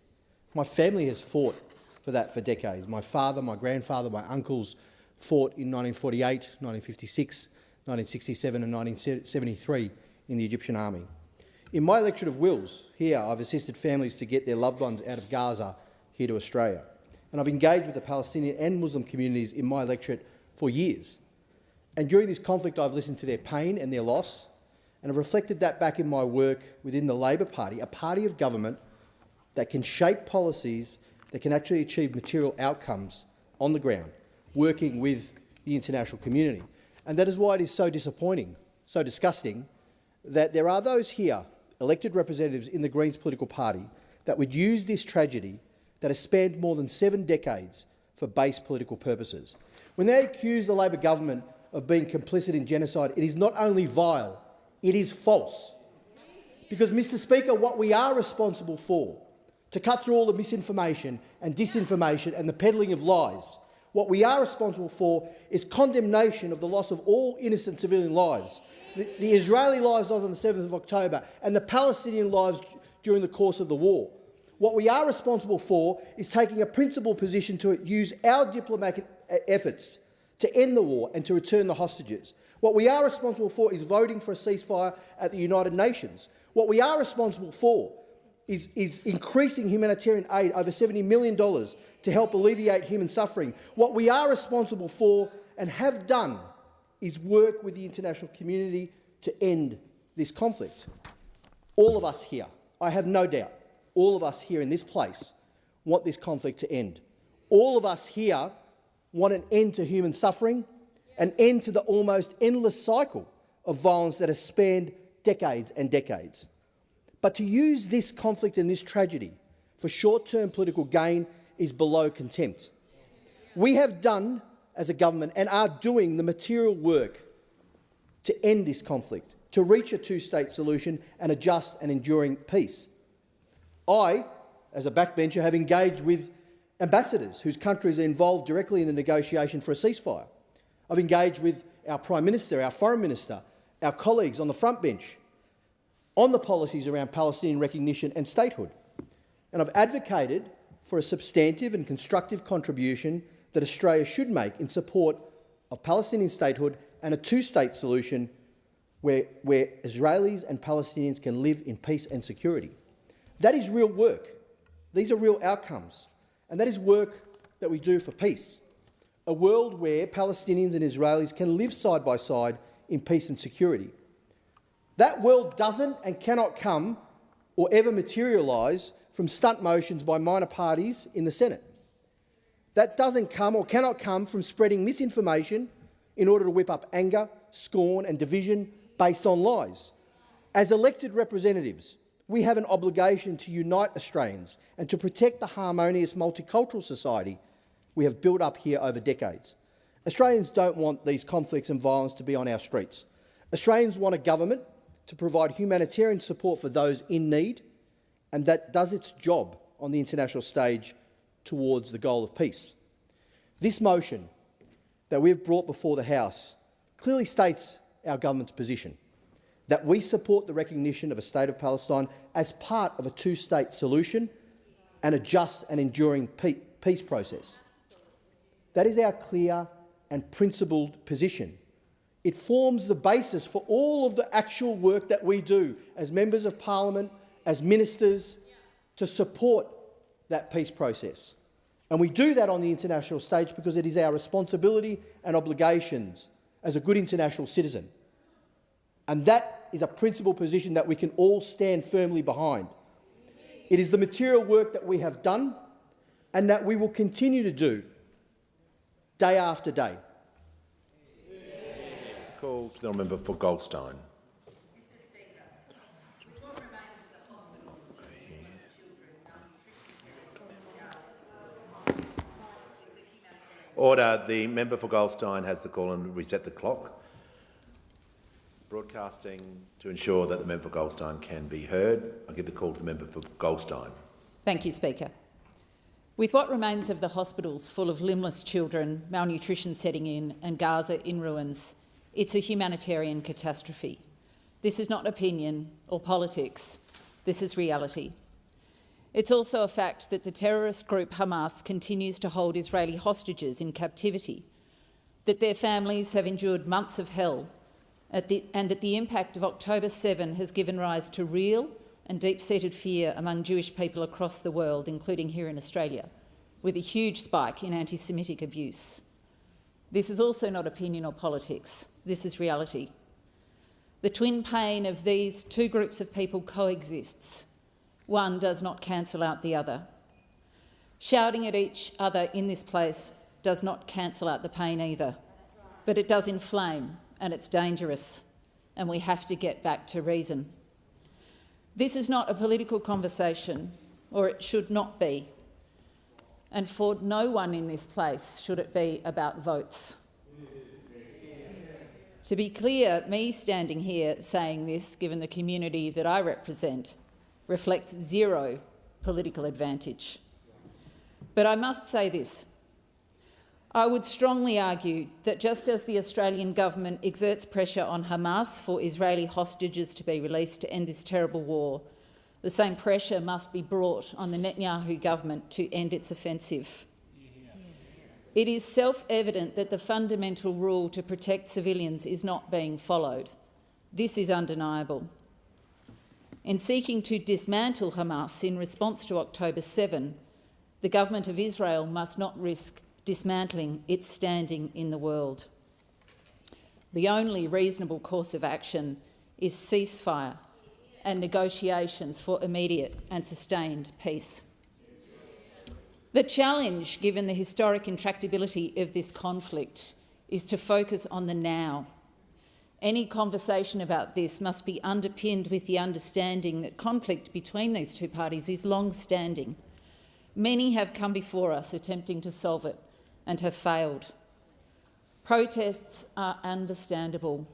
My family has fought for that for decades. My father, my grandfather, my uncles fought in 1948, 1956, 1967 and 1973 in the Egyptian army. In my electorate of Wills, here I've assisted families to get their loved ones out of Gaza here to Australia. And I've engaged with the Palestinian and Muslim communities in my electorate for years. And during this conflict I've listened to their pain and their loss, and I've reflected that back in my work within the Labor Party, a party of government that can shape policies that can actually achieve material outcomes on the ground, working with the international community. And that is why it is so disappointing, so disgusting, that there are those here, elected representatives in the Greens political party, that would use this tragedy that has spanned more than 7 decades for base political purposes. When they accuse the Labor government of being complicit in genocide, it is not only vile, it is false. Because, Mr Speaker, what we are responsible for, to cut through all the misinformation and disinformation and the peddling of lies, what we are responsible for is condemnation of the loss of all innocent civilian lives, the Israeli lives on the 7th of October and the Palestinian lives during the course of the war. What we are responsible for is taking a principled position to use our diplomatic efforts to end the war and to return the hostages. What we are responsible for is voting for a ceasefire at the United Nations. What we are responsible for is increasing humanitarian aid over $70 million to help alleviate human suffering. What we are responsible for and have done is work with the international community to end this conflict. All of us here, I have no doubt, all of us here in this place want this conflict to end. All of us here want an end to human suffering, an end to the almost endless cycle of violence that has spanned decades and decades. But to use this conflict and this tragedy for short-term political gain is below contempt. We have done, as a government, and are doing the material work to end this conflict, to reach a two-state solution and a just and enduring peace. I, as a backbencher, have engaged with ambassadors whose countries are involved directly in the negotiation for a ceasefire. I've engaged with our Prime Minister, our Foreign Minister, our colleagues on the front bench on the policies around Palestinian recognition and statehood. and I've advocated for a substantive and constructive contribution that Australia should make in support of Palestinian statehood and a two-state solution where Israelis and Palestinians can live in peace and security. That is real work. These are real outcomes, and that is work that we do for peace. A world where Palestinians and Israelis can live side by side in peace and security. That world doesn't and cannot come or ever materialise from stunt motions by minor parties in the Senate. That doesn't come or cannot come from spreading misinformation in order to whip up anger, scorn and division based on lies. As elected representatives, we have an obligation to unite Australians and to protect the harmonious multicultural society we have built up here over decades. Australians don't want these conflicts and violence to be on our streets. Australians want a government to provide humanitarian support for those in need and that does its job on the international stage towards the goal of peace. This motion that we have brought before the House clearly states our government's position, that we support the recognition of a State of Palestine as part of a two-state solution and a just and enduring peace process. That is our clear and principled position. It forms the basis for all of the actual work that we do as members of parliament, as ministers, to support that peace process. And we do that on the international stage because it is our responsibility and obligations as a good international citizen. And that is a principled position that we can all stand firmly behind. It is the material work that we have done and that we will continue to do day after day. Call to the member for Goldstein. Order. The member for Goldstein has the call and reset the clock. Broadcasting to ensure that the member for Goldstein can be heard. I give the call to the member for Goldstein. Thank you, Speaker. With what remains of the hospitals full of limbless children, malnutrition setting in and Gaza in ruins, it's a humanitarian catastrophe. This is not opinion or politics. This is reality. It's also a fact that the terrorist group Hamas continues to hold Israeli hostages in captivity, that their families have endured months of hell, and that the impact of October 7 has given rise to real and deep-seated fear among Jewish people across the world, including here in Australia, with a huge spike in anti-Semitic abuse. This is also not opinion or politics. This is reality. The twin pain of these two groups of people coexists. One does not cancel out the other. Shouting at each other in this place does not cancel out the pain either, but it does inflame and it's dangerous, and we have to get back to reason. This is not a political conversation, or it should not be, and for no one in this place should it be about votes. To be clear, me standing here saying this, given the community that I represent, reflects zero political advantage. But I must say this. I would strongly argue that just as the Australian government exerts pressure on Hamas for Israeli hostages to be released to end this terrible war, the same pressure must be brought on the Netanyahu government to end its offensive. It is self-evident that the fundamental rule to protect civilians is not being followed. This is undeniable. In seeking to dismantle Hamas in response to October 7, the government of Israel must not risk dismantling its standing in the world. The only reasonable course of action is ceasefire and negotiations for immediate and sustained peace. The challenge, given the historic intractability of this conflict, is to focus on the now. Any conversation about this must be underpinned with the understanding that conflict between these two parties is long-standing. Many have come before us attempting to solve it and have failed. Protests are understandable,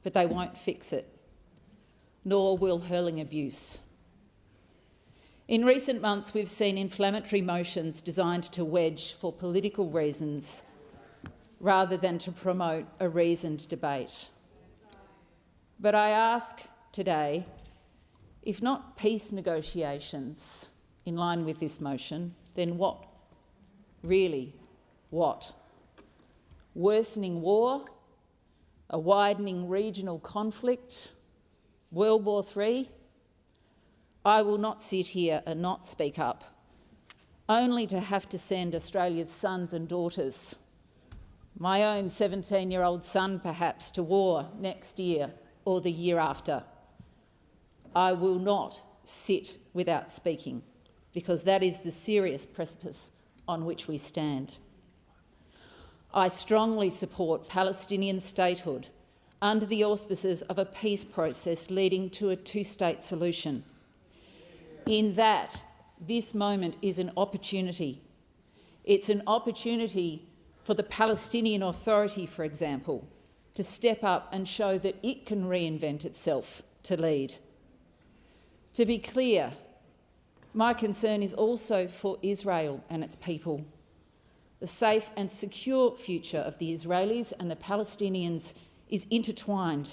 but they won't fix it, nor will hurling abuse. In recent months, we've seen inflammatory motions designed to wedge for political reasons rather than to promote a reasoned debate. But I ask today, if not peace negotiations, in line with this motion, then what? Really, what? Worsening war? A widening regional conflict? World War III? I will not sit here and not speak up, only to have to send Australia's sons and daughters, my own 17-year-old son perhaps, to war next year or the year after. I will not sit without speaking, because that is the serious precipice on which we stand. I strongly support Palestinian statehood under the auspices of a peace process leading to a two-state solution. In that, this moment is an opportunity. It's an opportunity for the Palestinian Authority, for example, to step up and show that it can reinvent itself to lead. To be clear, my concern is also for Israel and its people. The safe and secure future of the Israelis and the Palestinians is intertwined.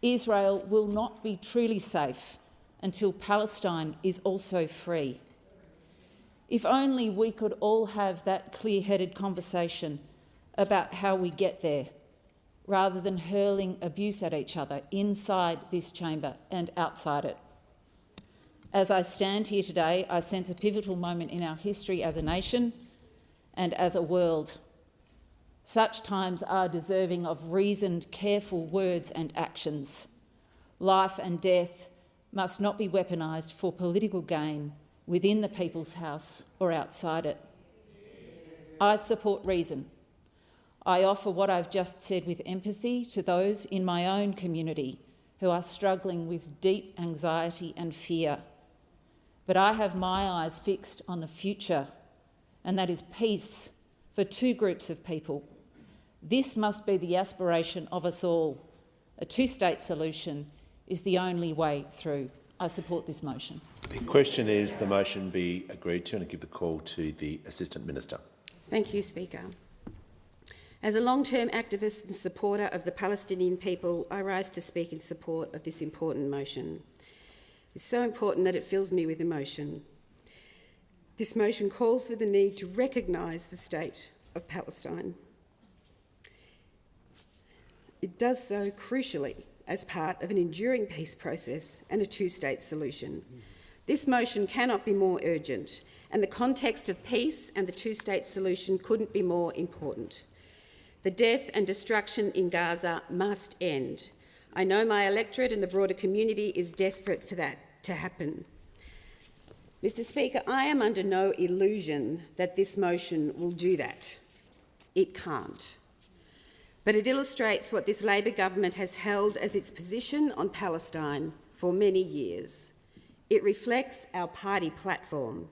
Israel will not be truly safe until Palestine is also free. If only we could all have that clear-headed conversation about how we get there, rather than hurling abuse at each other inside this chamber and outside it. As I stand here today, I sense a pivotal moment in our history as a nation and as a world. Such times are deserving of reasoned, careful words and actions. Life and death must not be weaponised for political gain within the People's House or outside it. I support reason. I offer what I've just said with empathy to those in my own community who are struggling with deep anxiety and fear. But I have my eyes fixed on the future, and that is peace for two groups of people. This must be the aspiration of us all. A two-state solution is the only way through. I support this motion. The question is the motion be agreed to, and I give the call to the Assistant Minister. Thank you, Speaker. As a long-term activist and supporter of the Palestinian people, I rise to speak in support of this important motion. It's so important that it fills me with emotion. This motion calls for the need to recognise the state of Palestine. It does so crucially as part of an enduring peace process and a two-state solution. This motion cannot be more urgent, and the context of peace and the two-state solution couldn't be more important. The death and destruction in Gaza must end. I know my electorate and the broader community is desperate for that to happen. Mr. Speaker, I am under no illusion that this motion will do that. It can't. But it illustrates what this Labor government has held as its position on Palestine for many years. It reflects our party platform.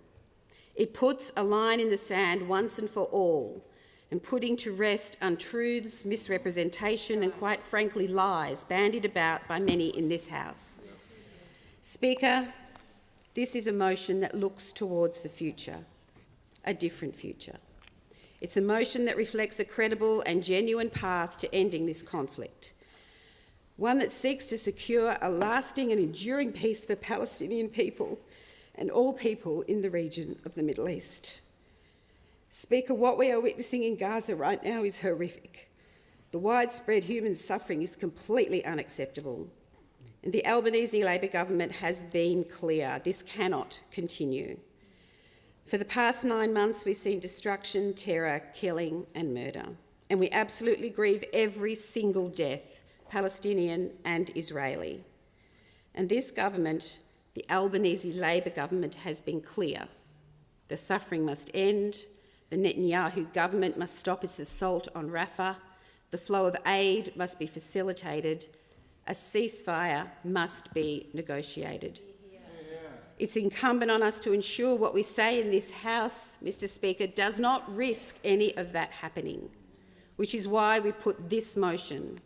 It puts a line in the sand once and for all, and putting to rest untruths, misrepresentation and, quite frankly, lies bandied about by many in this House. Speaker, this is a motion that looks towards the future, a different future. It's a motion that reflects a credible and genuine path to ending this conflict, one that seeks to secure a lasting and enduring peace for Palestinian people and all people in the region of the Middle East. Speaker, what we are witnessing in Gaza right now is horrific. The widespread human suffering is completely unacceptable. And the Albanese Labor government has been clear. This cannot continue. For the past 9 months, we've seen destruction, terror, killing and murder. And we absolutely grieve every single death, Palestinian and Israeli. And this government, the Albanese Labor government, has been clear. The suffering must end. The Netanyahu government must stop its assault on Rafah. The flow of aid must be facilitated. A ceasefire must be negotiated. It's incumbent on us to ensure what we say in this House, Mr. Speaker, does not risk any of that happening, which is why we put this motion.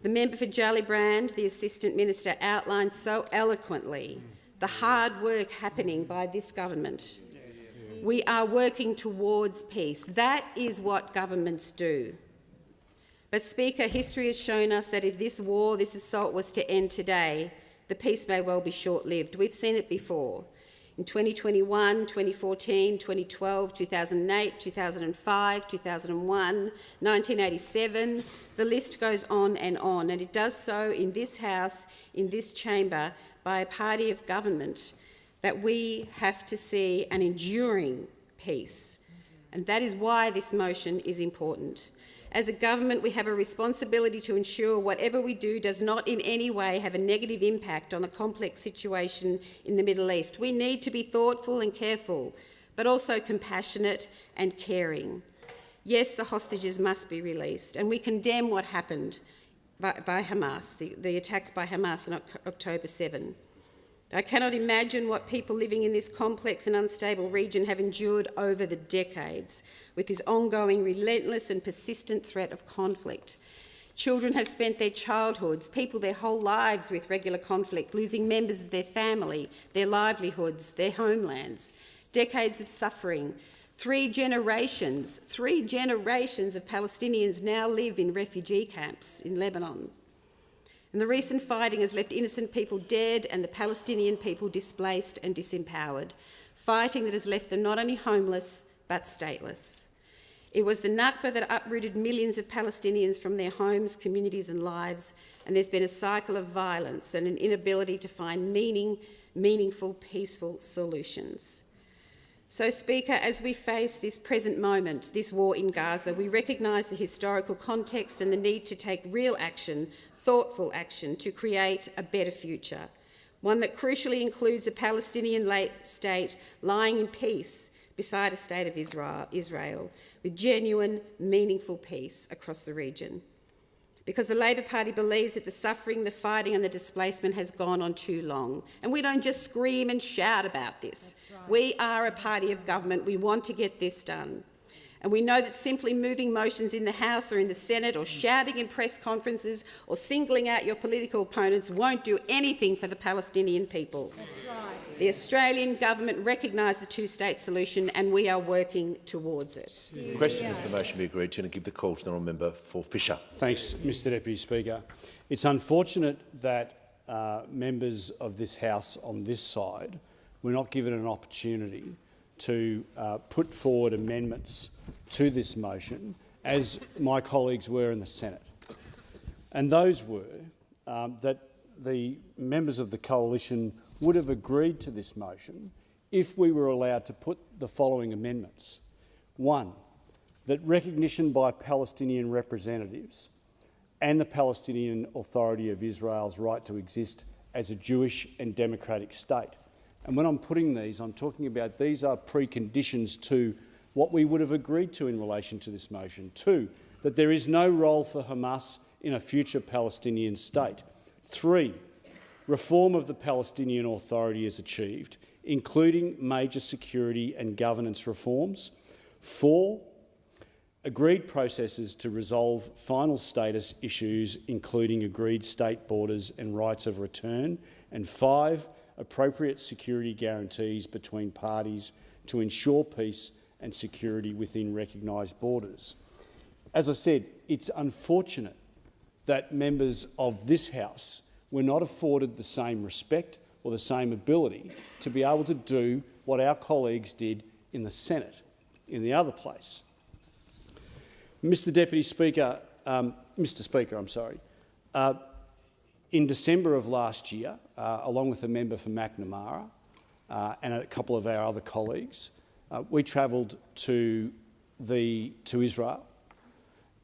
The member for Gellibrand, the Assistant Minister, outlined so eloquently the hard work happening by this government. We are working towards peace. That is what governments do. But, Speaker, history has shown us that if this war, this assault was to end today, the peace may well be short-lived. We've seen it before. In 2021, 2014, 2012, 2008, 2005, 2001, 1987, the list goes on, and it does so in this House, in this chamber, by a party of government that we have to see an enduring peace. And that is why this motion is important. As a government, we have a responsibility to ensure whatever we do does not in any way have a negative impact on the complex situation in the Middle East. We need to be thoughtful and careful, but also compassionate and caring. Yes, the hostages must be released, and we condemn what happened by Hamas, the attacks by Hamas on October 7. I cannot imagine what people living in this complex and unstable region have endured over the decades with this ongoing, relentless and persistent threat of conflict. Children have spent their childhoods, people their whole lives with regular conflict, losing members of their family, their livelihoods, their homelands. Decades of suffering. 3 generations of Palestinians now live in refugee camps in Lebanon. And the recent fighting has left innocent people dead and the Palestinian people displaced and disempowered. Fighting that has left them not only homeless, but stateless. It was the Nakba that uprooted millions of Palestinians from their homes, communities and lives, and there's been a cycle of violence and an inability to find meaningful, peaceful solutions. So, Speaker, as we face this present moment, this war in Gaza, we recognise the historical context and the need to take real action, thoughtful action, to create a better future, one that crucially includes a Palestinian state lying in peace beside a state of Israel, with genuine, meaningful peace across the region. Because the Labor Party believes that the suffering, the fighting and the displacement has gone on too long. And we don't just scream and shout about this. Right. We are a party of government. We want to get this done. And we know that simply moving motions in the House or in the Senate or shouting in press conferences or singling out your political opponents won't do anything for the Palestinian people. That's right. The Australian government recognised the two-state solution and we are working towards it. The question is the motion be agreed to, and give the call to the honourable member for Fisher. Thanks, Mr Deputy Speaker. It's unfortunate that members of this House on this side were not given an opportunity to put forward amendments to this motion, as my colleagues were in the Senate. And those were that the members of the coalition would have agreed to this motion if we were allowed to put the following amendments. 1, that recognition by Palestinian representatives and the Palestinian Authority of Israel's right to exist as a Jewish and democratic state. And when I'm putting these, I'm talking about these are preconditions to what we would have agreed to in relation to this motion. 2, that there is no role for Hamas in a future Palestinian state. 3, reform of the Palestinian Authority is achieved, including major security and governance reforms. 4, agreed processes to resolve final status issues, including agreed state borders and rights of return. And 5, appropriate security guarantees between parties to ensure peace and security within recognised borders. As I said, it's unfortunate that members of this House were not afforded the same respect or the same ability to be able to do what our colleagues did in the Senate, in the other place. Mr Speaker, in December of last year, along with a member for Macnamara and a couple of our other colleagues, we travelled to Israel,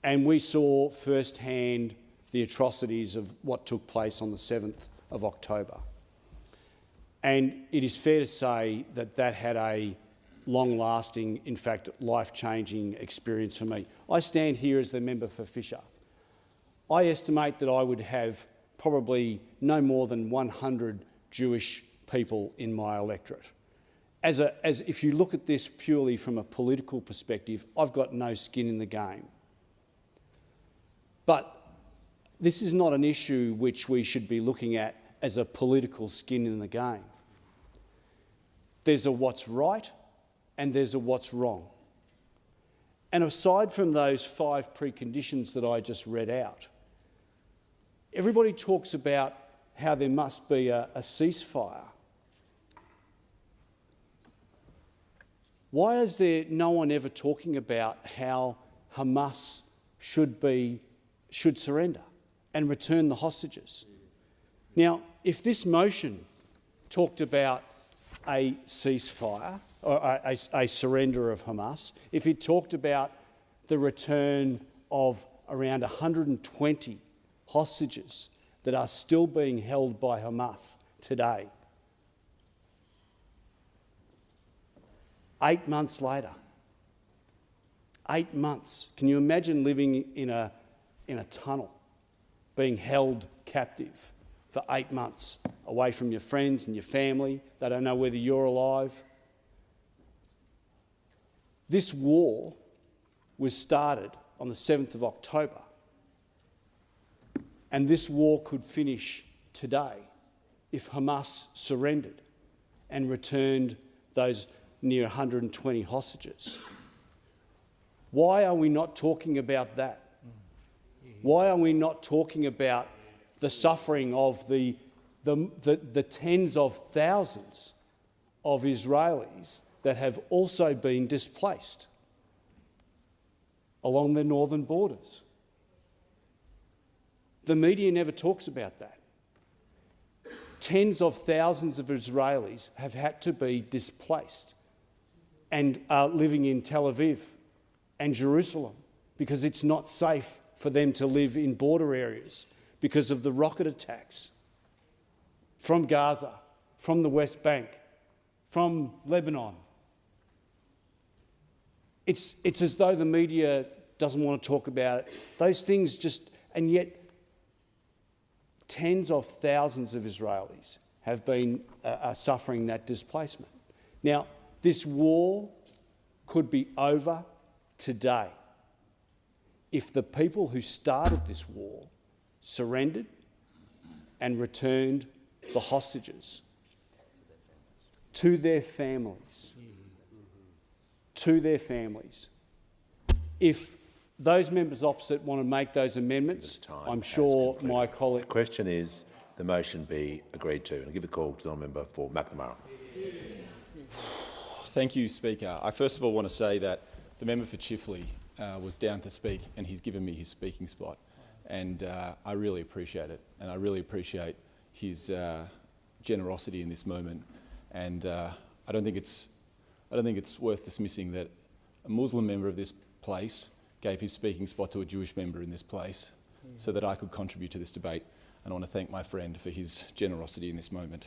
and we saw firsthand the atrocities of what took place on the 7th of October. And it is fair to say that that had a long-lasting, in fact, life-changing experience for me. I stand here as the member for Fisher. I estimate that I would have probably no more than 100 Jewish people in my electorate. If you look at this purely from a political perspective, I've got no skin in the game. But this is not an issue which we should be looking at as a political skin in the game. There's a what's right and there's a what's wrong. And aside from those 5 preconditions that I just read out, everybody talks about how there must be a ceasefire. Why is there no one ever talking about how Hamas should surrender and return the hostages? Now, if this motion talked about a ceasefire or a surrender of Hamas, if it talked about the return of around 120 hostages that are still being held by Hamas today, 8 months later, 8 months. Can you imagine living in a tunnel, being held captive for 8 months, away from your friends and your family? They don't know whether you're alive. This war was started on the 7th of October, and this war could finish today if Hamas surrendered and returned those near 120 hostages. Why are we not talking about that? Why are we not talking about the suffering of the tens of thousands of Israelis that have also been displaced along the northern borders? The media never talks about that. Tens of thousands of Israelis have had to be displaced and are living in Tel Aviv and Jerusalem because it's not safe for them to live in border areas because of the rocket attacks from Gaza, from the West Bank, from Lebanon. It's as though the media doesn't want to talk about it. Those things just, and yet tens of thousands of Israelis have been suffering that displacement. Now, this war could be over today if the people who started this war surrendered and returned the hostages to their families. To their families. If those members opposite want to make those amendments, I'm sure my colleague... The question is the motion be agreed to. And I'll give the call to the member for McNamara. Thank you, Speaker. I first of all want to say that the member for Chifley was down to speak and he's given me his speaking spot. And I really appreciate it. And I really appreciate his generosity in this moment. And I don't think it's worth dismissing that a Muslim member of this place gave his speaking spot to a Jewish member in this place so that I could contribute to this debate. And I want to thank my friend for his generosity in this moment.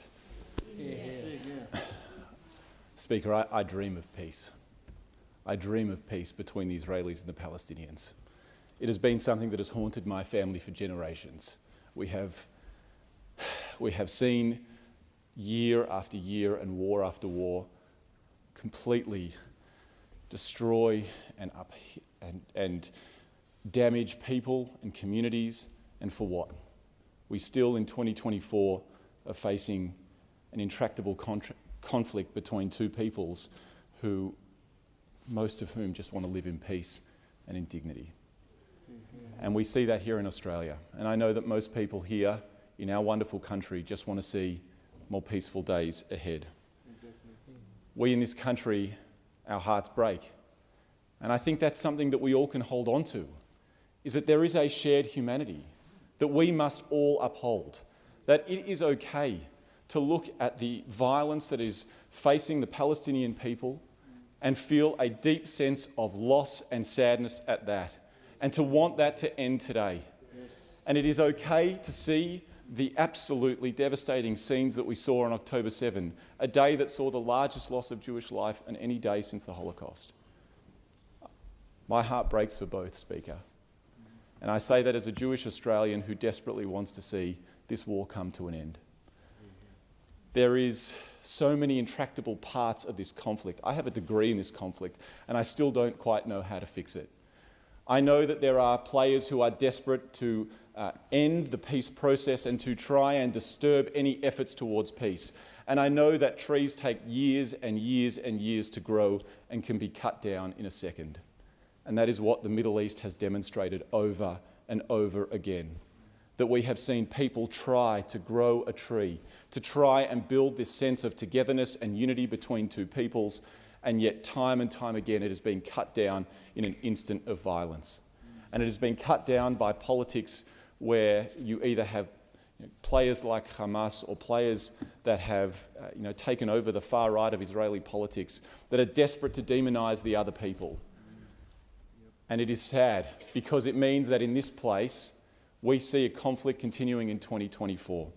Speaker, I dream of peace. I dream of peace between the Israelis and the Palestinians. It has been something that has haunted my family for generations. We have seen year after year and war after war completely destroy and damage people and communities, and for what? We still in 2024 are facing an intractable conflict between two peoples who, most of whom just want to live in peace and in dignity. And we see that here in Australia. And I know that most people here in our wonderful country just want to see more peaceful days ahead. We in this country, our hearts break. And I think that's something that we all can hold on to, is that there is a shared humanity that we must all uphold, that it is okay to look at the violence that is facing the Palestinian people and feel a deep sense of loss and sadness at that, and to want that to end today. Yes. And it is okay to see the absolutely devastating scenes that we saw on October 7, a day that saw the largest loss of Jewish life in any day since the Holocaust. My heart breaks for both, Speaker. And I say that as a Jewish Australian who desperately wants to see this war come to an end. There is so many intractable parts of this conflict. I have a degree in this conflict, and I still don't quite know how to fix it. I know that there are players who are desperate to end the peace process and to try and disturb any efforts towards peace. And I know that trees take years and years and years to grow and can be cut down in a second. And that is what the Middle East has demonstrated over and over again. That we have seen people try to grow a tree, to try and build this sense of togetherness and unity between two peoples, and yet time and time again it has been cut down in an instant of violence. And it has been cut down by politics where you either have players like Hamas or players that have taken over the far right of Israeli politics that are desperate to demonise the other people. And it is sad because it means that in this place we see a conflict continuing in 2024.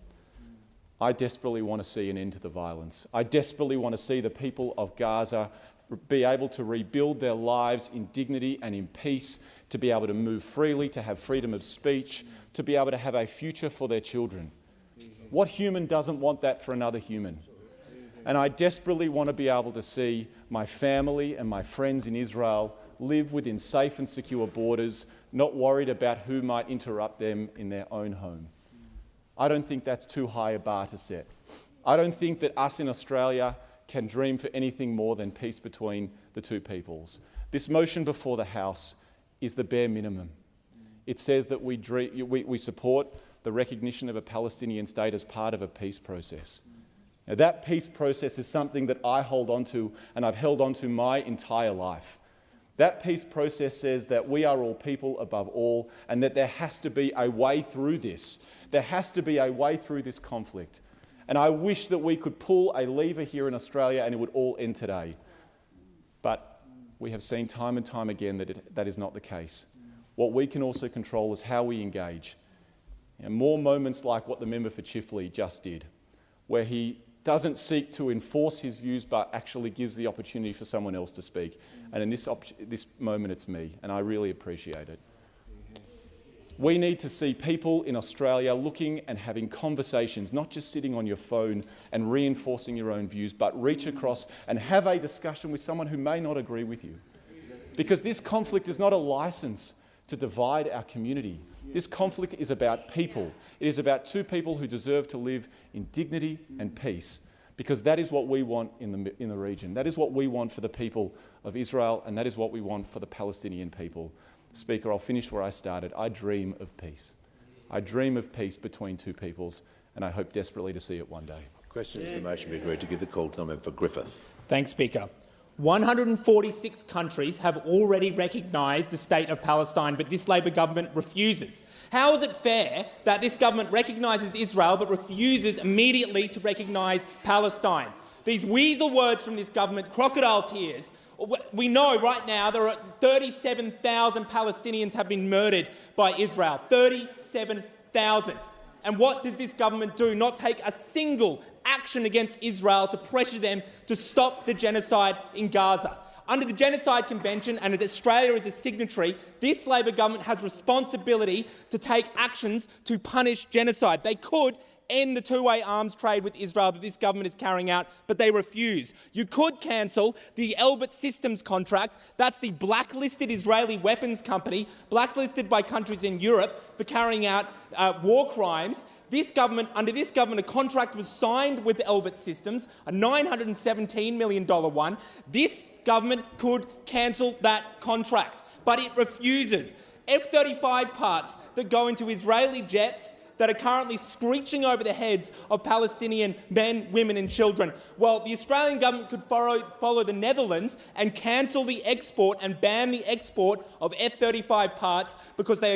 I desperately want to see an end to the violence. I desperately want to see the people of Gaza be able to rebuild their lives in dignity and in peace, to be able to move freely, to have freedom of speech, to be able to have a future for their children. What human doesn't want that for another human? And I desperately want to be able to see my family and my friends in Israel live within safe and secure borders, not worried about who might interrupt them in their own home. I don't think that's too high a bar to set. I don't think that us in Australia can dream for anything more than peace between the two peoples. This motion before the House is the bare minimum. It says that we support the recognition of a Palestinian state as part of a peace process. Now, that peace process is something that I hold on to and I've held on to my entire life. That peace process says that we are all people above all and that there has to be a way through this. There has to be a way through this conflict. And I wish that we could pull a lever here in Australia and it would all end today. But we have seen time and time again that that is not the case. What we can also control is how we engage. And more moments like what the member for Chifley just did, where he doesn't seek to enforce his views but actually gives the opportunity for someone else to speak. And in this moment it's me, and I really appreciate it. We need to see people in Australia looking and having conversations, not just sitting on your phone and reinforcing your own views, but reach across and have a discussion with someone who may not agree with you. Because this conflict is not a licence to divide our community. This conflict is about people. It is about two people who deserve to live in dignity and peace, because that is what we want in the region. That is what we want for the people of Israel, and that is what we want for the Palestinian people. Speaker, I'll finish where I started. I dream of peace. I dream of peace between two peoples, and I hope desperately to see it one day. Question is the motion be agreed to give the call to the member for Griffith. Thanks, Speaker. 146 countries have already recognised the state of Palestine, but this Labor government refuses. How is it fair that this government recognises Israel but refuses immediately to recognise Palestine? These weasel words from this government, crocodile tears. We know right now there are 37,000 Palestinians have been murdered by Israel. 37,000. And what does this government do? Not take a single action against Israel to pressure them to stop the genocide in Gaza. Under the Genocide Convention, and as Australia is a signatory, this Labor government has responsibility to take actions to punish genocide. They could end the two-way arms trade with Israel that this government is carrying out, but they refuse. You could cancel the Elbit Systems contract. That's the blacklisted Israeli weapons company, blacklisted by countries in Europe for carrying out war crimes. Under this government, a contract was signed with Elbit Systems, a $917 million one. This government could cancel that contract, but it refuses. F-35 parts that go into Israeli jets that are currently screeching over the heads of Palestinian men, women and children. Well, the Australian government could follow the Netherlands and cancel the export and ban the export of F-35 parts because they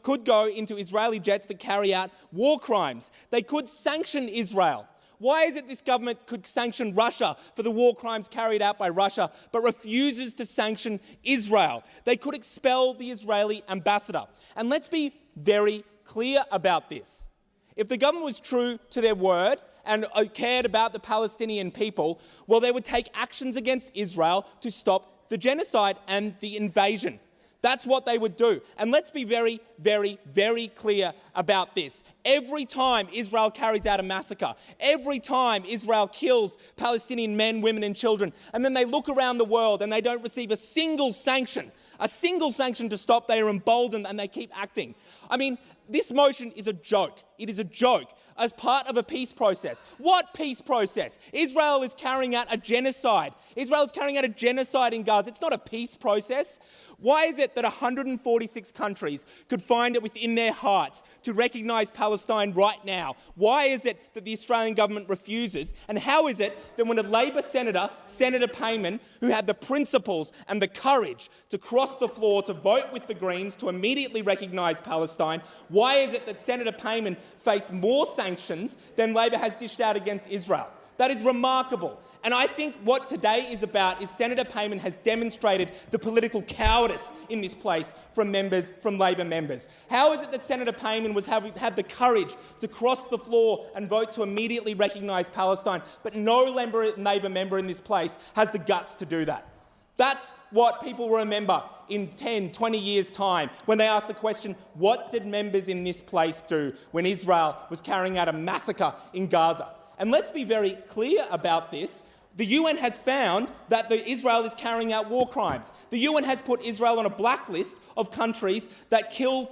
could go into Israeli jets that carry out war crimes. They could sanction Israel. Why is it this government could sanction Russia for the war crimes carried out by Russia, but refuses to sanction Israel? They could expel the Israeli ambassador. And let's be very clear about this. If the government was true to their word and cared about the Palestinian people, well, they would take actions against Israel to stop the genocide and the invasion. That's what they would do. And let's be very, very, very clear about this. Every time Israel carries out a massacre, every time Israel kills Palestinian men, women and children, and then they look around the world and they don't receive a single sanction to stop, they are emboldened and they keep acting. I mean, this motion is a joke. It is a joke. as part of a peace process. What peace process? Israel is carrying out a genocide. Israel is carrying out a genocide in Gaza. It's not a peace process. Why is it that 146 countries could find it within their hearts to recognise Palestine right now? Why is it that the Australian government refuses? And how is it that when a Labor senator, Senator Payman, who had the principles and the courage to cross the floor to vote with the Greens to immediately recognise Palestine, why is it that Senator Payman faced more sanctions than Labor has dished out against Israel? That is remarkable. And I think what today is about is Senator Payman has demonstrated the political cowardice in this place from Labor members. How is it that Senator Payman had the courage to cross the floor and vote to immediately recognise Palestine, but no Labor member in this place has the guts to do that? That's what people remember in 10, 20 years' time when they ask the question, what did members in this place do when Israel was carrying out a massacre in Gaza? And let's be very clear about this. The UN has found that Israel is carrying out war crimes. The UN has put Israel on a blacklist of countries that kill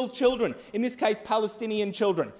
children, in this case Palestinian children.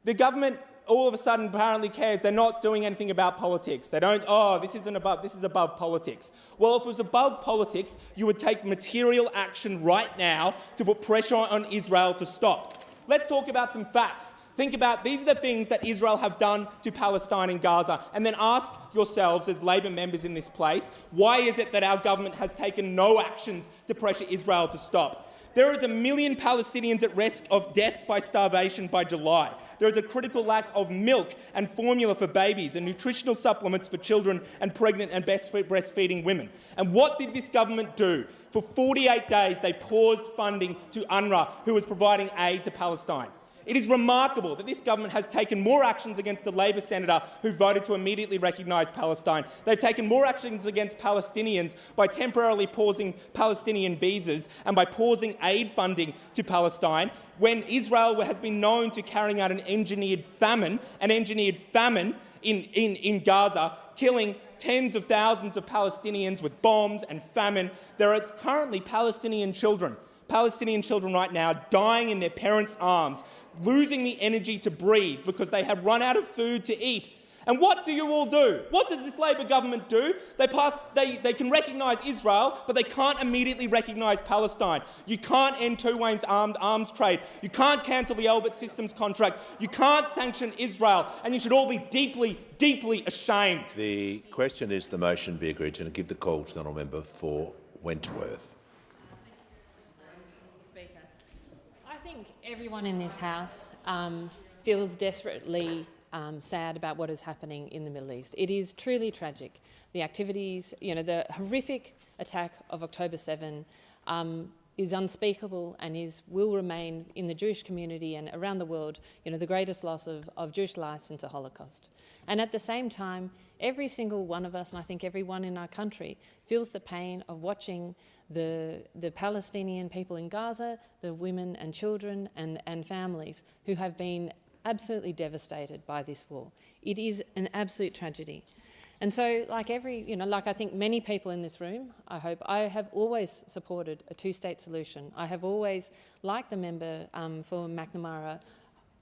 The government all of a sudden apparently cares. They're not doing anything about politics. They don't, this is above politics. Well, if it was above politics, you would take material action right now to put pressure on Israel to stop. Let's talk about some facts. Think about these are the things that Israel have done to Palestine and Gaza, and then ask yourselves as Labor members in this place, why is it that our government has taken no actions to pressure Israel to stop? There is 1 million Palestinians at risk of death by starvation by July. There is a critical lack of milk and formula for babies and nutritional supplements for children and pregnant and breastfeeding women. And what did this government do? For 48 days, they paused funding to UNRWA, who was providing aid to Palestine. It is remarkable that this government has taken more actions against a Labor senator who voted to immediately recognise Palestine. They've taken more actions against Palestinians by temporarily pausing Palestinian visas and by pausing aid funding to Palestine, when Israel has been known to carrying out an engineered famine in Gaza, killing tens of thousands of Palestinians with bombs and famine. There are currently Palestinian children right now dying in their parents' arms, losing the energy to breathe because they have run out of food to eat. And what do you all do? What does this Labor government do? They can recognise Israel, but they can't immediately recognise Palestine. You can't end two-way arms trade. You can't cancel the Elbit Systems contract. You can't sanction Israel. And you should all be deeply, deeply ashamed. The question is the motion be agreed to, and I give the call to the honourable member for Wentworth. I think everyone in this House feels desperately sad about what is happening in the Middle East. It is truly tragic. The activities, the horrific attack of October 7 is unspeakable and will remain in the Jewish community and around the world, the greatest loss of Jewish life since the Holocaust. And at the same time, every single one of us, and I think everyone in our country, feels the pain of watching the Palestinian people in Gaza, the women and children and families who have been absolutely devastated by this war. It is an absolute tragedy. And so, like I think many people in this room, I have always supported a two-state solution. I have always, like the member for McNamara,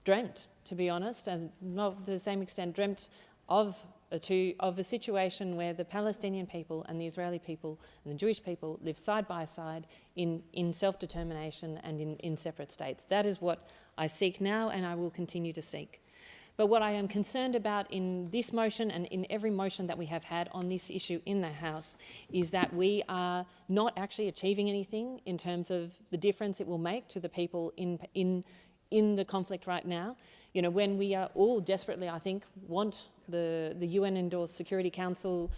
dreamt, to be honest, and not to the same extent, dreamt of a situation where the Palestinian people and the Israeli people and the Jewish people live side by side in self-determination and in separate states. That is what I seek now, and I will continue to seek. But what I am concerned about in this motion and in every motion that we have had on this issue in the House is that we are not actually achieving anything in terms of the difference it will make to the people in the conflict right now. When we are all desperately, I think, want the UN-endorsed Security Council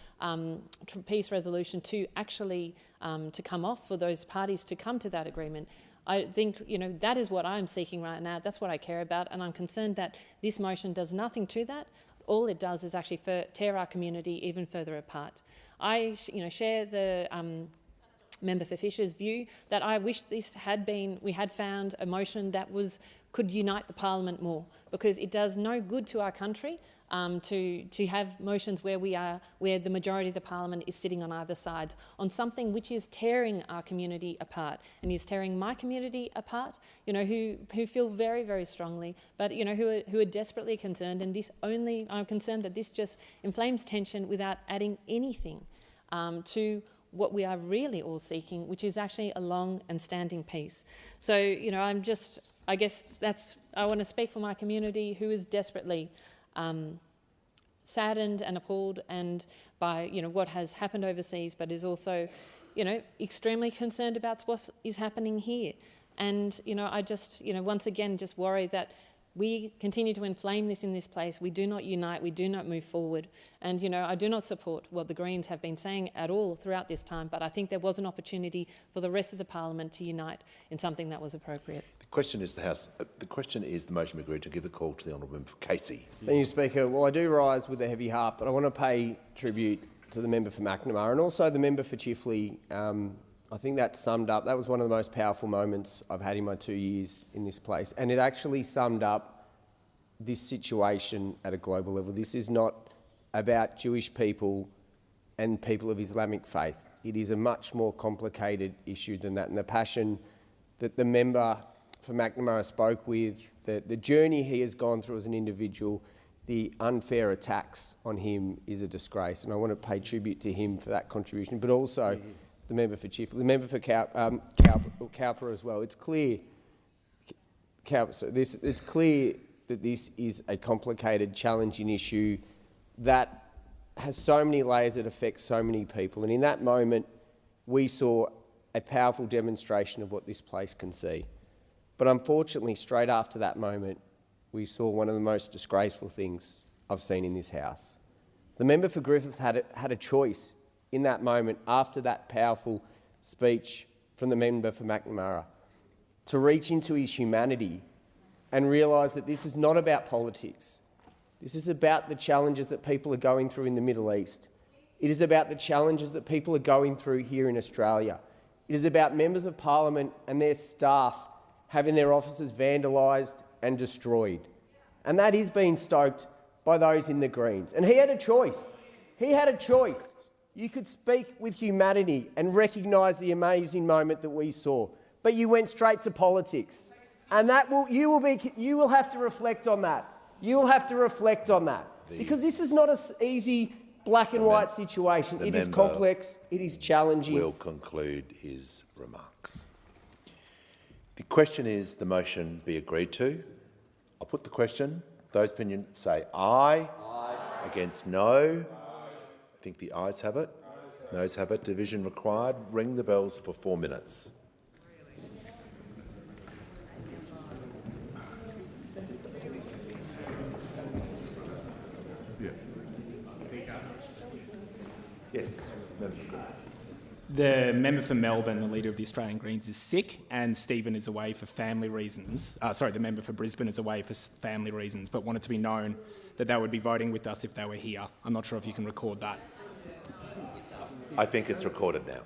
peace resolution to actually to come off, for those parties to come to that agreement. I think, that is what I'm seeking right now. That's what I care about, and I'm concerned that this motion does nothing to that. All it does is actually tear our community even further apart. I, share the member for Fisher's view that I wish we had found a motion that was could unite the parliament more, because it does no good to our country to have motions where the majority of the parliament is sitting on either side on something which is tearing our community apart, and is tearing my community apart, who feel very, very strongly, but who are desperately concerned, and I'm concerned that this just inflames tension without adding anything to what we are really all seeking, which is actually a long and standing peace. So, I guess I want to speak for my community, who is desperately saddened and appalled by what has happened overseas, but is also extremely concerned about what is happening here. And I just once again just worry that we continue to inflame this in this place. We do not unite, we do not move forward. And I do not support what the Greens have been saying at all throughout this time, but I think there was an opportunity for the rest of the parliament to unite in something that was appropriate. The question is the motion be agreed to. Give the call to the honourable member for Casey. Thank you, Speaker. Well, I do rise with a heavy heart, but I want to pay tribute to the member for McNamara and also the member for Chifley. I think that summed up, that was one of the most powerful moments I've had in my 2 years in this place, and it actually summed up this situation at a global level. This is not about Jewish people and people of Islamic faith. It is a much more complicated issue than that, and the passion that the member for McNamara spoke with, the journey he has gone through as an individual, the unfair attacks on him is a disgrace, and I want to pay tribute to him for that contribution, but also the member for Chifley, the member for Cowper as well. It's clear, it's clear that this is a complicated, challenging issue that has so many layers that affect so many people. And in that moment, we saw a powerful demonstration of what this place can see. But unfortunately, straight after that moment, we saw one of the most disgraceful things I've seen in this House. The member for Griffith had a choice in that moment, after that powerful speech from the member for McNamara, to reach into his humanity and realise that this is not about politics. This is about the challenges that people are going through in the Middle East. It is about the challenges that people are going through here in Australia. It is about members of Parliament and their staff having their offices vandalised and destroyed. And that is being stoked by those in the Greens. And he had a choice. He had a choice. You could speak with humanity and recognise the amazing moment that we saw, but you went straight to politics. And you will have to reflect on that. You will have to reflect on that. Because this is not an easy black and white situation. It is complex, it is challenging. Will conclude his remarks. The question is the motion be agreed to. I'll put the question. Those opinion say aye. Aye. Against no. I think the ayes have it. Noes have it. Division required. Ring the bells for 4 minutes. Yes. The member for Melbourne, the leader of the Australian Greens, is sick, and Stephen is away for family reasons. The member for Brisbane is away for family reasons, but wanted to be known that they would be voting with us if they were here. I'm not sure if you can record that. I think it's recorded now.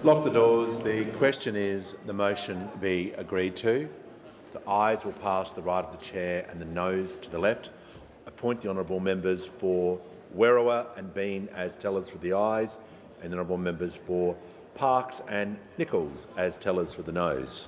Lock the doors. The question is the motion be agreed to. The ayes will pass to the right of the chair and the noes to the left. Appoint the honourable members for Werriwa and Bean as tellers for the ayes, and the honourable members for Parkes and Nichols as tellers for the noes.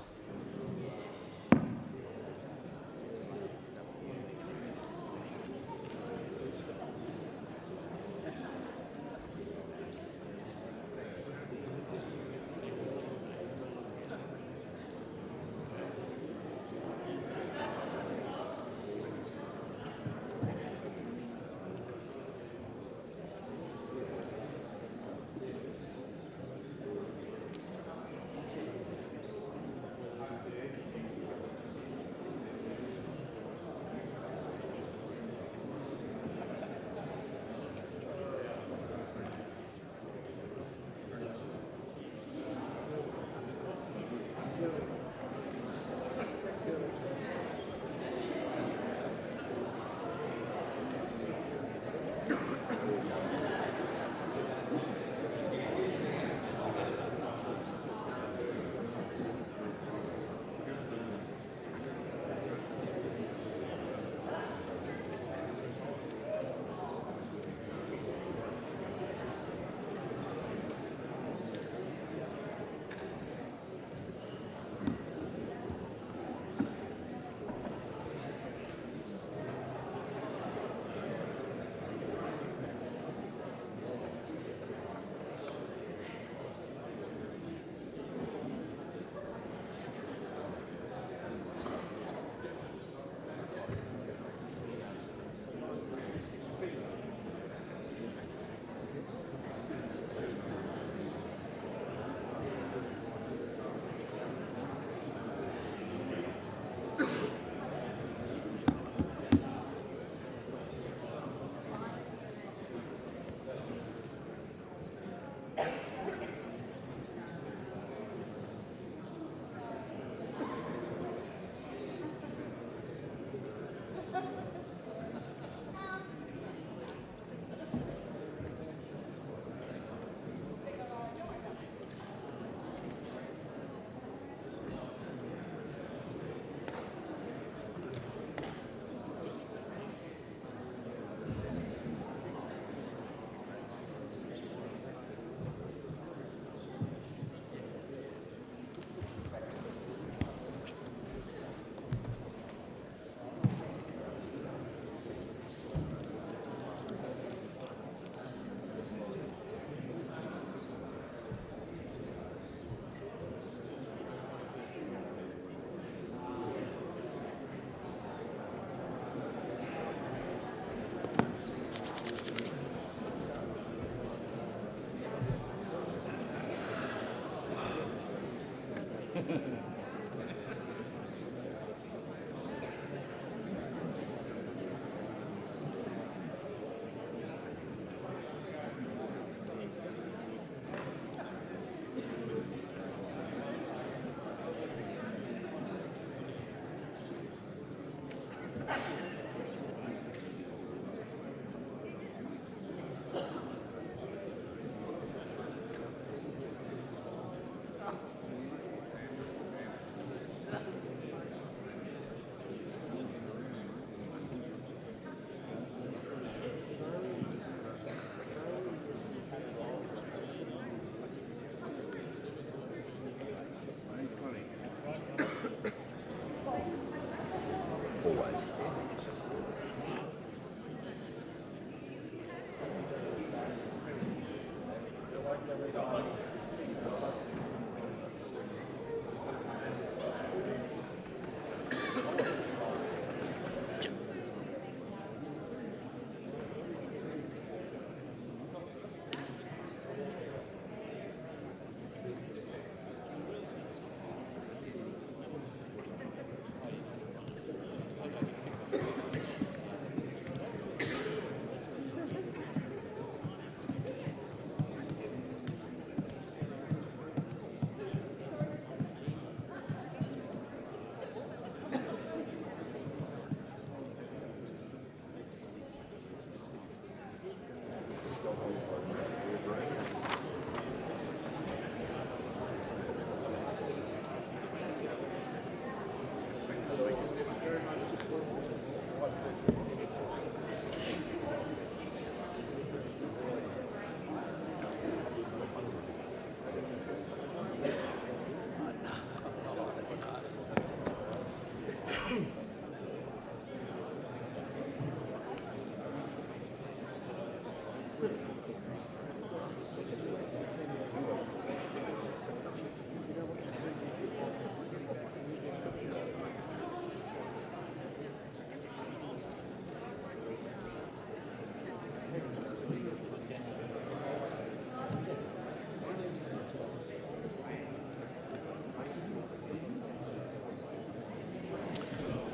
Always.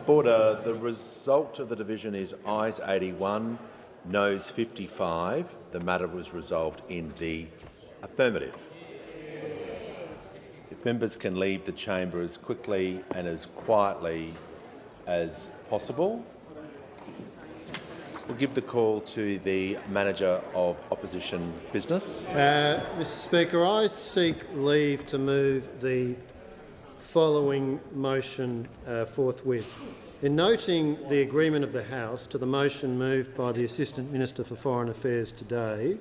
Order. The result of the division is ayes 81, noes 55. The matter was resolved in the affirmative. If members can leave the chamber as quickly and as quietly as possible. We'll give the call to the Manager of Opposition Business. Mr Speaker, I seek leave to move the following motion forthwith. In noting the agreement of the House to the motion moved by the Assistant Minister for Foreign Affairs today,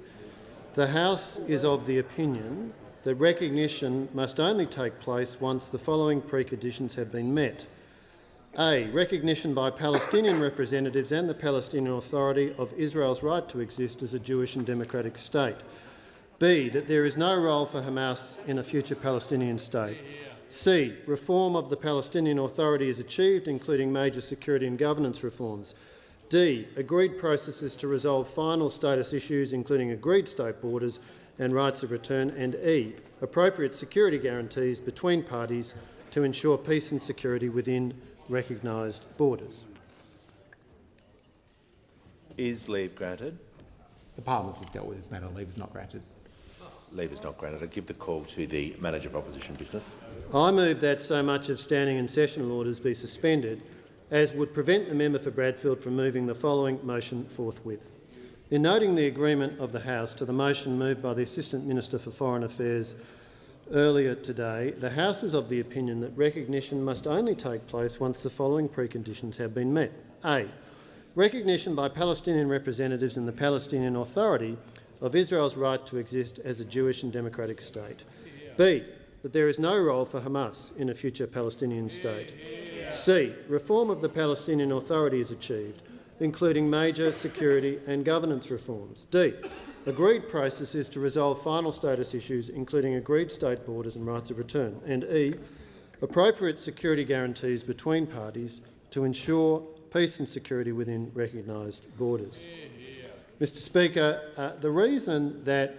the House is of the opinion that recognition must only take place once the following preconditions have been met. A. Recognition by Palestinian representatives and the Palestinian Authority of Israel's right to exist as a Jewish and democratic state. B. That there is no role for Hamas in a future Palestinian state. C. Reform of the Palestinian Authority is achieved, including major security and governance reforms. D. Agreed processes to resolve final status issues, including agreed state borders and rights of return. And E. Appropriate security guarantees between parties to ensure peace and security within recognised borders. Is leave granted? The Parliament has dealt with this matter. Leave is not granted. Leave is not granted. I give the call to the Manager of Opposition Business. I move that so much of standing and sessional orders be suspended as would prevent the member for Bradfield from moving the following motion forthwith. In noting the agreement of the House to the motion moved by the Assistant Minister for Foreign Affairs earlier today, the House is of the opinion that recognition must only take place once the following preconditions have been met. A. Recognition by Palestinian representatives in the Palestinian Authority of Israel's right to exist as a Jewish and democratic state. B. That there is no role for Hamas in a future Palestinian state. C. Reform of the Palestinian Authority is achieved, including major security and governance reforms. D. Agreed processes to resolve final status issues, including agreed state borders and rights of return. And E. Appropriate security guarantees between parties to ensure peace and security within recognised borders. Mr Speaker, the reason that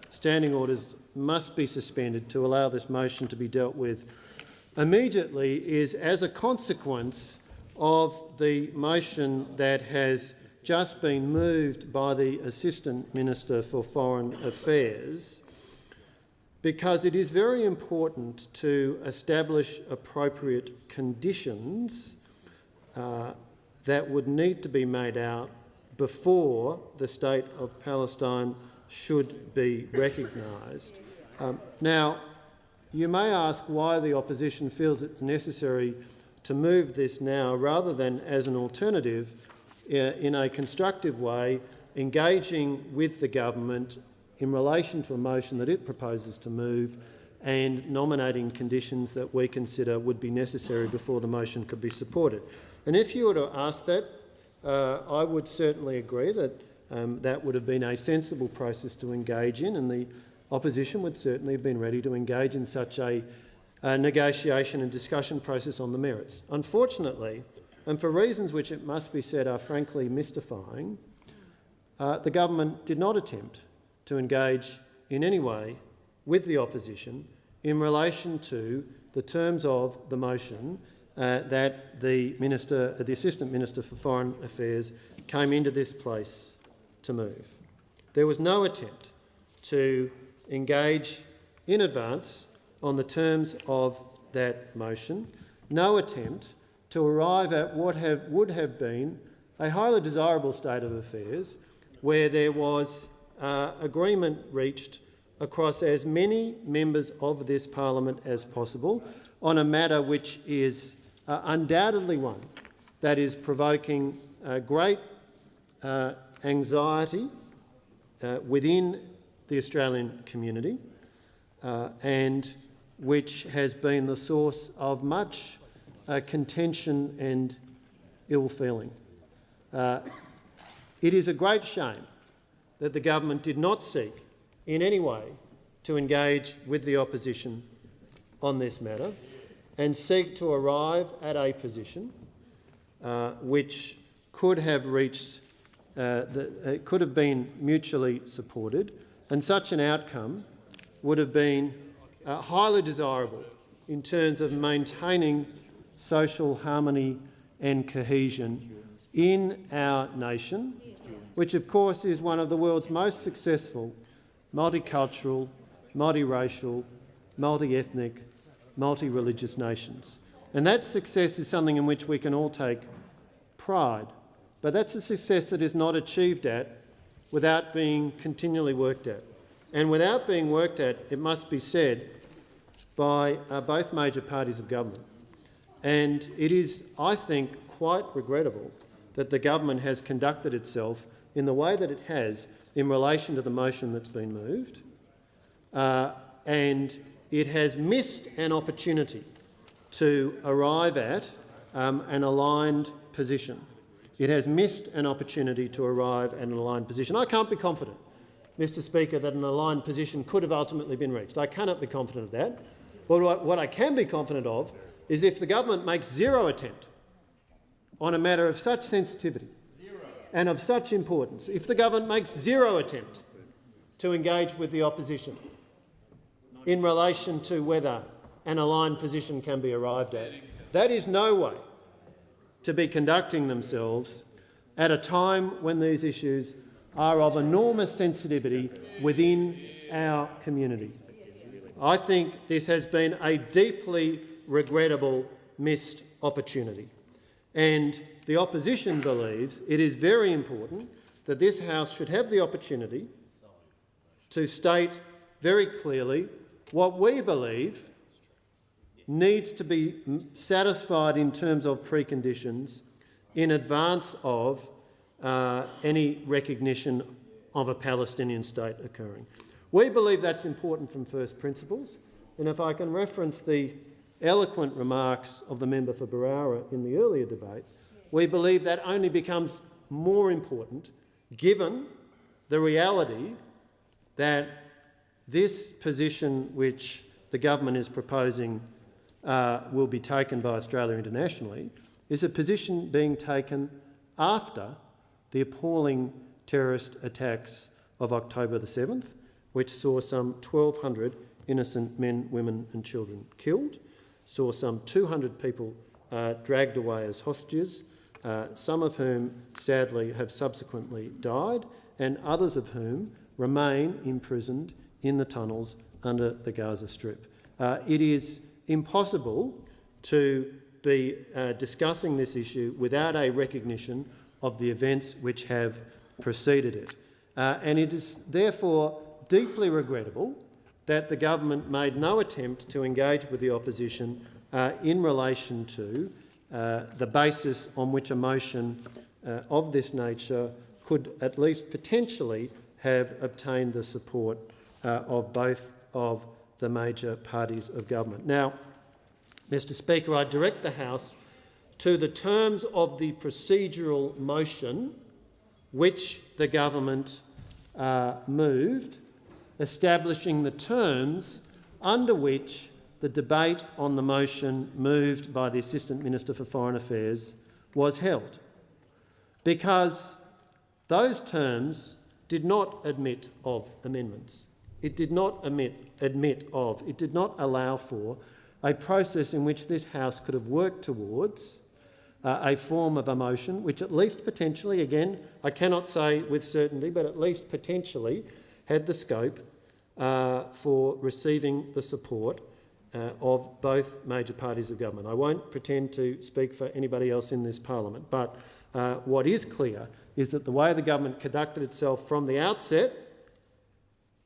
standing orders must be suspended to allow this motion to be dealt with immediately is as a consequence of the motion that has just been moved by the Assistant Minister for Foreign Affairs, because it is very important to establish appropriate conditions that would need to be made out before the State of Palestine should be recognised. Now, you may ask why the opposition feels it's necessary to move this now rather than as an alternative in a constructive way, engaging with the government in relation to a motion that it proposes to move and nominating conditions that we consider would be necessary before the motion could be supported. And if you were to ask that, I would certainly agree that that would have been a sensible process to engage in, and the opposition would certainly have been ready to engage in such a negotiation and discussion process on the merits. Unfortunately, and for reasons which it must be said are frankly mystifying, the government did not attempt to engage in any way with the opposition in relation to the terms of the motion that the Assistant Minister for Foreign Affairs came into this place to move. There was no attempt to engage in advance on the terms of that motion, no attempt to arrive at what would have been a highly desirable state of affairs where there was agreement reached across as many members of this parliament as possible on a matter which is undoubtedly one that is provoking great anxiety within the Australian community and which has been the source of much contention and ill feeling. It is a great shame that the government did not seek in any way to engage with the opposition on this matter and seek to arrive at a position which could have reached, could have been mutually supported, and such an outcome would have been highly desirable in terms of maintaining social harmony and cohesion in our nation, which of course is one of the world's most successful multicultural, multiracial, multi-ethnic, multi-religious nations. And that success is something in which we can all take pride. But that's a success that is not achieved at without being continually worked at. And without being worked at, it must be said, by both major parties of government. And it is, I think, quite regrettable that the government has conducted itself in the way that it has in relation to the motion that's been moved, and it has missed an opportunity to arrive at an aligned position. It has missed an opportunity to arrive at an aligned position. I can't be confident, Mr Speaker, that an aligned position could have ultimately been reached. I cannot be confident of that. But what I can be confident of is if the government makes zero attempt on a matter of such sensitivity and of such importance, if the government makes zero attempt to engage with the opposition in relation to whether an aligned position can be arrived at, that is no way to be conducting themselves at a time when these issues are of enormous sensitivity within our community. I think this has been a deeply regrettable missed opportunity. And the opposition believes it is very important that this House should have the opportunity to state very clearly what we believe needs to be satisfied in terms of preconditions in advance of any recognition of a Palestinian state occurring. We believe that's important from first principles, and if I can reference the eloquent remarks of the member for Barara in the earlier debate, we believe that only becomes more important given the reality that this position which the government is proposing will be taken by Australia internationally is a position being taken after the appalling terrorist attacks of October the 7th, which saw some 1,200 innocent men, women and children killed, saw some 200 people dragged away as hostages, some of whom sadly have subsequently died, and others of whom remain imprisoned in the tunnels under the Gaza Strip. It is impossible to be discussing this issue without a recognition of the events which have preceded it. And it is therefore deeply regrettable that the government made no attempt to engage with the opposition in relation to the basis on which a motion of this nature could at least potentially have obtained the support of both of the major parties of government. Now, Mr Speaker, I direct the House to the terms of the procedural motion which the government moved, establishing the terms under which the debate on the motion moved by the Assistant Minister for Foreign Affairs was held, because those terms did not admit of amendments. It did not it did not allow for a process in which this House could have worked towards a form of a motion which at least potentially, again, I cannot say with certainty, but at least potentially had the scope for receiving the support of both major parties of government. I won't pretend to speak for anybody else in this parliament, but what is clear is that the way the government conducted itself from the outset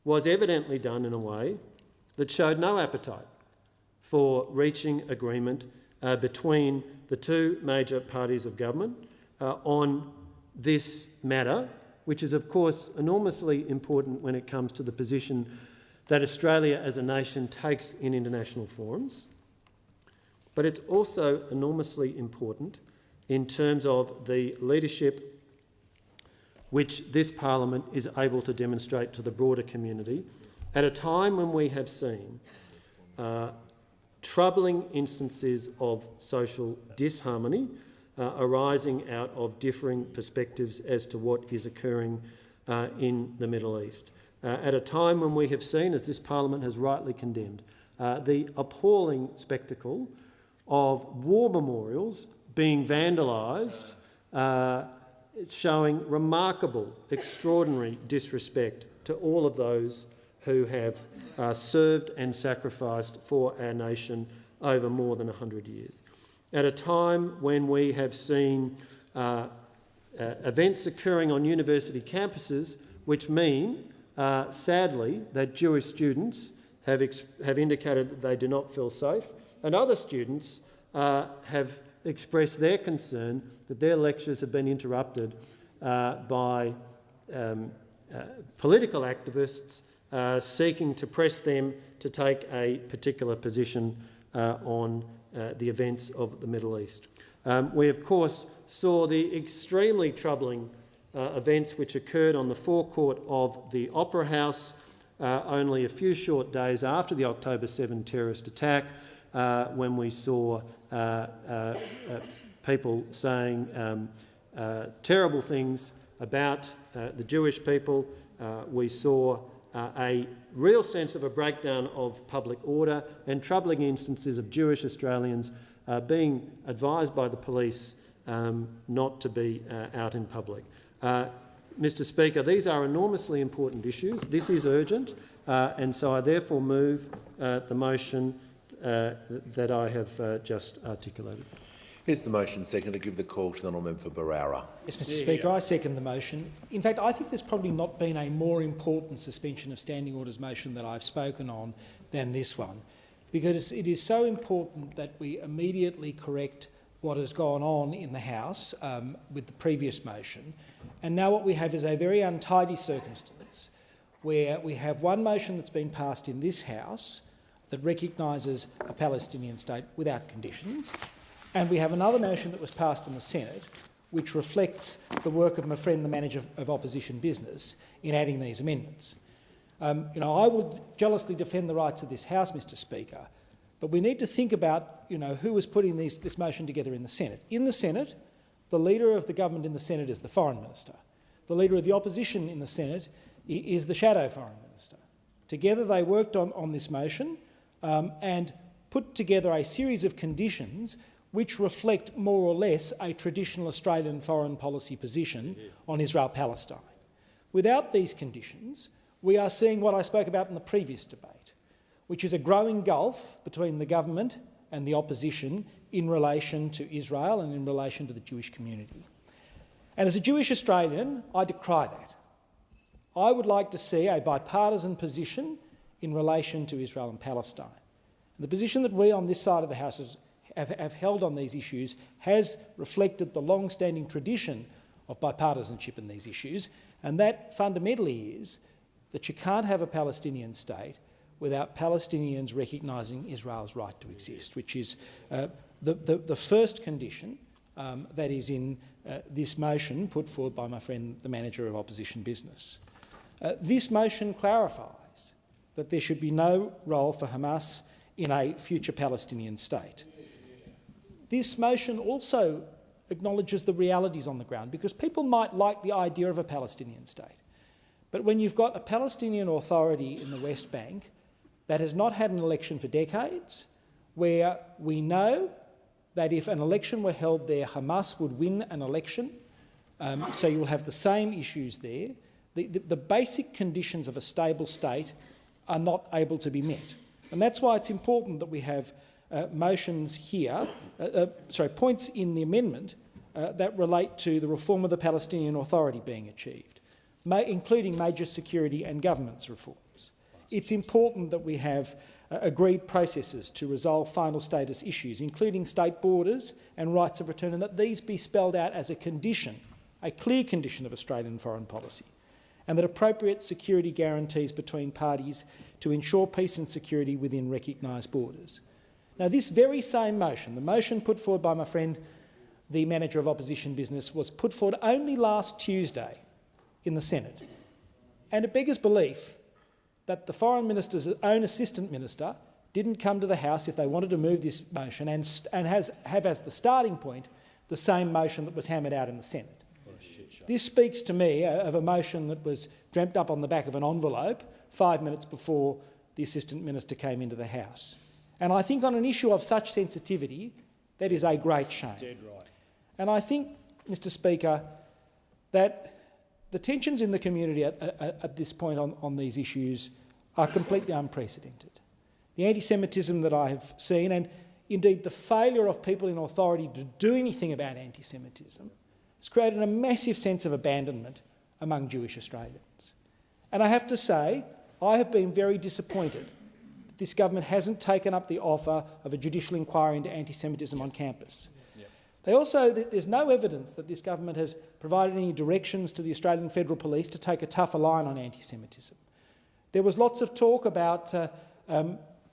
was evidently done in a way that showed no appetite for reaching agreement between the two major parties of government on this matter, which is of course enormously important when it comes to the position that Australia as a nation takes in international forums. But it's also enormously important in terms of the leadership which this parliament is able to demonstrate to the broader community at a time when we have seen troubling instances of social disharmony arising out of differing perspectives as to what is occurring in the Middle East. At a time when we have seen, as this parliament has rightly condemned, the appalling spectacle of war memorials being vandalised, showing remarkable, extraordinary disrespect to all of those who have served and sacrificed for our nation over more than 100 years. At a time when we have seen events occurring on university campuses which mean, sadly, that Jewish students have indicated that they do not feel safe, and other students have expressed their concern that their lectures have been interrupted by political activists seeking to press them to take a particular position on the events of the Middle East. We, of course, saw the extremely troubling events which occurred on the forecourt of the Opera House only a few short days after the October 7 terrorist attack, when we saw people saying terrible things about the Jewish people. We saw a real sense of a breakdown of public order and troubling instances of Jewish Australians being advised by the police not to be out in public. Mr Speaker, these are enormously important issues. This is urgent, and so I therefore move the motion that I have just articulated. Here's the motion. Second, to give the call to the honourable member for Barara. Yes, Mr Speaker, I second the motion. In fact, I think there's probably not been a more important suspension of standing orders motion that I've spoken on than this one, because it is so important that we immediately correct what has gone on in the House with the previous motion. And now what we have is a very untidy circumstance where we have one motion that's been passed in this House that recognises a Palestinian state without conditions, and we have another motion that was passed in the Senate which reflects the work of my friend, the manager of opposition business, in adding these amendments. I will jealously defend the rights of this House, Mr Speaker, but we need to think about who was putting this motion together in the Senate. In the Senate, the leader of the government in the Senate is the Foreign Minister. The leader of the opposition in the Senate is the Shadow Foreign Minister. Together they worked on this motion and put together a series of conditions which reflect more or less a traditional Australian foreign policy position on Israel-Palestine. Without these conditions, we are seeing what I spoke about in the previous debate, which is a growing gulf between the government and the opposition in relation to Israel and in relation to the Jewish community. And as a Jewish Australian, I decry that. I would like to see a bipartisan position in relation to Israel and Palestine. And the position that we on this side of the House have held on these issues has reflected the long-standing tradition of bipartisanship in these issues, and that fundamentally is that you can't have a Palestinian state without Palestinians recognising Israel's right to exist, which is the first condition that is in this motion put forward by my friend, the manager of opposition business. This motion clarifies that there should be no role for Hamas in a future Palestinian state. This motion also acknowledges the realities on the ground, because people might like the idea of a Palestinian state, but when you've got a Palestinian Authority in the West Bank that has not had an election for decades, where we know that if an election were held there, Hamas would win an election, so you'll have the same issues there. The basic conditions of a stable state are not able to be met. And that's why it's important that we have motions here, points in the amendment that relate to the reform of the Palestinian Authority being achieved, including major security and governance reforms. It's important that we have agreed processes to resolve final status issues, including state borders and rights of return, and that these be spelled out as a condition, a clear condition of Australian foreign policy, and that appropriate security guarantees between parties to ensure peace and security within recognised borders. Now, this very same motion, the motion put forward by my friend, the manager of opposition business, was put forward only last Tuesday in the Senate. And it beggars belief that the Foreign Minister's own Assistant Minister didn't come to the House if they wanted to move this motion and have as the starting point the same motion that was hammered out in the Senate. This speaks to me of a motion that was dreamt up on the back of an envelope 5 minutes before the Assistant Minister came into the House. And I think on an issue of such sensitivity, That is a great shame. Dead right. And I think, Mr Speaker, that the tensions in the community at this point on these issues are completely unprecedented. The anti-Semitism that I have seen, and indeed the failure of people in authority to do anything about anti-Semitism, has created a massive sense of abandonment among Jewish Australians. And I have to say, I have been very disappointed that this government hasn't taken up the offer of a judicial inquiry into anti-Semitism on campus. There's no evidence that this government has provided any directions to the Australian Federal Police to take a tougher line on anti-Semitism. There was lots of talk about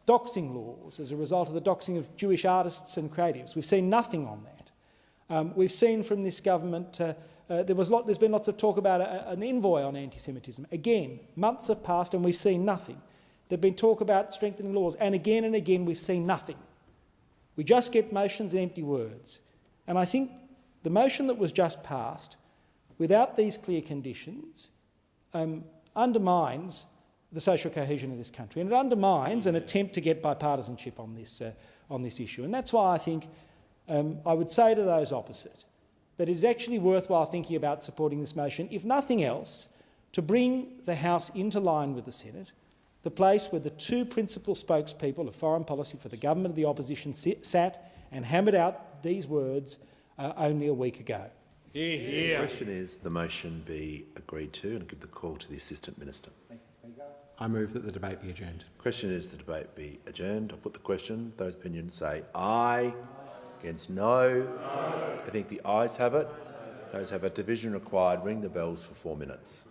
doxing laws as a result of the doxing of Jewish artists and creatives. We've seen nothing on that. We've seen from this government, there's been lots of talk about an envoy on anti-Semitism. Again, months have passed and we've seen nothing. There've been talk about strengthening laws, and again we've seen nothing. We just get motions and empty words. And I think the motion that was just passed, without these clear conditions, undermines the social cohesion of this country, and it undermines an attempt to get bipartisanship on this issue. And that's why I think I would say to those opposite that it is actually worthwhile thinking about supporting this motion, if nothing else, to bring the House into line with the Senate, the place where the two principal spokespeople of foreign policy for the government and the opposition sat and hammered out these words only a week ago. The question is the motion be agreed to, and I'll give the call to the Assistant Minister. I move that the debate be adjourned. The question is the debate be adjourned. I'll put the question. Those opinions say aye. Against no. I think the ayes have it. Those have a division required. Ring the bells for 4 minutes.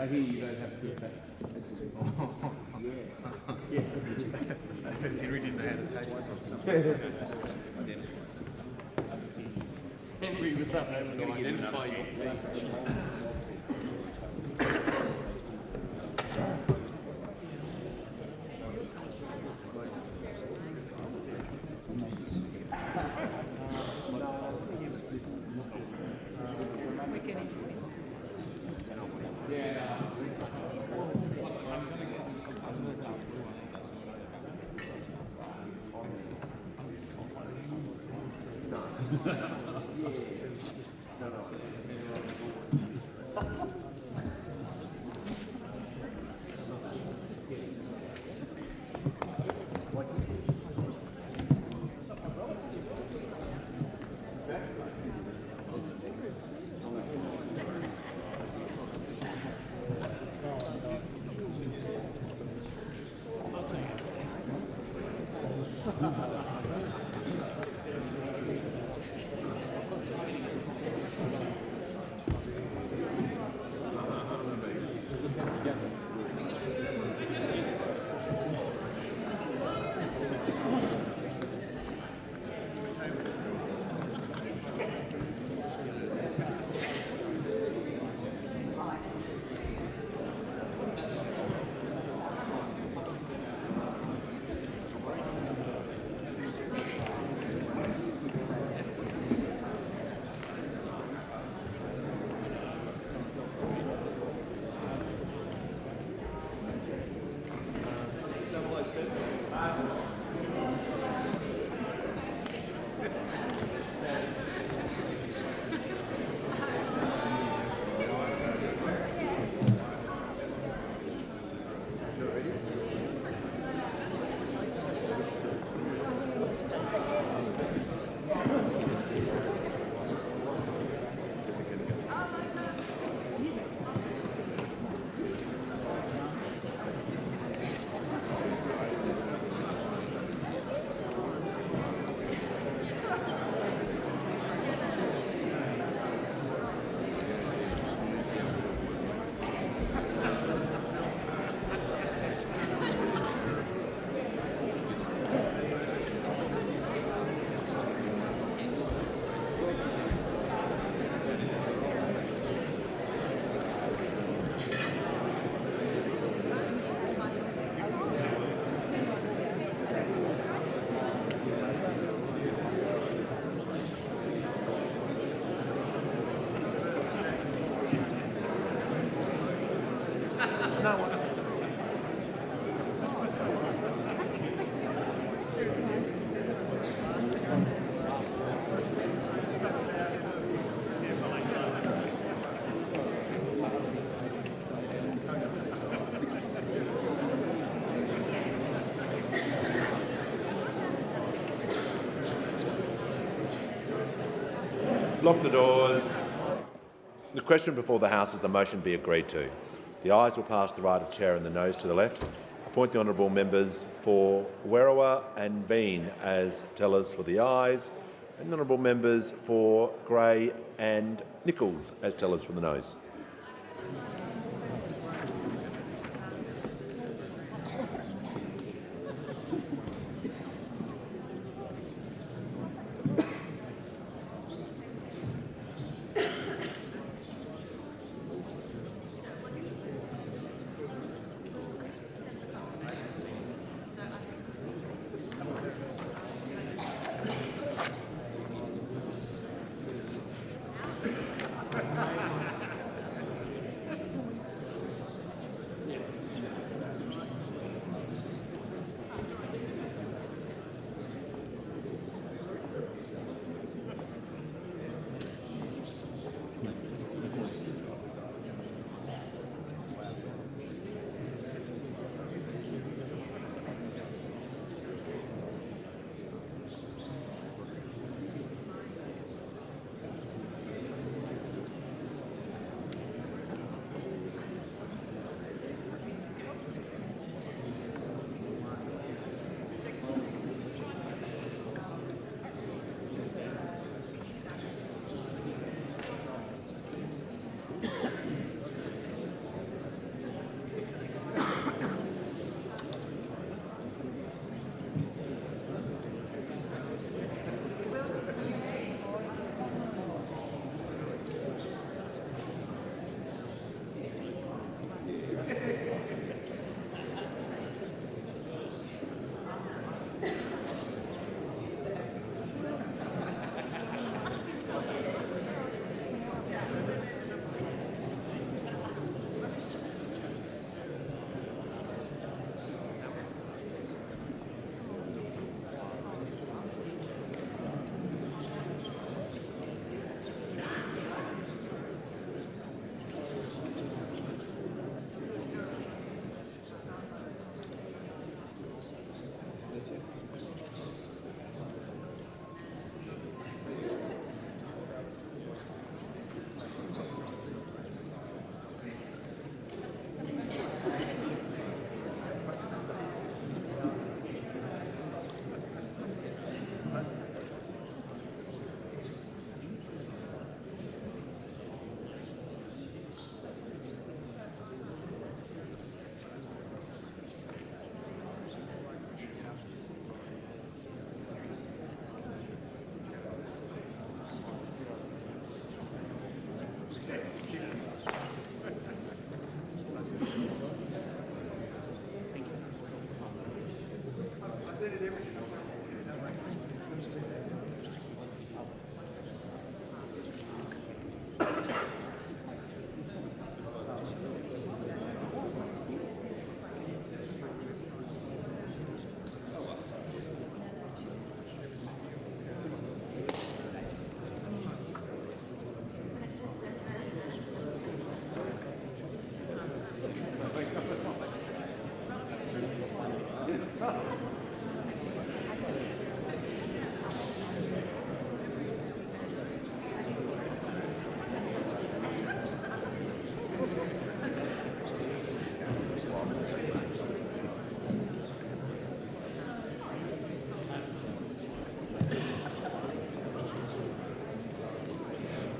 I hear you don't have to do that. Henry didn't know how to taste it. Henry was unable to identify you. Lock the doors. The question before the House is the motion be agreed to. The ayes will pass the right of chair and the noes to the left. Appoint the honourable members for Werriwa and Bean as tellers for the ayes, and honourable members for Gray and Nichols as tellers for the noes.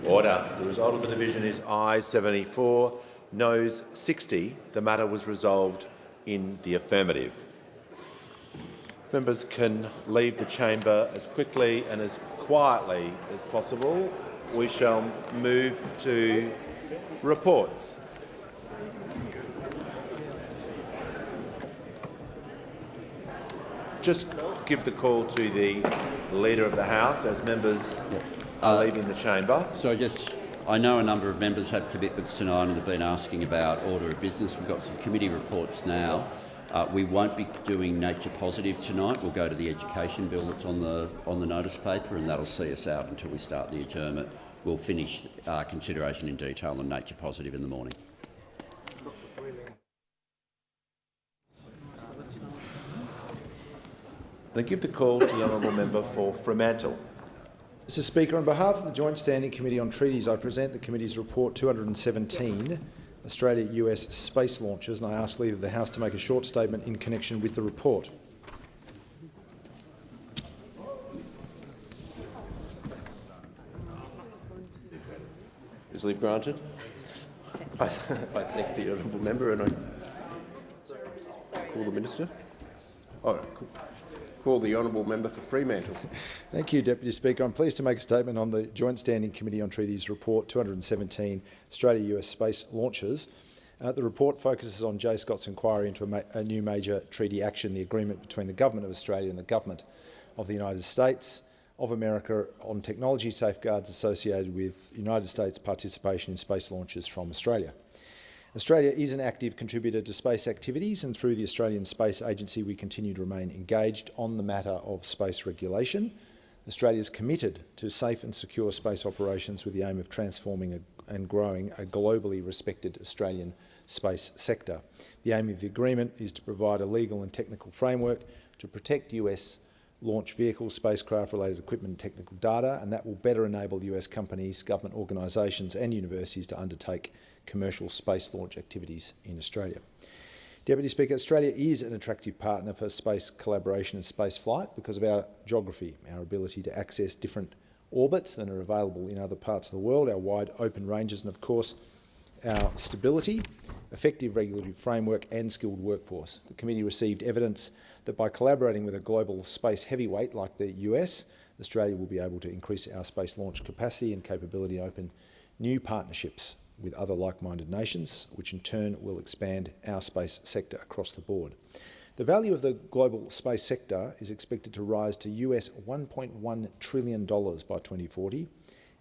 Order. The result of the division is ayes 74, noes 60. The matter was resolved in the affirmative. Members can leave the chamber as quickly and as quietly as possible. We shall move to reports. Just give the call to the Leader of the House as members are leaving the chamber. So I guess I know a number of members have commitments tonight and have been asking about order of business. We've got some committee reports now. We won't be doing nature positive tonight. We'll go to the education bill that's on the notice paper, and that'll see us out until we start the adjournment. We'll finish consideration in detail on nature positive in the morning. I give the call to the honourable member for Fremantle. Mr Speaker, on behalf of the Joint Standing Committee on Treaties, I present the committee's report 217, Australia-US space launches, and I ask leave of the House to make a short statement in connection with the report. Is leave granted? I thank the honourable member and I call the minister. Oh, call the honourable member for Fremantle. Thank you, Deputy Speaker. I'm pleased to make a statement on the Joint Standing Committee on Treaties report 217, Australia-US space launches. The report focuses on J. Scott's inquiry into a new major treaty action, the agreement between the Government of Australia and the Government of the United States of America on technology safeguards associated with United States participation in space launches from Australia. Australia is an active contributor to space activities, and through the Australian Space Agency we continue to remain engaged on the matter of space regulation. Australia is committed to safe and secure space operations with the aim of transforming and growing a globally respected Australian space sector. The aim of the agreement is to provide a legal and technical framework to protect US launch vehicles, spacecraft-related equipment and technical data, and that will better enable US companies, government organisations and universities to undertake commercial space launch activities in Australia. Deputy Speaker, Australia is an attractive partner for space collaboration and space flight because of our geography, our ability to access different orbits than are available in other parts of the world, our wide open ranges and, of course, our stability, effective regulatory framework and skilled workforce. The committee received evidence that by collaborating with a global space heavyweight like the US, Australia will be able to increase our space launch capacity and capability and open new partnerships with other like-minded nations, which in turn will expand our space sector across the board. The value of the global space sector is expected to rise to US $1.1 trillion by 2040,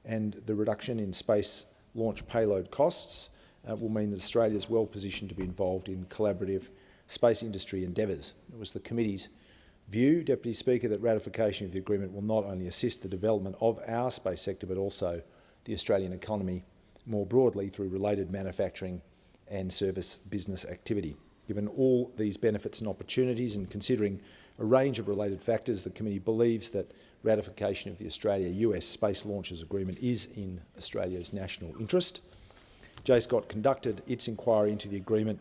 and the reduction in space launch payload costs will mean that Australia is well positioned to be involved in collaborative space industry endeavours. It was the committee's view, Deputy Speaker, that ratification of the agreement will not only assist the development of our space sector but also the Australian economy more broadly through related manufacturing and service business activity. Given all these benefits and opportunities and considering a range of related factors, the committee believes that ratification of the Australia-US Space Launches Agreement is in Australia's national interest. J. Scott conducted its inquiry into the agreement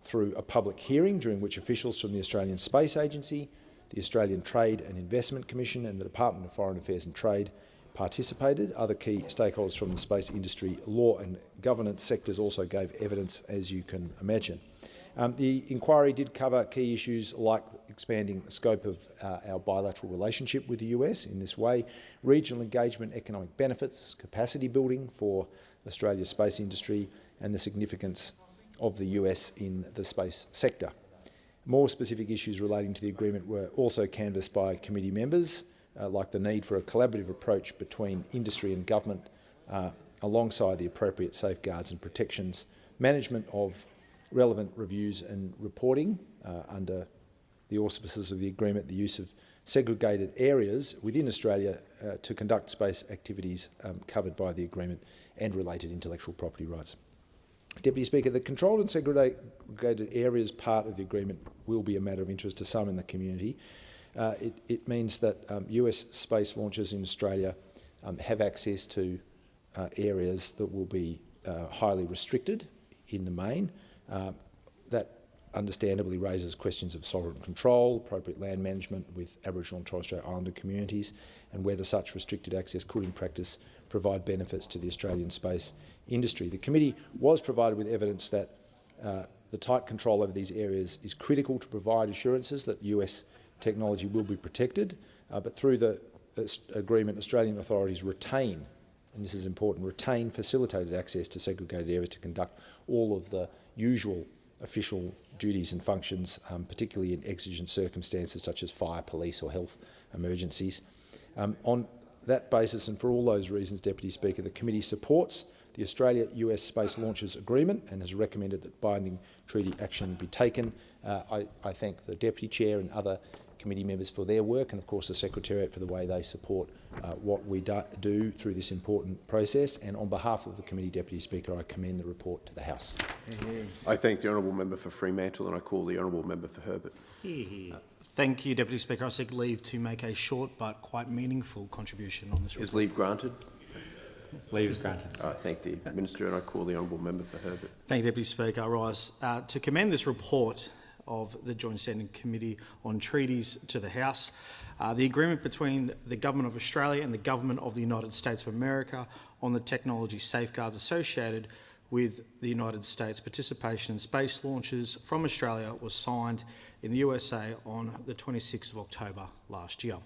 through a public hearing during which officials from the Australian Space Agency, the Australian Trade and Investment Commission and the Department of Foreign Affairs and Trade participated. Other key stakeholders from the space industry, law and governance sectors also gave evidence, as you can imagine. The inquiry did cover key issues like expanding the scope of our bilateral relationship with the US in this way, regional engagement, economic benefits, capacity building for Australia's space industry and the significance of the US in the space sector. More specific issues relating to the agreement were also canvassed by committee members, like the need for a collaborative approach between industry and government alongside the appropriate safeguards and protections, management of relevant reviews and reporting under the auspices of the agreement, the use of segregated areas within Australia to conduct space activities covered by the agreement and related intellectual property rights. Deputy Speaker, the controlled and segregated areas part of the agreement will be a matter of interest to some in the community. It means that US space launchers in Australia have access to areas that will be highly restricted in the main. That understandably raises questions of sovereign control, appropriate land management with Aboriginal and Torres Strait Islander communities, and whether such restricted access could in practice provide benefits to the Australian space industry. The committee was provided with evidence that the tight control over these areas is critical to provide assurances that US technology will be protected, but through the agreement, Australian authorities retain, and this is important, retain facilitated access to segregated areas to conduct all of the usual official duties and functions, particularly in exigent circumstances such as fire, police or health emergencies. On that basis and for all those reasons, Deputy Speaker, the committee supports the Australia-US Space Launches Agreement and has recommended that binding treaty action be taken. I thank the Deputy Chair and other committee members for their work, and of course the Secretariat for the way they support what we do through this important process. And on behalf of the committee, Deputy Speaker, I commend the report to the House. I thank the honourable member for Fremantle and I call the honourable member for Herbert. Thank you, Deputy Speaker. I seek leave to make a short but quite meaningful contribution on this report. Is leave granted? Leave is granted. I thank the Minister and I call the honourable member for Herbert. Thank you, Deputy Speaker. I rise to commend this report of the Joint Standing Committee on Treaties to the House. The agreement between the Government of Australia and the Government of the United States of America on the technology safeguards associated with the United States participation in space launches from Australia was signed in the USA on the 26th of October last year.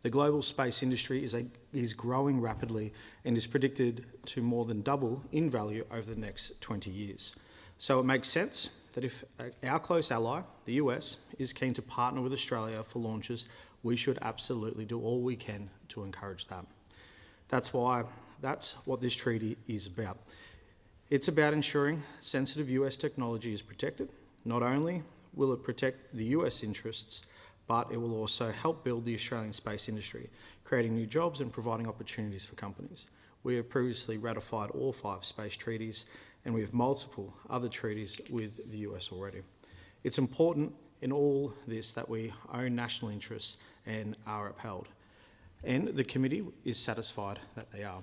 The global space industry is growing rapidly and is predicted to more than double in value over the next 20 years. So it makes sense that if our close ally, the US, is keen to partner with Australia for launches, we should absolutely do all we can to encourage that. That's what this treaty is about. It's about ensuring sensitive US technology is protected. Not only will it protect the US interests, but it will also help build the Australian space industry, creating new jobs and providing opportunities for companies. We have previously ratified all 5 space treaties, and we have multiple other treaties with the US already. It's important in all this that we own national interests and are upheld, and the committee is satisfied that they are.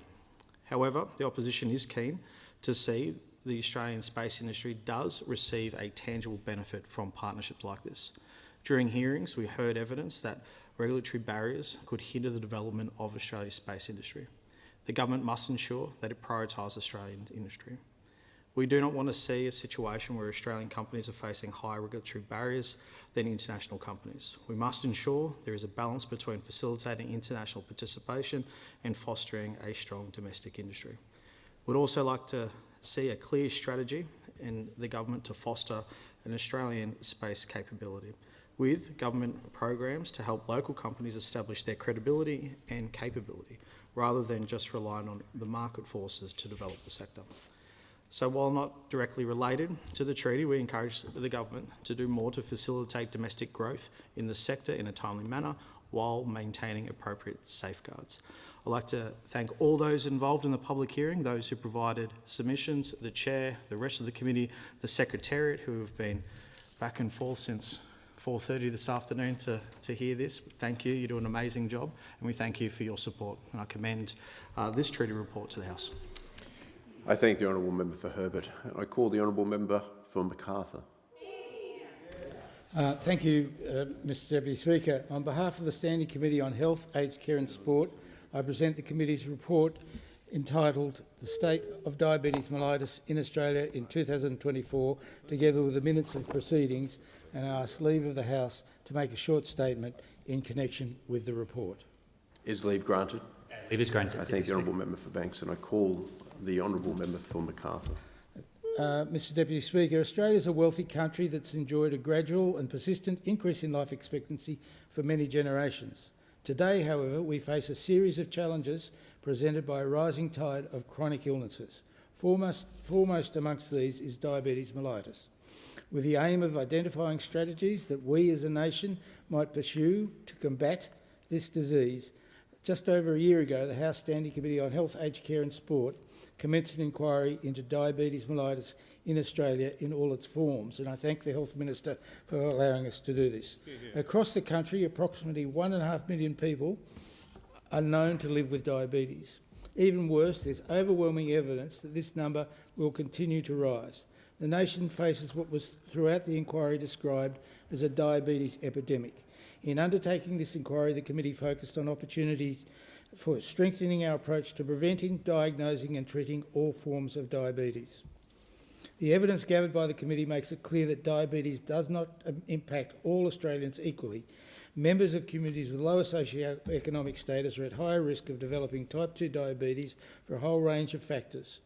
However, the opposition is keen to see the Australian space industry does receive a tangible benefit from partnerships like this. During hearings, we heard evidence that regulatory barriers could hinder the development of Australia's space industry. The government must ensure that it prioritises Australian industry. We do not want to see a situation where Australian companies are facing higher regulatory barriers than international companies. We must ensure there is a balance between facilitating international participation and fostering a strong domestic industry. We'd also like to see a clear strategy in the government to foster an Australian space capability, with government programs to help local companies establish their credibility and capability, rather than just relying on the market forces to develop the sector. So while not directly related to the treaty, we encourage the government to do more to facilitate domestic growth in the sector in a timely manner while maintaining appropriate safeguards. I'd like to thank all those involved in the public hearing, those who provided submissions, the Chair, the rest of the committee, the Secretariat, who have been back and forth since 4:30 this afternoon to hear this. Thank you, you do an amazing job, and we thank you for your support. And I commend this treaty report to the House. I thank the honourable member for Herbert. I call the honourable member for Macarthur. Thank you, Mr Deputy Speaker. On behalf of the Standing Committee on Health, Aged Care and Sport, I present the committee's report entitled The State of Diabetes Mellitus in Australia in 2024, together with the minutes of proceedings, and I ask leave of the House to make a short statement in connection with the report. Is leave granted? Leave is granted. I thank the honourable member for Banks and I call the honourable member for Macarthur. Mr Deputy Speaker, Australia is a wealthy country that's enjoyed a gradual and persistent increase in life expectancy for many generations. Today, however, we face a series of challenges presented by a rising tide of chronic illnesses. Foremost amongst these is diabetes mellitus. With the aim of identifying strategies that we as a nation might pursue to combat this disease, just over a year ago, the House Standing Committee on Health, Aged Care and Sport commenced an inquiry into diabetes mellitus in Australia in all its forms, and I thank the Health Minister for allowing us to do this. Across the country, approximately 1.5 million people are known to live with diabetes. Even worse, there's overwhelming evidence that this number will continue to rise. The nation faces what was throughout the inquiry described as a diabetes epidemic. In undertaking this inquiry, the committee focused on opportunities for strengthening our approach to preventing, diagnosing and treating all forms of diabetes. The evidence gathered by the committee makes it clear that diabetes does not impact all Australians equally. Members of communities with lower socio-economic status are at higher risk of developing type 2 diabetes for a whole range of factors,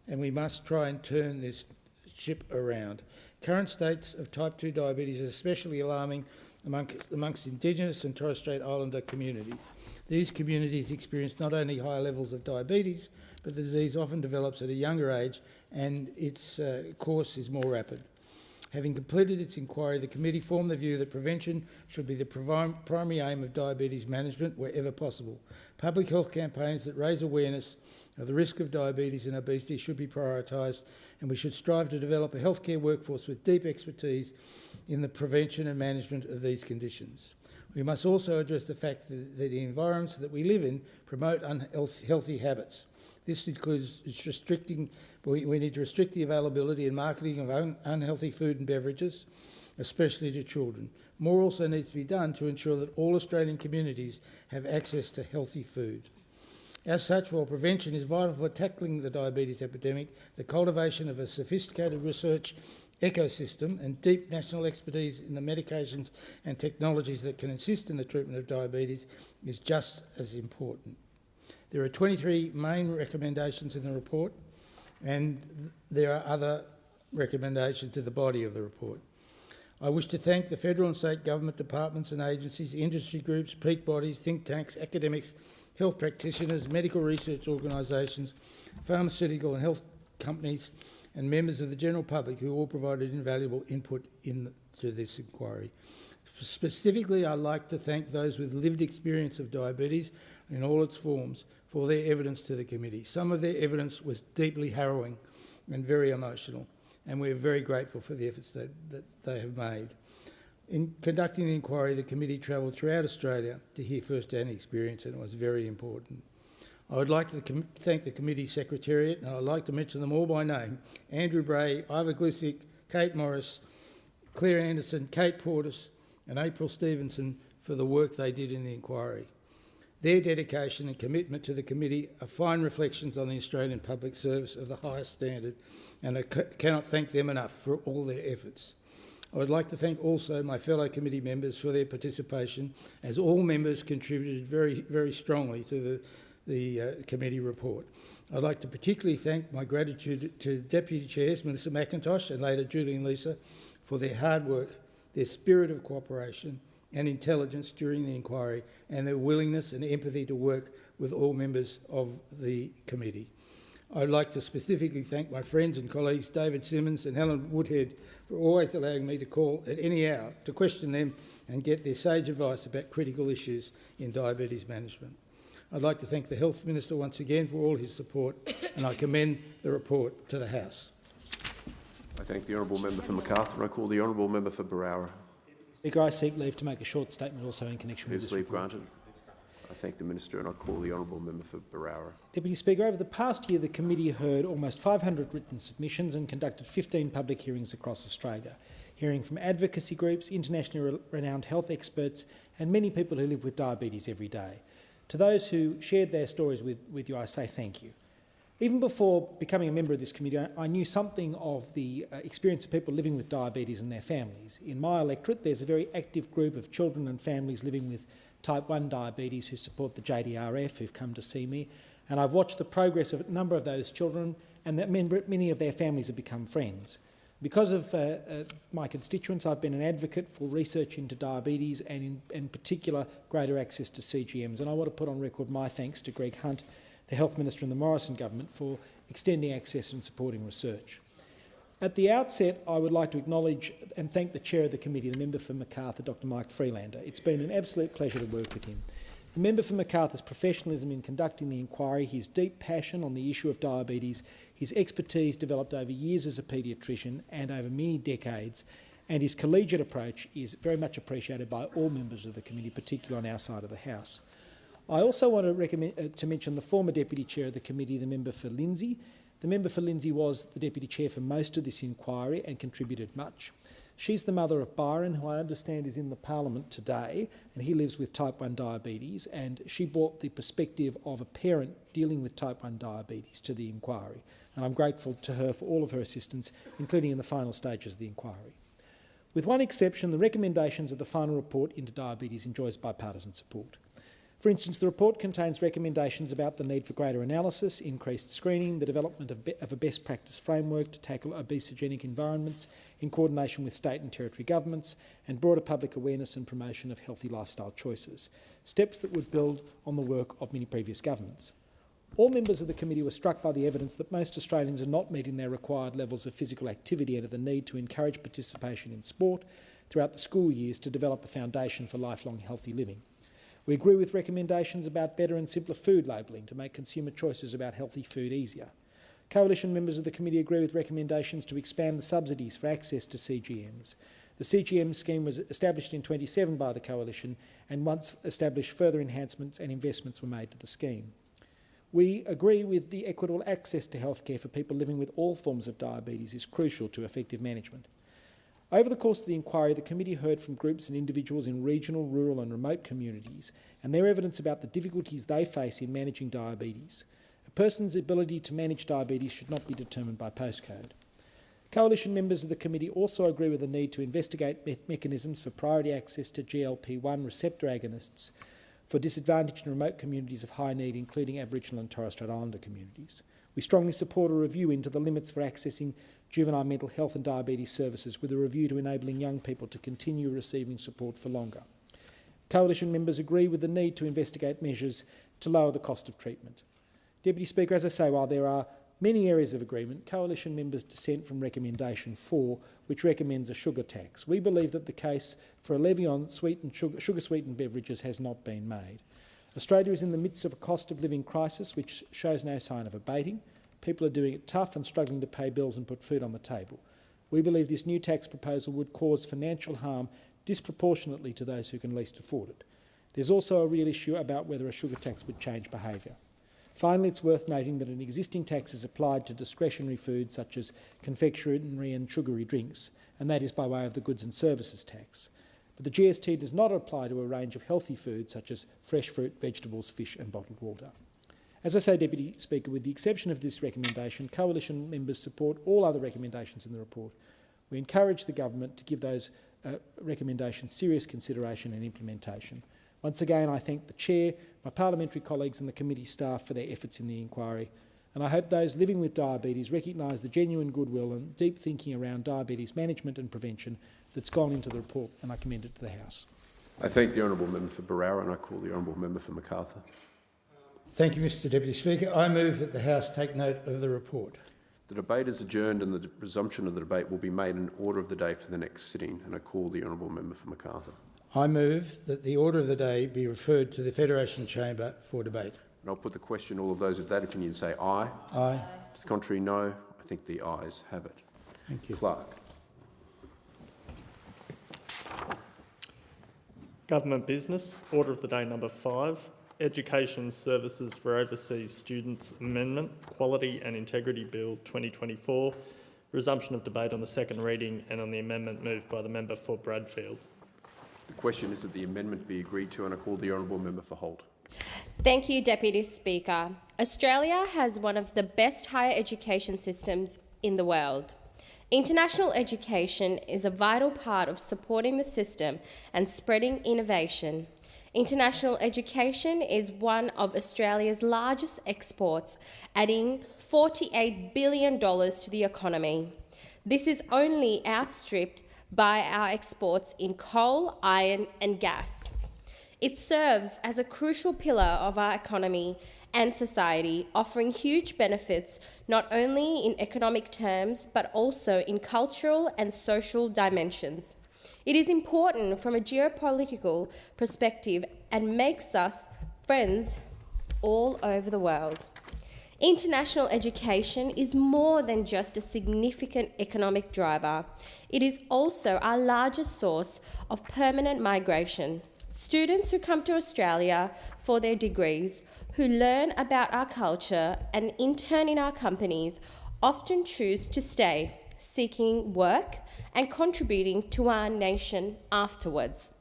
and we must try and turn this ship around. Current states of type 2 diabetes is especially alarming amongst Indigenous and Torres Strait Islander communities. These communities experience not only higher levels of diabetes, but the disease often develops at a younger age and its course is more rapid. Having completed its inquiry, the committee formed the view that prevention should be the primary aim of diabetes management wherever possible. Public health campaigns that raise awareness of the risk of diabetes and obesity should be prioritised, and we should strive to develop a healthcare workforce with deep expertise in the prevention and management of these conditions. We must also address the fact that the environments that we live in promote unhealthy habits. This includes we need to restrict the availability and marketing of unhealthy food and beverages, especially to children. More also needs to be done to ensure that all Australian communities have access to healthy food. As such, while prevention is vital for tackling the diabetes epidemic, the cultivation of a sophisticated research ecosystem and deep national expertise in the medications and technologies that can assist in the treatment of diabetes is just as important. There are 23 main recommendations in the report, and there are other recommendations in the body of the report. I wish to thank the federal and state government departments and agencies, industry groups, peak bodies, think tanks, academics, health practitioners, medical research organisations, pharmaceutical and health companies, and members of the general public who all provided invaluable input into this inquiry. Specifically, I'd like to thank those with lived experience of diabetes in all its forms for their evidence to the committee. Some of their evidence was deeply harrowing and very emotional, and we're very grateful for the efforts that they have made. In conducting the inquiry, the committee travelled throughout Australia to hear first-hand experience, and it was very important. I would like to thank the committee secretariat, and I'd like to mention them all by name: Andrew Bray, Ivor Glissick, Kate Morris, Claire Anderson, Kate Portis and April Stevenson for the work they did in the inquiry. Their dedication and commitment to the committee are fine reflections on the Australian public service of the highest standard, and I cannot thank them enough for all their efforts. I would like to thank also my fellow committee members for their participation, as all members contributed very, very strongly to the committee report. I'd like to particularly thank my gratitude to Deputy Chairs, Melissa McIntosh and later Julie and Lisa, for their hard work, their spirit of cooperation and intelligence during the inquiry, and their willingness and empathy to work with all members of the committee. I'd like to specifically thank my friends and colleagues David Simmons and Helen Woodhead for always allowing me to call at any hour to question them and get their sage advice about critical issues in diabetes management. I'd like to thank the Health Minister once again for all his support, and I commend the report to the House. I thank the honourable member for Macarthur and I call the honourable member for Berowra. Speaker, I seek leave to make a short statement also in connection with this leave report. granted. I thank the Minister and I call the honourable member for Berowra. Deputy Speaker, over the past year the committee heard almost 500 written submissions and conducted 15 public hearings across Australia, hearing from advocacy groups, internationally renowned health experts and many people who live with diabetes every day. To those who shared their stories with you, I say thank you. Even before becoming a member of this committee, I knew something of the experience of people living with diabetes and their families. In my electorate, there's a very active group of children and families living with type 1 diabetes who support the JDRF, who've come to see me, and I've watched the progress of a number of those children, and that many of their families have become friends. Because of my constituents, I've been an advocate for research into diabetes and in particular greater access to CGMs, and I want to put on record my thanks to Greg Hunt, the Health Minister and the Morrison government, for extending access and supporting research. At the outset, I would like to acknowledge and thank the Chair of the committee, the member for Macarthur, Dr Mike Freelander. It's been an absolute pleasure to work with him. The member for Macarthur's professionalism in conducting the inquiry, his deep passion on the issue of diabetes, his expertise developed over years as a paediatrician and over many decades, and his collegiate approach is very much appreciated by all members of the committee, particularly on our side of the House. I also want to mention the former Deputy Chair of the committee, the member for Lindsay. The member for Lindsay was the Deputy Chair for most of this inquiry and contributed much. She's the mother of Byron, who I understand is in the Parliament today, and he lives with type 1 diabetes, and she brought the perspective of a parent dealing with type 1 diabetes to the inquiry, and I'm grateful to her for all of her assistance, including in the final stages of the inquiry. With one exception, the recommendations of the final report into diabetes enjoys bipartisan support. For instance, the report contains recommendations about the need for greater analysis, increased screening, the development of a best practice framework to tackle obesogenic environments in coordination with state and territory governments, and broader public awareness and promotion of healthy lifestyle choices, steps that would build on the work of many previous governments. All members of the committee were struck by the evidence that most Australians are not meeting their required levels of physical activity and of the need to encourage participation in sport throughout the school years to develop a foundation for lifelong healthy living. We agree with recommendations about better and simpler food labelling to make consumer choices about healthy food easier. Coalition members of the committee agree with recommendations to expand the subsidies for access to CGMs. The CGM scheme was established in 2017 by the Coalition, and once established, further enhancements and investments were made to the scheme. We agree with the equitable access to healthcare for people living with all forms of diabetes is crucial to effective management. Over the course of the inquiry, the committee heard from groups and individuals in regional, rural and remote communities and their evidence about the difficulties they face in managing diabetes. A person's ability to manage diabetes should not be determined by postcode. Coalition members of the committee also agree with the need to investigate mechanisms for priority access to GLP-1 receptor agonists for disadvantaged and remote communities of high need, including Aboriginal and Torres Strait Islander communities. We strongly support a review into the limits for accessing juvenile mental health and diabetes services, with a review to enabling young people to continue receiving support for longer. Coalition members agree with the need to investigate measures to lower the cost of treatment. Deputy Speaker, as I say, while there are many areas of agreement, Coalition members dissent from recommendation 4, which recommends a sugar tax. We believe that the case for a levy on sugar-sweetened beverages has not been made. Australia is in the midst of a cost of living crisis which shows no sign of abating. People are doing it tough and struggling to pay bills and put food on the table. We believe this new tax proposal would cause financial harm disproportionately to those who can least afford it. There's also a real issue about whether a sugar tax would change behaviour. Finally, it's worth noting that an existing tax is applied to discretionary foods such as confectionery and sugary drinks, and that is by way of the goods and services tax. But the GST does not apply to a range of healthy foods such as fresh fruit, vegetables, fish and bottled water. As I say, Deputy Speaker, with the exception of this recommendation, Coalition members support all other recommendations in the report. We encourage the government to give those recommendations serious consideration and implementation. Once again, I thank the Chair, my parliamentary colleagues and the committee staff for their efforts in the inquiry, and I hope those living with diabetes recognise the genuine goodwill and deep thinking around diabetes management and prevention that's gone into the report, and I commend it to the House. I thank the honourable member for Barrow and I call the honourable member for Macarthur. Thank you, Mr Deputy Speaker. I move that the House take note of the report. The debate is adjourned and the resumption of the debate will be made in order of the day for the next sitting, and I call the honourable member for Macarthur. I move that the order of the day be referred to the Federation Chamber for debate. And I'll put the question. All of those of that opinion say aye. Aye. To the contrary, no. I think the ayes have it. Thank you. Clerk. Government business. Order of the day number 5. Education Services for Overseas Students Amendment, Quality and Integrity Bill 2024. Resumption of debate on the second reading and on the amendment moved by the member for Bradfield. The question is that the amendment be agreed to, and I call the honourable member for Holt. Thank you, Deputy Speaker. Australia has one of the best higher education systems in the world. International education is a vital part of supporting the system and spreading innovation. International education is one of Australia's largest exports, adding $48 billion to the economy. This is only outstripped by our exports in coal, iron and gas. It serves as a crucial pillar of our economy and society, offering huge benefits not only in economic terms but also in cultural and social dimensions. It is important from a geopolitical perspective and makes us friends all over the world. International education is more than just a significant economic driver. It is also our largest source of permanent migration. Students who come to Australia for their degrees, who learn about our culture and intern in our companies, often choose to stay, seeking work and contributing to our nation afterwards.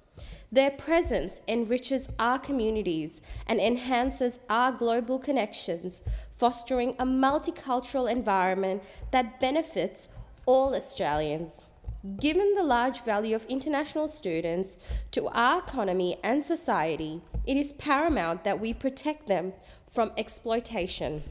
Their presence enriches our communities and enhances our global connections, fostering a multicultural environment that benefits all Australians. Given the large value of international students to our economy and society, it is paramount that we protect them from exploitation.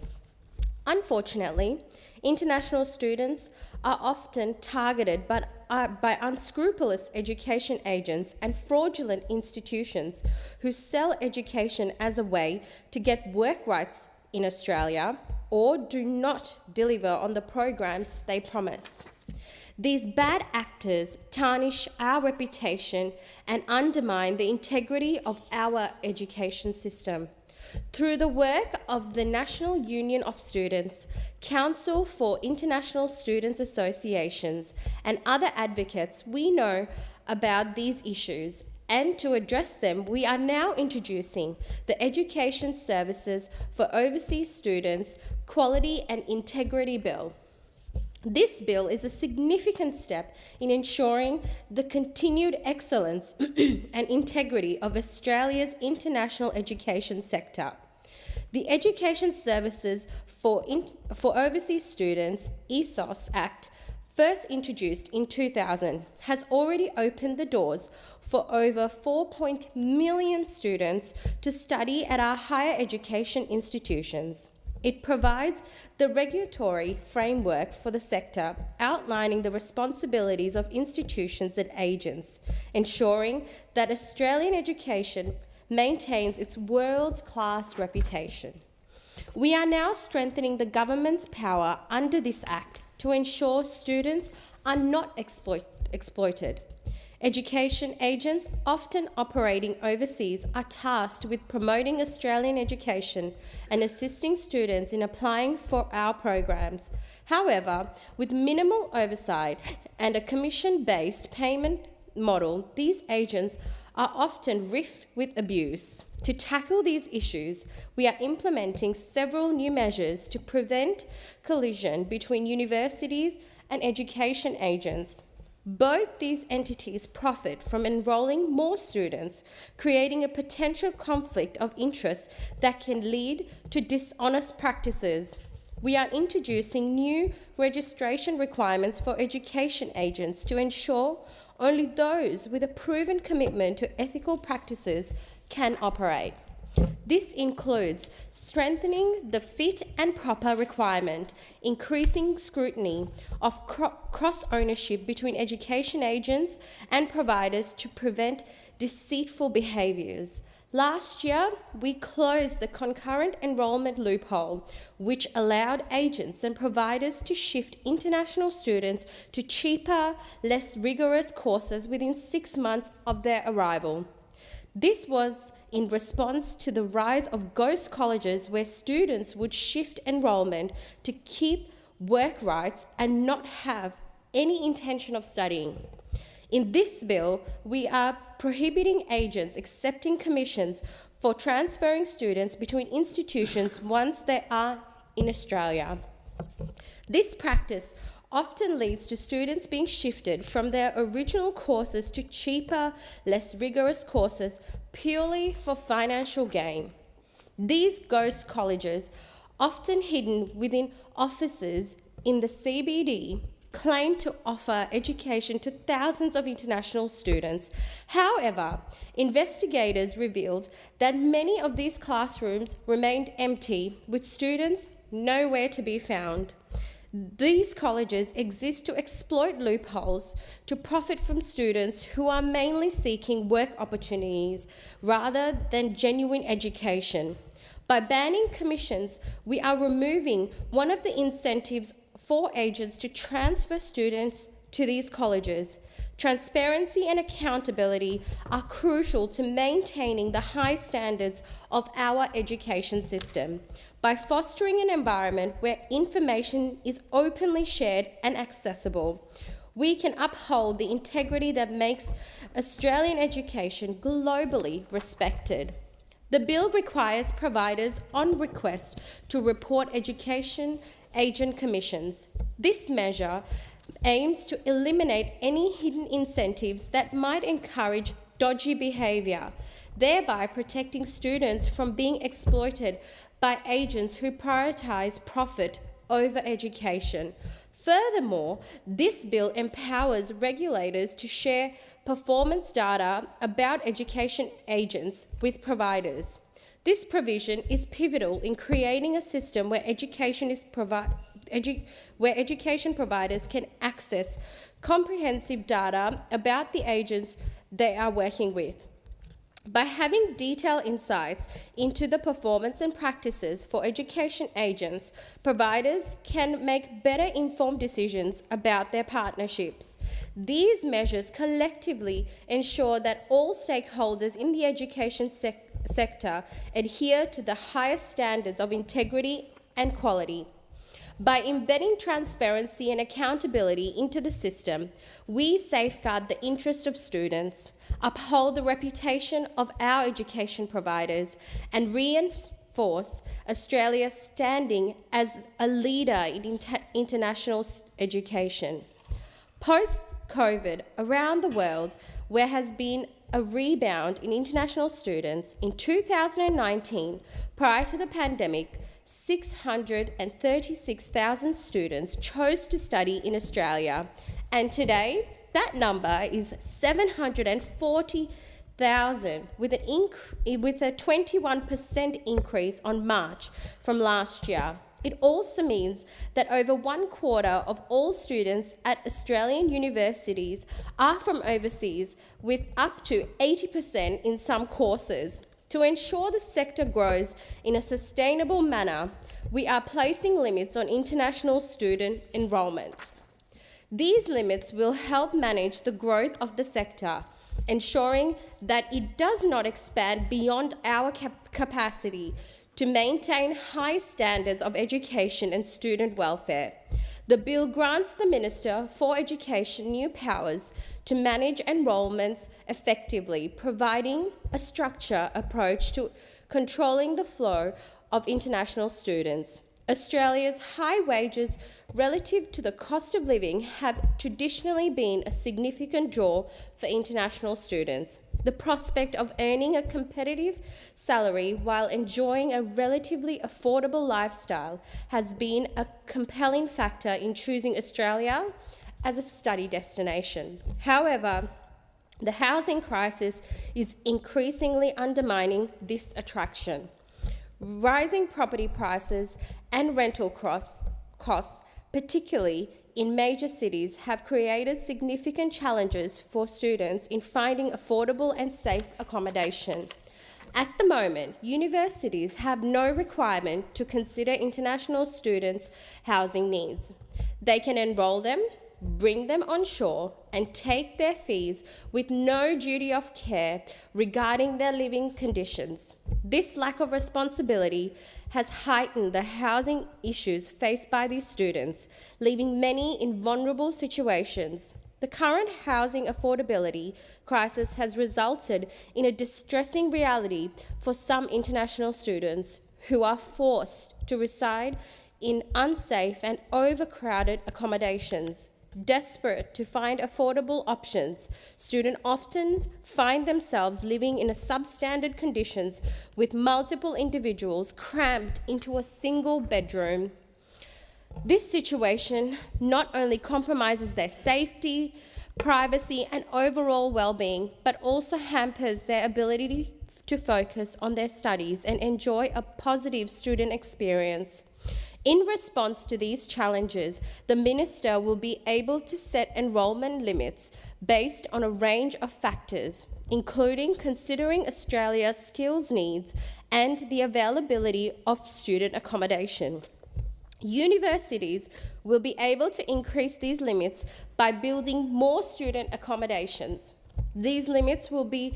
Unfortunately, international students are often targeted by unscrupulous education agents and fraudulent institutions who sell education as a way to get work rights in Australia or do not deliver on the programs they promise. These bad actors tarnish our reputation and undermine the integrity of our education system. Through the work of the National Union of Students, Council for International Students Associations, and other advocates, we know about these issues, and to address them, we are now introducing the Education Services for Overseas Students Quality and Integrity Bill. This bill is a significant step in ensuring the continued excellence and integrity of Australia's international education sector. The Education Services for Overseas Students (ESOS) Act, first introduced in 2000, has already opened the doors for over 4 million students to study at our higher education institutions. It provides the regulatory framework for the sector, outlining the responsibilities of institutions and agents, ensuring that Australian education maintains its world-class reputation. We are now strengthening the government's power under this Act to ensure students are not exploited. Education agents, often operating overseas, are tasked with promoting Australian education and assisting students in applying for our programs. However, with minimal oversight and a commission-based payment model, these agents are often rife with abuse. To tackle these issues, we are implementing several new measures to prevent collusion between universities and education agents. Both these entities profit from enrolling more students, creating a potential conflict of interest that can lead to dishonest practices. We are introducing new registration requirements for education agents to ensure only those with a proven commitment to ethical practices can operate. This includes strengthening the fit and proper requirement, increasing scrutiny of cross-ownership between education agents and providers to prevent deceitful behaviours. Last year, we closed the concurrent enrolment loophole, which allowed agents and providers to shift international students to cheaper, less rigorous courses within 6 months of their arrival. This was in response to the rise of ghost colleges where students would shift enrolment to keep work rights and not have any intention of studying. In this bill, we are prohibiting agents accepting commissions for transferring students between institutions once they are in Australia. This practice often leads to students being shifted from their original courses to cheaper, less rigorous courses purely for financial gain. These ghost colleges, often hidden within offices in the CBD, claim to offer education to thousands of international students. However, investigators revealed that many of these classrooms remained empty, with students nowhere to be found. These colleges exist to exploit loopholes to profit from students who are mainly seeking work opportunities rather than genuine education. By banning commissions, we are removing one of the incentives for agents to transfer students to these colleges. Transparency and accountability are crucial to maintaining the high standards of our education system. By fostering an environment where information is openly shared and accessible, we can uphold the integrity that makes Australian education globally respected. The bill requires providers on request to report education agent commissions. This measure aims to eliminate any hidden incentives that might encourage dodgy behaviour, thereby protecting students from being exploited by agents who prioritise profit over education. Furthermore, this bill empowers regulators to share performance data about education agents with providers. This provision is pivotal in creating a system where education providers can access comprehensive data about the agents they are working with. By having detailed insights into the performance and practices for education agents, providers can make better informed decisions about their partnerships. These measures collectively ensure that all stakeholders in the education sector adhere to the highest standards of integrity and quality. By embedding transparency and accountability into the system, we safeguard the interest of students, uphold the reputation of our education providers, and reinforce Australia's standing as a leader in international education. Post-COVID, around the world, there has been a rebound in international students. In 2019, prior to the pandemic, 636,000 students chose to study in Australia, and today that number is 740,000, with a 21% increase on March from last year. It also means that over 1/4 of all students at Australian universities are from overseas, with up to 80% in some courses. To ensure the sector grows in a sustainable manner, we are placing limits on international student enrolments. These limits will help manage the growth of the sector, ensuring that it does not expand beyond our capacity to maintain high standards of education and student welfare. The bill grants the Minister for Education new powers to manage enrolments effectively, providing a structured approach to controlling the flow of international students. Australia's high wages relative to the cost of living have traditionally been a significant draw for international students. The prospect of earning a competitive salary while enjoying a relatively affordable lifestyle has been a compelling factor in choosing Australia as a study destination. However, the housing crisis is increasingly undermining this attraction. Rising property prices and rental costs, particularly in major cities, have created significant challenges for students in finding affordable and safe accommodation. At the moment, universities have no requirement to consider international students' housing needs. They can enrol them, bring them on shore, and take their fees with no duty of care regarding their living conditions. This lack of responsibility has heightened the housing issues faced by these students, leaving many in vulnerable situations. The current housing affordability crisis has resulted in a distressing reality for some international students who are forced to reside in unsafe and overcrowded accommodations. Desperate to find affordable options, students often find themselves living in substandard conditions with multiple individuals crammed into a single bedroom. This situation not only compromises their safety, privacy, and overall well-being, but also hampers their ability to focus on their studies and enjoy a positive student experience. In response to these challenges, the Minister will be able to set enrolment limits based on a range of factors, including considering Australia's skills needs and the availability of student accommodation. Universities will be able to increase these limits by building more student accommodations. These limits will be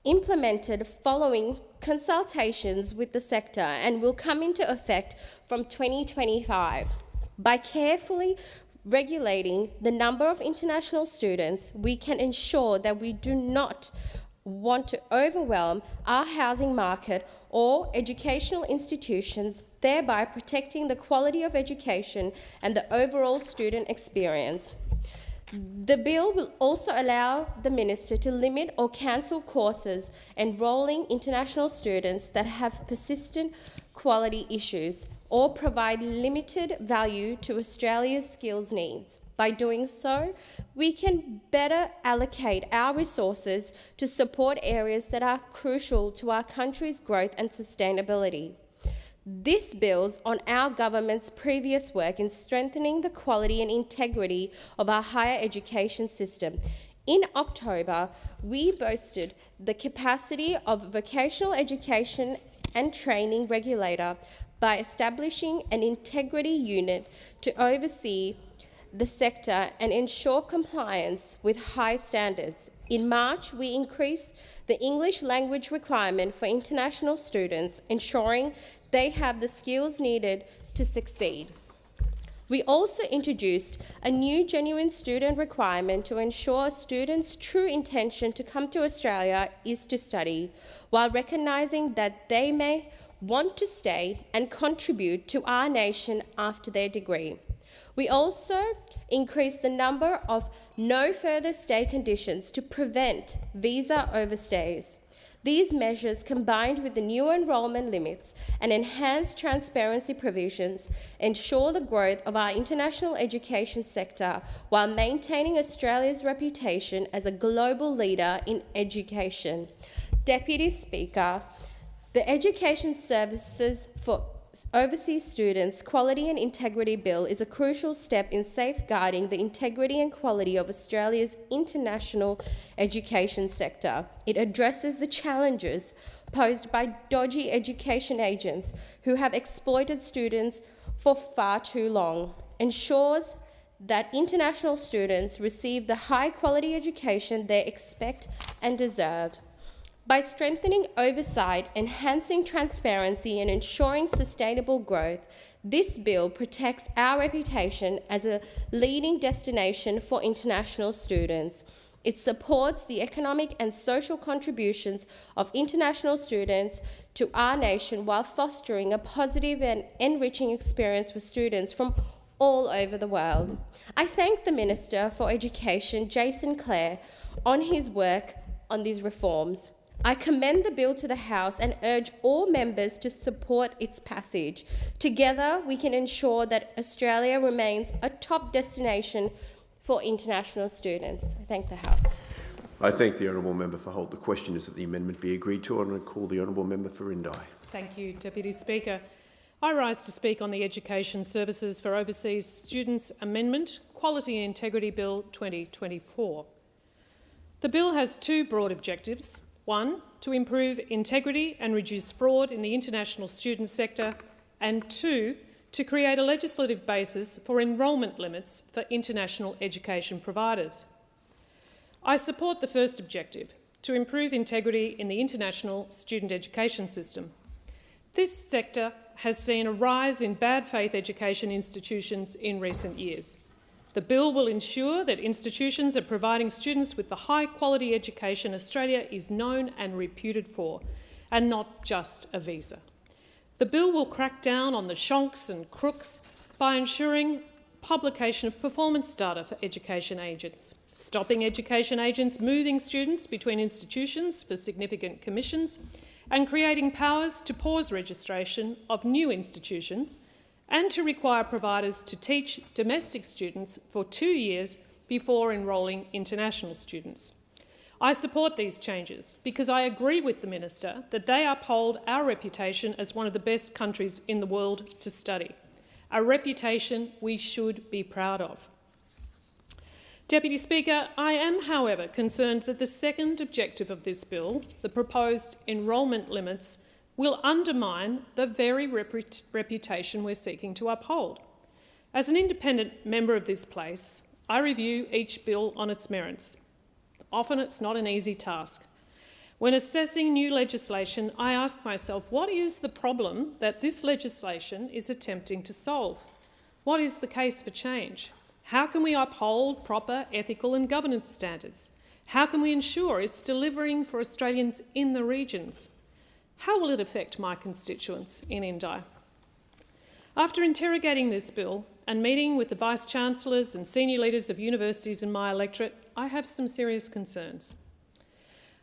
implemented following consultations with the sector and will come into effect from 2025. By carefully regulating the number of international students, we can ensure that we do not want to overwhelm our housing market or educational institutions, thereby protecting the quality of education and the overall student experience. The bill will also allow the Minister to limit or cancel courses enrolling international students that have persistent quality issues. or provide limited value to Australia's skills needs. By doing so, we can better allocate our resources to support areas that are crucial to our country's growth and sustainability. This builds on our government's previous work in strengthening the quality and integrity of our higher education system. In October, we boosted the capacity of vocational education and training regulator by establishing an integrity unit to oversee the sector and ensure compliance with high standards. In March, we increased the English language requirement for international students, ensuring they have the skills needed to succeed. We also introduced a new genuine student requirement to ensure students' true intention to come to Australia is to study, while recognising that they may want to stay and contribute to our nation after their degree. We also increased the number of no further stay conditions to prevent visa overstays. These measures, combined with the new enrolment limits and enhanced transparency provisions, ensure the growth of our international education sector while maintaining Australia's reputation as a global leader in education. Deputy Speaker, the Education Services for Overseas Students Quality and Integrity Bill is a crucial step in safeguarding the integrity and quality of Australia's international education sector. It addresses the challenges posed by dodgy education agents who have exploited students for far too long, ensures that international students receive the high-quality education they expect and deserve. By strengthening oversight, enhancing transparency and ensuring sustainable growth, this bill protects our reputation as a leading destination for international students. It supports the economic and social contributions of international students to our nation while fostering a positive and enriching experience for students from all over the world. I thank the Minister for Education, Jason Clare, on his work on these reforms. I commend the bill to the House and urge all members to support its passage. Together, we can ensure that Australia remains a top destination for international students. I thank the House. I thank the honourable member for Holt. The question is that the amendment be agreed to, and I call the honourable member for Indi. Thank you, Deputy Speaker. I rise to speak on the Education Services for Overseas Students Amendment, Quality and Integrity Bill 2024. The bill has two broad objectives. One, to improve integrity and reduce fraud in the international student sector, and two, to create a legislative basis for enrolment limits for international education providers. I support the first objective, to improve integrity in the international student education system. This sector has seen a rise in bad faith education institutions in recent years. The bill will ensure that institutions are providing students with the high-quality education Australia is known and reputed for, and not just a visa. The bill will crack down on the shonks and crooks by ensuring publication of performance data for education agents, stopping education agents moving students between institutions for significant commissions, and creating powers to pause registration of new institutions and to require providers to teach domestic students for 2 years before enrolling international students. I support these changes because I agree with the Minister that they uphold our reputation as one of the best countries in the world to study, a reputation we should be proud of. Deputy Speaker, I am, however, concerned that the second objective of this bill, the proposed enrolment limits, will undermine the very reputation we're seeking to uphold. As an independent member of this place, I review each bill on its merits. Often it's not an easy task. When assessing new legislation, I ask myself, what is the problem that this legislation is attempting to solve? What is the case for change? How can we uphold proper ethical and governance standards? How can we ensure it's delivering for Australians in the regions? How will it affect my constituents in Indi? After interrogating this bill and meeting with the Vice-Chancellors and senior leaders of universities in my electorate, I have some serious concerns.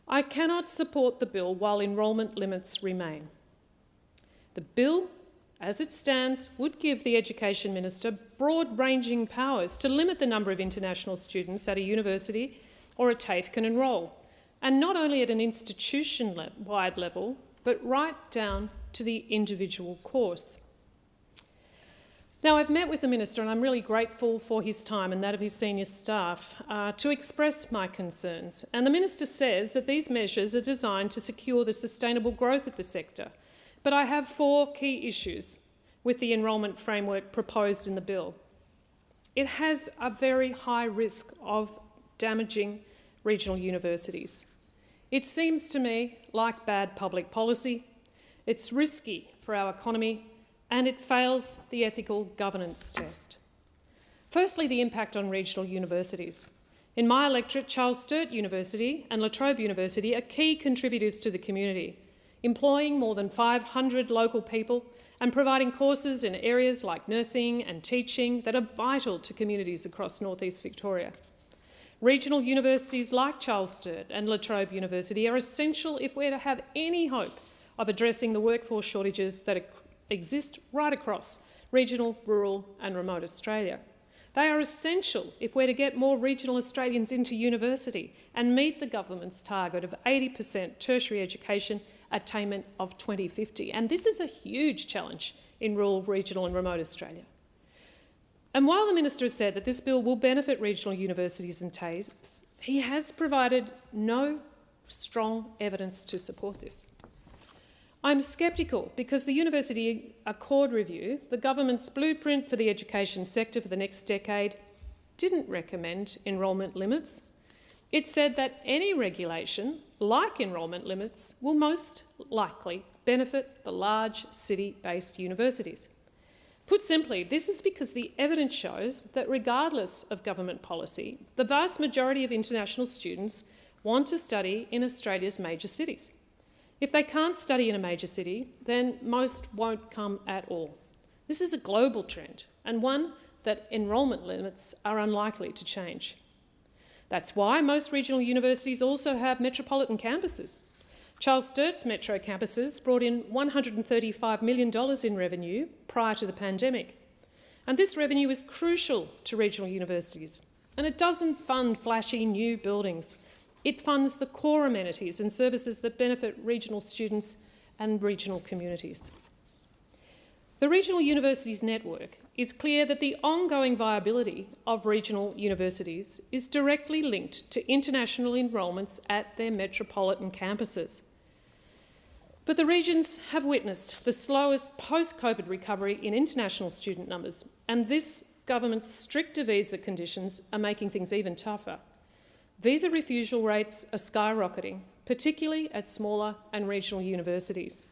I cannot support the bill while enrolment limits remain. The bill as it stands, would give the Education Minister broad-ranging powers to limit the number of international students at a university or a TAFE can enrol, and not only at an institution-wide level, but right down to the individual course. Now, I've met with the Minister, and I'm really grateful for his time and that of his senior staff to express my concerns. And the Minister says that these measures are designed to secure the sustainable growth of the sector. But I have 4 key issues with the enrolment framework proposed in the bill. It has a very high risk of damaging regional universities. It seems to me like bad public policy. It's risky for our economy, and it fails the ethical governance test. Firstly, the impact on regional universities. In my electorate, Charles Sturt University and La Trobe University are key contributors to the community, employing more than 500 local people and providing courses in areas like nursing and teaching that are vital to communities across northeast Victoria. Regional universities like Charles Sturt and La Trobe University are essential if we're to have any hope of addressing the workforce shortages that exist right across regional, rural and remote Australia. They are essential if we're to get more regional Australians into university and meet the government's target of 80% tertiary education attainment of 2050. And this is a huge challenge in rural, regional and remote Australia. And while the Minister has said that this bill will benefit regional universities and TAFEs, he has provided no strong evidence to support this. I'm sceptical because the University Accord Review, the government's blueprint for the education sector for the next decade, didn't recommend enrolment limits. It said that any regulation, like enrolment limits, will most likely benefit the large city-based universities. Put simply, this is because the evidence shows that regardless of government policy, the vast majority of international students want to study in Australia's major cities. If they can't study in a major city, then most won't come at all. This is a global trend and one that enrolment limits are unlikely to change. That's why most regional universities also have metropolitan campuses. Charles Sturt's metro campuses brought in $135 million in revenue prior to the pandemic. And this revenue is crucial to regional universities. And it doesn't fund flashy new buildings. It funds the core amenities and services that benefit regional students and regional communities. The Regional Universities Network is clear that the ongoing viability of regional universities is directly linked to international enrolments at their metropolitan campuses. But the regions have witnessed the slowest post-COVID recovery in international student numbers, and this government's stricter visa conditions are making things even tougher. Visa refusal rates are skyrocketing, particularly at smaller and regional universities.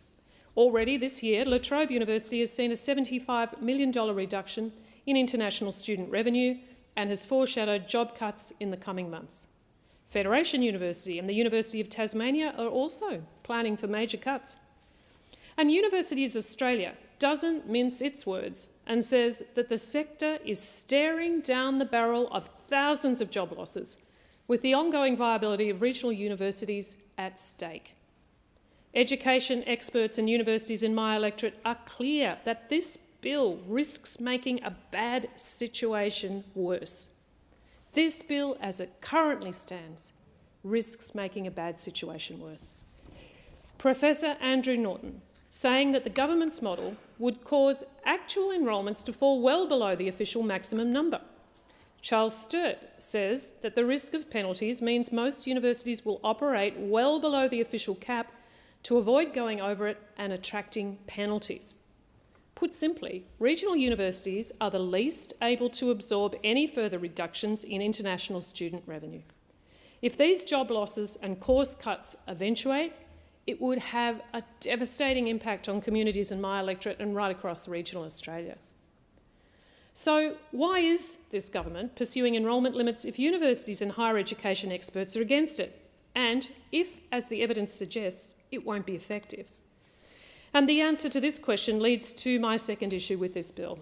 Already this year, La Trobe University has seen a $75 million reduction in international student revenue and has foreshadowed job cuts in the coming months. Federation University and the University of Tasmania are also planning for major cuts. And Universities Australia doesn't mince its words and says that the sector is staring down the barrel of thousands of job losses, with the ongoing viability of regional universities at stake. Education experts and universities in my electorate are clear that this bill risks making a bad situation worse. This bill, as it currently stands, risks making a bad situation worse. Professor Andrew Norton, saying that the government's model would cause actual enrolments to fall well below the official maximum number. Charles Sturt says that the risk of penalties means most universities will operate well below the official cap to avoid going over it and attracting penalties. Put simply, regional universities are the least able to absorb any further reductions in international student revenue. If these job losses and course cuts eventuate, it would have a devastating impact on communities in my electorate and right across regional Australia. So why is this government pursuing enrolment limits if universities and higher education experts are against it? And if, as the evidence suggests, it won't be effective? And the answer to this question leads to my second issue with this bill.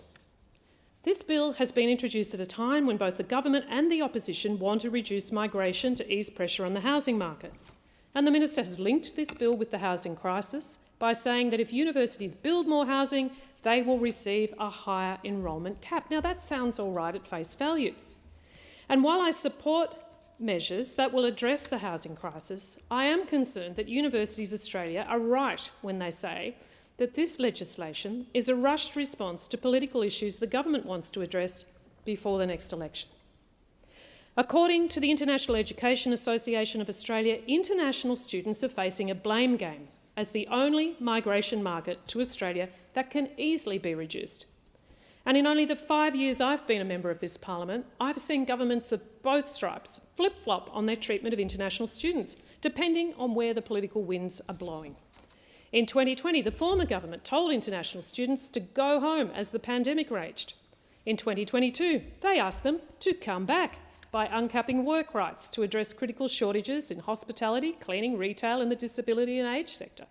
This bill has been introduced at a time when both the government and the opposition want to reduce migration to ease pressure on the housing market. And the minister has linked this bill with the housing crisis by saying that if universities build more housing, they will receive a higher enrolment cap. Now, that sounds all right at face value. And while I support measures that will address the housing crisis, I am concerned that Universities Australia are right when they say that this legislation is a rushed response to political issues the government wants to address before the next election. According to the International Education Association of Australia, international students are facing a blame game as the only migration market to Australia that can easily be reduced. And in only the 5 years I've been a member of this parliament, I've seen governments of both stripes flip-flop on their treatment of international students, depending on where the political winds are blowing. In 2020, the former government told international students to go home as the pandemic raged. In 2022, they asked them to come back by uncapping work rights to address critical shortages in hospitality, cleaning, retail and the disability and aged sector.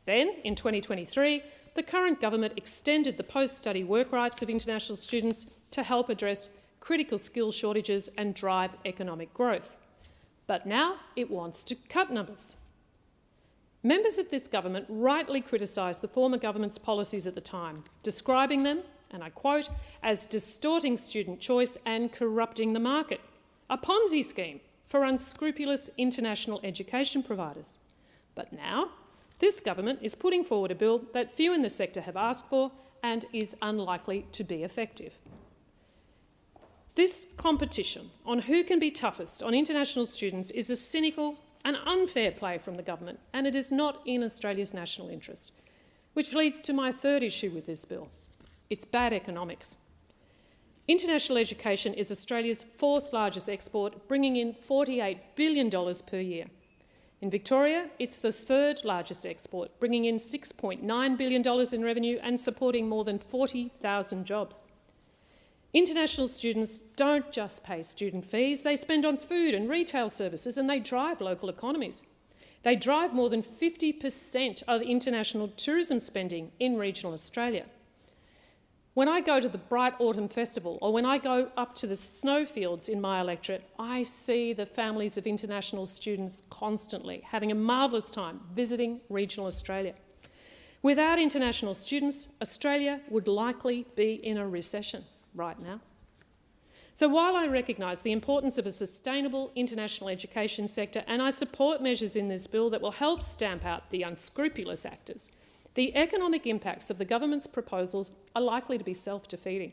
Then, in 2023, the current government extended the post-study work rights of international students to help address critical skill shortages and drive economic growth. But now it wants to cut numbers. Members of this government rightly criticised the former government's policies at the time, describing them, and I quote, as distorting student choice and corrupting the market, a Ponzi scheme for unscrupulous international education providers. But now, this government is putting forward a bill that few in the sector have asked for and is unlikely to be effective. This competition on who can be toughest on international students is a cynical and unfair play from the government, and it is not in Australia's national interest, which leads to my third issue with this bill. It's bad economics. International education is Australia's fourth largest export, bringing in $48 billion per year. In Victoria, it's the third largest export, bringing in $6.9 billion in revenue and supporting more than 40,000 jobs. International students don't just pay student fees, they spend on food and retail services, and they drive local economies. They drive more than 50% of international tourism spending in regional Australia. When I go to the Bright Autumn Festival or when I go up to the snowfields in my electorate, I see the families of international students constantly having a marvellous time visiting regional Australia. Without international students, Australia would likely be in a recession right now. So while I recognise the importance of a sustainable international education sector and I support measures in this bill that will help stamp out the unscrupulous actors, the economic impacts of the government's proposals are likely to be self-defeating.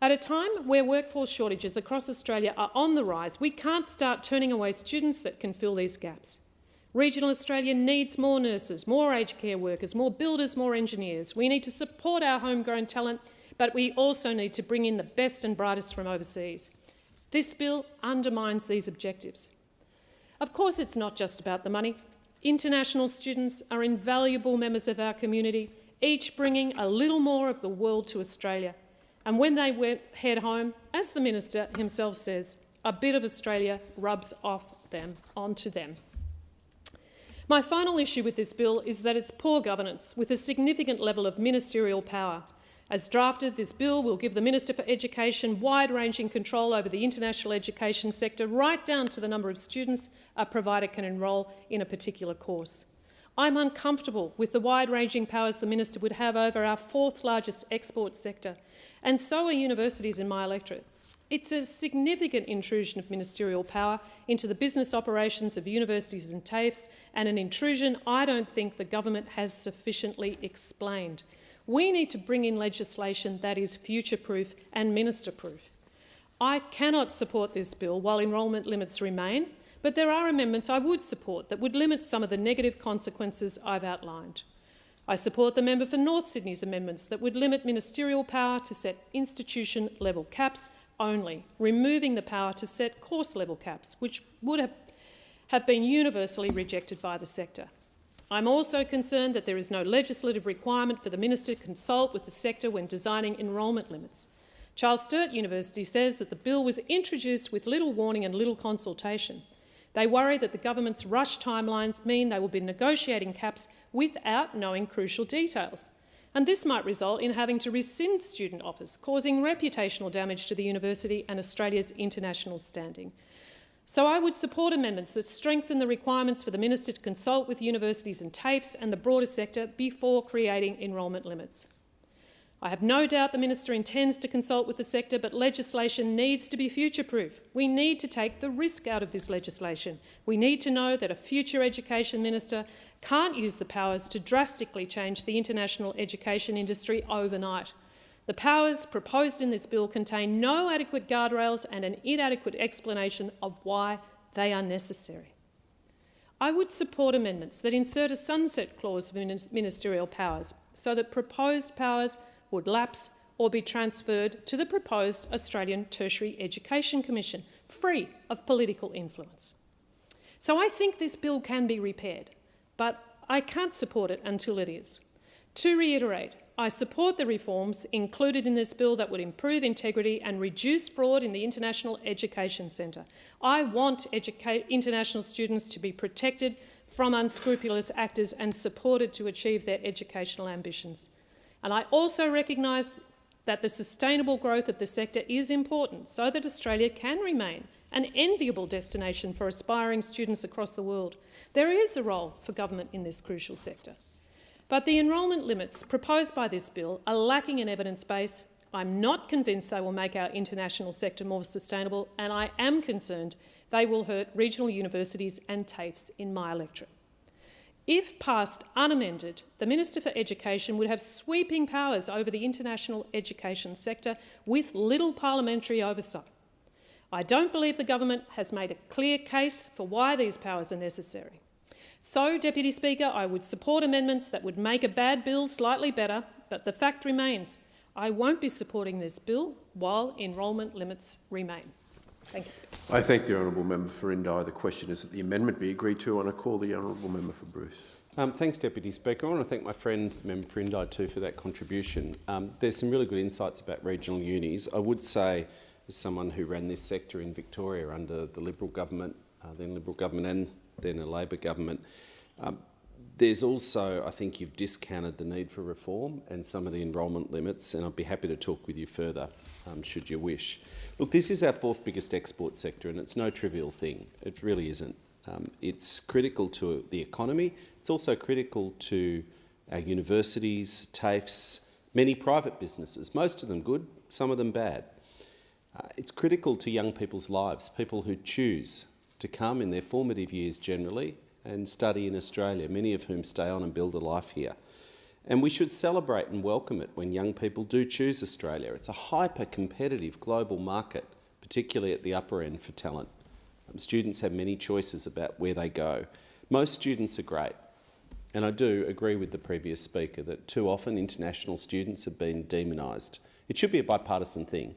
At a time where workforce shortages across Australia are on the rise, we can't start turning away students that can fill these gaps. Regional Australia needs more nurses, more aged care workers, more builders, more engineers. We need to support our homegrown talent, but we also need to bring in the best and brightest from overseas. This bill undermines these objectives. Of course, it's not just about the money. International students are invaluable members of our community, each bringing a little more of the world to Australia. And when they head home, as the Minister himself says, a bit of Australia rubs off them onto them. My final issue with this bill is that it's poor governance with a significant level of ministerial power. As drafted, this bill will give the Minister for Education wide-ranging control over the international education sector, right down to the number of students a provider can enrol in a particular course. I'm uncomfortable with the wide-ranging powers the Minister would have over our fourth largest export sector, and so are universities in my electorate. It's a significant intrusion of ministerial power into the business operations of universities and TAFEs, and an intrusion I don't think the government has sufficiently explained. We need to bring in legislation that is future-proof and minister-proof. I cannot support this bill while enrolment limits remain, but there are amendments I would support that would limit some of the negative consequences I've outlined. I support the member for North Sydney's amendments that would limit ministerial power to set institution-level caps only, removing the power to set course-level caps, which would have been universally rejected by the sector. I'm also concerned that there is no legislative requirement for the Minister to consult with the sector when designing enrolment limits. Charles Sturt University says that the bill was introduced with little warning and little consultation. They worry that the government's rush timelines mean they will be negotiating caps without knowing crucial details. And this might result in having to rescind student offers, causing reputational damage to the university and Australia's international standing. So I would support amendments that strengthen the requirements for the Minister to consult with universities and TAFEs and the broader sector before creating enrolment limits. I have no doubt the Minister intends to consult with the sector, but legislation needs to be future-proof. We need to take the risk out of this legislation. We need to know that a future Education Minister can't use the powers to drastically change the international education industry overnight. The powers proposed in this bill contain no adequate guardrails and an inadequate explanation of why they are necessary. I would support amendments that insert a sunset clause for ministerial powers so that proposed powers would lapse or be transferred to the proposed Australian Tertiary Education Commission, free of political influence. So I think this bill can be repaired, but I can't support it until it is. To reiterate, I support the reforms included in this bill that would improve integrity and reduce fraud in the International Education Centre. I want international students to be protected from unscrupulous actors and supported to achieve their educational ambitions. And I also recognise that the sustainable growth of the sector is important so that Australia can remain an enviable destination for aspiring students across the world. There is a role for government in this crucial sector. But the enrolment limits proposed by this bill are lacking an evidence base. I'm not convinced they will make our international sector more sustainable, and I am concerned they will hurt regional universities and TAFEs in my electorate. If passed unamended, the Minister for Education would have sweeping powers over the international education sector with little parliamentary oversight. I don't believe the government has made a clear case for why these powers are necessary. So, Deputy Speaker, I would support amendments that would make a bad bill slightly better, but the fact remains I won't be supporting this bill while enrolment limits remain. Thank you, Speaker. I thank the honourable member for Indi. The question is that the amendment be agreed to, and I call the honourable member for Bruce. Thanks, Deputy Speaker. I want to thank my friend, the member for Indi, too, for that contribution. There's some really good insights about regional unis. I would say, as someone who ran this sector in Victoria under the Liberal government, then Liberal government and then a Labor government, there's also, I think you've discounted the need for reform and some of the enrolment limits, and I'd be happy to talk with you further, should you wish. Look, this is our fourth biggest export sector, and it's no trivial thing. It really isn't. It's critical to the economy. It's also critical to our universities, TAFEs, many private businesses, most of them good, some of them bad. It's critical to young people's lives, people who choose to come in their formative years generally and study in Australia, many of whom stay on and build a life here. And we should celebrate and welcome it when young people do choose Australia. It's a hyper-competitive global market, particularly at the upper end for talent. Students have many choices about where they go. Most students are great, and I do agree with the previous speaker that too often international students have been demonised. It should be a bipartisan thing.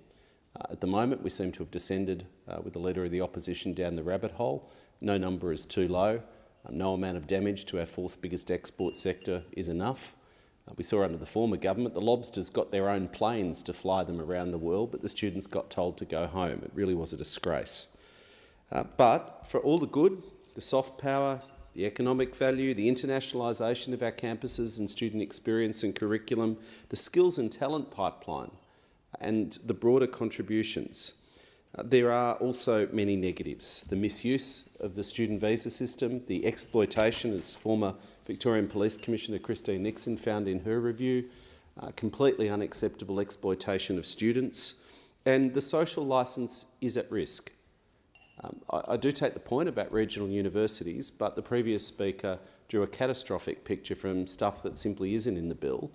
At the moment, we seem to have descended with the Leader of the Opposition down the rabbit hole. No number is too low. No amount of damage to our fourth biggest export sector is enough. We saw under the former government, the lobsters got their own planes to fly them around the world, but the students got told to go home. It really was a disgrace. But for all the good, the soft power, the economic value, the internationalisation of our campuses and student experience and curriculum, the skills and talent pipeline, and the broader contributions, there are also many negatives. The misuse of the student visa system, the exploitation, as former Victorian Police Commissioner Christine Nixon found in her review, completely unacceptable exploitation of students, and the social licence is at risk. I do take the point about regional universities, but the previous speaker drew a catastrophic picture from stuff that simply isn't in the bill,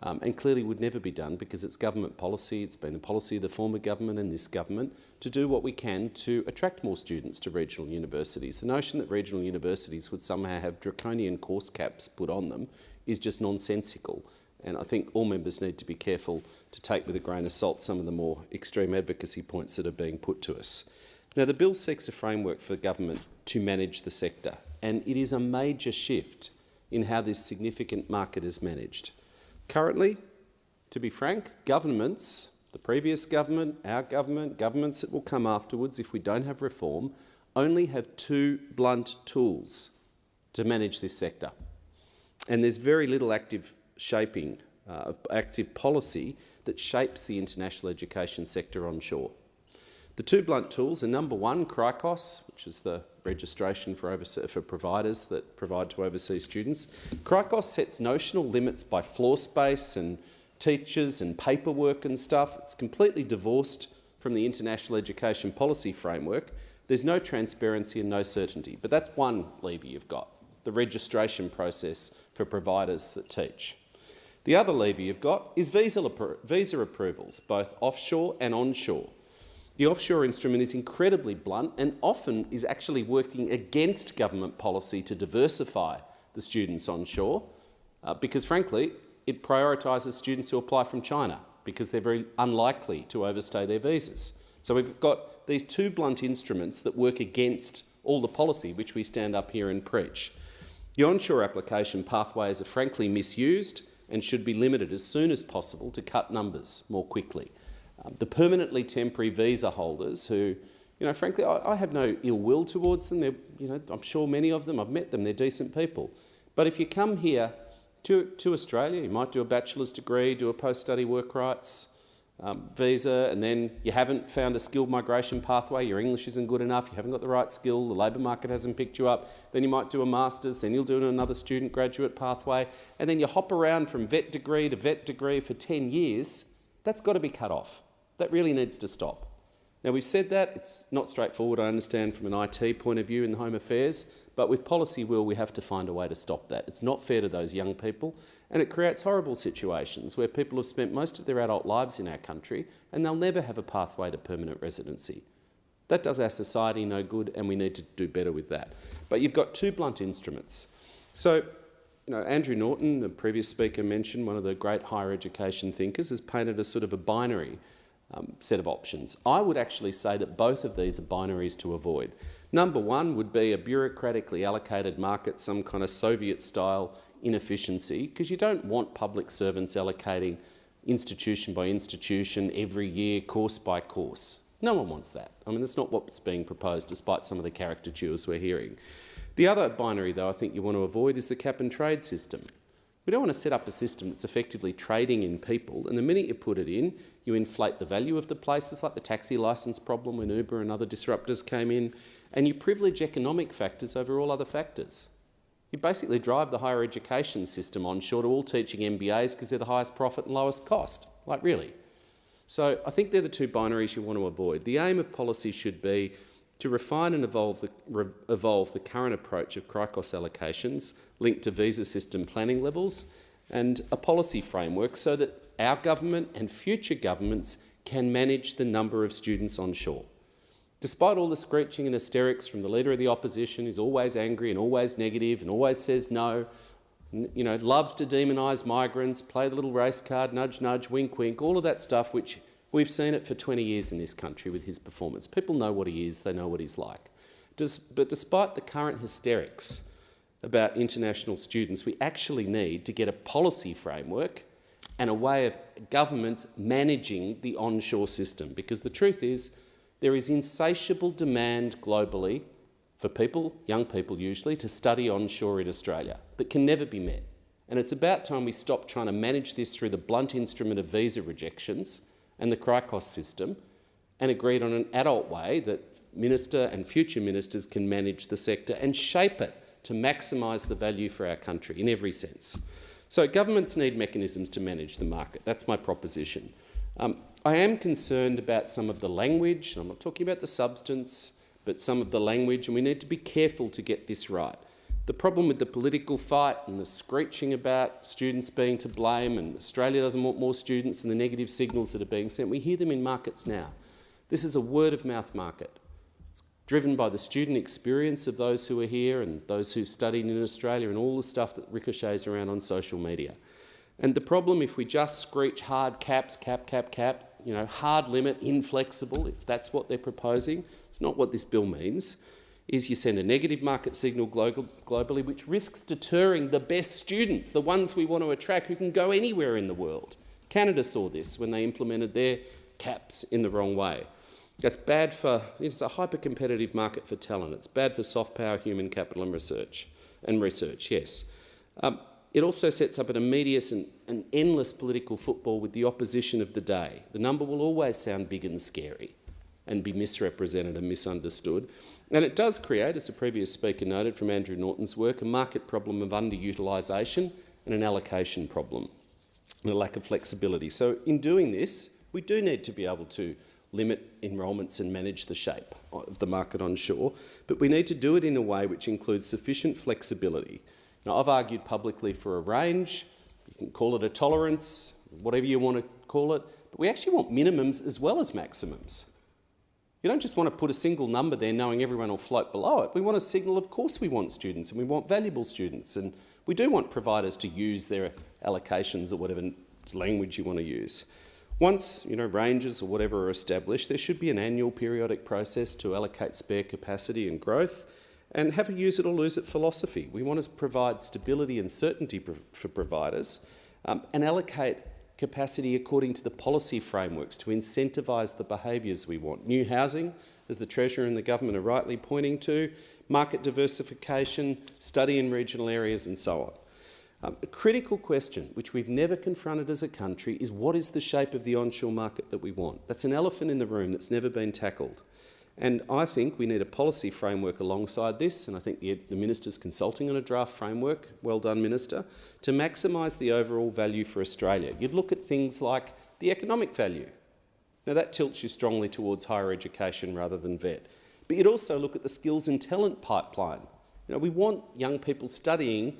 and clearly would never be done because it's government policy. It's been the policy of the former government and this government to do what we can to attract more students to regional universities. The notion that regional universities would somehow have draconian course caps put on them is just nonsensical, and I think all members need to be careful to take with a grain of salt some of the more extreme advocacy points that are being put to us. Now, the bill seeks a framework for government to manage the sector, and it is a major shift in how this significant market is managed. Currently, to be frank, governments, the previous government, our government, governments that will come afterwards if we don't have reform, only have two blunt tools to manage this sector. And there's very little active shaping, active policy that shapes the international education sector onshore. The two blunt tools are, number one, CRICOS, which is the registration for providers that provide to overseas students. CRICOS sets notional limits by floor space and teachers and paperwork and stuff. It's completely divorced from the international education policy framework. There's no transparency and no certainty. But that's one lever you've got, the registration process for providers that teach. The other lever you've got is visa approvals, both offshore and onshore. The offshore instrument is incredibly blunt and often is actually working against government policy to diversify the students onshore because, frankly, it prioritises students who apply from China because they're very unlikely to overstay their visas. So we've got these two blunt instruments that work against all the policy which we stand up here and preach. The onshore application pathways are frankly misused and should be limited as soon as possible to cut numbers more quickly. The permanently temporary visa holders who, frankly, I have no ill will towards them. I'm sure many of them, I've met them, they're decent people. But if you come here to Australia, you might do a bachelor's degree, do a post-study work rights visa, and then you haven't found a skilled migration pathway, your English isn't good enough, you haven't got the right skill, the labour market hasn't picked you up, then you might do a master's, then you'll do another student graduate pathway, and then you hop around from vet degree to vet degree for 10 years. That's got to be cut off. That really needs to stop. Now, we've said that. It's not straightforward, I understand, from an IT point of view in Home Affairs, but with policy will, we have to find a way to stop that. It's not fair to those young people, and it creates horrible situations where people have spent most of their adult lives in our country and they'll never have a pathway to permanent residency. That does our society no good, and we need to do better with that. But you've got two blunt instruments. So, Andrew Norton, the previous speaker, mentioned, one of the great higher education thinkers, has painted a sort of a binary set of options. I would actually say that both of these are binaries to avoid. Number one would be a bureaucratically allocated market, some kind of Soviet-style inefficiency, because you don't want public servants allocating institution by institution every year, course by course. No one wants that. I mean, that's not what's being proposed, despite some of the caricatures we're hearing. The other binary, though, I think you want to avoid is the cap-and-trade system. We don't want to set up a system that's effectively trading in people, and the minute you put it in, you inflate the value of the places, like the taxi licence problem when Uber and other disruptors came in, and you privilege economic factors over all other factors. You basically drive the higher education system onshore to all teaching MBAs because they're the highest profit and lowest cost. Like, really? So I think they're the two binaries you want to avoid. The aim of policy should be to refine and evolve the current approach of CRICOS allocations linked to visa system planning levels and a policy framework so that our government and future governments can manage the number of students onshore. Despite all the screeching and hysterics from the Leader of the Opposition, who's always angry and always negative and always says no, loves to demonise migrants, play the little race card, nudge, nudge, wink, wink, all of that stuff, which we've seen it for 20 years in this country with his performance. People know what he is, they know what he's like. But despite the current hysterics about international students, we actually need to get a policy framework and a way of governments managing the onshore system, because the truth is there is insatiable demand globally for people, young people usually, to study onshore in Australia that can never be met. And it's about time we stop trying to manage this through the blunt instrument of visa rejections and the CRICOS system and agreed on an adult way that minister and future ministers can manage the sector and shape it to maximise the value for our country in every sense. So governments need mechanisms to manage the market. That's my proposition. I am concerned about some of the language. I'm not talking about the substance, but some of the language, and we need to be careful to get this right. The problem with the political fight and the screeching about students being to blame and Australia doesn't want more students and the negative signals that are being sent, we hear them in markets now. This is a word-of-mouth market. It's driven by the student experience of those who are here and those who've studied in Australia and all the stuff that ricochets around on social media. And the problem, if we just screech hard caps, cap, hard limit, inflexible, if that's what they're proposing, it's not what this bill means, is you send a negative market signal globally which risks deterring the best students, the ones we want to attract who can go anywhere in the world. Canada saw this when they implemented their caps in the wrong way. That's bad for, it's a hyper-competitive market for talent. It's bad for soft power, human capital and research, yes. It also sets up an immediate and endless political football with the opposition of the day. The number will always sound big and scary. and be misrepresented and misunderstood. And it does create, as the previous speaker noted from Andrew Norton's work, a market problem of underutilisation and an allocation problem and a lack of flexibility. So in doing this, we do need to be able to limit enrolments and manage the shape of the market onshore, but we need to do it in a way which includes sufficient flexibility. Now, I've argued publicly for a range. You can call it a tolerance, whatever you want to call it, but we actually want minimums as well as maximums. You don't just want to put a single number there knowing everyone will float below it. We want a signal, of course we want students, and we want valuable students, and we do want providers to use their allocations or whatever language you want to use. Once ranges or whatever are established, there should be an annual periodic process to allocate spare capacity and growth and have a use it or lose it philosophy. We want to provide stability and certainty for providers and allocate capacity according to the policy frameworks to incentivise the behaviours we want. New housing, as the Treasurer and the Government are rightly pointing to, market diversification, study in regional areas and so on. A critical question, which we've never confronted as a country, is what is the shape of the onshore market that we want? That's an elephant in the room that's never been tackled. And I think we need a policy framework alongside this, and I think the Minister's consulting on a draft framework, well done Minister, to maximise the overall value for Australia. You'd look at things like the economic value. Now that tilts you strongly towards higher education rather than vet. But you'd also look at the skills and talent pipeline. We want young people studying,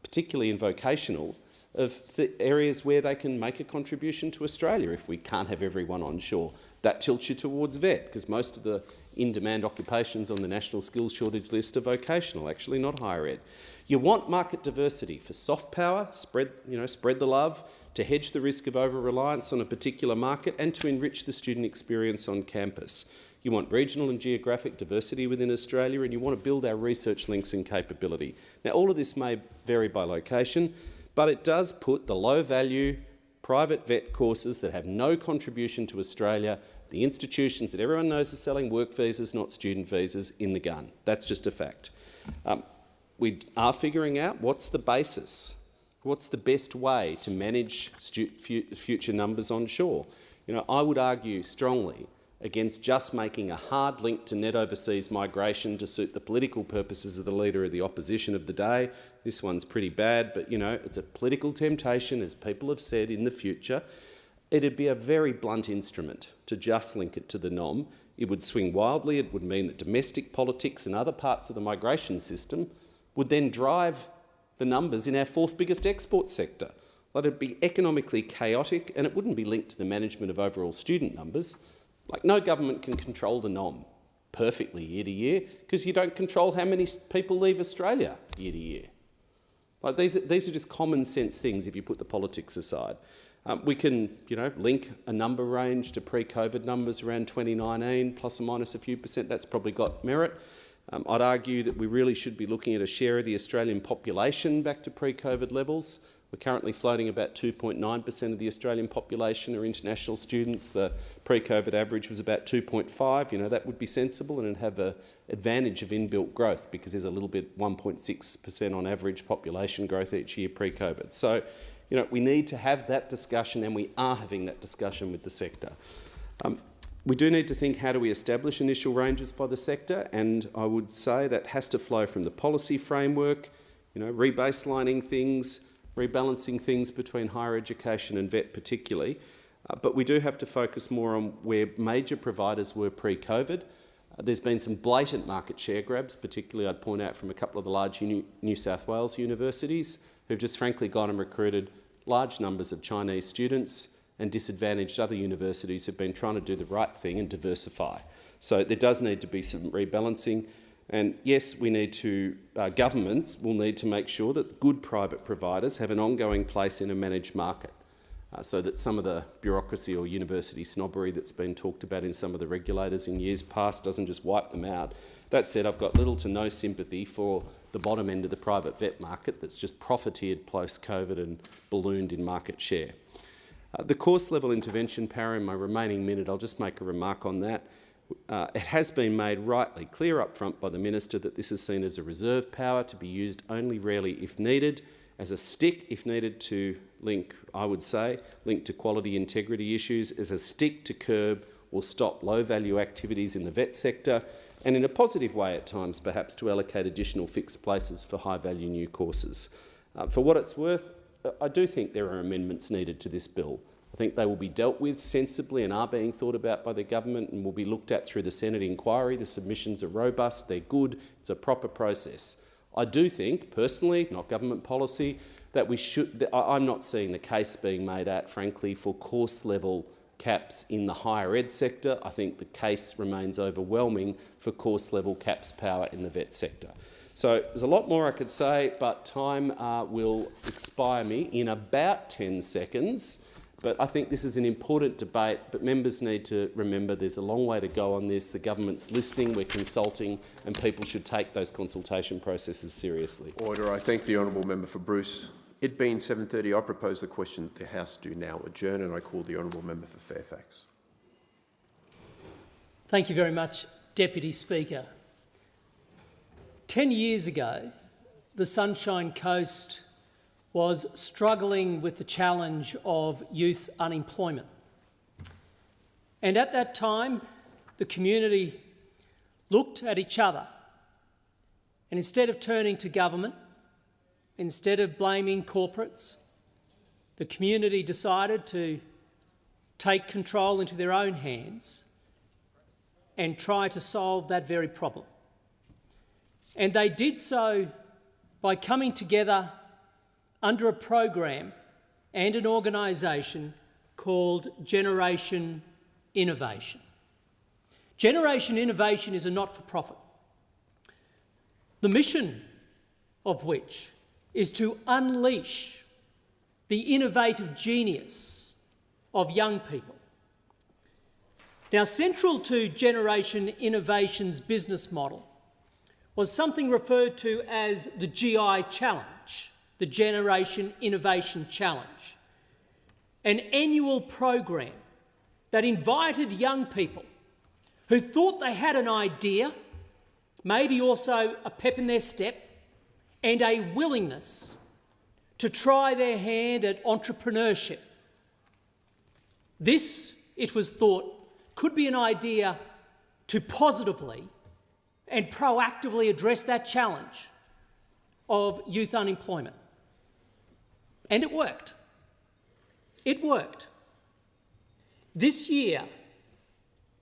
particularly in vocational, of the areas where they can make a contribution to Australia if we can't have everyone onshore. That tilts you towards vet, because most of the in-demand occupations on the national skills shortage list are vocational, actually, not higher ed. You want market diversity for soft power, spread the love, to hedge the risk of over-reliance on a particular market and to enrich the student experience on campus. You want regional and geographic diversity within Australia, and you want to build our research links and capability. Now, all of this may vary by location, but it does put the low-value private vet courses that have no contribution to Australia, the institutions that everyone knows are selling work visas, not student visas, in the gun. That's just a fact. We are figuring out what's the basis, what's the best way to manage future numbers onshore. I would argue strongly against just making a hard link to net overseas migration to suit the political purposes of the Leader of the Opposition of the day. This one's pretty bad, but it's a political temptation, as people have said, in the future. It'd be a very blunt instrument to just link it to the NOM. It would swing wildly. It would mean that domestic politics and other parts of the migration system would then drive the numbers in our fourth biggest export sector. But it'd be economically chaotic, and it wouldn't be linked to the management of overall student numbers. No government can control the NOM perfectly year to year, because you don't control how many people leave Australia year to year. These are just common sense things if you put the politics aside. We can, link a number range to pre-COVID numbers around 2019, plus or minus a few percent. That's probably got merit. I'd argue that we really should be looking at a share of the Australian population back to pre-COVID levels. We're currently floating about 2.9% of the Australian population are international students. The pre-COVID average was about 2.5. That would be sensible, and it'd have an advantage of inbuilt growth, because there's a little bit 1.6% on average population growth each year pre-COVID. So, we need to have that discussion, and we are having that discussion with the sector. We do need to think, how do we establish initial ranges by the sector? And I would say that has to flow from the policy framework, rebaselining things, rebalancing things between higher education and vet particularly. But we do have to focus more on where major providers were pre-COVID. There's been some blatant market share grabs, particularly I'd point out from a couple of the large New South Wales universities, who've just frankly gone and recruited large numbers of Chinese students and disadvantaged other universities who've been trying to do the right thing and diversify. So there does need to be some rebalancing. And yes, we need to, governments will need to make sure that good private providers have an ongoing place in a managed market, so that some of the bureaucracy or university snobbery that's been talked about in some of the regulators in years past doesn't just wipe them out. That said, I've got little to no sympathy for the bottom end of the private vet market that's just profiteered post-COVID and ballooned in market share. The course level intervention power, in my remaining minute, I'll just make a remark on that. It has been made rightly clear up front by the Minister that this is seen as a reserve power to be used only rarely if needed, as a stick if needed to link, I would say, link to quality integrity issues, as a stick to curb or stop low-value activities in the vet sector, and in a positive way at times perhaps to allocate additional fixed places for high-value new courses. For what it's worth, I do think there are amendments needed to this bill. I think they will be dealt with sensibly and are being thought about by the government and will be looked at through the Senate inquiry. The submissions are robust, they're good, it's a proper process. I do think, personally, not government policy, that we should. I'm not seeing the case being made out, frankly, for course level caps in the higher ed sector. I think the case remains overwhelming for course level caps power in the vet sector. So there's a lot more I could say, but time will expire me in about 10 seconds. But I think this is an important debate, but members need to remember there's a long way to go on this. The government's listening, we're consulting, and people should take those consultation processes seriously. Order. I thank the honourable member for Bruce. It being 7:30, I propose the question that the House do now adjourn, and I call the honourable member for Fairfax. Thank you very much, Deputy Speaker. 10 years ago, the Sunshine Coast was struggling with the challenge of youth unemployment. And at that time, the community looked at each other, and instead of turning to government, instead of blaming corporates, the community decided to take control into their own hands and try to solve that very problem. And they did so by coming together under a program and an organisation called Generation Innovation. Generation Innovation is a not-for-profit, the mission of which is to unleash the innovative genius of young people. Now, central to Generation Innovation's business model was something referred to as the GI Challenge, the Generation Innovation Challenge, an annual program that invited young people who thought they had an idea, maybe also a pep in their step, and a willingness to try their hand at entrepreneurship. This, it was thought, could be an idea to positively and proactively address that challenge of youth unemployment. And it worked. It worked. This year,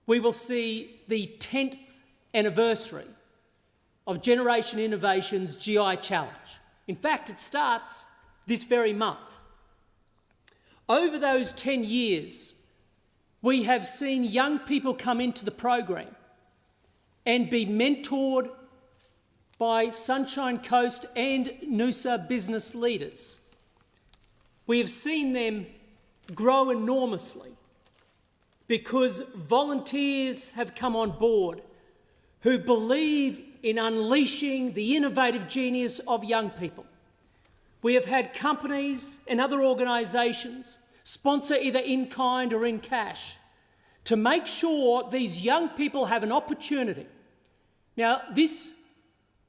we will see the 10th anniversary of Generation Innovation's GI Challenge. In fact, it starts this very month. Over those 10 years, we have seen young people come into the program and be mentored by Sunshine Coast and Noosa business leaders. We have seen them grow enormously because volunteers have come on board who believe in unleashing the innovative genius of young people. We have had companies and other organisations sponsor either in kind or in cash to make sure these young people have an opportunity. Now, this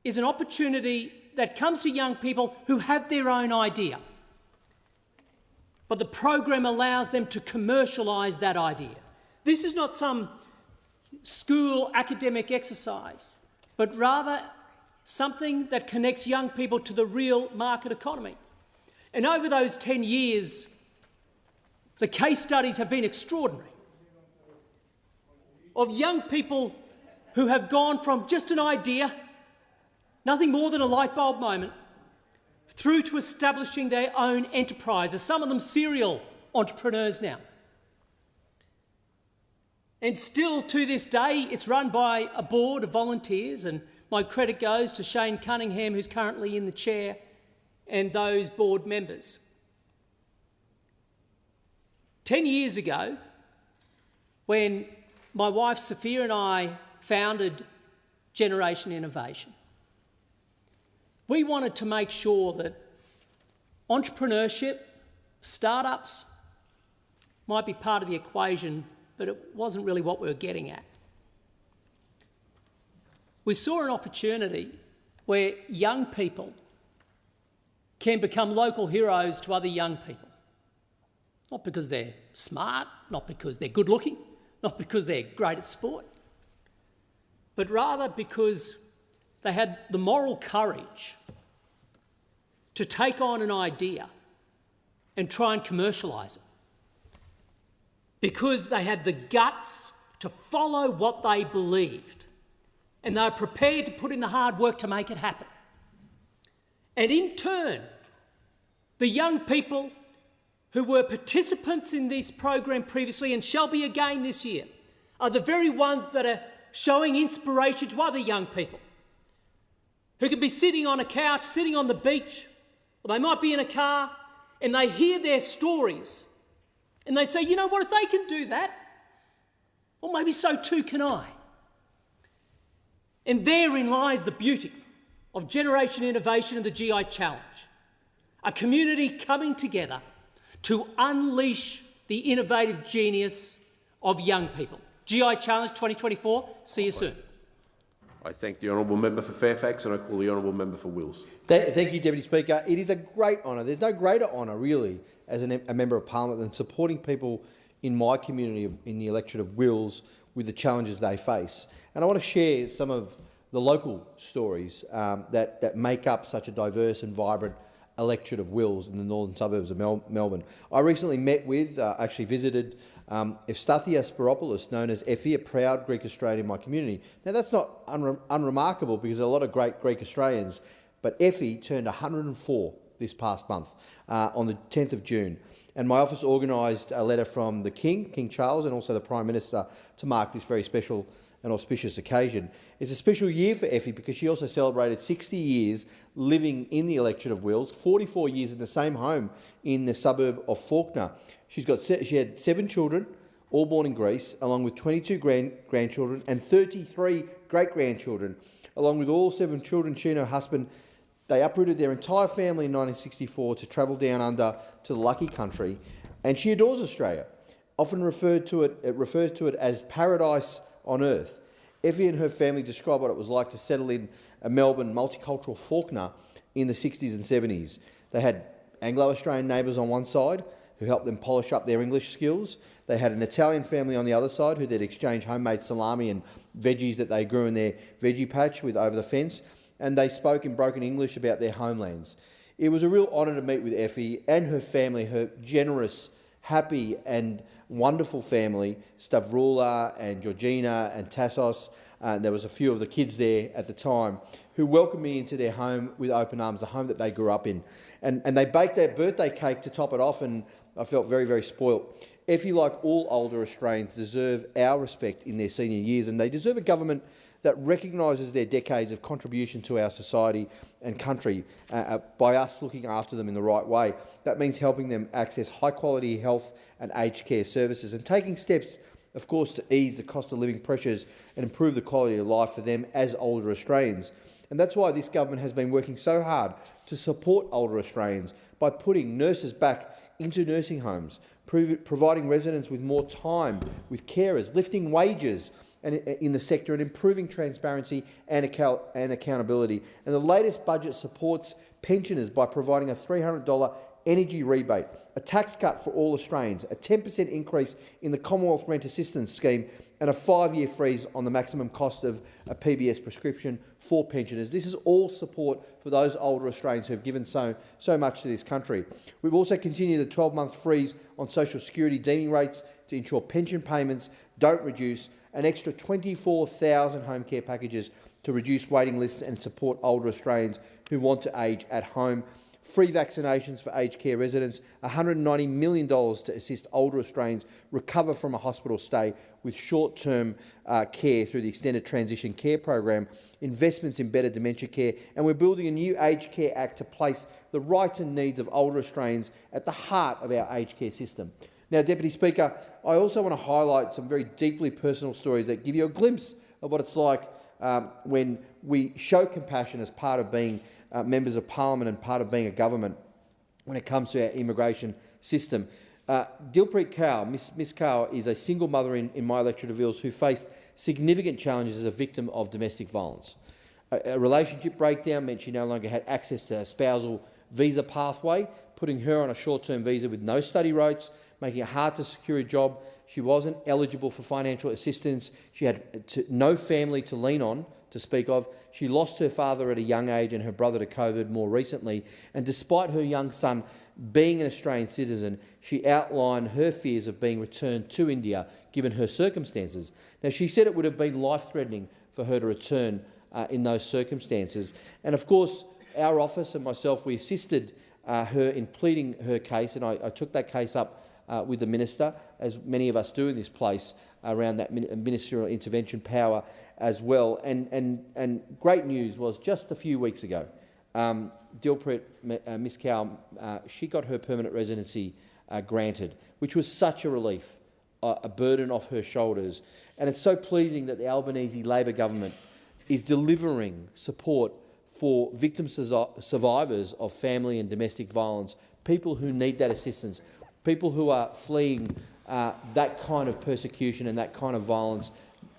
is an opportunity that comes to young people who have their own idea, but the program allows them to commercialise that idea. This is not some school academic exercise, but rather something that connects young people to the real market economy. And over those 10 years, the case studies have been extraordinary, of young people who have gone from just an idea, nothing more than a light bulb moment, through to establishing their own enterprises, some of them serial entrepreneurs now. And still to this day, it's run by a board of volunteers, and my credit goes to Shane Cunningham, who's currently in the chair, and those board members. 10 years ago, when my wife Sophia and I founded Generation Innovation, we wanted to make sure that entrepreneurship, startups might be part of the equation, but it wasn't really what we were getting at. We saw an opportunity where young people can become local heroes to other young people. Not because they're smart, not because they're good looking, not because they're great at sport, but rather because they had the moral courage to take on an idea and try and commercialise it. Because they had the guts to follow what they believed, and they were prepared to put in the hard work to make it happen. And in turn, the young people who were participants in this program previously and shall be again this year are the very ones that are showing inspiration to other young people who could be sitting on a couch, sitting on the beach, or they might be in a car, and they hear their stories and they say, you know what, if they can do that, well, maybe so too can I. And therein lies the beauty of Generation Innovation and the GI Challenge, a community coming together to unleash the innovative genius of young people. GI Challenge 2024, see you soon. I thank the honourable member for Fairfax and I call the honourable member for Wills. Thank you, Deputy Speaker. It is a great honour. There's no greater honour, really, as a Member of Parliament than supporting people in my community in the electorate of Wills with the challenges they face. And I want to share some of the local stories that make up such a diverse and vibrant electorate of Wills in the northern suburbs of Melbourne. I recently met with, actually visited, Evstathia Spiropoulos, known as Effie, a proud Greek Australian in my community. Now, that's not unremarkable because there are a lot of great Greek Australians, but Effie turned 104 this past month, on the 10th of June. And my office organised a letter from the King Charles, and also the Prime Minister to mark this very special and auspicious occasion. It's a special year for Effie because she also celebrated 60 years living in the electorate of Wills, 44 years in the same home in the suburb of Fawkner. She had 7 children, all born in Greece, along with 22 grandchildren and 33 great-grandchildren. Along with all 7 children, she and her husband, they uprooted their entire family in 1964 to travel down under to the lucky country, and she adores Australia, often refers to it as paradise on earth. Effie and her family describe what it was like to settle in a Melbourne multicultural Fawkner in the 60s and 70s. They had Anglo-Australian neighbours on one side who helped them polish up their English skills. They had an Italian family on the other side who they'd exchange homemade salami and veggies that they grew in their veggie patch with over the fence, and they spoke in broken English about their homelands. It was a real honour to meet with Effie and her family, her generous, happy and wonderful family, Stavrula and Georgina and Tassos. There was a few of the kids there at the time who welcomed me into their home with open arms, the home that they grew up in. And they baked their birthday cake to top it off, and I felt very, very spoilt. Effie, like all older Australians, deserve our respect in their senior years, and they deserve a government that recognises their decades of contribution to our society and country by us looking after them in the right way. That means helping them access high-quality health and aged care services and taking steps, of course, to ease the cost of living pressures and improve the quality of life for them as older Australians. And that's why this government has been working so hard to support older Australians by putting nurses back into nursing homes, providing residents with more time with carers, lifting wages in the sector and improving transparency and accountability. And the latest budget supports pensioners by providing a $300 energy rebate, a tax cut for all Australians, a 10% increase in the Commonwealth Rent Assistance Scheme, and a 5-year freeze on the maximum cost of a PBS prescription for pensioners. This is all support for those older Australians who have given so much to this country. We've also continued the 12-month freeze on social security deeming rates to ensure pension payments don't reduce, an extra 24,000 home care packages to reduce waiting lists and support older Australians who want to age at home, free vaccinations for aged care residents, $190 million to assist older Australians recover from a hospital stay with short-term care through the Extended Transition Care Program, investments in better dementia care, and we're building a new Aged Care Act to place the rights and needs of older Australians at the heart of our aged care system. Now, Deputy Speaker, I also want to highlight some very deeply personal stories that give you a glimpse of what it's like when we show compassion as part of being members of Parliament and part of being a government when it comes to our immigration system. Dilpreet Kaur, Miss Kaur, is a single mother in my electorate of Wills who faced significant challenges as a victim of domestic violence. A relationship breakdown meant she no longer had access to her spousal visa pathway, putting her on a short-term visa with no study rates, making it hard to secure a job. She wasn't eligible for financial assistance. She had no family to lean on, to speak of. She lost her father at a young age and her brother to COVID more recently. And despite her young son being an Australian citizen, she outlined her fears of being returned to India given her circumstances. Now, she said it would have been life-threatening for her to return in those circumstances. And of course, our office and myself, we assisted her in pleading her case, and I took that case up with the minister, as many of us do in this place, around that ministerial intervention power as well. And great news was just a few weeks ago, Dilpreet, Miss Cow, she got her permanent residency granted, which was such a relief, a burden off her shoulders. And it's so pleasing that the Albanese Labor government is delivering support for victims, survivors of family and domestic violence, people who need that assistance, people who are fleeing that kind of persecution and that kind of violence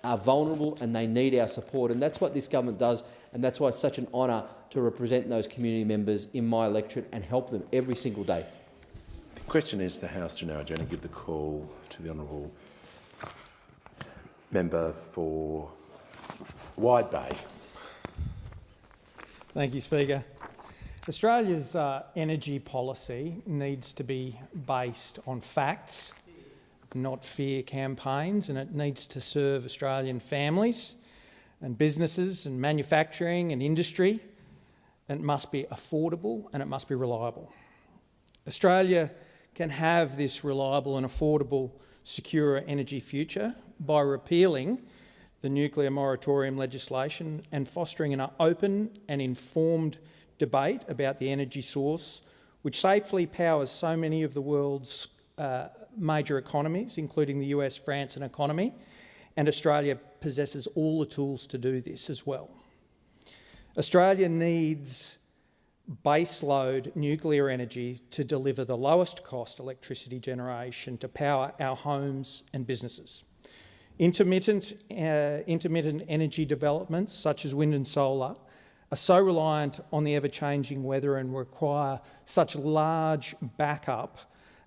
are vulnerable and they need our support. And that's what this government does, and that's why it's such an honour to represent those community members in my electorate and help them every single day. The question is the House to now adjourn and give the call to the Honourable Member for Wide Bay. Thank you, Speaker. Australia's energy policy needs to be based on facts, not fear campaigns, and it needs to serve Australian families and businesses and manufacturing and industry. And it must be affordable and it must be reliable. Australia can have this reliable and affordable, secure energy future by repealing the nuclear moratorium legislation and fostering an open and informed debate about the energy source which safely powers so many of the world's major economies, including the US, France and economy, and Australia possesses all the tools to do this as well. Australia needs baseload nuclear energy to deliver the lowest cost electricity generation to power our homes and businesses. Intermittent energy developments such as wind and solar are so reliant on the ever-changing weather and require such large backup,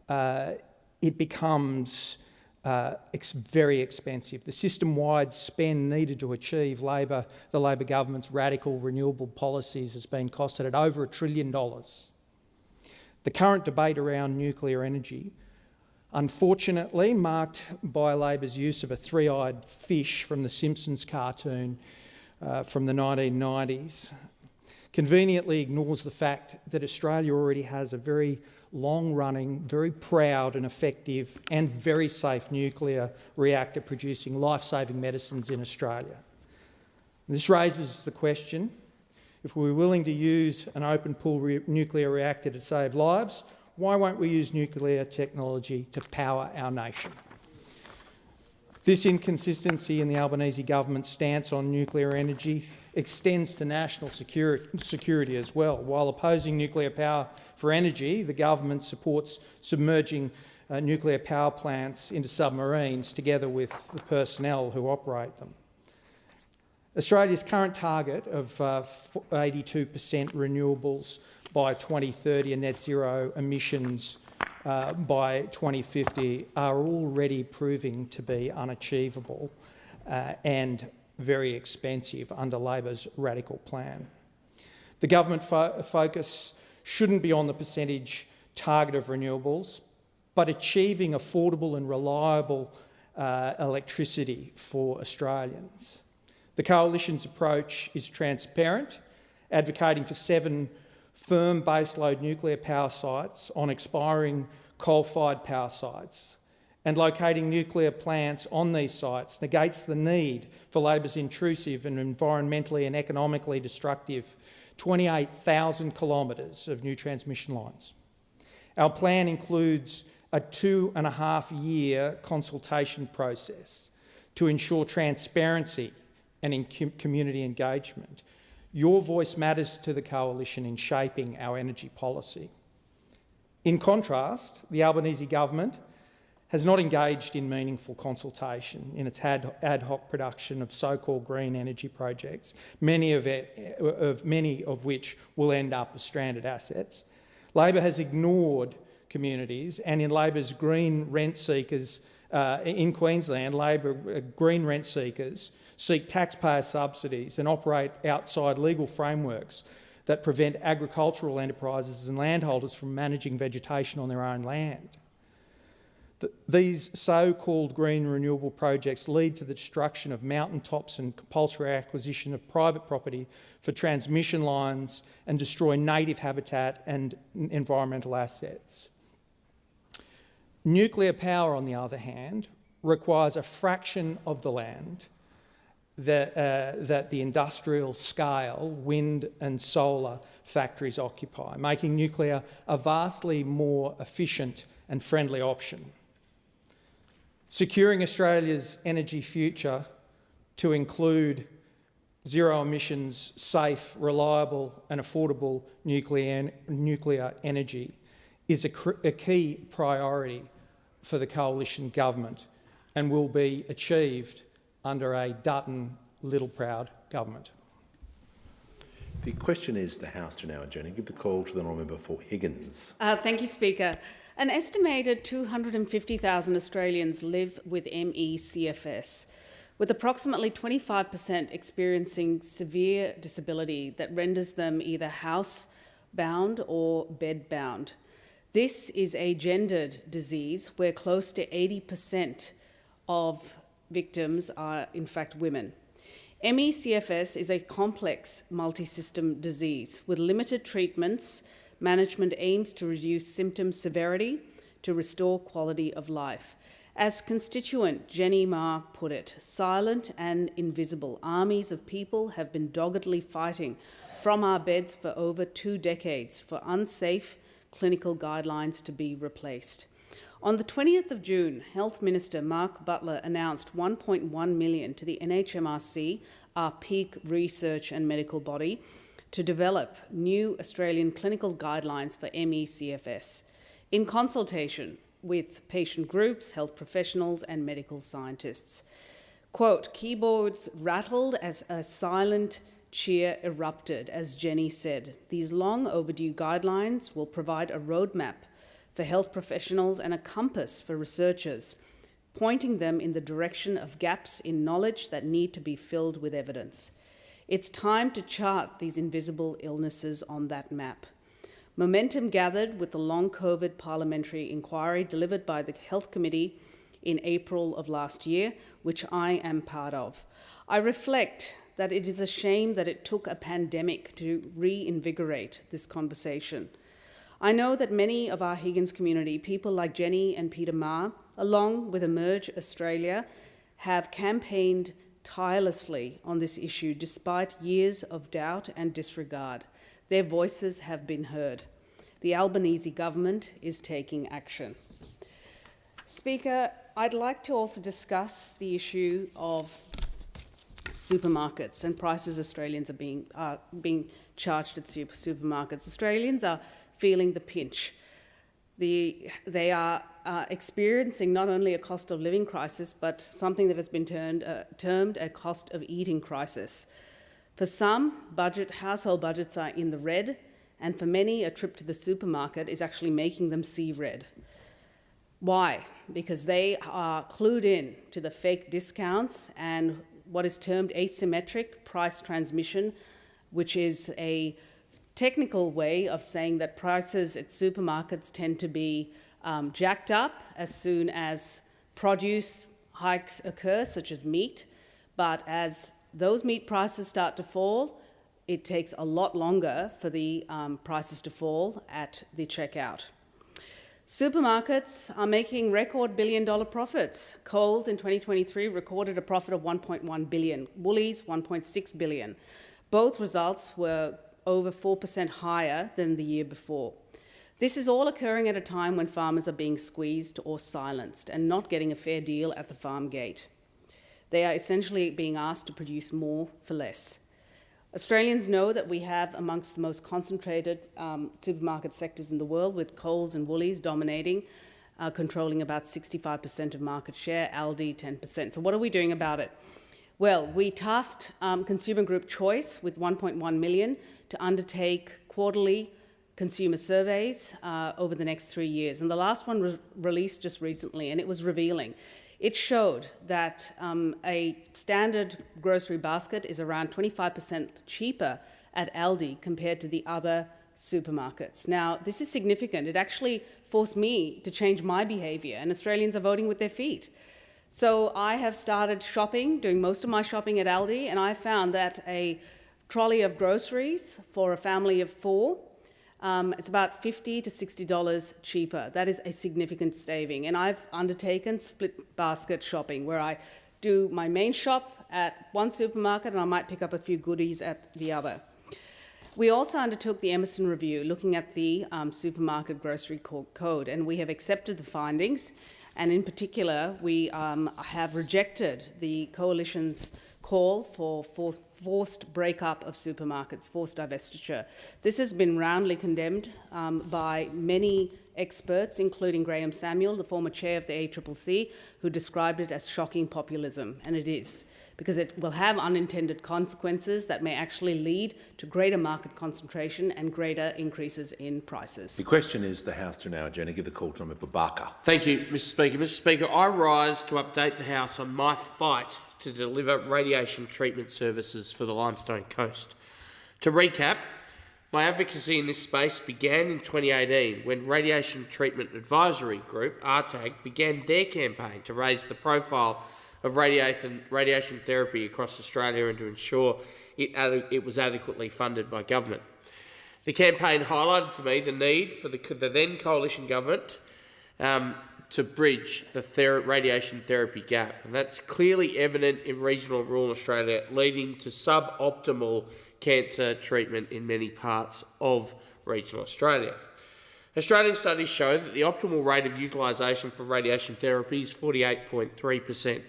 it becomes very expensive. The system-wide spend needed to achieve the Labor government's radical renewable policies has been costed at over $1 trillion. The current debate around nuclear energy, unfortunately marked by Labor's use of a three-eyed fish from the Simpsons cartoon from the 1990s, conveniently ignores the fact that Australia already has a very long-running, very proud and effective and very safe nuclear reactor producing life-saving medicines in Australia. This raises the question, if we're willing to use an open-pool nuclear reactor to save lives, why won't we use nuclear technology to power our nation? This inconsistency in the Albanese government's stance on nuclear energy extends to national security as well. While opposing nuclear power for energy, the government supports submerging nuclear power plants into submarines together with the personnel who operate them. Australia's current target of 82% renewables by 2030 and net zero emissions by 2050 are already proving to be unachievable and very expensive under Labor's radical plan. The government focus shouldn't be on the percentage target of renewables, but achieving affordable and reliable electricity for Australians. The Coalition's approach is transparent, advocating for 7 firm baseload nuclear power sites on expiring coal-fired power sites, and locating nuclear plants on these sites negates the need for Labor's intrusive and environmentally and economically destructive 28,000 kilometres of new transmission lines. Our plan includes a 2.5-year consultation process to ensure transparency and community engagement. Your voice matters to the Coalition in shaping our energy policy. In contrast, the Albanese government has not engaged in meaningful consultation in its ad hoc production of so-called green energy projects, many of which will end up as stranded assets, Labor has ignored communities, and in Labor's green rent seekers in Queensland, Labor green rent seekers seek taxpayer subsidies and operate outside legal frameworks that prevent agricultural enterprises and landholders from managing vegetation on their own land. These so-called green renewable projects lead to the destruction of mountaintops and compulsory acquisition of private property for transmission lines and destroy native habitat and environmental assets. Nuclear power, on the other hand, requires a fraction of the land that the industrial scale wind and solar factories occupy, making nuclear a vastly more efficient and friendly option. Securing Australia's energy future to include zero emissions, safe, reliable and affordable nuclear energy is a key priority for the coalition government and will be achieved under a Dutton-Littleproud government. The question is the House to now adjourn. Give the call to the honourable member for Higgins. Thank you, Speaker. An estimated 250,000 Australians live with ME/CFS, with approximately 25% experiencing severe disability that renders them either house-bound or bed-bound. This is a gendered disease where close to 80% of victims are in fact women. ME/CFS is a complex multi-system disease with limited treatments. Management aims to reduce symptom severity to restore quality of life. As constituent Jenny Ma put it, silent and invisible armies of people have been doggedly fighting from our beds for over 2 decades for unsafe clinical guidelines to be replaced. On the 20th of June, Health Minister Mark Butler announced $1.1 million to the NHMRC, our peak research and medical body, to develop new Australian clinical guidelines for ME/CFS in consultation with patient groups, health professionals and medical scientists. Quote, keyboards rattled as a silent cheer erupted, as Jenny said. These long overdue guidelines will provide a roadmap for health professionals and a compass for researchers, pointing them in the direction of gaps in knowledge that need to be filled with evidence. It's time to chart these invisible illnesses on that map. Momentum gathered with the long COVID parliamentary inquiry delivered by the Health Committee in April of last year, which I am part of. I reflect that it is a shame that it took a pandemic to reinvigorate this conversation. I know that many of our Higgins community, people like Jenny and Peter Ma, along with Emerge Australia, have campaigned tirelessly on this issue despite years of doubt and disregard. Their voices have been heard. The Albanese government is taking action. Speaker, I'd like to also discuss the issue of supermarkets and prices Australians are being charged at supermarkets. Australians are feeling the pinch. They are experiencing not only a cost of living crisis, but something that has been termed a cost of eating crisis. For some, household budgets are in the red, and for many, a trip to the supermarket is actually making them see red. Why? Because they are clued in to the fake discounts and what is termed asymmetric price transmission, which is a technical way of saying that prices at supermarkets tend to be jacked up as soon as produce hikes occur, such as meat. But as those meat prices start to fall, it takes a lot longer for the prices to fall at the checkout. Supermarkets are making record billion-dollar profits. Coles in 2023 recorded a profit of $1.1 billion, Woolies $1.6 billion. Both results were over 4% higher than the year before. This is all occurring at a time when farmers are being squeezed or silenced and not getting a fair deal at the farm gate. They are essentially being asked to produce more for less. Australians know that we have amongst the most concentrated supermarket sectors in the world, with Coles and Woolies dominating, controlling about 65% of market share, Aldi 10%. So what are we doing about it? Well, we tasked Consumer Group Choice with $1.1 million to undertake quarterly consumer surveys over the next 3 years. And the last one was released just recently, and it was revealing. It showed that a standard grocery basket is around 25% cheaper at Aldi compared to the other supermarkets. Now, this is significant. It actually forced me to change my behaviour, and Australians are voting with their feet. So I have started shopping, doing most of my shopping at Aldi, and I found that a trolley of groceries for a family of 4, it's about $50 to $60 cheaper. That is a significant saving. And I've undertaken split basket shopping, where I do my main shop at one supermarket and I might pick up a few goodies at the other. We also undertook the Emerson Review, looking at the supermarket grocery code, and we have accepted the findings. And in particular, we have rejected the Coalition's call for forced breakup of supermarkets, forced divestiture. This has been roundly condemned by many experts, including Graham Samuel, the former chair of the ACCC, who described it as shocking populism, and it is, because it will have unintended consequences that may actually lead to greater market concentration and greater increases in prices. The question is the House to now agenda. Give the call to Member Barker. Thank you, Mr Speaker. Mr Speaker, I rise to update the House on my fight to deliver radiation treatment services for the Limestone Coast. To recap, my advocacy in this space began in 2018 when Radiation Treatment Advisory Group, RTAG, began their campaign to raise the profile of radiation therapy across Australia and to ensure it was adequately funded by government. The campaign highlighted to me the need for the then coalition government to bridge the radiation therapy gap, and that's clearly evident in regional and rural Australia, leading to suboptimal cancer treatment in many parts of regional Australia. Australian studies show that the optimal rate of utilisation for radiation therapy is 48.3%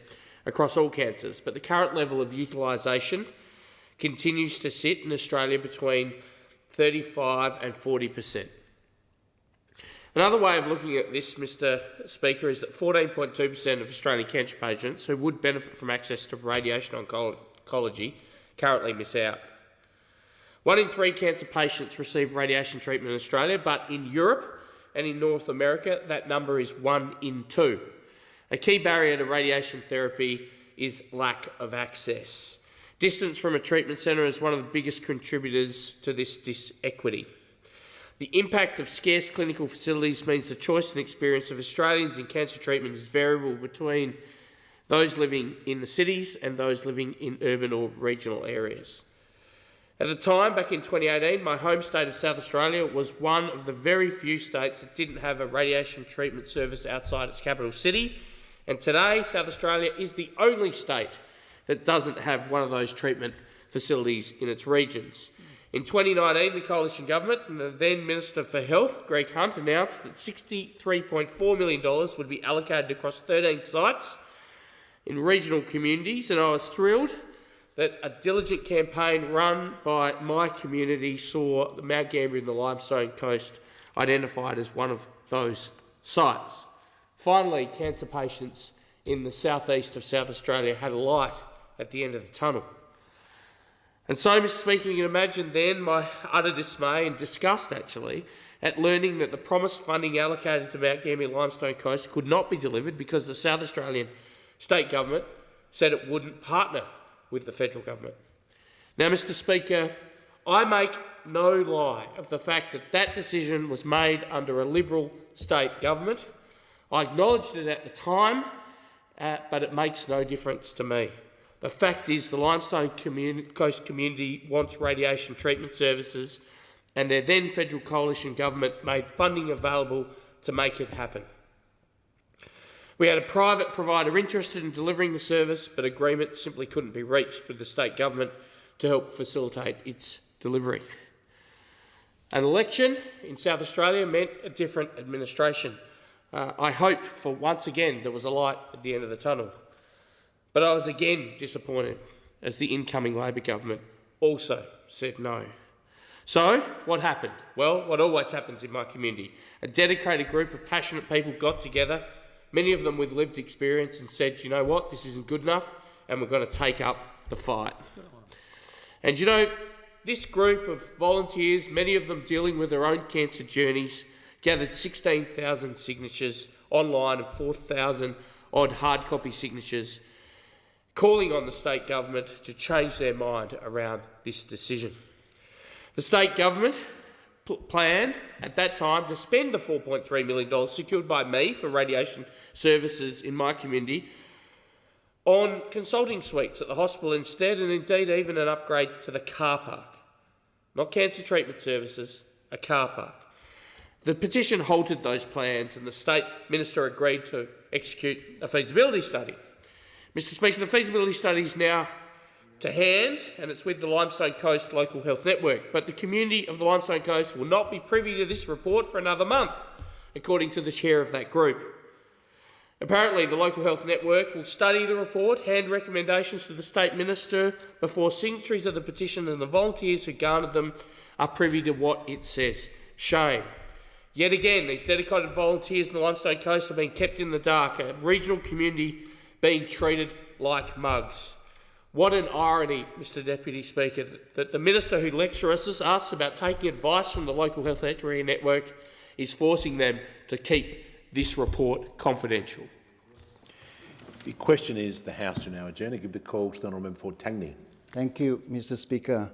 across all cancers, but the current level of utilisation continues to sit in Australia between 35 and 40%. Another way of looking at this, Mr Speaker, is that 14.2% of Australian cancer patients who would benefit from access to radiation oncology currently miss out. 1 in 3 cancer patients receive radiation treatment in Australia, but in Europe and in North America, that number is 1 in 2. A key barrier to radiation therapy is lack of access. Distance from a treatment centre is one of the biggest contributors to this disequity. The impact of scarce clinical facilities means the choice and experience of Australians in cancer treatment is variable between those living in the cities and those living in urban or regional areas. At the time, back in 2018, my home state of South Australia was one of the very few states that didn't have a radiation treatment service outside its capital city, and today South Australia is the only state that doesn't have one of those treatment facilities in its regions. In 2019, the Coalition Government and the then Minister for Health, Greg Hunt, announced that $63.4 million would be allocated across 13 sites in regional communities, and I was thrilled that a diligent campaign run by my community saw the Mount Gambier and the Limestone Coast identified as one of those sites. Finally, cancer patients in the southeast of South Australia had a light at the end of the tunnel. And so, Mr Speaker, you can imagine then my utter dismay and disgust, actually, at learning that the promised funding allocated to Mount Gambier and Limestone Coast could not be delivered because the South Australian state government said it wouldn't partner with the federal government. Now, Mr Speaker, I make no lie of the fact that that decision was made under a Liberal state government. I acknowledged it at the time, but it makes no difference to me. The fact is the Limestone Coast community wants radiation treatment services, and their then federal coalition government made funding available to make it happen. We had a private provider interested in delivering the service, but agreement simply couldn't be reached with the state government to help facilitate its delivery. An election in South Australia meant a different administration. I hoped for once again there was a light at the end of the tunnel. But I was again disappointed as the incoming Labor government also said no. So, what happened? Well, what always happens in my community. A dedicated group of passionate people got together, many of them with lived experience, and said, you know what, this isn't good enough, and we're going to take up the fight. And you know, this group of volunteers, many of them dealing with their own cancer journeys, gathered 16,000 signatures online and 4,000 odd hard copy signatures, calling on the state government to change their mind around this decision. The state government planned at that time to spend the $4.3 million secured by me for radiation services in my community on consulting suites at the hospital instead, and indeed even an upgrade to the car park. Not cancer treatment services, a car park. The petition halted those plans and the State Minister agreed to execute a feasibility study. Mr Speaker, the feasibility study is now to hand and it's with the Limestone Coast Local Health Network, but the community of the Limestone Coast will not be privy to this report for another month, according to the chair of that group. Apparently, the Local Health Network will study the report, hand recommendations to the State Minister before signatories of the petition and the volunteers who garnered them are privy to what it says. Shame. Yet again, these dedicated volunteers in the Limestone Coast are being kept in the dark, a regional community being treated like mugs. What an irony, Mr Deputy Speaker, that the Minister who lectures us about taking advice from the Local Health Area Network is forcing them to keep this report confidential. The question is the House to now adjourn. I give the call to the Honourable Member for Tangney. Thank you, Mr Speaker.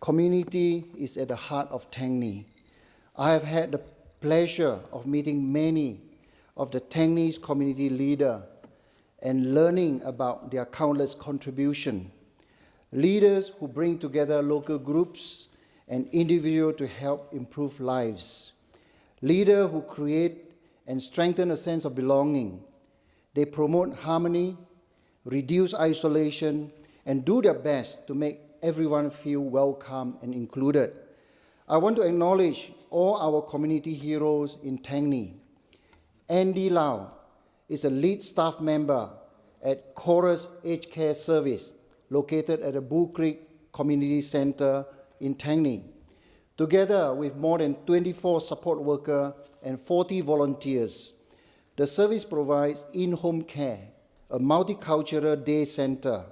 Community is at the heart of Tangney. I have had the pleasure of meeting many of the Tangney's community leaders and learning about their countless contributions. Leaders who bring together local groups and individuals to help improve lives. Leaders who create and strengthen a sense of belonging. They promote harmony, reduce isolation, and do their best to make everyone feel welcome and included. I want to acknowledge all our community heroes in Tangney. Andy Lau is a lead staff member at Chorus Aged Care Service, located at the Bull Creek Community Centre in Tangney. Together with more than 24 support workers and 40 volunteers, the service provides in-home care, a multicultural day centre,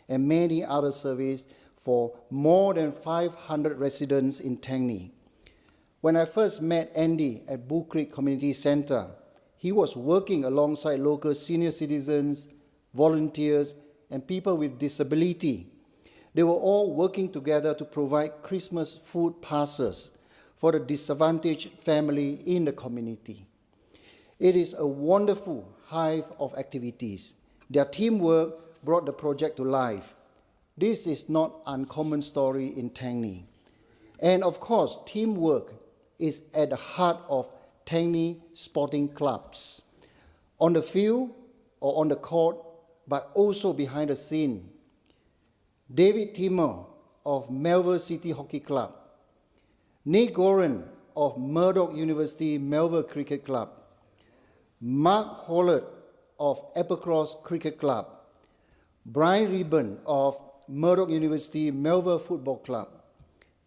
and many other services for more than 500 residents in Tangney. When I first met Andy at Bull Creek Community Centre, he was working alongside local senior citizens, volunteers, and people with disability. They were all working together to provide Christmas food parcels for the disadvantaged family in the community. It is a wonderful hive of activities. Their teamwork brought the project to life. This is not an uncommon story in Tangney. And of course, teamwork is at the heart of Tangney sporting clubs, on the field or on the court, but also behind the scene. David Timmer of Melville City Hockey Club, Nick Goran of Murdoch University Melville Cricket Club, Mark Hollett of Applecross Cricket Club, Brian Ribben of Murdoch University Melville Football Club,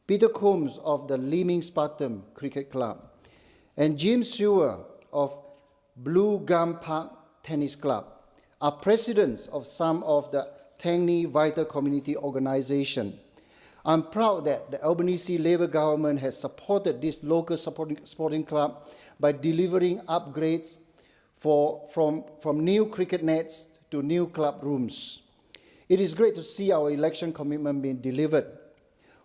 Peter Combs of the Leeming Spartan Cricket Club, and Jim Sewer of Blue Gum Park Tennis Club are presidents of some of the Tangney Vital Community Organisation. I'm proud that the Albanese Labour government has supported this local sporting club by delivering upgrades from new cricket nets to new club rooms. It is great to see our election commitment being delivered.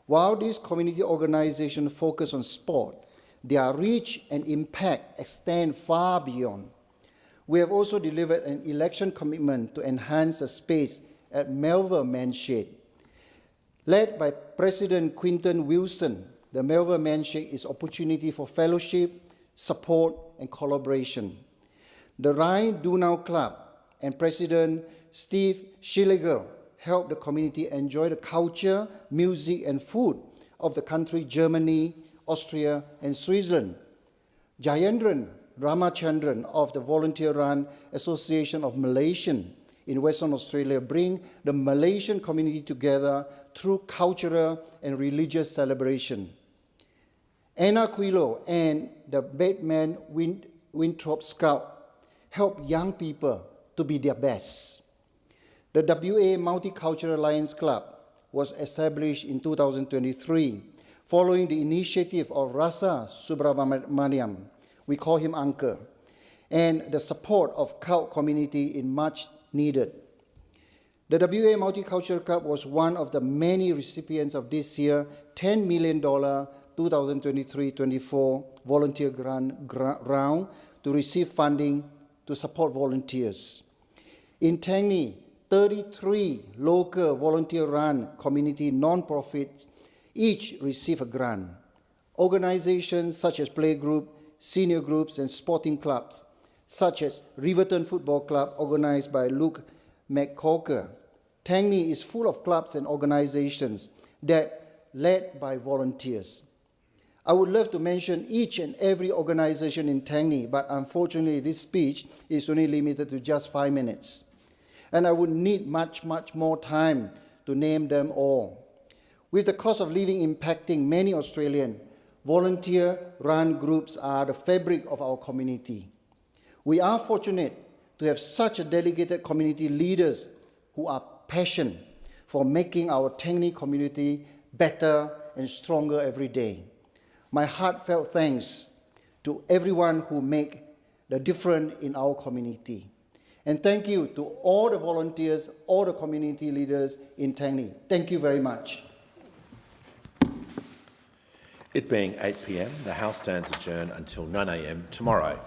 While these community organizations focus on sport, their reach and impact extend far beyond. We have also delivered an election commitment to enhance the space at Melville Manshade. Led by President Quinton Wilson, the Melville Manshade is opportunity for fellowship, support, and collaboration. The Rhine-Donau Club and President Steve Schilliger help the community enjoy the culture, music, and food of the country Germany, Austria, and Switzerland. Jayendran Ramachandran of the volunteer-run Association of Malaysians in Western Australia bring the Malaysian community together through cultural and religious celebration. Anna Quilo and the Batman Winthrop Scout help young people to be their best. The WA Multicultural Lions Club was established in 2023 following the initiative of Rasa Subramaniam, we call him Uncle, and the support of Kaut community in much needed. The WA Multicultural Club was one of the many recipients of this year's $10 million 2023-24 volunteer grant round to receive funding to support volunteers. In Tangney, 33 local volunteer-run community non-profits each receive a grant. Organizations such as playgroup, senior groups and sporting clubs, such as Riverton Football Club organized by Luke McCorker. Tangney is full of clubs and organizations that led by volunteers. I would love to mention each and every organization in Tangney, but unfortunately this speech is only limited to just 5 minutes. And I would need much more time to name them all. With the cost of living impacting many Australians, volunteer-run groups are the fabric of our community. We are fortunate to have such a dedicated community leaders who are passionate for making our Tangney community better and stronger every day. My heartfelt thanks to everyone who make the difference in our community. And thank you to all the volunteers, all the community leaders in Tangney. Thank you very much. It being 8 p.m, the House stands adjourned until 9 a.m. tomorrow.